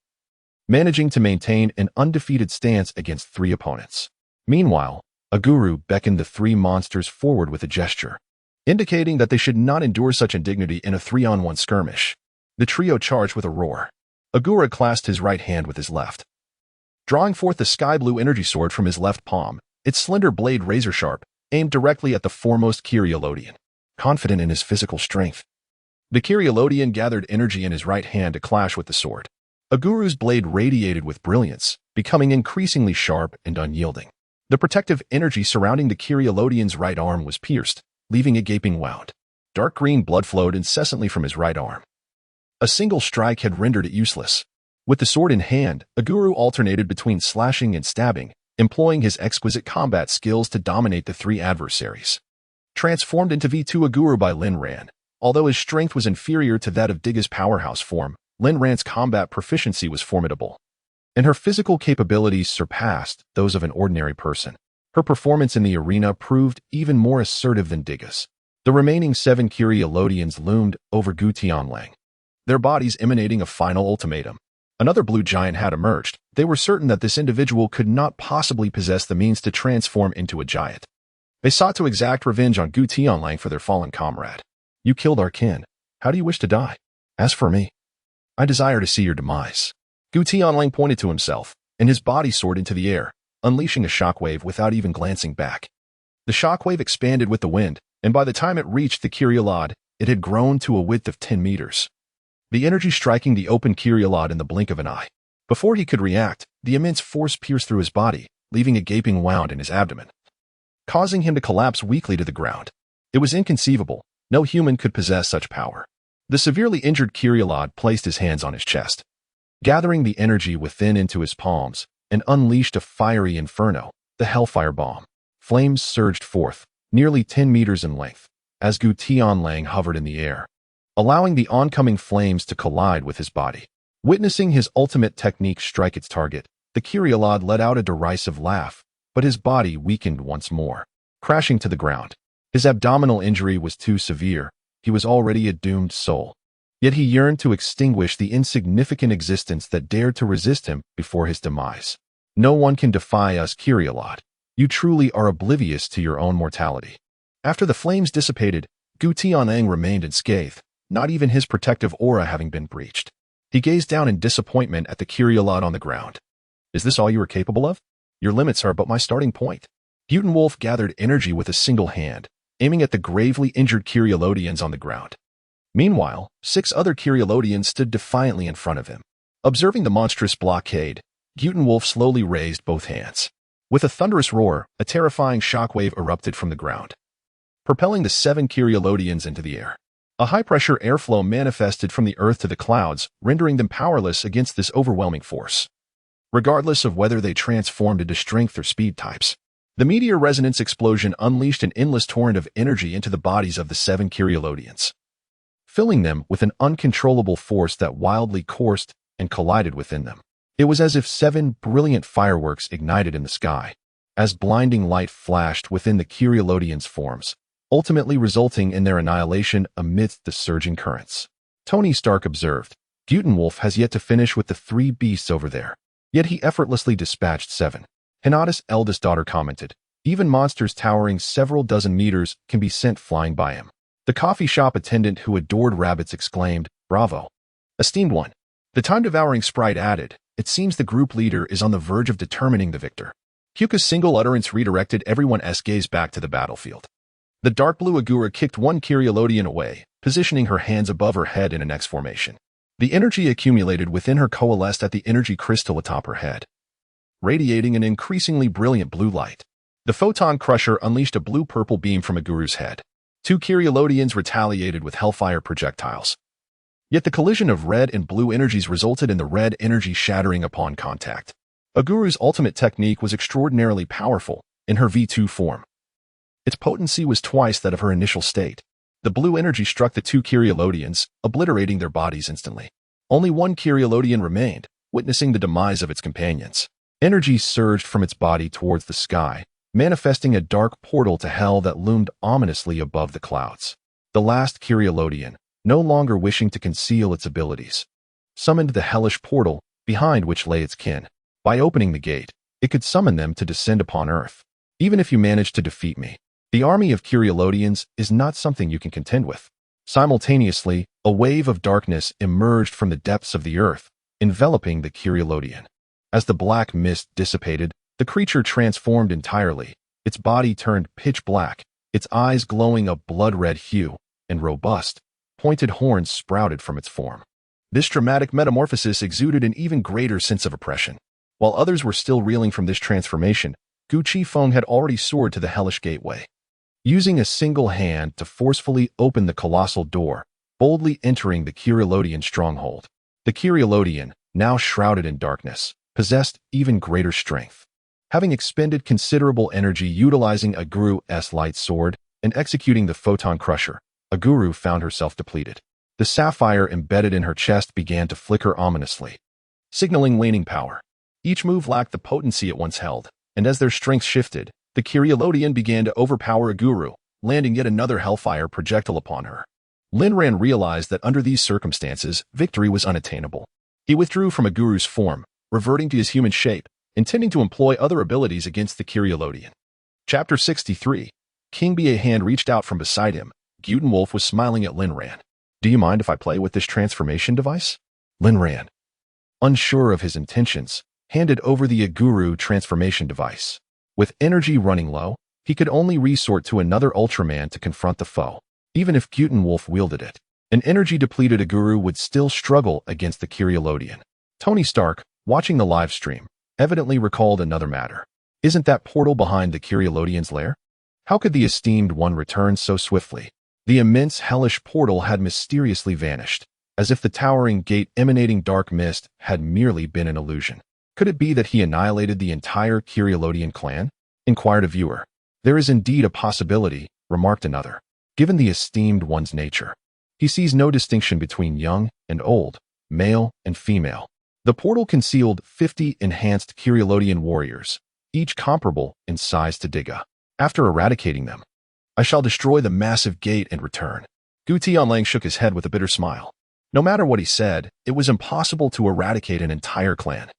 managing to maintain an undefeated stance against 3 opponents. Meanwhile, a guru beckoned the 3 monsters forward with a gesture, indicating that they should not endure such indignity in a 3-on-1 skirmish. The trio charged with a roar. Agura clasped his right hand with his left, drawing forth the sky-blue energy sword from his left palm, its slender blade razor-sharp, aimed directly at the foremost Kyrielodian. Confident in his physical strength, the Kyrielodian gathered energy in his right hand to clash with the sword. Aguru's blade radiated with brilliance, becoming increasingly sharp and unyielding. The protective energy surrounding the Kyrielodian's right arm was pierced, leaving a gaping wound. Dark green blood flowed incessantly from his right arm. A single strike had rendered it useless. With the sword in hand, Aguru alternated between slashing and stabbing, employing his exquisite combat skills to dominate the 3 adversaries. Transformed into V2 Aguru by Lin Ran, although his strength was inferior to that of Digga's powerhouse form, Lin Ran's combat proficiency was formidable, and her physical capabilities surpassed those of an ordinary person. Her performance in the arena proved even more assertive than Digga's. The remaining 7 Kyrielodians loomed over Gu Tianlang, their bodies emanating a final ultimatum. Another blue giant had emerged. They were certain that this individual could not possibly possess the means to transform into a giant. They sought to exact revenge on Gu Tianlang for their fallen comrade. "You killed our kin. How do you wish to die? As for me, I desire to see your demise." Gu Tianlang pointed to himself, and his body soared into the air, unleashing a shockwave without even glancing back. The shockwave expanded with the wind, and by the time it reached the Kyrielod, it had grown to a width of 10 meters. The energy striking the open Kyrielod in the blink of an eye. Before he could react, the immense force pierced through his body, leaving a gaping wound in his abdomen, causing him to collapse weakly to the ground. It was inconceivable. No human could possess such power. The severely injured Kyrielod placed his hands on his chest, gathering the energy within into his palms, and unleashed a fiery inferno, the Hellfire Bomb. Flames surged forth, nearly 10 meters in length, as Gu Tianlang hovered in the air, allowing the oncoming flames to collide with his body. Witnessing his ultimate technique strike its target, the Kyrielod let out a derisive laugh, but his body weakened once more, crashing to the ground. His abdominal injury was too severe. He was already a doomed soul. Yet he yearned to extinguish the insignificant existence that dared to resist him before his demise. "No one can defy us, Kyrielod. You truly are oblivious to your own mortality." After the flames dissipated, Gu Tianlang remained unscathed, not even his protective aura having been breached. He gazed down in disappointment at the Kyriolod on the ground. Is this all you are capable of? Your limits are but my starting point. Wolf gathered energy with a single hand, aiming at the gravely injured Kyriolodians on the ground. Meanwhile, 6 other Kyriolodians stood defiantly in front of him. Observing the monstrous blockade, Wolf slowly raised both hands. With a thunderous roar, a terrifying shockwave erupted from the ground, propelling the 7 Kyriolodians into the air. A high-pressure airflow manifested from the earth to the clouds, rendering them powerless against this overwhelming force. Regardless of whether they transformed into strength or speed types, the meteor resonance explosion unleashed an endless torrent of energy into the bodies of the 7 Kyriolodians, filling them with an uncontrollable force that wildly coursed and collided within them. It was as if 7 brilliant fireworks ignited in the sky, as blinding light flashed within the Kyriolodians' forms, ultimately resulting in their annihilation amidst the surging currents. Tony Stark observed, Wolf has yet to finish with the 3 beasts over there, yet he effortlessly dispatched 7. Hinata's eldest daughter commented, even monsters towering several dozen meters can be sent flying by him. The coffee shop attendant who adored rabbits exclaimed, bravo. Esteemed one. The time-devouring sprite added, it seems the group leader is on the verge of determining the victor. Hyuka's single utterance redirected everyone's gaze back to the battlefield. The dark blue Agura kicked one Kyriolodian away, positioning her hands above her head in an X formation. The energy accumulated within her coalesced at the energy crystal atop her head, radiating an increasingly brilliant blue light. The photon crusher unleashed a blue-purple beam from Aguru's head. 2 Kyriolodians retaliated with hellfire projectiles. Yet the collision of red and blue energies resulted in the red energy shattering upon contact. Aguru's ultimate technique was extraordinarily powerful in her V2 form. Its potency was twice that of her initial state. The blue energy struck the 2 Kyriolodians, obliterating their bodies instantly. Only 1 Kyriolodian remained, witnessing the demise of its companions. Energy surged from its body towards the sky, manifesting a dark portal to hell that loomed ominously above the clouds. The last Kyriolodian, no longer wishing to conceal its abilities, summoned the hellish portal, behind which lay its kin. By opening the gate, it could summon them to descend upon Earth. Even if you manage to defeat me, the army of Kyriolodians is not something you can contend with. Simultaneously, a wave of darkness emerged from the depths of the earth, enveloping the Kyriolodian. As the black mist dissipated, the creature transformed entirely. Its body turned pitch black, its eyes glowing a blood-red hue, and robust, pointed horns sprouted from its form. This dramatic metamorphosis exuded an even greater sense of oppression. While others were still reeling from this transformation, Gu Tianlang had already soared to the hellish gateway, using a single hand to forcefully open the colossal door, boldly entering the Kyriolodian stronghold. The Kyriolodian, now shrouded in darkness, possessed even greater strength. Having expended considerable energy utilizing Aguru's light sword and executing the photon crusher, Aguru found herself depleted. The sapphire embedded in her chest began to flicker ominously, signaling waning power. Each move lacked the potency it once held, and as their strength shifted, the Kyriolodian began to overpower Aguru, landing yet another hellfire projectile upon her. Linran realized that under these circumstances, victory was unattainable. He withdrew from Aguru's form, reverting to his human shape, intending to employ other abilities against the Kyriolodian. Chapter 63. King B. A hand reached out from beside him. Wolf was smiling at Linran. Do you mind if I play with this transformation device? Linran, unsure of his intentions, handed over the Aguru transformation device. With energy running low, he could only resort to another Ultraman to confront the foe. Even if Wolf wielded it, an energy-depleted Aguru would still struggle against the Kyriolodian. Tony Stark, watching the live stream, evidently recalled another matter. Isn't that portal behind the Kyriolodian's lair? How could the esteemed one return so swiftly? The immense hellish portal had mysteriously vanished, as if the towering gate emanating dark mist had merely been an illusion. Could it be that he annihilated the entire Kyriolodian clan? Inquired a viewer. There is indeed a possibility, remarked another. Given the esteemed one's nature, he sees no distinction between young and old, male and female. The portal concealed 50 enhanced Kyriolodian warriors, each comparable in size to Diga. After eradicating them, I shall destroy the massive gate and return. Gu Tianlang shook his head with a bitter smile. No matter what he said, it was impossible to eradicate an entire clan.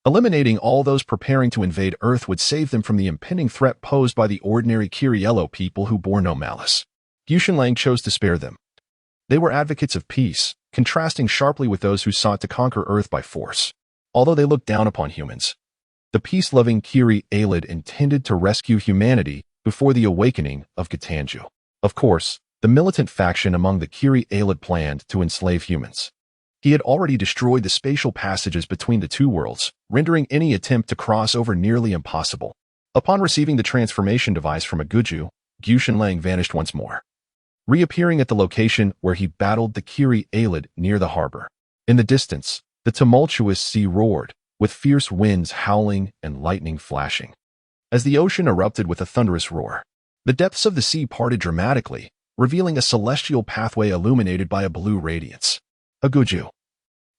Eliminating all those preparing to invade Earth would save them from the impending threat posed by the ordinary Kyrielo people who bore no malice. Gu Tianlang chose to spare them. They were advocates of peace, contrasting sharply with those who sought to conquer Earth by force. Although they looked down upon humans, the peace-loving myriad intended to rescue humanity before the awakening of Gu Tianlang. Of course, the militant faction among the myriad planned to enslave humans. He had already destroyed the spatial passages between the two worlds, rendering any attempt to cross over nearly impossible. Upon receiving the transformation device from a Gu Tianlang vanished once more, reappearing at the location where he battled the myriad near the harbor. In the distance, the tumultuous sea roared, with fierce winds howling and lightning flashing. As the ocean erupted with a thunderous roar, the depths of the sea parted dramatically, revealing a celestial pathway illuminated by a blue radiance. A Gu,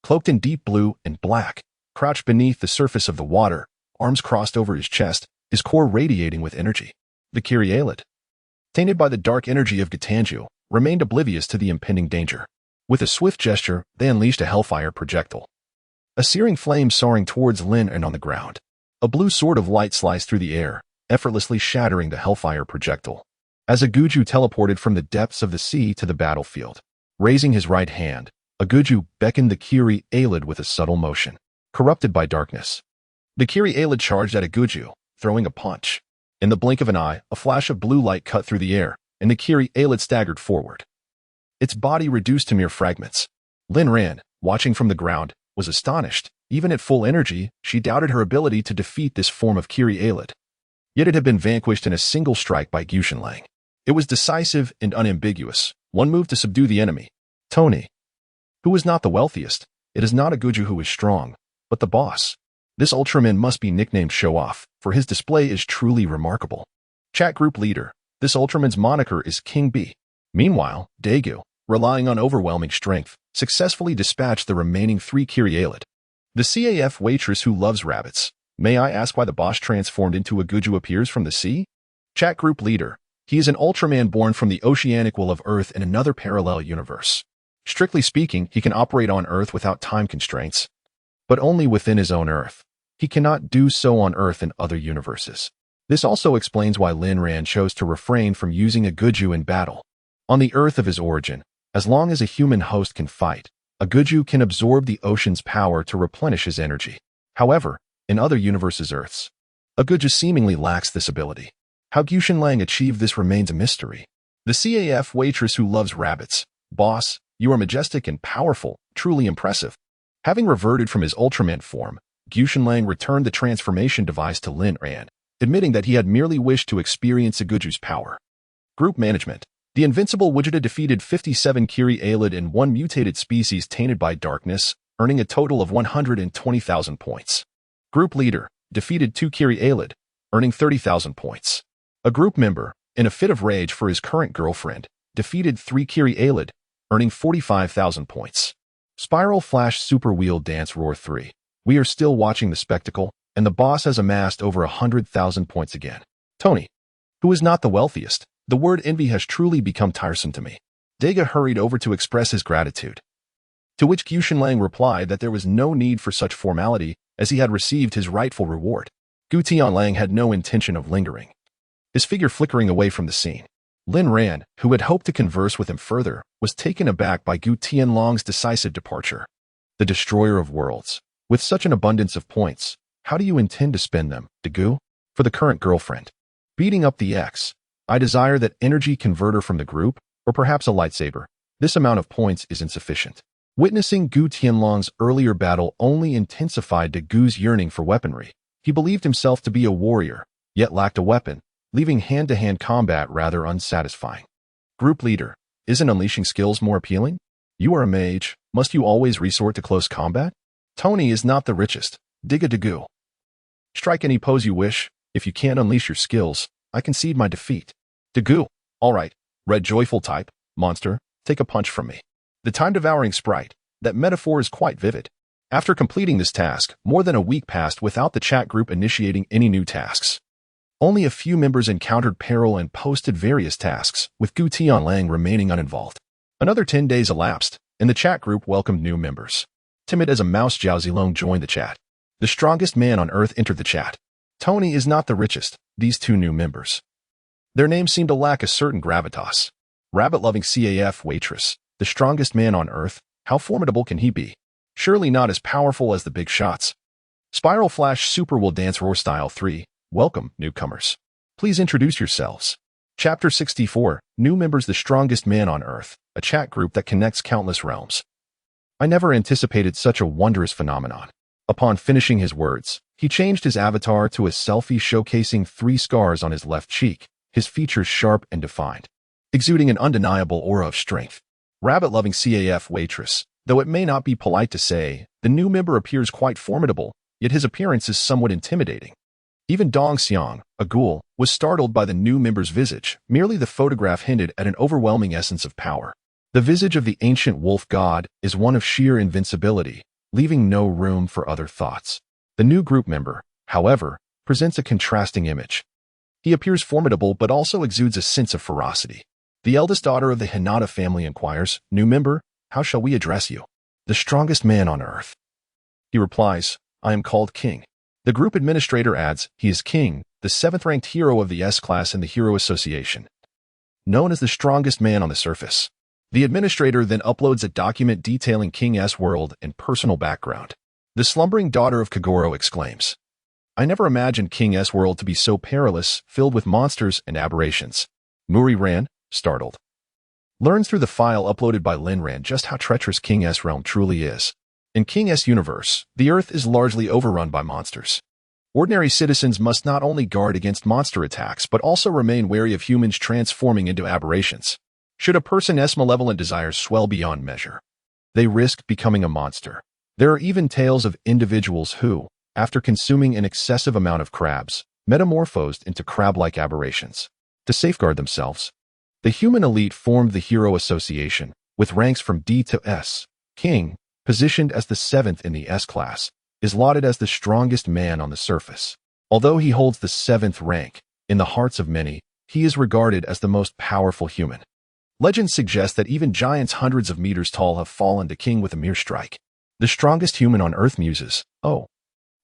cloaked in deep blue and black, crouched beneath the surface of the water, arms crossed over his chest, his core radiating with energy. The myriad, tainted by the dark energy of Gu Tianlang, remained oblivious to the impending danger. With a swift gesture, they unleashed a hellfire projectile. A searing flame soaring towards Lin and on the ground. A blue sword of light sliced through the air, effortlessly shattering the hellfire projectile. As a Gu teleported from the depths of the sea to the battlefield, raising his right hand, a Gu beckoned the myriad with a subtle motion, corrupted by darkness. The myriad charged at a Gu, throwing a punch. In the blink of an eye, a flash of blue light cut through the air, and the myriad staggered forward. Its body reduced to mere fragments. Lin Ran, watching from the ground, was astonished. Even at full energy, she doubted her ability to defeat this form of myriad. Yet it had been vanquished in a single strike by Gu Tianlang. It was decisive and unambiguous. One move to subdue the enemy. Tony, who was not the wealthiest, it is not a Gu who is strong, but the boss. This Ultraman must be nicknamed Show-Off, for his display is truly remarkable. Chat group leader, this Ultraman's moniker is King B. Meanwhile, Daegu, relying on overwhelming strength, successfully dispatched the remaining 3 myriad. The CAF waitress who loves rabbits. May I ask why the boss transformed into a Gu appears from the sea? Chat group leader, he is an Ultraman born from the oceanic will of Earth in another parallel universe. Strictly speaking, he can operate on Earth without time constraints, but only within his own Earth. He cannot do so on Earth in other universes. This also explains why Lin Ran chose to refrain from using a Gu in battle. On the Earth of his origin, as long as a human host can fight, a Gu can absorb the ocean's power to replenish his energy. However, in other universes' Earths, a Gu seemingly lacks this ability. How Gu Tianlang achieved this remains a mystery. The CAF waitress who loves rabbits. Boss, you are majestic and powerful, truly impressive. Having reverted from his Ultraman form, Gu Tianlang returned the transformation device to Lin Ran, admitting that he had merely wished to experience a Gu's power. Group management. The Invincible Vegeta defeated 57 myriad and 1 mutated species tainted by darkness, earning a total of 120,000 points. Group leader defeated 2 myriad, earning 30,000 points. A group member, in a fit of rage for his current girlfriend, defeated 3 myriad, earning 45,000 points. Spiral Flash Super Wheel Dance Roar 3. We are still watching the spectacle, and the boss has amassed over 100,000 points again. Tony, who is not the wealthiest. The word envy has truly become tiresome to me. Daegu hurried over to express his gratitude, to which Gu Tianlang replied that there was no need for such formality as he had received his rightful reward. Gu Tianlang had no intention of lingering, his figure flickering away from the scene. Lin Ran, who had hoped to converse with him further, was taken aback by Gu Tianlang's decisive departure. The destroyer of worlds. With such an abundance of points, how do you intend to spend them, Daegu? For the current girlfriend. Beating up the ex. I desire that energy converter from the group, or perhaps a lightsaber. This amount of points is insufficient. Witnessing Gu Tianlang's earlier battle only intensified Dagu's yearning for weaponry. He believed himself to be a warrior, yet lacked a weapon, leaving hand-to-hand combat rather unsatisfying. Group leader, isn't unleashing skills more appealing? You are a mage, must you always resort to close combat? Tony is not the richest. Dig a Daegu. Strike any pose you wish. If you can't unleash your skills, I concede my defeat. Daegu, all right, red joyful type, monster, take a punch from me. The time-devouring sprite, that metaphor is quite vivid. After completing this task, more than a week passed without the chat group initiating any new tasks. Only a few members encountered peril and posted various tasks, with Gu Tianlang remaining uninvolved. Another 10 days elapsed, and the chat group welcomed new members. Timid as a mouse, Zhao Zilong joined the chat. The strongest man on Earth entered the chat. Tony is not the richest, these 2 new members. Their names seemed to lack a certain gravitas. Rabbit-loving CAF waitress, the strongest man on Earth, How formidable can he be? Surely not as powerful as the big shots. Spiral Flash Super will dance roar style 3. Welcome, newcomers. Please introduce yourselves. Chapter 64, New Members the Strongest Man on Earth, a chat group that connects countless realms. I never anticipated such a wondrous phenomenon. Upon finishing his words, he changed his avatar to a selfie showcasing 3 scars on his left cheek, his features sharp and defined, exuding an undeniable aura of strength. Rabbit-loving CAF waitress, though it may not be polite to say, the new member appears quite formidable, yet his appearance is somewhat intimidating. Even Dong Xiang, a ghoul, was startled by the new member's visage. Merely the photograph hinted at an overwhelming essence of power. The visage of the ancient wolf god is one of sheer invincibility, leaving no room for other thoughts. The new group member, however, presents a contrasting image. He appears formidable but also exudes a sense of ferocity. The eldest daughter of the Hinata family inquires, "New member, how shall we address you?" "The strongest man on earth." He replies, "I am called King." The group administrator adds, "He is King, the 7th-ranked hero of the S-class in the Hero Association, known as the strongest man on the surface." The administrator then uploads a document detailing King S' world and personal background. The slumbering daughter of Kogoro exclaims, "I never imagined King S' world to be so perilous, filled with monsters and aberrations." Muri Ran, startled, learns through the file uploaded by Lin Ran just how treacherous King S' realm truly is. In King S' universe, the Earth is largely overrun by monsters. Ordinary citizens must not only guard against monster attacks but also remain wary of humans transforming into aberrations. Should a person's malevolent desires swell beyond measure, they risk becoming a monster. There are even tales of individuals who, after consuming an excessive amount of crabs, metamorphosed into crab-like aberrations. To safeguard themselves, the human elite formed the Hero Association, with ranks from D to S. King, positioned as the 7th in the S-class, is lauded as the strongest man on the surface. Although he holds the 7th rank, in the hearts of many, he is regarded as the most powerful human. Legends suggest that even giants hundreds of meters tall have fallen to King with a mere strike. The strongest human on Earth muses, "Oh,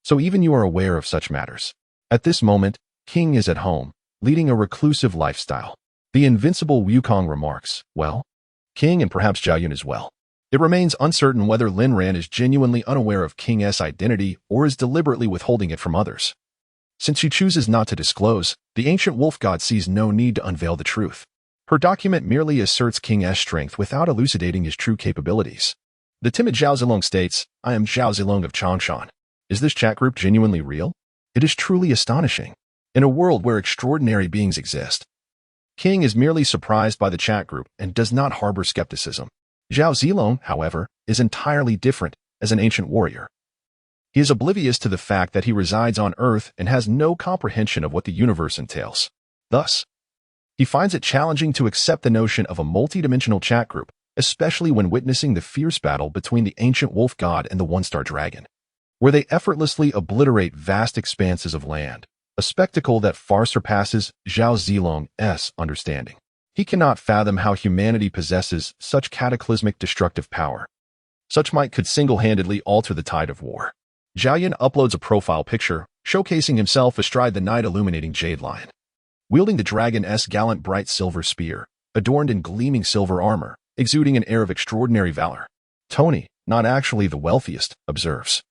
so even you are aware of such matters." At this moment, King is at home, leading a reclusive lifestyle. The Invincible Wukong remarks, "Well, King and perhaps Zhaoyun as well." It remains uncertain whether Lin Ran is genuinely unaware of King S' identity or is deliberately withholding it from others. Since she chooses not to disclose, the ancient wolf god sees no need to unveil the truth. Her document merely asserts King S' strength without elucidating his true capabilities. The timid Zhao Zilong states, "I am Zhao Zilong of Changshan." Is this chat group genuinely real? It is truly astonishing. In a world where extraordinary beings exist, King is merely surprised by the chat group and does not harbor skepticism. Zhao Zilong, however, is entirely different as an ancient warrior. He is oblivious to the fact that he resides on Earth and has no comprehension of what the universe entails. Thus, he finds it challenging to accept the notion of a multidimensional chat group, especially when witnessing the fierce battle between the ancient wolf god and the one-star dragon, where they effortlessly obliterate vast expanses of land, a spectacle that far surpasses Zhao Zilong's understanding. He cannot fathom how humanity possesses such cataclysmic destructive power. Such might could single-handedly alter the tide of war. Zhaoyun uploads a profile picture, showcasing himself astride the night-illuminating jade lion, wielding the dragon's gallant bright silver spear, adorned in gleaming silver armor, exuding an air of extraordinary valor. Tony, not actually the wealthiest, observes.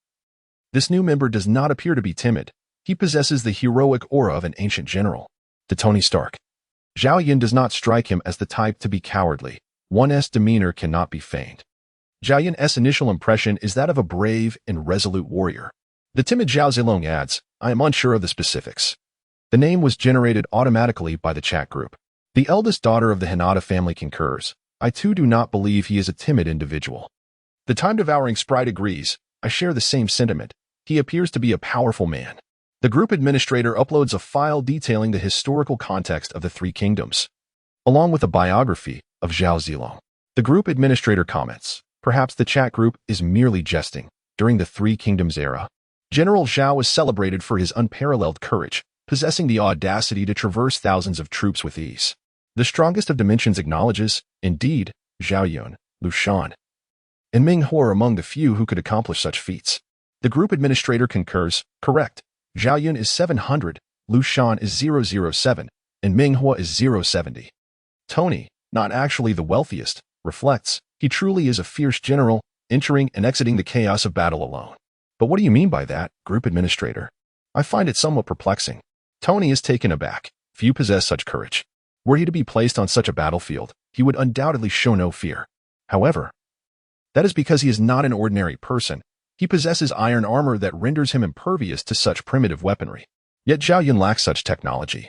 This new member does not appear to be timid. He possesses the heroic aura of an ancient general. To Tony Stark, Zhaoyun does not strike him as the type to be cowardly. One's demeanor cannot be feigned. Zhaoyun's initial impression is that of a brave and resolute warrior. The timid Zhao Zilong adds, "I am unsure of the specifics." The name was generated automatically by the chat group. The eldest daughter of the Hinata family concurs, "I too do not believe he is a timid individual." The time-devouring sprite agrees, "I share the same sentiment. He appears to be a powerful man." The group administrator uploads a file detailing the historical context of the 3 kingdoms, along with a biography of Zhao Zilong. The group administrator comments, "Perhaps the chat group is merely jesting. During the 3 kingdoms era, General Zhao was celebrated for his unparalleled courage, possessing the audacity to traverse thousands of troops with ease. The strongest of dimensions acknowledges, indeed, Zhaoyun, Lu Shan, and Ming Hua are among the few who could accomplish such feats." The group administrator concurs, "Correct. Zhaoyun is 700, Lu Shan is 007, and Ming Hua is 070. Tony, not actually the wealthiest, reflects, he truly is a fierce general, entering and exiting the chaos of battle alone. But what do you mean by that, group administrator? I find it somewhat perplexing. Tony is taken aback. Few possess such courage. Were he to be placed on such a battlefield, he would undoubtedly show no fear. However, that is because he is not an ordinary person. He possesses iron armor that renders him impervious to such primitive weaponry. Yet Zhao Yun lacks such technology.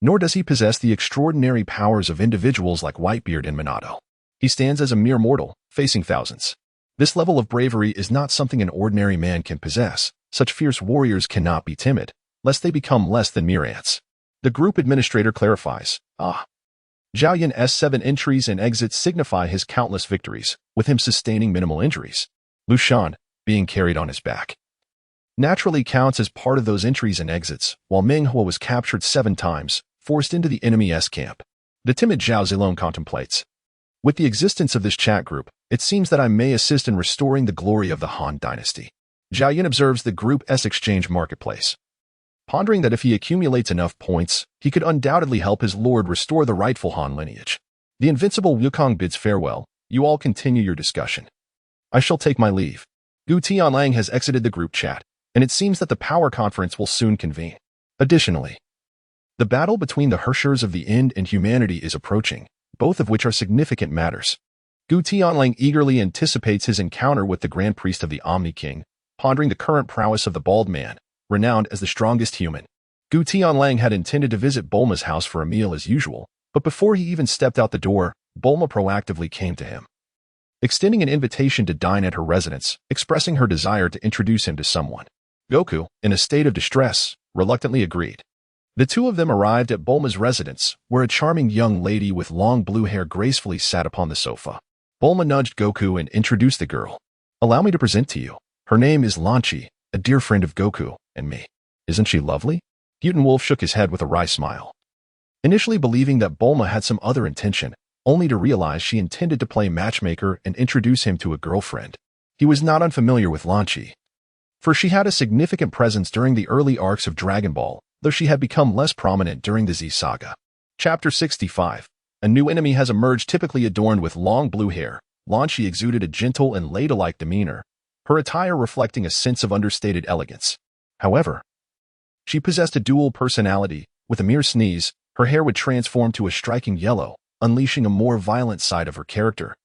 Nor does he possess the extraordinary powers of individuals like Whitebeard and Minato. He stands as a mere mortal, facing thousands. This level of bravery is not something an ordinary man can possess. Such fierce warriors cannot be timid, lest they become less than myriads. The group administrator clarifies, Zhao Yun's 7 entries and exits signify his countless victories, with him sustaining minimal injuries. Lu Shan, being carried on his back, naturally counts as part of those entries and exits, while Meng Huo was captured 7 times, forced into the enemy's camp. The timid Zhao Zilong contemplates. With the existence of this chat group, it seems that I may assist in restoring the glory of the Han dynasty. Zhao Yun observes the group's exchange marketplace, pondering that if he accumulates enough points, he could undoubtedly help his lord restore the rightful Han lineage. The Invincible Wukong bids farewell. You all continue your discussion. I shall take my leave. Gu Tianlang has exited the group chat, and it seems that the power conference will soon convene. Additionally, the battle between the Herrschers of the End and humanity is approaching, both of which are significant matters. Gu Tianlang eagerly anticipates his encounter with the Grand Priest of the Omni King, pondering the current prowess of the bald man, renowned as the strongest human. Gu Tianlang had intended to visit Bulma's house for a meal as usual, but before he even stepped out the door, Bulma proactively came to him, extending an invitation to dine at her residence, expressing her desire to introduce him to someone. Goku, in a state of distress, reluctantly agreed. The two of them arrived at Bulma's residence, where a charming young lady with long blue hair gracefully sat upon the sofa. Bulma nudged Goku and introduced the girl. Allow me to present to you. Her name is Lanchi, a dear friend of Goku and me. Isn't she lovely? Wolf shook his head with a wry smile, initially believing that Bulma had some other intention, only to realize she intended to play matchmaker and introduce him to a girlfriend. He was not unfamiliar with Lanchi, for she had a significant presence during the early arcs of Dragon Ball, though she had become less prominent during the Z Saga. Chapter 65. A new enemy has emerged, typically adorned with long blue hair. Lanchi exuded a gentle and ladylike demeanor, her attire reflecting a sense of understated elegance. However, she possessed a dual personality. With a mere sneeze, her hair would transform to a striking yellow, unleashing a more violent side of her character.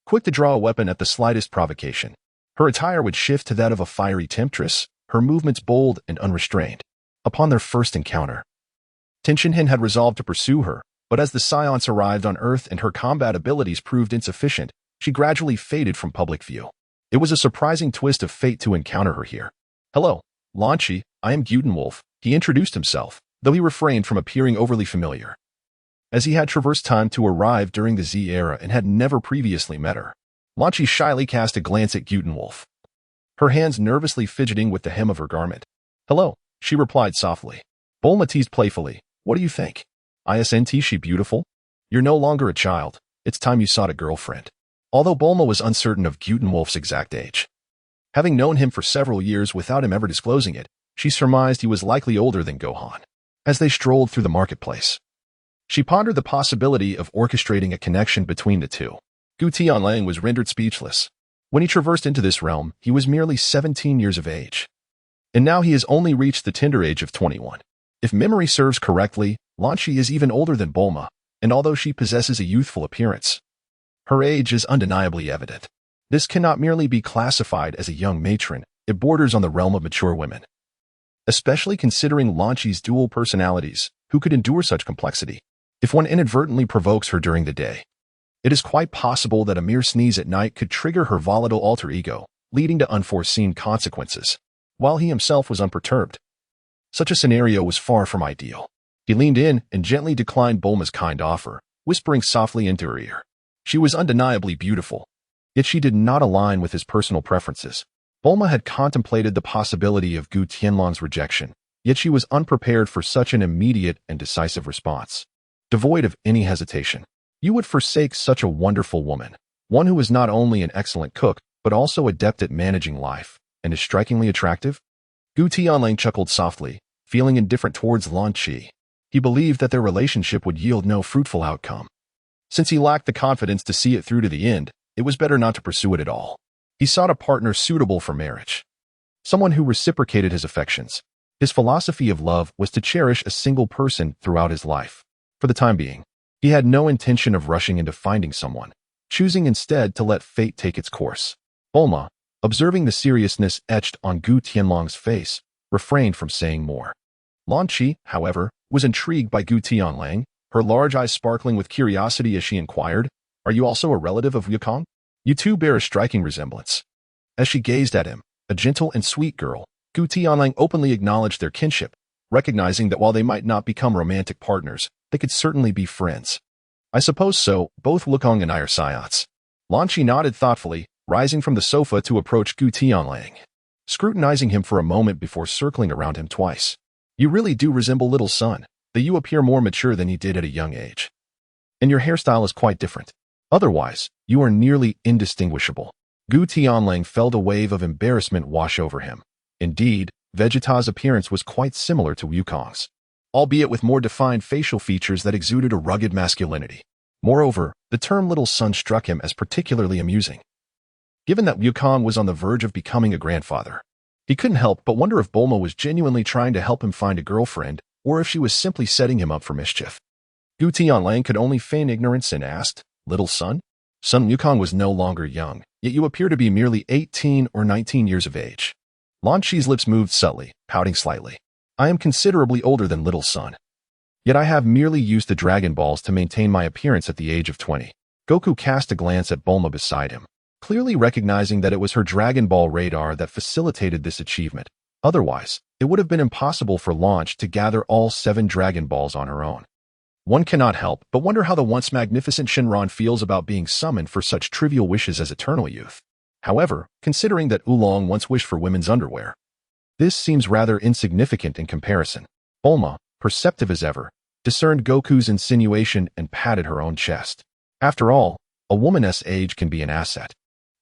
Quick to draw a weapon at the slightest provocation, her attire would shift to that of a fiery temptress, her movements bold and unrestrained. Upon their first encounter, Tenshinhan had resolved to pursue her, but as the Science arrived on Earth and her combat abilities proved insufficient, she gradually faded from public view. It was a surprising twist of fate to encounter her here. Hello, Lanchi, I am Wolf. He introduced himself, though he refrained from appearing overly familiar, as he had traversed time to arrive during the Z era and had never previously met her. Lanchi shyly cast a glance at Wolf, her hands nervously fidgeting with the hem of her garment. Hello, she replied softly. Bulma teased playfully. What do you think? Isn't she beautiful? You're no longer a child. It's time you sought a girlfriend. Although Bulma was uncertain of Wolf's exact age, having known him for several years without him ever disclosing it, she surmised he was likely older than Gohan. As they strolled through the marketplace, she pondered the possibility of orchestrating a connection between the two. Gu Tianlang was rendered speechless. When he traversed into this realm, he was merely 17 years of age, and now he has only reached the tender age of 21. If memory serves correctly, Lanchi is even older than Bulma, and although she possesses a youthful appearance, her age is undeniably evident. This cannot merely be classified as a young matron, it borders on the realm of mature women. Especially considering Lanchi's dual personalities, who could endure such complexity? If one inadvertently provokes her during the day, it is quite possible that a mere sneeze at night could trigger her volatile alter ego, leading to unforeseen consequences, while he himself was unperturbed. Such a scenario was far from ideal. He leaned in and gently declined Bulma's kind offer, whispering softly into her ear. She was undeniably beautiful, yet she did not align with his personal preferences. Bulma had contemplated the possibility of Gu Tianlang's rejection, yet she was unprepared for such an immediate and decisive response. Devoid of any hesitation, you would forsake such a wonderful woman, one who is not only an excellent cook, but also adept at managing life, and is strikingly attractive? Gu Tianlang chuckled softly, feeling indifferent towards Lanchi. He believed that their relationship would yield no fruitful outcome. Since he lacked the confidence to see it through to the end, it was better not to pursue it at all. He sought a partner suitable for marriage, someone who reciprocated his affections. His philosophy of love was to cherish a single person throughout his life. For the time being, he had no intention of rushing into finding someone, choosing instead to let fate take its course. Bulma, observing the seriousness etched on Gu Tianlang's face, refrained from saying more. Lan Qi, however, was intrigued by Gu Tianlang, her large eyes sparkling with curiosity as she inquired, "Are you also a relative of Wukong? You two bear a striking resemblance." As she gazed at him, a gentle and sweet girl, Gu Tianlang openly acknowledged their kinship, recognizing that while they might not become romantic partners, they could certainly be friends. "I suppose so, both Wukong and I are Sciats." Lan Qi nodded thoughtfully, rising from the sofa to approach Gu Tianlang, scrutinizing him for a moment before circling around him twice. "You really do resemble little son, though you appear more mature than you did at a young age. And your hairstyle is quite different. Otherwise, you are nearly indistinguishable." Gu Tianlang felt a wave of embarrassment wash over him. Indeed, Vegeta's appearance was quite similar to Wukong's, albeit with more defined facial features that exuded a rugged masculinity. Moreover, the term little son struck him as particularly amusing. Given that Wukong was on the verge of becoming a grandfather, he couldn't help but wonder if Bulma was genuinely trying to help him find a girlfriend, or if she was simply setting him up for mischief. Gu Tianlang could only feign ignorance and asked, "Little son?" Son Wukong was no longer young, yet you appear to be merely 18 or 19 years of age. Lan Qi's lips moved subtly, pouting slightly. "I am considerably older than little son. Yet I have merely used the Dragon Balls to maintain my appearance at the age of 20. Goku cast a glance at Bulma beside him, clearly recognizing that it was her Dragon Ball radar that facilitated this achievement. Otherwise, it would have been impossible for Launch to gather all 7 Dragon Balls on her own. One cannot help but wonder how the once magnificent Shenron feels about being summoned for such trivial wishes as eternal youth. However, considering that Oolong once wished for women's underwear, this seems rather insignificant in comparison. Bulma, perceptive as ever, discerned Goku's insinuation and patted her own chest. After all, a woman's age can be an asset.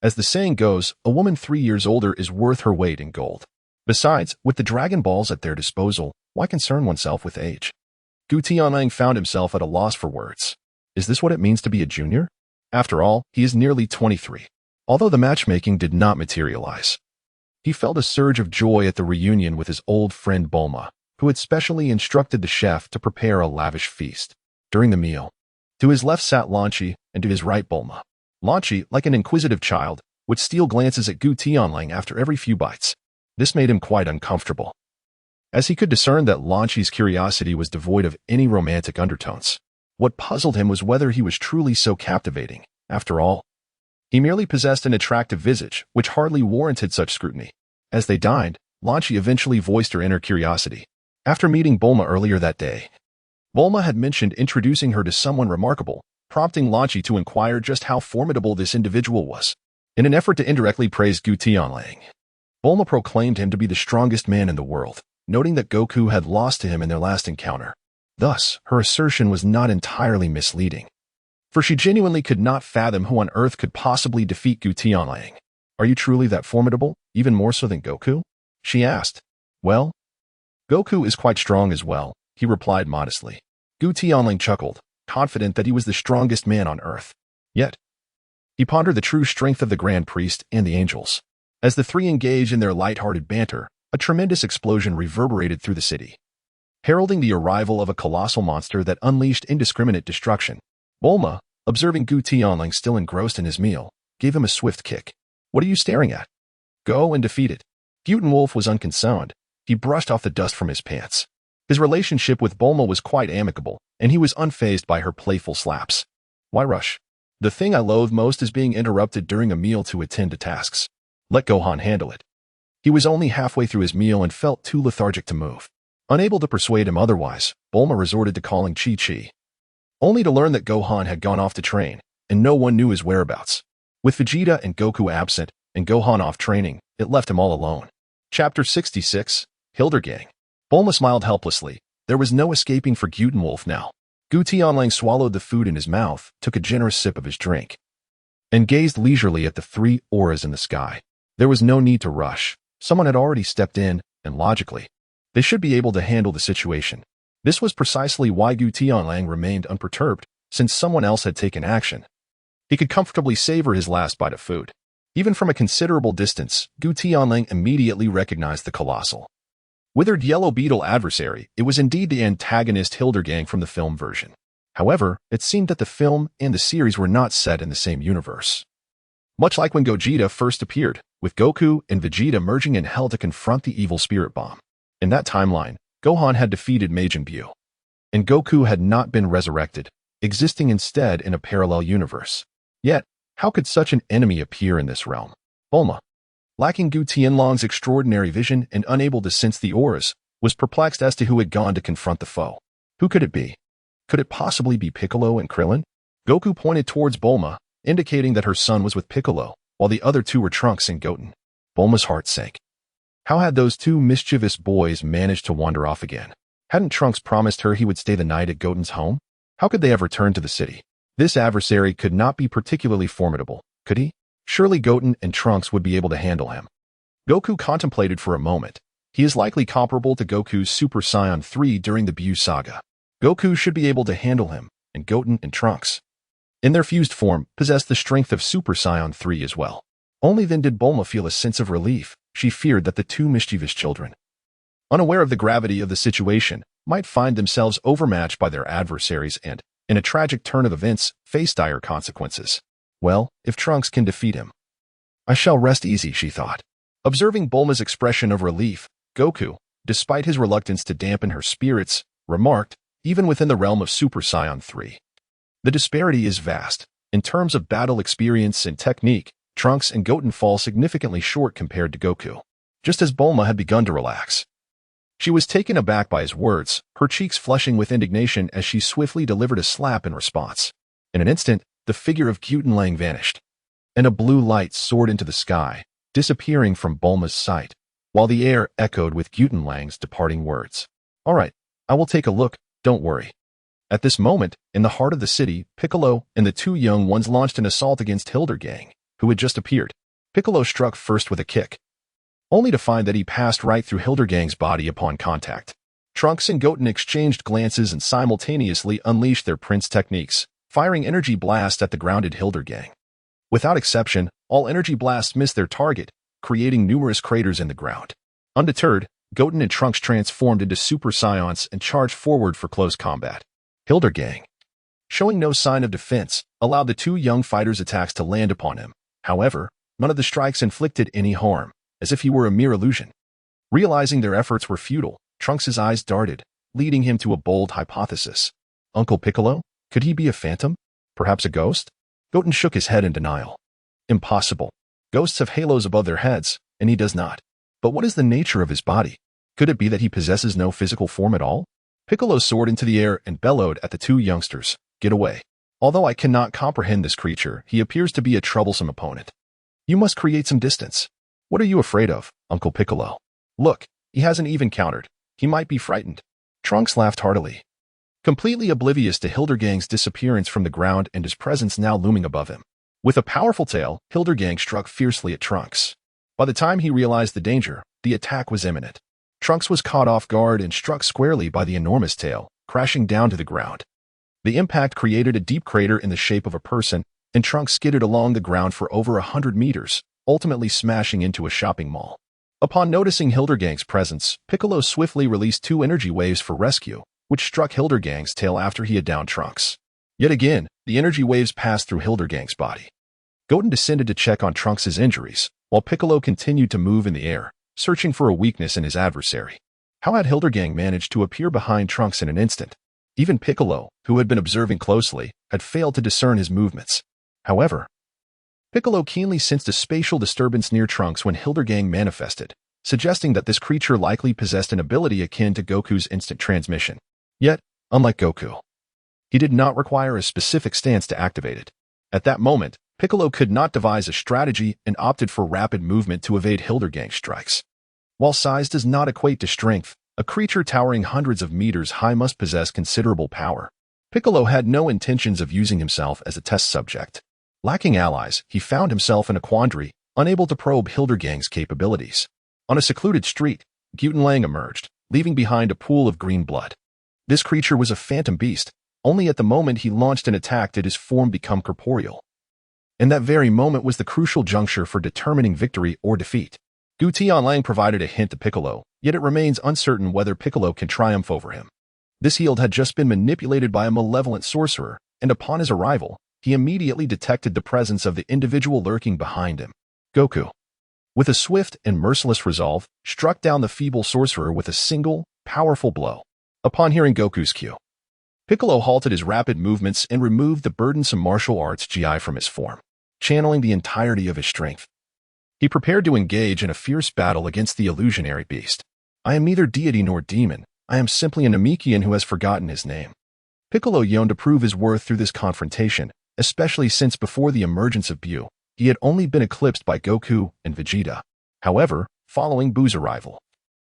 As the saying goes, a woman 3 years older is worth her weight in gold. Besides, with the Dragon Balls at their disposal, why concern oneself with age? Gu Tianlang found himself at a loss for words. Is this what it means to be a junior? After all, he is nearly 23. Although the matchmaking did not materialize, he felt a surge of joy at the reunion with his old friend Bulma, who had specially instructed the chef to prepare a lavish feast. During the meal, to his left sat Lan Qi and to his right Bulma. Lan Qi, like an inquisitive child, would steal glances at Gu Tianlang after every few bites. This made him quite uncomfortable, as he could discern that Lan Qi's curiosity was devoid of any romantic undertones. What puzzled him was whether he was truly so captivating. After all, he merely possessed an attractive visage, which hardly warranted such scrutiny. As they dined, Lan Qi eventually voiced her inner curiosity. After meeting Bulma earlier that day, Bulma had mentioned introducing her to someone remarkable, prompting Lan Qi to inquire just how formidable this individual was. In an effort to indirectly praise Gu Tianlang, Bulma proclaimed him to be the strongest man in the world, noting that Goku had lost to him in their last encounter. Thus, her assertion was not entirely misleading, for she genuinely could not fathom who on earth could possibly defeat Gu Tianlang. "Are you truly that formidable, even more so than Goku?" she asked. "Well, Goku is quite strong as well," he replied modestly. Gu Tianlang chuckled, confident that he was the strongest man on earth. Yet, he pondered the true strength of the Grand Priest and the angels. As the three engaged in their light-hearted banter, a tremendous explosion reverberated through the city, heralding the arrival of a colossal monster that unleashed indiscriminate destruction. Bulma, observing Gu Tianlang still engrossed in his meal, gave him a swift kick. "What are you staring at? Go and defeat it." Wolf was unconcerned. He brushed off the dust from his pants. His relationship with Bulma was quite amicable, and he was unfazed by her playful slaps. "Why rush? The thing I loathe most is being interrupted during a meal to attend to tasks. Let Gohan handle it." He was only halfway through his meal and felt too lethargic to move. Unable to persuade him otherwise, Bulma resorted to calling Chi-Chi, only to learn that Gohan had gone off to train, and no one knew his whereabouts. With Vegeta and Goku absent, and Gohan off training, it left him all alone. Chapter 66, Hildergang. Bulma smiled helplessly. There was no escaping for Wolf now. Gu Tianlang swallowed the food in his mouth, took a generous sip of his drink, and gazed leisurely at the 3 auras in the sky. There was no need to rush. Someone had already stepped in, and logically, they should be able to handle the situation. This was precisely why Gu Tianlang remained unperturbed, since someone else had taken action. He could comfortably savor his last bite of food. Even from a considerable distance, Gu Tianlang immediately recognized the colossal, withered yellow beetle adversary. It was indeed the antagonist Hildergang from the film version. However, it seemed that the film and the series were not set in the same universe. Much like when Gogeta first appeared, with Goku and Vegeta merging in hell to confront the evil spirit bomb. In that timeline, Gohan had defeated Majin Buu, and Goku had not been resurrected, existing instead in a parallel universe. Yet, how could such an enemy appear in this realm? Bulma, lacking Gu Tianlang's extraordinary vision and unable to sense the auras, was perplexed as to who had gone to confront the foe. Who could it be? Could it possibly be Piccolo and Krillin? Goku pointed towards Bulma, indicating that her son was with Piccolo, while the other two were Trunks and Goten. Bulma's heart sank. How had those two mischievous boys managed to wander off again? Hadn't Trunks promised her he would stay the night at Goten's home? How could they have returned to the city? This adversary could not be particularly formidable, could he? Surely Goten and Trunks would be able to handle him. Goku contemplated for a moment. He is likely comparable to Goku's Super Saiyan 3 during the Buu saga. Goku should be able to handle him, and Goten and Trunks, in their fused form, possessed the strength of Super Saiyan 3 as well. Only then did Bulma feel a sense of relief. She feared that the two mischievous children, unaware of the gravity of the situation, might find themselves overmatched by their adversaries and, in a tragic turn of events, face dire consequences. Well, if Trunks can defeat him, I shall rest easy, she thought. Observing Bulma's expression of relief, Goku, despite his reluctance to dampen her spirits, remarked, even within the realm of Super Saiyan 3, the disparity is vast. In terms of battle experience and technique, Trunks and Goten fall significantly short compared to Goku. Just as Bulma had begun to relax, she was taken aback by his words, her cheeks flushing with indignation as she swiftly delivered a slap in response. In an instant, the figure of Gu Tianlang vanished, and a blue light soared into the sky, disappearing from Bulma's sight, while the air echoed with Gu Tianlang's departing words. All right, I will take a look, don't worry. At this moment, in the heart of the city, Piccolo and the two young ones launched an assault against Hildergang, who had just appeared. Piccolo struck first with a kick, only to find that he passed right through Hildergang's body upon contact. Trunks and Goten exchanged glances and simultaneously unleashed their Prince techniques, firing energy blasts at the grounded Hildergang. Without exception, all energy blasts missed their target, creating numerous craters in the ground. Undeterred, Goten and Trunks transformed into Super Saiyans and charged forward for close combat. Hildergang, showing no sign of defense, allowed the two young fighters' attacks to land upon him. However, none of the strikes inflicted any harm, as if he were a mere illusion. Realizing their efforts were futile, Trunks' eyes darted, leading him to a bold hypothesis. Uncle Piccolo? Could he be a phantom? Perhaps a ghost? Goten shook his head in denial. Impossible. Ghosts have halos above their heads, and he does not. But what is the nature of his body? Could it be that he possesses no physical form at all? Piccolo soared into the air and bellowed at the two youngsters, "Get away." Although I cannot comprehend this creature, he appears to be a troublesome opponent. You must create some distance. What are you afraid of, Uncle Piccolo? Look, he hasn't even countered. He might be frightened. Trunks laughed heartily, completely oblivious to Hildergang's disappearance from the ground and his presence now looming above him. With a powerful tail, Hildergang struck fiercely at Trunks. By the time he realized the danger, the attack was imminent. Trunks was caught off guard and struck squarely by the enormous tail, crashing down to the ground. The impact created a deep crater in the shape of a person, and Trunks skidded along the ground for over 100 meters, ultimately smashing into a shopping mall. Upon noticing Hildergang's presence, Piccolo swiftly released two energy waves for rescue, which struck Hildergang's tail after he had downed Trunks. Yet again, the energy waves passed through Hildergang's body. Goten descended to check on Trunks' injuries, while Piccolo continued to move in the air, searching for a weakness in his adversary. How had Hildergang managed to appear behind Trunks in an instant? Even Piccolo, who had been observing closely, had failed to discern his movements. However, Piccolo keenly sensed a spatial disturbance near Trunks when Hildergang manifested, suggesting that this creature likely possessed an ability akin to Goku's instant transmission. Yet, unlike Goku, he did not require a specific stance to activate it. At that moment, Piccolo could not devise a strategy and opted for rapid movement to evade Hildergang's strikes. While size does not equate to strength, a creature towering hundreds of meters high must possess considerable power. Piccolo had no intentions of using himself as a test subject. Lacking allies, he found himself in a quandary, unable to probe Hildergang's capabilities. On a secluded street, Gu Tianlang emerged, leaving behind a pool of green blood. This creature was a phantom beast, Only at the moment he launched an attack did his form become corporeal. And that very moment was the crucial juncture for determining victory or defeat. Gu Tianlang provided a hint to Piccolo, yet it remains uncertain whether Piccolo can triumph over him. This shield had just been manipulated by a malevolent sorcerer, and upon his arrival, he immediately detected the presence of the individual lurking behind him. Goku, with a swift and merciless resolve, struck down the feeble sorcerer with a single, powerful blow. Upon hearing Goku's cue, Piccolo halted his rapid movements and removed the burdensome martial arts GI from his form, channeling the entirety of his strength. He prepared to engage in a fierce battle against the illusionary beast. I am neither deity nor demon. I am simply an Namekian who has forgotten his name. Piccolo yearned to prove his worth through this confrontation, especially since before the emergence of Buu, he had only been eclipsed by Goku and Vegeta. However, following Buu's arrival,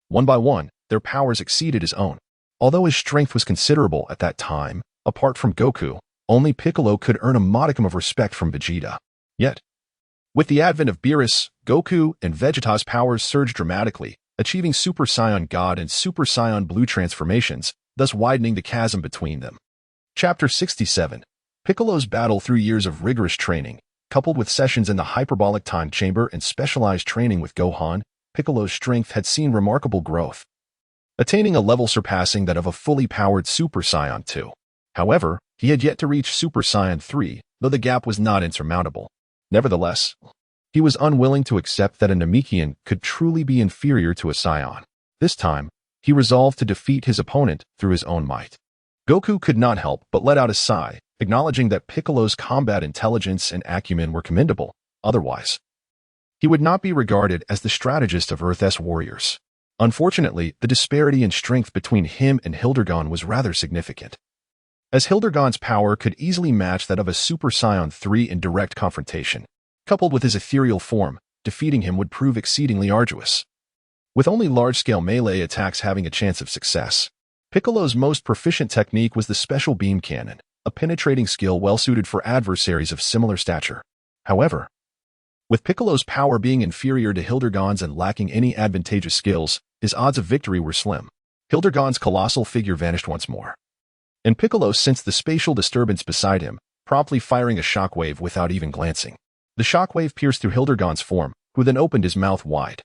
one by one, their powers exceeded his own. Although his strength was considerable at that time, apart from Goku, only Piccolo could earn a modicum of respect from Vegeta. Yet, with the advent of Beerus, Goku and Vegeta's powers surged dramatically, achieving Super Saiyan God and Super Saiyan Blue transformations, thus widening the chasm between them. Chapter 67. Piccolo's battle through years of rigorous training, coupled with sessions in the hyperbolic time chamber and specialized training with Gohan, Piccolo's strength had seen remarkable growth, attaining a level surpassing that of a fully powered Super Saiyan 2. However, he had yet to reach Super Saiyan 3, though the gap was not insurmountable. Nevertheless, he was unwilling to accept that a Namekian could truly be inferior to a Saiyan. This time, he resolved to defeat his opponent through his own might. Goku could not help but let out a sigh, acknowledging that Piccolo's combat intelligence and acumen were commendable. Otherwise, he would not be regarded as the strategist of Earth's warriors. Unfortunately, the disparity in strength between him and Hildergon was rather significant, as Hildergon's power could easily match that of a Super Saiyan 3 in direct confrontation. Coupled with his ethereal form, defeating him would prove exceedingly arduous, with only large-scale melee attacks having a chance of success. Piccolo's most proficient technique was the special beam cannon, a penetrating skill well-suited for adversaries of similar stature. However, with Piccolo's power being inferior to Hildergon's and lacking any advantageous skills, his odds of victory were slim. Hildergon's colossal figure vanished once more, and Piccolo sensed the spatial disturbance beside him, promptly firing a shockwave without even glancing. The shockwave pierced through Hildergon's form, who then opened his mouth wide,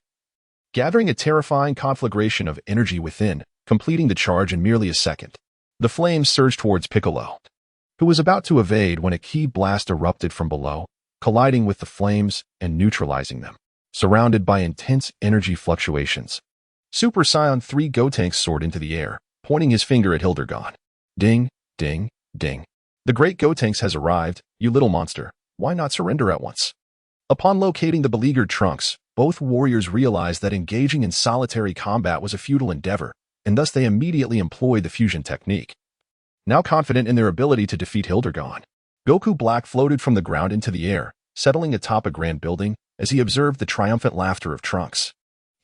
gathering a terrifying conflagration of energy within, completing the charge in merely a second. The flames surged towards Piccolo, who was about to evade when a ki blast erupted from below, colliding with the flames and neutralizing them. Surrounded by intense energy fluctuations, Super Saiyan 3 Gotenks soared into the air, pointing his finger at Hildergon. Ding, ding, ding. The great Gotenks has arrived, you little monster. Why not surrender at once? Upon locating the beleaguered Trunks, both warriors realized that engaging in solitary combat was a futile endeavor, and thus they immediately employed the fusion technique. Now confident in their ability to defeat Hildergon, Goku Black floated from the ground into the air, settling atop a grand building as he observed the triumphant laughter of Trunks.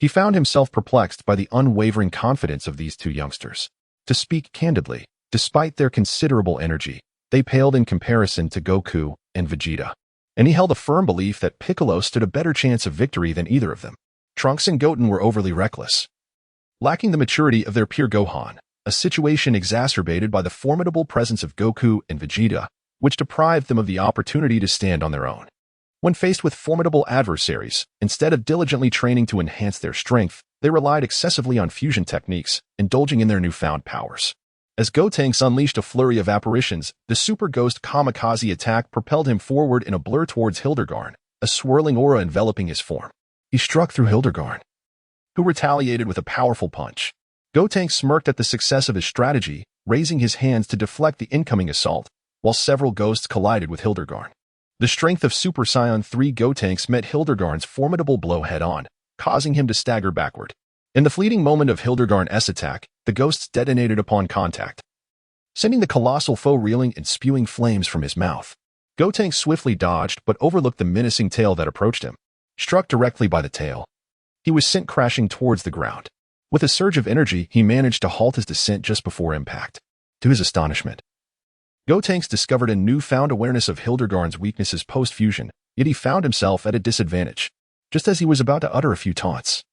He found himself perplexed by the unwavering confidence of these two youngsters. To speak candidly, despite their considerable energy, they paled in comparison to Goku and Vegeta, and he held a firm belief that Piccolo stood a better chance of victory than either of them. Trunks and Goten were overly reckless, lacking the maturity of their peer Gohan, a situation exacerbated by the formidable presence of Goku and Vegeta, which deprived them of the opportunity to stand on their own. When faced with formidable adversaries, instead of diligently training to enhance their strength, they relied excessively on fusion techniques, indulging in their newfound powers. As Gotenks unleashed a flurry of apparitions, the Super Ghost kamikaze attack propelled him forward in a blur towards Hildergarn, a swirling aura enveloping his form. He struck through Hildergarn, who retaliated with a powerful punch. Gotenks smirked at the success of his strategy, raising his hands to deflect the incoming assault, while several ghosts collided with Hildergarn. The strength of Super Saiyan 3 Gotenks met Hildergarn's formidable blow head-on, causing him to stagger backward. In the fleeting moment of Hildergarn's attack, the ghosts detonated upon contact, sending the colossal foe reeling and spewing flames from his mouth. Gotenks swiftly dodged but overlooked the menacing tail that approached him. Struck directly by the tail, he was sent crashing towards the ground. With a surge of energy, he managed to halt his descent just before impact. To his astonishment, Gotenks discovered a newfound awareness of Hildergarn's weaknesses post-fusion, yet he found himself at a disadvantage, just as he was about to utter a few taunts.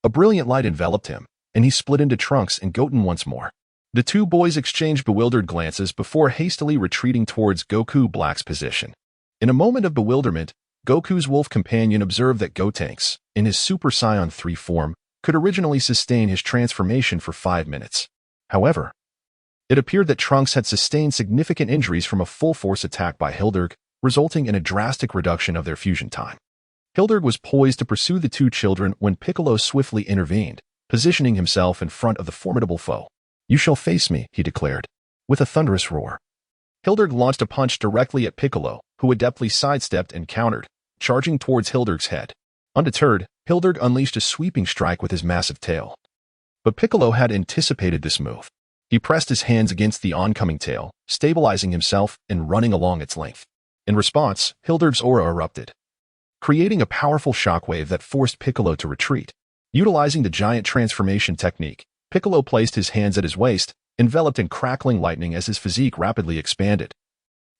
A brilliant light enveloped him, and he split into Trunks and Goten once more. The two boys exchanged bewildered glances before hastily retreating towards Goku Black's position. In a moment of bewilderment, Goku's wolf companion observed that Gotenks, in his Super Saiyan 3 form, could originally sustain his transformation for 5 minutes. However, it appeared that Trunks had sustained significant injuries from a full-force attack by Hilderg, resulting in a drastic reduction of their fusion time. Hilderg was poised to pursue the two children when Piccolo swiftly intervened, positioning himself in front of the formidable foe. "You shall face me," he declared, with a thunderous roar. Hilderg launched a punch directly at Piccolo, who adeptly sidestepped and countered, charging towards Hilderg's head. Undeterred, Hilderg unleashed a sweeping strike with his massive tail. But Piccolo had anticipated this move. He pressed his hands against the oncoming tail, stabilizing himself and running along its length. In response, Hilderg's aura erupted, creating a powerful shockwave that forced Piccolo to retreat. Utilizing the giant transformation technique, Piccolo placed his hands at his waist, enveloped in crackling lightning as his physique rapidly expanded,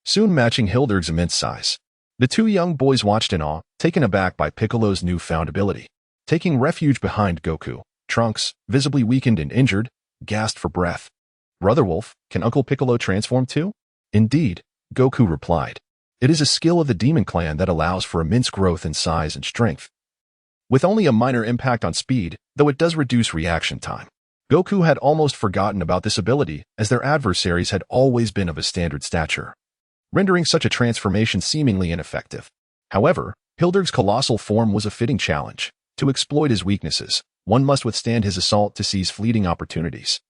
soon matching Hilderg's immense size. The two young boys watched in awe, taken aback by Piccolo's newfound ability. Taking refuge behind Goku, Trunks, visibly weakened and injured, gasped for breath. "Brother Wolf, can Uncle Piccolo transform too?" "Indeed," Goku replied. "It is a skill of the Demon Clan that allows for immense growth in size and strength, with only a minor impact on speed, though it does reduce reaction time." Goku had almost forgotten about this ability, as their adversaries had always been of a standard stature, rendering such a transformation seemingly ineffective. However, Hilderg's colossal form was a fitting challenge. To exploit his weaknesses, one must withstand his assault to seize fleeting opportunities.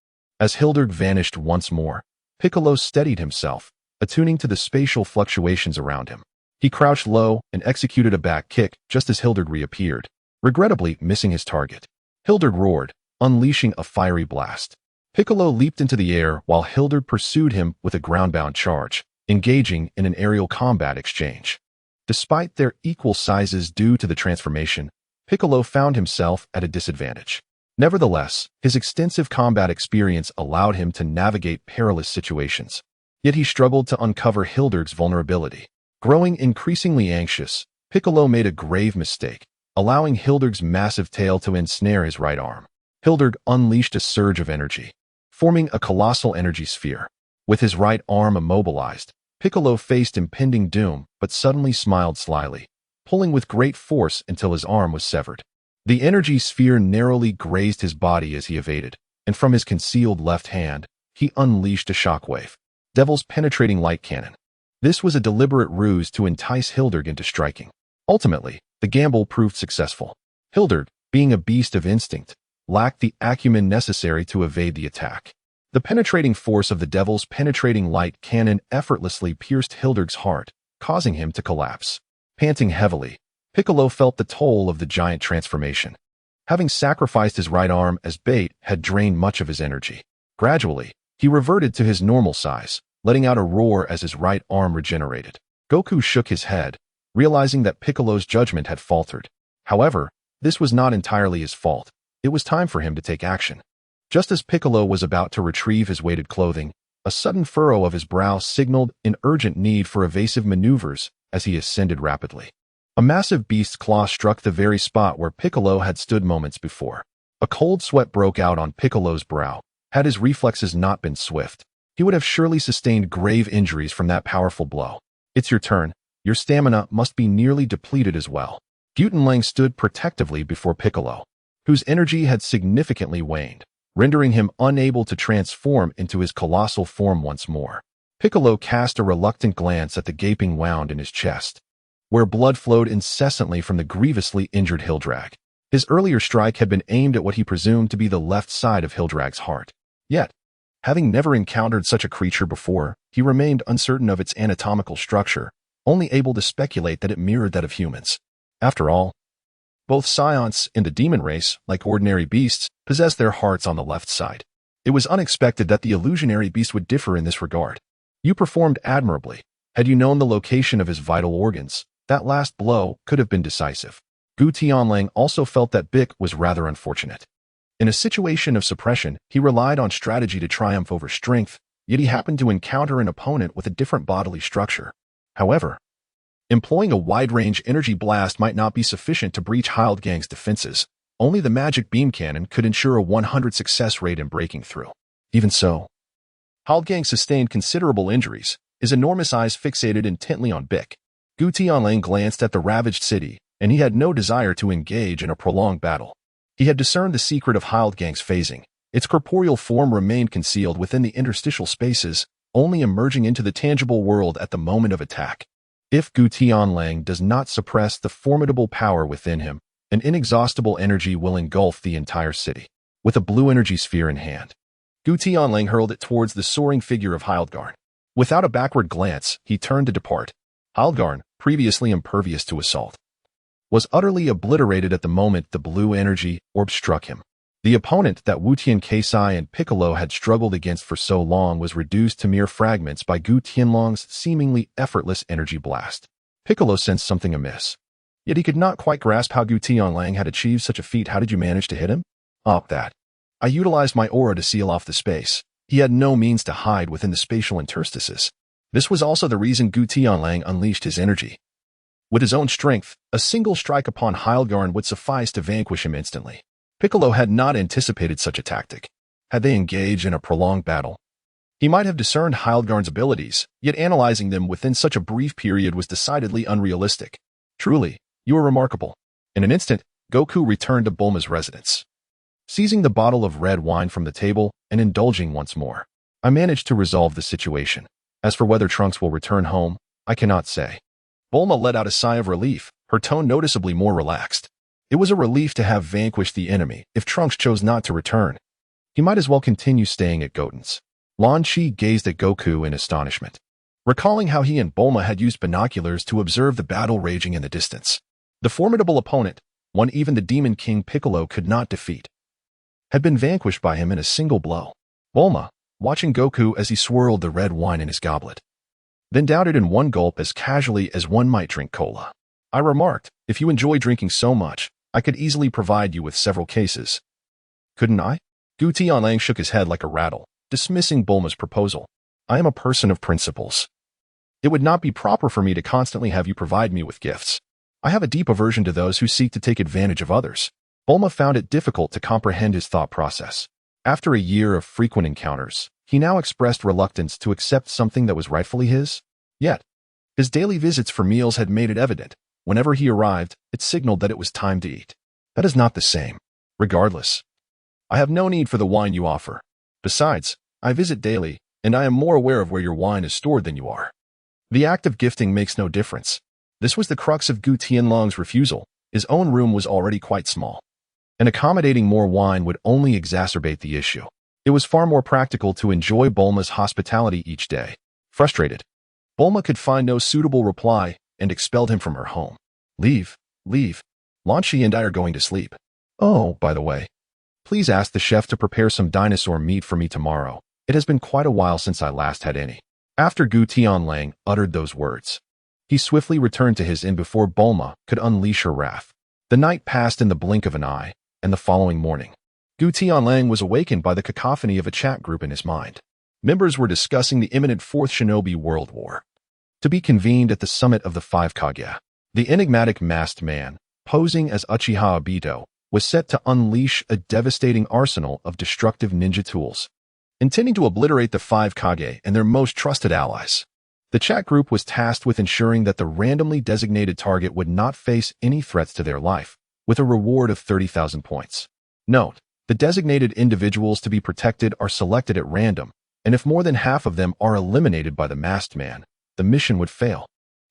As Hilderg vanished once more, Piccolo steadied himself, attuning to the spatial fluctuations around him. He crouched low and executed a back kick just as Hilderg reappeared, regrettably missing his target. Hilderg roared, unleashing a fiery blast. Piccolo leaped into the air while Hilderg pursued him with a ground-bound charge, engaging in an aerial combat exchange. Despite their equal sizes due to the transformation, Piccolo found himself at a disadvantage. Nevertheless, his extensive combat experience allowed him to navigate perilous situations. Yet he struggled to uncover Hilderg's vulnerability. Growing increasingly anxious, Piccolo made a grave mistake, allowing Hilderg's massive tail to ensnare his right arm. Hilderg unleashed a surge of energy, forming a colossal energy sphere. With his right arm immobilized, Piccolo faced impending doom but suddenly smiled slyly, pulling with great force until his arm was severed. The energy sphere narrowly grazed his body as he evaded, and from his concealed left hand, he unleashed a shockwave. Devil's penetrating light cannon. This was a deliberate ruse to entice Hilderg into striking. Ultimately, the gamble proved successful. Hilderg, being a beast of instinct, lacked the acumen necessary to evade the attack. The penetrating force of the Devil's penetrating light cannon effortlessly pierced Hilderg's heart, causing him to collapse. Panting heavily, Piccolo felt the toll of the giant transformation. Having sacrificed his right arm as bait had drained much of his energy. Gradually, he reverted to his normal size, letting out a roar as his right arm regenerated. Goku shook his head, realizing that Piccolo's judgment had faltered. However, this was not entirely his fault. It was time for him to take action. Just as Piccolo was about to retrieve his weighted clothing, a sudden furrow of his brow signaled an urgent need for evasive maneuvers as he ascended rapidly. A massive beast's claw struck the very spot where Piccolo had stood moments before. A cold sweat broke out on Piccolo's brow. Had his reflexes not been swift, he would have surely sustained grave injuries from that powerful blow. "It's your turn. Your stamina must be nearly depleted as well." Gu Tianlang stood protectively before Piccolo, whose energy had significantly waned, rendering him unable to transform into his colossal form once more. Piccolo cast a reluctant glance at the gaping wound in his chest, where blood flowed incessantly from the grievously injured Hildrag. His earlier strike had been aimed at what he presumed to be the left side of Hildrag's heart. Yet, having never encountered such a creature before, he remained uncertain of its anatomical structure, only able to speculate that it mirrored that of humans. After all, both Scions in the demon race, like ordinary beasts, possess their hearts on the left side. It was unexpected that the illusionary beast would differ in this regard. "You performed admirably. Had you known the location of his vital organs, that last blow could have been decisive." Gu Tianlang also felt that Bick was rather unfortunate. In a situation of suppression, he relied on strategy to triumph over strength, yet he happened to encounter an opponent with a different bodily structure. However, employing a wide-range energy blast might not be sufficient to breach Hildgang's defenses. Only the magic beam cannon could ensure a 100 success rate in breaking through. Even so, Haldgang sustained considerable injuries, his enormous eyes fixated intently on Bic. Gu Tianlang glanced at the ravaged city, and he had no desire to engage in a prolonged battle. He had discerned the secret of Haldgang's phasing. Its corporeal form remained concealed within the interstitial spaces, only emerging into the tangible world at the moment of attack. If Gu Tianlang does not suppress the formidable power within him, an inexhaustible energy will engulf the entire city. With a blue energy sphere in hand, Gu Tianlang hurled it towards the soaring figure of Hildgarn. Without a backward glance, he turned to depart. Hildgarn, previously impervious to assault, was utterly obliterated at the moment the blue energy orb struck him. The opponent that Wutian Keisai and Piccolo had struggled against for so long was reduced to mere fragments by Gu Tianlang's seemingly effortless energy blast. Piccolo sensed something amiss. Yet he could not quite grasp how Gu Tianlang had achieved such a feat. How did you manage to hit him? That. I utilized my aura to seal off the space. He had no means to hide within the spatial interstices. This was also the reason Gu Tianlang unleashed his energy. With his own strength, a single strike upon Hildgarn would suffice to vanquish him instantly. Piccolo had not anticipated such a tactic. Had they engaged in a prolonged battle, he might have discerned Hildgarn's abilities, yet analyzing them within such a brief period was decidedly unrealistic. Truly, you are remarkable. In an instant, Goku returned to Bulma's residence. Seizing the bottle of red wine from the table and indulging once more, I managed to resolve the situation. As for whether Trunks will return home, I cannot say. Bulma let out a sigh of relief, her tone noticeably more relaxed. It was a relief to have vanquished the enemy. If Trunks chose not to return, he might as well continue staying at Goten's. Lan Chi gazed at Goku in astonishment, recalling how he and Bulma had used binoculars to observe the battle raging in the distance. The formidable opponent, one even the Demon King Piccolo could not defeat, had been vanquished by him in a single blow. Bulma, watching Goku as he swirled the red wine in his goblet, then downed it in one gulp as casually as one might drink cola. I remarked, if you enjoy drinking so much, I could easily provide you with several cases. Couldn't I? Gu Tianlang shook his head like a rattle, dismissing Bulma's proposal. I am a person of principles. It would not be proper for me to constantly have you provide me with gifts. I have a deep aversion to those who seek to take advantage of others. Bulma found it difficult to comprehend his thought process. After a year of frequent encounters, he now expressed reluctance to accept something that was rightfully his. Yet, his daily visits for meals had made it evident. Whenever he arrived, it signaled that it was time to eat. That is not the same. Regardless, I have no need for the wine you offer. Besides, I visit daily, and I am more aware of where your wine is stored than you are. The act of gifting makes no difference. This was the crux of Gu Tianlang's refusal. His own room was already quite small, and accommodating more wine would only exacerbate the issue. It was far more practical to enjoy Bulma's hospitality each day. Frustrated, Bulma could find no suitable reply and expelled him from her home. Leave. Lan Chi and I are going to sleep. Oh, by the way, please ask the chef to prepare some dinosaur meat for me tomorrow. It has been quite a while since I last had any. After Gu Tianlang uttered those words, he swiftly returned to his inn before Bulma could unleash her wrath. The night passed in the blink of an eye, and the following morning, Gu Tianlang was awakened by the cacophony of a chat group in his mind. Members were discussing the imminent Fourth Shinobi World War, to be convened at the summit of the Five Kage. The enigmatic masked man, posing as Uchiha Obito, was set to unleash a devastating arsenal of destructive ninja tools, intending to obliterate the Five Kage and their most trusted allies. The chat group was tasked with ensuring that the randomly designated target would not face any threats to their life, with a reward of 30,000 points. Note, the designated individuals to be protected are selected at random, and if more than half of them are eliminated by the masked man, the mission would fail,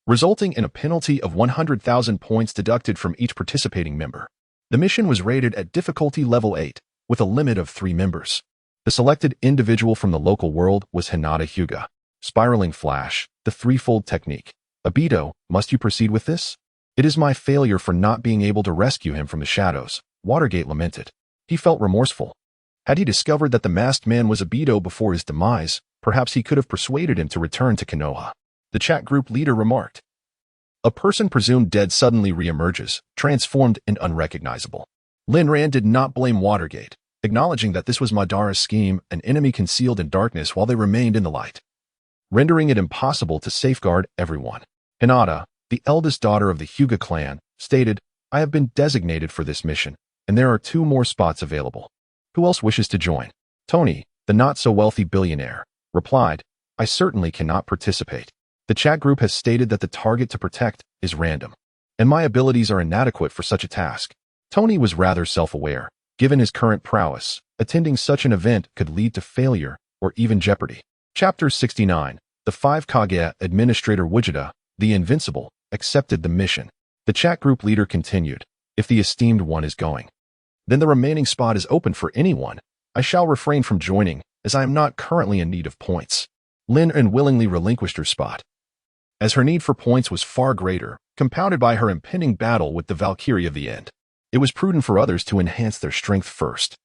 resulting in a penalty of 100,000 points deducted from each participating member. The mission was rated at difficulty level 8, with a limit of 3 members. The selected individual from the local world was Hinata Hyuga. Spiraling Flash, the threefold technique. Obito, must you proceed with this? It is my failure for not being able to rescue him from the shadows, Watergate lamented. He felt remorseful. Had he discovered that the masked man was Obito before his demise, perhaps he could have persuaded him to return to Konoha. The chat group leader remarked. A person presumed dead suddenly reemerges, transformed and unrecognizable. Lin Ran did not blame Watergate, acknowledging that this was Madara's scheme, an enemy concealed in darkness while they remained in the light, rendering it impossible to safeguard everyone. Hinata, the eldest daughter of the Hyuga clan, stated, I have been designated for this mission, and there are 2 more spots available. Who else wishes to join? Tony, the not-so-wealthy billionaire, replied, I certainly cannot participate. The chat group has stated that the target to protect is random, and my abilities are inadequate for such a task. Tony was rather self-aware. Given his current prowess, attending such an event could lead to failure or even jeopardy. Chapter 69. The 5 Kage Administrator Vegeta, the Invincible, accepted the mission. The chat group leader continued, if the esteemed one is going, then the remaining spot is open for anyone. I shall refrain from joining, as I am not currently in need of points. Lin unwillingly relinquished her spot, as her need for points was far greater, compounded by her impending battle with the Valkyrie of the End. It was prudent for others to enhance their strength first.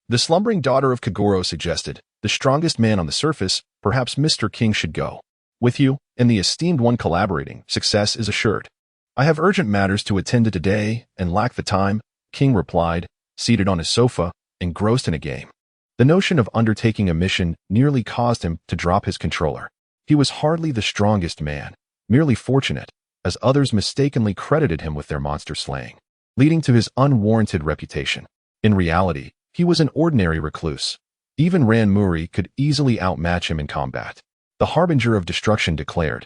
The slumbering daughter of Kogoro suggested, the strongest man on the surface, perhaps Mr. King should go. With you, and the esteemed one collaborating, success is assured. I have urgent matters to attend to today, and lack the time, King replied, seated on his sofa, engrossed in a game. The notion of undertaking a mission nearly caused him to drop his controller. He was hardly the strongest man, merely fortunate, as others mistakenly credited him with their monster slaying, leading to his unwarranted reputation. In reality, he was an ordinary recluse. Even Ran Muri could easily outmatch him in combat. The harbinger of destruction declared,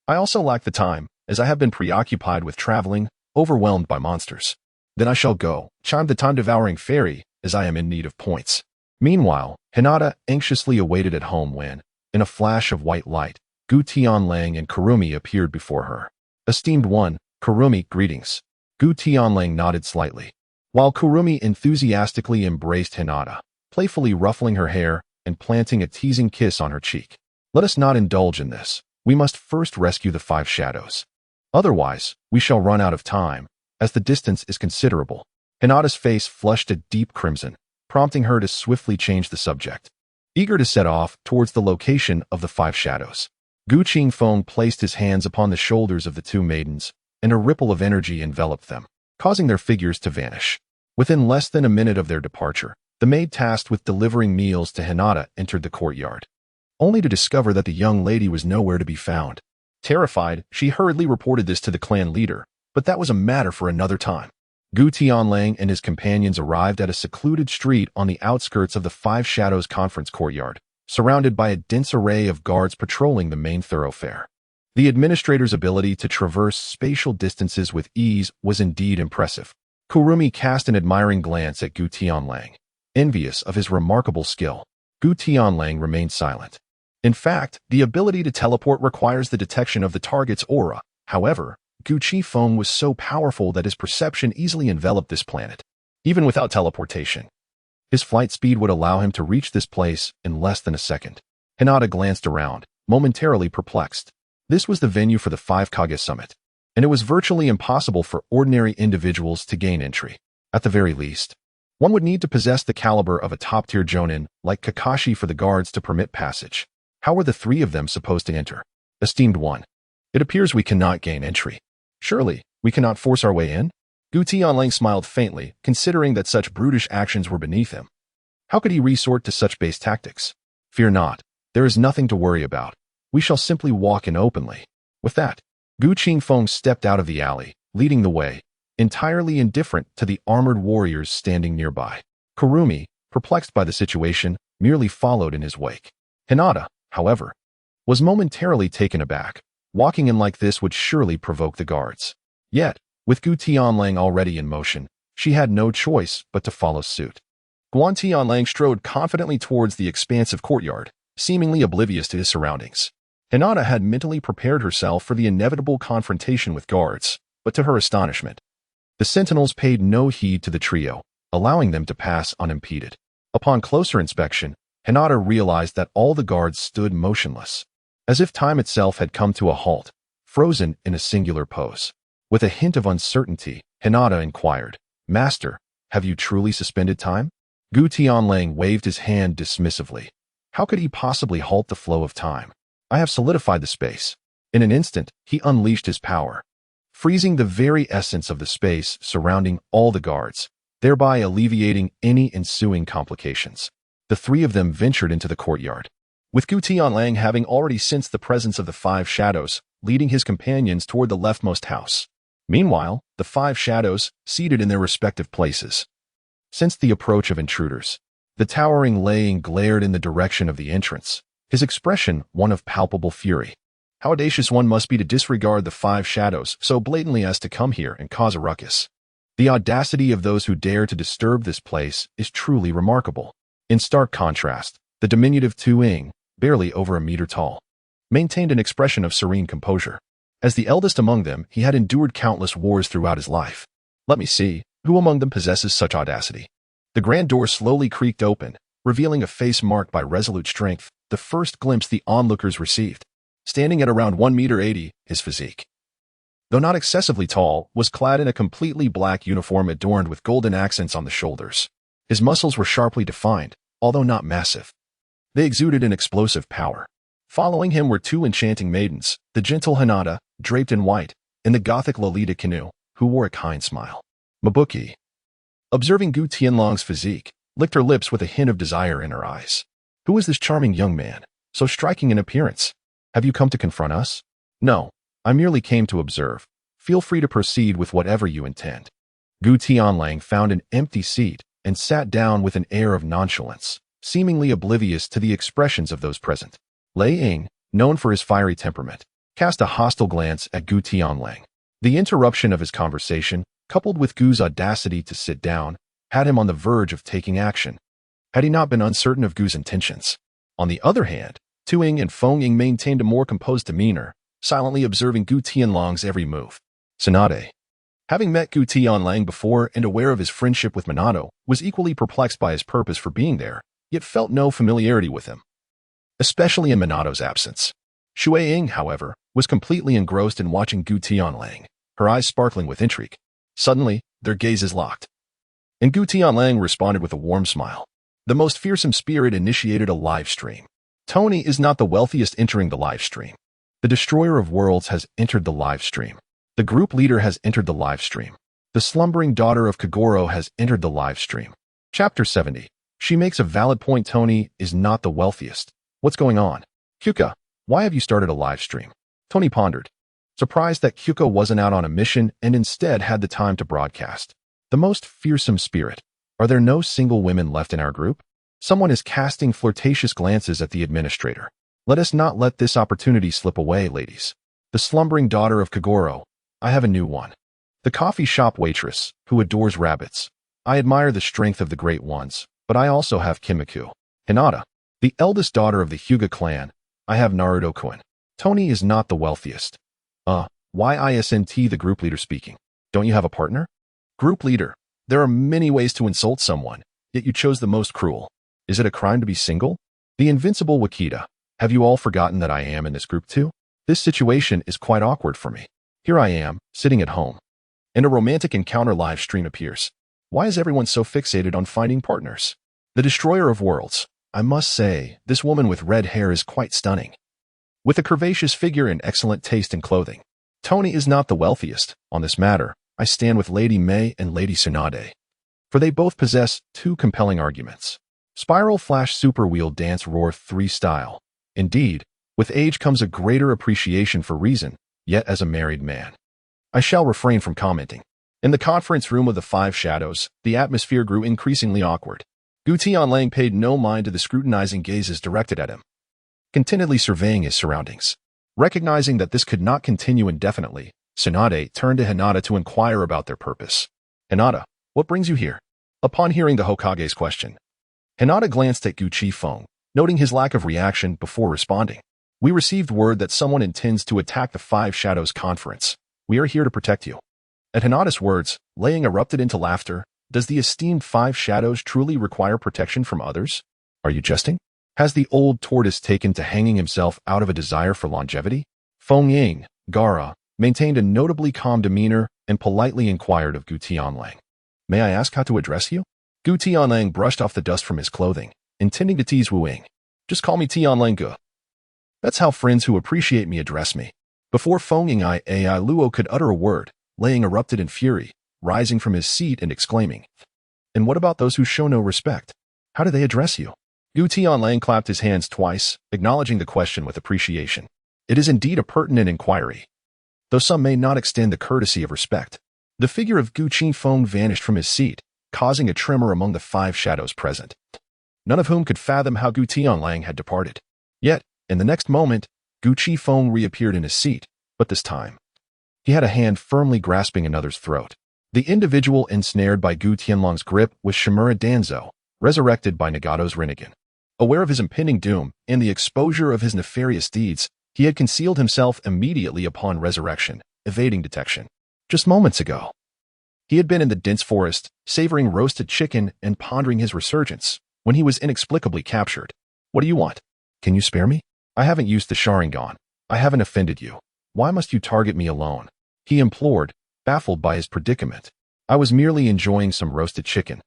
I also lack the time, as I have been preoccupied with traveling, overwhelmed by monsters. Then I shall go, chimed the time-devouring fairy, as I am in need of points. Meanwhile, Hinata anxiously awaited at home when, in a flash of white light, Gu Tianlang and Kurumi appeared before her. Esteemed one, Kurumi, greetings. Gu Tianlang nodded slightly, while Kurumi enthusiastically embraced Hinata, playfully ruffling her hair and planting a teasing kiss on her cheek. Let us not indulge in this. We must first rescue the 5 shadows. Otherwise, we shall run out of time, as the distance is considerable. Hinata's face flushed a deep crimson, prompting her to swiftly change the subject. Eager to set off towards the location of the 5 shadows, Gu Qingfeng placed his hands upon the shoulders of the 2 maidens, and a ripple of energy enveloped them, causing their figures to vanish. Within less than a minute of their departure, the maid tasked with delivering meals to Hinata entered the courtyard, only to discover that the young lady was nowhere to be found. Terrified, she hurriedly reported this to the clan leader, but that was a matter for another time. Gu Tianlang and his companions arrived at a secluded street on the outskirts of the 5 Shadows conference courtyard, surrounded by a dense array of guards patrolling the main thoroughfare. The administrator's ability to traverse spatial distances with ease was indeed impressive. Kurumi cast an admiring glance at Gu Tianlang, envious of his remarkable skill. Gu Tianlang remained silent. In fact, the ability to teleport requires the detection of the target's aura. However, Gu Qingfeng was so powerful that his perception easily enveloped this planet, even without teleportation. His flight speed would allow him to reach this place in less than a second. Hinata glanced around, momentarily perplexed. This was the venue for the 5 Kage Summit, and it was virtually impossible for ordinary individuals to gain entry. At the very least, one would need to possess the caliber of a top-tier jonin like Kakashi for the guards to permit passage. How were the 3 of them supposed to enter? Esteemed one, it appears we cannot gain entry. Surely, we cannot force our way in? Gu Tianlang smiled faintly, considering that such brutish actions were beneath him. How could he resort to such base tactics? Fear not, there is nothing to worry about. We shall simply walk in openly. With that, Gu Qingfeng stepped out of the alley, leading the way, entirely indifferent to the armored warriors standing nearby. Kurumi, perplexed by the situation, merely followed in his wake. Hinata, however, was momentarily taken aback. Walking in like this would surely provoke the guards. Yet, with Gu Tianlang already in motion, she had no choice but to follow suit. Gu Tianlang strode confidently towards the expansive courtyard, seemingly oblivious to his surroundings. Hinata had mentally prepared herself for the inevitable confrontation with guards, but to her astonishment, the sentinels paid no heed to the trio, allowing them to pass unimpeded. Upon closer inspection, Hinata realized that all the guards stood motionless, as if time itself had come to a halt, frozen in a singular pose. With a hint of uncertainty, Hinata inquired, Master, have you truly suspended time? Gu Tianlang waved his hand dismissively. How could he possibly halt the flow of time? I have solidified the space. In an instant, he unleashed his power, freezing the very essence of the space surrounding all the guards, thereby alleviating any ensuing complications. The 3 of them ventured into the courtyard, with Gu Tianlang having already sensed the presence of the 5 shadows, leading his companions toward the leftmost house. Meanwhile, the 5 shadows, seated in their respective places, sensed the approach of intruders. The towering laying glared in the direction of the entrance, his expression one of palpable fury. How audacious one must be to disregard the five shadows so blatantly as to come here and cause a ruckus. The audacity of those who dare to disturb this place is truly remarkable. In stark contrast, the diminutive Tu-Ying, barely over a meter tall, maintained an expression of serene composure. As the eldest among them, he had endured countless wars throughout his life. Let me see, who among them possesses such audacity? The grand door slowly creaked open, revealing a face marked by resolute strength, the first glimpse the onlookers received. Standing at around 1.80 meters, his physique, though not excessively tall, was clad in a completely black uniform adorned with golden accents on the shoulders. His muscles were sharply defined, although not massive. They exuded an explosive power. Following him were two enchanting maidens, the gentle Hinata, draped in white, and the gothic Lolita Kinu, who wore a kind smile. Mabuki, observing Gu Tianlang's physique, licked her lips with a hint of desire in her eyes. Who is this charming young man, so striking in appearance? Have you come to confront us? No, I merely came to observe. Feel free to proceed with whatever you intend. Gu Tianlang found an empty seat and sat down with an air of nonchalance, seemingly oblivious to the expressions of those present. Lei Ying, known for his fiery temperament, cast a hostile glance at Gu Tianlang. The interruption of his conversation, coupled with Gu's audacity to sit down, had him on the verge of taking action, had he not been uncertain of Gu's intentions. On the other hand, Tu-Ying and Feng-Ying maintained a more composed demeanor, silently observing Gu Tianlang's every move. Tsunade, having met Gu Tianlang before and aware of his friendship with Minato, was equally perplexed by his purpose for being there, yet felt no familiarity with him, especially in Minato's absence. Shui-Ying, however, was completely engrossed in watching Gu Tianlang, her eyes sparkling with intrigue. Suddenly, their gazes locked, and Gu Tianlang responded with a warm smile. The most fearsome spirit initiated a live stream. Tony is not the wealthiest entering the live stream. The destroyer of worlds has entered the live stream. The group leader has entered the live stream. The slumbering daughter of Kogoro has entered the live stream. Chapter 70. She makes a valid point. Tony is not the wealthiest. What's going on? Kyuka, why have you started a live stream? Tony pondered, surprised that Kyuka wasn't out on a mission and instead had the time to broadcast. The most fearsome spirit. Are there no single women left in our group? Someone is casting flirtatious glances at the administrator. Let us not let this opportunity slip away, ladies. The slumbering daughter of Kogoro. I have a new one. The coffee shop waitress, who adores rabbits. I admire the strength of the great ones, but I also have Kimiko. Hinata, the eldest daughter of the Hyuga clan. I have Naruto-kun. Tony is not the wealthiest. YISNT, the group leader speaking. Don't you have a partner? Group leader, there are many ways to insult someone, yet you chose the most cruel. Is it a crime to be single? The Invincible Wakita, have you all forgotten that I am in this group too? This situation is quite awkward for me. Here I am, sitting at home, and a romantic encounter live stream appears. Why is everyone so fixated on finding partners? The destroyer of worlds. I must say, this woman with red hair is quite stunning, with a curvaceous figure and excellent taste in clothing. Tony is not the wealthiest. On this matter, I stand with Lady May and Lady Tsunade, for they both possess two compelling arguments. Spiral Flash Super Wheel Dance Roar 3 style. Indeed, with age comes a greater appreciation for reason, yet as a married man, I shall refrain from commenting. In the conference room of the Five Shadows, the atmosphere grew increasingly awkward. Gu Tianlang paid no mind to the scrutinizing gazes directed at him, contentedly surveying his surroundings. Recognizing that this could not continue indefinitely, Tsunade turned to Hinata to inquire about their purpose. Hinata, what brings you here? Upon hearing the Hokage's question, Hinata glanced at Gu Qifeng, noting his lack of reaction before responding. We received word that someone intends to attack the Five Shadows conference. We are here to protect you. At Hinata's words, Lei Ying erupted into laughter. Does the esteemed Five Shadows truly require protection from others? Are you jesting? Has the old tortoise taken to hanging himself out of a desire for longevity? Feng-Ying, Gara, maintained a notably calm demeanor and politely inquired of Gu Tianlang. May I ask how to address you? Gu Tianlang brushed off the dust from his clothing, intending to tease Wu Ying. Just call me Tianlang Gu. That's how friends who appreciate me address me. Before Feng-Ying Luo could utter a word, Lei Ying erupted in fury, rising from his seat and exclaiming, And what about those who show no respect? How do they address you? Gu Tianlang clapped his hands twice, acknowledging the question with appreciation. It is indeed a pertinent inquiry, though some may not extend the courtesy of respect. The figure of Gu Qifeng vanished from his seat, causing a tremor among the Five Shadows present, none of whom could fathom how Gu Tianlang had departed. Yet, in the next moment, Gu Tianlang reappeared in his seat, but this time, he had a hand firmly grasping another's throat. The individual ensnared by Gu Tianlang's grip was Shimura Danzo, resurrected by Nagato's Rinnegan. Aware of his impending doom and the exposure of his nefarious deeds, he had concealed himself immediately upon resurrection, evading detection. Just moments ago, he had been in the dense forest, savoring roasted chicken and pondering his resurgence, when he was inexplicably captured. What do you want? Can you spare me? I haven't used the Sharingan. I haven't offended you. Why must you target me alone? He implored, baffled by his predicament. I was merely enjoying some roasted chicken.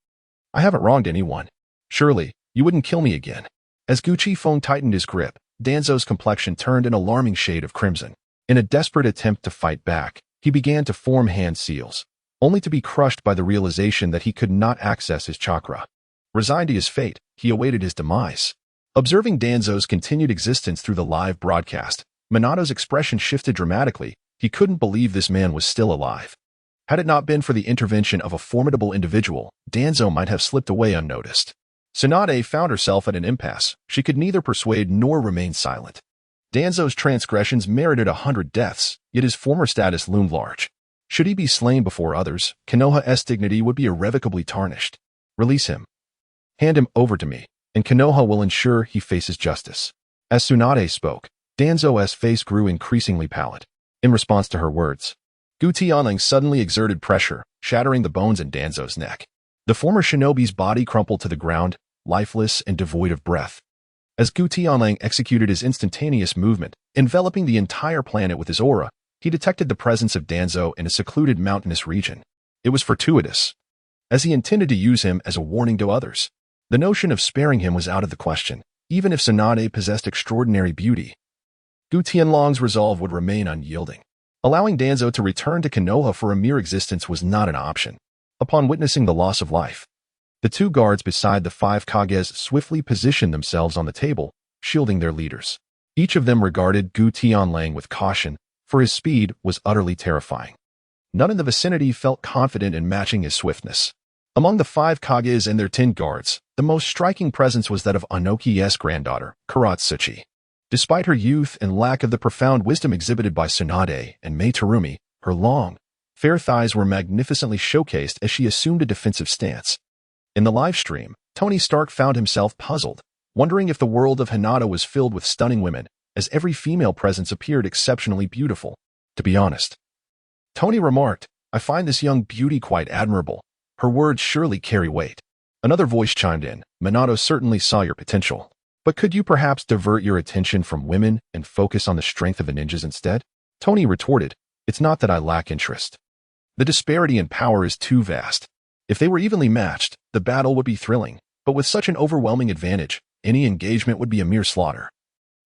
I haven't wronged anyone. Surely, you wouldn't kill me again. As Gu Tianlang tightened his grip, Danzo's complexion turned an alarming shade of crimson. In a desperate attempt to fight back, he began to form hand seals, only to be crushed by the realization that he could not access his chakra. Resigned to his fate, he awaited his demise. Observing Danzo's continued existence through the live broadcast, Minato's expression shifted dramatically. He couldn't believe this man was still alive. Had it not been for the intervention of a formidable individual, Danzo might have slipped away unnoticed. Tsunade found herself at an impasse. She could neither persuade nor remain silent. Danzo's transgressions merited 100 deaths, yet his former status loomed large. Should he be slain before others, Konoha's dignity would be irrevocably tarnished. Release him. Hand him over to me, and Konoha will ensure he faces justice. As Tsunade spoke, Danzo's face grew increasingly pallid. In response to her words, Gu Tianlang suddenly exerted pressure, shattering the bones in Danzo's neck. The former shinobi's body crumpled to the ground, lifeless and devoid of breath. As Gu Tianlang executed his instantaneous movement, enveloping the entire planet with his aura, he detected the presence of Danzo in a secluded mountainous region. It was fortuitous, as he intended to use him as a warning to others. The notion of sparing him was out of the question, even if Tsunade possessed extraordinary beauty. Gu Tianlang's resolve would remain unyielding. Allowing Danzo to return to Konoha for a mere existence was not an option. Upon witnessing the loss of life, the two guards beside the 5 Kages swiftly positioned themselves on the table, shielding their leaders. Each of them regarded Gu Tianlang with caution, for his speed was utterly terrifying. None in the vicinity felt confident in matching his swiftness. Among the 5 Kages and their 10 guards, the most striking presence was that of Anoki's granddaughter, Karatsuchi. Despite her youth and lack of the profound wisdom exhibited by Tsunade and Mei Terumi, her long, fair thighs were magnificently showcased as she assumed a defensive stance. In the live stream, Tony Stark found himself puzzled, wondering if the world of Hinata was filled with stunning women, as every female presence appeared exceptionally beautiful. To be honest, Tony remarked, I find this young beauty quite admirable. Her words surely carry weight. Another voice chimed in, Minato certainly saw your potential. But could you perhaps divert your attention from women and focus on the strength of the ninjas instead? Tony retorted, it's not that I lack interest. The disparity in power is too vast. If they were evenly matched, the battle would be thrilling, but with such an overwhelming advantage, any engagement would be a mere slaughter,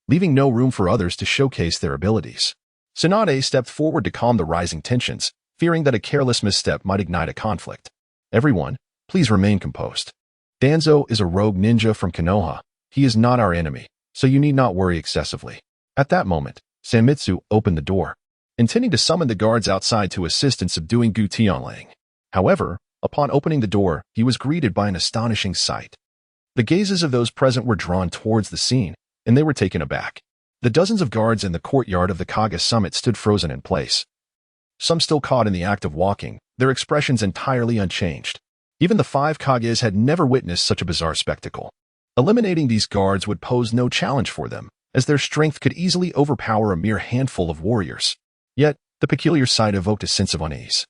leaving no room for others to showcase their abilities. Tsunade stepped forward to calm the rising tensions, fearing that a careless misstep might ignite a conflict. Everyone, please remain composed. Danzo is a rogue ninja from Konoha. He is not our enemy, so you need not worry excessively. At that moment, Sanmitsu opened the door, intending to summon the guards outside to assist in subduing Gu Tianlang. However, upon opening the door, he was greeted by an astonishing sight. The gazes of those present were drawn towards the scene, and they were taken aback. The dozens of guards in the courtyard of the Kage summit stood frozen in place. Some still caught in the act of walking, their expressions entirely unchanged. Even the 5 Kages had never witnessed such a bizarre spectacle. Eliminating these guards would pose no challenge for them, as their strength could easily overpower a mere handful of warriors. Yet, the peculiar sight evoked a sense of unease.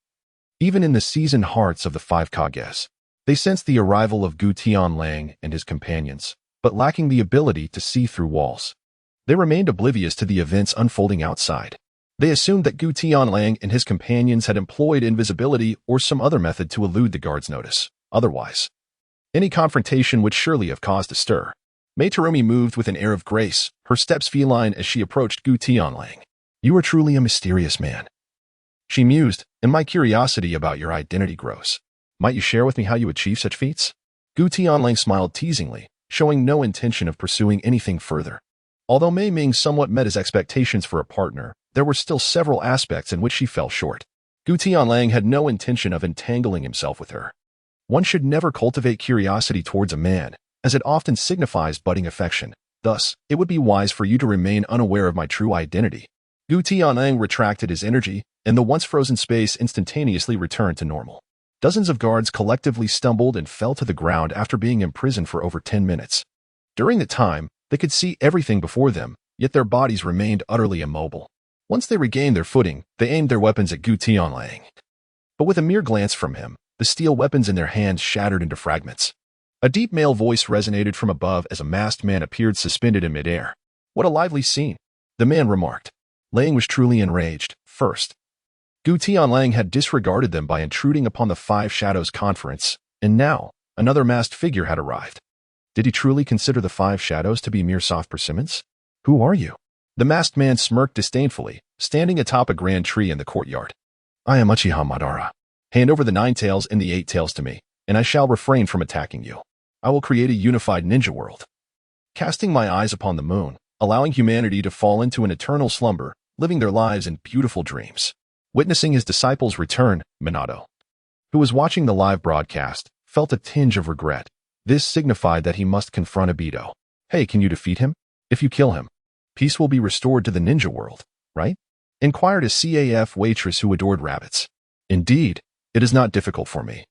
Even in the seasoned hearts of the 5 Kages, they sensed the arrival of Gu Tianlang and his companions, but lacking the ability to see through walls. They remained oblivious to the events unfolding outside. They assumed that Gu Tianlang and his companions had employed invisibility or some other method to elude the guards' notice. Otherwise, any confrontation would surely have caused a stir. Mei Terumi moved with an air of grace, her steps feline as she approached Gu Tianlang. You are truly a mysterious man. She mused, and my curiosity about your identity grows. Might you share with me how you achieve such feats? Gu Tianlang smiled teasingly, showing no intention of pursuing anything further. Although Mei Ming somewhat met his expectations for a partner, there were still several aspects in which she fell short. Gu Tianlang had no intention of entangling himself with her. One should never cultivate curiosity towards a man, as it often signifies budding affection. Thus, it would be wise for you to remain unaware of my true identity. Gu Tianlang retracted his energy, and the once frozen space instantaneously returned to normal. Dozens of guards collectively stumbled and fell to the ground after being imprisoned for over 10 minutes. During the time, they could see everything before them, yet their bodies remained utterly immobile. Once they regained their footing, they aimed their weapons at Gu Tianlang. But with a mere glance from him, the steel weapons in their hands shattered into fragments. A deep male voice resonated from above as a masked man appeared suspended in midair. "What a lively scene," the man remarked. Lang was truly enraged. First, Gu Tianlang had disregarded them by intruding upon the Five Shadows conference, and now, another masked figure had arrived. Did he truly consider the Five Shadows to be mere soft persimmons? "Who are you?" The masked man smirked disdainfully, standing atop a grand tree in the courtyard. "I am Uchiha Madara. Hand over the 9 tails and the 8 tails to me, and I shall refrain from attacking you. I will create a unified ninja world. Casting my eyes upon the moon, allowing humanity to fall into an eternal slumber, living their lives in beautiful dreams." Witnessing his disciples return, Minato, who was watching the live broadcast, felt a tinge of regret. This signified that he must confront Obito. "Hey, can you defeat him? If you kill him, peace will be restored to the ninja world, right?" Inquired a CAF waitress who adored rabbits. "Indeed, it is not difficult for me.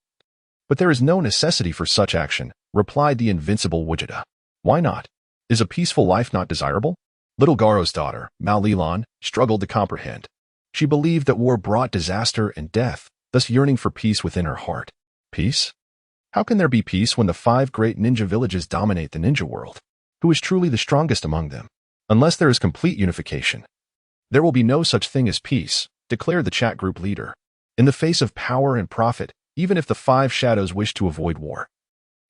But there is no necessity for such action," replied the Invincible Vegeta. "Why not? Is a peaceful life not desirable?" Little Garo's daughter, Mao Lilan, struggled to comprehend. She believed that war brought disaster and death, thus yearning for peace within her heart. Peace? How can there be peace when the 5 great ninja villages dominate the ninja world? Who is truly the strongest among them? Unless there is complete unification, there will be no such thing as peace, declared the chat group leader. In the face of power and profit, even if the 5 shadows wish to avoid war,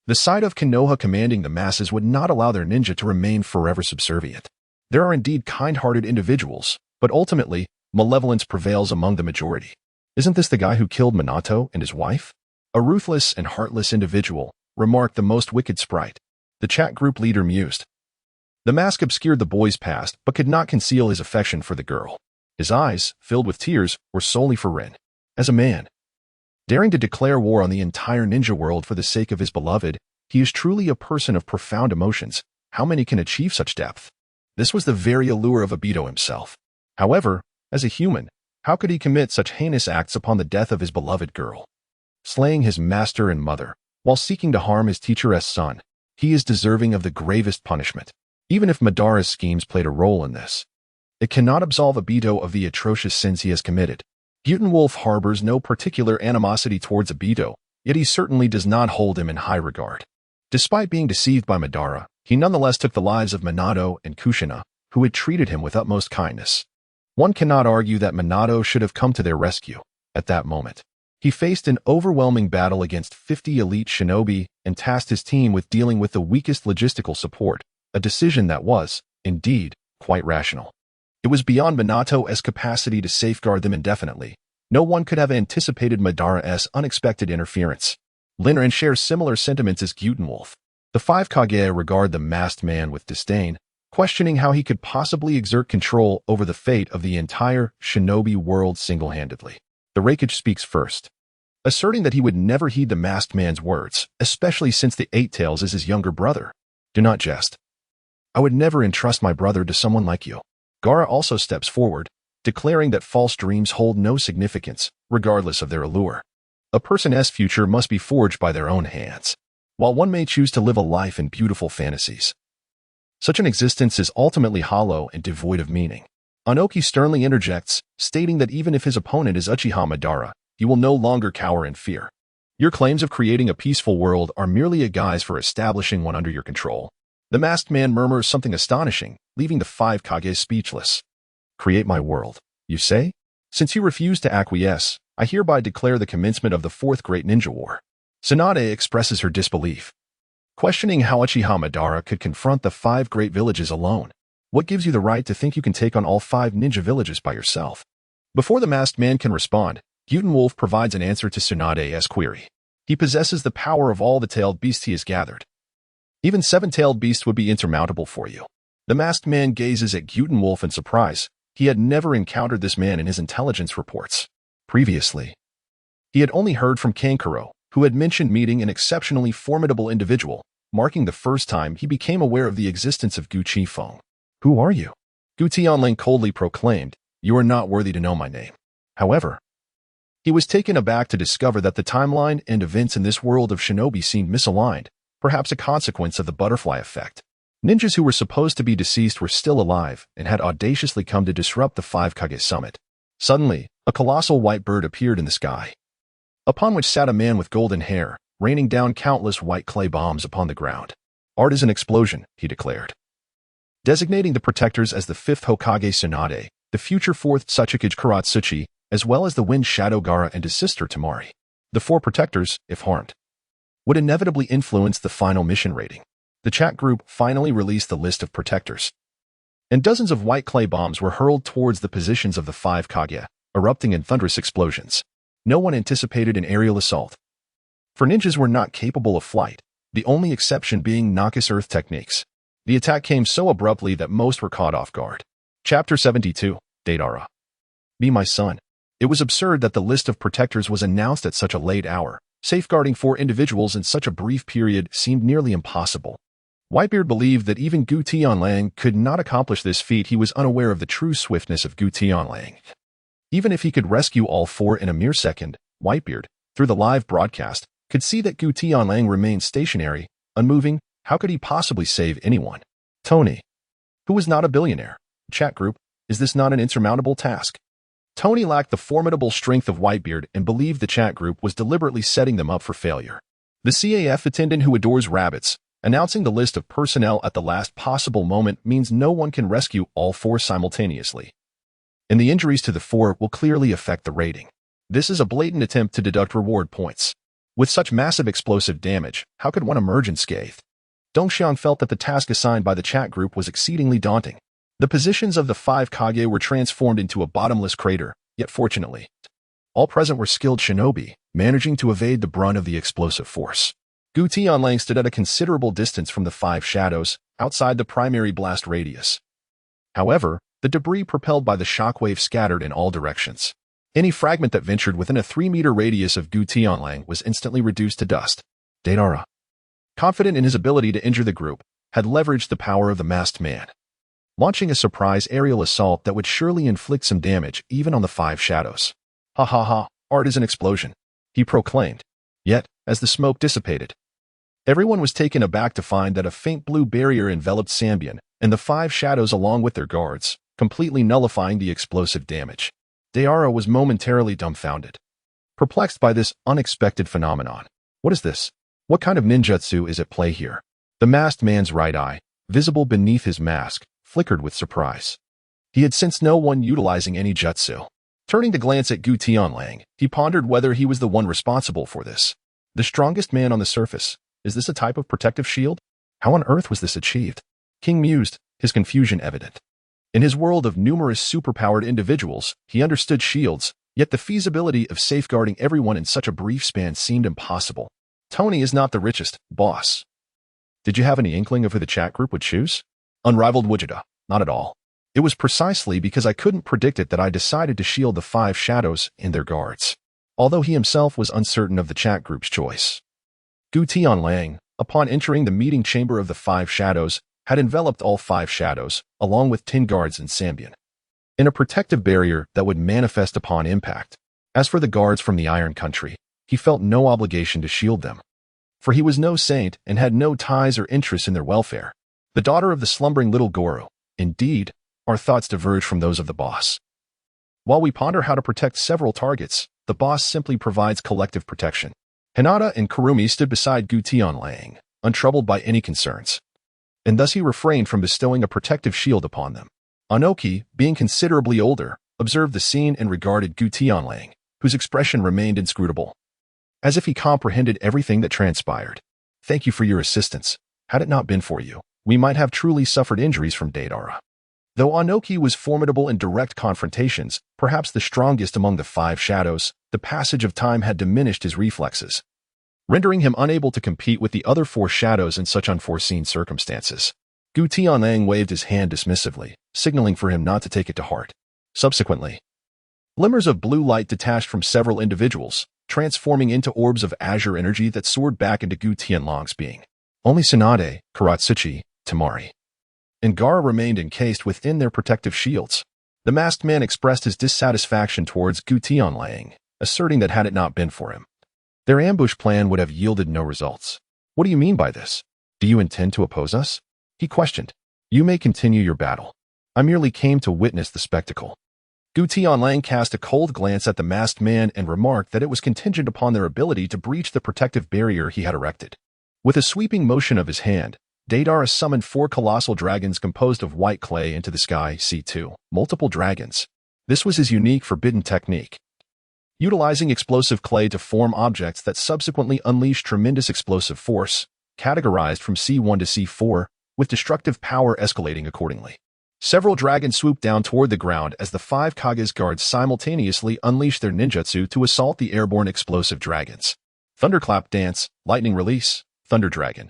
the sight of Konoha commanding the masses would not allow their ninja to remain forever subservient. There are indeed kind-hearted individuals, but ultimately, malevolence prevails among the majority. "Isn't this the guy who killed Minato and his wife?" A ruthless and heartless individual, remarked the most wicked sprite. The chat group leader mused. The mask obscured the boy's past, but could not conceal his affection for the girl. His eyes, filled with tears, were solely for Rin. As a man, daring to declare war on the entire ninja world for the sake of his beloved, he is truly a person of profound emotions. How many can achieve such depth? This was the very allure of Obito himself. However, as a human, how could he commit such heinous acts upon the death of his beloved girl? Slaying his master and mother, while seeking to harm his teacher's son, he is deserving of the gravest punishment. Even if Madara's schemes played a role in this, it cannot absolve Obito of the atrocious sins he has committed. Wolf harbors no particular animosity towards Obito, yet he certainly does not hold him in high regard. Despite being deceived by Madara, he nonetheless took the lives of Minato and Kushina, who had treated him with utmost kindness. One cannot argue that Minato should have come to their rescue. At that moment, he faced an overwhelming battle against 50 elite shinobi and tasked his team with dealing with the weakest logistical support, a decision that was, indeed, quite rational. It was beyond Minato's capacity to safeguard them indefinitely. No one could have anticipated Madara's unexpected interference. Linren shares similar sentiments as Wolf. The 5 Kage regard the masked man with disdain, questioning how he could possibly exert control over the fate of the entire shinobi world single-handedly. The Raikage speaks first, asserting that he would never heed the masked man's words, especially since the 8 Tails is his younger brother. "Do not jest. I would never entrust my brother to someone like you." Gaara also steps forward, declaring that false dreams hold no significance, regardless of their allure. A person's future must be forged by their own hands. While one may choose to live a life in beautiful fantasies, such an existence is ultimately hollow and devoid of meaning. Anoki sternly interjects, stating that even if his opponent is Uchiha Madara, he will no longer cower in fear. "Your claims of creating a peaceful world are merely a guise for establishing one under your control." The masked man murmurs something astonishing, leaving the 5 Kage speechless. "Create my world, you say? Since you refuse to acquiesce, I hereby declare the commencement of the 4th Great Ninja War." Tsunade expresses her disbelief, questioning how Uchiha Madara could confront the 5 great villages alone. "What gives you the right to think you can take on all 5 ninja villages by yourself?" Before the masked man can respond, Wolf provides an answer to Tsunade's query. He possesses the power of all the tailed beasts he has gathered. Even 7-tailed beasts would be insurmountable for you. The masked man gazes at Wolf in surprise. He had never encountered this man in his intelligence reports. Previously, he had only heard from Kogoro, who had mentioned meeting an exceptionally formidable individual, marking the first time he became aware of the existence of Gu Qifeng. "Who are you?" Gu Tianlang coldly proclaimed, "You are not worthy to know my name." However, he was taken aback to discover that the timeline and events in this world of shinobi seemed misaligned, perhaps a consequence of the butterfly effect. Ninjas who were supposed to be deceased were still alive and had audaciously come to disrupt the Five Kage summit. Suddenly, a colossal white bird appeared in the sky, upon which sat a man with golden hair, raining down countless white clay bombs upon the ground. "Art is an explosion," he declared, designating the protectors as the fifth Hokage Tsunade, the future fourth Tsuchikage Karatsuchi, as well as the Wind Shadow Gaara and his sister Tamari. The four protectors, if harmed, would inevitably influence the final mission rating. The chat group finally released the list of protectors, and dozens of white clay bombs were hurled towards the positions of the five Kage, erupting in thunderous explosions. No one anticipated an aerial assault, for ninjas were not capable of flight, the only exception being Nakus earth techniques. The attack came so abruptly that most were caught off guard. Chapter 72, Deidara. Be my son. It was absurd that the list of protectors was announced at such a late hour. Safeguarding four individuals in such a brief period seemed nearly impossible. Whitebeard believed that even Gu Tianlang could not accomplish this feat. He was unaware of the true swiftness of Gu Tianlang. Even if he could rescue all four in a mere second, Whitebeard, through the live broadcast, could see that Gu Tianlang remained stationary, unmoving. How could he possibly save anyone? Tony, who was not a billionaire. Chat group, is this not an insurmountable task? Tony lacked the formidable strength of Whitebeard and believed the chat group was deliberately setting them up for failure. The CAF attendant who adores rabbits, announcing the list of personnel at the last possible moment means no one can rescue all four simultaneously, and the injuries to the four will clearly affect the rating. This is a blatant attempt to deduct reward points. With such massive explosive damage, how could one emerge unscathed? Dongxiang felt that the task assigned by the chat group was exceedingly daunting. The positions of the five Kage were transformed into a bottomless crater, yet fortunately, all present were skilled shinobi, managing to evade the brunt of the explosive force. Gu Tianlang stood at a considerable distance from the five shadows, outside the primary blast radius. However, the debris propelled by the shockwave scattered in all directions. Any fragment that ventured within a 3-meter radius of Gu Tianlang was instantly reduced to dust. Deidara, confident in his ability to injure the group, had leveraged the power of the masked man, launching a surprise aerial assault that would surely inflict some damage even on the five shadows. "Ha ha ha, art is an explosion," he proclaimed. Yet, as the smoke dissipated, everyone was taken aback to find that a faint blue barrier enveloped Sambian and the five shadows along with their guards, completely nullifying the explosive damage. Deidara was momentarily dumbfounded, perplexed by this unexpected phenomenon. What is this? What kind of ninjutsu is at play here? The masked man's right eye, visible beneath his mask, flickered with surprise. He had sensed no one utilizing any jutsu. Turning to glance at Gu Tianlang, he pondered whether he was the one responsible for this. The strongest man on the surface. Is this a type of protective shield? How on earth was this achieved? King mused, his confusion evident. In his world of numerous superpowered individuals, he understood shields, yet the feasibility of safeguarding everyone in such a brief span seemed impossible. Tony is not the richest, boss. Did you have any inkling of who the chat group would choose? Unrivaled Vegeta, not at all. It was precisely because I couldn't predict it that I decided to shield the five shadows and their guards, although he himself was uncertain of the chat group's choice. Gu Tianlang, upon entering the meeting chamber of the five shadows, had enveloped all five shadows, along with 10 guards and Sambian, in a protective barrier that would manifest upon impact. As for the guards from the Iron Country, he felt no obligation to shield them, for he was no saint and had no ties or interests in their welfare. The daughter of the slumbering little Goro. Indeed, our thoughts diverge from those of the boss. While we ponder how to protect several targets, the boss simply provides collective protection. Hinata and Kurumi stood beside Gu Tianlang, untroubled by any concerns, and thus he refrained from bestowing a protective shield upon them. Anoki, being considerably older, observed the scene and regarded Gu Tianlang, whose expression remained inscrutable, as if he comprehended everything that transpired. "Thank you for your assistance. Had it not been for you, we might have truly suffered injuries from Deidara." Though Anoki was formidable in direct confrontations, perhaps the strongest among the five shadows, the passage of time had diminished his reflexes, rendering him unable to compete with the other four shadows in such unforeseen circumstances. Gu Tianlang waved his hand dismissively, signaling for him not to take it to heart. Subsequently, glimmers of blue light detached from several individuals, transforming into orbs of azure energy that soared back into Gu Tianlang's being. Only Tsunade, Karatsuchi, Temari, and Gaara remained encased within their protective shields. The masked man expressed his dissatisfaction towards Gu Tianlang, asserting that had it not been for him, their ambush plan would have yielded no results. What do you mean by this? Do you intend to oppose us? He questioned. You may continue your battle. I merely came to witness the spectacle. Gu Tianlang cast a cold glance at the masked man and remarked that it was contingent upon their ability to breach the protective barrier he had erected. With a sweeping motion of his hand, Deidara summoned 4 colossal dragons composed of white clay into the sky, C2, multiple dragons. This was his unique forbidden technique, utilizing explosive clay to form objects that subsequently unleashed tremendous explosive force, categorized from C1 to C4, with destructive power escalating accordingly. Several dragons swooped down toward the ground as the 5 Kage's guards simultaneously unleashed their ninjutsu to assault the airborne explosive dragons. Thunderclap Dance, Lightning Release, Thunder Dragon.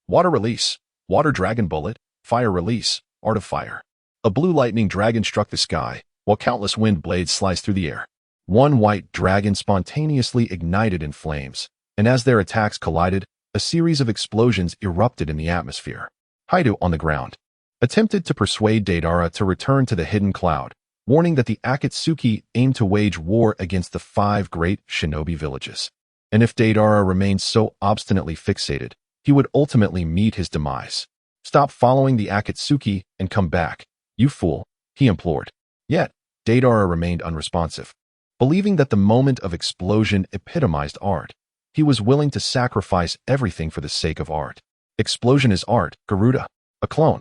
Water Release, Water Dragon Bullet, Fire Release, Art of Fire. A blue lightning dragon struck the sky, while countless wind blades sliced through the air. One white dragon spontaneously ignited in flames, and as their attacks collided, a series of explosions erupted in the atmosphere. Haido, on the ground, attempted to persuade Deidara to return to the hidden cloud, warning that the Akatsuki aimed to wage war against the 5 great shinobi villages. And if Deidara remained so obstinately fixated, he would ultimately meet his demise. Stop following the Akatsuki and come back, you fool, he implored. Yet, Deidara remained unresponsive. Believing that the moment of explosion epitomized art, he was willing to sacrifice everything for the sake of art. Explosion is art, Garuda, a clone,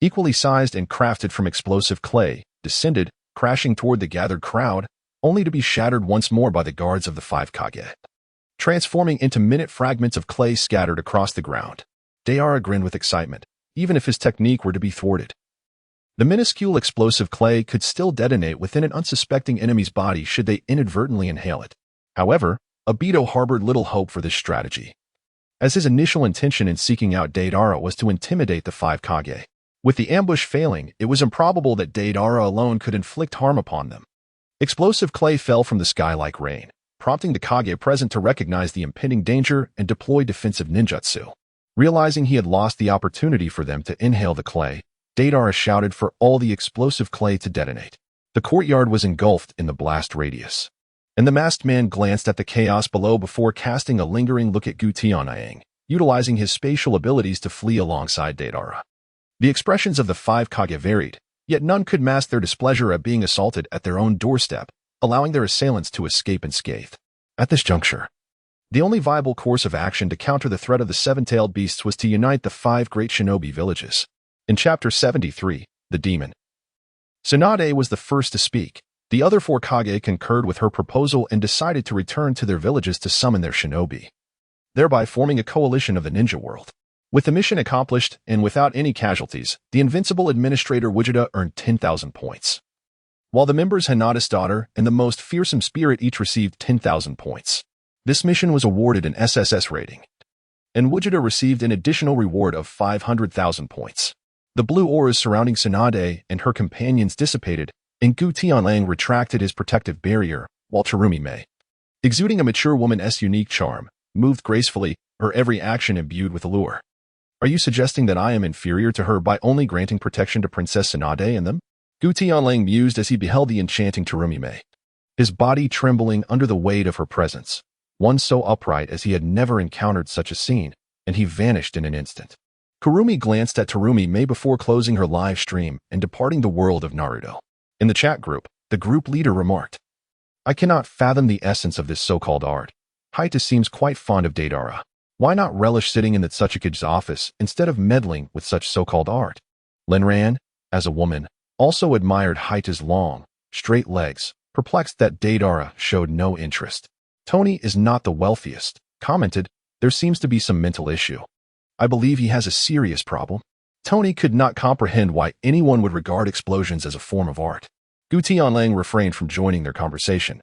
equally sized and crafted from explosive clay, descended, crashing toward the gathered crowd, only to be shattered once more by the guards of the 5 Kage, transforming into minute fragments of clay scattered across the ground. Deidara grinned with excitement, even if his technique were to be thwarted. The minuscule explosive clay could still detonate within an unsuspecting enemy's body should they inadvertently inhale it. However, Obito harbored little hope for this strategy, as his initial intention in seeking out Deidara was to intimidate the 5 Kage. With the ambush failing, it was improbable that Deidara alone could inflict harm upon them. Explosive clay fell from the sky like rain, prompting the Kage present to recognize the impending danger and deploy defensive ninjutsu. Realizing he had lost the opportunity for them to inhale the clay, Deidara shouted for all the explosive clay to detonate. The courtyard was engulfed in the blast radius, and the masked man glanced at the chaos below before casting a lingering look at Gu Tianlang, utilizing his spatial abilities to flee alongside Deidara. The expressions of the 5 Kage varied, yet none could mask their displeasure at being assaulted at their own doorstep, allowing their assailants to escape unscathed. At this juncture, the only viable course of action to counter the threat of the 7-tailed beasts was to unite the 5 great shinobi villages. In Chapter 73, The Demon, Tsunade was the first to speak. The other 4 Kage concurred with her proposal and decided to return to their villages to summon their shinobi, thereby forming a coalition of the ninja world. With the mission accomplished and without any casualties, the Invincible Administrator Vegeta earned 10,000 points, while the members Hinata's daughter and the most fearsome spirit each received 10,000 points. This mission was awarded an SSS rating, and Vegeta received an additional reward of 500,000 points. The blue auras surrounding Tsunade and her companions dissipated, and Gu Tianlang retracted his protective barrier, while Terumi Mei, exuding a mature woman's unique charm, moved gracefully, her every action imbued with allure. Are you suggesting that I am inferior to her by only granting protection to Princess Tsunade and them? Gu Tianlang mused as he beheld the enchanting Terumi Mei, his body trembling under the weight of her presence, one so upright as he had never encountered such a scene, and he vanished in an instant. Kurumi glanced at Terumi Mei before closing her live stream and departing the world of Naruto. In the chat group, the group leader remarked, I cannot fathom the essence of this so-called art. Haita seems quite fond of Deidara. Why not relish sitting in the Tsuchikage's office instead of meddling with such so-called art? Linran, as a woman, also admired Haita's long, straight legs, perplexed that Deidara showed no interest. Tony is not the wealthiest, commented, there seems to be some mental issue. I believe he has a serious problem. Tony could not comprehend why anyone would regard explosions as a form of art. Gu Tianlang refrained from joining their conversation,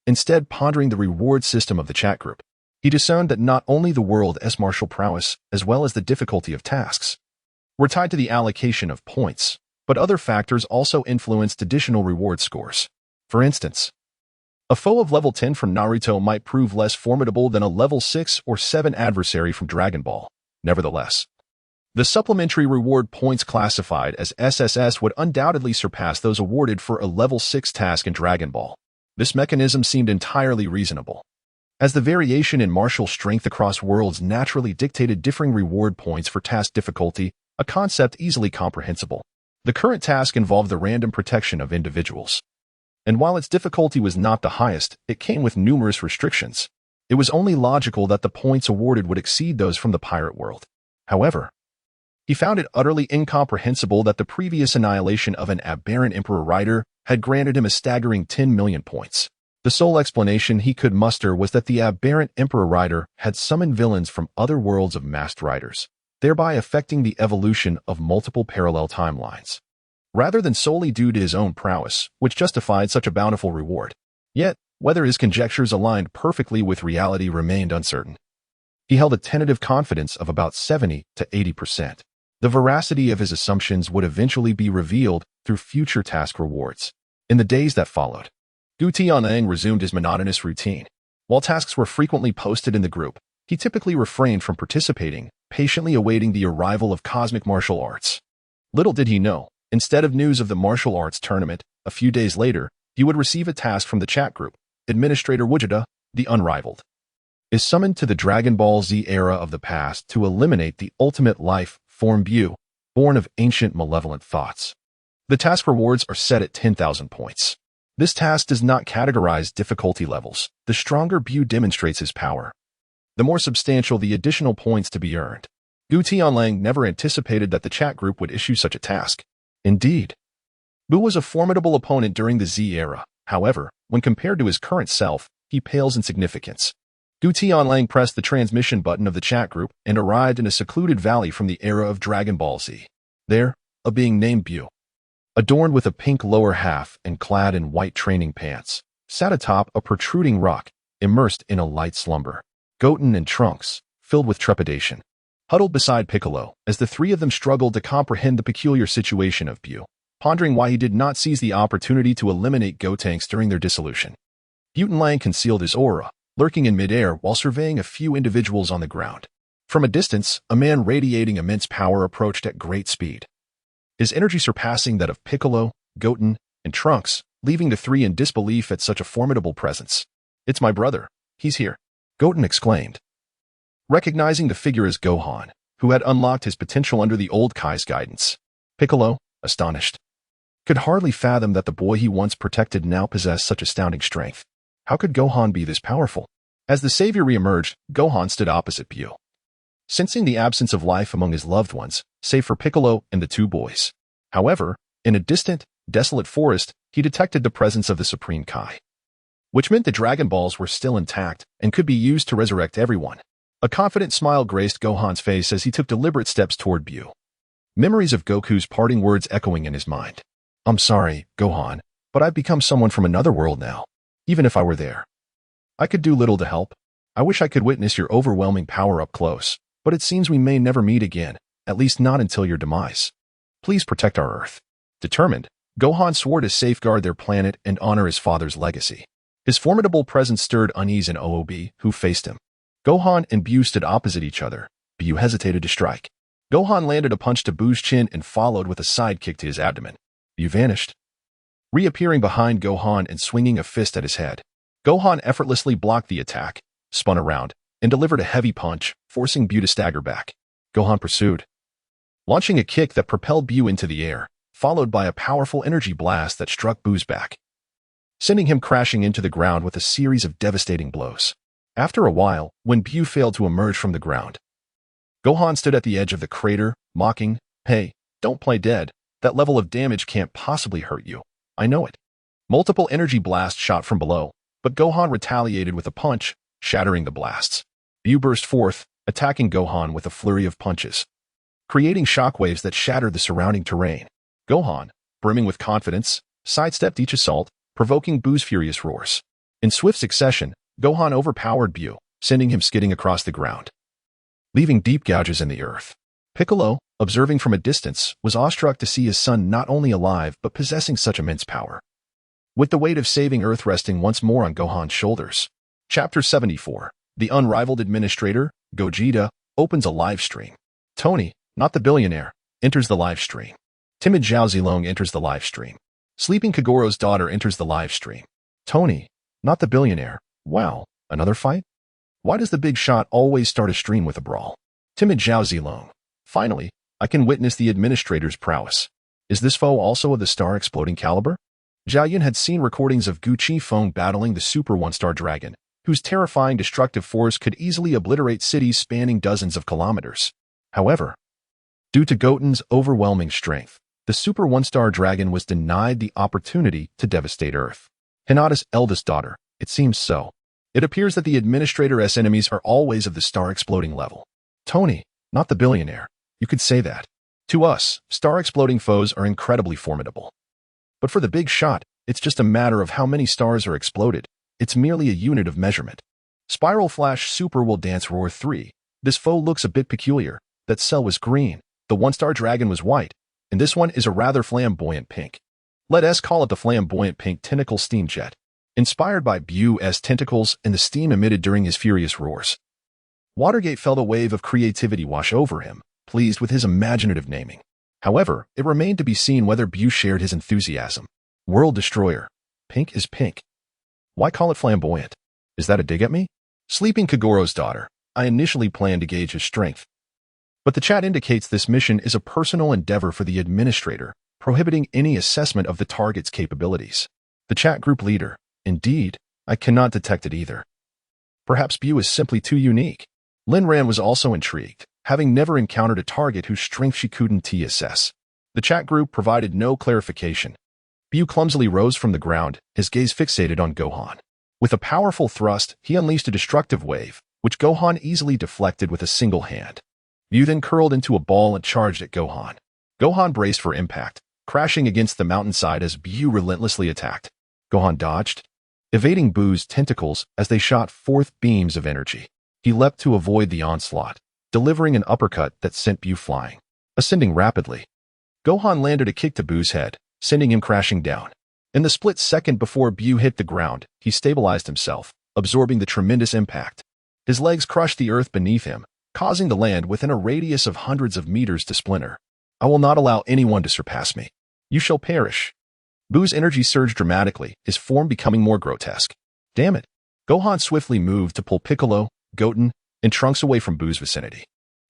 instead pondering the reward system of the chat group. He discerned that not only the world's martial prowess, as well as the difficulty of tasks, were tied to the allocation of points, but other factors also influenced additional reward scores. For instance, a foe of level 10 from Naruto might prove less formidable than a level 6 or 7 adversary from Dragon Ball, Nevertheless, the supplementary reward points classified as SSS would undoubtedly surpass those awarded for a level 6 task in Dragon Ball. This mechanism seemed entirely reasonable, as the variation in martial strength across worlds naturally dictated differing reward points for task difficulty, a concept easily comprehensible. The current task involved the random protection of individuals, and while its difficulty was not the highest, it came with numerous restrictions. It was only logical that the points awarded would exceed those from the pirate world. However, he found it utterly incomprehensible that the previous annihilation of an aberrant Emperor Rider had granted him a staggering 10 million points. The sole explanation he could muster was that the aberrant Emperor Rider had summoned villains from other worlds of masked riders, thereby affecting the evolution of multiple parallel timelines, rather than solely due to his own prowess, which justified such a bountiful reward. Yet, whether his conjectures aligned perfectly with reality remained uncertain. He held a tentative confidence of about 70 to 80%. The veracity of his assumptions would eventually be revealed through future task rewards. In the days that followed, Gu Tianlang resumed his monotonous routine. While tasks were frequently posted in the group, he typically refrained from participating, patiently awaiting the arrival of cosmic martial arts. Little did he know, instead of news of the martial arts tournament, a few days later, he would receive a task from the chat group. Administrator Vegeta, the Unrivaled, is summoned to the Dragon Ball Z era of the past to eliminate the ultimate life form Bu, born of ancient malevolent thoughts. The task rewards are set at 10,000 points. This task does not categorize difficulty levels. The stronger Bu demonstrates his power, the more substantial the additional points to be earned. Gu Tianlang never anticipated that the chat group would issue such a task. Indeed, Bu was a formidable opponent during the Z era. However, when compared to his current self, he pales in significance. Gu Tianlang pressed the transmission button of the chat group and arrived in a secluded valley from the era of Dragon Ball Z. There, a being named Bu, adorned with a pink lower half and clad in white training pants, sat atop a protruding rock, immersed in a light slumber. Goten and Trunks, filled with trepidation, huddled beside Piccolo as the three of them struggled to comprehend the peculiar situation of Bu, pondering why he did not seize the opportunity to eliminate Gotenks during their dissolution. Gu Tianlang concealed his aura, lurking in midair while surveying a few individuals on the ground. From a distance, a man radiating immense power approached at great speed, his energy surpassing that of Piccolo, Goten, and Trunks, leaving the three in disbelief at such a formidable presence. "It's my brother. He's here," Goten exclaimed, recognizing the figure as Gohan, who had unlocked his potential under the old Kai's guidance. Piccolo, astonished, could hardly fathom that the boy he once protected now possessed such astounding strength. How could Gohan be this powerful? As the savior re-emerged, Gohan stood opposite Bu, sensing the absence of life among his loved ones, save for Piccolo and the two boys. However, in a distant, desolate forest, he detected the presence of the Supreme Kai, which meant the Dragon Balls were still intact and could be used to resurrect everyone. A confident smile graced Gohan's face as he took deliberate steps toward Bu, memories of Goku's parting words echoing in his mind. "I'm sorry, Gohan, but I've become someone from another world now. Even if I were there, I could do little to help. I wish I could witness your overwhelming power up close, but it seems we may never meet again, at least not until your demise. Please protect our Earth." Determined, Gohan swore to safeguard their planet and honor his father's legacy. His formidable presence stirred unease in OOB, who faced him. Gohan and Bu stood opposite each other. Bu hesitated to strike. Gohan landed a punch to Bu's chin and followed with a side kick to his abdomen. Bu vanished, reappearing behind Gohan and swinging a fist at his head. Gohan effortlessly blocked the attack, spun around, and delivered a heavy punch, forcing Bu to stagger back. Gohan pursued, launching a kick that propelled Bu into the air, followed by a powerful energy blast that struck Bu's back, sending him crashing into the ground with a series of devastating blows. After a while, when Bu failed to emerge from the ground, Gohan stood at the edge of the crater, mocking, "Hey, don't play dead. That level of damage can't possibly hurt you. I know it." Multiple energy blasts shot from below, but Gohan retaliated with a punch, shattering the blasts. Bu burst forth, attacking Gohan with a flurry of punches, creating shockwaves that shattered the surrounding terrain. Gohan, brimming with confidence, sidestepped each assault, provoking Bu's furious roars. In swift succession, Gohan overpowered Bu, sending him skidding across the ground, leaving deep gouges in the earth. Piccolo, observing from a distance, was awestruck to see his son not only alive but possessing such immense power, with the weight of saving Earth resting once more on Gohan's shoulders. Chapter 74. The Unrivaled Administrator, Gogeta, opens a live stream. Tony, not the billionaire, enters the live stream. Timid Zhao Zilong enters the live stream. Sleeping Kogoro's daughter enters the live stream. Tony, not the billionaire. Wow, another fight? Why does the big shot always start a stream with a brawl? Timid Zhao Zilong. Finally, I can witness the administrator's prowess. Is this foe also of the star-exploding caliber? Zhao Yun had seen recordings of Gu Tianlang battling the super one-star dragon, whose terrifying destructive force could easily obliterate cities spanning dozens of kilometers. However, due to Goten's overwhelming strength, the super one-star dragon was denied the opportunity to devastate Earth. Hinata's eldest daughter, it seems so. It appears that the administrator's enemies are always of the star-exploding level. Tony, not the billionaire. You could say that. To us, star-exploding foes are incredibly formidable. But for the big shot, it's just a matter of how many stars are exploded. It's merely a unit of measurement. Spiral Flash Super will dance Roar 3. This foe looks a bit peculiar. That cell was green, the one-star dragon was white, and this one is a rather flamboyant pink. Let us call it the flamboyant pink tentacle steam jet. Inspired by Bu's tentacles and the steam emitted during his furious roars. Watergate felt a wave of creativity wash over him, pleased with his imaginative naming. However, it remained to be seen whether Bu shared his enthusiasm. World Destroyer. Pink is pink. Why call it flamboyant? Is that a dig at me? Sleeping Kogoro's daughter. I initially planned to gauge his strength. But the chat indicates this mission is a personal endeavor for the administrator, prohibiting any assessment of the target's capabilities. The chat group leader. Indeed, I cannot detect it either. Perhaps Bu is simply too unique. Lin Ran was also intrigued, having never encountered a target whose strength she couldn't assess. The chat group provided no clarification. Bu clumsily rose from the ground, his gaze fixated on Gohan. With a powerful thrust, he unleashed a destructive wave, which Gohan easily deflected with a single hand. Bu then curled into a ball and charged at Gohan. Gohan braced for impact, crashing against the mountainside as Bu relentlessly attacked. Gohan dodged, evading Bu's tentacles as they shot forth beams of energy. He leapt to avoid the onslaught, delivering an uppercut that sent Bu flying. Ascending rapidly, Gohan landed a kick to Bu's head, sending him crashing down. In the split second before Bu hit the ground, he stabilized himself, absorbing the tremendous impact. His legs crushed the earth beneath him, causing the land within a radius of hundreds of meters to splinter. I will not allow anyone to surpass me. You shall perish. Bu's energy surged dramatically, his form becoming more grotesque. Damn it. Gohan swiftly moved to pull Piccolo, Goten, and Trunks away from Bu's vicinity.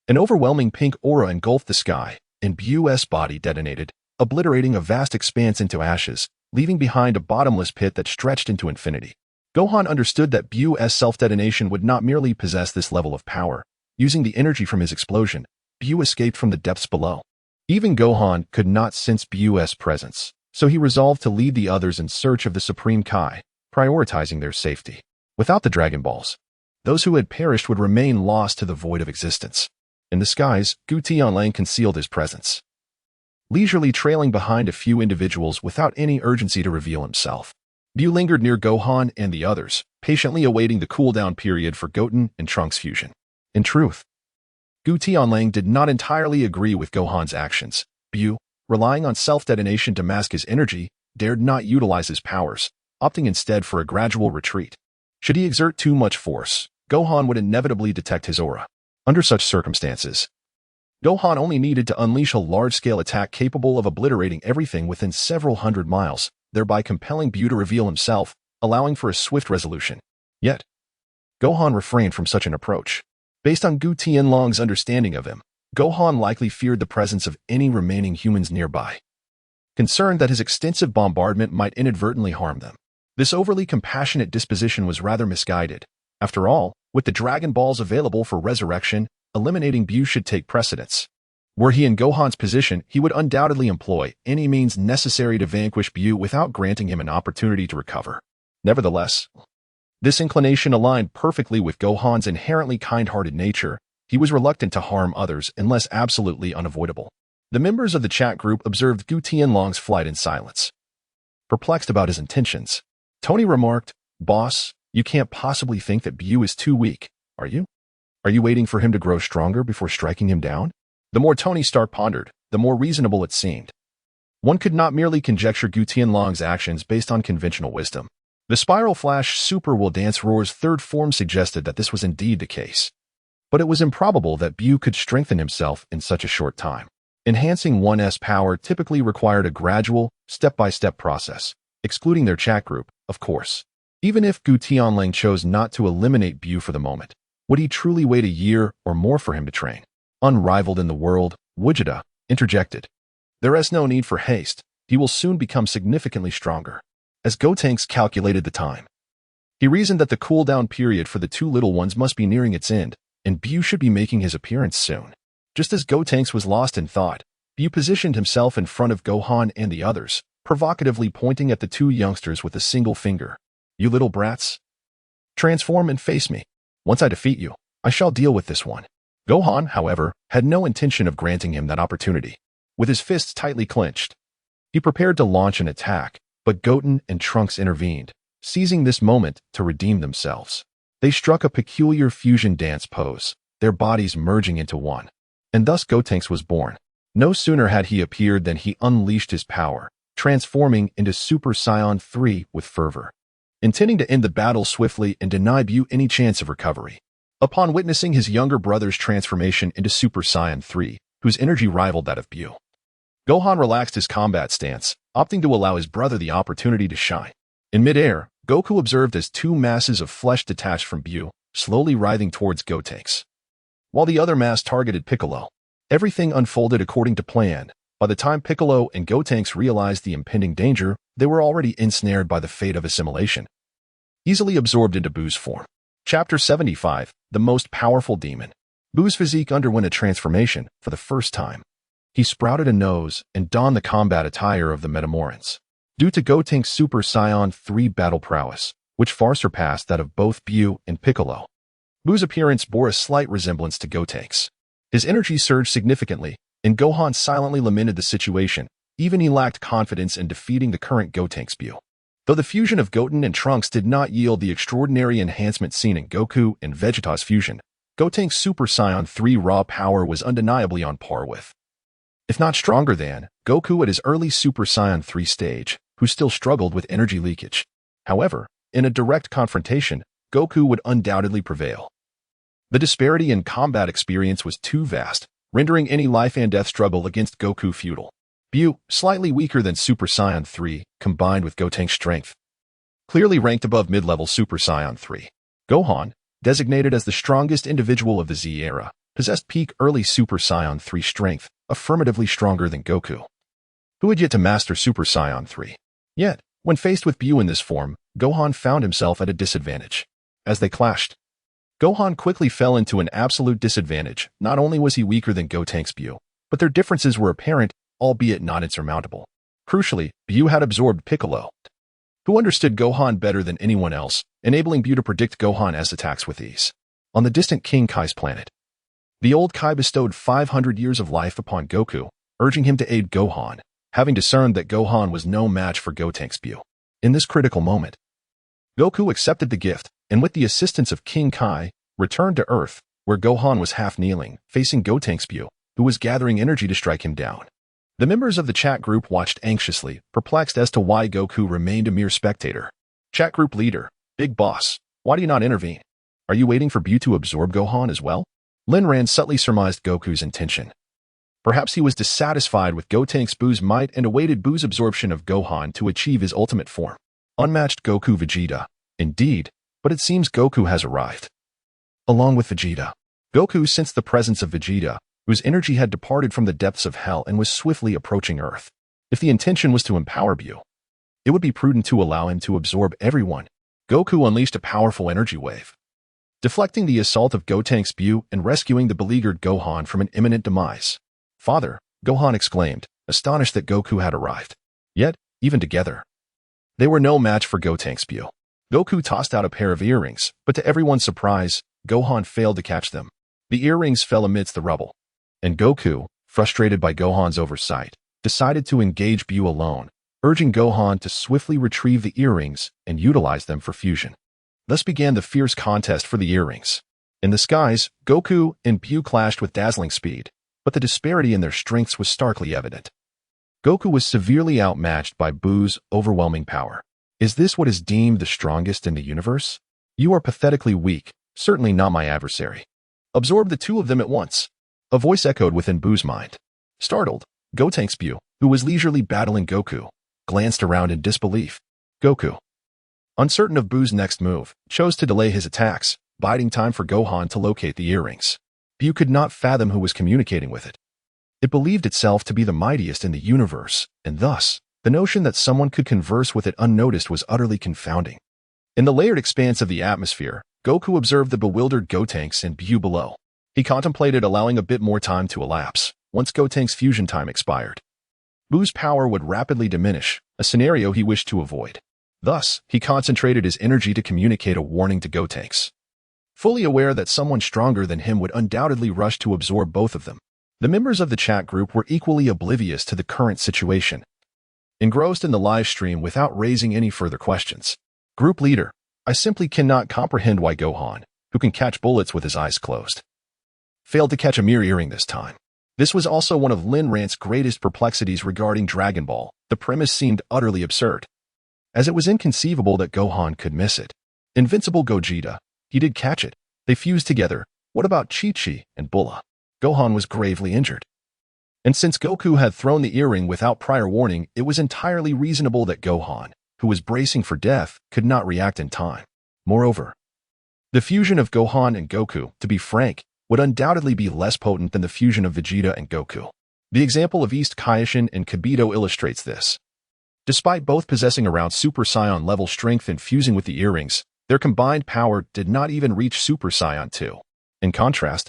An overwhelming pink aura engulfed the sky, and Bu's body detonated, obliterating a vast expanse into ashes, leaving behind a bottomless pit that stretched into infinity. Gohan understood that Bu's self-detonation would not merely possess this level of power. Using the energy from his explosion, Bu escaped from the depths below. Even Gohan could not sense Bu's presence, so he resolved to lead the others in search of the Supreme Kai, prioritizing their safety. Without the Dragon Balls, those who had perished would remain lost to the void of existence. In the skies, Gu Tianlang concealed his presence, leisurely trailing behind a few individuals without any urgency to reveal himself. Bu lingered near Gohan and the others, patiently awaiting the cooldown period for Goten and Trunks fusion. In truth, Gu Tianlang did not entirely agree with Gohan's actions. Bu, relying on self-detonation to mask his energy, dared not utilize his powers, opting instead for a gradual retreat. Should he exert too much force, Gohan would inevitably detect his aura. Under such circumstances, Gohan only needed to unleash a large-scale attack capable of obliterating everything within several hundred miles, thereby compelling Bu to reveal himself, allowing for a swift resolution. Yet, Gohan refrained from such an approach. Based on Gu Tianlang's understanding of him, Gohan likely feared the presence of any remaining humans nearby, concerned that his extensive bombardment might inadvertently harm them. This overly compassionate disposition was rather misguided. After all, with the Dragon Balls available for resurrection, eliminating Bu should take precedence. Were he in Gohan's position, he would undoubtedly employ any means necessary to vanquish Bu without granting him an opportunity to recover. Nevertheless, this inclination aligned perfectly with Gohan's inherently kind-hearted nature. He was reluctant to harm others unless absolutely unavoidable. The members of the chat group observed Gu Tianlang's flight in silence. Perplexed about his intentions, Tony remarked, "Boss, you can't possibly think that Bu is too weak, are you? Are you waiting for him to grow stronger before striking him down?" The more Tony Stark pondered, the more reasonable it seemed. One could not merely conjecture Gu Tianlang's actions based on conventional wisdom. The Spiral Flash Super Will Dance Roar's third form suggested that this was indeed the case. but it was improbable that Bu could strengthen himself in such a short time. Enhancing one's power typically required a gradual, step-by-step process, excluding their chat group, of course. Even if Gu Tianlang chose not to eliminate Bu for the moment, would he truly wait a year or more for him to train? Unrivaled in the world, Vegeta interjected. There is no need for haste. He will soon become significantly stronger. As Gotenks calculated the time, he reasoned that the cooldown period for the two little ones must be nearing its end, and Bu should be making his appearance soon. Just as Gotenks was lost in thought, Bu positioned himself in front of Gohan and the others, provocatively pointing at the two youngsters with a single finger. You little brats. Transform and face me. Once I defeat you, I shall deal with this one. Gohan, however, had no intention of granting him that opportunity. With his fists tightly clenched, he prepared to launch an attack, but Goten and Trunks intervened, seizing this moment to redeem themselves. They struck a peculiar fusion dance pose, their bodies merging into one. And thus Gotenks was born. No sooner had he appeared than he unleashed his power, transforming into Super Saiyan 3 with fervor, intending to end the battle swiftly and deny Bu any chance of recovery. Upon witnessing his younger brother's transformation into Super Saiyan 3, whose energy rivaled that of Bu, Gohan relaxed his combat stance, opting to allow his brother the opportunity to shine. In midair, Goku observed as two masses of flesh detached from Bu, slowly writhing towards Gotenks, while the other mass targeted Piccolo. Everything unfolded according to plan. By the time Piccolo and Gotenks realized the impending danger, they were already ensnared by the fate of assimilation, easily absorbed into Bu's form. Chapter 75, The Most Powerful Demon. Bu's physique underwent a transformation for the first time. He sprouted a nose and donned the combat attire of the Metamorans, due to Gotenks' Super Saiyan 3 battle prowess, which far surpassed that of both Bu and Piccolo. Bu's appearance bore a slight resemblance to Gotenks. His energy surged significantly, and Gohan silently lamented the situation. Even he lacked confidence in defeating the current Gotenks Bu. Though the fusion of Goten and Trunks did not yield the extraordinary enhancement seen in Goku and Vegeta's fusion, Gotenks' Super Saiyan 3 raw power was undeniably on par with, if not stronger than, Goku at his early Super Saiyan 3 stage, who still struggled with energy leakage. However, in a direct confrontation, Goku would undoubtedly prevail. The disparity in combat experience was too vast, rendering any life-and-death struggle against Goku futile. Bu, slightly weaker than Super Saiyan 3, combined with Gotenks' strength, clearly ranked above mid-level Super Saiyan 3. Gohan, designated as the strongest individual of the Z era, possessed peak early Super Saiyan 3 strength, affirmatively stronger than Goku, who had yet to master Super Saiyan 3. Yet, when faced with Bu in this form, Gohan found himself at a disadvantage. As they clashed, Gohan quickly fell into an absolute disadvantage. Not only was he weaker than Gotenks' Bu, but their differences were apparent, albeit not insurmountable. Crucially, Bu had absorbed Piccolo, who understood Gohan better than anyone else, enabling Bu to predict Gohan's attacks with ease. On the distant King Kai's planet, the old Kai bestowed 500 years of life upon Goku, urging him to aid Gohan, having discerned that Gohan was no match for Gotenks' Bu. In this critical moment, Goku accepted the gift, and with the assistance of King Kai, returned to Earth, where Gohan was half-kneeling, facing Gotenks' Bu, who was gathering energy to strike him down. The members of the chat group watched anxiously, perplexed as to why Goku remained a mere spectator. Chat group leader, Big Boss, why do you not intervene? Are you waiting for Bu to absorb Gohan as well? Lin Ran subtly surmised Goku's intention. Perhaps he was dissatisfied with Gotenks' Bu's might and awaited Bu's absorption of Gohan to achieve his ultimate form. Unmatched Goku Vegeta. Indeed, but it seems Goku has arrived. Along with Vegeta, Goku sensed the presence of Vegeta, whose energy had departed from the depths of hell and was swiftly approaching Earth. If the intention was to empower Bu, it would be prudent to allow him to absorb everyone. Goku unleashed a powerful energy wave, deflecting the assault of Gotenks' Bu and rescuing the beleaguered Gohan from an imminent demise. Father, Gohan exclaimed, astonished that Goku had arrived. Yet, even together, they were no match for Gotenks' Bu. Goku tossed out a pair of earrings, but to everyone's surprise, Gohan failed to catch them. The earrings fell amidst the rubble, and Goku, frustrated by Gohan's oversight, decided to engage Bu alone, urging Gohan to swiftly retrieve the earrings and utilize them for fusion. Thus began the fierce contest for the earrings. In the skies, Goku and Bu clashed with dazzling speed, but the disparity in their strengths was starkly evident. Goku was severely outmatched by Bu's overwhelming power. Is this what is deemed the strongest in the universe? You are pathetically weak, certainly not my adversary. Absorb the two of them at once. A voice echoed within Bu's mind. Startled, Gotenks Bu, who was leisurely battling Goku, glanced around in disbelief. Goku, uncertain of Bu's next move, chose to delay his attacks, biding time for Gohan to locate the earrings. Bu could not fathom who was communicating with it. It believed itself to be the mightiest in the universe, and thus, the notion that someone could converse with it unnoticed was utterly confounding. In the layered expanse of the atmosphere, Goku observed the bewildered Gotenks and Bu below. He contemplated allowing a bit more time to elapse, once Gotenks' fusion time expired. Bu's power would rapidly diminish, a scenario he wished to avoid. Thus, he concentrated his energy to communicate a warning to Gotenks. Fully aware that someone stronger than him would undoubtedly rush to absorb both of them, the members of the chat group were equally oblivious to the current situation. Engrossed in the live stream without raising any further questions. Group leader, I simply cannot comprehend why Gohan, who can catch bullets with his eyes closed, failed to catch a mere earring this time. This was also one of Lin Rant's greatest perplexities regarding Dragon Ball. The premise seemed utterly absurd, as it was inconceivable that Gohan could miss it. Invincible Gogeta, he did catch it. They fused together. What about Chi-Chi and Bulla? Gohan was gravely injured. And since Goku had thrown the earring without prior warning, it was entirely reasonable that Gohan, who was bracing for death, could not react in time. Moreover, the fusion of Gohan and Goku, to be frank, would undoubtedly be less potent than the fusion of Vegeta and Goku. The example of East Kaioshin and Kibito illustrates this. Despite both possessing around Super Saiyan level strength and fusing with the earrings, their combined power did not even reach Super Saiyan 2. In contrast,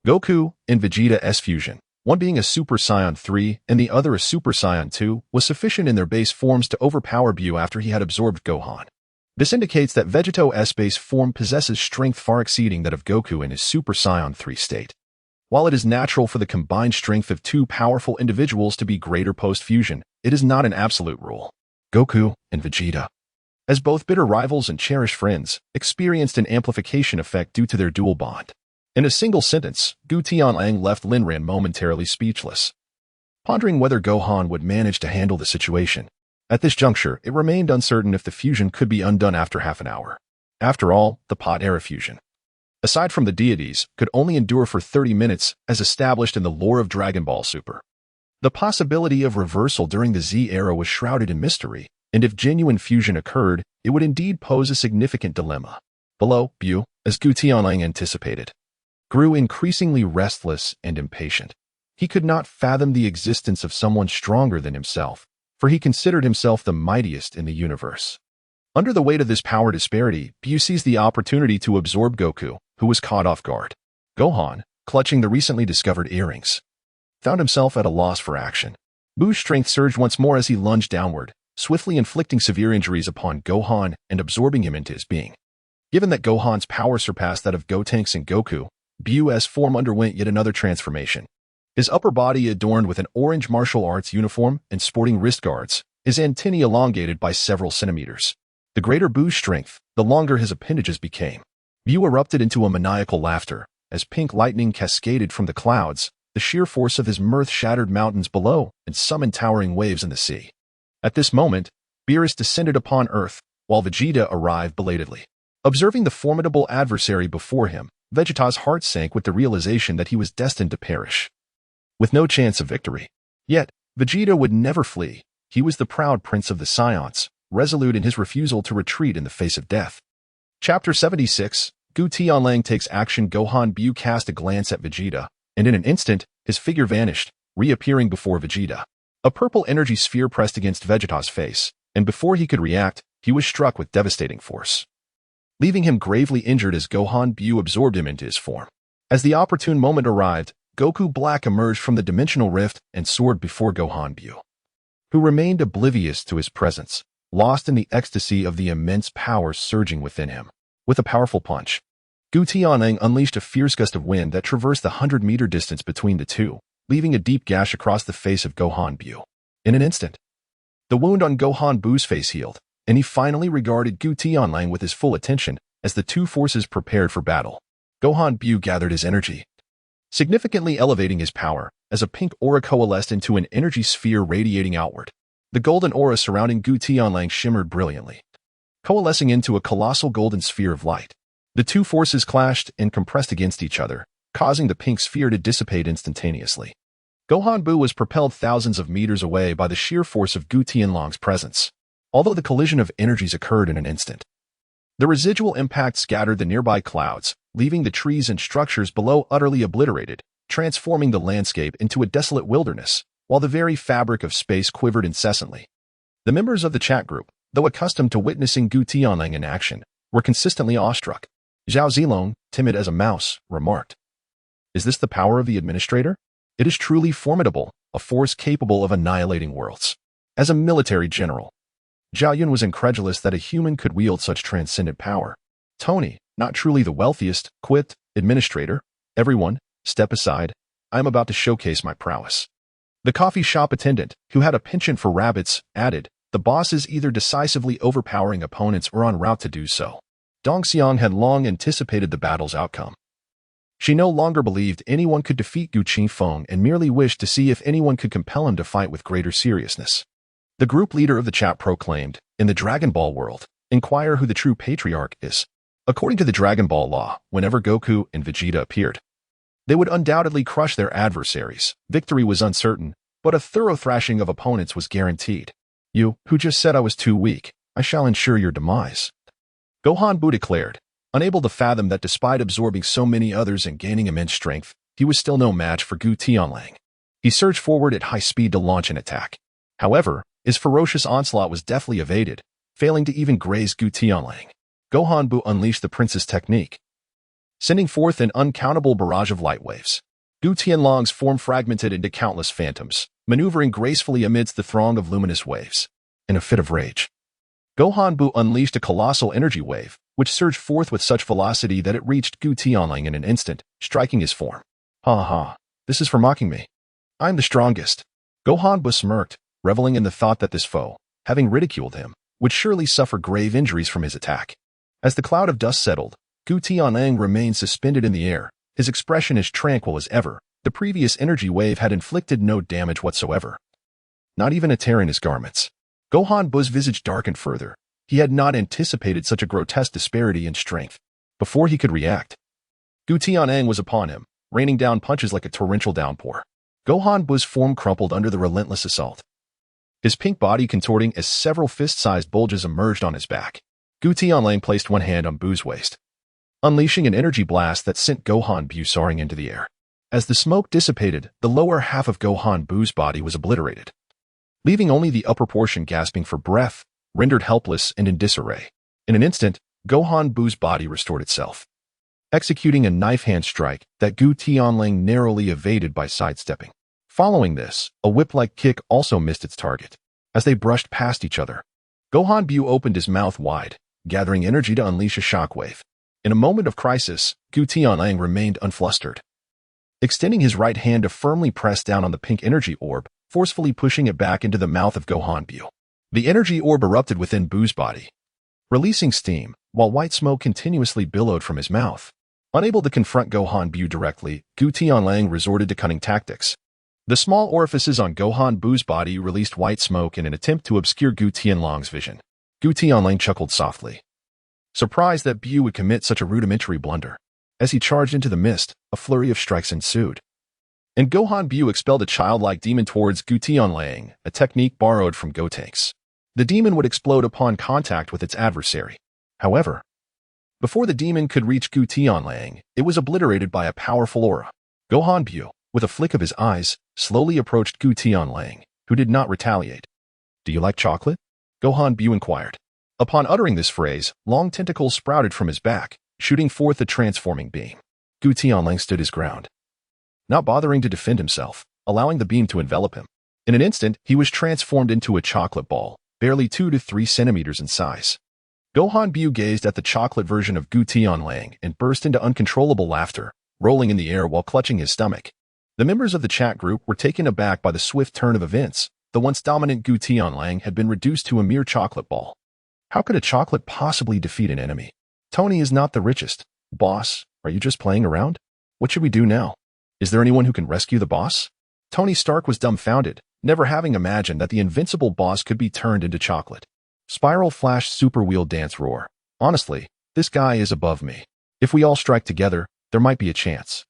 Goku and Vegeta's fusion, one being a Super Saiyan 3 and the other a Super Saiyan 2, was sufficient in their base forms to overpower Bu after he had absorbed Gohan. This indicates that Vegeto's base form possesses strength far exceeding that of Goku in his Super Saiyan 3 state. While it is natural for the combined strength of two powerful individuals to be greater post-fusion, it is not an absolute rule. Goku and Vegeta, as both bitter rivals and cherished friends, experienced an amplification effect due to their dual bond. In a single sentence, Gu Tianlang left Lin Ran momentarily speechless, pondering whether Gohan would manage to handle the situation. At this juncture, it remained uncertain if the fusion could be undone after half an hour. After all, the Pot-era fusion, aside from the deities, could only endure for 30 minutes, as established in the lore of Dragon Ball Super. The possibility of reversal during the Z era was shrouded in mystery, and if genuine fusion occurred, it would indeed pose a significant dilemma. Below, Bu, as Gu Tianlang anticipated, grew increasingly restless and impatient. He could not fathom the existence of someone stronger than himself, for he considered himself the mightiest in the universe. Under the weight of this power disparity, Bu seized the opportunity to absorb Goku, who was caught off guard. Gohan, clutching the recently discovered earrings, found himself at a loss for action. Bu's strength surged once more as he lunged downward, swiftly inflicting severe injuries upon Gohan and absorbing him into his being. Given that Gohan's power surpassed that of Gotenks and Goku, Bu's form underwent yet another transformation. His upper body adorned with an orange martial arts uniform and sporting wrist guards, his antennae elongated by several centimeters. The greater Bu's strength, the longer his appendages became. Bu erupted into a maniacal laughter, as pink lightning cascaded from the clouds. The sheer force of his mirth shattered mountains below and summoned towering waves in the sea. At this moment, Beerus descended upon Earth, while Vegeta arrived belatedly. Observing the formidable adversary before him, Vegeta's heart sank with the realization that he was destined to perish, with no chance of victory. Yet, Vegeta would never flee. He was the proud prince of the Scions, resolute in his refusal to retreat in the face of death. Chapter 76, Gu Tianlang takes action. Gohan Bu cast a glance at Vegeta, and in an instant, his figure vanished, reappearing before Vegeta. A purple energy sphere pressed against Vegeta's face, and before he could react, he was struck with devastating force, leaving him gravely injured as Gohan Bu absorbed him into his form. As the opportune moment arrived, Goku Black emerged from the dimensional rift and soared before Gohan Bu, who remained oblivious to his presence, lost in the ecstasy of the immense power surging within him. With a powerful punch, Gu Tianlang unleashed a fierce gust of wind that traversed the 100-meter distance between the two, leaving a deep gash across the face of Gohan Bu. In an instant, the wound on Gohan Bu's face healed, and he finally regarded Gu Tianlang with his full attention as the two forces prepared for battle. Gohan Bu gathered his energy, significantly elevating his power, as a pink aura coalesced into an energy sphere radiating outward. The golden aura surrounding Gu Tianlang shimmered brilliantly, coalescing into a colossal golden sphere of light. The two forces clashed and compressed against each other, causing the pink sphere to dissipate instantaneously. Gohan-Bu was propelled thousands of meters away by the sheer force of Gu Tianlang's presence, although the collision of energies occurred in an instant. The residual impact scattered the nearby clouds, leaving the trees and structures below utterly obliterated, transforming the landscape into a desolate wilderness, while the very fabric of space quivered incessantly. The members of the chat group, though accustomed to witnessing Gu Tianlang in action, were consistently awestruck. Zhao Zilong, timid as a mouse, remarked, "Is this the power of the administrator? It is truly formidable, a force capable of annihilating worlds." As a military general, Zhao Yun was incredulous that a human could wield such transcendent power. "Tony, not truly the wealthiest, quit, administrator. Everyone, step aside. I am about to showcase my prowess." The coffee shop attendant, who had a penchant for rabbits, added, "The boss is either decisively overpowering opponents or en route to do so." Dong Xiang had long anticipated the battle's outcome. She no longer believed anyone could defeat Gu Qifeng and merely wished to see if anyone could compel him to fight with greater seriousness. The group leader of the chat proclaimed, "In the Dragon Ball world, inquire who the true patriarch is." According to the Dragon Ball law, whenever Goku and Vegeta appeared, they would undoubtedly crush their adversaries. Victory was uncertain, but a thorough thrashing of opponents was guaranteed. "You, who just said I was too weak, I shall ensure your demise," Gohan-Bu declared, unable to fathom that despite absorbing so many others and gaining immense strength, he was still no match for Gu Tianlang. He surged forward at high speed to launch an attack. However, his ferocious onslaught was deftly evaded, failing to even graze Gu Tianlang. Gohan-Bu unleashed the prince's technique, sending forth an uncountable barrage of light waves. Gu Tianlang's form fragmented into countless phantoms, maneuvering gracefully amidst the throng of luminous waves. In a fit of rage, Gohan-Bu unleashed a colossal energy wave, which surged forth with such velocity that it reached Gu Tianlang in an instant, striking his form. "Ha ha, this is for mocking me. I am the strongest." Gohan-Bu smirked, reveling in the thought that this foe, having ridiculed him, would surely suffer grave injuries from his attack. As the cloud of dust settled, Gu Tianlang remained suspended in the air, his expression as tranquil as ever. The previous energy wave had inflicted no damage whatsoever, not even a tear in his garments. Gohan-Bu's visage darkened further. He had not anticipated such a grotesque disparity in strength. Before he could react, Gu Tianlang was upon him, raining down punches like a torrential downpour. Gohan-Bu's form crumpled under the relentless assault, his pink body contorting as several fist-sized bulges emerged on his back. Gu Tianlang placed one hand on Bu's waist, unleashing an energy blast that sent Gohan-Bu soaring into the air. As the smoke dissipated, the lower half of Gohan-Bu's body was obliterated, leaving only the upper portion gasping for breath, rendered helpless and in disarray. In an instant, Gohan-Bu's body restored itself, executing a knife-hand strike that Gu Tianlang narrowly evaded by sidestepping. Following this, a whip-like kick also missed its target. As they brushed past each other, Gohan-Bu opened his mouth wide, gathering energy to unleash a shockwave. In a moment of crisis, Gu Tianlang remained unflustered, extending his right hand to firmly press down on the pink energy orb, forcefully pushing it back into the mouth of Gohan-Bu. The energy orb erupted within Bu's body, releasing steam, while white smoke continuously billowed from his mouth. Unable to confront Gohan-Bu directly, Gu Tianlang resorted to cunning tactics. The small orifices on Gohan-Bu's body released white smoke in an attempt to obscure Gu Tianlang's vision. Gu Tianlang chuckled softly, surprised that Bu would commit such a rudimentary blunder. As he charged into the mist, a flurry of strikes ensued, and Gohan-Bu expelled a childlike demon towards Gu Tianlang, a technique borrowed from Gotenks. The demon would explode upon contact with its adversary. However, before the demon could reach Gu Tianlang, it was obliterated by a powerful aura. Gohan-Bu, with a flick of his eyes, slowly approached Gu Tianlang, who did not retaliate. "Do you like chocolate?" Gohan-Bu inquired. Upon uttering this phrase, long tentacles sprouted from his back, shooting forth a transforming beam. Gu Tianlang stood his ground, not bothering to defend himself, allowing the beam to envelop him. In an instant, he was transformed into a chocolate ball, barely 2 to 3 centimeters in size. Gohan-Bu gazed at the chocolate version of Gu Tianlang and burst into uncontrollable laughter, rolling in the air while clutching his stomach. The members of the chat group were taken aback by the swift turn of events. The once dominant Gu Tianlang had been reduced to a mere chocolate ball. How could a chocolate possibly defeat an enemy? Tony is not the richest. Boss, are you just playing around? What should we do now? Is there anyone who can rescue the boss? Tony Stark was dumbfounded, never having imagined that the invincible boss could be turned into chocolate. Spiral Flash Super Wheel Dance Roar. Honestly, this guy is above me. If we all strike together, there might be a chance.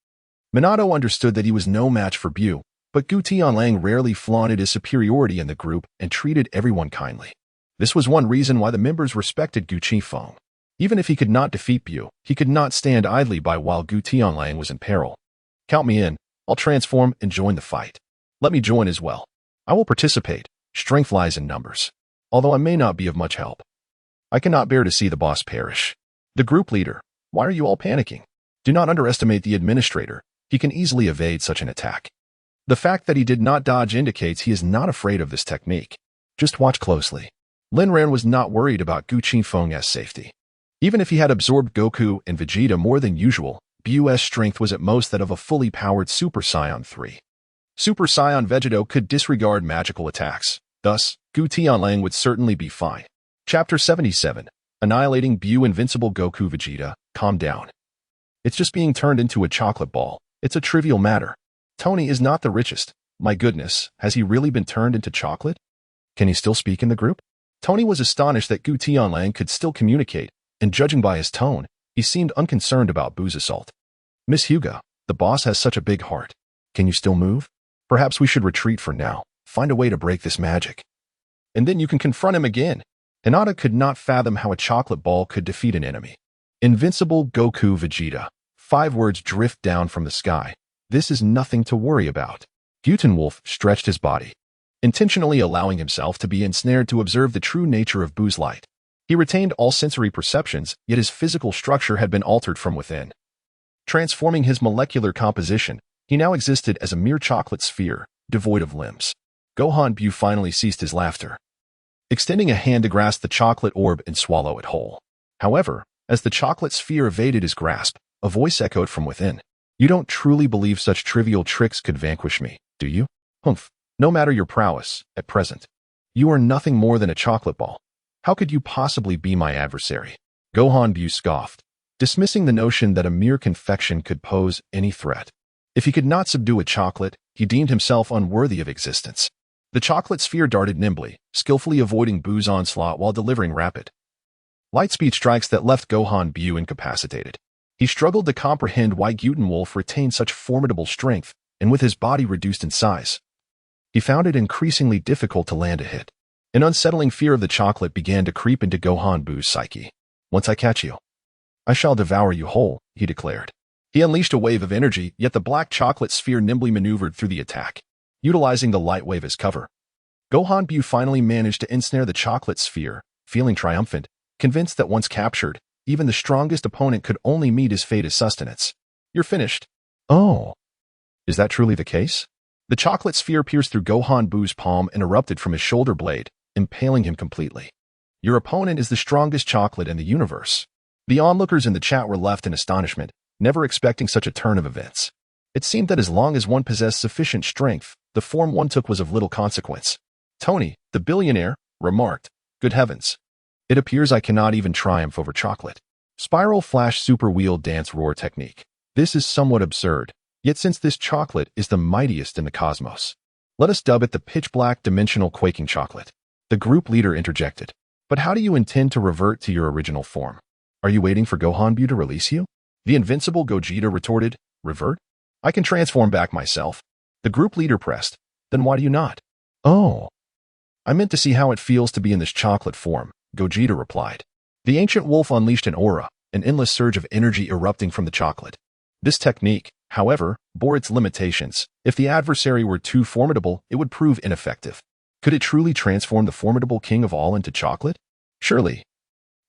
Minato understood that he was no match for Bu, but Gu Tianlang rarely flaunted his superiority in the group and treated everyone kindly. This was one reason why the members respected Gu Qifeng. Even if he could not defeat Bu, he could not stand idly by while Gu Tianlang was in peril. Count me in. I'll transform and join the fight. Let me join as well. I will participate. Strength lies in numbers. Although I may not be of much help. I cannot bear to see the boss perish. The group leader. Why are you all panicking? Do not underestimate the administrator. He can easily evade such an attack. The fact that he did not dodge indicates he is not afraid of this technique. Just watch closely. Lin Ran was not worried about Gu Qifeng's safety. Even if he had absorbed Goku and Vegeta more than usual, Bu's strength was at most that of a fully powered Super Saiyan 3. Super Saiyan Vegeta could disregard magical attacks. Thus, Gu Tianlang would certainly be fine. Chapter 77. Annihilating Bu. Invincible. Goku Vegeta, calm down. It's just being turned into a chocolate ball. It's a trivial matter. Tony is not the richest. My goodness, has he really been turned into chocolate? Can he still speak in the group? Tony was astonished that Gu Tianlang could still communicate, and judging by his tone, he seemed unconcerned about Bu's assault. Miss Hyuga, the boss has such a big heart. Can you still move? Perhaps we should retreat for now. Find a way to break this magic. And then you can confront him again. Hinata could not fathom how a chocolate ball could defeat an enemy. Invincible. Goku Vegeta. 5 words drift down from the sky. This is nothing to worry about. Wolf stretched his body, intentionally allowing himself to be ensnared to observe the true nature of Bu's light. He retained all sensory perceptions, yet his physical structure had been altered from within. Transforming his molecular composition, he now existed as a mere chocolate sphere, devoid of limbs. Gohan Bu finally ceased his laughter, extending a hand to grasp the chocolate orb and swallow it whole. However, as the chocolate sphere evaded his grasp, a voice echoed from within. You don't truly believe such trivial tricks could vanquish me, do you? Humph. No matter your prowess, at present, you are nothing more than a chocolate ball. How could you possibly be my adversary? Gohan Bu scoffed, dismissing the notion that a mere confection could pose any threat. If he could not subdue a chocolate, he deemed himself unworthy of existence. The chocolate sphere darted nimbly, skillfully avoiding Bu's onslaught while delivering rapid, light-speed strikes that left Gohan Bu incapacitated. He struggled to comprehend why Wolf retained such formidable strength, and with his body reduced in size, he found it increasingly difficult to land a hit. An unsettling fear of the chocolate began to creep into Gohan Bu's psyche. Once I catch you, I shall devour you whole, he declared. He unleashed a wave of energy, yet the black chocolate sphere nimbly maneuvered through the attack, utilizing the light wave as cover. Gohan Bu finally managed to ensnare the chocolate sphere, feeling triumphant, convinced that once captured, even the strongest opponent could only meet his fate as sustenance. You're finished. Oh. Is that truly the case? The chocolate sphere pierced through Gohan Bu's palm and erupted from his shoulder blade, impaling him completely. Your opponent is the strongest chocolate in the universe. The onlookers in the chat were left in astonishment, never expecting such a turn of events. It seemed that as long as one possessed sufficient strength, the form one took was of little consequence. Tony, the billionaire, remarked, Good heavens. It appears I cannot even triumph over chocolate. Spiral Flash Super Wheel Dance Roar Technique. This is somewhat absurd, yet since this chocolate is the mightiest in the cosmos, let us dub it the pitch-black dimensional quaking chocolate. The group leader interjected. But how do you intend to revert to your original form? Are you waiting for Gohan Bu to release you? The invincible Gogeta retorted, Revert? I can transform back myself. The group leader pressed. Then why do you not? Oh. I meant to see how it feels to be in this chocolate form, Gogeta replied. The ancient wolf unleashed an aura, an endless surge of energy erupting from the chocolate. This technique, however, bore its limitations. If the adversary were too formidable, it would prove ineffective. Could it truly transform the formidable king of all into chocolate? Surely.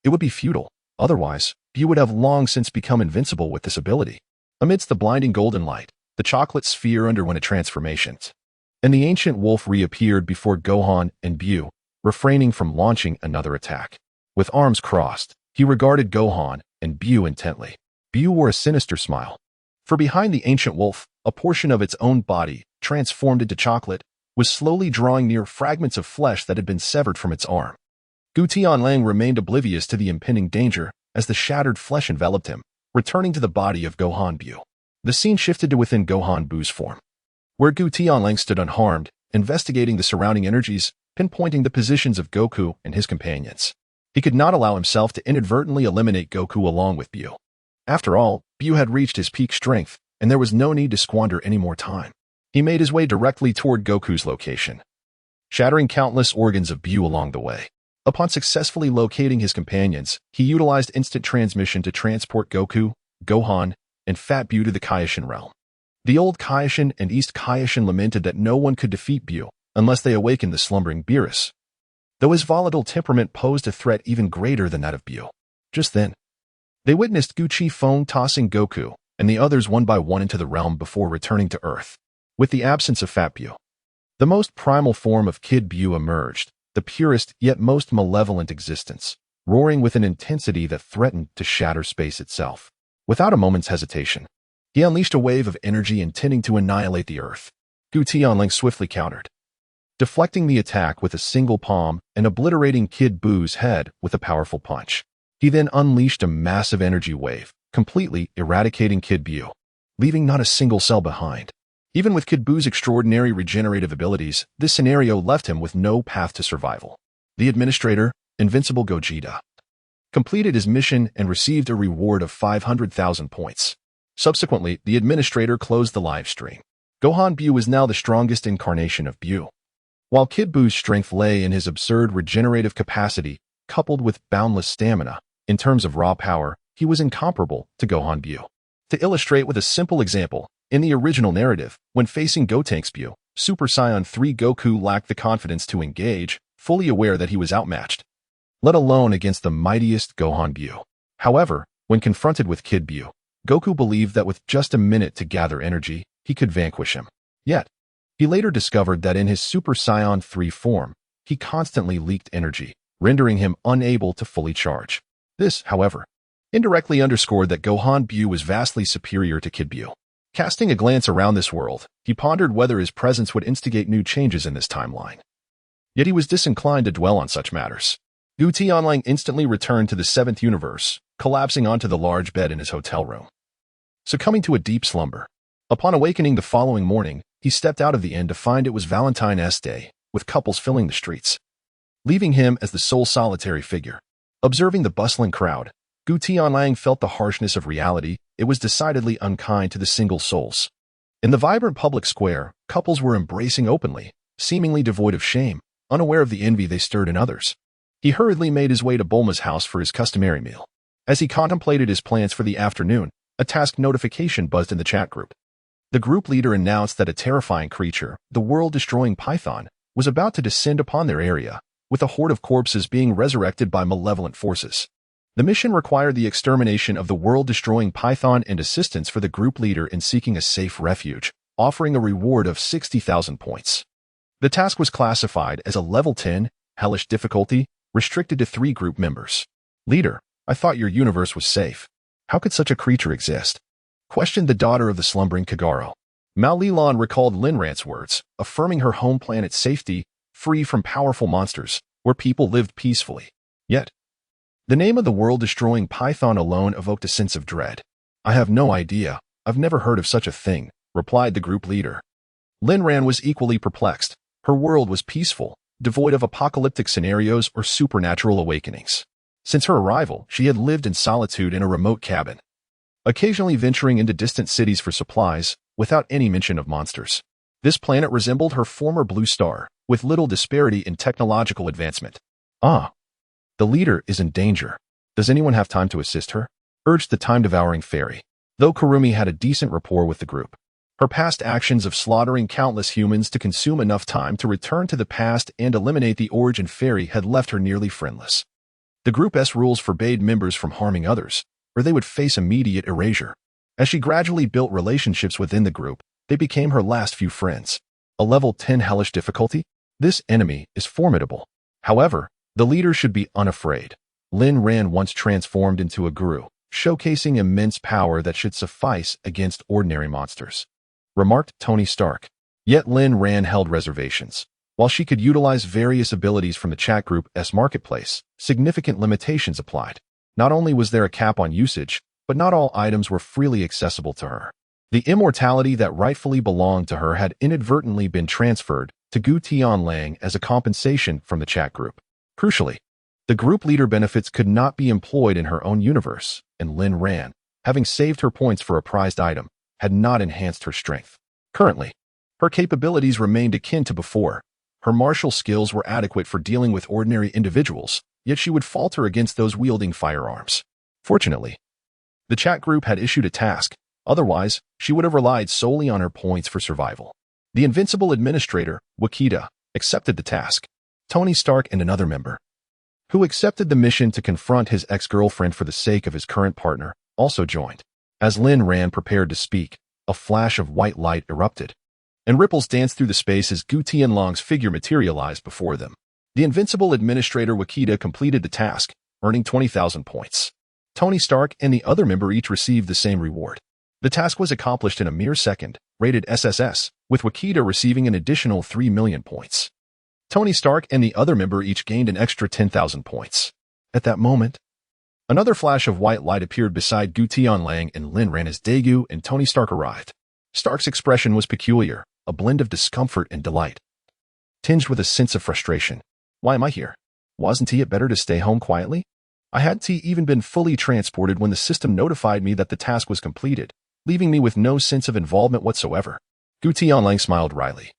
It would be futile. Otherwise, you would have long since become invincible with this ability. Amidst the blinding golden light, the chocolate sphere underwent a transformation, and the ancient wolf reappeared before Gohan and Bu, refraining from launching another attack. With arms crossed, he regarded Gohan and Bu intently. Bu wore a sinister smile. For behind the ancient wolf, a portion of its own body, transformed into chocolate, was slowly drawing near fragments of flesh that had been severed from its arm. Gu Tianlang remained oblivious to the impending danger as the shattered flesh enveloped him, returning to the body of Gohan Bu. The scene shifted to within Gohan Bu's form, where Gu Tianlang stood unharmed, investigating the surrounding energies, pinpointing the positions of Goku and his companions. He could not allow himself to inadvertently eliminate Goku along with Bu. After all, Bu had reached his peak strength, and there was no need to squander any more time. He made his way directly toward Goku's location, shattering countless organs of Bu along the way. Upon successfully locating his companions, he utilized instant transmission to transport Goku, Gohan, and Fat Bu to the Kaioshin realm. The old Kaioshin and East Kaioshin lamented that no one could defeat Bu unless they awakened the slumbering Beerus, though his volatile temperament posed a threat even greater than that of Bu. Just then, they witnessed Gu Tianlang tossing Goku and the others one by one into the realm before returning to Earth. With the absence of Fat Bu, the most primal form of Kid Bu emerged, the purest yet most malevolent existence, roaring with an intensity that threatened to shatter space itself. Without a moment's hesitation, he unleashed a wave of energy intending to annihilate the Earth. Gu Tianlang swiftly countered, deflecting the attack with a single palm and obliterating Kid Bu's head with a powerful punch. He then unleashed a massive energy wave, completely eradicating Kid Bu, leaving not a single cell behind. Even with Kid Bu's extraordinary regenerative abilities, this scenario left him with no path to survival. The administrator, Invincible Gogeta, completed his mission and received a reward of 500,000 points. Subsequently, the administrator closed the live stream. Gohan Bu was now the strongest incarnation of Bu. While Kid Bu's strength lay in his absurd regenerative capacity, coupled with boundless stamina, in terms of raw power, he was incomparable to Gohan Bu. To illustrate with a simple example, in the original narrative, when facing Gotenks Bu, Super Saiyan 3 Goku lacked the confidence to engage, fully aware that he was outmatched, let alone against the mightiest Gohan Bu. However, when confronted with Kid Bu, Goku believed that with just a minute to gather energy, he could vanquish him. Yet, he later discovered that in his Super Saiyan 3 form, he constantly leaked energy, rendering him unable to fully charge. This, however, indirectly underscored that Gohan Bu was vastly superior to Kid Bu. Casting a glance around this world, he pondered whether his presence would instigate new changes in this timeline. Yet he was disinclined to dwell on such matters. Gu Tianlang instantly returned to the 7th universe, collapsing onto the large bed in his hotel room, succumbing to a deep slumber. Upon awakening the following morning, he stepped out of the inn to find it was Valentine's Day, with couples filling the streets, leaving him as the sole solitary figure. Observing the bustling crowd, Gu Tianlang felt the harshness of reality. It was decidedly unkind to the single souls. In the vibrant public square, couples were embracing openly, seemingly devoid of shame, unaware of the envy they stirred in others. He hurriedly made his way to Bulma's house for his customary meal. As he contemplated his plans for the afternoon, a task notification buzzed in the chat group. The group leader announced that a terrifying creature, the world-destroying python, was about to descend upon their area, with a horde of corpses being resurrected by malevolent forces. The mission required the extermination of the world-destroying python and assistance for the group leader in seeking a safe refuge, offering a reward of 60,000 points. The task was classified as a level 10, hellish difficulty, restricted to 3 group members. Leader, I thought your universe was safe. How could such a creature exist? Questioned the daughter of the slumbering Kogoro. Mao Lilan recalled Linran's words, affirming her home planet's safety, free from powerful monsters, where people lived peacefully. Yet, the name of the world-destroying python alone evoked a sense of dread. I have no idea. I've never heard of such a thing, replied the group leader. Linran was equally perplexed. Her world was peaceful, devoid of apocalyptic scenarios or supernatural awakenings. Since her arrival, she had lived in solitude in a remote cabin, occasionally venturing into distant cities for supplies, without any mention of monsters. This planet resembled her former blue star, with little disparity in technological advancement. Ah, the leader is in danger. Does anyone have time to assist her? Urged the time-devouring fairy. Though Kurumi had a decent rapport with the group, her past actions of slaughtering countless humans to consume enough time to return to the past and eliminate the origin fairy had left her nearly friendless. The group's rules forbade members from harming others, or they would face immediate erasure. As she gradually built relationships within the group, they became her last few friends. A level 10 hellish difficulty? This enemy is formidable. However, the leader should be unafraid. Lin Ran once transformed into a guru, showcasing immense power that should suffice against ordinary monsters, remarked Tony Stark. Yet Lin Ran held reservations. While she could utilize various abilities from the chat group's marketplace, significant limitations applied. Not only was there a cap on usage, but not all items were freely accessible to her. The immortality that rightfully belonged to her had inadvertently been transferred to Gu Tianlang as a compensation from the chat group. Crucially, the group leader benefits could not be employed in her own universe, and Lin Ran, Having saved her points for a prized item had not enhanced her strength. Currently, her capabilities remained akin to before. Her martial skills were adequate for dealing with ordinary individuals, yet she would falter against those wielding firearms. Fortunately, the chat group had issued a task. Otherwise, she would have relied solely on her points for survival. The Invincible administrator, Wakita, accepted the task. Tony Stark and another member, who accepted the mission to confront his ex-girlfriend for the sake of his current partner, also joined. As Lin Ran prepared to speak, a flash of white light erupted, and ripples danced through the space as Gu Tianlang's figure materialized before them. The Invincible administrator Wakita completed the task, earning 20,000 points. Tony Stark and the other member each received the same reward. The task was accomplished in a mere second, rated SSS, with Wakita receiving an additional 3 million points. Tony Stark and the other member each gained an extra 10,000 points. At that moment, another flash of white light appeared beside Gu Tianlang and Lin Ran as Daegu and Tony Stark arrived. Stark's expression was peculiar, a blend of discomfort and delight, tinged with a sense of frustration. Why am I here? Wasn't it better to stay home quietly? I hadn't even been fully transported when the system notified me that the task was completed, leaving me with no sense of involvement whatsoever. Gu Tianlang smiled wryly.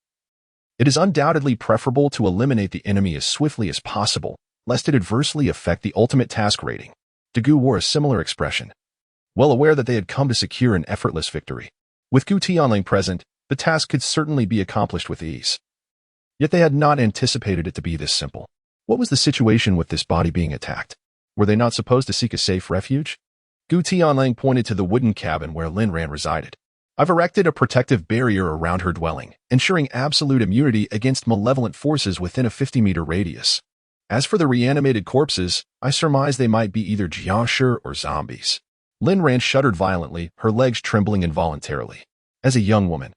It is undoubtedly preferable to eliminate the enemy as swiftly as possible, lest it adversely affect the ultimate task rating. Daegu wore a similar expression, well aware that they had come to secure an effortless victory. With Gu Tianlang present, the task could certainly be accomplished with ease. Yet they had not anticipated it to be this simple. What was the situation with this body being attacked? Were they not supposed to seek a safe refuge? Gu Tianlang pointed to the wooden cabin where Lin Ran resided. I've erected a protective barrier around her dwelling, ensuring absolute immunity against malevolent forces within a 50-meter radius. As for the reanimated corpses, I surmise they might be either jiangshi or zombies. Lin Ran shuddered violently, her legs trembling involuntarily. As a young woman,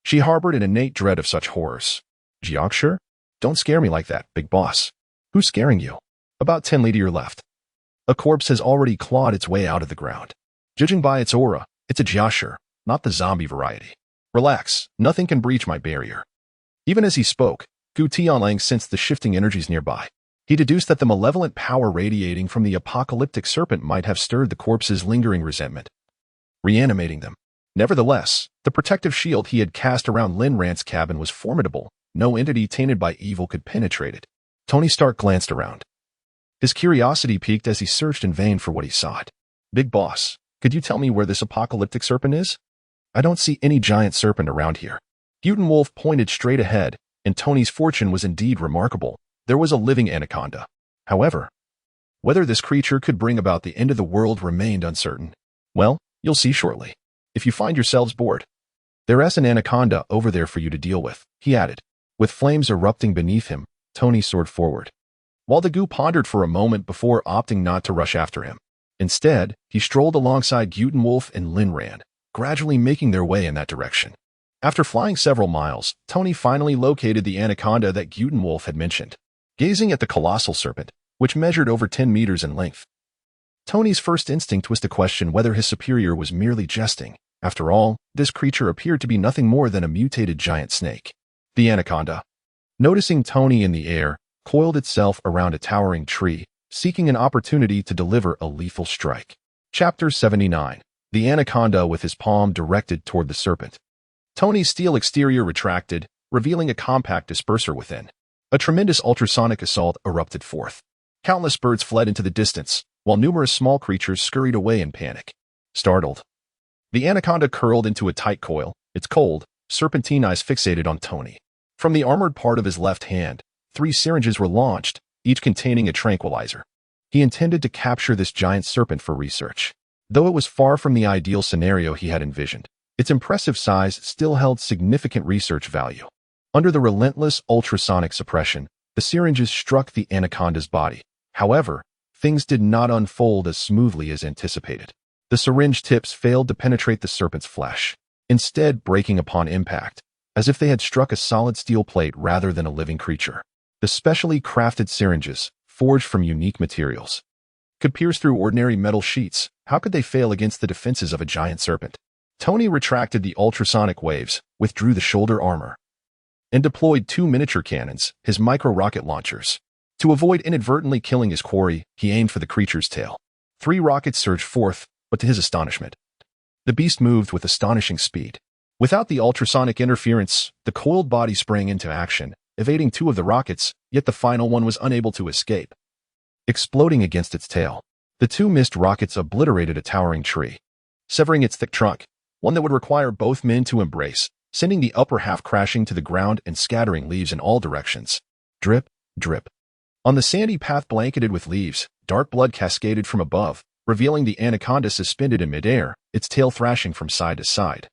she harbored an innate dread of such horrors. Jiangshi? Don't scare me like that, big boss. Who's scaring you? About 10 li to your left. A corpse has already clawed its way out of the ground. Judging by its aura, it's a jiangshi, not the zombie variety. Relax, nothing can breach my barrier. Even as he spoke, Gu Tianlang sensed the shifting energies nearby. He deduced that the malevolent power radiating from the apocalyptic serpent might have stirred the corpse's lingering resentment, reanimating them. Nevertheless, the protective shield he had cast around Lin Ran's cabin was formidable. No entity tainted by evil could penetrate it. Tony Stark glanced around. His curiosity piqued as he searched in vain for what he sought. Big boss, could you tell me where this apocalyptic serpent is? I don't see any giant serpent around here. Wolf pointed straight ahead, and Tony's fortune was indeed remarkable. There was a living anaconda. However, whether this creature could bring about the end of the world remained uncertain. Well, you'll see shortly. If you find yourselves bored, there's an anaconda over there for you to deal with, he added. With flames erupting beneath him, Tony soared forward, while the Gu pondered for a moment before opting not to rush after him. Instead, he strolled alongside Wolf and Lin Ran, gradually making their way in that direction. After flying several miles, Tony finally located the anaconda that Wolf had mentioned. Gazing at the colossal serpent, which measured over 10 meters in length, Tony's first instinct was to question whether his superior was merely jesting. After all, this creature appeared to be nothing more than a mutated giant snake. The anaconda, noticing Tony in the air, coiled itself around a towering tree, seeking an opportunity to deliver a lethal strike. Chapter 79. The anaconda with his palm directed toward the serpent. Tony's steel exterior retracted, revealing a compact disperser within. A tremendous ultrasonic assault erupted forth. Countless birds fled into the distance, while numerous small creatures scurried away in panic. Startled, the anaconda curled into a tight coil, its cold, serpentine eyes fixated on Tony. From the armored part of his left hand, 3 syringes were launched, each containing a tranquilizer. He intended to capture this giant serpent for research. Though it was far from the ideal scenario he had envisioned, its impressive size still held significant research value. Under the relentless ultrasonic suppression, the syringes struck the anaconda's body. However, things did not unfold as smoothly as anticipated. The syringe tips failed to penetrate the serpent's flesh, instead breaking upon impact, as if they had struck a solid steel plate rather than a living creature. The specially crafted syringes, forged from unique materials, could pierce through ordinary metal sheets. How could they fail against the defenses of a giant serpent? Tony retracted the ultrasonic waves, withdrew the shoulder armor, and deployed 2 miniature cannons, his micro-rocket launchers. To avoid inadvertently killing his quarry, he aimed for the creature's tail. 3 rockets surged forth, but to his astonishment, the beast moved with astonishing speed. Without the ultrasonic interference, the coiled body sprang into action, evading two of the rockets, yet the final one was unable to escape. Exploding against its tail, the two missed rockets obliterated a towering tree, severing its thick trunk, one that would require both men to embrace, sending the upper half crashing to the ground and scattering leaves in all directions. Drip, drip. On the sandy path blanketed with leaves, dark blood cascaded from above, revealing the anaconda suspended in midair, its tail thrashing from side to side.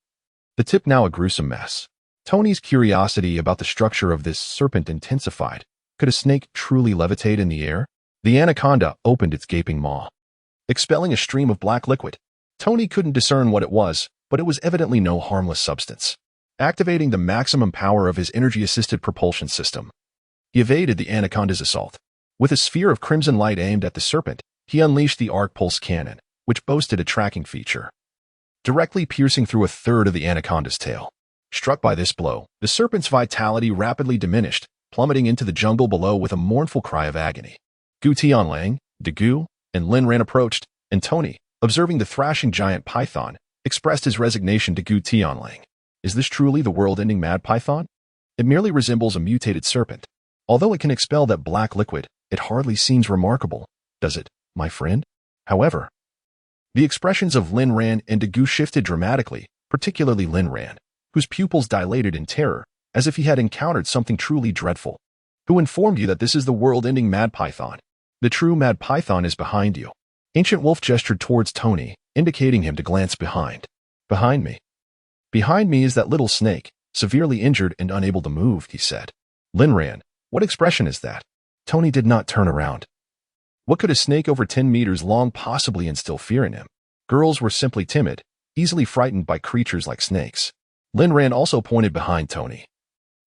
The tip now a gruesome mess. Tony's curiosity about the structure of this serpent intensified. Could a snake truly levitate in the air? The anaconda opened its gaping maw, expelling a stream of black liquid. Tony couldn't discern what it was, but it was evidently no harmless substance. Activating the maximum power of his energy-assisted propulsion system, he evaded the anaconda's assault. With a sphere of crimson light aimed at the serpent, he unleashed the arc pulse cannon, which boasted a tracking feature, directly piercing through a third of the anaconda's tail. Struck by this blow, the serpent's vitality rapidly diminished, plummeting into the jungle below with a mournful cry of agony. Gu Tianlang, Gu, and Lin Ran approached, and Tony, observing the thrashing giant python, expressed his resignation to Gu Tianlang. Is this truly the world-ending mad python? It merely resembles a mutated serpent. Although it can expel that black liquid, it hardly seems remarkable, does it, my friend? However, the expressions of Lin Ran and Gu shifted dramatically, particularly Lin Ran, whose pupils dilated in terror, as if he had encountered something truly dreadful. Who informed you that this is the world-ending mad python? The true mad python is behind you. Ancient Wolf gestured towards Tony, indicating him to glance behind. Behind me. Behind me is that little snake, severely injured and unable to move, he said. Lin Ran, what expression is that? Tony did not turn around. What could a snake over 10 meters long possibly instill fear in him? Girls were simply timid, easily frightened by creatures like snakes. Lin Ran also pointed behind Tony,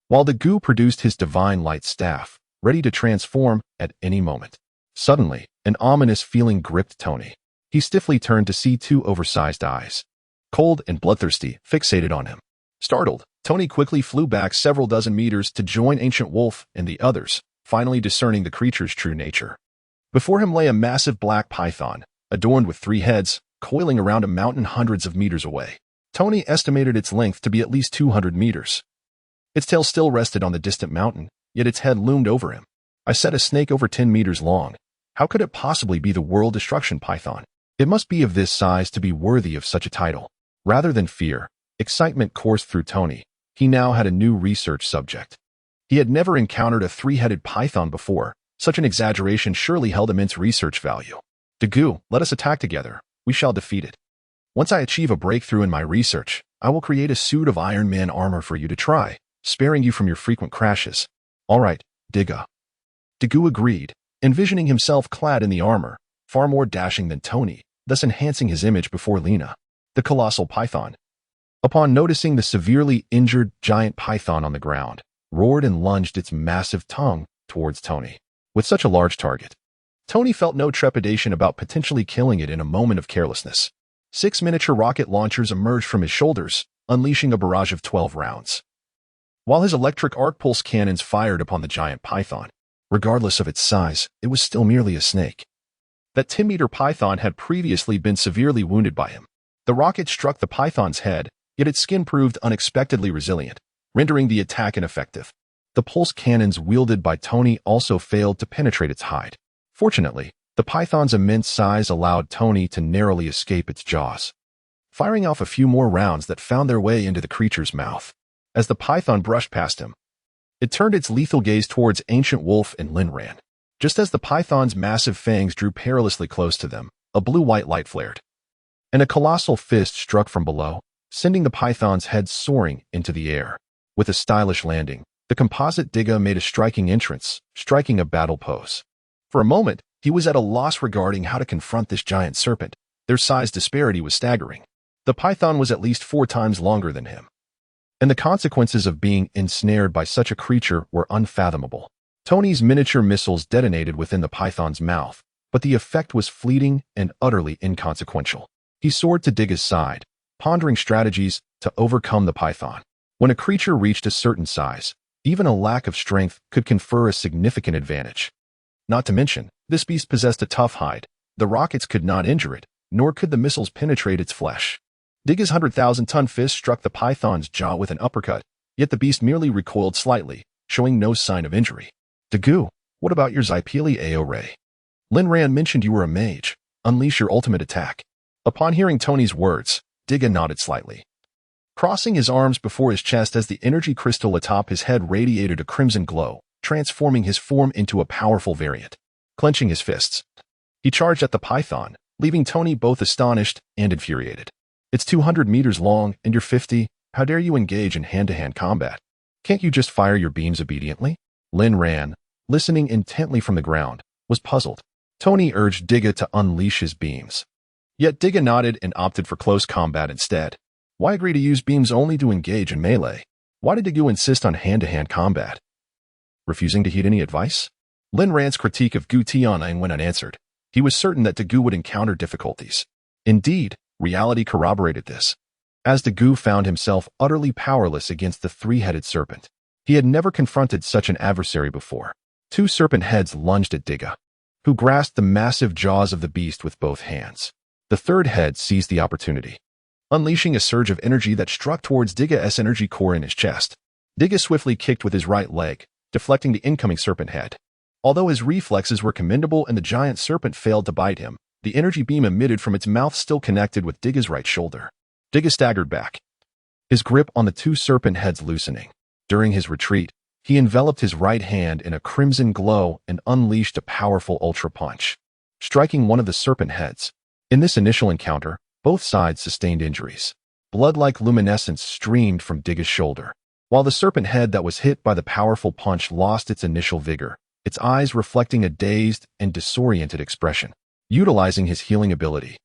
while the Gu produced his divine light staff, ready to transform at any moment. Suddenly, an ominous feeling gripped Tony. He stiffly turned to see two oversized eyes, cold and bloodthirsty, fixated on him. Startled, Tony quickly flew back several dozen meters to join Ancient Wolf and the others, finally discerning the creature's true nature. Before him lay a massive black python, adorned with 3 heads, coiling around a mountain hundreds of meters away. Tony estimated its length to be at least 200 meters. Its tail still rested on the distant mountain, yet its head loomed over him. I said a snake over 10 meters long. How could it possibly be the world destruction python? It must be of this size to be worthy of such a title. Rather than fear, excitement coursed through Tony. He now had a new research subject. He had never encountered a 3-headed python before. Such an exaggeration surely held immense research value. Gu, let us attack together. We shall defeat it. Once I achieve a breakthrough in my research, I will create a suit of Iron Man armor for you to try, sparing you from your frequent crashes. All right, Gu agreed, envisioning himself clad in the armor, far more dashing than Tony, thus enhancing his image before Lena, the colossal python. Upon noticing the severely injured giant python on the ground, roared and lunged its massive tongue towards Tony. With such a large target, Tony felt no trepidation about potentially killing it in a moment of carelessness. 6 miniature rocket launchers emerged from his shoulders, unleashing a barrage of 12 rounds, while his electric arc pulse cannons fired upon the giant python. Regardless of its size, it was still merely a snake. That 10-meter python had previously been severely wounded by him. The rocket struck the python's head, yet its skin proved unexpectedly resilient, rendering the attack ineffective. The pulse cannons wielded by Tony also failed to penetrate its hide. Fortunately, the python's immense size allowed Tony to narrowly escape its jaws, firing off a few more rounds that found their way into the creature's mouth. As the python brushed past him, it turned its lethal gaze towards Ancient Wolf and Lin Ran. Just as the python's massive fangs drew perilously close to them, a blue-white light flared, and a colossal fist struck from below, sending the python's head soaring into the air. With a stylish landing, the composite Gu made a striking entrance, striking a battle pose. For a moment, he was at a loss regarding how to confront this giant serpent. Their size disparity was staggering. The python was at least 4 times longer than him, and the consequences of being ensnared by such a creature were unfathomable. Tony's miniature missiles detonated within the python's mouth, but the effect was fleeting and utterly inconsequential. He soared to Gu's side, pondering strategies to overcome the python. When a creature reached a certain size, even a lack of strength could confer a significant advantage. Not to mention, this beast possessed a tough hide. The rockets could not injure it, nor could the missiles penetrate its flesh. Diga's 100,000-ton fist struck the python's jaw with an uppercut, yet the beast merely recoiled slightly, showing no sign of injury. Gu, what about your Zypili AO Ray? Linran mentioned you were a mage. Unleash your ultimate attack. Upon hearing Tony's words, Diga nodded slightly, crossing his arms before his chest as the energy crystal atop his head radiated a crimson glow, transforming his form into a powerful variant. Clenching his fists, he charged at the python, leaving Tony both astonished and infuriated. It's 200 meters long, and you're 50. How dare you engage in hand-to-hand combat? Can't you just fire your beams obediently? Lin Ran, listening intently from the ground, was puzzled. Tony urged Diga to unleash his beams. Yet Diga nodded and opted for close combat instead. Why agree to use beams only to engage in melee? Why did Gu insist on hand-to-hand combat? Refusing to heed any advice? Lin Ran's critique of Gu Tianlang went unanswered. He was certain that Gu would encounter difficulties. Indeed, reality corroborated this, as Gu found himself utterly powerless against the three-headed serpent. He had never confronted such an adversary before. Two serpent heads lunged at Diga, who grasped the massive jaws of the beast with both hands. The third head seized the opportunity, unleashing a surge of energy that struck towards Diga's energy core in his chest. Diga swiftly kicked with his right leg, deflecting the incoming serpent head. Although his reflexes were commendable and the giant serpent failed to bite him, the energy beam emitted from its mouth still connected with Diga's right shoulder. Diga staggered back, his grip on the two serpent heads loosening. During his retreat, he enveloped his right hand in a crimson glow and unleashed a powerful ultra punch, striking one of the serpent heads. In this initial encounter, both sides sustained injuries. Blood-like luminescence streamed from Diga's shoulder, while the serpent head that was hit by the powerful punch lost its initial vigor, its eyes reflecting a dazed and disoriented expression. Utilizing his healing ability,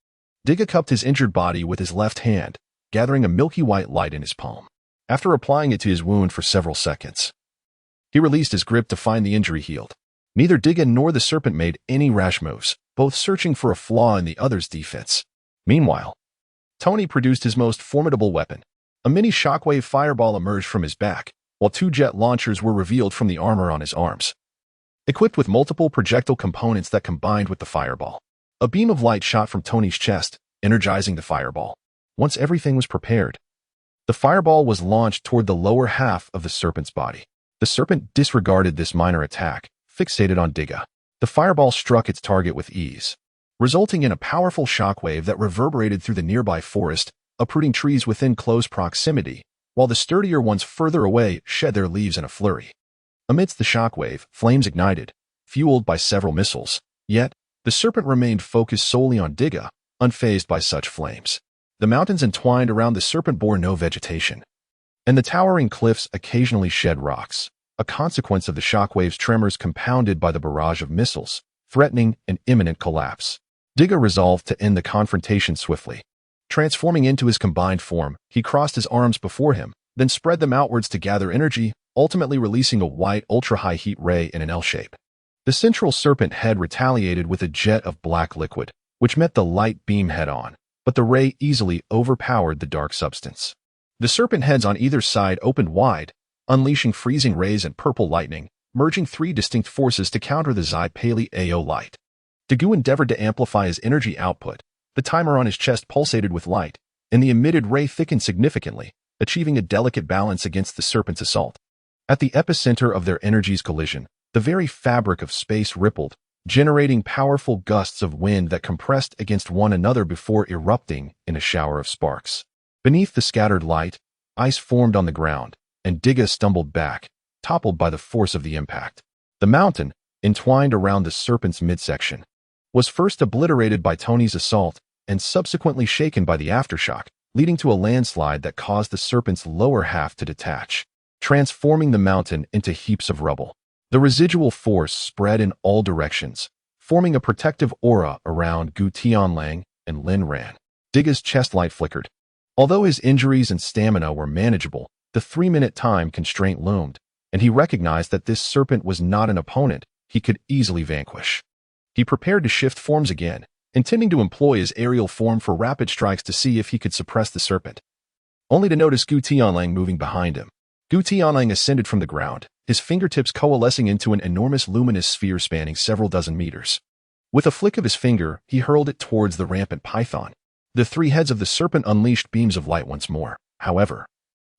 Diga cupped his injured body with his left hand, gathering a milky white light in his palm. After applying it to his wound for several seconds, he released his grip to find the injury healed. Neither Diga nor the serpent made any rash moves, both searching for a flaw in the other's defense. Meanwhile, Tony produced his most formidable weapon. A mini shockwave fireball emerged from his back, while two jet launchers were revealed from the armor on his arms, equipped with multiple projectile components that combined with the fireball. A beam of light shot from Tony's chest, energizing the fireball. Once everything was prepared, the fireball was launched toward the lower half of the serpent's body. The serpent disregarded this minor attack, fixated on Diga. The fireball struck its target with ease, resulting in a powerful shockwave that reverberated through the nearby forest, uprooting trees within close proximity, while the sturdier ones further away shed their leaves in a flurry. Amidst the shockwave, flames ignited, fueled by several missiles. Yet, the serpent remained focused solely on Diga, unfazed by such flames. The mountains entwined around the serpent bore no vegetation, and the towering cliffs occasionally shed rocks, a consequence of the shockwave's tremors compounded by the barrage of missiles, threatening an imminent collapse. Diga resolved to end the confrontation swiftly. Transforming into his combined form, he crossed his arms before him, then spread them outwards to gather energy, ultimately releasing a white ultra-high heat ray in an L shape. The central serpent head retaliated with a jet of black liquid, which met the light beam head-on, but the ray easily overpowered the dark substance. The serpent heads on either side opened wide, unleashing freezing rays and purple lightning, merging three distinct forces to counter the Zypili AO light. Gu endeavored to amplify his energy output. The timer on his chest pulsated with light, and the emitted ray thickened significantly, achieving a delicate balance against the serpent's assault. At the epicenter of their energies' collision, the very fabric of space rippled, generating powerful gusts of wind that compressed against one another before erupting in a shower of sparks. Beneath the scattered light, ice formed on the ground, and Diga stumbled back, toppled by the force of the impact. The mountain, entwined around the serpent's midsection, was first obliterated by Tony's assault and subsequently shaken by the aftershock, leading to a landslide that caused the serpent's lower half to detach, transforming the mountain into heaps of rubble. The residual force spread in all directions, forming a protective aura around Gu Tianlang and Lin Ran. Diga's chest light flickered. Although his injuries and stamina were manageable, the 3-minute time constraint loomed, and he recognized that this serpent was not an opponent he could easily vanquish. He prepared to shift forms again, intending to employ his aerial form for rapid strikes to see if he could suppress the serpent, only to notice Gu Tianlang moving behind him. Gu Tianlang ascended from the ground, his fingertips coalescing into an enormous luminous sphere spanning several dozen meters. With a flick of his finger, he hurled it towards the rampant python. The three heads of the serpent unleashed beams of light once more. However,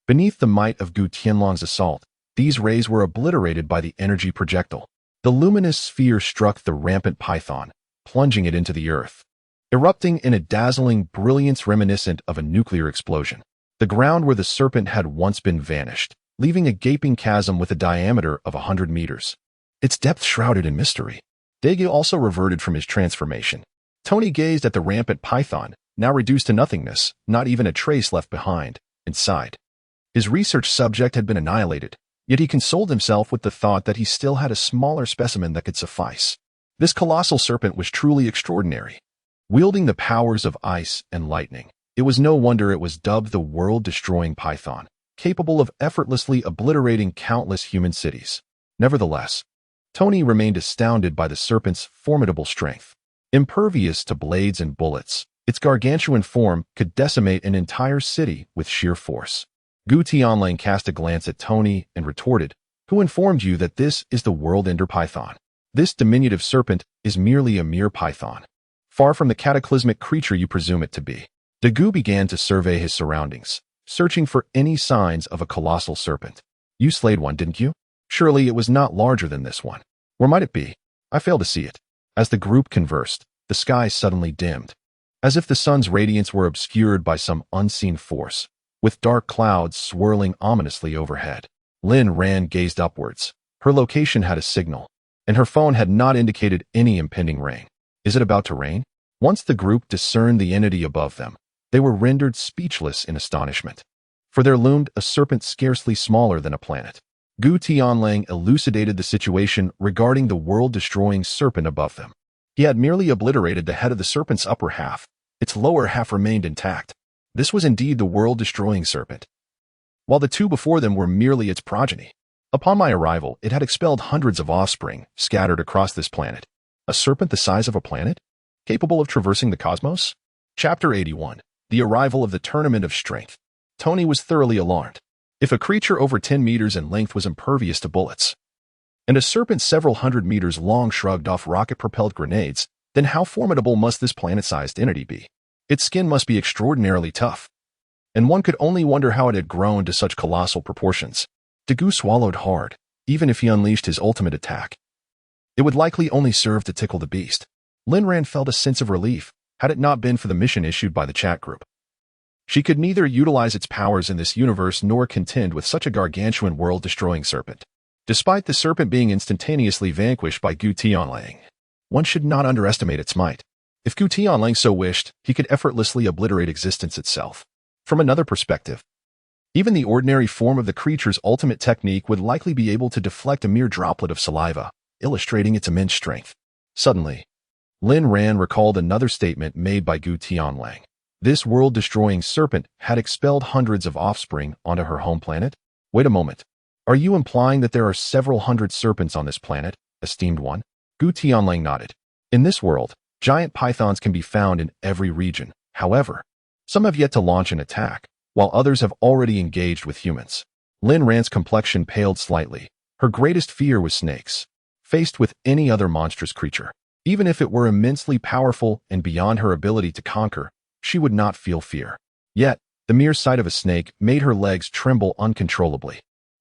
beneath the might of Gu Tianlang's assault, these rays were obliterated by the energy projectile. The luminous sphere struck the rampant python, plunging it into the earth, erupting in a dazzling brilliance reminiscent of a nuclear explosion. The ground where the serpent had once been vanished, leaving a gaping chasm with a diameter of 100 meters. Its depth shrouded in mystery. Daegu also reverted from his transformation. Tony gazed at the rampant python, now reduced to nothingness, not even a trace left behind, inside. His research subject had been annihilated, yet he consoled himself with the thought that he still had a smaller specimen that could suffice. This colossal serpent was truly extraordinary. Wielding the powers of ice and lightning, it was no wonder it was dubbed the world-destroying python, capable of effortlessly obliterating countless human cities. Nevertheless, Tony remained astounded by the serpent's formidable strength. Impervious to blades and bullets, its gargantuan form could decimate an entire city with sheer force. Gu Tianlang cast a glance at Tony and retorted, "Who informed you that this is the world-ender python? This diminutive serpent is merely a mere python, far from the cataclysmic creature you presume it to be." Daegu began to survey his surroundings, searching for any signs of a colossal serpent. "You slayed one, didn't you? Surely it was not larger than this one. Where might it be? I fail to see it." As the group conversed, the sky suddenly dimmed, as if the sun's radiance were obscured by some unseen force, with dark clouds swirling ominously overhead. Lin Ran gazed upwards. Her location had a signal, and her phone had not indicated any impending rain. Is it about to rain? Once the group discerned the entity above them, they were rendered speechless in astonishment. For there loomed a serpent scarcely smaller than a planet. Gu Tianlang elucidated the situation regarding the world-destroying serpent above them. He had merely obliterated the head of the serpent's upper half. Its lower half remained intact. This was indeed the world-destroying serpent, while the two before them were merely its progeny. Upon my arrival, it had expelled hundreds of offspring scattered across this planet. A serpent the size of a planet? Capable of traversing the cosmos? Chapter 81. The Arrival of the Tournament of Strength. Tony was thoroughly alarmed. If a creature over 10 meters in length was impervious to bullets, and a serpent several hundred meters long shrugged off rocket-propelled grenades, then how formidable must this planet-sized entity be? Its skin must be extraordinarily tough, and one could only wonder how it had grown to such colossal proportions. Daegu swallowed hard. Even if he unleashed his ultimate attack, it would likely only serve to tickle the beast. Lin Ran felt a sense of relief, had it not been for the mission issued by the chat group. She could neither utilize its powers in this universe nor contend with such a gargantuan world-destroying serpent. Despite the serpent being instantaneously vanquished by Gu Tianlang, one should not underestimate its might. If Gu Tianlang so wished, he could effortlessly obliterate existence itself. From another perspective, even the ordinary form of the creature's ultimate technique would likely be able to deflect a mere droplet of saliva, illustrating its immense strength. Suddenly, Lin Ran recalled another statement made by Gu Tianlang. This world-destroying serpent had expelled hundreds of offspring onto her home planet? Wait a moment. Are you implying that there are several hundred serpents on this planet, esteemed one? Gu Tianlang nodded. In this world, giant pythons can be found in every region. However, some have yet to launch an attack, while others have already engaged with humans. Lin Ran's complexion paled slightly. Her greatest fear was snakes. Faced with any other monstrous creature, even if it were immensely powerful and beyond her ability to conquer, she would not feel fear. Yet, the mere sight of a snake made her legs tremble uncontrollably.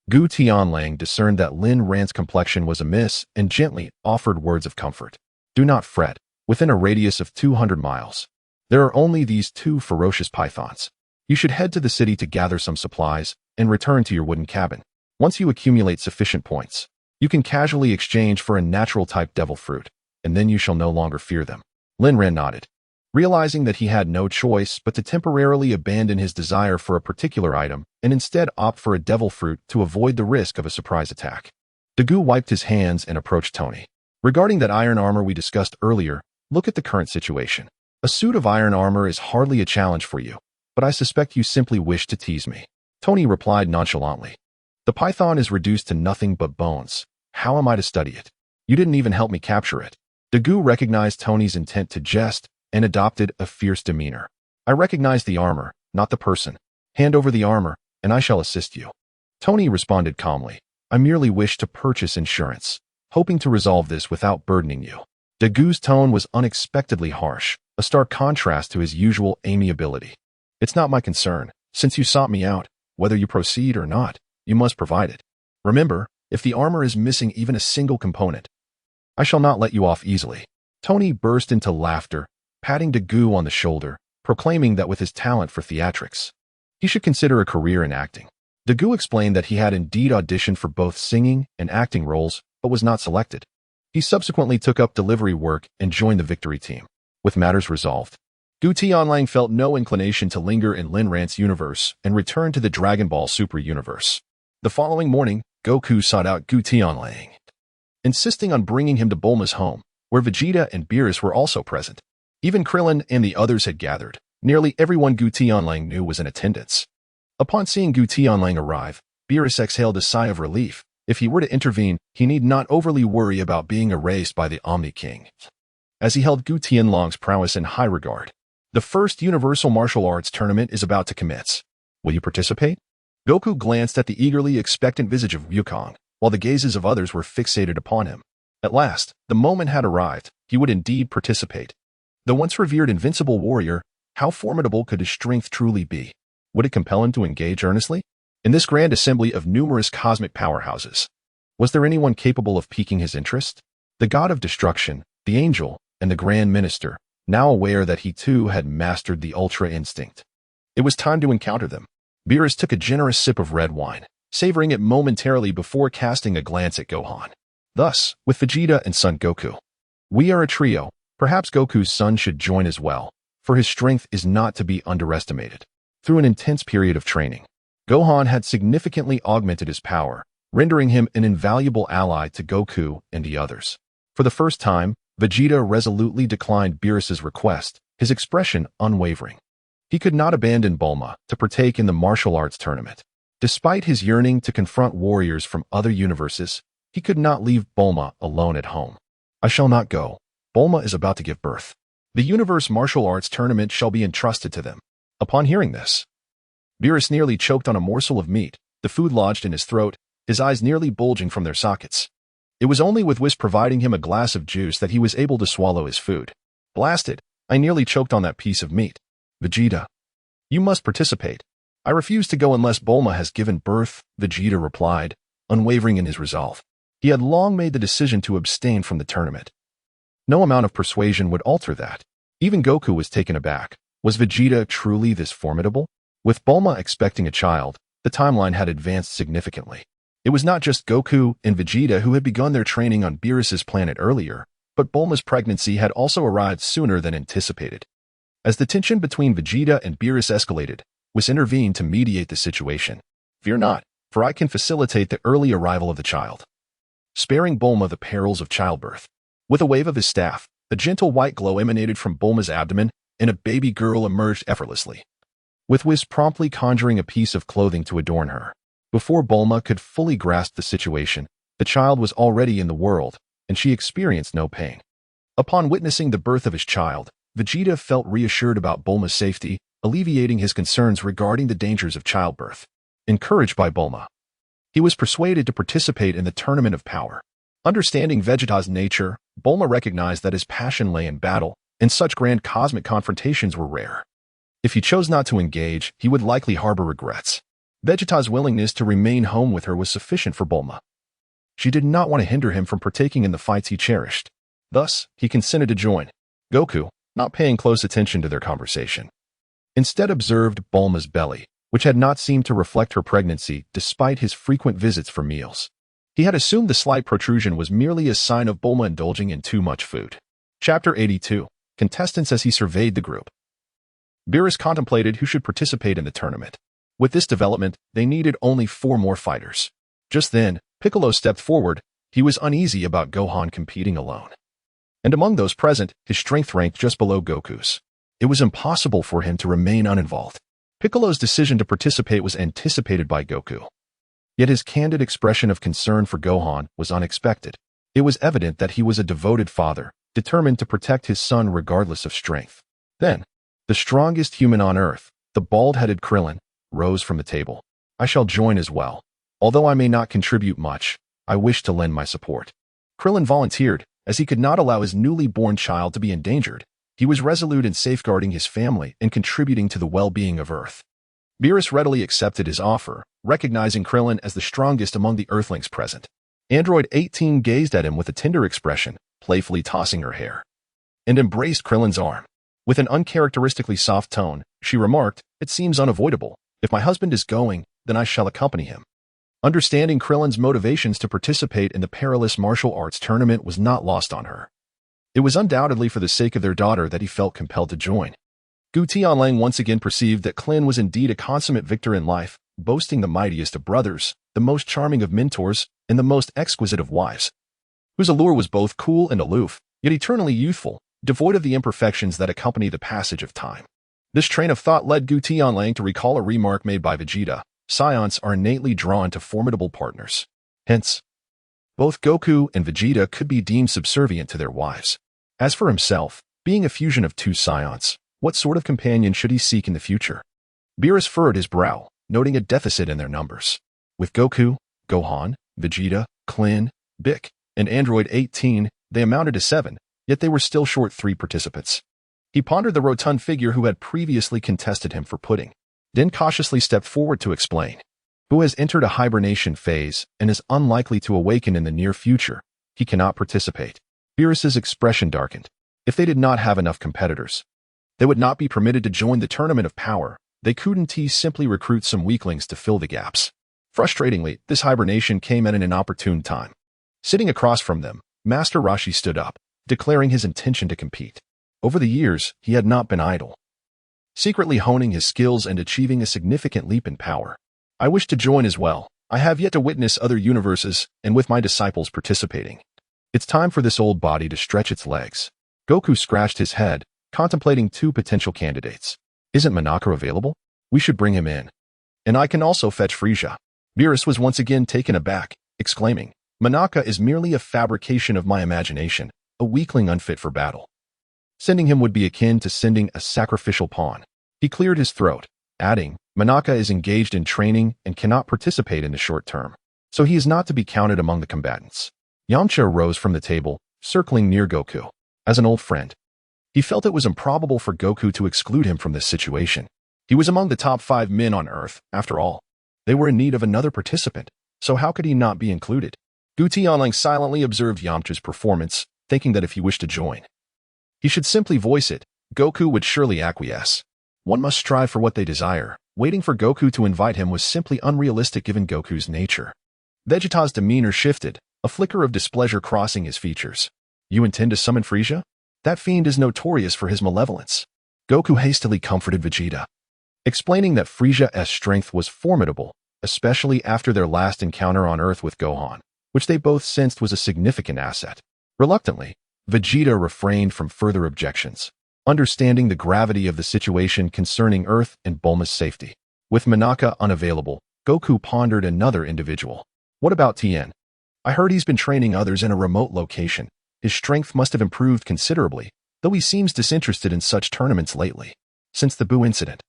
Gu Tianlang discerned that Lin Ran's complexion was amiss and gently offered words of comfort. Do not fret. Within a radius of 200 miles, there are only these two ferocious pythons. You should head to the city to gather some supplies and return to your wooden cabin. Once you accumulate sufficient points, you can casually exchange for a natural-type devil fruit, and then you shall no longer fear them. Lin Ran nodded, realizing that he had no choice but to temporarily abandon his desire for a particular item and instead opt for a devil fruit to avoid the risk of a surprise attack. Daegu wiped his hands and approached Tony. Regarding that iron armor we discussed earlier, look at the current situation. A suit of iron armor is hardly a challenge for you, but I suspect you simply wish to tease me. Tony replied nonchalantly. The python is reduced to nothing but bones. How am I to study it? You didn't even help me capture it. Daegu recognized Tony's intent to jest and adopted a fierce demeanor. I recognize the armor, not the person. Hand over the armor, and I shall assist you. Tony responded calmly. I merely wish to purchase insurance, hoping to resolve this without burdening you. Gu's tone was unexpectedly harsh, a stark contrast to his usual amiability. It's not my concern. Since you sought me out, whether you proceed or not, you must provide it. Remember, if the armor is missing even a single component, I shall not let you off easily. Tony burst into laughter, patting Gu on the shoulder, proclaiming that with his talent for theatrics, he should consider a career in acting. Gu explained that he had indeed auditioned for both singing and acting roles, but was not selected. He subsequently took up delivery work and joined the victory team. With matters resolved, Gu Tianlang felt no inclination to linger in Lin Rant's universe and returned to the Dragon Ball Super universe. The following morning, Goku sought out Gu Tianlang, insisting on bringing him to Bulma's home, where Vegeta and Beerus were also present. Even Krillin and the others had gathered. Nearly everyone Gu Tianlang knew was in attendance. Upon seeing Gu Tianlang arrive, Beerus exhaled a sigh of relief. If he were to intervene, he need not overly worry about being erased by the Omni King, as he held Gu Tianlang's prowess in high regard. The first Universal Martial Arts Tournament is about to commence. Will you participate? Goku glanced at the eagerly expectant visage of Wukong, while the gazes of others were fixated upon him. At last, the moment had arrived. He would indeed participate. The once revered invincible warrior, how formidable could his strength truly be? Would it compel him to engage earnestly? In this grand assembly of numerous cosmic powerhouses, was there anyone capable of piquing his interest? The god of destruction, the angel, and the grand minister, now aware that he too had mastered the ultra instinct. It was time to encounter them. Beerus took a generous sip of red wine, savoring it momentarily before casting a glance at Gohan. Thus, with Vegeta and Son Goku, we are a trio. Perhaps Goku's son should join as well, for his strength is not to be underestimated. Through an intense period of training, Gohan had significantly augmented his power, rendering him an invaluable ally to Goku and the others. For the first time, Vegeta resolutely declined Beerus's request, his expression unwavering. He could not abandon Bulma to partake in the martial arts tournament. Despite his yearning to confront warriors from other universes, he could not leave Bulma alone at home. I shall not go. Bulma is about to give birth. The Universe Martial Arts Tournament shall be entrusted to them. Upon hearing this, Beerus nearly choked on a morsel of meat, the food lodged in his throat, his eyes nearly bulging from their sockets. It was only with Whis providing him a glass of juice that he was able to swallow his food. Blasted, I nearly choked on that piece of meat. Vegeta, you must participate. I refuse to go unless Bulma has given birth, Vegeta replied, unwavering in his resolve. He had long made the decision to abstain from the tournament. No amount of persuasion would alter that. Even Goku was taken aback. Was Vegeta truly this formidable? With Bulma expecting a child, the timeline had advanced significantly. It was not just Goku and Vegeta who had begun their training on Beerus's planet earlier, but Bulma's pregnancy had also arrived sooner than anticipated. As the tension between Vegeta and Beerus escalated, Whis intervened to mediate the situation. Fear not, for I can facilitate the early arrival of the child, sparing Bulma the perils of childbirth. With a wave of his staff, a gentle white glow emanated from Bulma's abdomen, and a baby girl emerged effortlessly, with Whis promptly conjuring a piece of clothing to adorn her. Before Bulma could fully grasp the situation, the child was already in the world, and she experienced no pain. Upon witnessing the birth of his child, Vegeta felt reassured about Bulma's safety, alleviating his concerns regarding the dangers of childbirth. Encouraged by Bulma, he was persuaded to participate in the Tournament of Power. Understanding Vegeta's nature, Bulma recognized that his passion lay in battle, and such grand cosmic confrontations were rare. If he chose not to engage, he would likely harbor regrets. Vegeta's willingness to remain home with her was sufficient for Bulma. She did not want to hinder him from partaking in the fights he cherished. Thus, he consented to join. Goku, not paying close attention to their conversation, instead observed Bulma's belly, which had not seemed to reflect her pregnancy despite his frequent visits for meals. He had assumed the slight protrusion was merely a sign of Bulma indulging in too much food. Chapter 82. Contestants. As he surveyed the group, Beerus contemplated who should participate in the tournament. With this development, they needed only 4 more fighters. Just then, Piccolo stepped forward. He was uneasy about Gohan competing alone. And among those present, his strength ranked just below Goku's. It was impossible for him to remain uninvolved. Piccolo's decision to participate was anticipated by Goku. Yet his candid expression of concern for Gohan was unexpected. It was evident that he was a devoted father, determined to protect his son regardless of strength. Then, the strongest human on Earth, the bald-headed Krillin, rose from the table. I shall join as well. Although I may not contribute much, I wish to lend my support. Krillin volunteered, As he could not allow his newly born child to be endangered, he was resolute in safeguarding his family and contributing to the well-being of Earth. Beerus readily accepted his offer, recognizing Krillin as the strongest among the Earthlings present. Android 18 gazed at him with a tender expression, playfully tossing her hair, and embraced Krillin's arm. With an uncharacteristically soft tone, she remarked, "It seems unavoidable. If my husband is going, then I shall accompany him." Understanding Krillin's motivations to participate in the perilous martial arts tournament was not lost on her. It was undoubtedly for the sake of their daughter that he felt compelled to join. Gu Tianlang once again perceived that Klin was indeed a consummate victor in life, boasting the mightiest of brothers, the most charming of mentors, and the most exquisite of wives, whose allure was both cool and aloof, yet eternally youthful, devoid of the imperfections that accompany the passage of time. This train of thought led Gu Tianlang to recall a remark made by Vegeta: "Scions are innately drawn to formidable partners." Hence, both Goku and Vegeta could be deemed subservient to their wives. As for himself, being a fusion of two scions, what sort of companion should he seek in the future? Beerus furrowed his brow, noting a deficit in their numbers. With Goku, Gohan, Vegeta, Klin, Bick, and Android 18, they amounted to 7, yet they were still short 3 participants. He pondered the rotund figure who had previously contested him for pudding, then cautiously stepped forward to explain. Who has entered a hibernation phase and is unlikely to awaken in the near future. He cannot participate. Beerus's expression darkened. If they did not have enough competitors, they would not be permitted to join the tournament of power. They couldn't simply recruit some weaklings to fill the gaps. Frustratingly, this hibernation came at an inopportune time. Sitting across from them, Master Roshi stood up, declaring his intention to compete. Over the years, he had not been idle, secretly honing his skills and achieving a significant leap in power. "I wish to join as well. I have yet to witness other universes, and with my disciples participating. It's time for this old body to stretch its legs." Goku scratched his head, contemplating 2 potential candidates. "Isn't Monaka available? We should bring him in. And I can also fetch Frieza." Beerus was once again taken aback, exclaiming, "Monaka is merely a fabrication of my imagination, a weakling unfit for battle. Sending him would be akin to sending a sacrificial pawn." He cleared his throat, adding, "Monaka is engaged in training and cannot participate in the short term, so he is not to be counted among the combatants." Yamcha rose from the table, circling near Goku. As an old friend, he felt it was improbable for Goku to exclude him from this situation. He was among the top 5 men on Earth, after all. They were in need of another participant, so how could he not be included? Gu Tianlang silently observed Yamcha's performance, thinking that if he wished to join, he should simply voice it. Goku would surely acquiesce. One must strive for what they desire. Waiting for Goku to invite him was simply unrealistic given Goku's nature. Vegeta's demeanor shifted, a flicker of displeasure crossing his features. "You intend to summon Frieza? That fiend is notorious for his malevolence." Goku hastily comforted Vegeta, explaining that Frieza's strength was formidable, especially after their last encounter on Earth with Gohan, which they both sensed was a significant asset. Reluctantly, Vegeta refrained from further objections, understanding the gravity of the situation concerning Earth and Bulma's safety. With Monaka unavailable, Goku pondered another individual. "What about Tien? I heard he's been training others in a remote location. His strength must have improved considerably, though he seems disinterested in such tournaments lately. Since the Buu incident,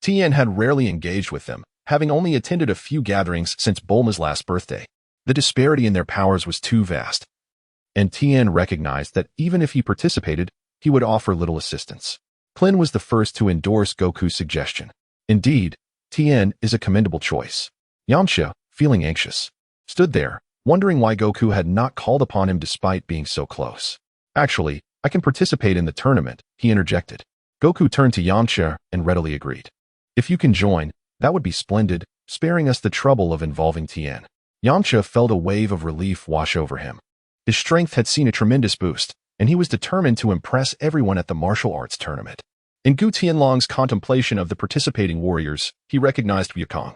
Tien had rarely engaged with them, having only attended a few gatherings since Bulma's last birthday. The disparity in their powers was too vast, and Tien recognized that even if he participated, he would offer little assistance." Klin was the first to endorse Goku's suggestion. "Indeed, Tien is a commendable choice." Yamcha, feeling anxious, stood there, wondering why Goku had not called upon him despite being so close. "Actually, I can participate in the tournament," he interjected. Goku turned to Yamcha and readily agreed. "If you can join, that would be splendid, sparing us the trouble of involving Tien." Yamcha felt a wave of relief wash over him. His strength had seen a tremendous boost, and he was determined to impress everyone at the martial arts tournament. In Gu Tianlang's contemplation of the participating warriors, he recognized Wukong,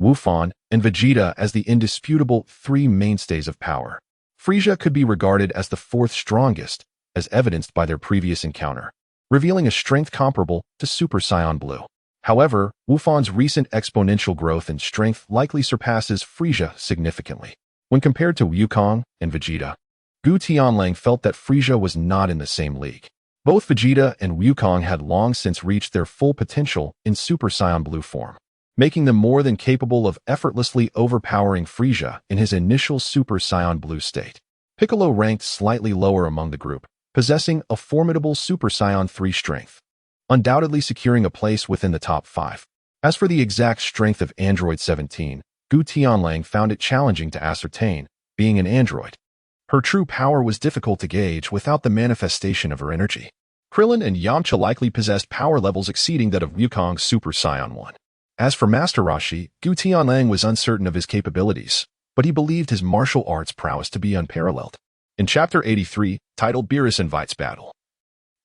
Wufan, and Vegeta as the indisputable 3 mainstays of power. Frieza could be regarded as the 4th strongest, as evidenced by their previous encounter, revealing a strength comparable to Super Saiyan Blue. However, Wufan's recent exponential growth in strength likely surpasses Frieza significantly. When compared to Wukong and Vegeta, Gu Tianlang felt that Frieza was not in the same league. Both Vegeta and Wukong had long since reached their full potential in Super Saiyan Blue form, making them more than capable of effortlessly overpowering Frieza in his initial Super Saiyan Blue state. Piccolo ranked slightly lower among the group, possessing a formidable Super Saiyan 3 strength, undoubtedly securing a place within the top 5. As for the exact strength of Android 17, Gu Tianlang found it challenging to ascertain, being an android. Her true power was difficult to gauge without the manifestation of her energy. Krillin and Yamcha likely possessed power levels exceeding that of Wukong's Super Saiyan 1. As for Master Roshi, Gu Tianlang was uncertain of his capabilities, but he believed his martial arts prowess to be unparalleled. In Chapter 83, titled Beerus Invites Battle,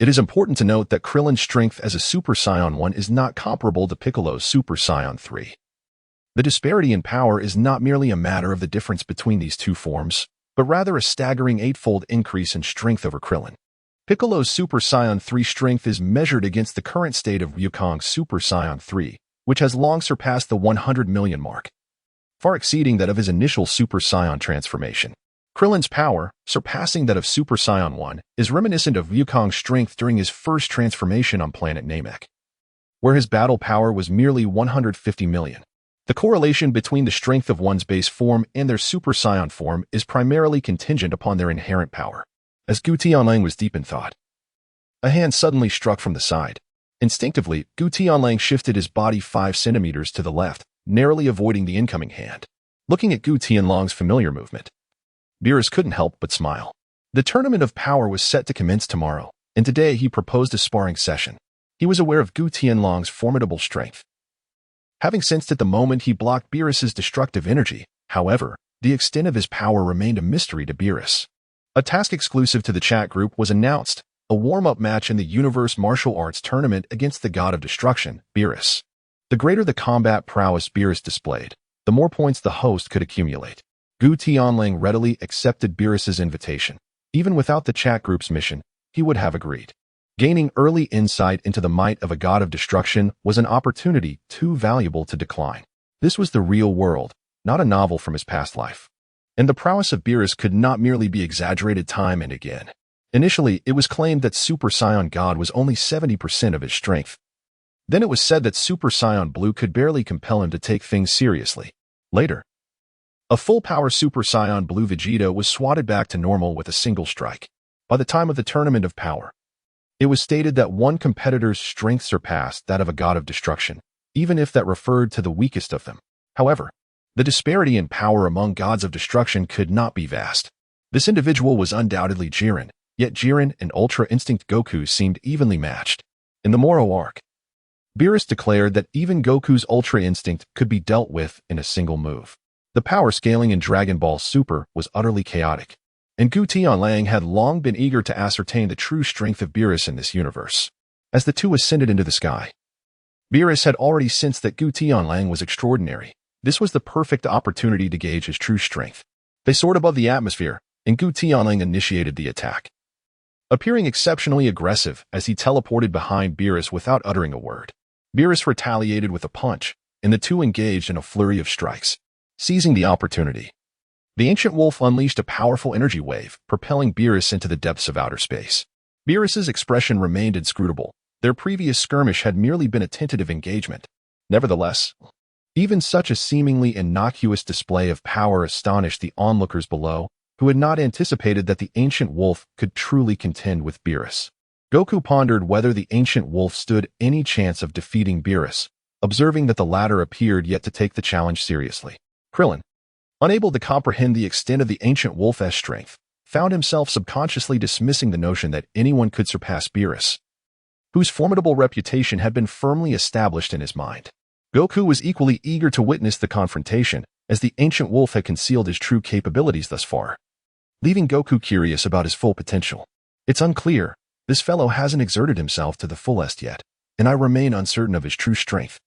it is important to note that Krillin's strength as a Super Saiyan 1 is not comparable to Piccolo's Super Saiyan 3. The disparity in power is not merely a matter of the difference between these two forms, but rather a staggering 8-fold increase in strength over Krillin. Piccolo's Super Saiyan 3 strength is measured against the current state of Wukong's Super Saiyan 3, which has long surpassed the 100 million mark, far exceeding that of his initial Super Saiyan transformation. Krillin's power, surpassing that of Super Saiyan 1, is reminiscent of Wukong's strength during his first transformation on planet Namek, where his battle power was merely 150 million. The correlation between the strength of one's base form and their Super Saiyan form is primarily contingent upon their inherent power. As Gu Tianlang was deep in thought, a hand suddenly struck from the side. Instinctively, Gu Tianlang shifted his body 5 centimeters to the left, narrowly avoiding the incoming hand. Looking at Gu Tianlang's familiar movement, Beerus couldn't help but smile. The tournament of power was set to commence tomorrow, and today he proposed a sparring session. He was aware of Gu Tianlang's formidable strength. Having sensed at the moment he blocked Beerus's destructive energy, however, the extent of his power remained a mystery to Beerus. A task exclusive to the chat group was announced, a warm-up match in the Universe Martial Arts Tournament against the God of Destruction, Beerus. The greater the combat prowess Beerus displayed, the more points the host could accumulate. Gu Tianlang readily accepted Beerus's invitation. Even without the chat group's mission, he would have agreed. Gaining early insight into the might of a god of destruction was an opportunity too valuable to decline. This was the real world, not a novel from his past life. And the prowess of Beerus could not merely be exaggerated time and again. Initially, it was claimed that Super Saiyan God was only 70% of his strength. Then it was said that Super Saiyan Blue could barely compel him to take things seriously. Later, a full-power Super Saiyan Blue Vegeta was swatted back to normal with a single strike. By the time of the Tournament of Power, it was stated that one competitor's strength surpassed that of a god of destruction, even if that referred to the weakest of them. However, the disparity in power among gods of destruction could not be vast. This individual was undoubtedly Jiren, yet Jiren and Ultra Instinct Goku seemed evenly matched. In the Moro arc, Beerus declared that even Goku's Ultra Instinct could be dealt with in a single move. The power scaling in Dragon Ball Super was utterly chaotic, and Gu Tianlang had long been eager to ascertain the true strength of Beerus in this universe. As the two ascended into the sky, Beerus had already sensed that Gu Tianlang was extraordinary. This was the perfect opportunity to gauge his true strength. They soared above the atmosphere, and Gu Tianlang initiated the attack, appearing exceptionally aggressive as he teleported behind Beerus without uttering a word. Beerus retaliated with a punch, and the two engaged in a flurry of strikes. Seizing the opportunity, the ancient wolf unleashed a powerful energy wave, propelling Beerus into the depths of outer space. Beerus's expression remained inscrutable. Their previous skirmish had merely been a tentative engagement. Nevertheless, even such a seemingly innocuous display of power astonished the onlookers below, who had not anticipated that the ancient wolf could truly contend with Beerus. Goku pondered whether the ancient wolf stood any chance of defeating Beerus, observing that the latter appeared yet to take the challenge seriously. Krillin, unable to comprehend the extent of the ancient wolf's strength, found himself subconsciously dismissing the notion that anyone could surpass Beerus, whose formidable reputation had been firmly established in his mind. Goku was equally eager to witness the confrontation, as the ancient wolf had concealed his true capabilities thus far, leaving Goku curious about his full potential. It's unclear. This fellow hasn't exerted himself to the fullest yet, and I remain uncertain of his true strength.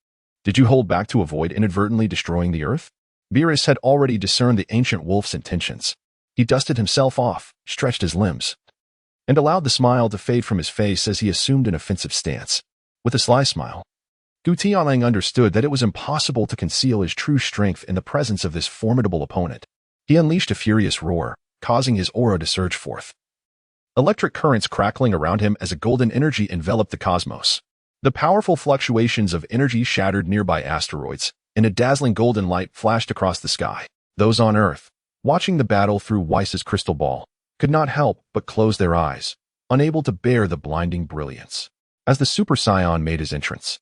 Did you hold back to avoid inadvertently destroying the earth? Beerus had already discerned the ancient wolf's intentions. He dusted himself off, stretched his limbs, and allowed the smile to fade from his face as he assumed an offensive stance. With a sly smile, Gu Tianlang understood that it was impossible to conceal his true strength in the presence of this formidable opponent. He unleashed a furious roar, causing his aura to surge forth, electric currents crackling around him as a golden energy enveloped the cosmos. The powerful fluctuations of energy shattered nearby asteroids, and a dazzling golden light flashed across the sky. Those on Earth, watching the battle through Weiss's crystal ball, could not help but close their eyes, unable to bear the blinding brilliance. As the Super Saiyan made his entrance,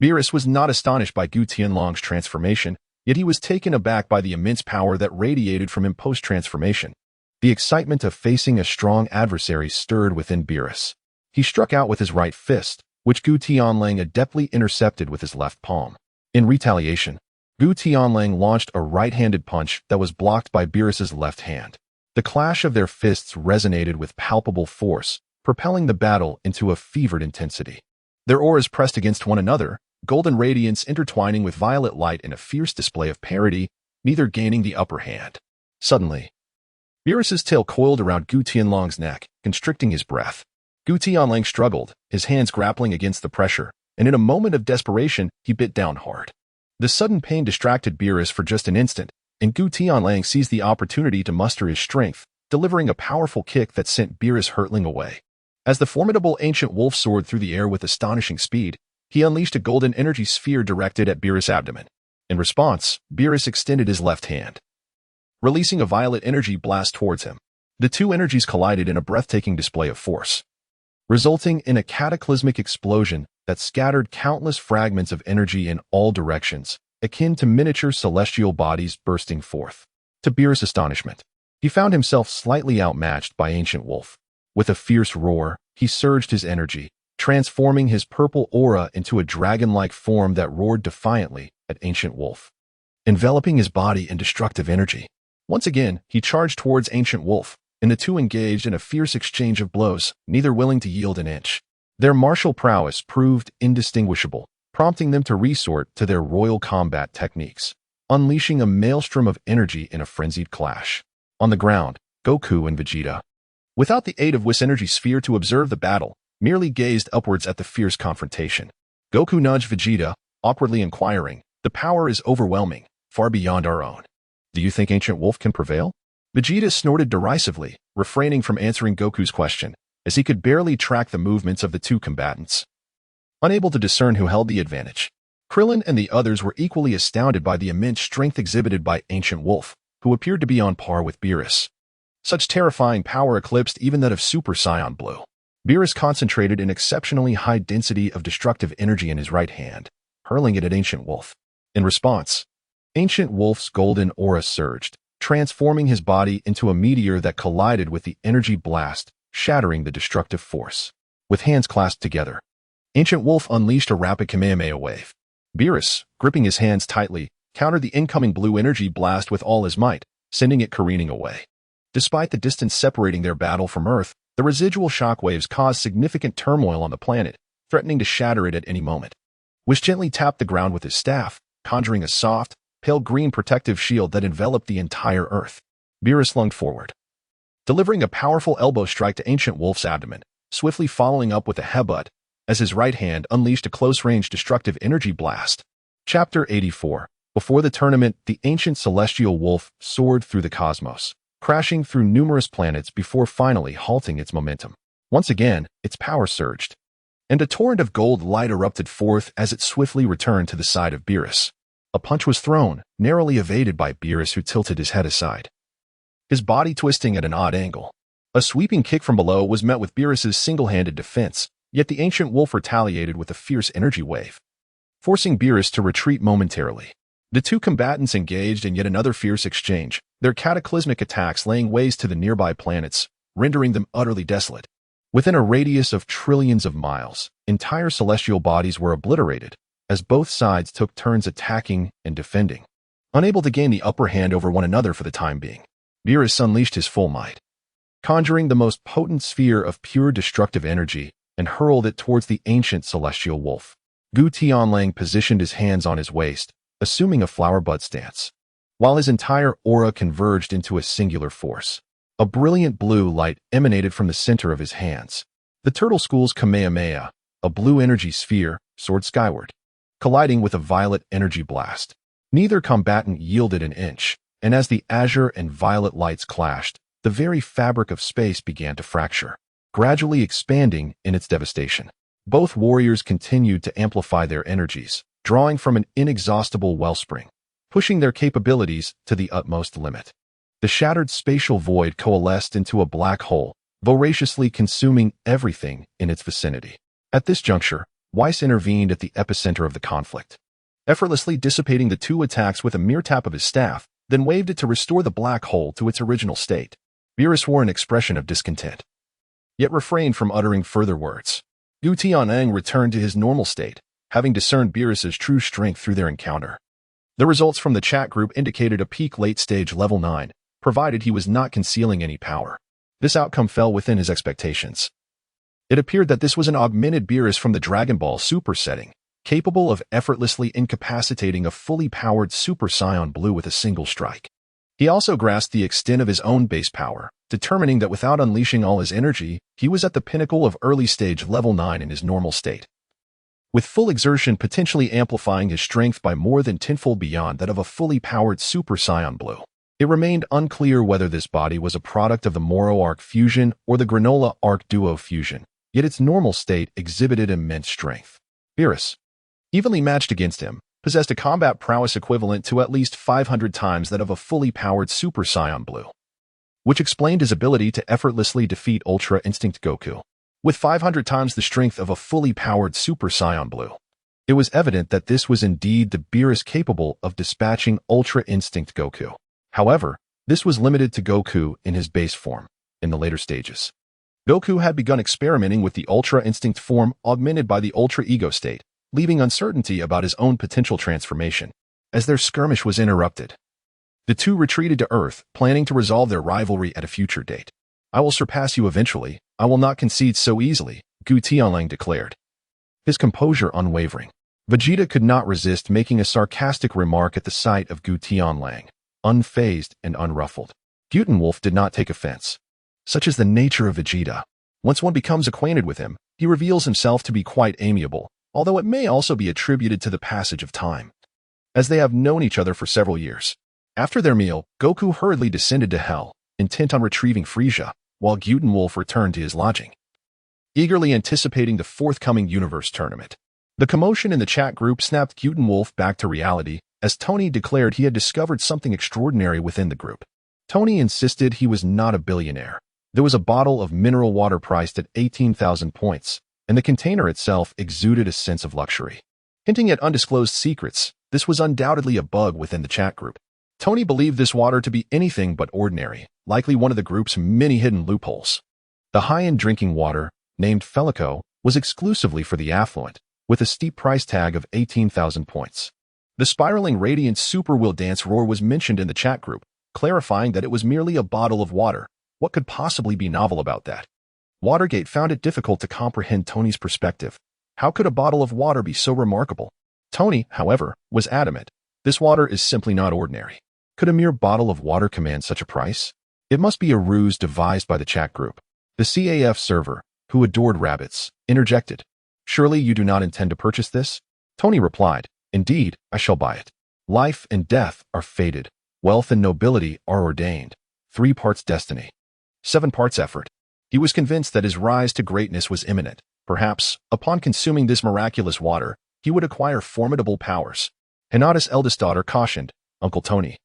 Beerus was not astonished by Gu Tianlang's transformation, yet he was taken aback by the immense power that radiated from him post-transformation. The excitement of facing a strong adversary stirred within Beerus. He struck out with his right fist, which Gu Tianlang adeptly intercepted with his left palm. In retaliation, Gu Tianlang launched a right-handed punch that was blocked by Beerus's left hand. The clash of their fists resonated with palpable force, propelling the battle into a fevered intensity. Their auras pressed against one another, golden radiance intertwining with violet light in a fierce display of parity, neither gaining the upper hand. Suddenly, Beerus's tail coiled around Gu Tianlang's neck, constricting his breath. Gu Tianlang struggled, his hands grappling against the pressure, and in a moment of desperation, he bit down hard. The sudden pain distracted Beerus for just an instant, and Gu Tianlang seized the opportunity to muster his strength, delivering a powerful kick that sent Beerus hurtling away. As the formidable ancient wolf soared through the air with astonishing speed, he unleashed a golden energy sphere directed at Beerus' abdomen. In response, Beerus extended his left hand, releasing a violet energy blast towards him. The two energies collided in a breathtaking display of force, resulting in a cataclysmic explosion that scattered countless fragments of energy in all directions, akin to miniature celestial bodies bursting forth. To Beerus' astonishment, he found himself slightly outmatched by Ancient Wolf. With a fierce roar, he surged his energy, transforming his purple aura into a dragon-like form that roared defiantly at Ancient Wolf, enveloping his body in destructive energy. Once again, he charged towards Ancient Wolf, and the two engaged in a fierce exchange of blows, neither willing to yield an inch. Their martial prowess proved indistinguishable, prompting them to resort to their royal combat techniques, unleashing a maelstrom of energy in a frenzied clash. On the ground, Goku and Vegeta, without the aid of Whis energy sphere to observe the battle, merely gazed upwards at the fierce confrontation. Goku nudged Vegeta, awkwardly inquiring, "The power is overwhelming, far beyond our own. Do you think Ancient Wolf can prevail?" Vegeta snorted derisively, refraining from answering Goku's question, as he could barely track the movements of the two combatants. Unable to discern who held the advantage, Krillin and the others were equally astounded by the immense strength exhibited by Ancient Wolf, who appeared to be on par with Beerus. Such terrifying power eclipsed even that of Super Saiyan Blue. Beerus concentrated an exceptionally high density of destructive energy in his right hand, hurling it at Ancient Wolf. In response, Ancient Wolf's golden aura surged, transforming his body into a meteor that collided with the energy blast, shattering the destructive force. With hands clasped together, Ancient Wolf unleashed a rapid Kamehameha wave. Beerus, gripping his hands tightly, countered the incoming blue energy blast with all his might, sending it careening away. Despite the distance separating their battle from Earth, the residual shockwaves caused significant turmoil on the planet, threatening to shatter it at any moment. Whis gently tapped the ground with his staff, conjuring a soft, pale green protective shield that enveloped the entire Earth. Beerus lunged forward, delivering a powerful elbow strike to Ancient Wolf's abdomen, swiftly following up with a headbutt, as his right hand unleashed a close-range destructive energy blast. Chapter 84. Before the tournament, the ancient celestial wolf soared through the cosmos, crashing through numerous planets before finally halting its momentum. Once again, its power surged, and a torrent of gold light erupted forth as it swiftly returned to the side of Beerus. A punch was thrown, narrowly evaded by Beerus, who tilted his head aside, his body twisting at an odd angle. A sweeping kick from below was met with Beerus's single-handed defense, yet the ancient wolf retaliated with a fierce energy wave, forcing Beerus to retreat momentarily. The two combatants engaged in yet another fierce exchange, their cataclysmic attacks laying waste to the nearby planets, rendering them utterly desolate. Within a radius of trillions of miles, entire celestial bodies were obliterated, as both sides took turns attacking and defending. Unable to gain the upper hand over one another for the time being, Beerus unleashed his full might, conjuring the most potent sphere of pure destructive energy, and hurled it towards the ancient celestial wolf. Gu Tianlang positioned his hands on his waist, assuming a flower bud stance, while his entire aura converged into a singular force. A brilliant blue light emanated from the center of his hands. The Turtle School's Kamehameha, a blue energy sphere, soared skyward, colliding with a violet energy blast. Neither combatant yielded an inch, and as the azure and violet lights clashed, the very fabric of space began to fracture, gradually expanding in its devastation. Both warriors continued to amplify their energies, drawing from an inexhaustible wellspring, pushing their capabilities to the utmost limit. The shattered spatial void coalesced into a black hole, voraciously consuming everything in its vicinity. At this juncture, Weiss intervened at the epicenter of the conflict, effortlessly dissipating the two attacks with a mere tap of his staff, then waved it to restore the black hole to its original state. Beerus wore an expression of discontent, yet refrained from uttering further words. Gu Tianlang returned to his normal state, having discerned Beerus's true strength through their encounter. The results from the chat group indicated a peak late-stage level 9, provided he was not concealing any power. This outcome fell within his expectations. It appeared that this was an augmented Beerus from the Dragon Ball Super setting, capable of effortlessly incapacitating a fully powered Super Saiyan Blue with a single strike. He also grasped the extent of his own base power, determining that without unleashing all his energy, he was at the pinnacle of early-stage level 9 in his normal state, with full exertion potentially amplifying his strength by more than tenfold beyond that of a fully powered Super Saiyan Blue. It remained unclear whether this body was a product of the Moro Arc fusion or the Granola Arc Duo fusion, yet its normal state exhibited immense strength. Beerus, evenly matched against him, possessed a combat prowess equivalent to at least 500 times that of a fully powered Super Saiyan Blue, which explained his ability to effortlessly defeat Ultra Instinct Goku. With 500 times the strength of a fully powered Super Saiyan Blue, it was evident that this was indeed the Beerus capable of dispatching Ultra Instinct Goku. However, this was limited to Goku in his base form. In the later stages, Goku had begun experimenting with the Ultra Instinct form augmented by the Ultra Ego state, leaving uncertainty about his own potential transformation. As their skirmish was interrupted, the two retreated to Earth, planning to resolve their rivalry at a future date. "I will surpass you eventually. I will not concede so easily," Gu Tianlang declared, his composure unwavering. Vegeta could not resist making a sarcastic remark at the sight of Gu Tianlang, unfazed and unruffled. Wolf did not take offense. Such is the nature of Vegeta. Once one becomes acquainted with him, he reveals himself to be quite amiable, although it may also be attributed to the passage of time, as they have known each other for several years. After their meal, Goku hurriedly descended to Hell, intent on retrieving Frieza, while Wolf returned to his lodging, eagerly anticipating the forthcoming Universe Tournament. The commotion in the chat group snapped Wolf back to reality, as Tony declared he had discovered something extraordinary within the group. Tony insisted he was not a billionaire. There was a bottle of mineral water priced at 18,000 points, and the container itself exuded a sense of luxury. Hinting at undisclosed secrets, this was undoubtedly a bug within the chat group. Tony believed this water to be anything but ordinary, likely one of the group's many hidden loopholes. The high-end drinking water, named Felico, was exclusively for the affluent, with a steep price tag of 18,000 points. The spiraling radiant super wheel dance roar was mentioned in the chat group, clarifying that it was merely a bottle of water. What could possibly be novel about that? Watergate found it difficult to comprehend Tony's perspective. How could a bottle of water be so remarkable? Tony, however, was adamant. This water is simply not ordinary. Could a mere bottle of water command such a price? It must be a ruse devised by the chat group. The CAF server, who adored rabbits, interjected. "Surely you do not intend to purchase this?" Tony replied, "Indeed, I shall buy it. Life and death are fated. Wealth and nobility are ordained. 3 parts destiny, 7 parts effort." He was convinced that his rise to greatness was imminent. Perhaps, upon consuming this miraculous water, he would acquire formidable powers. Hinata's eldest daughter cautioned, "Uncle Tony,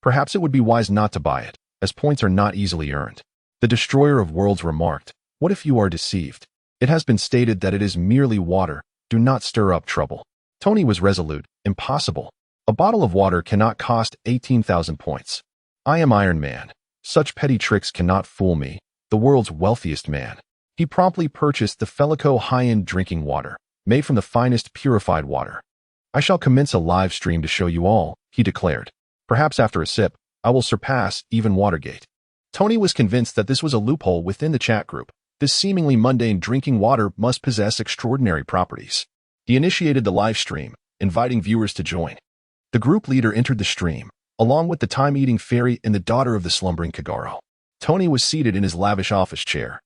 perhaps it would be wise not to buy it, as points are not easily earned." The destroyer of worlds remarked, "What if you are deceived? It has been stated that it is merely water. Do not stir up trouble." Tony was resolute. "Impossible. A bottle of water cannot cost 18,000 points. I am Iron Man. Such petty tricks cannot fool me, the world's wealthiest man." He promptly purchased the Felico high-end drinking water, made from the finest purified water. "I shall commence a live stream to show you all," he declared. "Perhaps after a sip, I will surpass even Watergate." Tony was convinced that this was a loophole within the chat group. This seemingly mundane drinking water must possess extraordinary properties. He initiated the live stream, inviting viewers to join. The group leader entered the stream, along with the time-eating fairy and the daughter of the slumbering Kogoro. Tony was seated in his lavish office chair,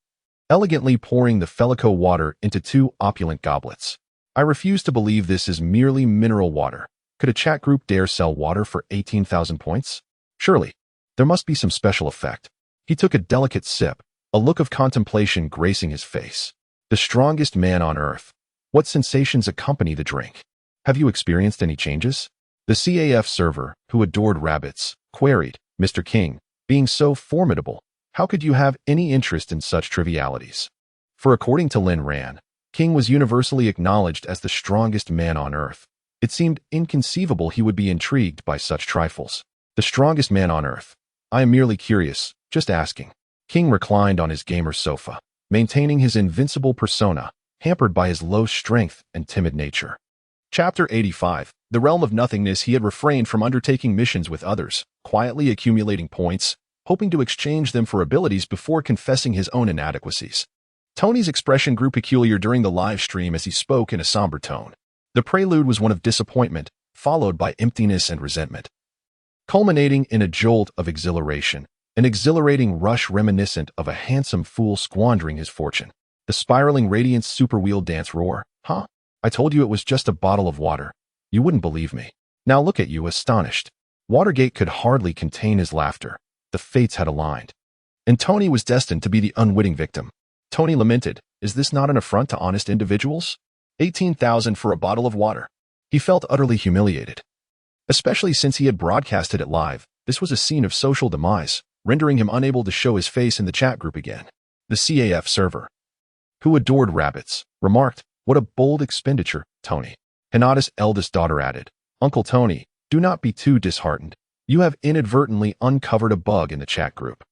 elegantly pouring the Felico water into 2 opulent goblets. "I refuse to believe this is merely mineral water. Could a chat group dare sell water for 18,000 points? Surely, there must be some special effect." He took a delicate sip, a look of contemplation gracing his face. "The strongest man on earth. What sensations accompany the drink? Have you experienced any changes?" The CAF server, who adored rabbits, queried, "Mr. King, Being so formidable, how could you have any interest in such trivialities? For according to Lin Ran, King was universally acknowledged as the strongest man on earth. It seemed inconceivable he would be intrigued by such trifles. The strongest man on earth. I am merely curious, just asking. King reclined on his gamer's sofa, maintaining his invincible persona, hampered by his low strength and timid nature. Chapter 85. The realm of nothingness. He had refrained from undertaking missions with others, quietly accumulating points, hoping to exchange them for abilities before confessing his own inadequacies. Tony's expression grew peculiar during the live stream as he spoke in a somber tone. The prelude was one of disappointment, followed by emptiness and resentment, culminating in a jolt of exhilaration, an exhilarating rush reminiscent of a handsome fool squandering his fortune. The spiraling radiance superwheel dance roar. Huh? I told you it was just a bottle of water. You wouldn't believe me. Now look at you, astonished. Watergate could hardly contain his laughter. The fates had aligned. And Tony was destined to be the unwitting victim. Tony lamented, is this not an affront to honest individuals? 18,000 for a bottle of water. He felt utterly humiliated. Especially since he had broadcasted it live, this was a scene of social demise, rendering him unable to show his face in the chat group again. The CAF server, who adored rabbits, remarked, what a bold expenditure, Tony. Hinata's eldest daughter added, Uncle Tony, do not be too disheartened. You have inadvertently uncovered a bug in the chat group.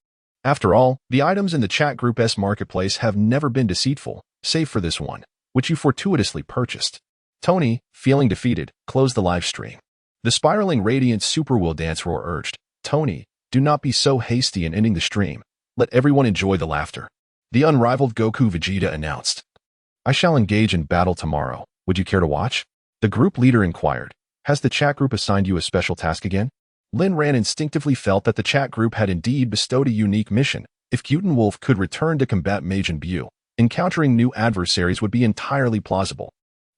After all, the items in the chat group's marketplace have never been deceitful, save for this one, which you fortuitously purchased. Tony, feeling defeated, closed the live stream. The spiraling radiant superwheel dance roar urged, Tony, do not be so hasty in ending the stream. Let everyone enjoy the laughter. The unrivaled Goku Vegeta announced, I shall engage in battle tomorrow. Would you care to watch? The group leader inquired, has the chat group assigned you a special task again? Lin Ran instinctively felt that the chat group had indeed bestowed a unique mission. If Kyuten Wolf could return to combat Majin Buu, encountering new adversaries would be entirely plausible.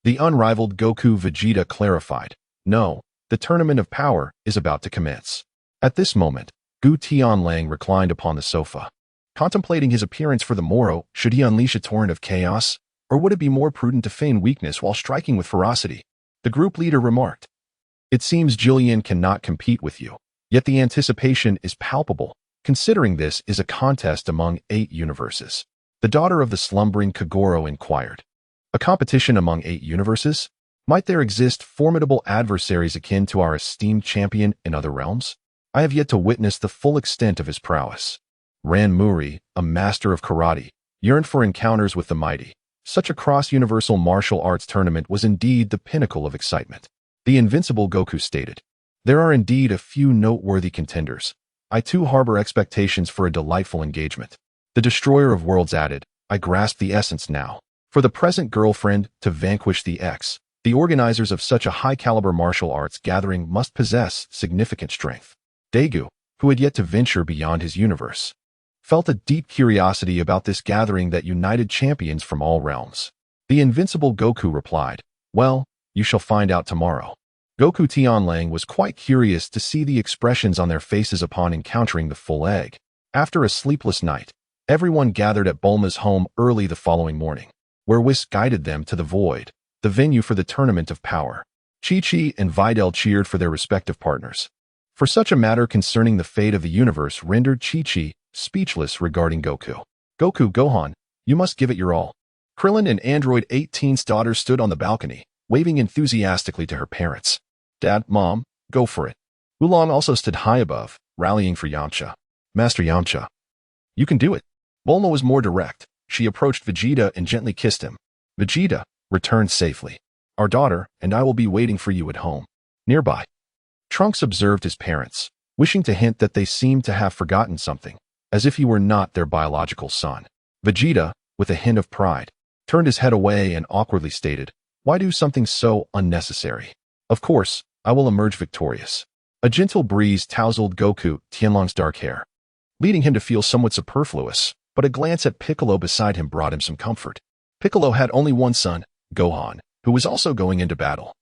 The unrivaled Goku Vegeta clarified, no, the tournament of power is about to commence. At this moment, Gu Tianlang reclined upon the sofa, contemplating his appearance for the morrow. Should he unleash a torrent of chaos, or would it be more prudent to feign weakness while striking with ferocity? The group leader remarked, it seems Jillian cannot compete with you, yet the anticipation is palpable, considering this is a contest among 8 universes. The daughter of the slumbering Kogoro inquired, a competition among 8 universes? Might there exist formidable adversaries akin to our esteemed champion in other realms? I have yet to witness the full extent of his prowess. Ran Muri, a master of karate, yearned for encounters with the mighty. Such a cross-universal martial arts tournament was indeed the pinnacle of excitement. The Invincible Goku stated, there are indeed a few noteworthy contenders. I too harbor expectations for a delightful engagement. The Destroyer of Worlds added, I grasp the essence now. For the present girlfriend to vanquish the ex, the organizers of such a high-caliber martial arts gathering must possess significant strength. Daegu, who had yet to venture beyond his universe, felt a deep curiosity about this gathering that united champions from all realms. The Invincible Goku replied, well, you shall find out tomorrow. Goku Tianlang was quite curious to see the expressions on their faces upon encountering the full egg. After a sleepless night, everyone gathered at Bulma's home early the following morning, where Whis guided them to the void, the venue for the tournament of power. Chi-Chi and Videl cheered for their respective partners. For such a matter concerning the fate of the universe rendered Chi-Chi speechless regarding Goku. Goku, Gohan, you must give it your all. Krillin and Android 18's daughter stood on the balcony, waving enthusiastically to her parents. Dad, Mom, go for it. Oolong also stood high above, rallying for Yamcha. Master Yamcha, you can do it. Bulma was more direct. She approached Vegeta and gently kissed him. Vegeta, return safely. Our daughter and I will be waiting for you at home. Nearby, Trunks observed his parents, wishing to hint that they seemed to have forgotten something, as if he were not their biological son. Vegeta, with a hint of pride, turned his head away and awkwardly stated, why do something so unnecessary? Of course, I will emerge victorious. A gentle breeze tousled Goku Tianlang's dark hair, leading him to feel somewhat superfluous, but a glance at Piccolo beside him brought him some comfort. Piccolo had only one son, Gohan, who was also going into battle.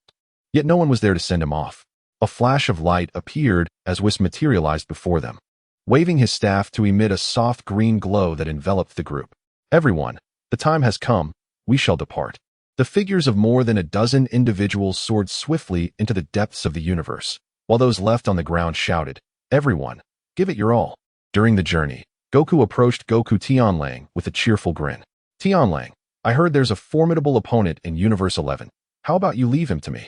Yet no one was there to send him off. A flash of light appeared as Whis materialized before them, waving his staff to emit a soft green glow that enveloped the group. Everyone, the time has come, we shall depart. The figures of more than a dozen individuals soared swiftly into the depths of the universe, while those left on the ground shouted, everyone, give it your all. During the journey, Goku approached Goku Tianlang with a cheerful grin. Tianlang, I heard there's a formidable opponent in Universe 11. How about you leave him to me?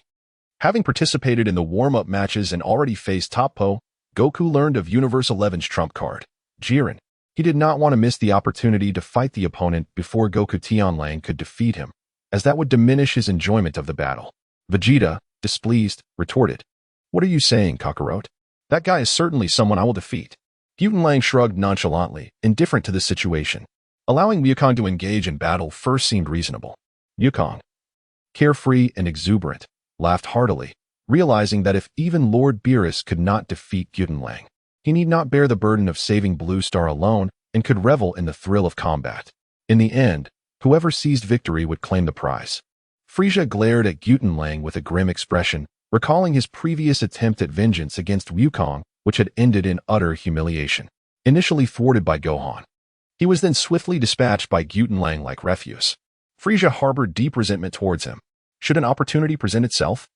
Having participated in the warm-up matches and already faced Toppo, Goku learned of Universe 11's trump card, Jiren. He did not want to miss the opportunity to fight the opponent before Goku Tianlang could defeat him, as that would diminish his enjoyment of the battle. Vegeta, displeased, retorted, What are you saying, Kogoro? That guy is certainly someone I will defeat. Gu Tianlang shrugged nonchalantly, indifferent to the situation. Allowing Wukong to engage in battle first seemed reasonable. Wukong, carefree and exuberant, laughed heartily, realizing that if even Lord Beerus could not defeat Gu Tianlang, he need not bear the burden of saving Blue Star alone and could revel in the thrill of combat. In the end, whoever seized victory would claim the prize. Frieza glared at Gu Tianlang with a grim expression, recalling his previous attempt at vengeance against Wukong, which had ended in utter humiliation. Initially thwarted by Gohan, he was then swiftly dispatched by Gu Tianlang like refuse. Frieza harbored deep resentment towards him. Should an opportunity present itself,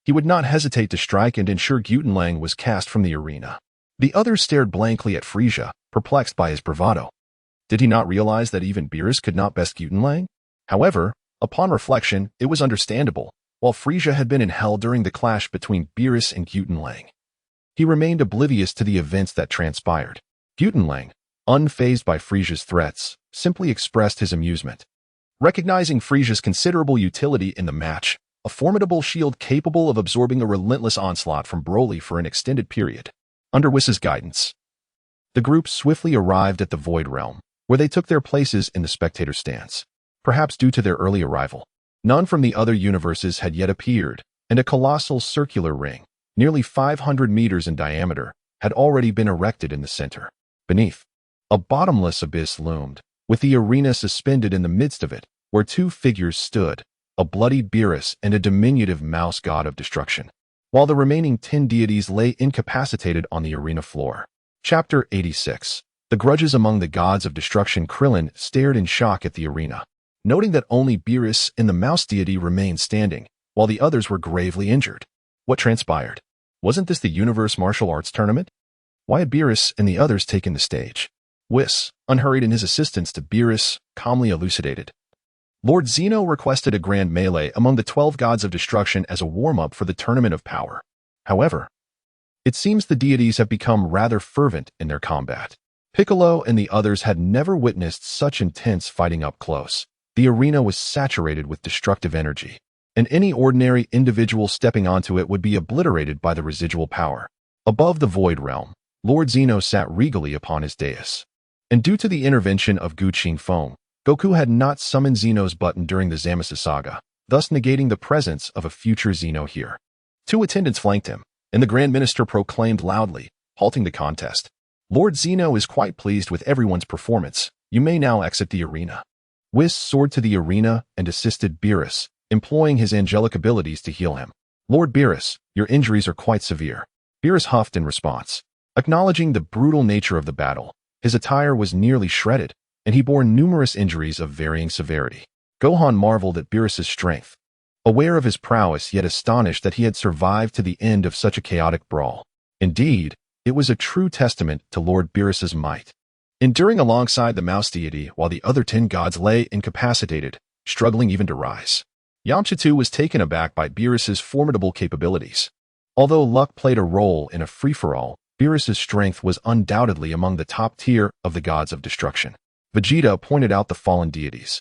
he would not hesitate to strike and ensure Gu Tianlang was cast from the arena. The others stared blankly at Frieza, perplexed by his bravado. Did he not realize that even Beerus could not best Gu Tianlang? However, upon reflection, it was understandable. While Frieza had been in hell during the clash between Beerus and Gu Tianlang, he remained oblivious to the events that transpired. Gu Tianlang, unfazed by Frieza's threats, simply expressed his amusement. Recognizing Frieza's considerable utility in the match, a formidable shield capable of absorbing a relentless onslaught from Broly for an extended period. Under Whis' guidance, the group swiftly arrived at the Void Realm, where they took their places in the spectator stands. Perhaps due to their early arrival, none from the other universes had yet appeared, and a colossal circular ring, nearly 500 meters in diameter, had already been erected in the center. Beneath, a bottomless abyss loomed, with the arena suspended in the midst of it, where two figures stood, a bloodied Beerus and a diminutive mouse god of destruction, while the remaining 10 deities lay incapacitated on the arena floor. Chapter 86. The Grudges Among the Gods of Destruction. Krillin stared in shock at the arena, noting that only Beerus and the mouse deity remained standing, while the others were gravely injured. What transpired? Wasn't this the Universe Martial Arts Tournament? Why had Beerus and the others taken the stage? Whis, unhurried in his assistance to Beerus, calmly elucidated. Lord Zeno requested a grand melee among the 12 gods of destruction as a warm-up for the Tournament of Power. However, it seems the deities have become rather fervent in their combat. Piccolo and the others had never witnessed such intense fighting up close. The arena was saturated with destructive energy, and any ordinary individual stepping onto it would be obliterated by the residual power. Above the Void Realm, Lord Zeno sat regally upon his dais. And due to the intervention of Gu Tianlang, Goku had not summoned Zeno's button during the Zamasu saga, thus negating the presence of a future Zeno here. Two attendants flanked him, and the Grand Minister proclaimed loudly, halting the contest. Lord Zeno is quite pleased with everyone's performance. You may now exit the arena. Whis soared to the arena and assisted Beerus, employing his angelic abilities to heal him. Lord Beerus, your injuries are quite severe. Beerus huffed in response. Acknowledging the brutal nature of the battle, his attire was nearly shredded, and he bore numerous injuries of varying severity. Gohan marveled at Beerus's strength, aware of his prowess yet astonished that he had survived to the end of such a chaotic brawl. Indeed, it was a true testament to Lord Beerus's might. Enduring alongside the mouse deity while the other 10 gods lay incapacitated, struggling even to rise. Yamcha too was taken aback by Beerus's formidable capabilities. Although luck played a role in a free-for-all, Beerus's strength was undoubtedly among the top tier of the gods of destruction. Vegeta pointed out the fallen deities,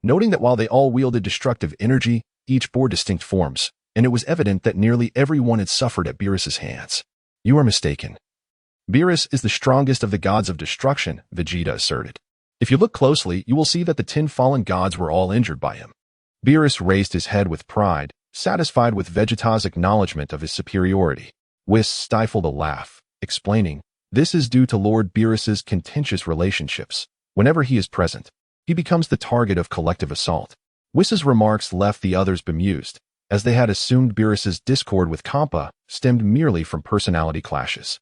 noting that while they all wielded destructive energy, each bore distinct forms, and it was evident that nearly everyone had suffered at Beerus's hands. You are mistaken. Beerus is the strongest of the gods of destruction, Vegeta asserted. If you look closely, you will see that the 10 fallen gods were all injured by him. Beerus raised his head with pride, satisfied with Vegeta's acknowledgement of his superiority. Whis stifled a laugh, explaining, this is due to Lord Beerus's contentious relationships. Whenever he is present, he becomes the target of collective assault. Whis' remarks left the others bemused, as they had assumed Beerus's discord with Kampa stemmed merely from personality clashes.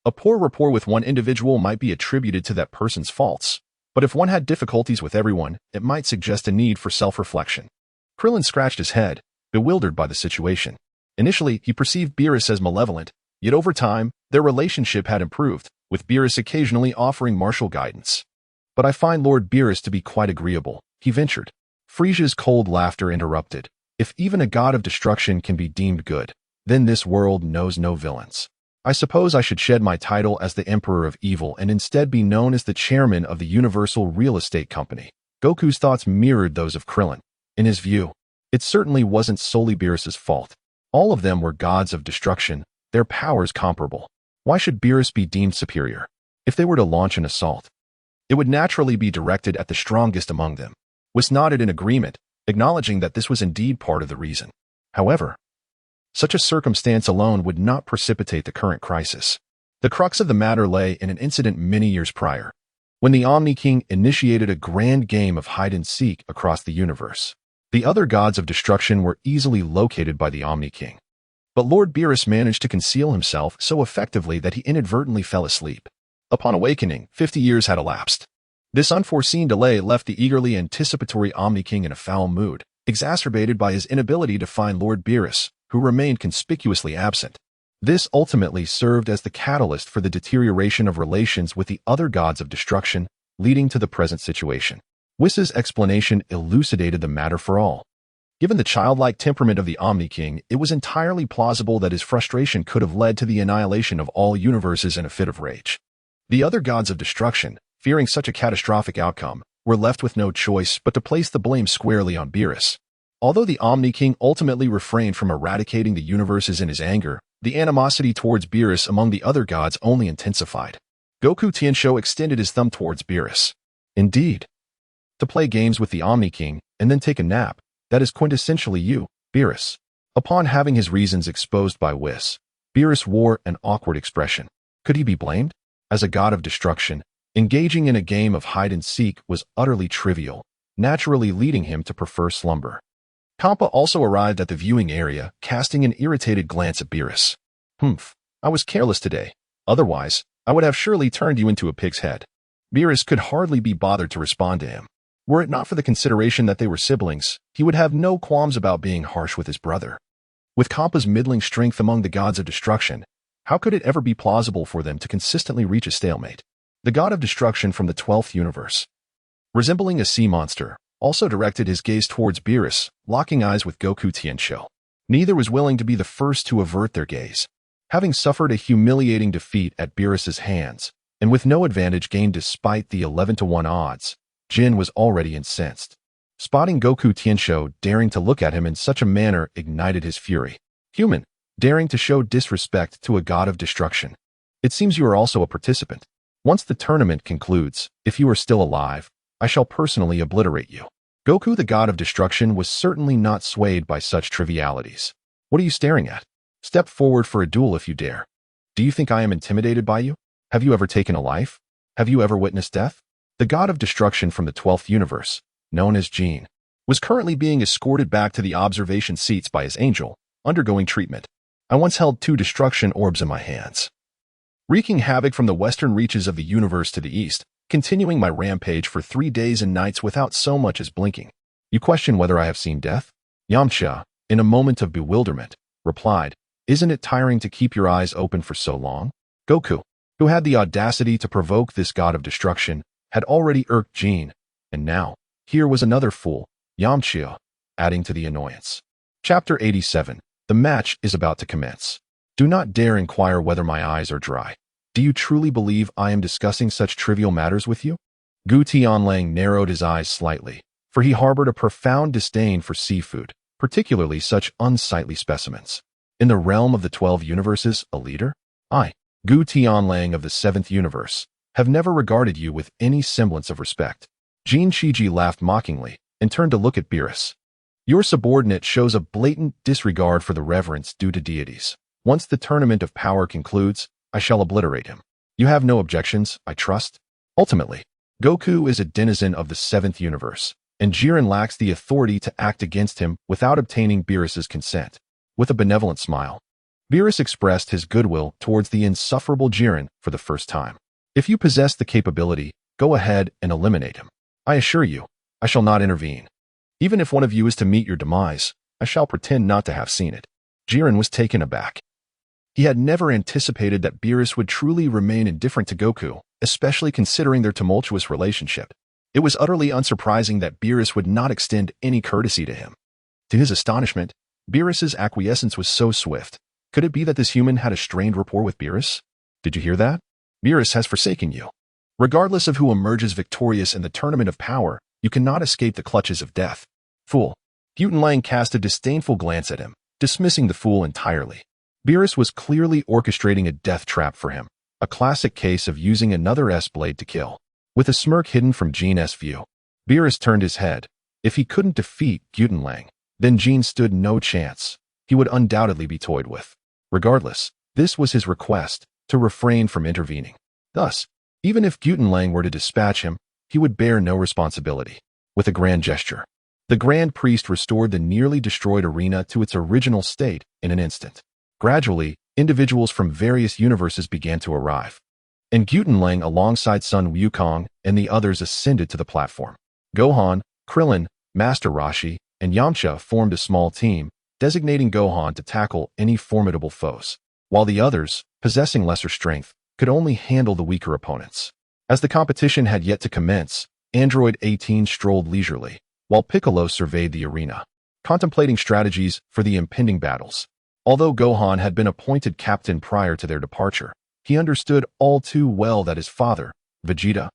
A poor rapport with one individual might be attributed to that person's faults, but if one had difficulties with everyone, it might suggest a need for self-reflection. Krillin scratched his head, bewildered by the situation. Initially, he perceived Beerus as malevolent, yet over time, Their relationship had improved, with Beerus occasionally offering martial guidance. But I find Lord Beerus to be quite agreeable, he ventured. Frisia's cold laughter interrupted. If even a god of destruction can be deemed good, then this world knows no villains. I suppose I should shed my title as the Emperor of Evil and instead be known as the chairman of the Universal Real Estate Company. Goku's thoughts mirrored those of Krillin. In his view, it certainly wasn't solely Beerus's fault. All of them were gods of destruction, their powers comparable. Why should Beerus be deemed superior? If they were to launch an assault, it would naturally be directed at the strongest among them. Whis nodded in agreement, acknowledging that this was indeed part of the reason. However, such a circumstance alone would not precipitate the current crisis. The crux of the matter lay in an incident many years prior, when the Omni King initiated a grand game of hide-and-seek across the universe. The other gods of destruction were easily located by the Omni King. But Lord Beerus managed to conceal himself so effectively that he inadvertently fell asleep. Upon awakening, 50 years had elapsed. This unforeseen delay left the eagerly anticipatory Omni King in a foul mood, exacerbated by his inability to find Lord Beerus, who remained conspicuously absent. This ultimately served as the catalyst for the deterioration of relations with the other gods of destruction, leading to the present situation. Whis's explanation elucidated the matter for all. Given the childlike temperament of the Omni King, it was entirely plausible that his frustration could have led to the annihilation of all universes in a fit of rage. The other gods of destruction, fearing such a catastrophic outcome, were left with no choice but to place the blame squarely on Beerus. Although the Omni King ultimately refrained from eradicating the universes in his anger, the animosity towards Beerus among the other gods only intensified. Goku Tiansho extended his thumb towards Beerus. Indeed, to play games with the Omni King and then take a nap, that is quintessentially you, Beerus. Upon having his reasons exposed by Whis, Beerus wore an awkward expression. Could he be blamed? As a god of destruction, engaging in a game of hide-and-seek was utterly trivial, naturally leading him to prefer slumber. Kampa also arrived at the viewing area, casting an irritated glance at Beerus. I was careless today. Otherwise, I would have surely turned you into a pig's head. Beerus could hardly be bothered to respond to him. Were it not for the consideration that they were siblings, he would have no qualms about being harsh with his brother. With Kampa's middling strength among the gods of destruction, how could it ever be plausible for them to consistently reach a stalemate? The god of destruction from the 12th universe, resembling a sea monster, also directed his gaze towards Beerus, locking eyes with Goku Tiansho. Neither was willing to be the first to avert their gaze. Having suffered a humiliating defeat at Beerus's hands, and with no advantage gained despite the 11-to-1 odds, Jin was already incensed. Spotting Goku Tiansho daring to look at him in such a manner ignited his fury. Human, daring to show disrespect to a god of destruction. It seems you are also a participant. Once the tournament concludes, if you are still alive, I shall personally obliterate you. Goku, the god of destruction, was certainly not swayed by such trivialities. What are you staring at? Step forward for a duel if you dare. Do you think I am intimidated by you? Have you ever taken a life? Have you ever witnessed death? The god of destruction from the 12th universe, known as Jin, was currently being escorted back to the observation seats by his angel, undergoing treatment. I once held 2 destruction orbs in my hands, wreaking havoc from the western reaches of the universe to the east, continuing my rampage for 3 days and nights without so much as blinking. You question whether I have seen death? Yamcha, in a moment of bewilderment, replied, Isn't it tiring to keep your eyes open for so long? Goku, who had the audacity to provoke this god of destruction, had already irked Jin, and now, here was another fool, Yamcha, adding to the annoyance. Chapter 87. The match is about to commence. Do not dare inquire whether my eyes are dry. Do you truly believe I am discussing such trivial matters with you? Gu Tianlang narrowed his eyes slightly, for he harbored a profound disdain for seafood, particularly such unsightly specimens. In the realm of the 12 universes, a leader? I, Gu Tianlang of the 7th universe, have never regarded you with any semblance of respect. Jin Shiji laughed mockingly and turned to look at Beerus. Your subordinate shows a blatant disregard for the reverence due to deities. Once the tournament of power concludes, I shall obliterate him. You have no objections, I trust? Ultimately, Goku is a denizen of the 7th universe, and Jiren lacks the authority to act against him without obtaining Beerus's consent. With a benevolent smile, Beerus expressed his goodwill towards the insufferable Jiren for the first time. If you possess the capability, go ahead and eliminate him. I assure you, I shall not intervene. Even if one of you is to meet your demise, I shall pretend not to have seen it. Jiren was taken aback. He had never anticipated that Beerus would truly remain indifferent to Goku, especially considering their tumultuous relationship. It was utterly unsurprising that Beerus would not extend any courtesy to him. To his astonishment, Beerus's acquiescence was so swift. Could it be that this human had a strained rapport with Beerus? Did you hear that? Beerus has forsaken you. Regardless of who emerges victorious in the tournament of power, you cannot escape the clutches of death. Fool. Gu Tianlang cast a disdainful glance at him, dismissing the fool entirely. Beerus was clearly orchestrating a death trap for him, a classic case of using another S-blade to kill. With a smirk hidden from Jin's view, Beerus turned his head. If he couldn't defeat Gu Tianlang, then Jin stood no chance. He would undoubtedly be toyed with. Regardless, this was his request, to refrain from intervening. Thus, even if Gu Tianlang were to dispatch him, he would bear no responsibility. With a grand gesture, the Grand Priest restored the nearly destroyed arena to its original state in an instant. Gradually, individuals from various universes began to arrive, and Gu Tianlang alongside Sun Wukong and the others ascended to the platform. Gohan, Krillin, Master Roshi, and Yamcha formed a small team, designating Gohan to tackle any formidable foes, while the others, possessing lesser strength, could only handle the weaker opponents. As the competition had yet to commence, Android 18 strolled leisurely, while Piccolo surveyed the arena, contemplating strategies for the impending battles. Although Gohan had been appointed captain prior to their departure, he understood all too well that his father, Vegeta,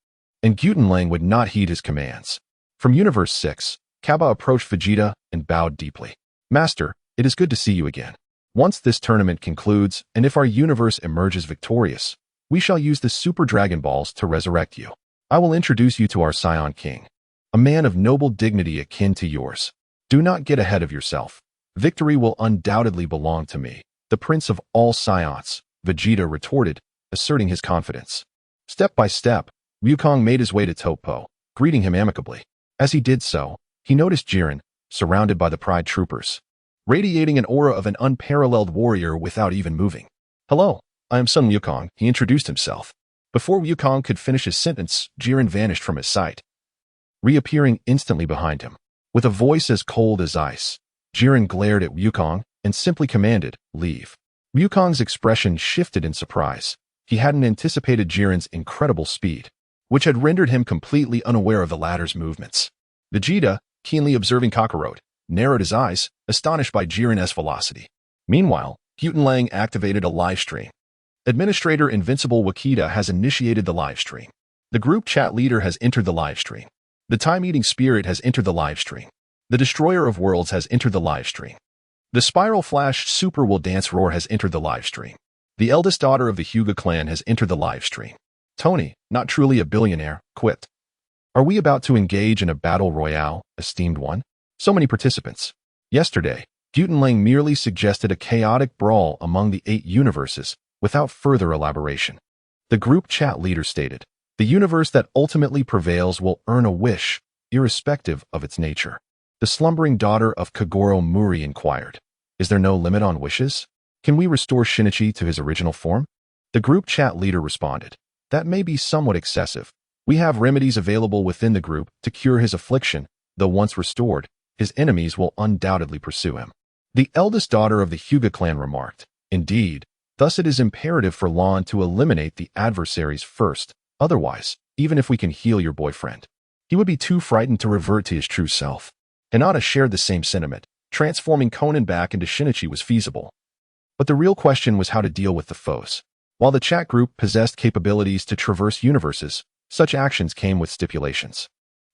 and Gu Tianlang would not heed his commands. From Universe 6, Kaba approached Vegeta and bowed deeply. Master, it is good to see you again. Once this tournament concludes, and if our universe emerges victorious, we shall use the Super Dragon Balls to resurrect you. I will introduce you to our Scion King, a man of noble dignity akin to yours. Do not get ahead of yourself. Victory will undoubtedly belong to me, the Prince of all Scions, Vegeta retorted, asserting his confidence. Step by step, Wukong made his way to Topo, greeting him amicably. As he did so, he noticed Jiren, surrounded by the Pride troopers, radiating an aura of an unparalleled warrior without even moving. Hello, I am Sun Wukong, he introduced himself. Before Wukong could finish his sentence, Jiren vanished from his sight, reappearing instantly behind him. With a voice as cold as ice, Jiren glared at Wukong and simply commanded, leave. Wukong's expression shifted in surprise. He hadn't anticipated Jiren's incredible speed, which had rendered him completely unaware of the latter's movements. Vegeta, keenly observing Kogoro, narrowed his eyes, astonished by Jiren's velocity. Meanwhile, Gu Tianlang activated a live stream. Administrator Invincible Wakita has initiated the live stream. The group chat leader has entered the live stream. The time-eating spirit has entered the live stream. The destroyer of worlds has entered the live stream. The Spiral Flash Super Will Dance Roar has entered the live stream. The eldest daughter of the Hyuga clan has entered the live stream. Tony, not truly a billionaire, quit. Are we about to engage in a battle royale, esteemed one? So many participants. Yesterday, Gu Tianlang merely suggested a chaotic brawl among the 8 universes, without further elaboration. The group chat leader stated, the universe that ultimately prevails will earn a wish, irrespective of its nature. The slumbering daughter of Kogoro Muri inquired, is there no limit on wishes? Can we restore Shinichi to his original form? The group chat leader responded, that may be somewhat excessive. We have remedies available within the group to cure his affliction, though once restored, his enemies will undoubtedly pursue him. The eldest daughter of the Hyuga clan remarked, indeed, thus it is imperative for Lan to eliminate the adversaries first, otherwise, even if we can heal your boyfriend, he would be too frightened to revert to his true self. Hinata shared the same sentiment. Transforming Conan back into Shinichi was feasible. But the real question was how to deal with the foes. While the chat group possessed capabilities to traverse universes, such actions came with stipulations.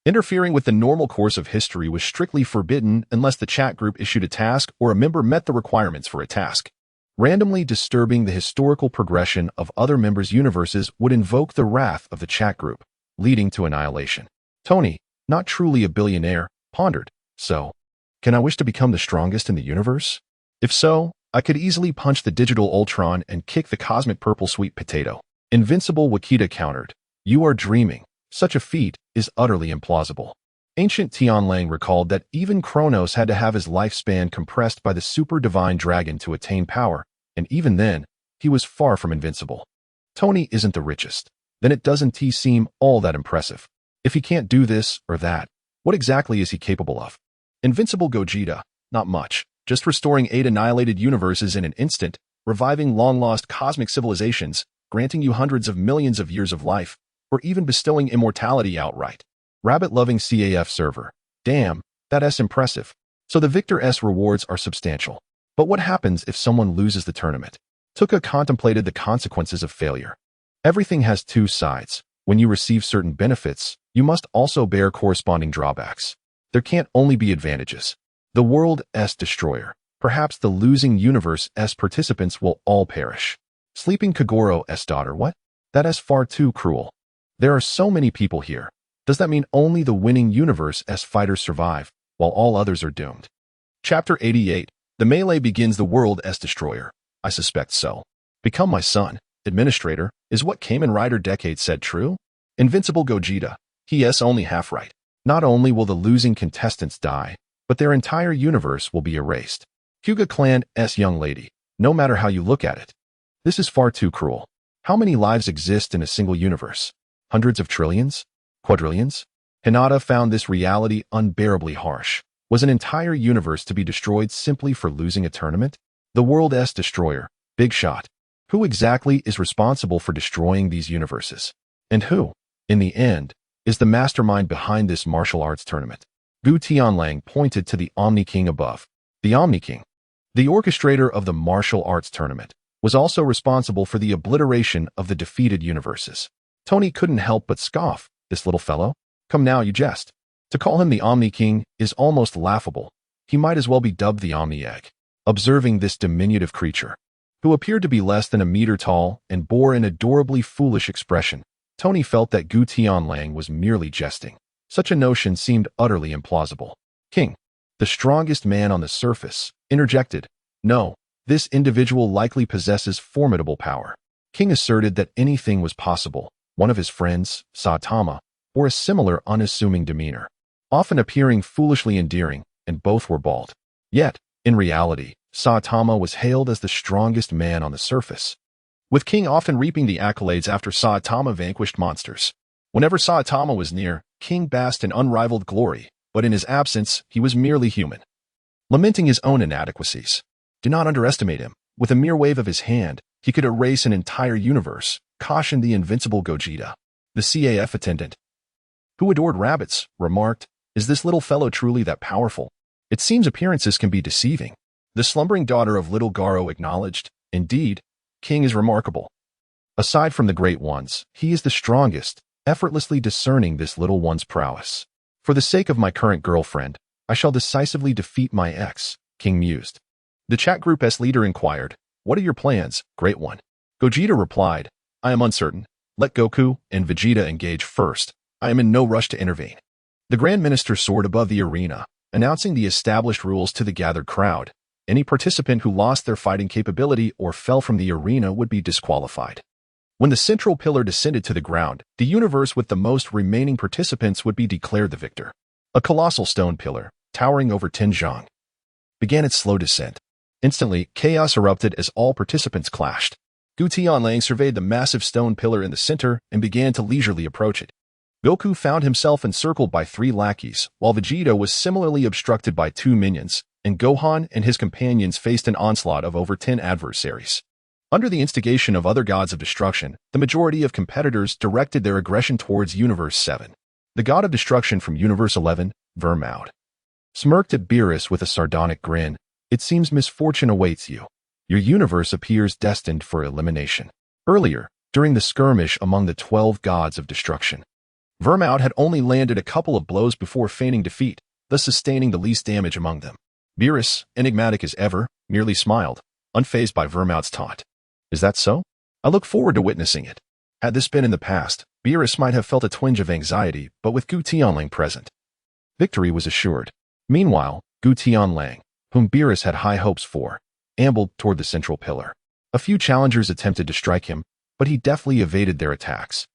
Interfering with the normal course of history was strictly forbidden unless the chat group issued a task or a member met the requirements for a task. Randomly disturbing the historical progression of other members' universes would invoke the wrath of the chat group, leading to annihilation. Tony, not truly a billionaire, pondered, so, can I wish to become the strongest in the universe? If so, I could easily punch the digital Ultron and kick the cosmic purple sweet potato. Invincible Wakita countered, you are dreaming. Such a feat is utterly implausible. Ancient Tianlang recalled that even Kronos had to have his lifespan compressed by the super divine dragon to attain power, and even then, he was far from invincible. Tony isn't the richest. Then it doesn't seem all that impressive. If he can't do this or that, what exactly is he capable of? Invincible Gogeta, not much, just restoring 8 annihilated universes in an instant, reviving long-lost cosmic civilizations, granting you hundreds of millions of years of life, or even bestowing immortality outright. Rabbit-loving CAF server. Damn, that's impressive. So the victor's rewards are substantial. But what happens if someone loses the tournament? Tuka contemplated the consequences of failure. Everything has two sides. When you receive certain benefits, you must also bear corresponding drawbacks. There can't only be advantages. The world's destroyer. Perhaps the losing universe's participants will all perish. Sleeping Kogoro's daughter, what? That is far too cruel. There are so many people here. Does that mean only the winning universe's fighters survive, while all others are doomed? Chapter 88. The melee begins. The world's destroyer. I suspect so. Become my son, administrator, is what Kamen Rider Decade said true? Invincible Gogeta. He only half right. Not only will the losing contestants die, but their entire universe will be erased. Hyuga Clan's young lady. No matter how you look at it. This is far too cruel. How many lives exist in a single universe? Hundreds of trillions? Quadrillions? Hinata found this reality unbearably harsh. Was an entire universe to be destroyed simply for losing a tournament? The world's destroyer, Big Shot. Who exactly is responsible for destroying these universes? And who, in the end, is the mastermind behind this martial arts tournament? Gu Tianlang pointed to the Omni King above. The Omni King, the orchestrator of the martial arts tournament, was also responsible for the obliteration of the defeated universes. Tony couldn't help but scoff. This little fellow? Come now, you jest. To call him the Omni King is almost laughable. He might as well be dubbed the Omni Egg. Observing this diminutive creature, who appeared to be less than a meter tall and bore an adorably foolish expression, Tony felt that Gu Tianlang was merely jesting. Such a notion seemed utterly implausible. King, the strongest man on the surface, interjected. No, this individual likely possesses formidable power. King asserted that anything was possible. One of his friends, Saitama, bore a similar unassuming demeanor, often appearing foolishly endearing, and both were bald. Yet, in reality, Saitama was hailed as the strongest man on the surface, with King often reaping the accolades after Saitama vanquished monsters. Whenever Saitama was near, King basked in unrivaled glory, but in his absence, he was merely human, lamenting his own inadequacies. Do not underestimate him. With a mere wave of his hand, he could erase an entire universe, cautioned the invincible Gogeta. The CAF attendant, who adored rabbits, remarked, Is this little fellow truly that powerful? It seems appearances can be deceiving. The slumbering daughter of little Garo acknowledged, Indeed, King is remarkable. Aside from the great ones, he is the strongest, effortlessly discerning this little one's prowess. For the sake of my current girlfriend, I shall decisively defeat my ex, King mused. The chat group's leader inquired, What are your plans, great one? Gogeta replied, I am uncertain. Let Goku and Vegeta engage first. I am in no rush to intervene. The Grand Minister soared above the arena, announcing the established rules to the gathered crowd. Any participant who lost their fighting capability or fell from the arena would be disqualified. When the central pillar descended to the ground, the universe with the most remaining participants would be declared the victor. A colossal stone pillar, towering over Tianzhong, began its slow descent. Instantly, chaos erupted as all participants clashed. Gu Tianlang surveyed the massive stone pillar in the center and began to leisurely approach it. Goku found himself encircled by 3 lackeys, while Vegeta was similarly obstructed by 2 minions, and Gohan and his companions faced an onslaught of over 10 adversaries. Under the instigation of other gods of destruction, the majority of competitors directed their aggression towards Universe 7. The god of destruction from Universe 11, Vermaud, smirked at Beerus with a sardonic grin. It seems misfortune awaits you. Your universe appears destined for elimination. Earlier, during the skirmish among the 12 gods of destruction, Vermaud had only landed a couple of blows before feigning defeat, thus sustaining the least damage among them. Beerus, enigmatic as ever, merely smiled, unfazed by Vermaud's taunt. Is that so? I look forward to witnessing it. Had this been in the past, Beerus might have felt a twinge of anxiety, but with Gu Tianlang present, victory was assured. Meanwhile, Gu Tianlang, whom Beerus had high hopes for, ambled toward the central pillar. A few challengers attempted to strike him, but he deftly evaded their attacks.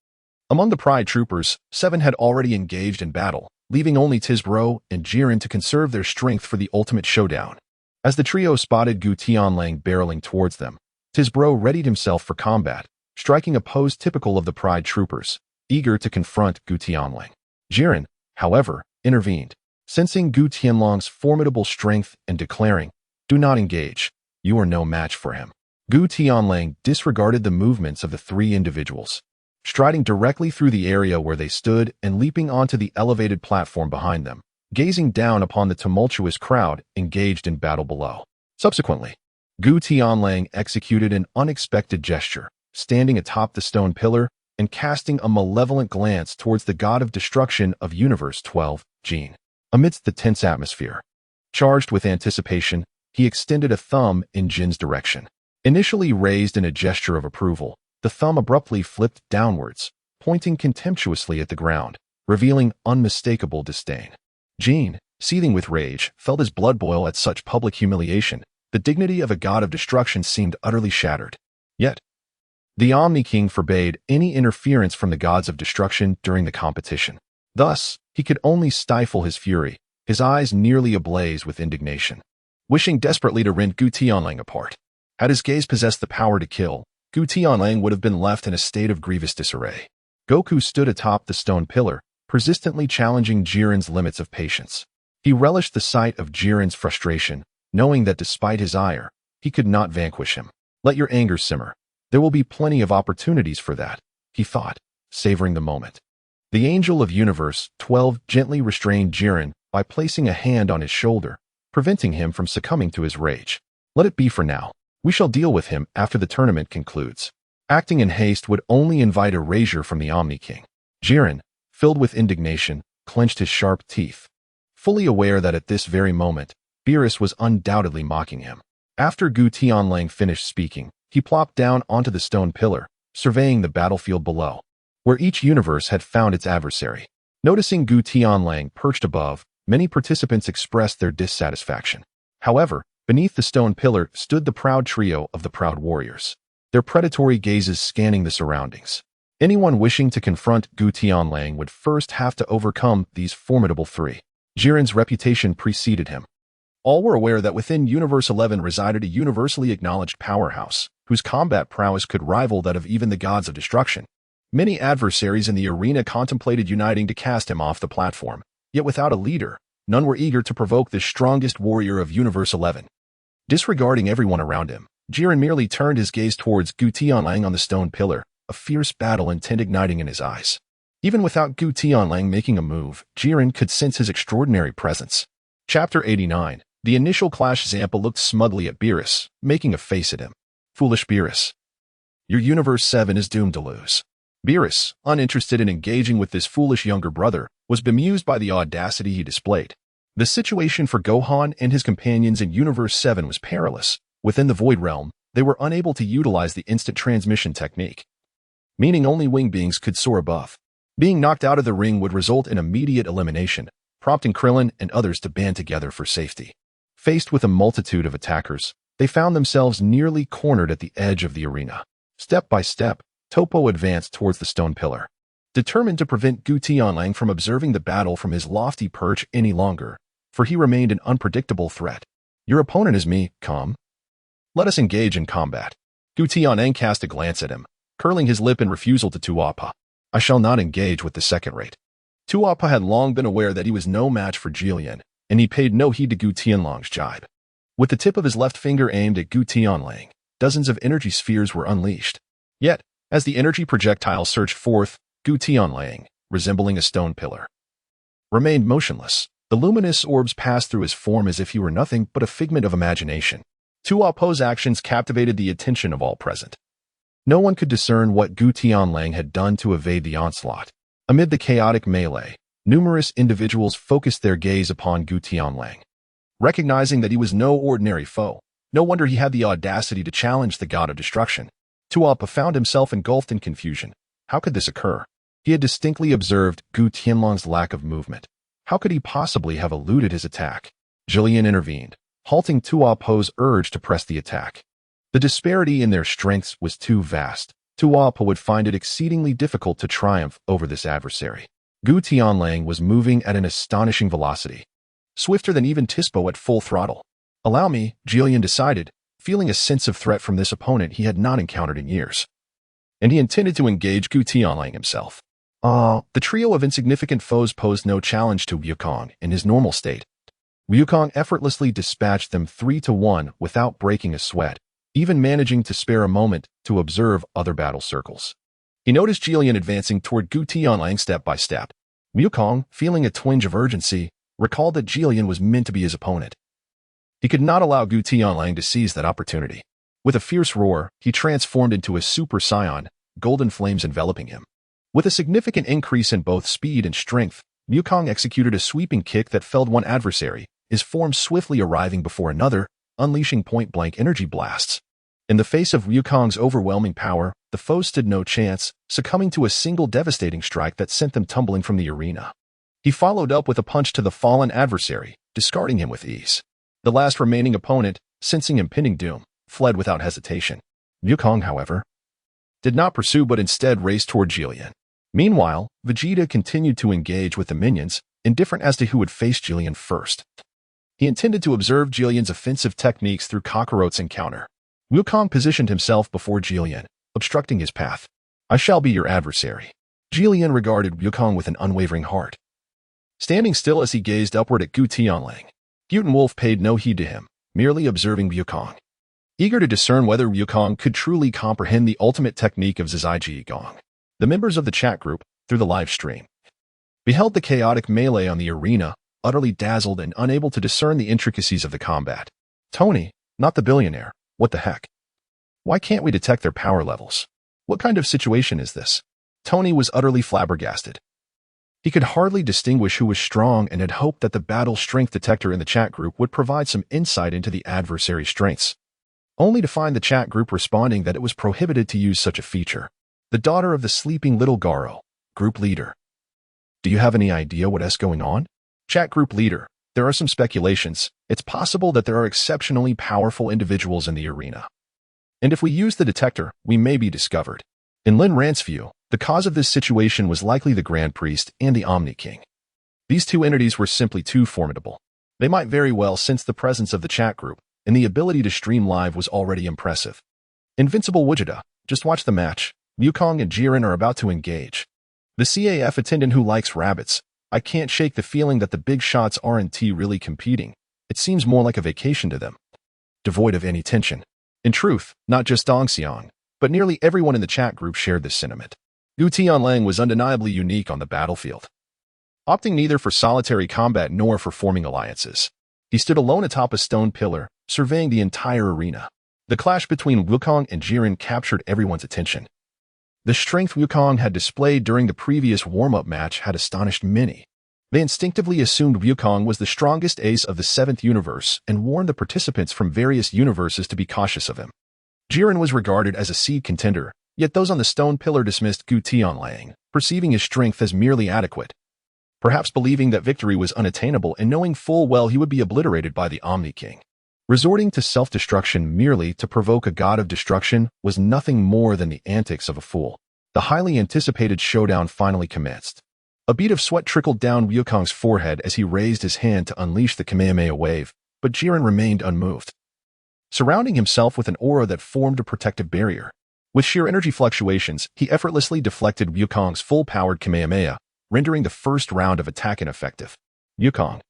Among the Pride troopers, 7 had already engaged in battle, leaving only Tisbro and Jiren to conserve their strength for the ultimate showdown. As the trio spotted Gu Tianlang barreling towards them, Tisbro readied himself for combat, striking a pose typical of the Pride troopers, eager to confront Gu Tianlang. Jiren, however, intervened, sensing Gu Tianlang's formidable strength and declaring, Do not engage. You are no match for him. Gu Tianlang disregarded the movements of the three individuals, striding directly through the area where they stood and leaping onto the elevated platform behind them, gazing down upon the tumultuous crowd engaged in battle below. Subsequently, Gu Tianlang executed an unexpected gesture, standing atop the stone pillar and casting a malevolent glance towards the god of destruction of Universe 12, Jin. Amidst the tense atmosphere, charged with anticipation, he extended a thumb in Jin's direction. Initially raised in a gesture of approval, the thumb abruptly flipped downwards, pointing contemptuously at the ground, revealing unmistakable disdain. Jin, seething with rage, felt his blood boil at such public humiliation. The dignity of a god of destruction seemed utterly shattered. Yet, the Omni King forbade any interference from the gods of destruction during the competition. Thus, he could only stifle his fury, his eyes nearly ablaze with indignation, wishing desperately to rend Gu Tianlang apart. Had his gaze possessed the power to kill, Gu Tianlang would have been left in a state of grievous disarray. Goku stood atop the stone pillar, persistently challenging Jiren's limits of patience. He relished the sight of Jiren's frustration, knowing that despite his ire, he could not vanquish him. Let your anger simmer. There will be plenty of opportunities for that, he thought, savoring the moment. The Angel of Universe 12 gently restrained Jiren by placing a hand on his shoulder, preventing him from succumbing to his rage. Let it be for now. We shall deal with him after the tournament concludes. Acting in haste would only invite erasure from the Omni King. Jiren, filled with indignation, clenched his sharp teeth, fully aware that at this very moment, Beerus was undoubtedly mocking him. After Gu Tianlang finished speaking, he plopped down onto the stone pillar, surveying the battlefield below, where each universe had found its adversary. Noticing Gu Tianlang perched above, many participants expressed their dissatisfaction. However, beneath the stone pillar stood the proud trio of the Proud Warriors, their predatory gazes scanning the surroundings. Anyone wishing to confront Gu Tianlang would first have to overcome these formidable three. Jiren's reputation preceded him. All were aware that within Universe 11 resided a universally acknowledged powerhouse, whose combat prowess could rival that of even the gods of destruction. Many adversaries in the arena contemplated uniting to cast him off the platform, yet without a leader, none were eager to provoke the strongest warrior of Universe 11. Disregarding everyone around him, Jiren merely turned his gaze towards Gu Tianlang on the stone pillar, a fierce battle intent igniting in his eyes. Even without Gu Tianlang making a move, Jiren could sense his extraordinary presence. Chapter 89. The initial clash. Zampa looked smugly at Beerus, making a face at him. Foolish Beerus. Your Universe 7 is doomed to lose. Beerus, uninterested in engaging with this foolish younger brother, was bemused by the audacity he displayed. The situation for Gohan and his companions in Universe 7 was perilous. Within the Void Realm, they were unable to utilize the instant transmission technique, meaning only wing beings could soar above. Being knocked out of the ring would result in immediate elimination, prompting Krillin and others to band together for safety. Faced with a multitude of attackers, they found themselves nearly cornered at the edge of the arena. Step by step, Toppo advanced towards the stone pillar, determined to prevent Gu Tianlang from observing the battle from his lofty perch any longer, for he remained an unpredictable threat. Your opponent is me, come. Let us engage in combat. Gu Tianlang cast a glance at him, curling his lip in refusal to Tuapa. I shall not engage with the second rate. Tuapa had long been aware that he was no match for Jillian, and he paid no heed to Gu Tianlang's jibe. With the tip of his left finger aimed at Gu Tianlang, dozens of energy spheres were unleashed. Yet, as the energy projectile surged forth, Gu Tianlang, resembling a stone pillar, remained motionless. The luminous orbs passed through his form as if he were nothing but a figment of imagination. Tuapo's actions captivated the attention of all present. No one could discern what Gu Tianlang had done to evade the onslaught. Amid the chaotic melee, numerous individuals focused their gaze upon Gu Tianlang. Recognizing that he was no ordinary foe, no wonder he had the audacity to challenge the god of destruction. Tuapa found himself engulfed in confusion. How could this occur? He had distinctly observed Gu Tianlang's lack of movement. How could he possibly have eluded his attack? Jillian intervened, halting Tuapo's urge to press the attack. The disparity in their strengths was too vast. Tuapa would find it exceedingly difficult to triumph over this adversary. Gu Tianlang was moving at an astonishing velocity, swifter than even Tispo at full throttle. Allow me, Jillian decided, feeling a sense of threat from this opponent he had not encountered in years. And he intended to engage Gu Tianlang himself. The trio of insignificant foes posed no challenge to Wukong in his normal state. Wukong effortlessly dispatched them 3-1 without breaking a sweat, even managing to spare a moment to observe other battle circles. He noticed Jillian advancing toward Gu Tianlang step by step. Wukong, feeling a twinge of urgency, recalled that Jillian was meant to be his opponent. He could not allow Gu Tianlang to seize that opportunity. With a fierce roar, he transformed into a super scion, golden flames enveloping him. With a significant increase in both speed and strength, Wukong executed a sweeping kick that felled one adversary, his form swiftly arriving before another, unleashing point-blank energy blasts. In the face of Wukong's overwhelming power, the foe stood no chance, succumbing to a single devastating strike that sent them tumbling from the arena. He followed up with a punch to the fallen adversary, discarding him with ease. The last remaining opponent, sensing impending doom, fled without hesitation. Wukong, however, did not pursue but instead raced toward Jillian. Meanwhile, Vegeta continued to engage with the minions, indifferent as to who would face Jillian first. He intended to observe Jillian's offensive techniques through Kogoro's encounter. Wukong positioned himself before Jillian, obstructing his path. "I shall be your adversary." Jillian regarded Wukong with an unwavering heart. Standing still as he gazed upward at Gu Tianlang, Wolf paid no heed to him, merely observing Wukong. Eager to discern whether Wukong could truly comprehend the ultimate technique of Zizai Gong, the members of the chat group, through the live stream, beheld the chaotic melee on the arena, utterly dazzled and unable to discern the intricacies of the combat. "Tony, not the billionaire, what the heck? Why can't we detect their power levels? What kind of situation is this?" Tony was utterly flabbergasted. He could hardly distinguish who was strong and had hoped that the battle strength detector in the chat group would provide some insight into the adversary's strengths, only to find the chat group responding that it was prohibited to use such a feature. The daughter of the sleeping little Garo, group leader. "Do you have any idea what's going on?" Chat group leader, "There are some speculations. It's possible that there are exceptionally powerful individuals in the arena. And if we use the detector, we may be discovered." In Lin Rant's view, the cause of this situation was likely the Grand Priest and the Omni King. These two entities were simply too formidable. They might very well sense the presence of the chat group, and the ability to stream live was already impressive. Invincible Vegeta, just watch the match. Wukong and Jiren are about to engage. The CAF attendant who likes rabbits. I can't shake the feeling that the big shots aren't really competing. It seems more like a vacation to them, devoid of any tension. In truth, not just Dongxiang, but nearly everyone in the chat group shared this sentiment. Gu Tianlang was undeniably unique on the battlefield, opting neither for solitary combat nor for forming alliances. He stood alone atop a stone pillar, surveying the entire arena. The clash between Wukong and Jiren captured everyone's attention. The strength Wukong had displayed during the previous warm-up match had astonished many. They instinctively assumed Wukong was the strongest ace of the 7th universe and warned the participants from various universes to be cautious of him. Jiren was regarded as a seed contender, yet those on the stone pillar dismissed Gu Tianlang, perceiving his strength as merely adequate. Perhaps believing that victory was unattainable and knowing full well he would be obliterated by the Omni King. Resorting to self-destruction merely to provoke a god of destruction was nothing more than the antics of a fool. The highly anticipated showdown finally commenced. A bead of sweat trickled down Wukong's forehead as he raised his hand to unleash the Kamehameha wave, but Jiren remained unmoved, surrounding himself with an aura that formed a protective barrier. With sheer energy fluctuations, he effortlessly deflected Wukong's full-powered Kamehameha, rendering the first round of attack ineffective. Wukong,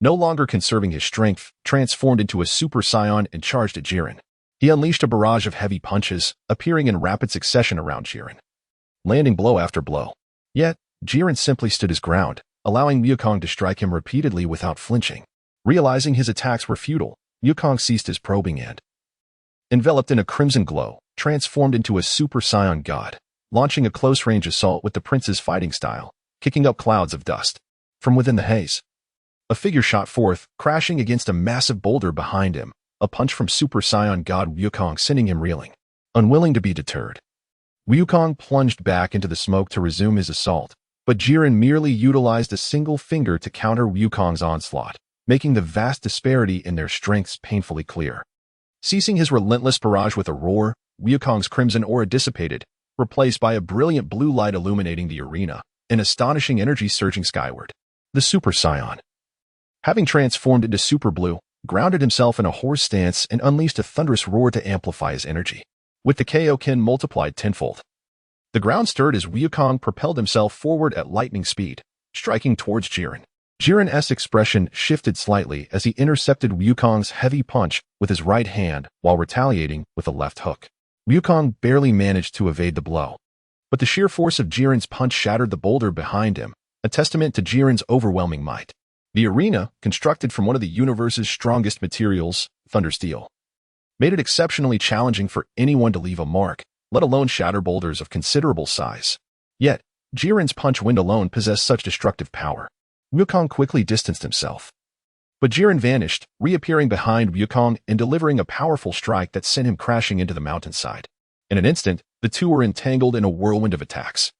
no longer conserving his strength, transformed into a Super Saiyan and charged at Jiren. He unleashed a barrage of heavy punches, appearing in rapid succession around Jiren, landing blow after blow. Yet, Jiren simply stood his ground, allowing Wukong to strike him repeatedly without flinching. Realizing his attacks were futile, Wukong ceased his probing and, enveloped in a crimson glow, transformed into a Super Saiyan god, launching a close-range assault with the prince's fighting style, kicking up clouds of dust. From within the haze, a figure shot forth, crashing against a massive boulder behind him, a punch from Super Saiyan god Wukong sending him reeling. Unwilling to be deterred, Wukong plunged back into the smoke to resume his assault, but Jiren merely utilized a single finger to counter Wukong's onslaught, making the vast disparity in their strengths painfully clear. Ceasing his relentless barrage with a roar, Wukong's crimson aura dissipated, replaced by a brilliant blue light illuminating the arena, an astonishing energy surging skyward. The Super Saiyan, having transformed into Super Blue, grounded himself in a horse stance and unleashed a thunderous roar to amplify his energy. With the Kaioken multiplied tenfold, the ground stirred as Wukong propelled himself forward at lightning speed, striking towards Jiren. Jiren's expression shifted slightly as he intercepted Wukong's heavy punch with his right hand while retaliating with a left hook. Wukong barely managed to evade the blow, but the sheer force of Jiren's punch shattered the boulder behind him, a testament to Jiren's overwhelming might. The arena, constructed from one of the universe's strongest materials, thundersteel, made it exceptionally challenging for anyone to leave a mark, let alone shatter boulders of considerable size. Yet, Jiren's punch wind alone possessed such destructive power. Wukong quickly distanced himself. But Jiren vanished, reappearing behind Wukong and delivering a powerful strike that sent him crashing into the mountainside. In an instant, the two were entangled in a whirlwind of attacks,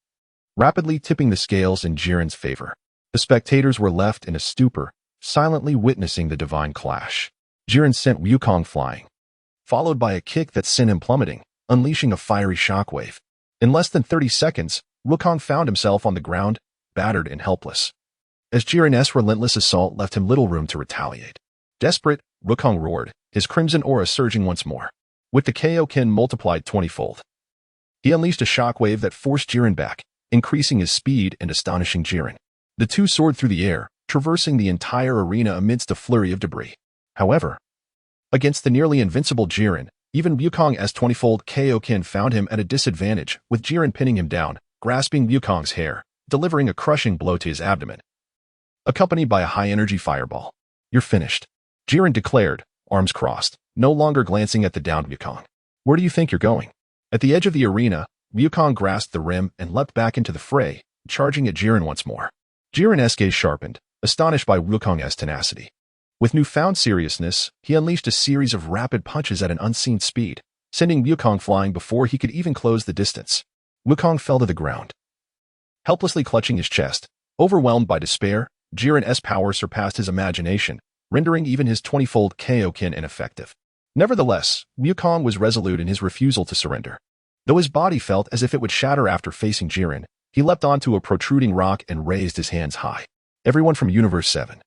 rapidly tipping the scales in Jiren's favor. The spectators were left in a stupor, silently witnessing the divine clash. Jiren sent Wukong flying, followed by a kick that sent him plummeting, unleashing a fiery shockwave. In less than 30 seconds, Wukong found himself on the ground, battered and helpless, as Jiren's relentless assault left him little room to retaliate. Desperate, Wukong roared, his crimson aura surging once more. With the Kaioken multiplied 20-fold, he unleashed a shockwave that forced Jiren back, increasing his speed and astonishing Jiren. The two soared through the air, traversing the entire arena amidst a flurry of debris. However, against the nearly invincible Jiren, even Wukong's 20-fold Kaioken found him at a disadvantage, with Jiren pinning him down, grasping Wukong's hair, delivering a crushing blow to his abdomen, accompanied by a high-energy fireball. "You're finished," Jiren declared, arms crossed, no longer glancing at the downed Wukong. "Where do you think you're going?" At the edge of the arena, Wukong grasped the rim and leapt back into the fray, charging at Jiren once more. Jiren's gaze sharpened, astonished by Wukong's tenacity. With newfound seriousness, he unleashed a series of rapid punches at an unseen speed, sending Wukong flying before he could even close the distance. Wukong fell to the ground, helplessly clutching his chest. Overwhelmed by despair, Jiren's power surpassed his imagination, rendering even his 20-fold Kaioken ineffective. Nevertheless, Wukong was resolute in his refusal to surrender. Though his body felt as if it would shatter after facing Jiren, he leapt onto a protruding rock and raised his hands high. "Everyone from Universe 7.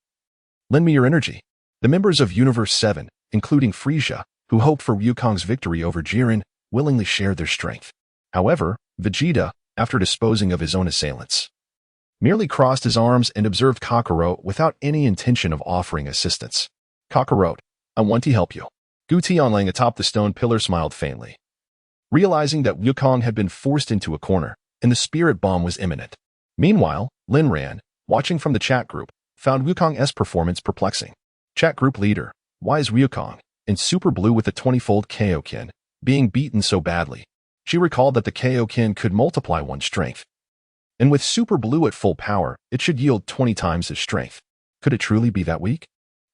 Lend me your energy." The members of Universe 7, including Frieza, who hoped for Wukong's victory over Jiren, willingly shared their strength. However, Vegeta, after disposing of his own assailants, merely crossed his arms and observed Kogoro without any intention of offering assistance. "Kogoro, I want to help you." Gu Tianlang atop the stone pillar smiled faintly, realizing that Wukong had been forced into a corner, and the spirit bomb was imminent. Meanwhile, Lin Ran, watching from the chat group, found Wukong's performance perplexing. Chat group leader, why is Wukong, in Super Blue with the 20-fold Kaioken, being beaten so badly? She recalled that the Kaioken could multiply one's strength, and with Super Blue at full power, it should yield 20 times his strength. Could it truly be that weak?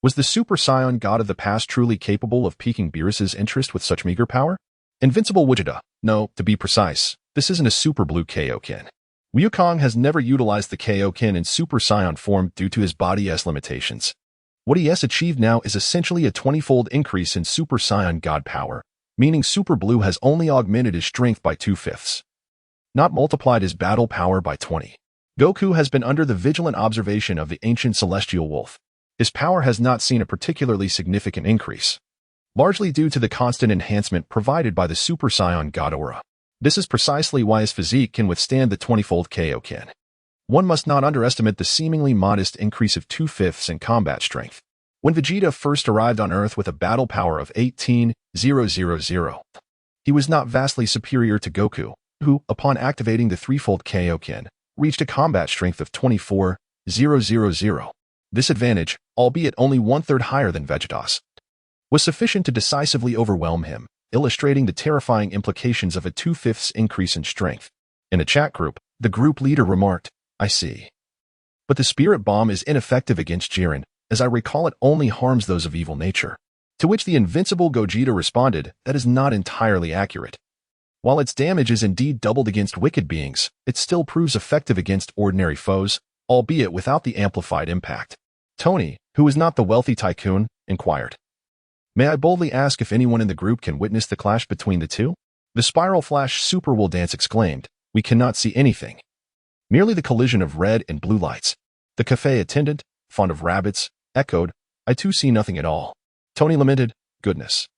Was the Super Saiyan god of the past truly capable of piquing Beerus's interest with such meager power? Invincible Vegeta. No, to be precise, this isn't a Super Blue Kaioken. Wukong has never utilized the Kaioken in Super Saiyan form due to his body's limitations. What he has achieved now is essentially a 20-fold increase in Super Saiyan god power, meaning Super Blue has only augmented his strength by 2/5, not multiplied his battle power by 20. Goku has been under the vigilant observation of the ancient celestial wolf. His power has not seen a particularly significant increase, largely due to the constant enhancement provided by the Super Saiyan God Aura. This is precisely why his physique can withstand the 20-fold Kaioken. One must not underestimate the seemingly modest increase of 2/5 in combat strength. When Vegeta first arrived on Earth with a battle power of 18,000, he was not vastly superior to Goku, who, upon activating the 3-fold Kaioken, reached a combat strength of 24,000. This advantage, albeit only 1/3 higher than Vegeta's, was sufficient to decisively overwhelm him, illustrating the terrifying implications of a 2/5 increase in strength. In a chat group, the group leader remarked, "I see. But the spirit bomb is ineffective against Jiren, as I recall it only harms those of evil nature." To which the invincible Gogeta responded, "That is not entirely accurate. While its damage is indeed doubled against wicked beings, it still proves effective against ordinary foes, albeit without the amplified impact." Tony, who is not the wealthy tycoon, inquired, "May I boldly ask if anyone in the group can witness the clash between the two?" The Spiral Flash Super Will Dance exclaimed, "We cannot see anything. Merely the collision of red and blue lights." The cafe attendant, fond of rabbits, echoed, "I too see nothing at all." Tony lamented, "Goodness.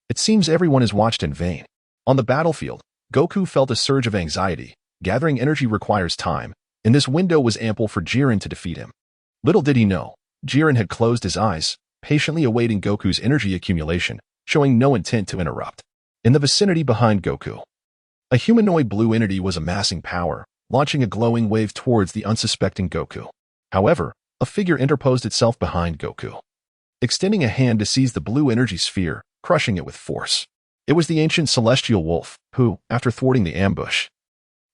It seems everyone has watched in vain." On the battlefield, Goku felt a surge of anxiety. Gathering energy requires time, and this window was ample for Jiren to defeat him. Little did he know, Jiren had closed his eyes, patiently awaiting Goku's energy accumulation, showing no intent to interrupt. In the vicinity behind Goku, a humanoid blue entity was amassing power, launching a glowing wave towards the unsuspecting Goku. However, a figure interposed itself behind Goku, extending a hand to seize the blue energy sphere, crushing it with force. It was the ancient celestial wolf, who, after thwarting the ambush,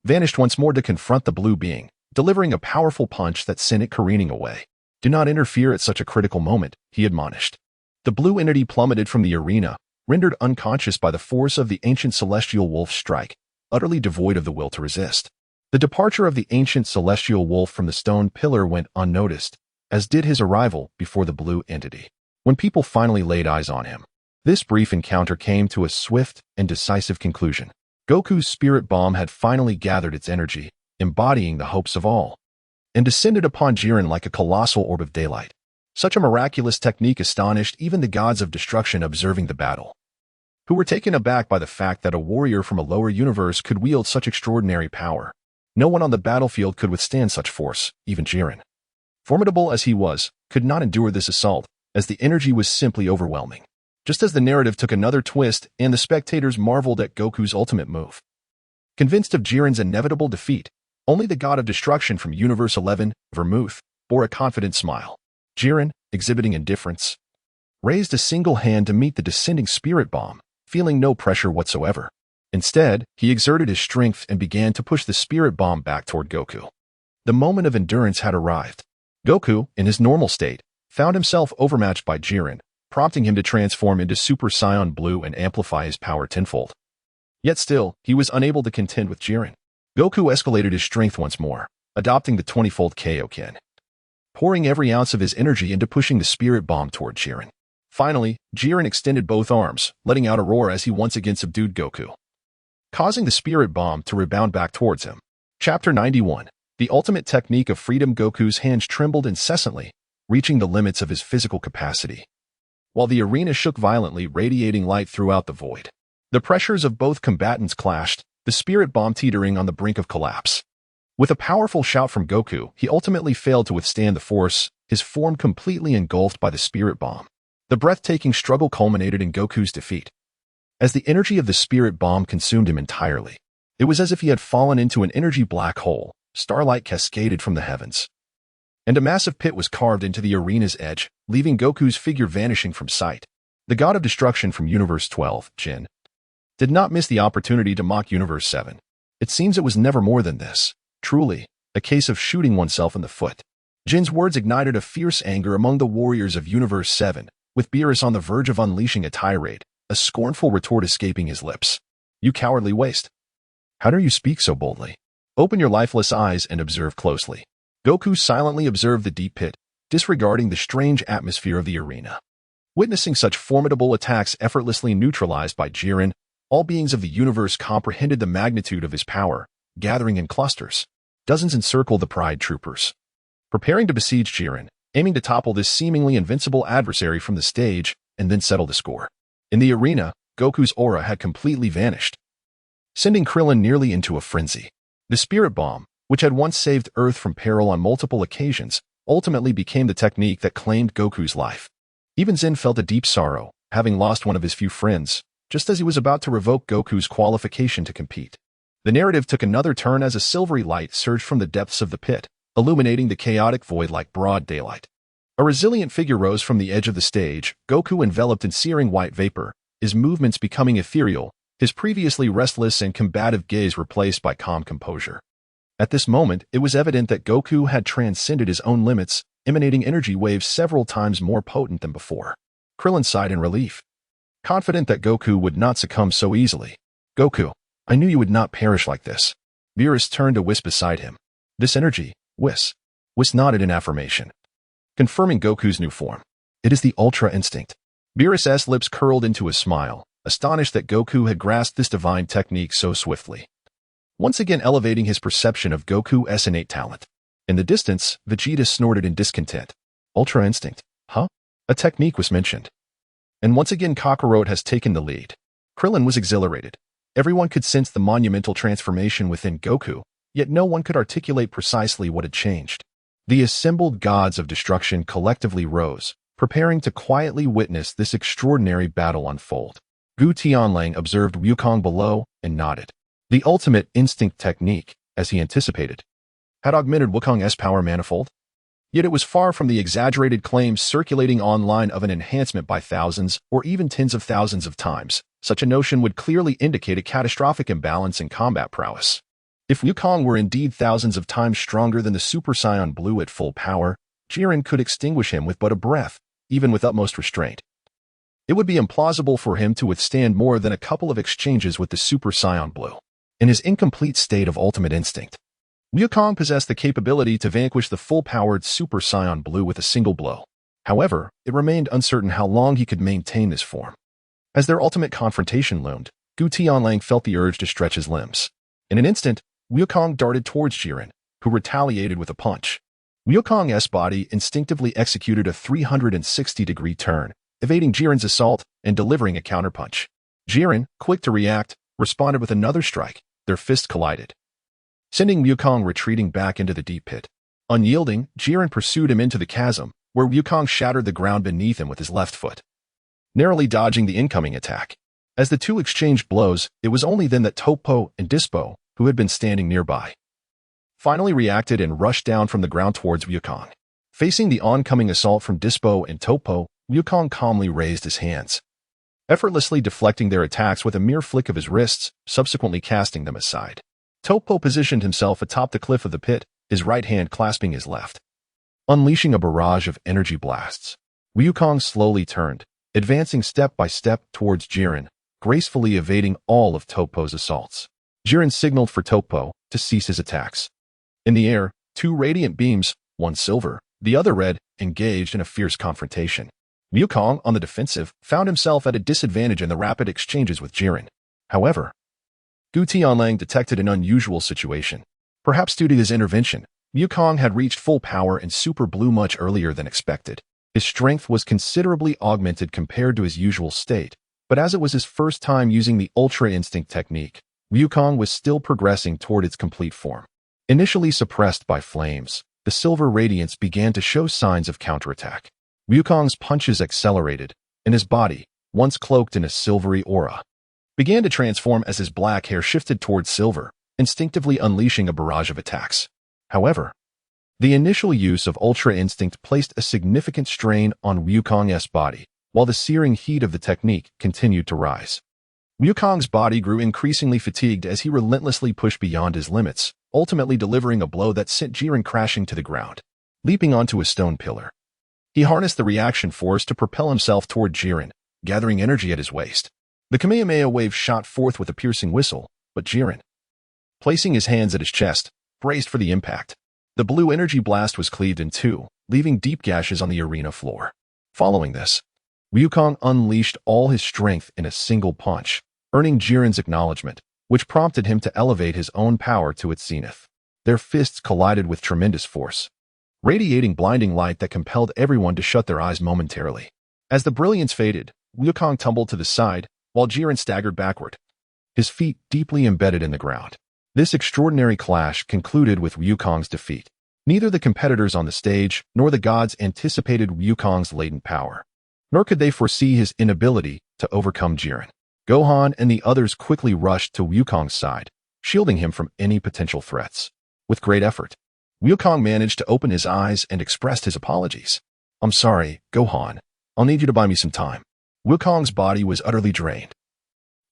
vanished once more to confront the blue being, delivering a powerful punch that sent it careening away. Do not interfere at such a critical moment, he admonished. The blue entity plummeted from the arena, rendered unconscious by the force of the ancient celestial wolf's strike, utterly devoid of the will to resist. The departure of the ancient celestial wolf from the stone pillar went unnoticed, as did his arrival before the blue entity. When people finally laid eyes on him, this brief encounter came to a swift and decisive conclusion. Goku's spirit bomb had finally gathered its energy, embodying the hopes of all, and descended upon Jiren like a colossal orb of daylight. Such a miraculous technique astonished even the gods of destruction observing the battle, who were taken aback by the fact that a warrior from a lower universe could wield such extraordinary power. No one on the battlefield could withstand such force, even Jiren, formidable as he was, could not endure this assault, as the energy was simply overwhelming. Just as the narrative took another twist and the spectators marveled at Goku's ultimate move. Convinced of Jiren's inevitable defeat, only the god of destruction from Universe 11, Vermouth, bore a confident smile. Jiren, exhibiting indifference, raised a single hand to meet the descending spirit bomb, feeling no pressure whatsoever. Instead, he exerted his strength and began to push the spirit bomb back toward Goku. The moment of endurance had arrived. Goku, in his normal state, found himself overmatched by Jiren, prompting him to transform into Super Saiyan Blue and amplify his power tenfold. Yet still, he was unable to contend with Jiren. Goku escalated his strength once more, adopting the 20-fold Kaioken, pouring every ounce of his energy into pushing the spirit bomb toward Jiren. Finally, Jiren extended both arms, letting out a roar as he once again subdued Goku, causing the spirit bomb to rebound back towards him. Chapter 91. The ultimate technique of freedom. Goku's hands trembled incessantly, reaching the limits of his physical capacity, while the arena shook violently, radiating light throughout the void. The pressures of both combatants clashed, the spirit bomb teetering on the brink of collapse. With a powerful shout from Goku, he ultimately failed to withstand the force, his form completely engulfed by the spirit bomb. The breathtaking struggle culminated in Goku's defeat, as the energy of the spirit bomb consumed him entirely. It was as if he had fallen into an energy black hole, starlight cascaded from the heavens, and a massive pit was carved into the arena's edge, leaving Goku's figure vanishing from sight. The god of destruction from Universe 12, Jin, did not miss the opportunity to mock Universe 7. It seems it was never more than this. Truly, a case of shooting oneself in the foot. Jin's words ignited a fierce anger among the warriors of Universe 7, with Beerus on the verge of unleashing a tirade, a scornful retort escaping his lips. You cowardly waste. How dare you speak so boldly? Open your lifeless eyes and observe closely. Goku silently observed the deep pit, disregarding the strange atmosphere of the arena. Witnessing such formidable attacks effortlessly neutralized by Jiren, all beings of the universe comprehended the magnitude of his power, gathering in clusters. Dozens encircled the Pride Troopers, preparing to besiege Jiren, aiming to topple this seemingly invincible adversary from the stage and then settle the score. In the arena, Goku's aura had completely vanished, sending Krillin nearly into a frenzy. The spirit bomb, which had once saved Earth from peril on multiple occasions, ultimately became the technique that claimed Goku's life. Even Zen felt a deep sorrow, having lost one of his few friends, just as he was about to revoke Goku's qualification to compete. The narrative took another turn as a silvery light surged from the depths of the pit, illuminating the chaotic void like broad daylight. A resilient figure rose from the edge of the stage, Goku enveloped in searing white vapor, his movements becoming ethereal, his previously restless and combative gaze replaced by calm composure. At this moment, it was evident that Goku had transcended his own limits, emanating energy waves several times more potent than before. Krillin sighed in relief, confident that Goku would not succumb so easily. Goku, I knew you would not perish like this. Beerus turned to Whis beside him. This energy, Whis. Whis nodded in affirmation, confirming Goku's new form. It is the Ultra Instinct. Beerus's lips curled into a smile, astonished that Goku had grasped this divine technique so swiftly, once again elevating his perception of Goku's innate talent. In the distance, Vegeta snorted in discontent. Ultra Instinct, huh? A technique was mentioned. And once again Kogoro has taken the lead. Krillin was exhilarated. Everyone could sense the monumental transformation within Goku, yet no one could articulate precisely what had changed. The assembled gods of destruction collectively rose, preparing to quietly witness this extraordinary battle unfold. Gu Tianlang observed Wukong below and nodded. The ultimate instinct technique, as he anticipated, had augmented Wukong's power manifold. Yet it was far from the exaggerated claims circulating online of an enhancement by thousands or even tens of thousands of times. Such a notion would clearly indicate a catastrophic imbalance in combat prowess. If Wukong were indeed thousands of times stronger than the Super Saiyan Blue at full power, Jiren could extinguish him with but a breath, even with utmost restraint. It would be implausible for him to withstand more than a couple of exchanges with the Super Saiyan Blue. In his incomplete state of ultimate instinct, Wukong possessed the capability to vanquish the full-powered Super Saiyan Blue with a single blow. However, it remained uncertain how long he could maintain this form. As their ultimate confrontation loomed, Gu Tianlang felt the urge to stretch his limbs. In an instant, Wukong darted towards Jiren, who retaliated with a punch. Wukong's body instinctively executed a 360-degree turn, evading Jiren's assault and delivering a counterpunch. Jiren, quick to react, responded with another strike. Their fists collided, sending Wukong retreating back into the deep pit. Unyielding, Jiren pursued him into the chasm, where Wukong shattered the ground beneath him with his left foot, narrowly dodging the incoming attack. As the two exchanged blows, it was only then that Topo and Dispo, who had been standing nearby, finally reacted and rushed down from the ground towards Wukong. Facing the oncoming assault from Dispo and Topo, Wukong calmly raised his hands, effortlessly deflecting their attacks with a mere flick of his wrists, subsequently casting them aside. Topo positioned himself atop the cliff of the pit, his right hand clasping his left, unleashing a barrage of energy blasts. Wukong slowly turned, advancing step by step towards Jiren, gracefully evading all of Topo's assaults. Jiren signaled for Topo to cease his attacks. In the air, two radiant beams, one silver, the other red, engaged in a fierce confrontation. Wukong, on the defensive, found himself at a disadvantage in the rapid exchanges with Jiren. However, Gu Tianlang detected an unusual situation. Perhaps due to his intervention, Wukong had reached full power and Super Blue much earlier than expected. His strength was considerably augmented compared to his usual state, but as it was his first time using the Ultra Instinct technique, Wukong was still progressing toward its complete form. Initially suppressed by flames, the silver radiance began to show signs of counterattack. Wukong's punches accelerated, and his body, once cloaked in a silvery aura, began to transform as his black hair shifted towards silver, instinctively unleashing a barrage of attacks. However, the initial use of Ultra Instinct placed a significant strain on Wukong's body, while the searing heat of the technique continued to rise. Wukong's body grew increasingly fatigued as he relentlessly pushed beyond his limits, ultimately delivering a blow that sent Jiren crashing to the ground, leaping onto a stone pillar. He harnessed the reaction force to propel himself toward Jiren, gathering energy at his waist. The Kamehameha wave shot forth with a piercing whistle, but Jiren, placing his hands at his chest, braced for the impact. The blue energy blast was cleaved in two, leaving deep gashes on the arena floor. Following this, Wukong unleashed all his strength in a single punch, earning Jiren's acknowledgement, which prompted him to elevate his own power to its zenith. Their fists collided with tremendous force, radiating blinding light that compelled everyone to shut their eyes momentarily. As the brilliance faded, Wukong tumbled to the side, while Jiren staggered backward, his feet deeply embedded in the ground. This extraordinary clash concluded with Wukong's defeat. Neither the competitors on the stage nor the gods anticipated Wukong's latent power, nor could they foresee his inability to overcome Jiren. Gohan and the others quickly rushed to Wukong's side, shielding him from any potential threats. With great effort, Wukong managed to open his eyes and expressed his apologies. "I'm sorry, Gohan. I'll need you to buy me some time." Wukong's body was utterly drained.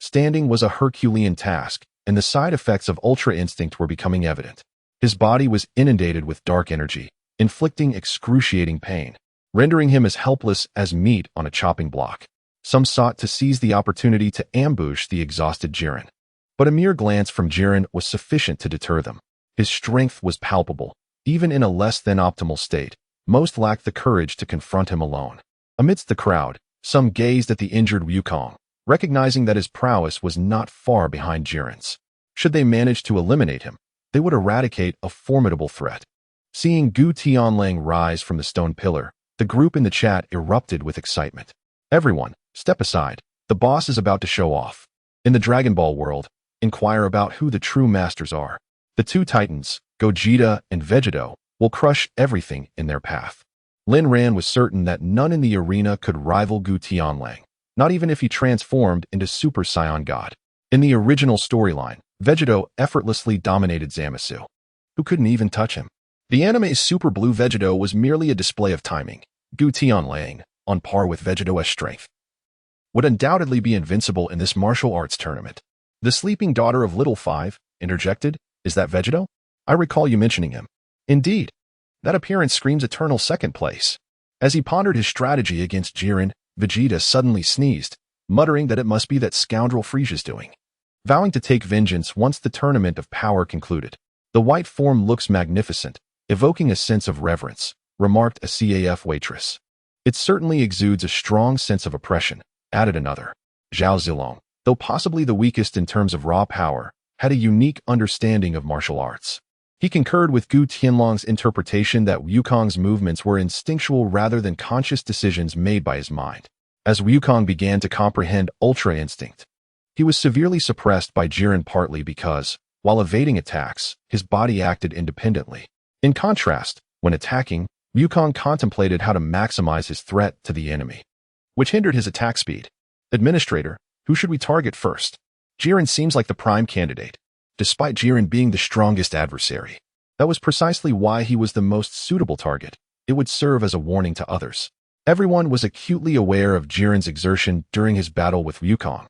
Standing was a Herculean task, and the side effects of Ultra Instinct were becoming evident. His body was inundated with dark energy, inflicting excruciating pain, rendering him as helpless as meat on a chopping block. Some sought to seize the opportunity to ambush the exhausted Jiren, but a mere glance from Jiren was sufficient to deter them. His strength was palpable. Even in a less than optimal state, most lacked the courage to confront him alone. Amidst the crowd, some gazed at the injured Wukong, recognizing that his prowess was not far behind Jiren's. Should they manage to eliminate him, they would eradicate a formidable threat. Seeing Gu Tianlang rise from the stone pillar, the group in the chat erupted with excitement. "Everyone, step aside. The boss is about to show off." In the Dragon Ball world, inquire about who the true masters are. The two titans, Gogeta and Vegeta, will crush everything in their path. Lin Ran was certain that none in the arena could rival Gu Tianlang, not even if he transformed into Super Saiyan God. In the original storyline, Vegeta effortlessly dominated Zamasu, who couldn't even touch him. The anime's Super Blue Vegeta was merely a display of timing. Gu Tianlang, on par with Vegeta's strength, would undoubtedly be invincible in this martial arts tournament. The sleeping daughter of Little Five interjected, "Is that Vegeta? I recall you mentioning him." "Indeed. That appearance screams eternal second place." As he pondered his strategy against Jiren, Vegeta suddenly sneezed, muttering that it must be that scoundrel Frieza's doing. Vowing to take vengeance once the tournament of power concluded. "The white form looks magnificent, evoking a sense of reverence," remarked a CAF waitress. "It certainly exudes a strong sense of oppression," added another. Zhao Zilong, though possibly the weakest in terms of raw power, had a unique understanding of martial arts. He concurred with Gu Tianlang's interpretation that Wukong's movements were instinctual rather than conscious decisions made by his mind. As Wukong began to comprehend Ultra Instinct, he was severely suppressed by Jiren, partly because, while evading attacks, his body acted independently. In contrast, when attacking, Wukong contemplated how to maximize his threat to the enemy, which hindered his attack speed. "Administrator, who should we target first?" "Jiren seems like the prime candidate." Despite Jiren being the strongest adversary, that was precisely why he was the most suitable target. It would serve as a warning to others. Everyone was acutely aware of Jiren's exertion during his battle with Wukong,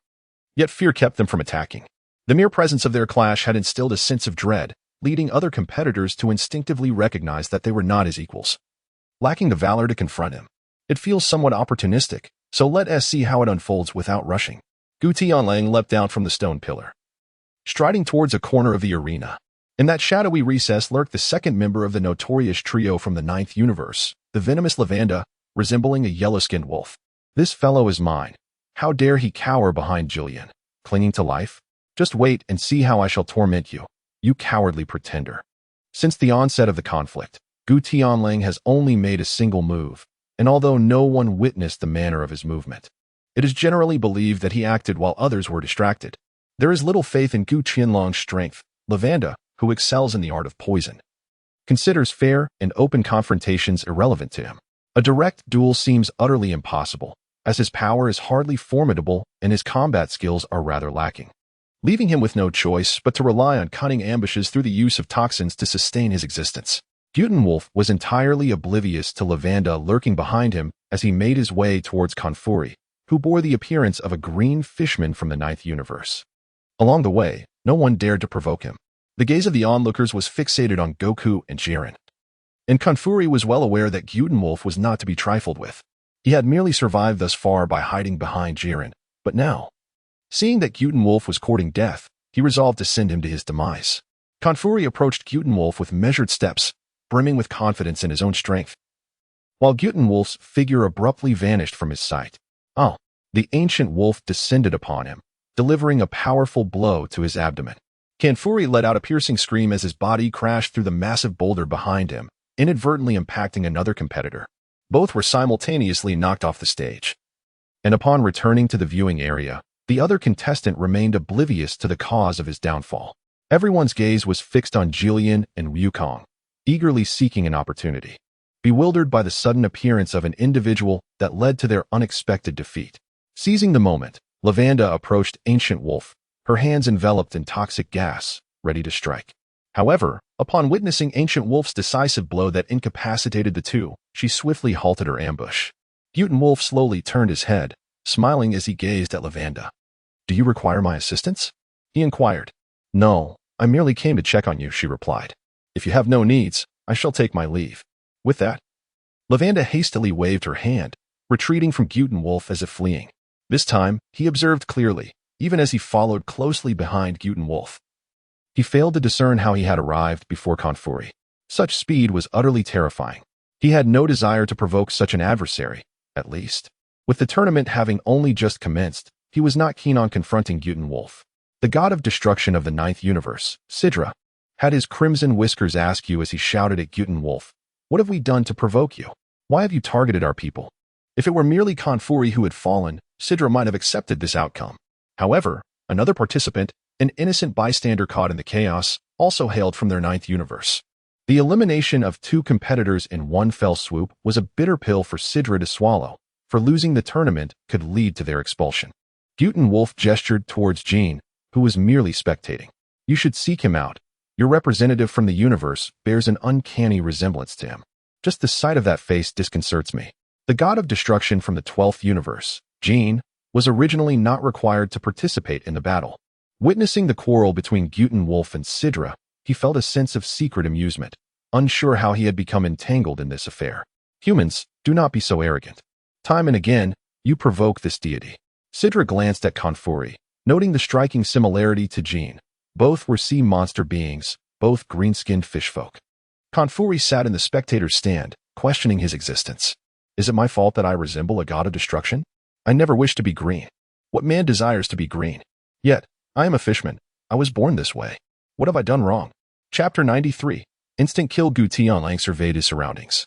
yet fear kept them from attacking. The mere presence of their clash had instilled a sense of dread, leading other competitors to instinctively recognize that they were not his equals, lacking the valor to confront him. It feels somewhat opportunistic, so let us see how it unfolds without rushing. Gu Tianlang leapt out from the stone pillar, striding towards a corner of the arena. In that shadowy recess lurked the second member of the notorious trio from the 9th universe, the venomous Lavanda, resembling a yellow-skinned wolf. "This fellow is mine. How dare he cower behind Julian, clinging to life? Just wait and see how I shall torment you, you cowardly pretender." Since the onset of the conflict, Gu Tianlang has only made a single move, and although no one witnessed the manner of his movement, it is generally believed that he acted while others were distracted. There is little faith in Gu Tianlang's strength. Lavanda, who excels in the art of poison, considers fair and open confrontations irrelevant to him. A direct duel seems utterly impossible, as his power is hardly formidable and his combat skills are rather lacking, leaving him with no choice but to rely on cunning ambushes through the use of toxins to sustain his existence. Wolf was entirely oblivious to Lavanda lurking behind him as he made his way towards Konfuri, who bore the appearance of a green fishman from the 9th universe. Along the way, no one dared to provoke him. The gaze of the onlookers was fixated on Goku and Jiren. And Konfuri was well aware that Wolf was not to be trifled with. He had merely survived thus far by hiding behind Jiren, but now, seeing that Wolf was courting death, he resolved to send him to his demise. Konfuri approached Wolf with measured steps, brimming with confidence in his own strength, while Wolf's figure abruptly vanished from his sight. The ancient wolf descended upon him, delivering a powerful blow to his abdomen. Konfuri let out a piercing scream as his body crashed through the massive boulder behind him, inadvertently impacting another competitor. Both were simultaneously knocked off the stage. And upon returning to the viewing area, the other contestant remained oblivious to the cause of his downfall. Everyone's gaze was fixed on Jillian and Wukong, eagerly seeking an opportunity, bewildered by the sudden appearance of an individual that led to their unexpected defeat. Seizing the moment, Lavanda approached Ancient Wolf, her hands enveloped in toxic gas, ready to strike. However, upon witnessing Ancient Wolf's decisive blow that incapacitated the two, she swiftly halted her ambush. Wolf slowly turned his head, smiling as he gazed at Lavanda. "Do you require my assistance?" he inquired. "No, I merely came to check on you," she replied. "If you have no needs, I shall take my leave." With that, Lavanda hastily waved her hand, retreating from Wolf as if fleeing. This time, he observed clearly, even as he followed closely behind Wolf. He failed to discern how he had arrived before Konfuri. Such speed was utterly terrifying. He had no desire to provoke such an adversary, at least. With the tournament having only just commenced, he was not keen on confronting Wolf. The god of destruction of the 9th universe, Sidra, had his crimson whiskers askew as he shouted at Wolf, "What have we done to provoke you? Why have you targeted our people?" If it were merely Konfuri who had fallen, Sidra might have accepted this outcome. However, another participant, an innocent bystander caught in the chaos, also hailed from their 9th universe. The elimination of two competitors in one fell swoop was a bitter pill for Sidra to swallow, for losing the tournament could lead to their expulsion. Guten Wolf gestured towards Jean, who was merely spectating. You should seek him out. Your representative from the universe bears an uncanny resemblance to him. Just the sight of that face disconcerts me. The god of destruction from the 12th universe, Jean, was originally not required to participate in the battle. Witnessing the quarrel between Guten Wolf and Sidra, he felt a sense of secret amusement, unsure how he had become entangled in this affair. Humans, do not be so arrogant. Time and again, you provoke this deity. Sidra glanced at Konfuri, noting the striking similarity to Jean. Both were sea monster beings, both green-skinned fishfolk. Konfuri sat in the spectator's stand, questioning his existence. Is it my fault that I resemble a god of destruction? I never wished to be green. What man desires to be green? Yet, I am a fishman. I was born this way. What have I done wrong? Chapter 93. Instant kill. Gu Tianlang surveyed his surroundings,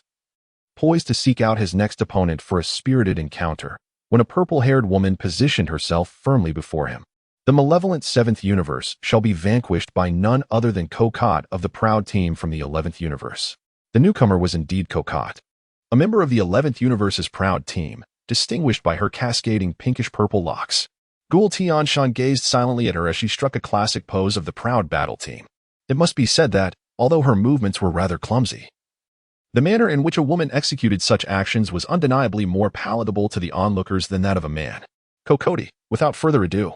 poised to seek out his next opponent for a spirited encounter, when a purple-haired woman positioned herself firmly before him. The malevolent 7th universe shall be vanquished by none other than Kokot of the proud team from the 11th universe. The newcomer was indeed Kokot, a member of the 11th universe's proud team, distinguished by her cascading pinkish-purple locks. Gu Tianlang gazed silently at her as she struck a classic pose of the proud battle team. It must be said that, although her movements were rather clumsy, the manner in which a woman executed such actions was undeniably more palatable to the onlookers than that of a man. Kokoti, without further ado,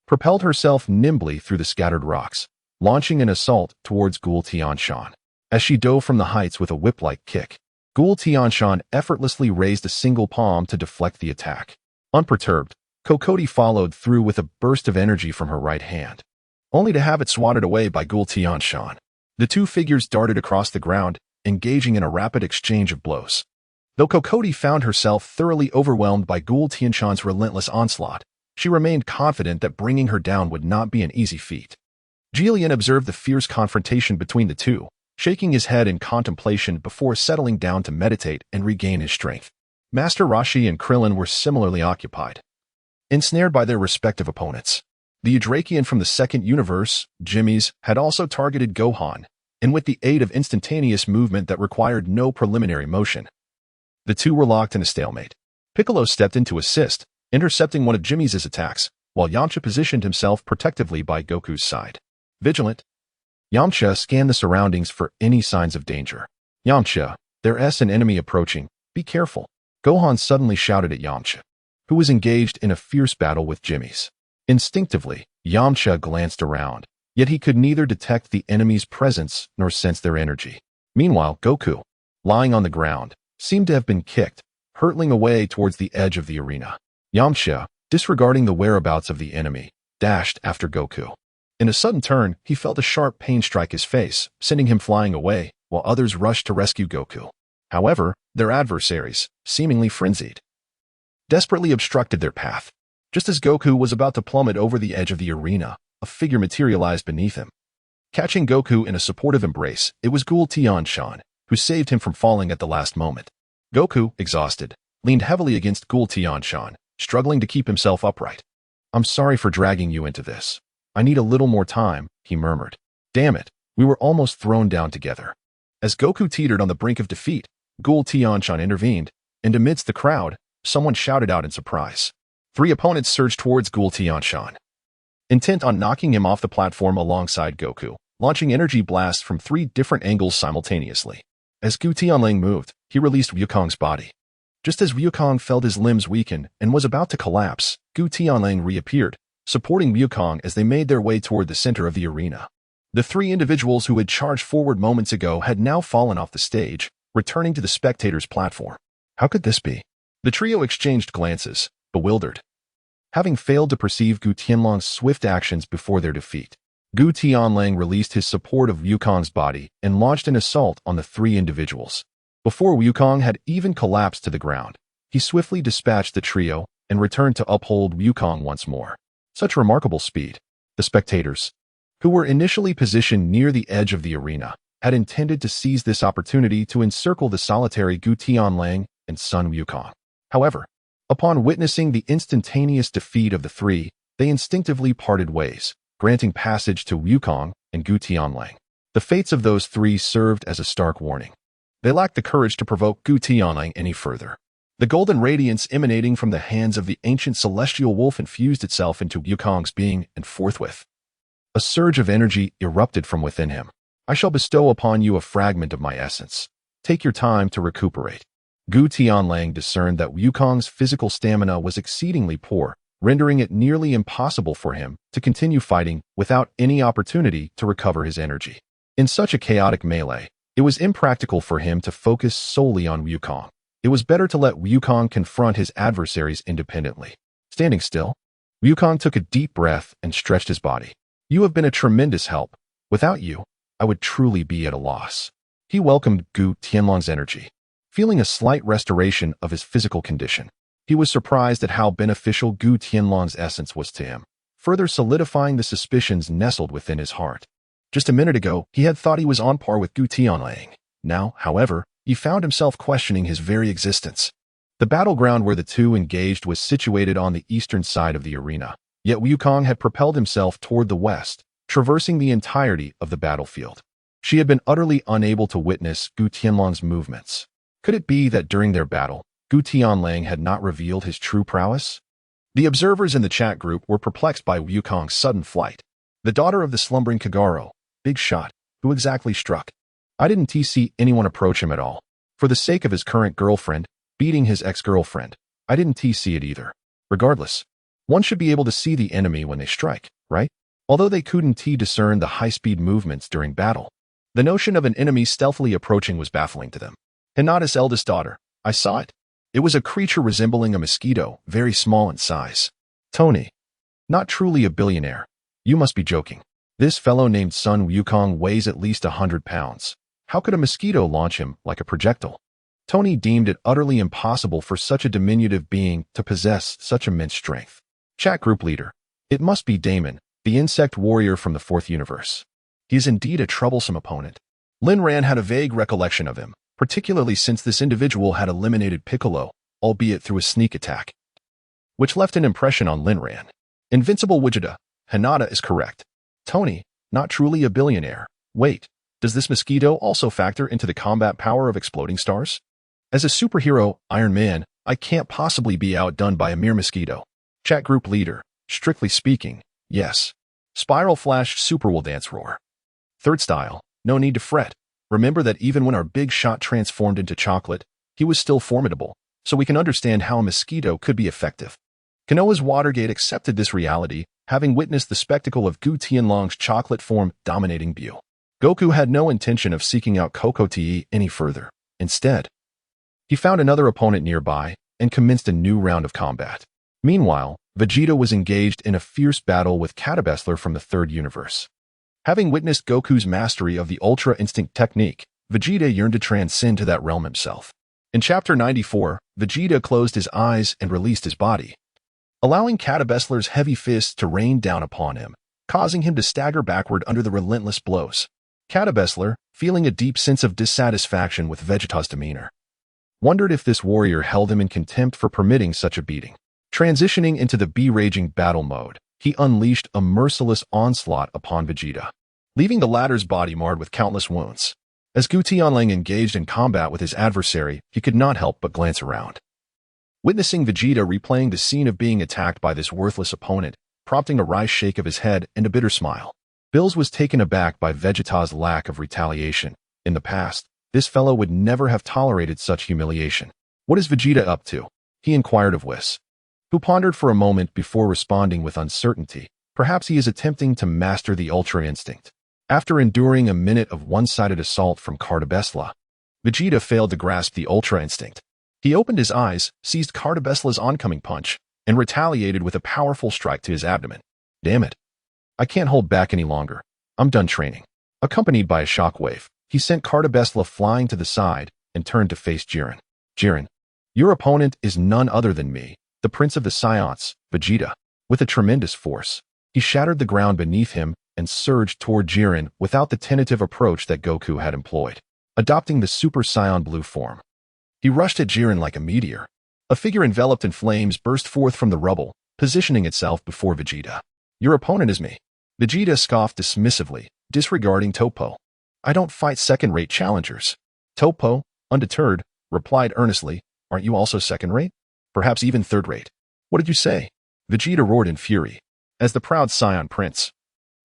propelled herself nimbly through the scattered rocks, launching an assault towards Gu Tianlang. As she dove from the heights with a whip-like kick, Gu Tianlang effortlessly raised a single palm to deflect the attack. Unperturbed, Kokoti followed through with a burst of energy from her right hand, only to have it swatted away by Gu Tianlang. The two figures darted across the ground, engaging in a rapid exchange of blows. Though Kokoti found herself thoroughly overwhelmed by Gu Tianlang's relentless onslaught, she remained confident that bringing her down would not be an easy feat. Jillian observed the fierce confrontation between the two, shaking his head in contemplation before settling down to meditate and regain his strength. Master Rashi and Krillin were similarly occupied, ensnared by their respective opponents. The Udrakian from the 2nd universe, Jimmy's, had also targeted Gohan, and with the aid of instantaneous movement that required no preliminary motion, the two were locked in a stalemate. Piccolo stepped in to assist, intercepting one of Jimmy's attacks, while Yamcha positioned himself protectively by Goku's side. Vigilant, Yamcha scanned the surroundings for any signs of danger. Yamcha, there's an enemy approaching. Be careful. Gohan suddenly shouted at Yamcha, who was engaged in a fierce battle with Jimmy's. Instinctively, Yamcha glanced around, yet he could neither detect the enemy's presence nor sense their energy. Meanwhile, Goku, lying on the ground, seemed to have been kicked, hurtling away towards the edge of the arena. Yamcha, disregarding the whereabouts of the enemy, dashed after Goku. In a sudden turn, he felt a sharp pain strike his face, sending him flying away, while others rushed to rescue Goku. However, their adversaries, seemingly frenzied, desperately obstructed their path. Just as Goku was about to plummet over the edge of the arena, a figure materialized beneath him. Catching Goku in a supportive embrace, it was Gu Tianlang, who saved him from falling at the last moment. Goku, exhausted, leaned heavily against Gu Tianlang, struggling to keep himself upright. I'm sorry for dragging you into this. I need a little more time, he murmured. Damn it, we were almost thrown down together. As Goku teetered on the brink of defeat, Gu Tianlang intervened, and amidst the crowd, someone shouted out in surprise. 3 opponents surged towards Gu Tianlang, intent on knocking him off the platform alongside Goku, launching energy blasts from 3 different angles simultaneously. As Gu Tianlang moved, he released Wukong's body. Just as Wukong felt his limbs weaken and was about to collapse, Gu Tianlang reappeared, supporting Wukong as they made their way toward the center of the arena. The 3 individuals who had charged forward moments ago had now fallen off the stage, returning to the spectators' platform. How could this be? The trio exchanged glances, bewildered, having failed to perceive Gu Tianlang's swift actions before their defeat. Gu Tianlang released his support of Wukong's body and launched an assault on the 3 individuals. Before Wukong had even collapsed to the ground, he swiftly dispatched the trio and returned to uphold Wukong once more. Such remarkable speed. The spectators, who were initially positioned near the edge of the arena, had intended to seize this opportunity to encircle the solitary Gu Tianlang and Sun Wukong. However, upon witnessing the instantaneous defeat of the 3, they instinctively parted ways, granting passage to Wukong and Gu Tianlang. The fates of those three served as a stark warning. They lacked the courage to provoke Gu Tianlang any further. The golden radiance emanating from the hands of the ancient celestial wolf infused itself into Wukong's being, and forthwith a surge of energy erupted from within him. I shall bestow upon you a fragment of my essence. Take your time to recuperate. Gu Tianlang discerned that Wukong's physical stamina was exceedingly poor, rendering it nearly impossible for him to continue fighting without any opportunity to recover his energy. In such a chaotic melee, it was impractical for him to focus solely on Wukong. It was better to let Wukong confront his adversaries independently. Standing still, Wukong took a deep breath and stretched his body. You have been a tremendous help. Without you, I would truly be at a loss. He welcomed Gu Tianlang's energy, feeling a slight restoration of his physical condition. He was surprised at how beneficial Gu Tianlang's essence was to him, further solidifying the suspicions nestled within his heart. Just a minute ago, he had thought he was on par with Gu Tianlang. Now, however, he found himself questioning his very existence. The battleground where the two engaged was situated on the eastern side of the arena, yet Wukong had propelled himself toward the west, traversing the entirety of the battlefield. She had been utterly unable to witness Gu Tianlang's movements. Could it be that during their battle, Gu Tianlang had not revealed his true prowess? The observers in the chat group were perplexed by Wukong's sudden flight. The daughter of the slumbering Kogoro, big shot, who exactly struck? I didn't see anyone approach him at all. For the sake of his current girlfriend, beating his ex-girlfriend, I didn't see it either. Regardless, one should be able to see the enemy when they strike, right? Although they couldn't discern the high-speed movements during battle, the notion of an enemy stealthily approaching was baffling to them. Hinata's eldest daughter, I saw it. It was a creature resembling a mosquito, very small in size. Tony, not truly a billionaire. You must be joking. This fellow named Sun Wukong weighs at least 100 pounds. How could a mosquito launch him like a projectile? Tony deemed it utterly impossible for such a diminutive being to possess such immense strength. Chat group leader, it must be Damon, the insect warrior from the fourth universe. He is indeed a troublesome opponent. Lin Ran had a vague recollection of him, particularly since this individual had eliminated Piccolo, albeit through a sneak attack, which left an impression on Lin Ran. Invincible Vegeta, Hinata is correct. Tony, not truly a billionaire. Wait, does this mosquito also factor into the combat power of exploding stars? As a superhero, Iron Man, I can't possibly be outdone by a mere mosquito. Chat group leader, strictly speaking, yes. Spiral Flash Super will dance roar. Third style, no need to fret. Remember that even when our big shot transformed into chocolate, he was still formidable, so we can understand how a mosquito could be effective. Konoha's Watergate accepted this reality, having witnessed the spectacle of Gu Tianlang's chocolate form dominating view. Goku had no intention of seeking out Coco Te any further. Instead, he found another opponent nearby and commenced a new round of combat. Meanwhile, Vegeta was engaged in a fierce battle with Catabessler from the third universe. Having witnessed Goku's mastery of the Ultra Instinct technique, Vegeta yearned to transcend to that realm himself. In Chapter 94, Vegeta closed his eyes and released his body, allowing Catabessler's heavy fists to rain down upon him, causing him to stagger backward under the relentless blows. Catabessler, feeling a deep sense of dissatisfaction with Vegeta's demeanor, wondered if this warrior held him in contempt for permitting such a beating. Transitioning into the be-raging battle mode, he unleashed a merciless onslaught upon Vegeta, leaving the latter's body marred with countless wounds. As Gu Tianlang engaged in combat with his adversary, he could not help but glance around. Witnessing Vegeta replaying the scene of being attacked by this worthless opponent, prompting a wry shake of his head and a bitter smile. Bills was taken aback by Vegeta's lack of retaliation. In the past, this fellow would never have tolerated such humiliation. What is Vegeta up to? He inquired of Whis, who pondered for a moment before responding with uncertainty. Perhaps he is attempting to master the Ultra Instinct. After enduring a minute of one-sided assault from Catabessler, Vegeta failed to grasp the Ultra Instinct. He opened his eyes, seized Catabessler's oncoming punch, and retaliated with a powerful strike to his abdomen. Damn it. I can't hold back any longer. I'm done training. Accompanied by a shockwave, he sent Catabessler flying to the side and turned to face Jiren. Jiren, your opponent is none other than me, the Prince of the Scions, Vegeta. With a tremendous force, he shattered the ground beneath him and surged toward Jiren without the tentative approach that Goku had employed, adopting the Super Saiyan Blue form. He rushed at Jiren like a meteor. A figure enveloped in flames burst forth from the rubble, positioning itself before Vegeta. Your opponent is me. Vegeta scoffed dismissively, disregarding Topo. I don't fight second-rate challengers. Toppo, undeterred, replied earnestly, aren't you also second-rate? Perhaps even third-rate. What did you say? Vegeta roared in fury. As the proud scion prince,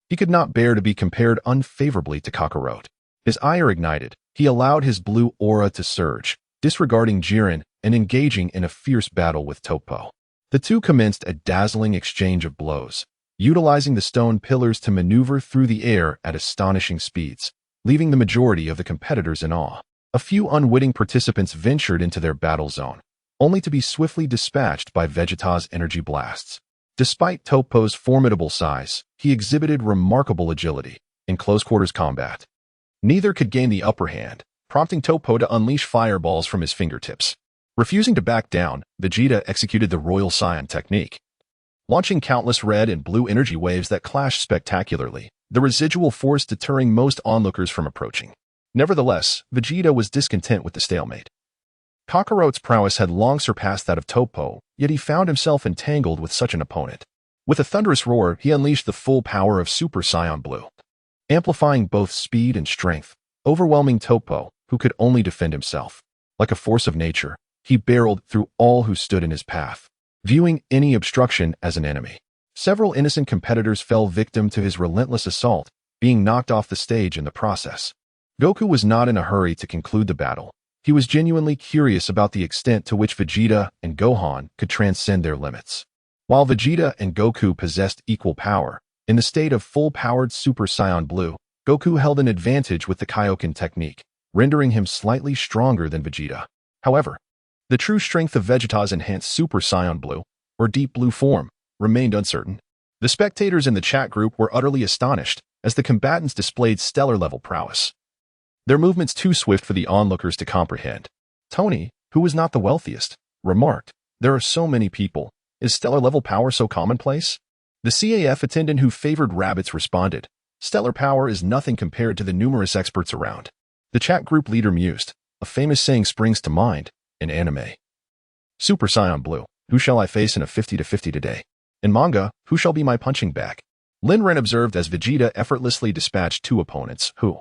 he could not bear to be compared unfavorably to Kogoro. His ire ignited. He allowed his blue aura to surge, disregarding Jiren and engaging in a fierce battle with Toppo. The two commenced a dazzling exchange of blows, utilizing the stone pillars to maneuver through the air at astonishing speeds, leaving the majority of the competitors in awe. A few unwitting participants ventured into their battle zone, only to be swiftly dispatched by Vegeta's energy blasts. Despite Toppo's formidable size, he exhibited remarkable agility in close-quarters combat. Neither could gain the upper hand, prompting Toppo to unleash fireballs from his fingertips. Refusing to back down, Vegeta executed the Royal Saiyan technique. Launching countless red and blue energy waves that clashed spectacularly, the residual force deterring most onlookers from approaching. Nevertheless, Vegeta was discontent with the stalemate. Kakaro's prowess had long surpassed that of Toppo, yet he found himself entangled with such an opponent. With a thunderous roar, he unleashed the full power of Super Saiyan Blue, amplifying both speed and strength, overwhelming Toppo, who could only defend himself. Like a force of nature, he barreled through all who stood in his path, viewing any obstruction as an enemy. Several innocent competitors fell victim to his relentless assault, being knocked off the stage in the process. Goku was not in a hurry to conclude the battle. He was genuinely curious about the extent to which Vegeta and Gohan could transcend their limits. While Vegeta and Goku possessed equal power, in the state of full-powered Super Saiyan Blue, Goku held an advantage with the Kaioken technique, rendering him slightly stronger than Vegeta. However, the true strength of Vegeta's enhanced Super Saiyan Blue, or Deep Blue form, remained uncertain. The spectators in the chat group were utterly astonished as the combatants displayed stellar-level prowess. Their movements too swift for the onlookers to comprehend. Tony, who was not the wealthiest, remarked, "There are so many people. Is stellar-level power so commonplace?" The CAF attendant who favored rabbits responded, "Stellar power is nothing compared to the numerous experts around." The chat group leader mused, "A famous saying springs to mind, in anime. Super Saiyan Blue, who shall I face in a 50-50 today? In manga, who shall be my punching bag?" Linren observed as Vegeta effortlessly dispatched two opponents who,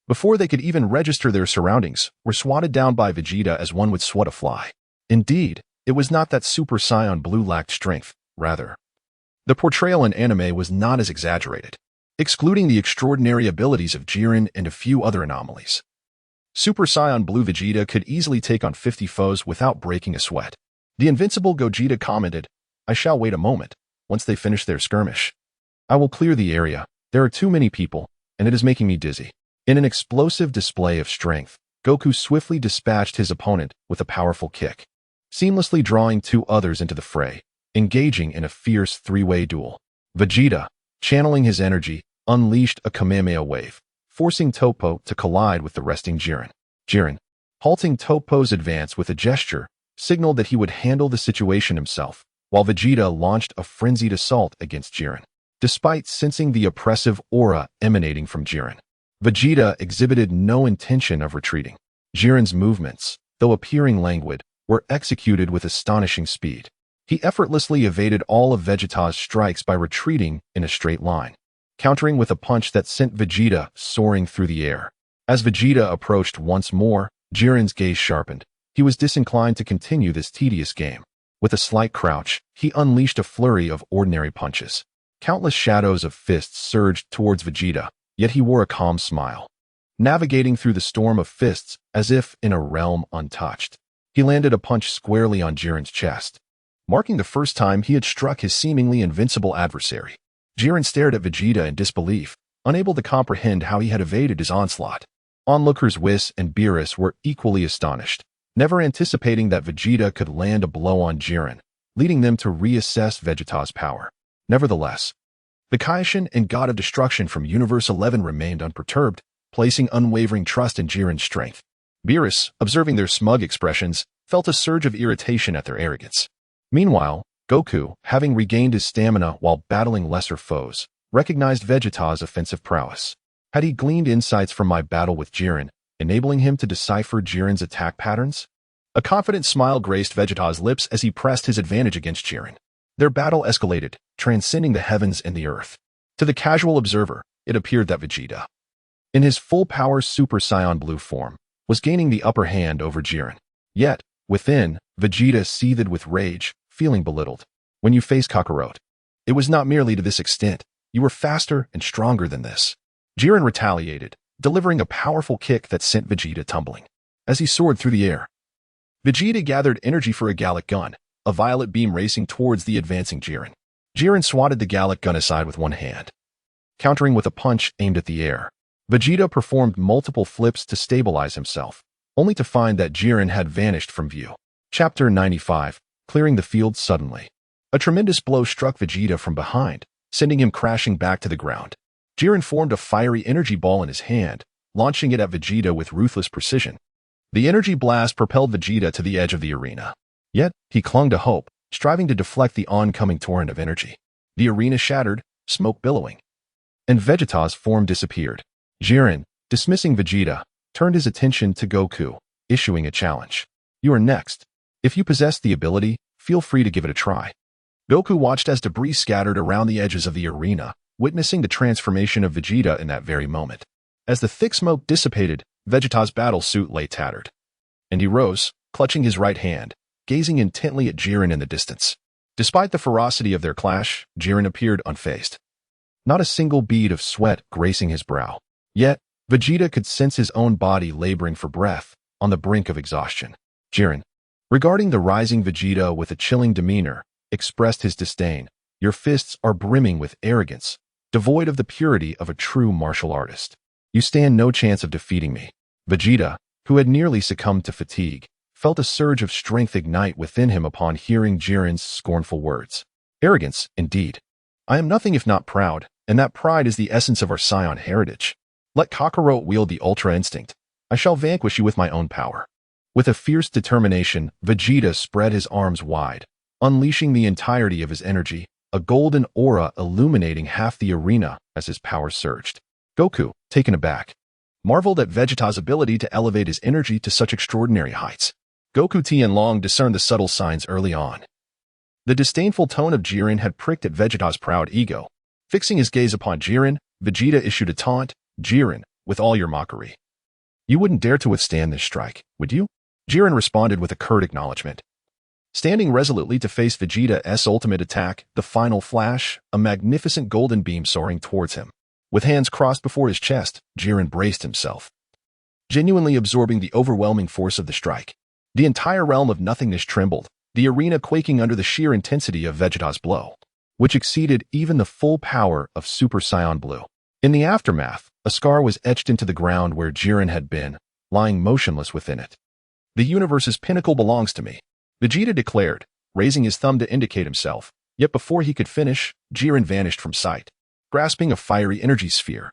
before they could even register their surroundings, were swatted down by Vegeta as one would swat a fly. Indeed, it was not that Super Saiyan Blue lacked strength, rather. The portrayal in anime was not as exaggerated, excluding the extraordinary abilities of Jiren and a few other anomalies. Super Saiyan Blue Vegeta could easily take on 50 foes without breaking a sweat. The Invincible Gogeta commented, "I shall wait a moment. Once they finish their skirmish, I will clear the area. There are too many people, and it is making me dizzy." In an explosive display of strength, Goku swiftly dispatched his opponent with a powerful kick, seamlessly drawing two others into the fray, engaging in a fierce three-way duel. Vegeta, channeling his energy, unleashed a Kamehameha wave, forcing Toppo to collide with the resting Jiren. Jiren, halting Toppo's advance with a gesture, signaled that he would handle the situation himself, while Vegeta launched a frenzied assault against Jiren. Despite sensing the oppressive aura emanating from Jiren, Vegeta exhibited no intention of retreating. Jiren's movements, though appearing languid, were executed with astonishing speed. He effortlessly evaded all of Vegeta's strikes by retreating in a straight line, countering with a punch that sent Vegeta soaring through the air. As Vegeta approached once more, Jiren's gaze sharpened. He was disinclined to continue this tedious game. With a slight crouch, he unleashed a flurry of ordinary punches. Countless shadows of fists surged towards Vegeta, yet he wore a calm smile, navigating through the storm of fists as if in a realm untouched. He landed a punch squarely on Jiren's chest, marking the first time he had struck his seemingly invincible adversary. Jiren stared at Vegeta in disbelief, unable to comprehend how he had evaded his onslaught. Onlookers Whis and Beerus were equally astonished, never anticipating that Vegeta could land a blow on Jiren, leading them to reassess Vegeta's power. Nevertheless, the Kaishin and God of Destruction from Universe 11 remained unperturbed, placing unwavering trust in Jiren's strength. Beerus, observing their smug expressions, felt a surge of irritation at their arrogance. Meanwhile, Goku, having regained his stamina while battling lesser foes, recognized Vegeta's offensive prowess. Had he gleaned insights from my battle with Jiren, enabling him to decipher Jiren's attack patterns? A confident smile graced Vegeta's lips as he pressed his advantage against Jiren. Their battle escalated, transcending the heavens and the earth. To the casual observer, it appeared that Vegeta in his full-power Super Saiyan Blue form, was gaining the upper hand over Jiren. Yet, within, Vegeta seethed with rage, feeling belittled. When you face Kogoro, it was not merely to this extent. You were faster and stronger than this. Jiren retaliated, delivering a powerful kick that sent Vegeta tumbling. As he soared through the air, Vegeta gathered energy for a Gallic gun, a violet beam racing towards the advancing Jiren. Jiren swatted the Gallic gun aside with one hand, countering with a punch aimed at the air. Vegeta performed multiple flips to stabilize himself, only to find that Jiren had vanished from view. Chapter 95, clearing the field suddenly. A tremendous blow struck Vegeta from behind, sending him crashing back to the ground. Jiren formed a fiery energy ball in his hand, launching it at Vegeta with ruthless precision. The energy blast propelled Vegeta to the edge of the arena. Yet, he clung to hope, striving to deflect the oncoming torrent of energy. The arena shattered, smoke billowing, and Vegeta's form disappeared. Jiren, dismissing Vegeta, turned his attention to Goku, issuing a challenge. You are next. If you possess the ability, feel free to give it a try. Goku watched as debris scattered around the edges of the arena, witnessing the transformation of Vegeta in that very moment. As the thick smoke dissipated, Vegeta's battle suit lay tattered. And he rose, clutching his right hand, gazing intently at Jiren in the distance. Despite the ferocity of their clash, Jiren appeared unfazed. Not a single bead of sweat gracing his brow. Yet, Vegeta could sense his own body laboring for breath, on the brink of exhaustion. Jiren, regarding the rising Vegeta with a chilling demeanor, expressed his disdain. Your fists are brimming with arrogance, devoid of the purity of a true martial artist. You stand no chance of defeating me. Vegeta, who had nearly succumbed to fatigue, felt a surge of strength ignite within him upon hearing Jiren's scornful words. Arrogance, indeed. I am nothing if not proud, and that pride is the essence of our Saiyan heritage. Let Kogoro wield the Ultra Instinct. I shall vanquish you with my own power. With a fierce determination, Vegeta spread his arms wide, unleashing the entirety of his energy, a golden aura illuminating half the arena as his power surged. Goku, taken aback, marveled at Vegeta's ability to elevate his energy to such extraordinary heights. Gu Tianlang discerned the subtle signs early on. The disdainful tone of Jiren had pricked at Vegeta's proud ego. Fixing his gaze upon Jiren, Vegeta issued a taunt. Jiren, with all your mockery, you wouldn't dare to withstand this strike, would you? Jiren responded with a curt acknowledgement. Standing resolutely to face Vegeta's ultimate attack, the final flash, a magnificent golden beam soaring towards him. With hands crossed before his chest, Jiren braced himself, genuinely absorbing the overwhelming force of the strike. The entire realm of nothingness trembled, the arena quaking under the sheer intensity of Vegeta's blow, which exceeded even the full power of Super Saiyan Blue. In the aftermath, a scar was etched into the ground where Jiren had been, lying motionless within it. The universe's pinnacle belongs to me, Vegeta declared, raising his thumb to indicate himself. Yet before he could finish, Jiren vanished from sight. Grasping a fiery energy sphere,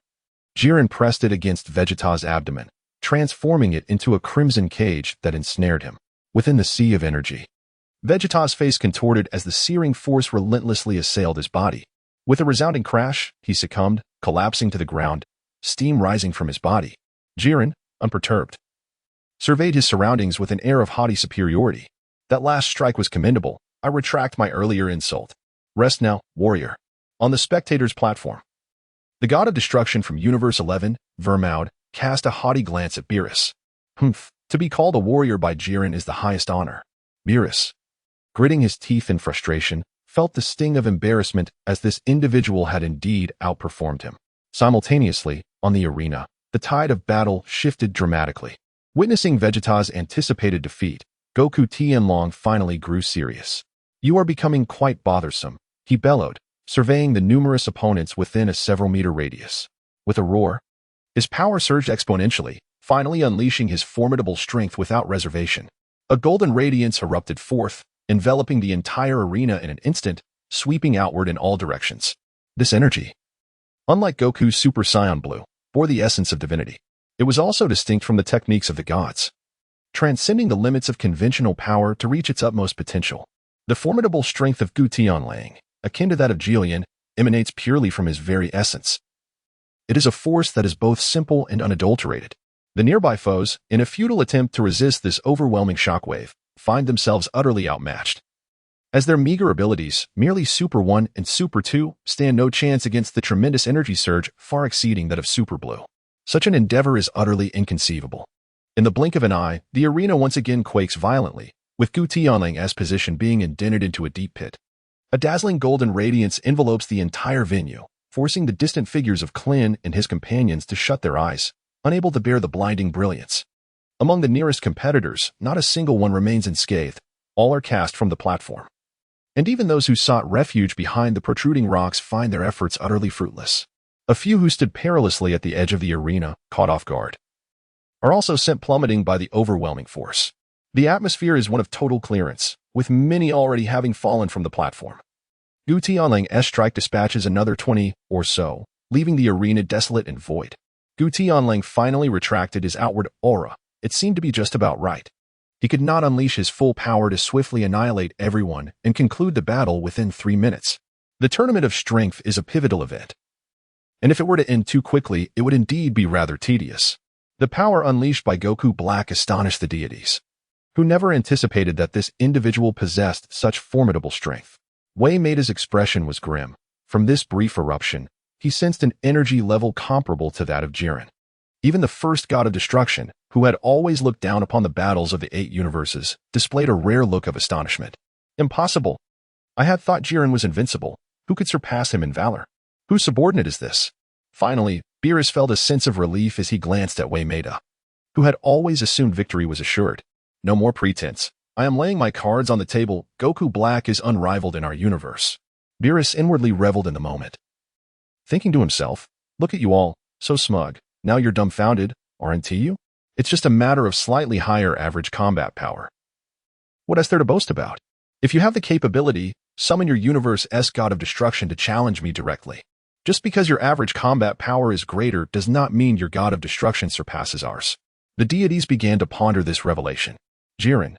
Jiren pressed it against Vegeta's abdomen, transforming it into a crimson cage that ensnared him. Within the sea of energy, Vegeta's face contorted as the searing force relentlessly assailed his body. With a resounding crash, he succumbed, collapsing to the ground, steam rising from his body. Jiren, unperturbed, surveyed his surroundings with an air of haughty superiority. That last strike was commendable. I retract my earlier insult. Rest now, warrior. On the spectator's platform, the god of destruction from Universe 11, Vermaud, cast a haughty glance at Beerus. To be called a warrior by Jiren is the highest honor. Beerus, gritting his teeth in frustration, felt the sting of embarrassment as this individual had indeed outperformed him. Simultaneously, on the arena, the tide of battle shifted dramatically. Witnessing Vegeta's anticipated defeat, Gu Tianlang finally grew serious. You are becoming quite bothersome, he bellowed, surveying the numerous opponents within a several-meter radius. With a roar, his power surged exponentially, finally unleashing his formidable strength without reservation. A golden radiance erupted forth, enveloping the entire arena in an instant, sweeping outward in all directions. This energy, unlike Goku's Super Saiyan Blue, bore the essence of divinity. It was also distinct from the techniques of the gods, transcending the limits of conventional power to reach its utmost potential. The formidable strength of Gu Tianlang, akin to that of Jillian, emanates purely from his very essence. It is a force that is both simple and unadulterated. The nearby foes, in a futile attempt to resist this overwhelming shockwave, find themselves utterly outmatched, as their meager abilities, merely Super 1 and Super 2, stand no chance against the tremendous energy surge far exceeding that of Super Blue. Such an endeavor is utterly inconceivable. In the blink of an eye, the arena once again quakes violently, with Gu Tianlang's position being indented into a deep pit. A dazzling golden radiance envelopes the entire venue, forcing the distant figures of Klin and his companions to shut their eyes, unable to bear the blinding brilliance. Among the nearest competitors, not a single one remains unscathed. All are cast from the platform. And even those who sought refuge behind the protruding rocks find their efforts utterly fruitless. A few who stood perilously at the edge of the arena, caught off guard, are also sent plummeting by the overwhelming force. The atmosphere is one of total clearance, with many already having fallen from the platform. Gu Tianlang's strike dispatches another 20 or so, leaving the arena desolate and void. Gu Tianlang finally retracted his outward aura. It seemed to be just about right. He could not unleash his full power to swiftly annihilate everyone and conclude the battle within 3 minutes. The Tournament of Strength is a pivotal event, and if it were to end too quickly, it would indeed be rather tedious. The power unleashed by Goku Black astonished the deities, who never anticipated that this individual possessed such formidable strength. Wei Meida's expression was grim. From this brief eruption, he sensed an energy level comparable to that of Jiren. Even the first god of destruction, who had always looked down upon the battles of the 8 universes, displayed a rare look of astonishment. Impossible! I had thought Jiren was invincible. Who could surpass him in valor? Whose subordinate is this? Finally, Beerus felt a sense of relief as he glanced at Wei Meida, who had always assumed victory was assured. No more pretense. I am laying my cards on the table. Goku Black is unrivaled in our universe. Beerus inwardly reveled in the moment, thinking to himself, look at you all, so smug. Now you're dumbfounded, aren't you? It's just a matter of slightly higher average combat power. What is there to boast about? If you have the capability, summon your universe's god of destruction to challenge me directly. Just because your average combat power is greater does not mean your god of destruction surpasses ours. The deities began to ponder this revelation. Jiren,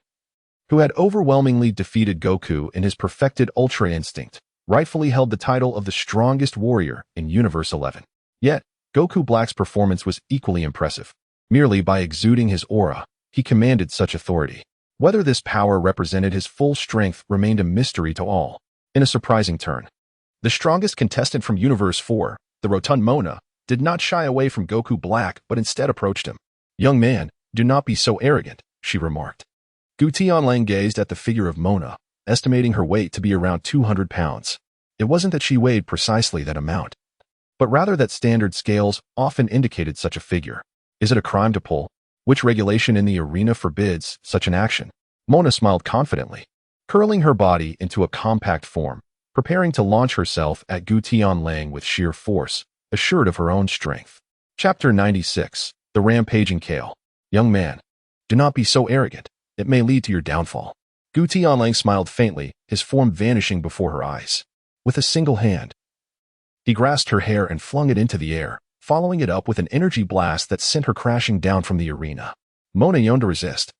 who had overwhelmingly defeated Goku in his perfected Ultra Instinct, rightfully held the title of the strongest warrior in Universe 11. Yet, Goku Black's performance was equally impressive. Merely by exuding his aura, he commanded such authority. Whether this power represented his full strength remained a mystery to all. In a surprising turn, the strongest contestant from Universe 4, the rotund Mona, did not shy away from Goku Black but instead approached him. Young man, do not be so arrogant, she remarked. Gu Tianlang gazed at the figure of Mona, estimating her weight to be around 200 pounds. It wasn't that she weighed precisely that amount, but rather that standard scales often indicated such a figure. Is it a crime to pull? Which regulation in the arena forbids such an action? Mona smiled confidently, curling her body into a compact form, preparing to launch herself at Gu Tianlang with sheer force, assured of her own strength. Chapter 96. The Rampaging Kale. Young man, do not be so arrogant. It may lead to your downfall. Gu Tianlang smiled faintly, his form vanishing before her eyes. With a single hand, he grasped her hair and flung it into the air, following it up with an energy blast that sent her crashing down from the arena. Mona yearned to resist,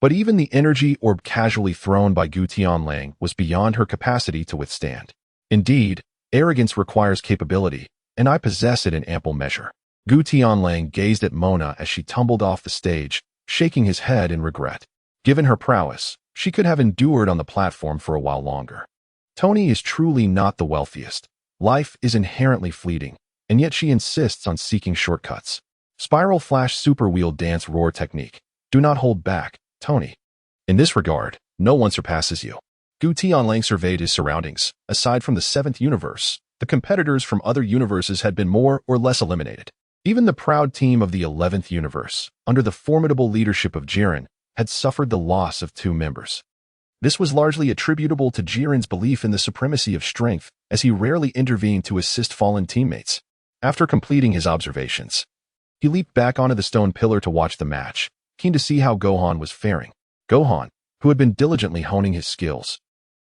but even the energy orb casually thrown by Gu Tianlang was beyond her capacity to withstand. Indeed, arrogance requires capability, and I possess it in ample measure. Gu Tianlang gazed at Mona as she tumbled off the stage, shaking his head in regret. Given her prowess, she could have endured on the platform for a while longer. Tony is truly not the wealthiest. Life is inherently fleeting, and yet she insists on seeking shortcuts. Spiral Flash Super Wheel Dance Roar Technique. Do not hold back, Tony. In this regard, no one surpasses you. Gu Tianlang surveyed his surroundings. Aside from the 7th universe, the competitors from other universes had been more or less eliminated. Even the proud team of the 11th universe, under the formidable leadership of Jiren, had suffered the loss of 2 members. This was largely attributable to Jiren's belief in the supremacy of strength, as he rarely intervened to assist fallen teammates. After completing his observations, he leaped back onto the stone pillar to watch the match, keen to see how Gohan was faring. Gohan, who had been diligently honing his skills,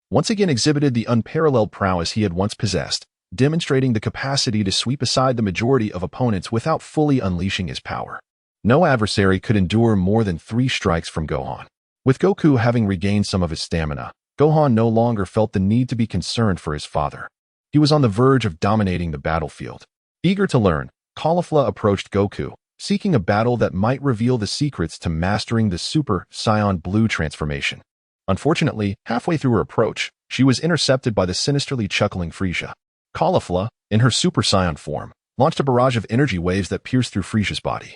once again exhibited the unparalleled prowess he had once possessed, demonstrating the capacity to sweep aside the majority of opponents without fully unleashing his power. No adversary could endure more than 3 strikes from Gohan. With Goku having regained some of his stamina, Gohan no longer felt the need to be concerned for his father. He was on the verge of dominating the battlefield. Eager to learn, Caulifla approached Goku, seeking a battle that might reveal the secrets to mastering the Super Saiyan Blue transformation. Unfortunately, halfway through her approach, she was intercepted by the sinisterly chuckling Frieza. Caulifla, in her Super Saiyan form, launched a barrage of energy waves that pierced through Frisia's body.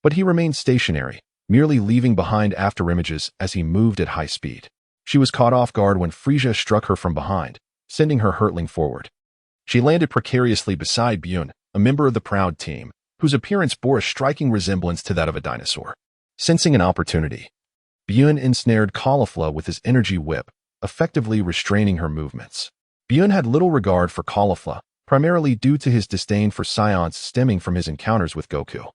But he remained stationary, merely leaving behind afterimages as he moved at high speed. She was caught off guard when Frisia struck her from behind, sending her hurtling forward. She landed precariously beside Bune, a member of the Proud team, whose appearance bore a striking resemblance to that of a dinosaur. Sensing an opportunity, Bune ensnared Caulifla with his energy whip, effectively restraining her movements. Bune had little regard for Caulifla, primarily due to his disdain for science stemming from his encounters with Goku.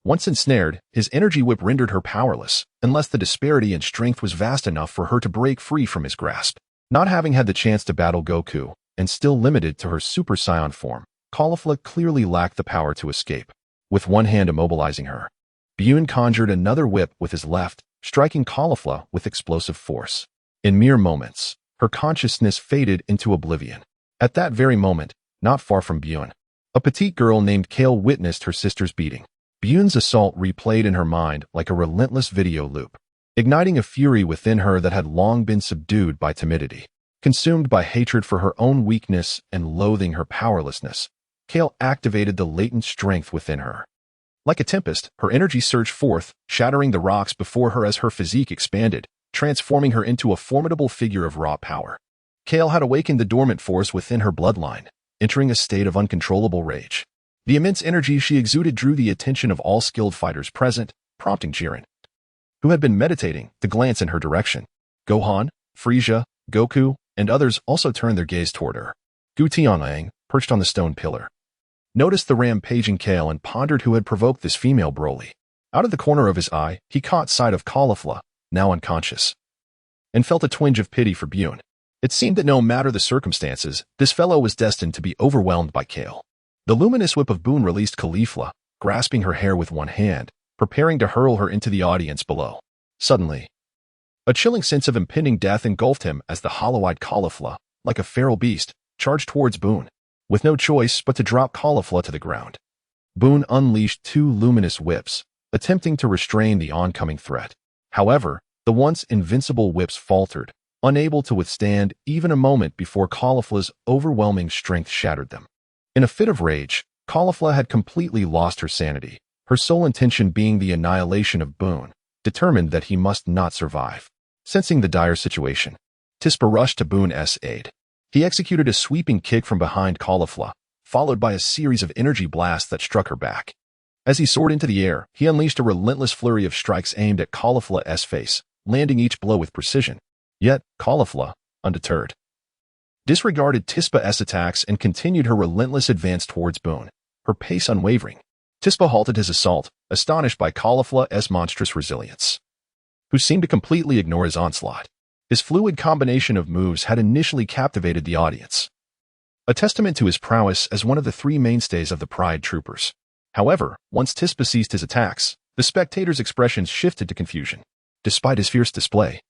Once ensnared, his energy whip rendered her powerless, unless the disparity in strength was vast enough for her to break free from his grasp. Not having had the chance to battle Goku, and still limited to her Super Saiyan form, Caulifla clearly lacked the power to escape. With one hand immobilizing her, Bune conjured another whip with his left, striking Caulifla with explosive force. In mere moments, her consciousness faded into oblivion. At that very moment, not far from Bune, a petite girl named Kale witnessed her sister's beating. Bune's assault replayed in her mind like a relentless video loop, igniting a fury within her that had long been subdued by timidity. Consumed by hatred for her own weakness and loathing her powerlessness, Kale activated the latent strength within her. Like a tempest, her energy surged forth, shattering the rocks before her as her physique expanded, transforming her into a formidable figure of raw power. Kale had awakened the dormant force within her bloodline, entering a state of uncontrollable rage. The immense energy she exuded drew the attention of all skilled fighters present, prompting Jiren, who had been meditating, to glance in her direction. Gohan, Frisia, Goku, and others also turned their gaze toward her. Gu Tianlang, perched on the stone pillar, noticed the rampaging Kale and pondered who had provoked this female Broly. Out of the corner of his eye, he caught sight of Caulifla, now unconscious, and felt a twinge of pity for Bune. It seemed that no matter the circumstances, this fellow was destined to be overwhelmed by Kale. The luminous whip of Bune released Caulifla, grasping her hair with one hand, preparing to hurl her into the audience below. Suddenly, a chilling sense of impending death engulfed him as the hollow-eyed Caulifla, like a feral beast, charged towards Bune, with no choice but to drop Caulifla to the ground. Bune unleashed two luminous whips, attempting to restrain the oncoming threat. However, the once invincible whips faltered, unable to withstand even a moment before Caulifla's overwhelming strength shattered them. In a fit of rage, Caulifla had completely lost her sanity, her sole intention being the annihilation of Bune, determined that he must not survive. Sensing the dire situation, Tispa rushed to Bune's aid. He executed a sweeping kick from behind Caulifla, followed by a series of energy blasts that struck her back. As he soared into the air, he unleashed a relentless flurry of strikes aimed at Caulifla's face, landing each blow with precision. Yet, Caulifla, undeterred, disregarded Tispa's attacks and continued her relentless advance towards Bune, her pace unwavering. Tispa halted his assault, astonished by Caulifla's monstrous resilience, who seemed to completely ignore his onslaught. His fluid combination of moves had initially captivated the audience, a testament to his prowess as one of the three mainstays of the Pride troopers. However, once Tispa ceased his attacks, the spectators' expressions shifted to confusion. Despite his fierce display,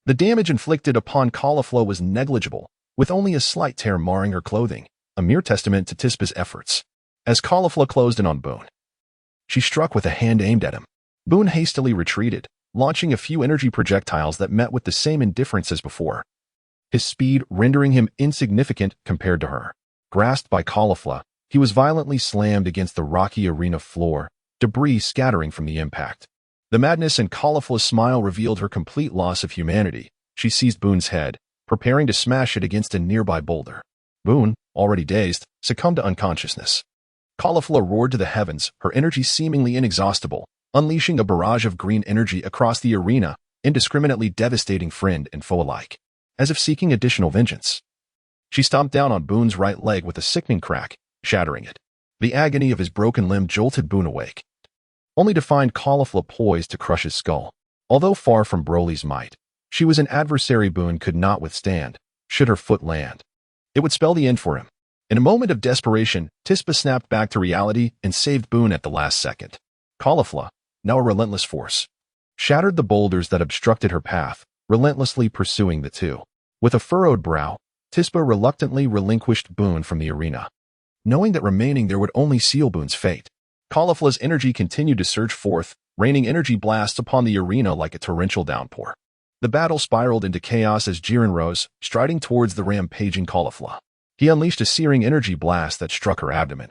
the damage inflicted upon Caulifla was negligible, with only a slight tear marring her clothing, a mere testament to Tispa's efforts. As Caulifla closed in on Bune, she struck with a hand aimed at him. Bune hastily retreated, launching a few energy projectiles that met with the same indifference as before, his speed rendering him insignificant compared to her. Grasped by Caulifla, he was violently slammed against the rocky arena floor, debris scattering from the impact. The madness in Caulifla's smile revealed her complete loss of humanity. She seized Bune's head, preparing to smash it against a nearby boulder. Bune, already dazed, succumbed to unconsciousness. Caulifla roared to the heavens, her energy seemingly inexhaustible, unleashing a barrage of green energy across the arena, indiscriminately devastating friend and foe alike. As if seeking additional vengeance, she stomped down on Bune's right leg with a sickening crack, shattering it. The agony of his broken limb jolted Bune awake, only to find Caulifla poised to crush his skull. Although far from Broly's might, she was an adversary Bune could not withstand. Should her foot land, it would spell the end for him. In a moment of desperation, Tispa snapped back to reality and saved Bune at the last second. Caulifla, now a relentless force, shattered the boulders that obstructed her path, relentlessly pursuing the two. With a furrowed brow, Tispa reluctantly relinquished Bune from the arena, knowing that remaining there would only seal Bune's fate. Caulifla's energy continued to surge forth, raining energy blasts upon the arena like a torrential downpour. The battle spiraled into chaos as Jiren rose, striding towards the rampaging Caulifla. He unleashed a searing energy blast that struck her abdomen,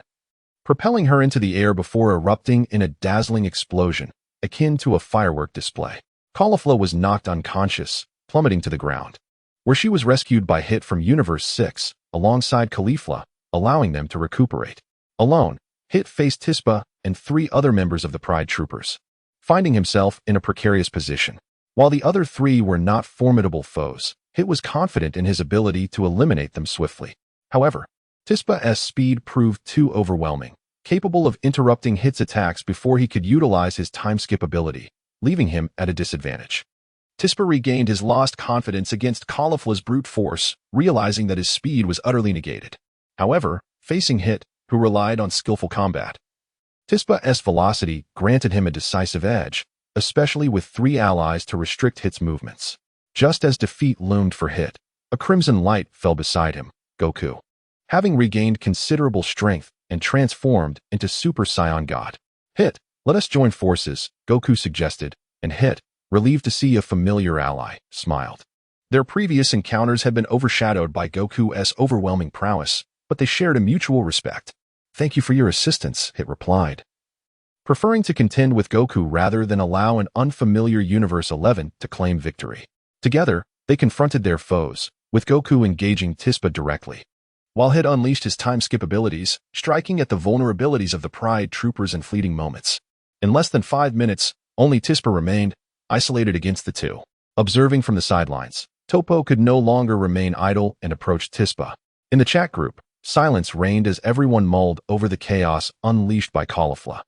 propelling her into the air before erupting in a dazzling explosion, akin to a firework display. Caulifla was knocked unconscious, plummeting to the ground, where she was rescued by Hit from Universe 6, alongside Caulifla, allowing them to recuperate. Alone, Hit faced Tispa and 3 other members of the Pride Troopers, finding himself in a precarious position. While the other 3 were not formidable foes, Hit was confident in his ability to eliminate them swiftly. However, Tispa's speed proved too overwhelming, capable of interrupting Hit's attacks before he could utilize his time skip ability, leaving him at a disadvantage. Tispa regained his lost confidence against Caulifla's brute force, realizing that his speed was utterly negated. However, facing Hit, who relied on skillful combat, Tispa's velocity granted him a decisive edge, especially with 3 allies to restrict Hit's movements. Just as defeat loomed for Hit, a crimson light fell beside him, Goku, having regained considerable strength and transformed into Super Saiyan God. Hit, let us join forces, Goku suggested, and Hit, relieved to see a familiar ally, smiled. Their previous encounters had been overshadowed by Goku's overwhelming prowess, but they shared a mutual respect. Thank you for your assistance, Hit replied, preferring to contend with Goku rather than allow an unfamiliar Universe 11 to claim victory. Together, they confronted their foes, with Goku engaging Tispa directly, while Hit unleashed his time skip abilities, striking at the vulnerabilities of the Pride Troopers in fleeting moments. In less than 5 minutes, only Tispa remained, isolated against the two. Observing from the sidelines, Toppo could no longer remain idle and approached Tispa. In the chat group, silence reigned as everyone mulled over the chaos unleashed by Caulifla.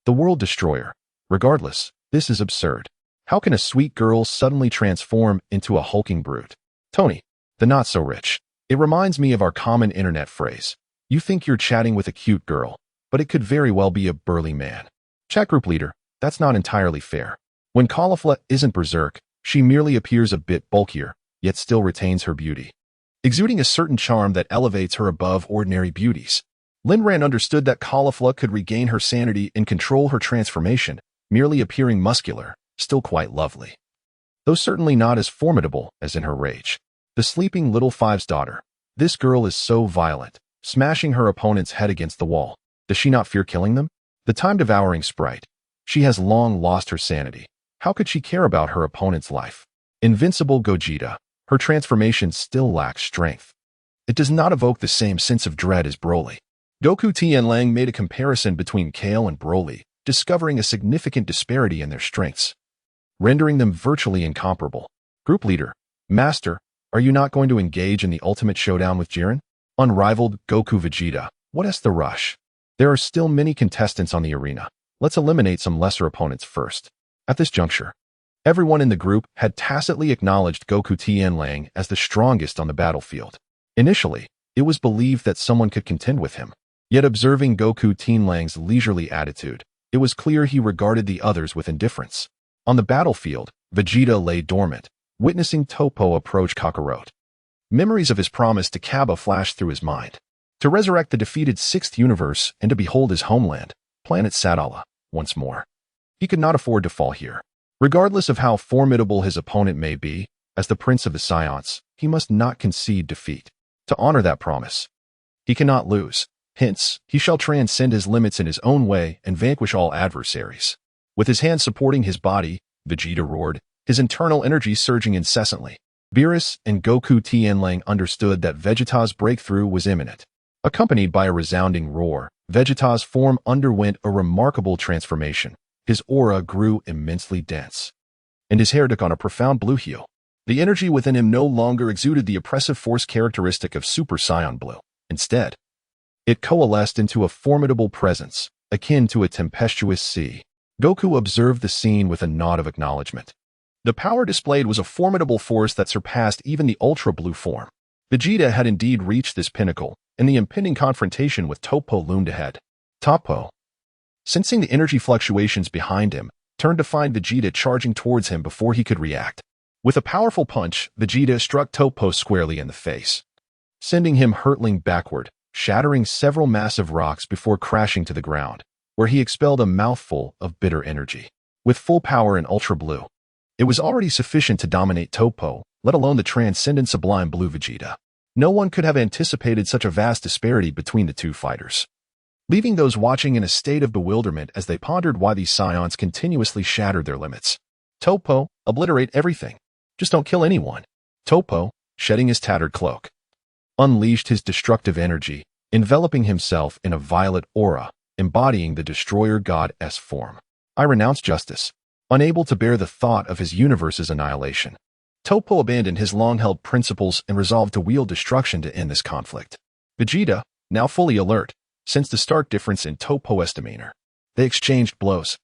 The World Destroyer. Regardless, this is absurd. How can a sweet girl suddenly transform into a hulking brute? Tony, the not-so-rich. It reminds me of our common internet phrase. You think you're chatting with a cute girl, but it could very well be a burly man. Chat group leader, that's not entirely fair. When Caulifla isn't berserk, she merely appears a bit bulkier, yet still retains her beauty, exuding a certain charm that elevates her above ordinary beauties. Linran understood that Caulifla could regain her sanity and control her transformation, merely appearing muscular, still quite lovely, though certainly not as formidable as in her rage. The sleeping little Five's daughter. This girl is so violent, smashing her opponent's head against the wall. Does she not fear killing them? The time-devouring sprite. She has long lost her sanity. How could she care about her opponent's life? Invincible Gogeta. Her transformation still lacks strength. It does not evoke the same sense of dread as Broly. Gu Tianlang made a comparison between Kale and Broly, discovering a significant disparity in their strengths, rendering them virtually incomparable. Group leader. Master, are you not going to engage in the ultimate showdown with Jiren? Unrivaled Goku Vegeta. What is the rush? There are still many contestants on the arena. Let's eliminate some lesser opponents first. At this juncture, everyone in the group had tacitly acknowledged Goku Tianlang as the strongest on the battlefield. Initially, it was believed that someone could contend with him. Yet observing Goku Tianlang's leisurely attitude, it was clear he regarded the others with indifference. On the battlefield, Vegeta lay dormant, witnessing Toppo approach Kogoro. Memories of his promise to Kaba flashed through his mind. To resurrect the defeated 6th universe and to behold his homeland, planet Sadala, once more. He could not afford to fall here. Regardless of how formidable his opponent may be, as the Prince of the Scions, he must not concede defeat. To honor that promise, he cannot lose. Hence, he shall transcend his limits in his own way and vanquish all adversaries. With his hands supporting his body, Vegeta roared, his internal energy surging incessantly. Beerus and Goku Tianlang understood that Vegeta's breakthrough was imminent. Accompanied by a resounding roar, Vegeta's form underwent a remarkable transformation. His aura grew immensely dense, and his hair took on a profound blue hue. The energy within him no longer exuded the oppressive force characteristic of Super Saiyan Blue. Instead, it coalesced into a formidable presence, akin to a tempestuous sea. Goku observed the scene with a nod of acknowledgement. The power displayed was a formidable force that surpassed even the Ultra Blue form. Vegeta had indeed reached this pinnacle, and the impending confrontation with Toppo loomed ahead. Toppo, sensing the energy fluctuations behind him, turned to find Vegeta charging towards him before he could react. With a powerful punch, Vegeta struck Toppo squarely in the face, sending him hurtling backward, shattering several massive rocks before crashing to the ground, where he expelled a mouthful of bitter energy. With full power in Ultra Blue, it was already sufficient to dominate Toppo, let alone the transcendent sublime Blue Vegeta. No one could have anticipated such a vast disparity between the two fighters. leaving those watching in a state of bewilderment as they pondered why these scions continuously shattered their limits. Topo, obliterate everything. Just don't kill anyone. Topo, shedding his tattered cloak, unleashed his destructive energy, enveloping himself in a violet aura, embodying the destroyer god-s form. I renounce justice. Unable to bear the thought of his universe's annihilation, Topo abandoned his long-held principles and resolved to wield destruction to end this conflict. Vegeta, now fully alert, sensed a stark difference in Topo's demeanor. They exchanged blows,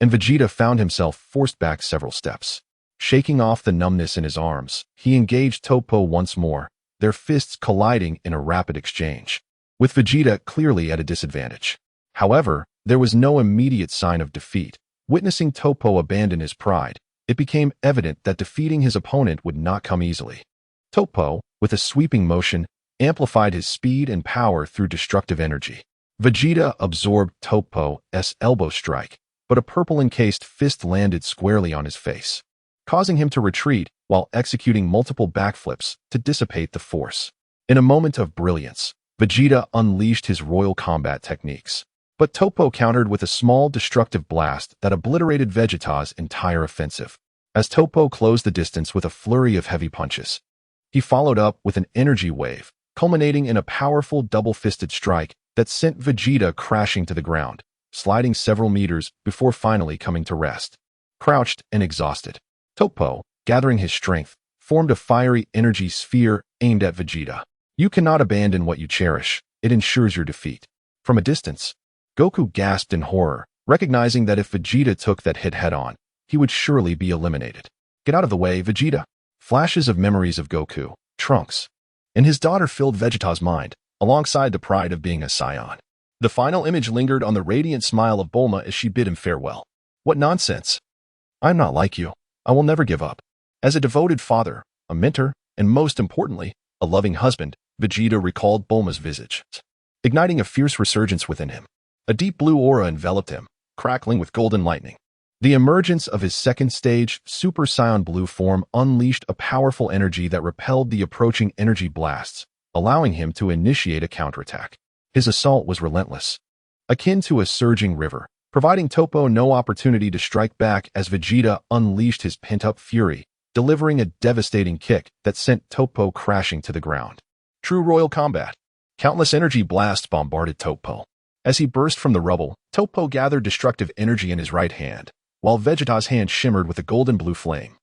and Vegeta found himself forced back several steps. Shaking off the numbness in his arms, he engaged Topo once more, their fists colliding in a rapid exchange, with Vegeta clearly at a disadvantage. However, there was no immediate sign of defeat. Witnessing Topo abandon his pride, it became evident that defeating his opponent would not come easily. Topo, with a sweeping motion, amplified his speed and power through destructive energy. Vegeta absorbed Topo's elbow strike, but a purple-encased fist landed squarely on his face, causing him to retreat while executing multiple backflips to dissipate the force. In a moment of brilliance, Vegeta unleashed his royal combat techniques, but Topo countered with a small destructive blast that obliterated Vegeta's entire offensive. As Topo closed the distance with a flurry of heavy punches, he followed up with an energy wave, culminating in a powerful double-fisted strike that sent Vegeta crashing to the ground, sliding several meters before finally coming to rest. Crouched and exhausted, Topo, gathering his strength, formed a fiery energy sphere aimed at Vegeta. You cannot abandon what you cherish. It ensures your defeat. From a distance, Goku gasped in horror, recognizing that if Vegeta took that hit head-on, he would surely be eliminated. Get out of the way, Vegeta. Flashes of memories of Goku, Trunks, and his daughter filled Vegeta's mind, alongside the pride of being a scion. The final image lingered on the radiant smile of Bulma as she bid him farewell. What nonsense! I'm not like you. I will never give up. As a devoted father, a mentor, and most importantly, a loving husband, Vegeta recalled Bulma's visage, igniting a fierce resurgence within him. A deep blue aura enveloped him, crackling with golden lightning. The emergence of his second stage, Super Saiyan Blue form unleashed a powerful energy that repelled the approaching energy blasts, allowing him to initiate a counterattack. His assault was relentless, akin to a surging river, providing Topo no opportunity to strike back as Vegeta unleashed his pent-up fury, delivering a devastating kick that sent Topo crashing to the ground. True royal combat. Countless energy blasts bombarded Topo. As he burst from the rubble, Topo gathered destructive energy in his right hand, while Vegeta's hand shimmered with a golden blue flame,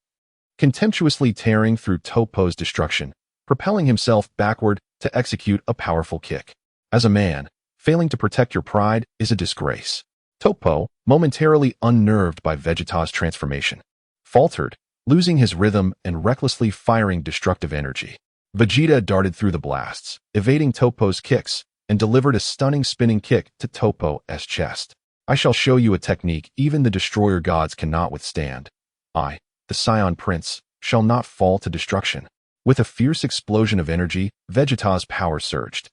contemptuously tearing through Topo's destruction, propelling himself backward to execute a powerful kick. As a man, failing to protect your pride is a disgrace. Topo, momentarily unnerved by Vegeta's transformation, faltered, losing his rhythm and recklessly firing destructive energy. Vegeta darted through the blasts, evading Topo's kicks, and delivered a stunning spinning kick to Topo's chest. I shall show you a technique even the destroyer gods cannot withstand. I, the Scion Prince, shall not fall to destruction. With a fierce explosion of energy, Vegeta's power surged.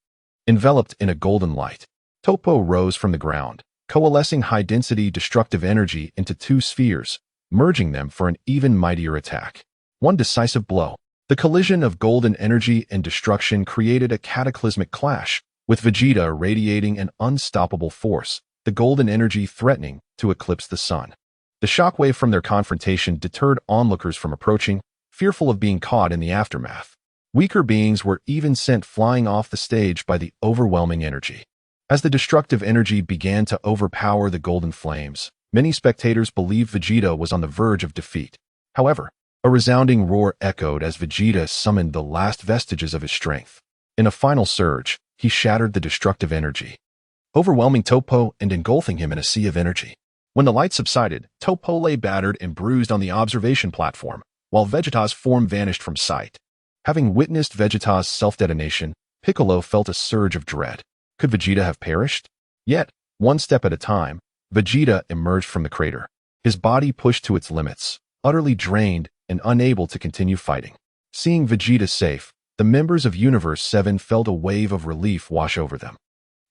Enveloped in a golden light, Topo rose from the ground, coalescing high-density destructive energy into two spheres, merging them for an even mightier attack. One decisive blow. The collision of golden energy and destruction created a cataclysmic clash, with Vegeta radiating an unstoppable force, the golden energy threatening to eclipse the sun. The shockwave from their confrontation deterred onlookers from approaching, fearful of being caught in the aftermath. Weaker beings were even sent flying off the stage by the overwhelming energy. As the destructive energy began to overpower the golden flames, many spectators believed Vegeta was on the verge of defeat. However, a resounding roar echoed as Vegeta summoned the last vestiges of his strength. In a final surge, he shattered the destructive energy, overwhelming Topo and engulfing him in a sea of energy. When the light subsided, Topo lay battered and bruised on the observation platform, while Vegeta's form vanished from sight. Having witnessed Vegeta's self-detonation, Piccolo felt a surge of dread. Could Vegeta have perished? Yet, one step at a time, Vegeta emerged from the crater, his body pushed to its limits, utterly drained and unable to continue fighting. Seeing Vegeta safe, the members of Universe 7 felt a wave of relief wash over them.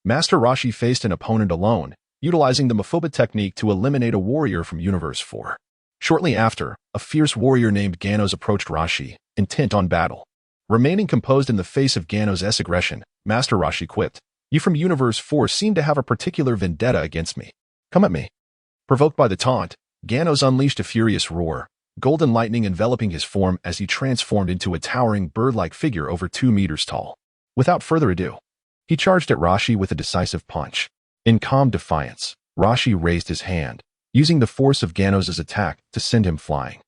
Master Roshi faced an opponent alone, utilizing the Mafuba technique to eliminate a warrior from Universe 4. Shortly after, a fierce warrior named Ganos approached Roshi, intent on battle. Remaining composed in the face of Ganos' aggression, Master Roshi quipped, You from Universe 4 seem to have a particular vendetta against me. Come at me." Provoked by the taunt, Ganos unleashed a furious roar, golden lightning enveloping his form as he transformed into a towering bird-like figure over 2 meters tall. Without further ado, he charged at Rashi with a decisive punch. In calm defiance, Rashi raised his hand, using the force of Ganos' attack to send him flying.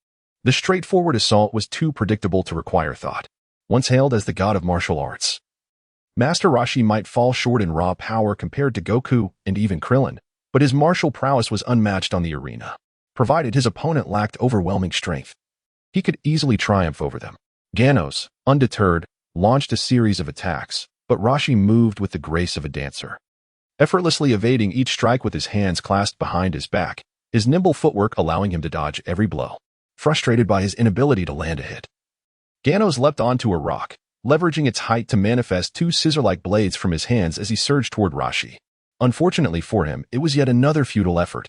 The straightforward assault was too predictable to require thought. Once hailed as the god of martial arts, Master Rashi might fall short in raw power compared to Goku and even Krillin, but his martial prowess was unmatched on the arena. Provided his opponent lacked overwhelming strength, he could easily triumph over them. Ganos, undeterred, launched a series of attacks, but Rashi moved with the grace of a dancer, effortlessly evading each strike with his hands clasped behind his back, his nimble footwork allowing him to dodge every blow. Frustrated by his inability to land a hit, Ganos leapt onto a rock, leveraging its height to manifest 2 scissor-like blades from his hands as he surged toward Rashi. Unfortunately for him, it was yet another futile effort.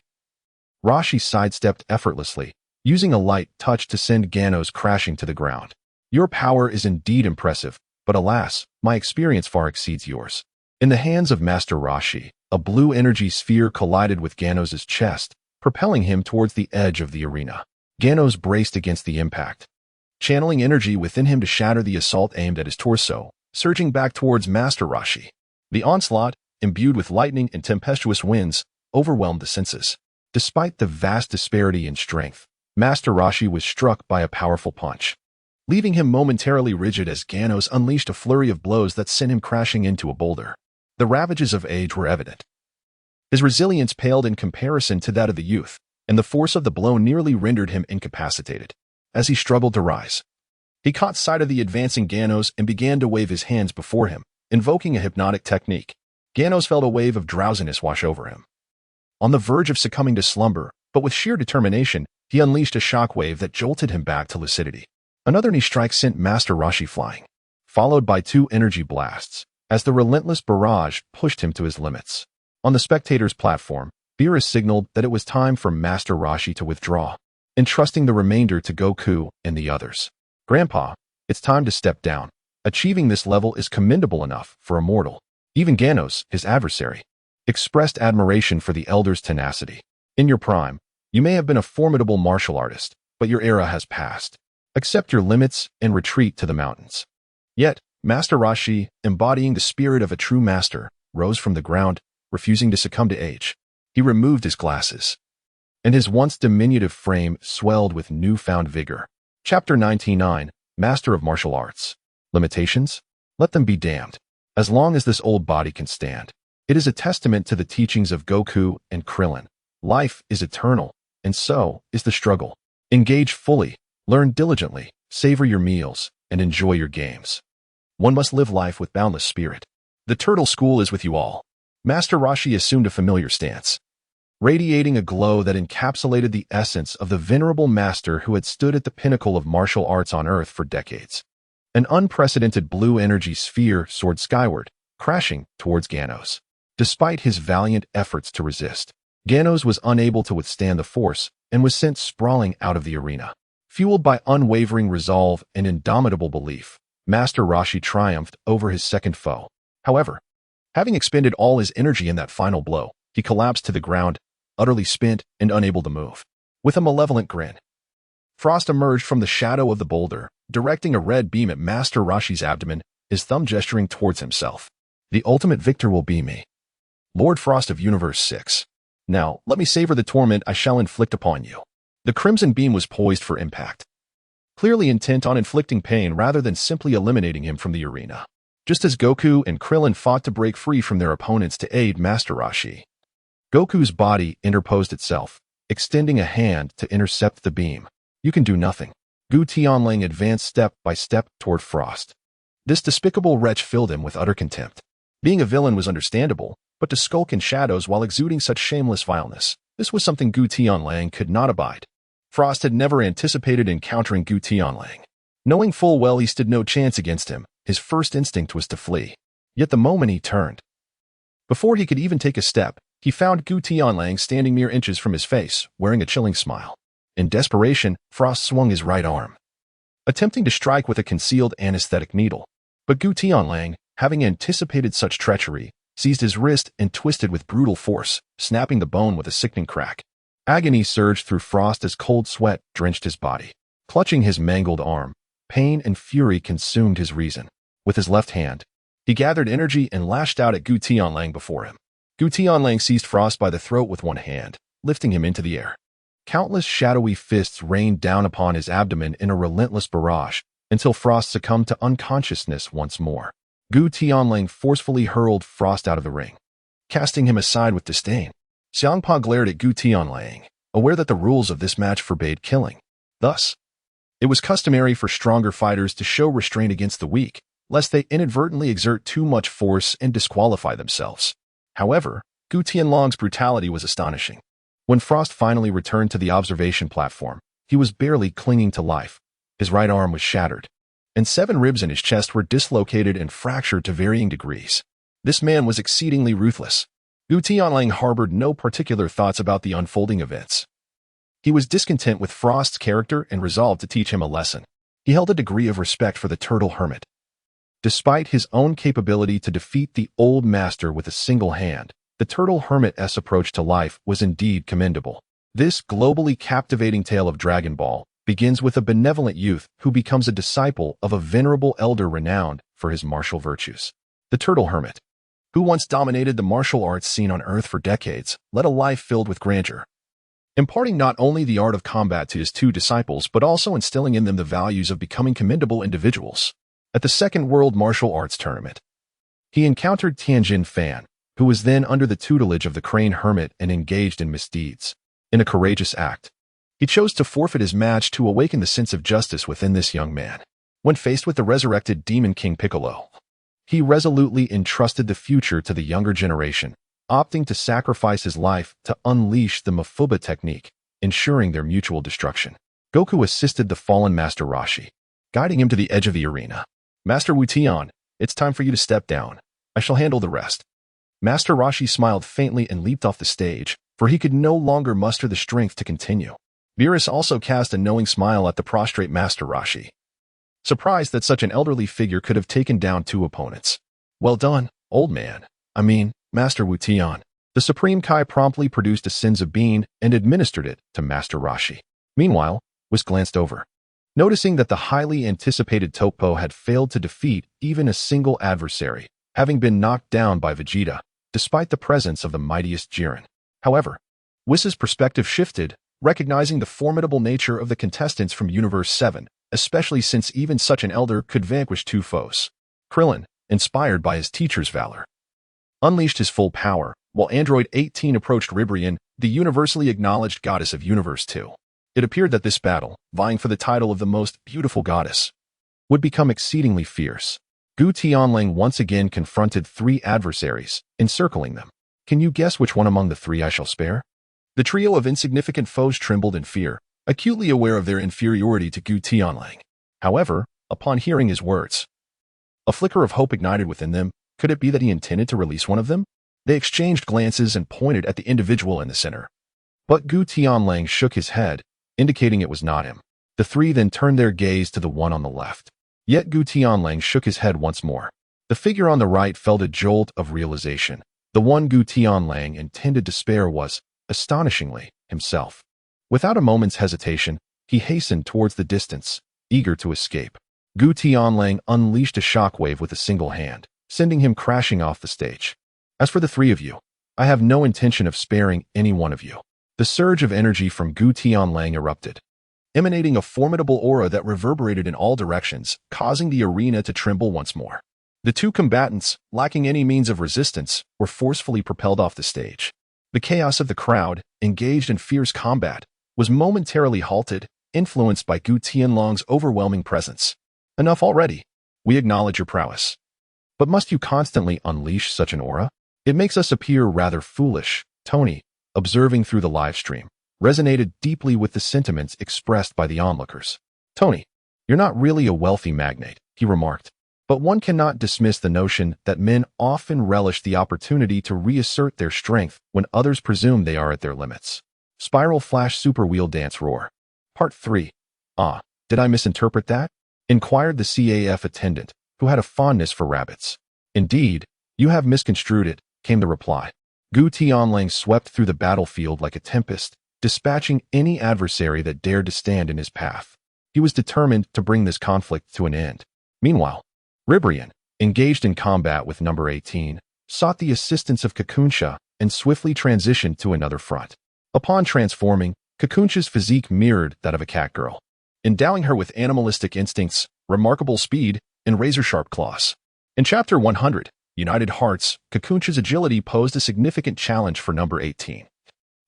Rashi sidestepped effortlessly, using a light touch to send Ganos crashing to the ground. "Your power is indeed impressive, but alas, my experience far exceeds yours." In the hands of Master Rashi, a blue energy sphere collided with Ganos' chest, propelling him towards the edge of the arena. Ganos braced against the impact, channeling energy within him to shatter the assault aimed at his torso, surging back towards Master Rashi. The onslaught, imbued with lightning and tempestuous winds, overwhelmed the senses. Despite the vast disparity in strength, Master Rashi was struck by a powerful punch, leaving him momentarily rigid as Ganos unleashed a flurry of blows that sent him crashing into a boulder. The ravages of age were evident. His resilience paled in comparison to that of the youth, and the force of the blow nearly rendered him incapacitated. As he struggled to rise, he caught sight of the advancing Ganos and began to wave his hands before him, invoking a hypnotic technique. Ganos felt a wave of drowsiness wash over him. On the verge of succumbing to slumber, but with sheer determination, he unleashed a shockwave that jolted him back to lucidity. Another knee strike sent Master Rashi flying, followed by 2 energy blasts, as the relentless barrage pushed him to his limits. On the spectators' platform, Beerus signaled that it was time for Master Rashi to withdraw, entrusting the remainder to Goku and the others. "Grandpa, it's time to step down. Achieving this level is commendable enough for a mortal." Even Ganos, his adversary, expressed admiration for the elder's tenacity. "In your prime, you may have been a formidable martial artist, but your era has passed. Accept your limits and retreat to the mountains." Yet, Master Rashi, embodying the spirit of a true master, rose from the ground, refusing to succumb to age. He removed his glasses, and his once diminutive frame swelled with newfound vigor. Chapter 99, Master of Martial Arts. Limitations? Let them be damned. As long as this old body can stand. It is a testament to the teachings of Goku and Krillin. Life is eternal, and so is the struggle. Engage fully, learn diligently, savor your meals, and enjoy your games. One must live life with boundless spirit. The Turtle School is with you all. Master Rashi assumed a familiar stance, radiating a glow that encapsulated the essence of the venerable master who had stood at the pinnacle of martial arts on Earth for decades. An unprecedented blue energy sphere soared skyward, crashing towards Ganos. Despite his valiant efforts to resist, Ganos was unable to withstand the force and was sent sprawling out of the arena. Fueled by unwavering resolve and indomitable belief, Master Rashi triumphed over his second foe. However, having expended all his energy in that final blow, he collapsed to the ground, utterly spent and unable to move. With a malevolent grin, Frost emerged from the shadow of the boulder, directing a red beam at Master Rashi's abdomen, his thumb gesturing towards himself. "The ultimate victor will be me, Lord Frost of Universe 6. Now, let me savor the torment I shall inflict upon you." The crimson beam was poised for impact, clearly intent on inflicting pain rather than simply eliminating him from the arena. Just as Goku and Krillin fought to break free from their opponents to aid Master Rashi, Goku's body interposed itself, extending a hand to intercept the beam. "You can do nothing." Gu Tianlang advanced step by step toward Frost. This despicable wretch filled him with utter contempt. Being a villain was understandable, but to skulk in shadows while exuding such shameless vileness, this was something Gu Tianlang could not abide. Frost had never anticipated encountering Gu Tianlang. Knowing full well he stood no chance against him, his first instinct was to flee. Yet the moment he turned, before he could even take a step, he found Gu Tianlang standing mere inches from his face, wearing a chilling smile. In desperation, Frost swung his right arm, attempting to strike with a concealed anesthetic needle. But Gu Tianlang, having anticipated such treachery, seized his wrist and twisted with brutal force, snapping the bone with a sickening crack. Agony surged through Frost as cold sweat drenched his body. Clutching his mangled arm, pain and fury consumed his reason. With his left hand, he gathered energy and lashed out at Gu Tianlang before him. Gu Tianlang seized Frost by the throat with one hand, lifting him into the air. Countless shadowy fists rained down upon his abdomen in a relentless barrage, until Frost succumbed to unconsciousness once more. Gu Tianlang forcefully hurled Frost out of the ring, casting him aside with disdain. Xiangpa glared at Gu Tianlang, aware that the rules of this match forbade killing. Thus, it was customary for stronger fighters to show restraint against the weak, lest they inadvertently exert too much force and disqualify themselves. However, Gu Tianlang's brutality was astonishing. When Frost finally returned to the observation platform, he was barely clinging to life. His right arm was shattered, and 7 ribs in his chest were dislocated and fractured to varying degrees. This man was exceedingly ruthless. Gu Tianlang harbored no particular thoughts about the unfolding events. He was discontent with Frost's character and resolved to teach him a lesson. He held a degree of respect for the Turtle Hermit. Despite his own capability to defeat the old master with a single hand, the Turtle Hermit's approach to life was indeed commendable. This globally captivating tale of Dragon Ball begins with a benevolent youth who becomes a disciple of a venerable elder renowned for his martial virtues. The Turtle Hermit, who once dominated the martial arts scene on Earth for decades, led a life filled with grandeur, imparting not only the art of combat to his 2 disciples but also instilling in them the values of becoming commendable individuals. At the Second World Martial Arts Tournament, he encountered Tianjin Fan, who was then under the tutelage of the Crane Hermit and engaged in misdeeds. In a courageous act, he chose to forfeit his match to awaken the sense of justice within this young man. When faced with the resurrected Demon King Piccolo, he resolutely entrusted the future to the younger generation, opting to sacrifice his life to unleash the Mafuba technique, ensuring their mutual destruction. Goku assisted the fallen Master Roshi, guiding him to the edge of the arena. "Master Wu Tian, it's time for you to step down. I shall handle the rest." Master Roshi smiled faintly and leaped off the stage, for he could no longer muster the strength to continue. Beerus also cast a knowing smile at the prostrate Master Roshi, surprised that such an elderly figure could have taken down 2 opponents. "Well done, old man. Master Wu Tian." The Supreme Kai promptly produced a Senzu bean and administered it to Master Roshi. Meanwhile, Whis glanced over, noticing that the highly anticipated Topo had failed to defeat even a single adversary, having been knocked down by Vegeta, despite the presence of the mightiest Jiren. However, Whis' perspective shifted, recognizing the formidable nature of the contestants from Universe 7, especially since even such an elder could vanquish 2 foes. Krillin, inspired by his teacher's valor, unleashed his full power, while Android 18 approached Ribrian, the universally acknowledged goddess of Universe 2. It appeared that this battle, vying for the title of the most beautiful goddess, would become exceedingly fierce. Gu Tianlang once again confronted 3 adversaries, encircling them. Can you guess which one among the 3 I shall spare? The trio of insignificant foes trembled in fear, acutely aware of their inferiority to Gu Tianlang. However, upon hearing his words, a flicker of hope ignited within them. Could it be that he intended to release one of them? They exchanged glances and pointed at the individual in the center. But Gu Tianlang shook his head, indicating it was not him. The 3 then turned their gaze to the one on the left. Yet Gu Tianlang shook his head once more. The figure on the right felt a jolt of realization. The one Gu Tianlang intended to spare was, astonishingly, himself. Without a moment's hesitation, he hastened towards the distance, eager to escape. Gu Tianlang unleashed a shockwave with a single hand, sending him crashing off the stage. "As for the 3 of you, I have no intention of sparing any one of you." The surge of energy from Gu Tianlang erupted, emanating a formidable aura that reverberated in all directions, causing the arena to tremble once more. The 2 combatants, lacking any means of resistance, were forcefully propelled off the stage. The chaos of the crowd, engaged in fierce combat, was momentarily halted, influenced by Gu Tianlang's overwhelming presence. "Enough already. We acknowledge your prowess. But must you constantly unleash such an aura? It makes us appear rather foolish." Tony, observing through the live stream, resonated deeply with the sentiments expressed by the onlookers. "Tony, you're not really a wealthy magnate," he remarked. "But one cannot dismiss the notion that men often relish the opportunity to reassert their strength when others presume they are at their limits." Spiral Flash Super Wheel Dance Roar. Part 3. "Ah, did I misinterpret that?" inquired the CAF attendant, who had a fondness for rabbits. Indeed, You have misconstrued it, came the reply. Gu Tianlang swept through the battlefield like a tempest, dispatching any adversary that dared to stand in his path. He was determined to bring this conflict to an end. Meanwhile, Ribrian, engaged in combat with number 18, sought the assistance of Kakunsha and swiftly transitioned to another front. Upon transforming, Kakunsha's physique mirrored that of a cat girl, endowing her with animalistic instincts, remarkable speed, and razor-sharp claws. In Chapter 100, United Hearts, Kakunsha's agility posed a significant challenge for number 18,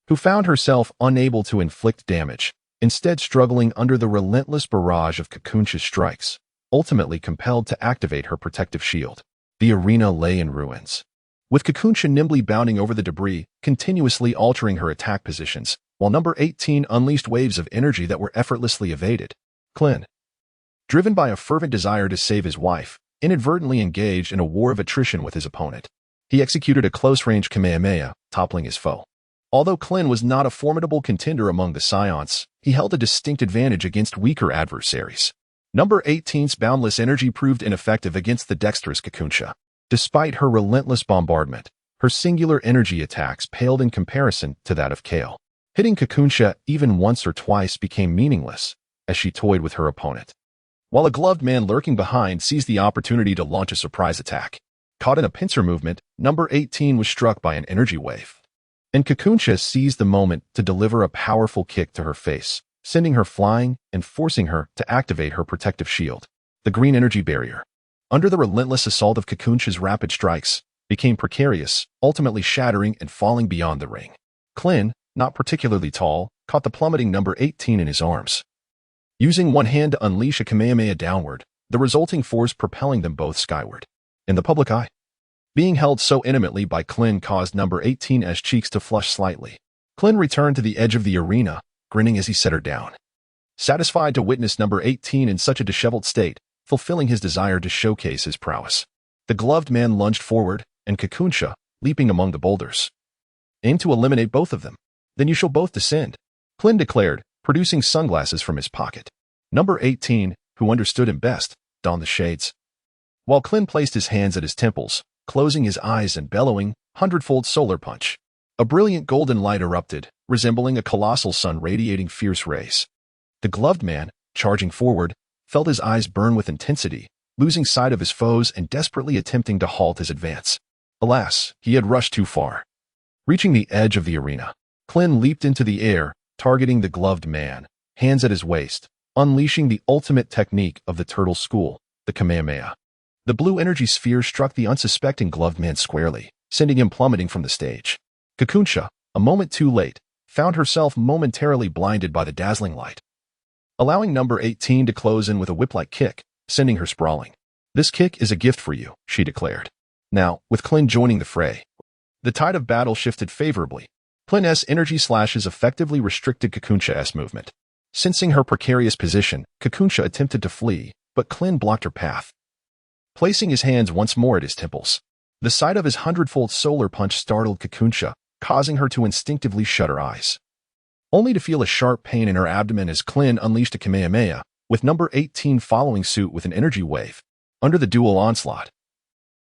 who found herself unable to inflict damage, instead struggling under the relentless barrage of Kakunsha's strikes, ultimately compelled to activate her protective shield. The arena lay in ruins, with Kakunsha nimbly bounding over the debris, continuously altering her attack positions, while number 18 unleashed waves of energy that were effortlessly evaded. Clin, driven by a fervent desire to save his wife, inadvertently engaged in a war of attrition with his opponent. He executed a close-range Kamehameha, toppling his foe. Although Clin was not a formidable contender among the Scions, he held a distinct advantage against weaker adversaries. Number 18's boundless energy proved ineffective against the dexterous Kakunsha. Despite her relentless bombardment, her singular energy attacks paled in comparison to that of Kale. Hitting Kakunsha even once or twice became meaningless as she toyed with her opponent, while a gloved man lurking behind seized the opportunity to launch a surprise attack. Caught in a pincer movement, number 18 was struck by an energy wave, and Kakunsha seized the moment to deliver a powerful kick to her face, sending her flying and forcing her to activate her protective shield. The green energy barrier, under the relentless assault of Kakunsha's rapid strikes, became precarious, ultimately shattering and falling beyond the ring. Clin, not particularly tall, caught the plummeting number 18 in his arms, using one hand to unleash a Kamehameha downward, the resulting force propelling them both skyward. In the public eye, being held so intimately by Clin caused number 18's cheeks to flush slightly. Clin returned to the edge of the arena, grinning as he set her down, satisfied to witness number 18 in such a disheveled state, fulfilling his desire to showcase his prowess. The gloved man lunged forward, and Kakunsha, leaping among the boulders, aimed to eliminate both of them. Then you shall both descend, Clin declared, producing sunglasses from his pocket. Number 18, who understood him best, donned the shades, while Clin placed his hands at his temples, closing his eyes and bellowing, hundredfold solar punch. A brilliant golden light erupted, resembling a colossal sun radiating fierce rays. The gloved man, charging forward, felt his eyes burn with intensity, losing sight of his foes and desperately attempting to halt his advance. Alas, he had rushed too far. Reaching the edge of the arena, Clin leaped into the air, targeting the gloved man, hands at his waist, unleashing the ultimate technique of the turtle school, the Kamehameha. The blue energy sphere struck the unsuspecting gloved man squarely, sending him plummeting from the stage. Kakunsha, a moment too late, found herself momentarily blinded by the dazzling light, allowing number 18 to close in with a whip-like kick, sending her sprawling. This kick is a gift for you, she declared. Now, with Clin joining the fray, the tide of battle shifted favorably. Clin's energy slashes effectively restricted Kakunsha's movement. Sensing her precarious position, Kakunsha attempted to flee, but Clin blocked her path, placing his hands once more at his temples. The sight of his hundredfold solar punch startled Kakunsha, causing her to instinctively shut her eyes, only to feel a sharp pain in her abdomen as Clin unleashed a Kamehameha, with number 18 following suit with an energy wave. Under the dual onslaught,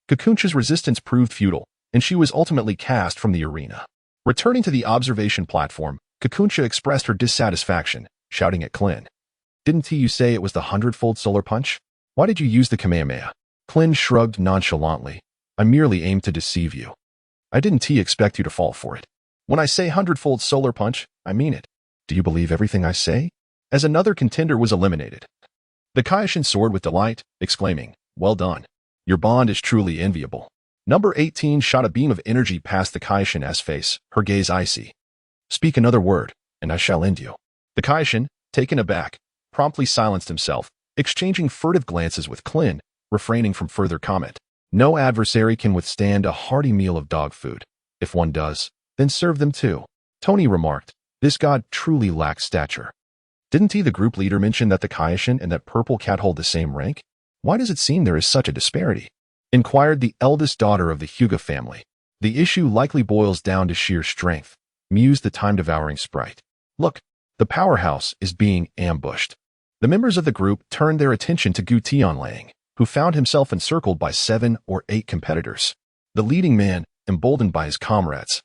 Kakunsha's resistance proved futile, and she was ultimately cast from the arena. Returning to the observation platform, Kakunsha expressed her dissatisfaction, shouting at Clin. Didn't you say it was the hundredfold solar punch? Why did you use the Kamehameha? Clin shrugged nonchalantly. I merely aimed to deceive you. I didn't expect you to fall for it. When I say hundredfold solar punch, I mean it. Do you believe everything I say? As another contender was eliminated, the Kaioshin soared with delight, exclaiming, Well done. Your bond is truly enviable. Number 18 shot a beam of energy past the Kaioshin's face, her gaze icy. Speak another word, and I shall end you. The Kaioshin, taken aback, promptly silenced himself, exchanging furtive glances with Clin, refraining from further comment. No adversary can withstand a hearty meal of dog food. If one does, then serve them too. Tony remarked, This god truly lacks stature. Didn't the group leader mention that the Kaioshin and that purple cat hold the same rank? Why does it seem there is such a disparity? Inquired the eldest daughter of the Hyuga family. The issue likely boils down to sheer strength, mused the time-devouring sprite. Look, the powerhouse is being ambushed. The members of the group turned their attention to Gu Tianlang, who found himself encircled by 7 or 8 competitors. The leading man, emboldened by his comrades,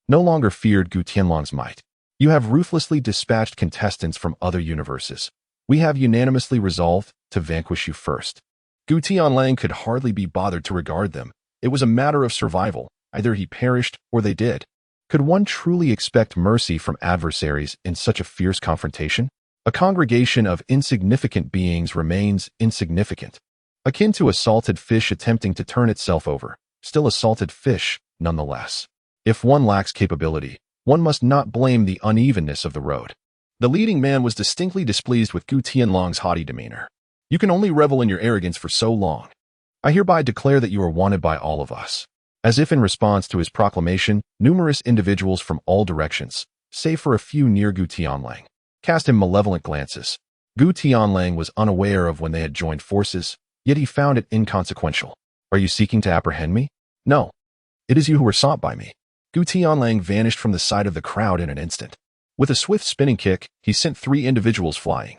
no longer feared Gu Tianlang's might. You have ruthlessly dispatched contestants from other universes. We have unanimously resolved to vanquish you first. Gu Tianlang could hardly be bothered to regard them. It was a matter of survival. Either he perished or they did. Could one truly expect mercy from adversaries in such a fierce confrontation? A congregation of insignificant beings remains insignificant, akin to a salted fish attempting to turn itself over, still a salted fish nonetheless. If one lacks capability, one must not blame the unevenness of the road. The leading man was distinctly displeased with Gu Tianlang's haughty demeanor. You can only revel in your arrogance for so long. I hereby declare that you are wanted by all of us. As if in response to his proclamation, numerous individuals from all directions, save for a few near Gu Tianlang, cast him malevolent glances. Gu Tianlang was unaware of when they had joined forces, yet he found it inconsequential. Are you seeking to apprehend me? No. It is you who are sought by me. Gu Tianlang vanished from the sight of the crowd in an instant. With a swift spinning kick, he sent 3 individuals flying.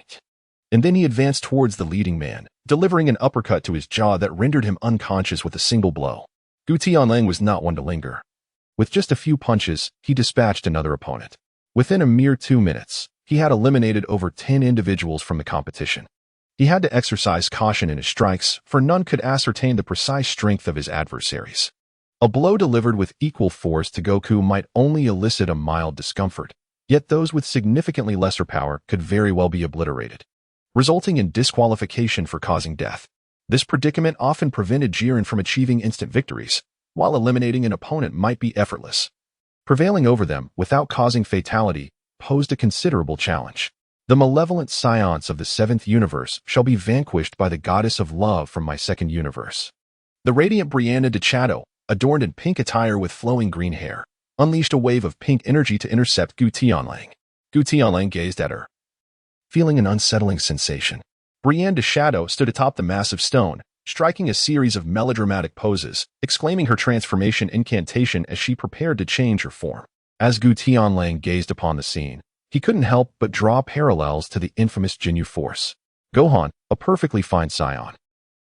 And then he advanced towards the leading man, delivering an uppercut to his jaw that rendered him unconscious with a single blow. Gu Tianlang was not one to linger. With just a few punches, he dispatched another opponent. Within a mere 2 minutes, he had eliminated over 10 individuals from the competition. He had to exercise caution in his strikes, for none could ascertain the precise strength of his adversaries. A blow delivered with equal force to Goku might only elicit a mild discomfort, yet those with significantly lesser power could very well be obliterated, resulting in disqualification for causing death. This predicament often prevented Jiren from achieving instant victories, while eliminating an opponent might be effortless. Prevailing over them without causing fatality posed a considerable challenge. The malevolent scions of the 7th universe shall be vanquished by the goddess of love from my 2nd universe. The radiant Brianna de Chateau, adorned in pink attire with flowing green hair, unleashed a wave of pink energy to intercept Gu Tianlang. Gu Tianlang gazed at her, feeling an unsettling sensation. Brienne de Chateau stood atop the massive stone, striking a series of melodramatic poses, exclaiming her transformation incantation as she prepared to change her form. As Gu Tianlang gazed upon the scene, he couldn't help but draw parallels to the infamous Jinyu Force. Gohan, a perfectly fine scion,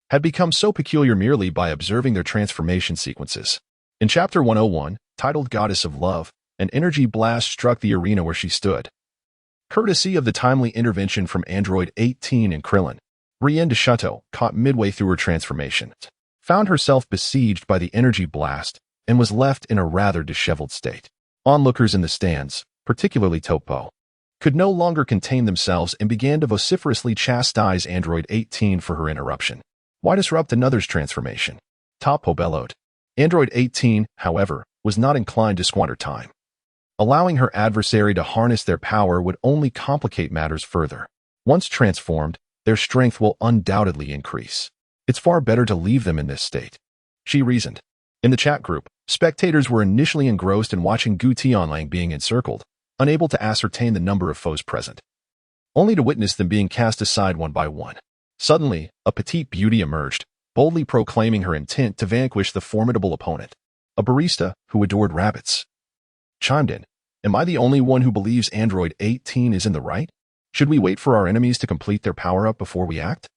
had become so peculiar merely by observing their transformation sequences. In Chapter 101, titled Goddess of Love, an energy blast struck the arena where she stood. Courtesy of the timely intervention from Android 18 and Krillin, Brienne de Chateau, caught midway through her transformation, found herself besieged by the energy blast and was left in a rather disheveled state. Onlookers in the stands, particularly Topo, could no longer contain themselves and began to vociferously chastise Android 18 for her interruption. Why disrupt another's transformation? Topo bellowed. Android 18, however, was not inclined to squander time. Allowing her adversary to harness their power would only complicate matters further. Once transformed, their strength will undoubtedly increase. It's far better to leave them in this state, she reasoned. In the chat group, spectators were initially engrossed in watching Gu Tianlang being encircled, unable to ascertain the number of foes present, only to witness them being cast aside one by one. Suddenly, a petite beauty emerged, boldly proclaiming her intent to vanquish the formidable opponent. A barista who adored rabbits chimed in. Am I the only one who believes Android 18 is in the right? Should we wait for our enemies to complete their power-up before we act?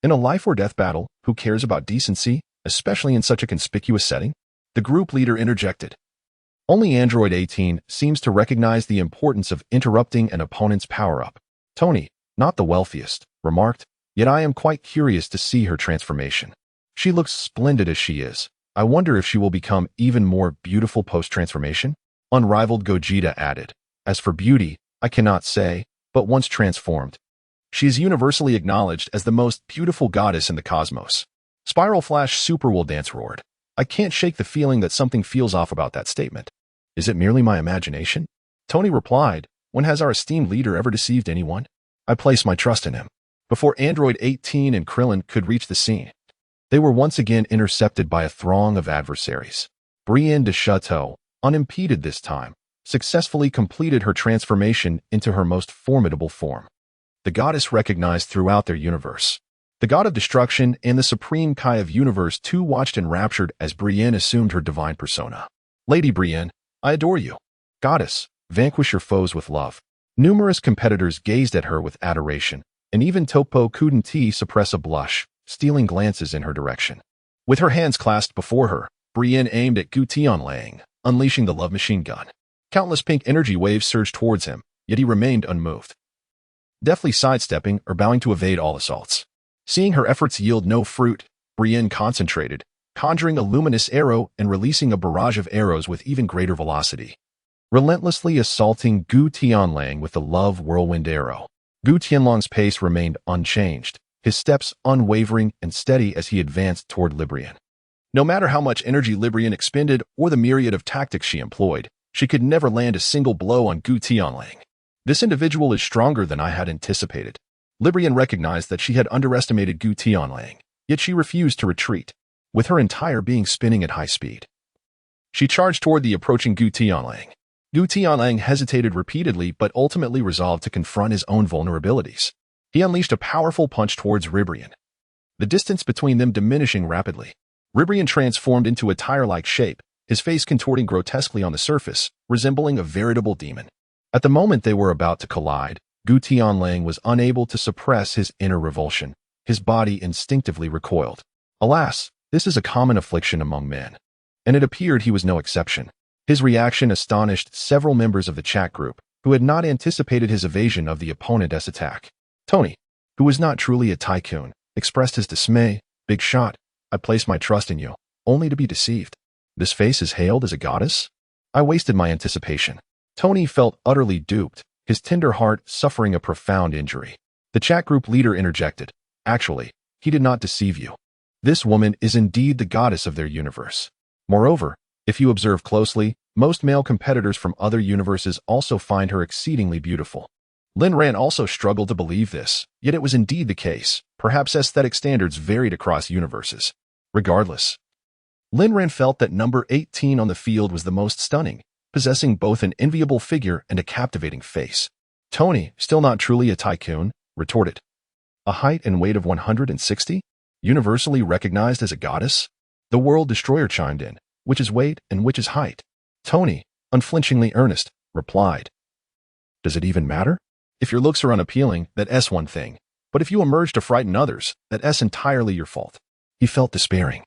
In a life-or-death battle, who cares about decency, especially in such a conspicuous setting? The group leader interjected. Only Android 18 seems to recognize the importance of interrupting an opponent's power-up. Tony, not the wealthiest, remarked, yet I am quite curious to see her transformation. She looks splendid as she is. I wonder if she will become even more beautiful post-transformation? Unrivaled Gogeta added. As for beauty, I cannot say, but once transformed, she is universally acknowledged as the most beautiful goddess in the cosmos. Spiral Flash Super Will Dance roared. I can't shake the feeling that something feels off about that statement. Is it merely my imagination? Tony replied, when has our esteemed leader ever deceived anyone? I place my trust in him. Before Android 18 and Krillin could reach the scene, they were once again intercepted by a throng of adversaries. Brienne de Chateau, unimpeded this time, successfully completed her transformation into her most formidable form. The goddess recognized throughout their universe. The god of destruction and the supreme Kai of universe too watched enraptured as Brienne assumed her divine persona. Lady Brienne, I adore you. Goddess, vanquish your foes with love. Numerous competitors gazed at her with adoration, and even Topo couldn't suppress a blush, stealing glances in her direction. With her hands clasped before her, Brienne aimed at Gu Tianlang, unleashing the love machine gun. Countless pink energy waves surged towards him, yet he remained unmoved, deftly sidestepping or bowing to evade all assaults. Seeing her efforts yield no fruit, Brienne concentrated, conjuring a luminous arrow and releasing a barrage of arrows with even greater velocity, relentlessly assaulting Gu Tianlang with the love whirlwind arrow. Gu Tianlang's pace remained unchanged, his steps unwavering and steady as he advanced toward Librian. No matter how much energy Librian expended or the myriad of tactics she employed, she could never land a single blow on Gu Tianlang. This individual is stronger than I had anticipated. Librian recognized that she had underestimated Gu Tianlang, yet she refused to retreat, with her entire being spinning at high speed. She charged toward the approaching Gu Tianlang. Gu Tianlang hesitated repeatedly but ultimately resolved to confront his own vulnerabilities. He unleashed a powerful punch towards Ribrian, the distance between them diminishing rapidly. Ribrian transformed into a tire-like shape, his face contorting grotesquely on the surface, resembling a veritable demon. At the moment they were about to collide, Gu Tianlang was unable to suppress his inner revulsion. His body instinctively recoiled. Alas, this is a common affliction among men, and it appeared he was no exception. His reaction astonished several members of the chat group, who had not anticipated his evasion of the opponent's attack. Tony, who was not truly a tycoon, expressed his dismay. "Big shot, I placed my trust in you, only to be deceived. This face is hailed as a goddess? I wasted my anticipation." Tony felt utterly duped, his tender heart suffering a profound injury. The chat group leader interjected, "Actually, he did not deceive you. This woman is indeed the goddess of their universe. Moreover, if you observe closely, most male competitors from other universes also find her exceedingly beautiful." Lin Ran also struggled to believe this, yet it was indeed the case. Perhaps aesthetic standards varied across universes. Regardless, Lin Ran felt that number 18 on the field was the most stunning, possessing both an enviable figure and a captivating face. Tony, still not truly a tycoon, retorted. "A height and weight of 160? Universally recognized as a goddess?" The World Destroyer chimed in, "Which is weight and which is height?" Tony, unflinchingly earnest, replied, "Does it even matter? If your looks are unappealing, that's one thing. But if you emerge to frighten others, that's entirely your fault." He felt despairing.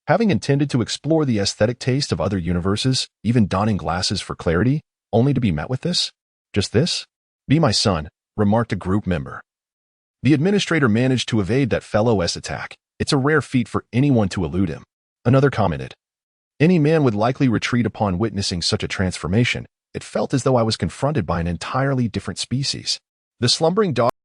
Having intended to explore the aesthetic taste of other universes, even donning glasses for clarity, only to be met with this? Just this? "Be my son," remarked a group member. The administrator managed to evade that fellow's attack. "It's a rare feat for anyone to elude him." Another commented, "Any man would likely retreat upon witnessing such a transformation. It felt as though I was confronted by an entirely different species." The slumbering dog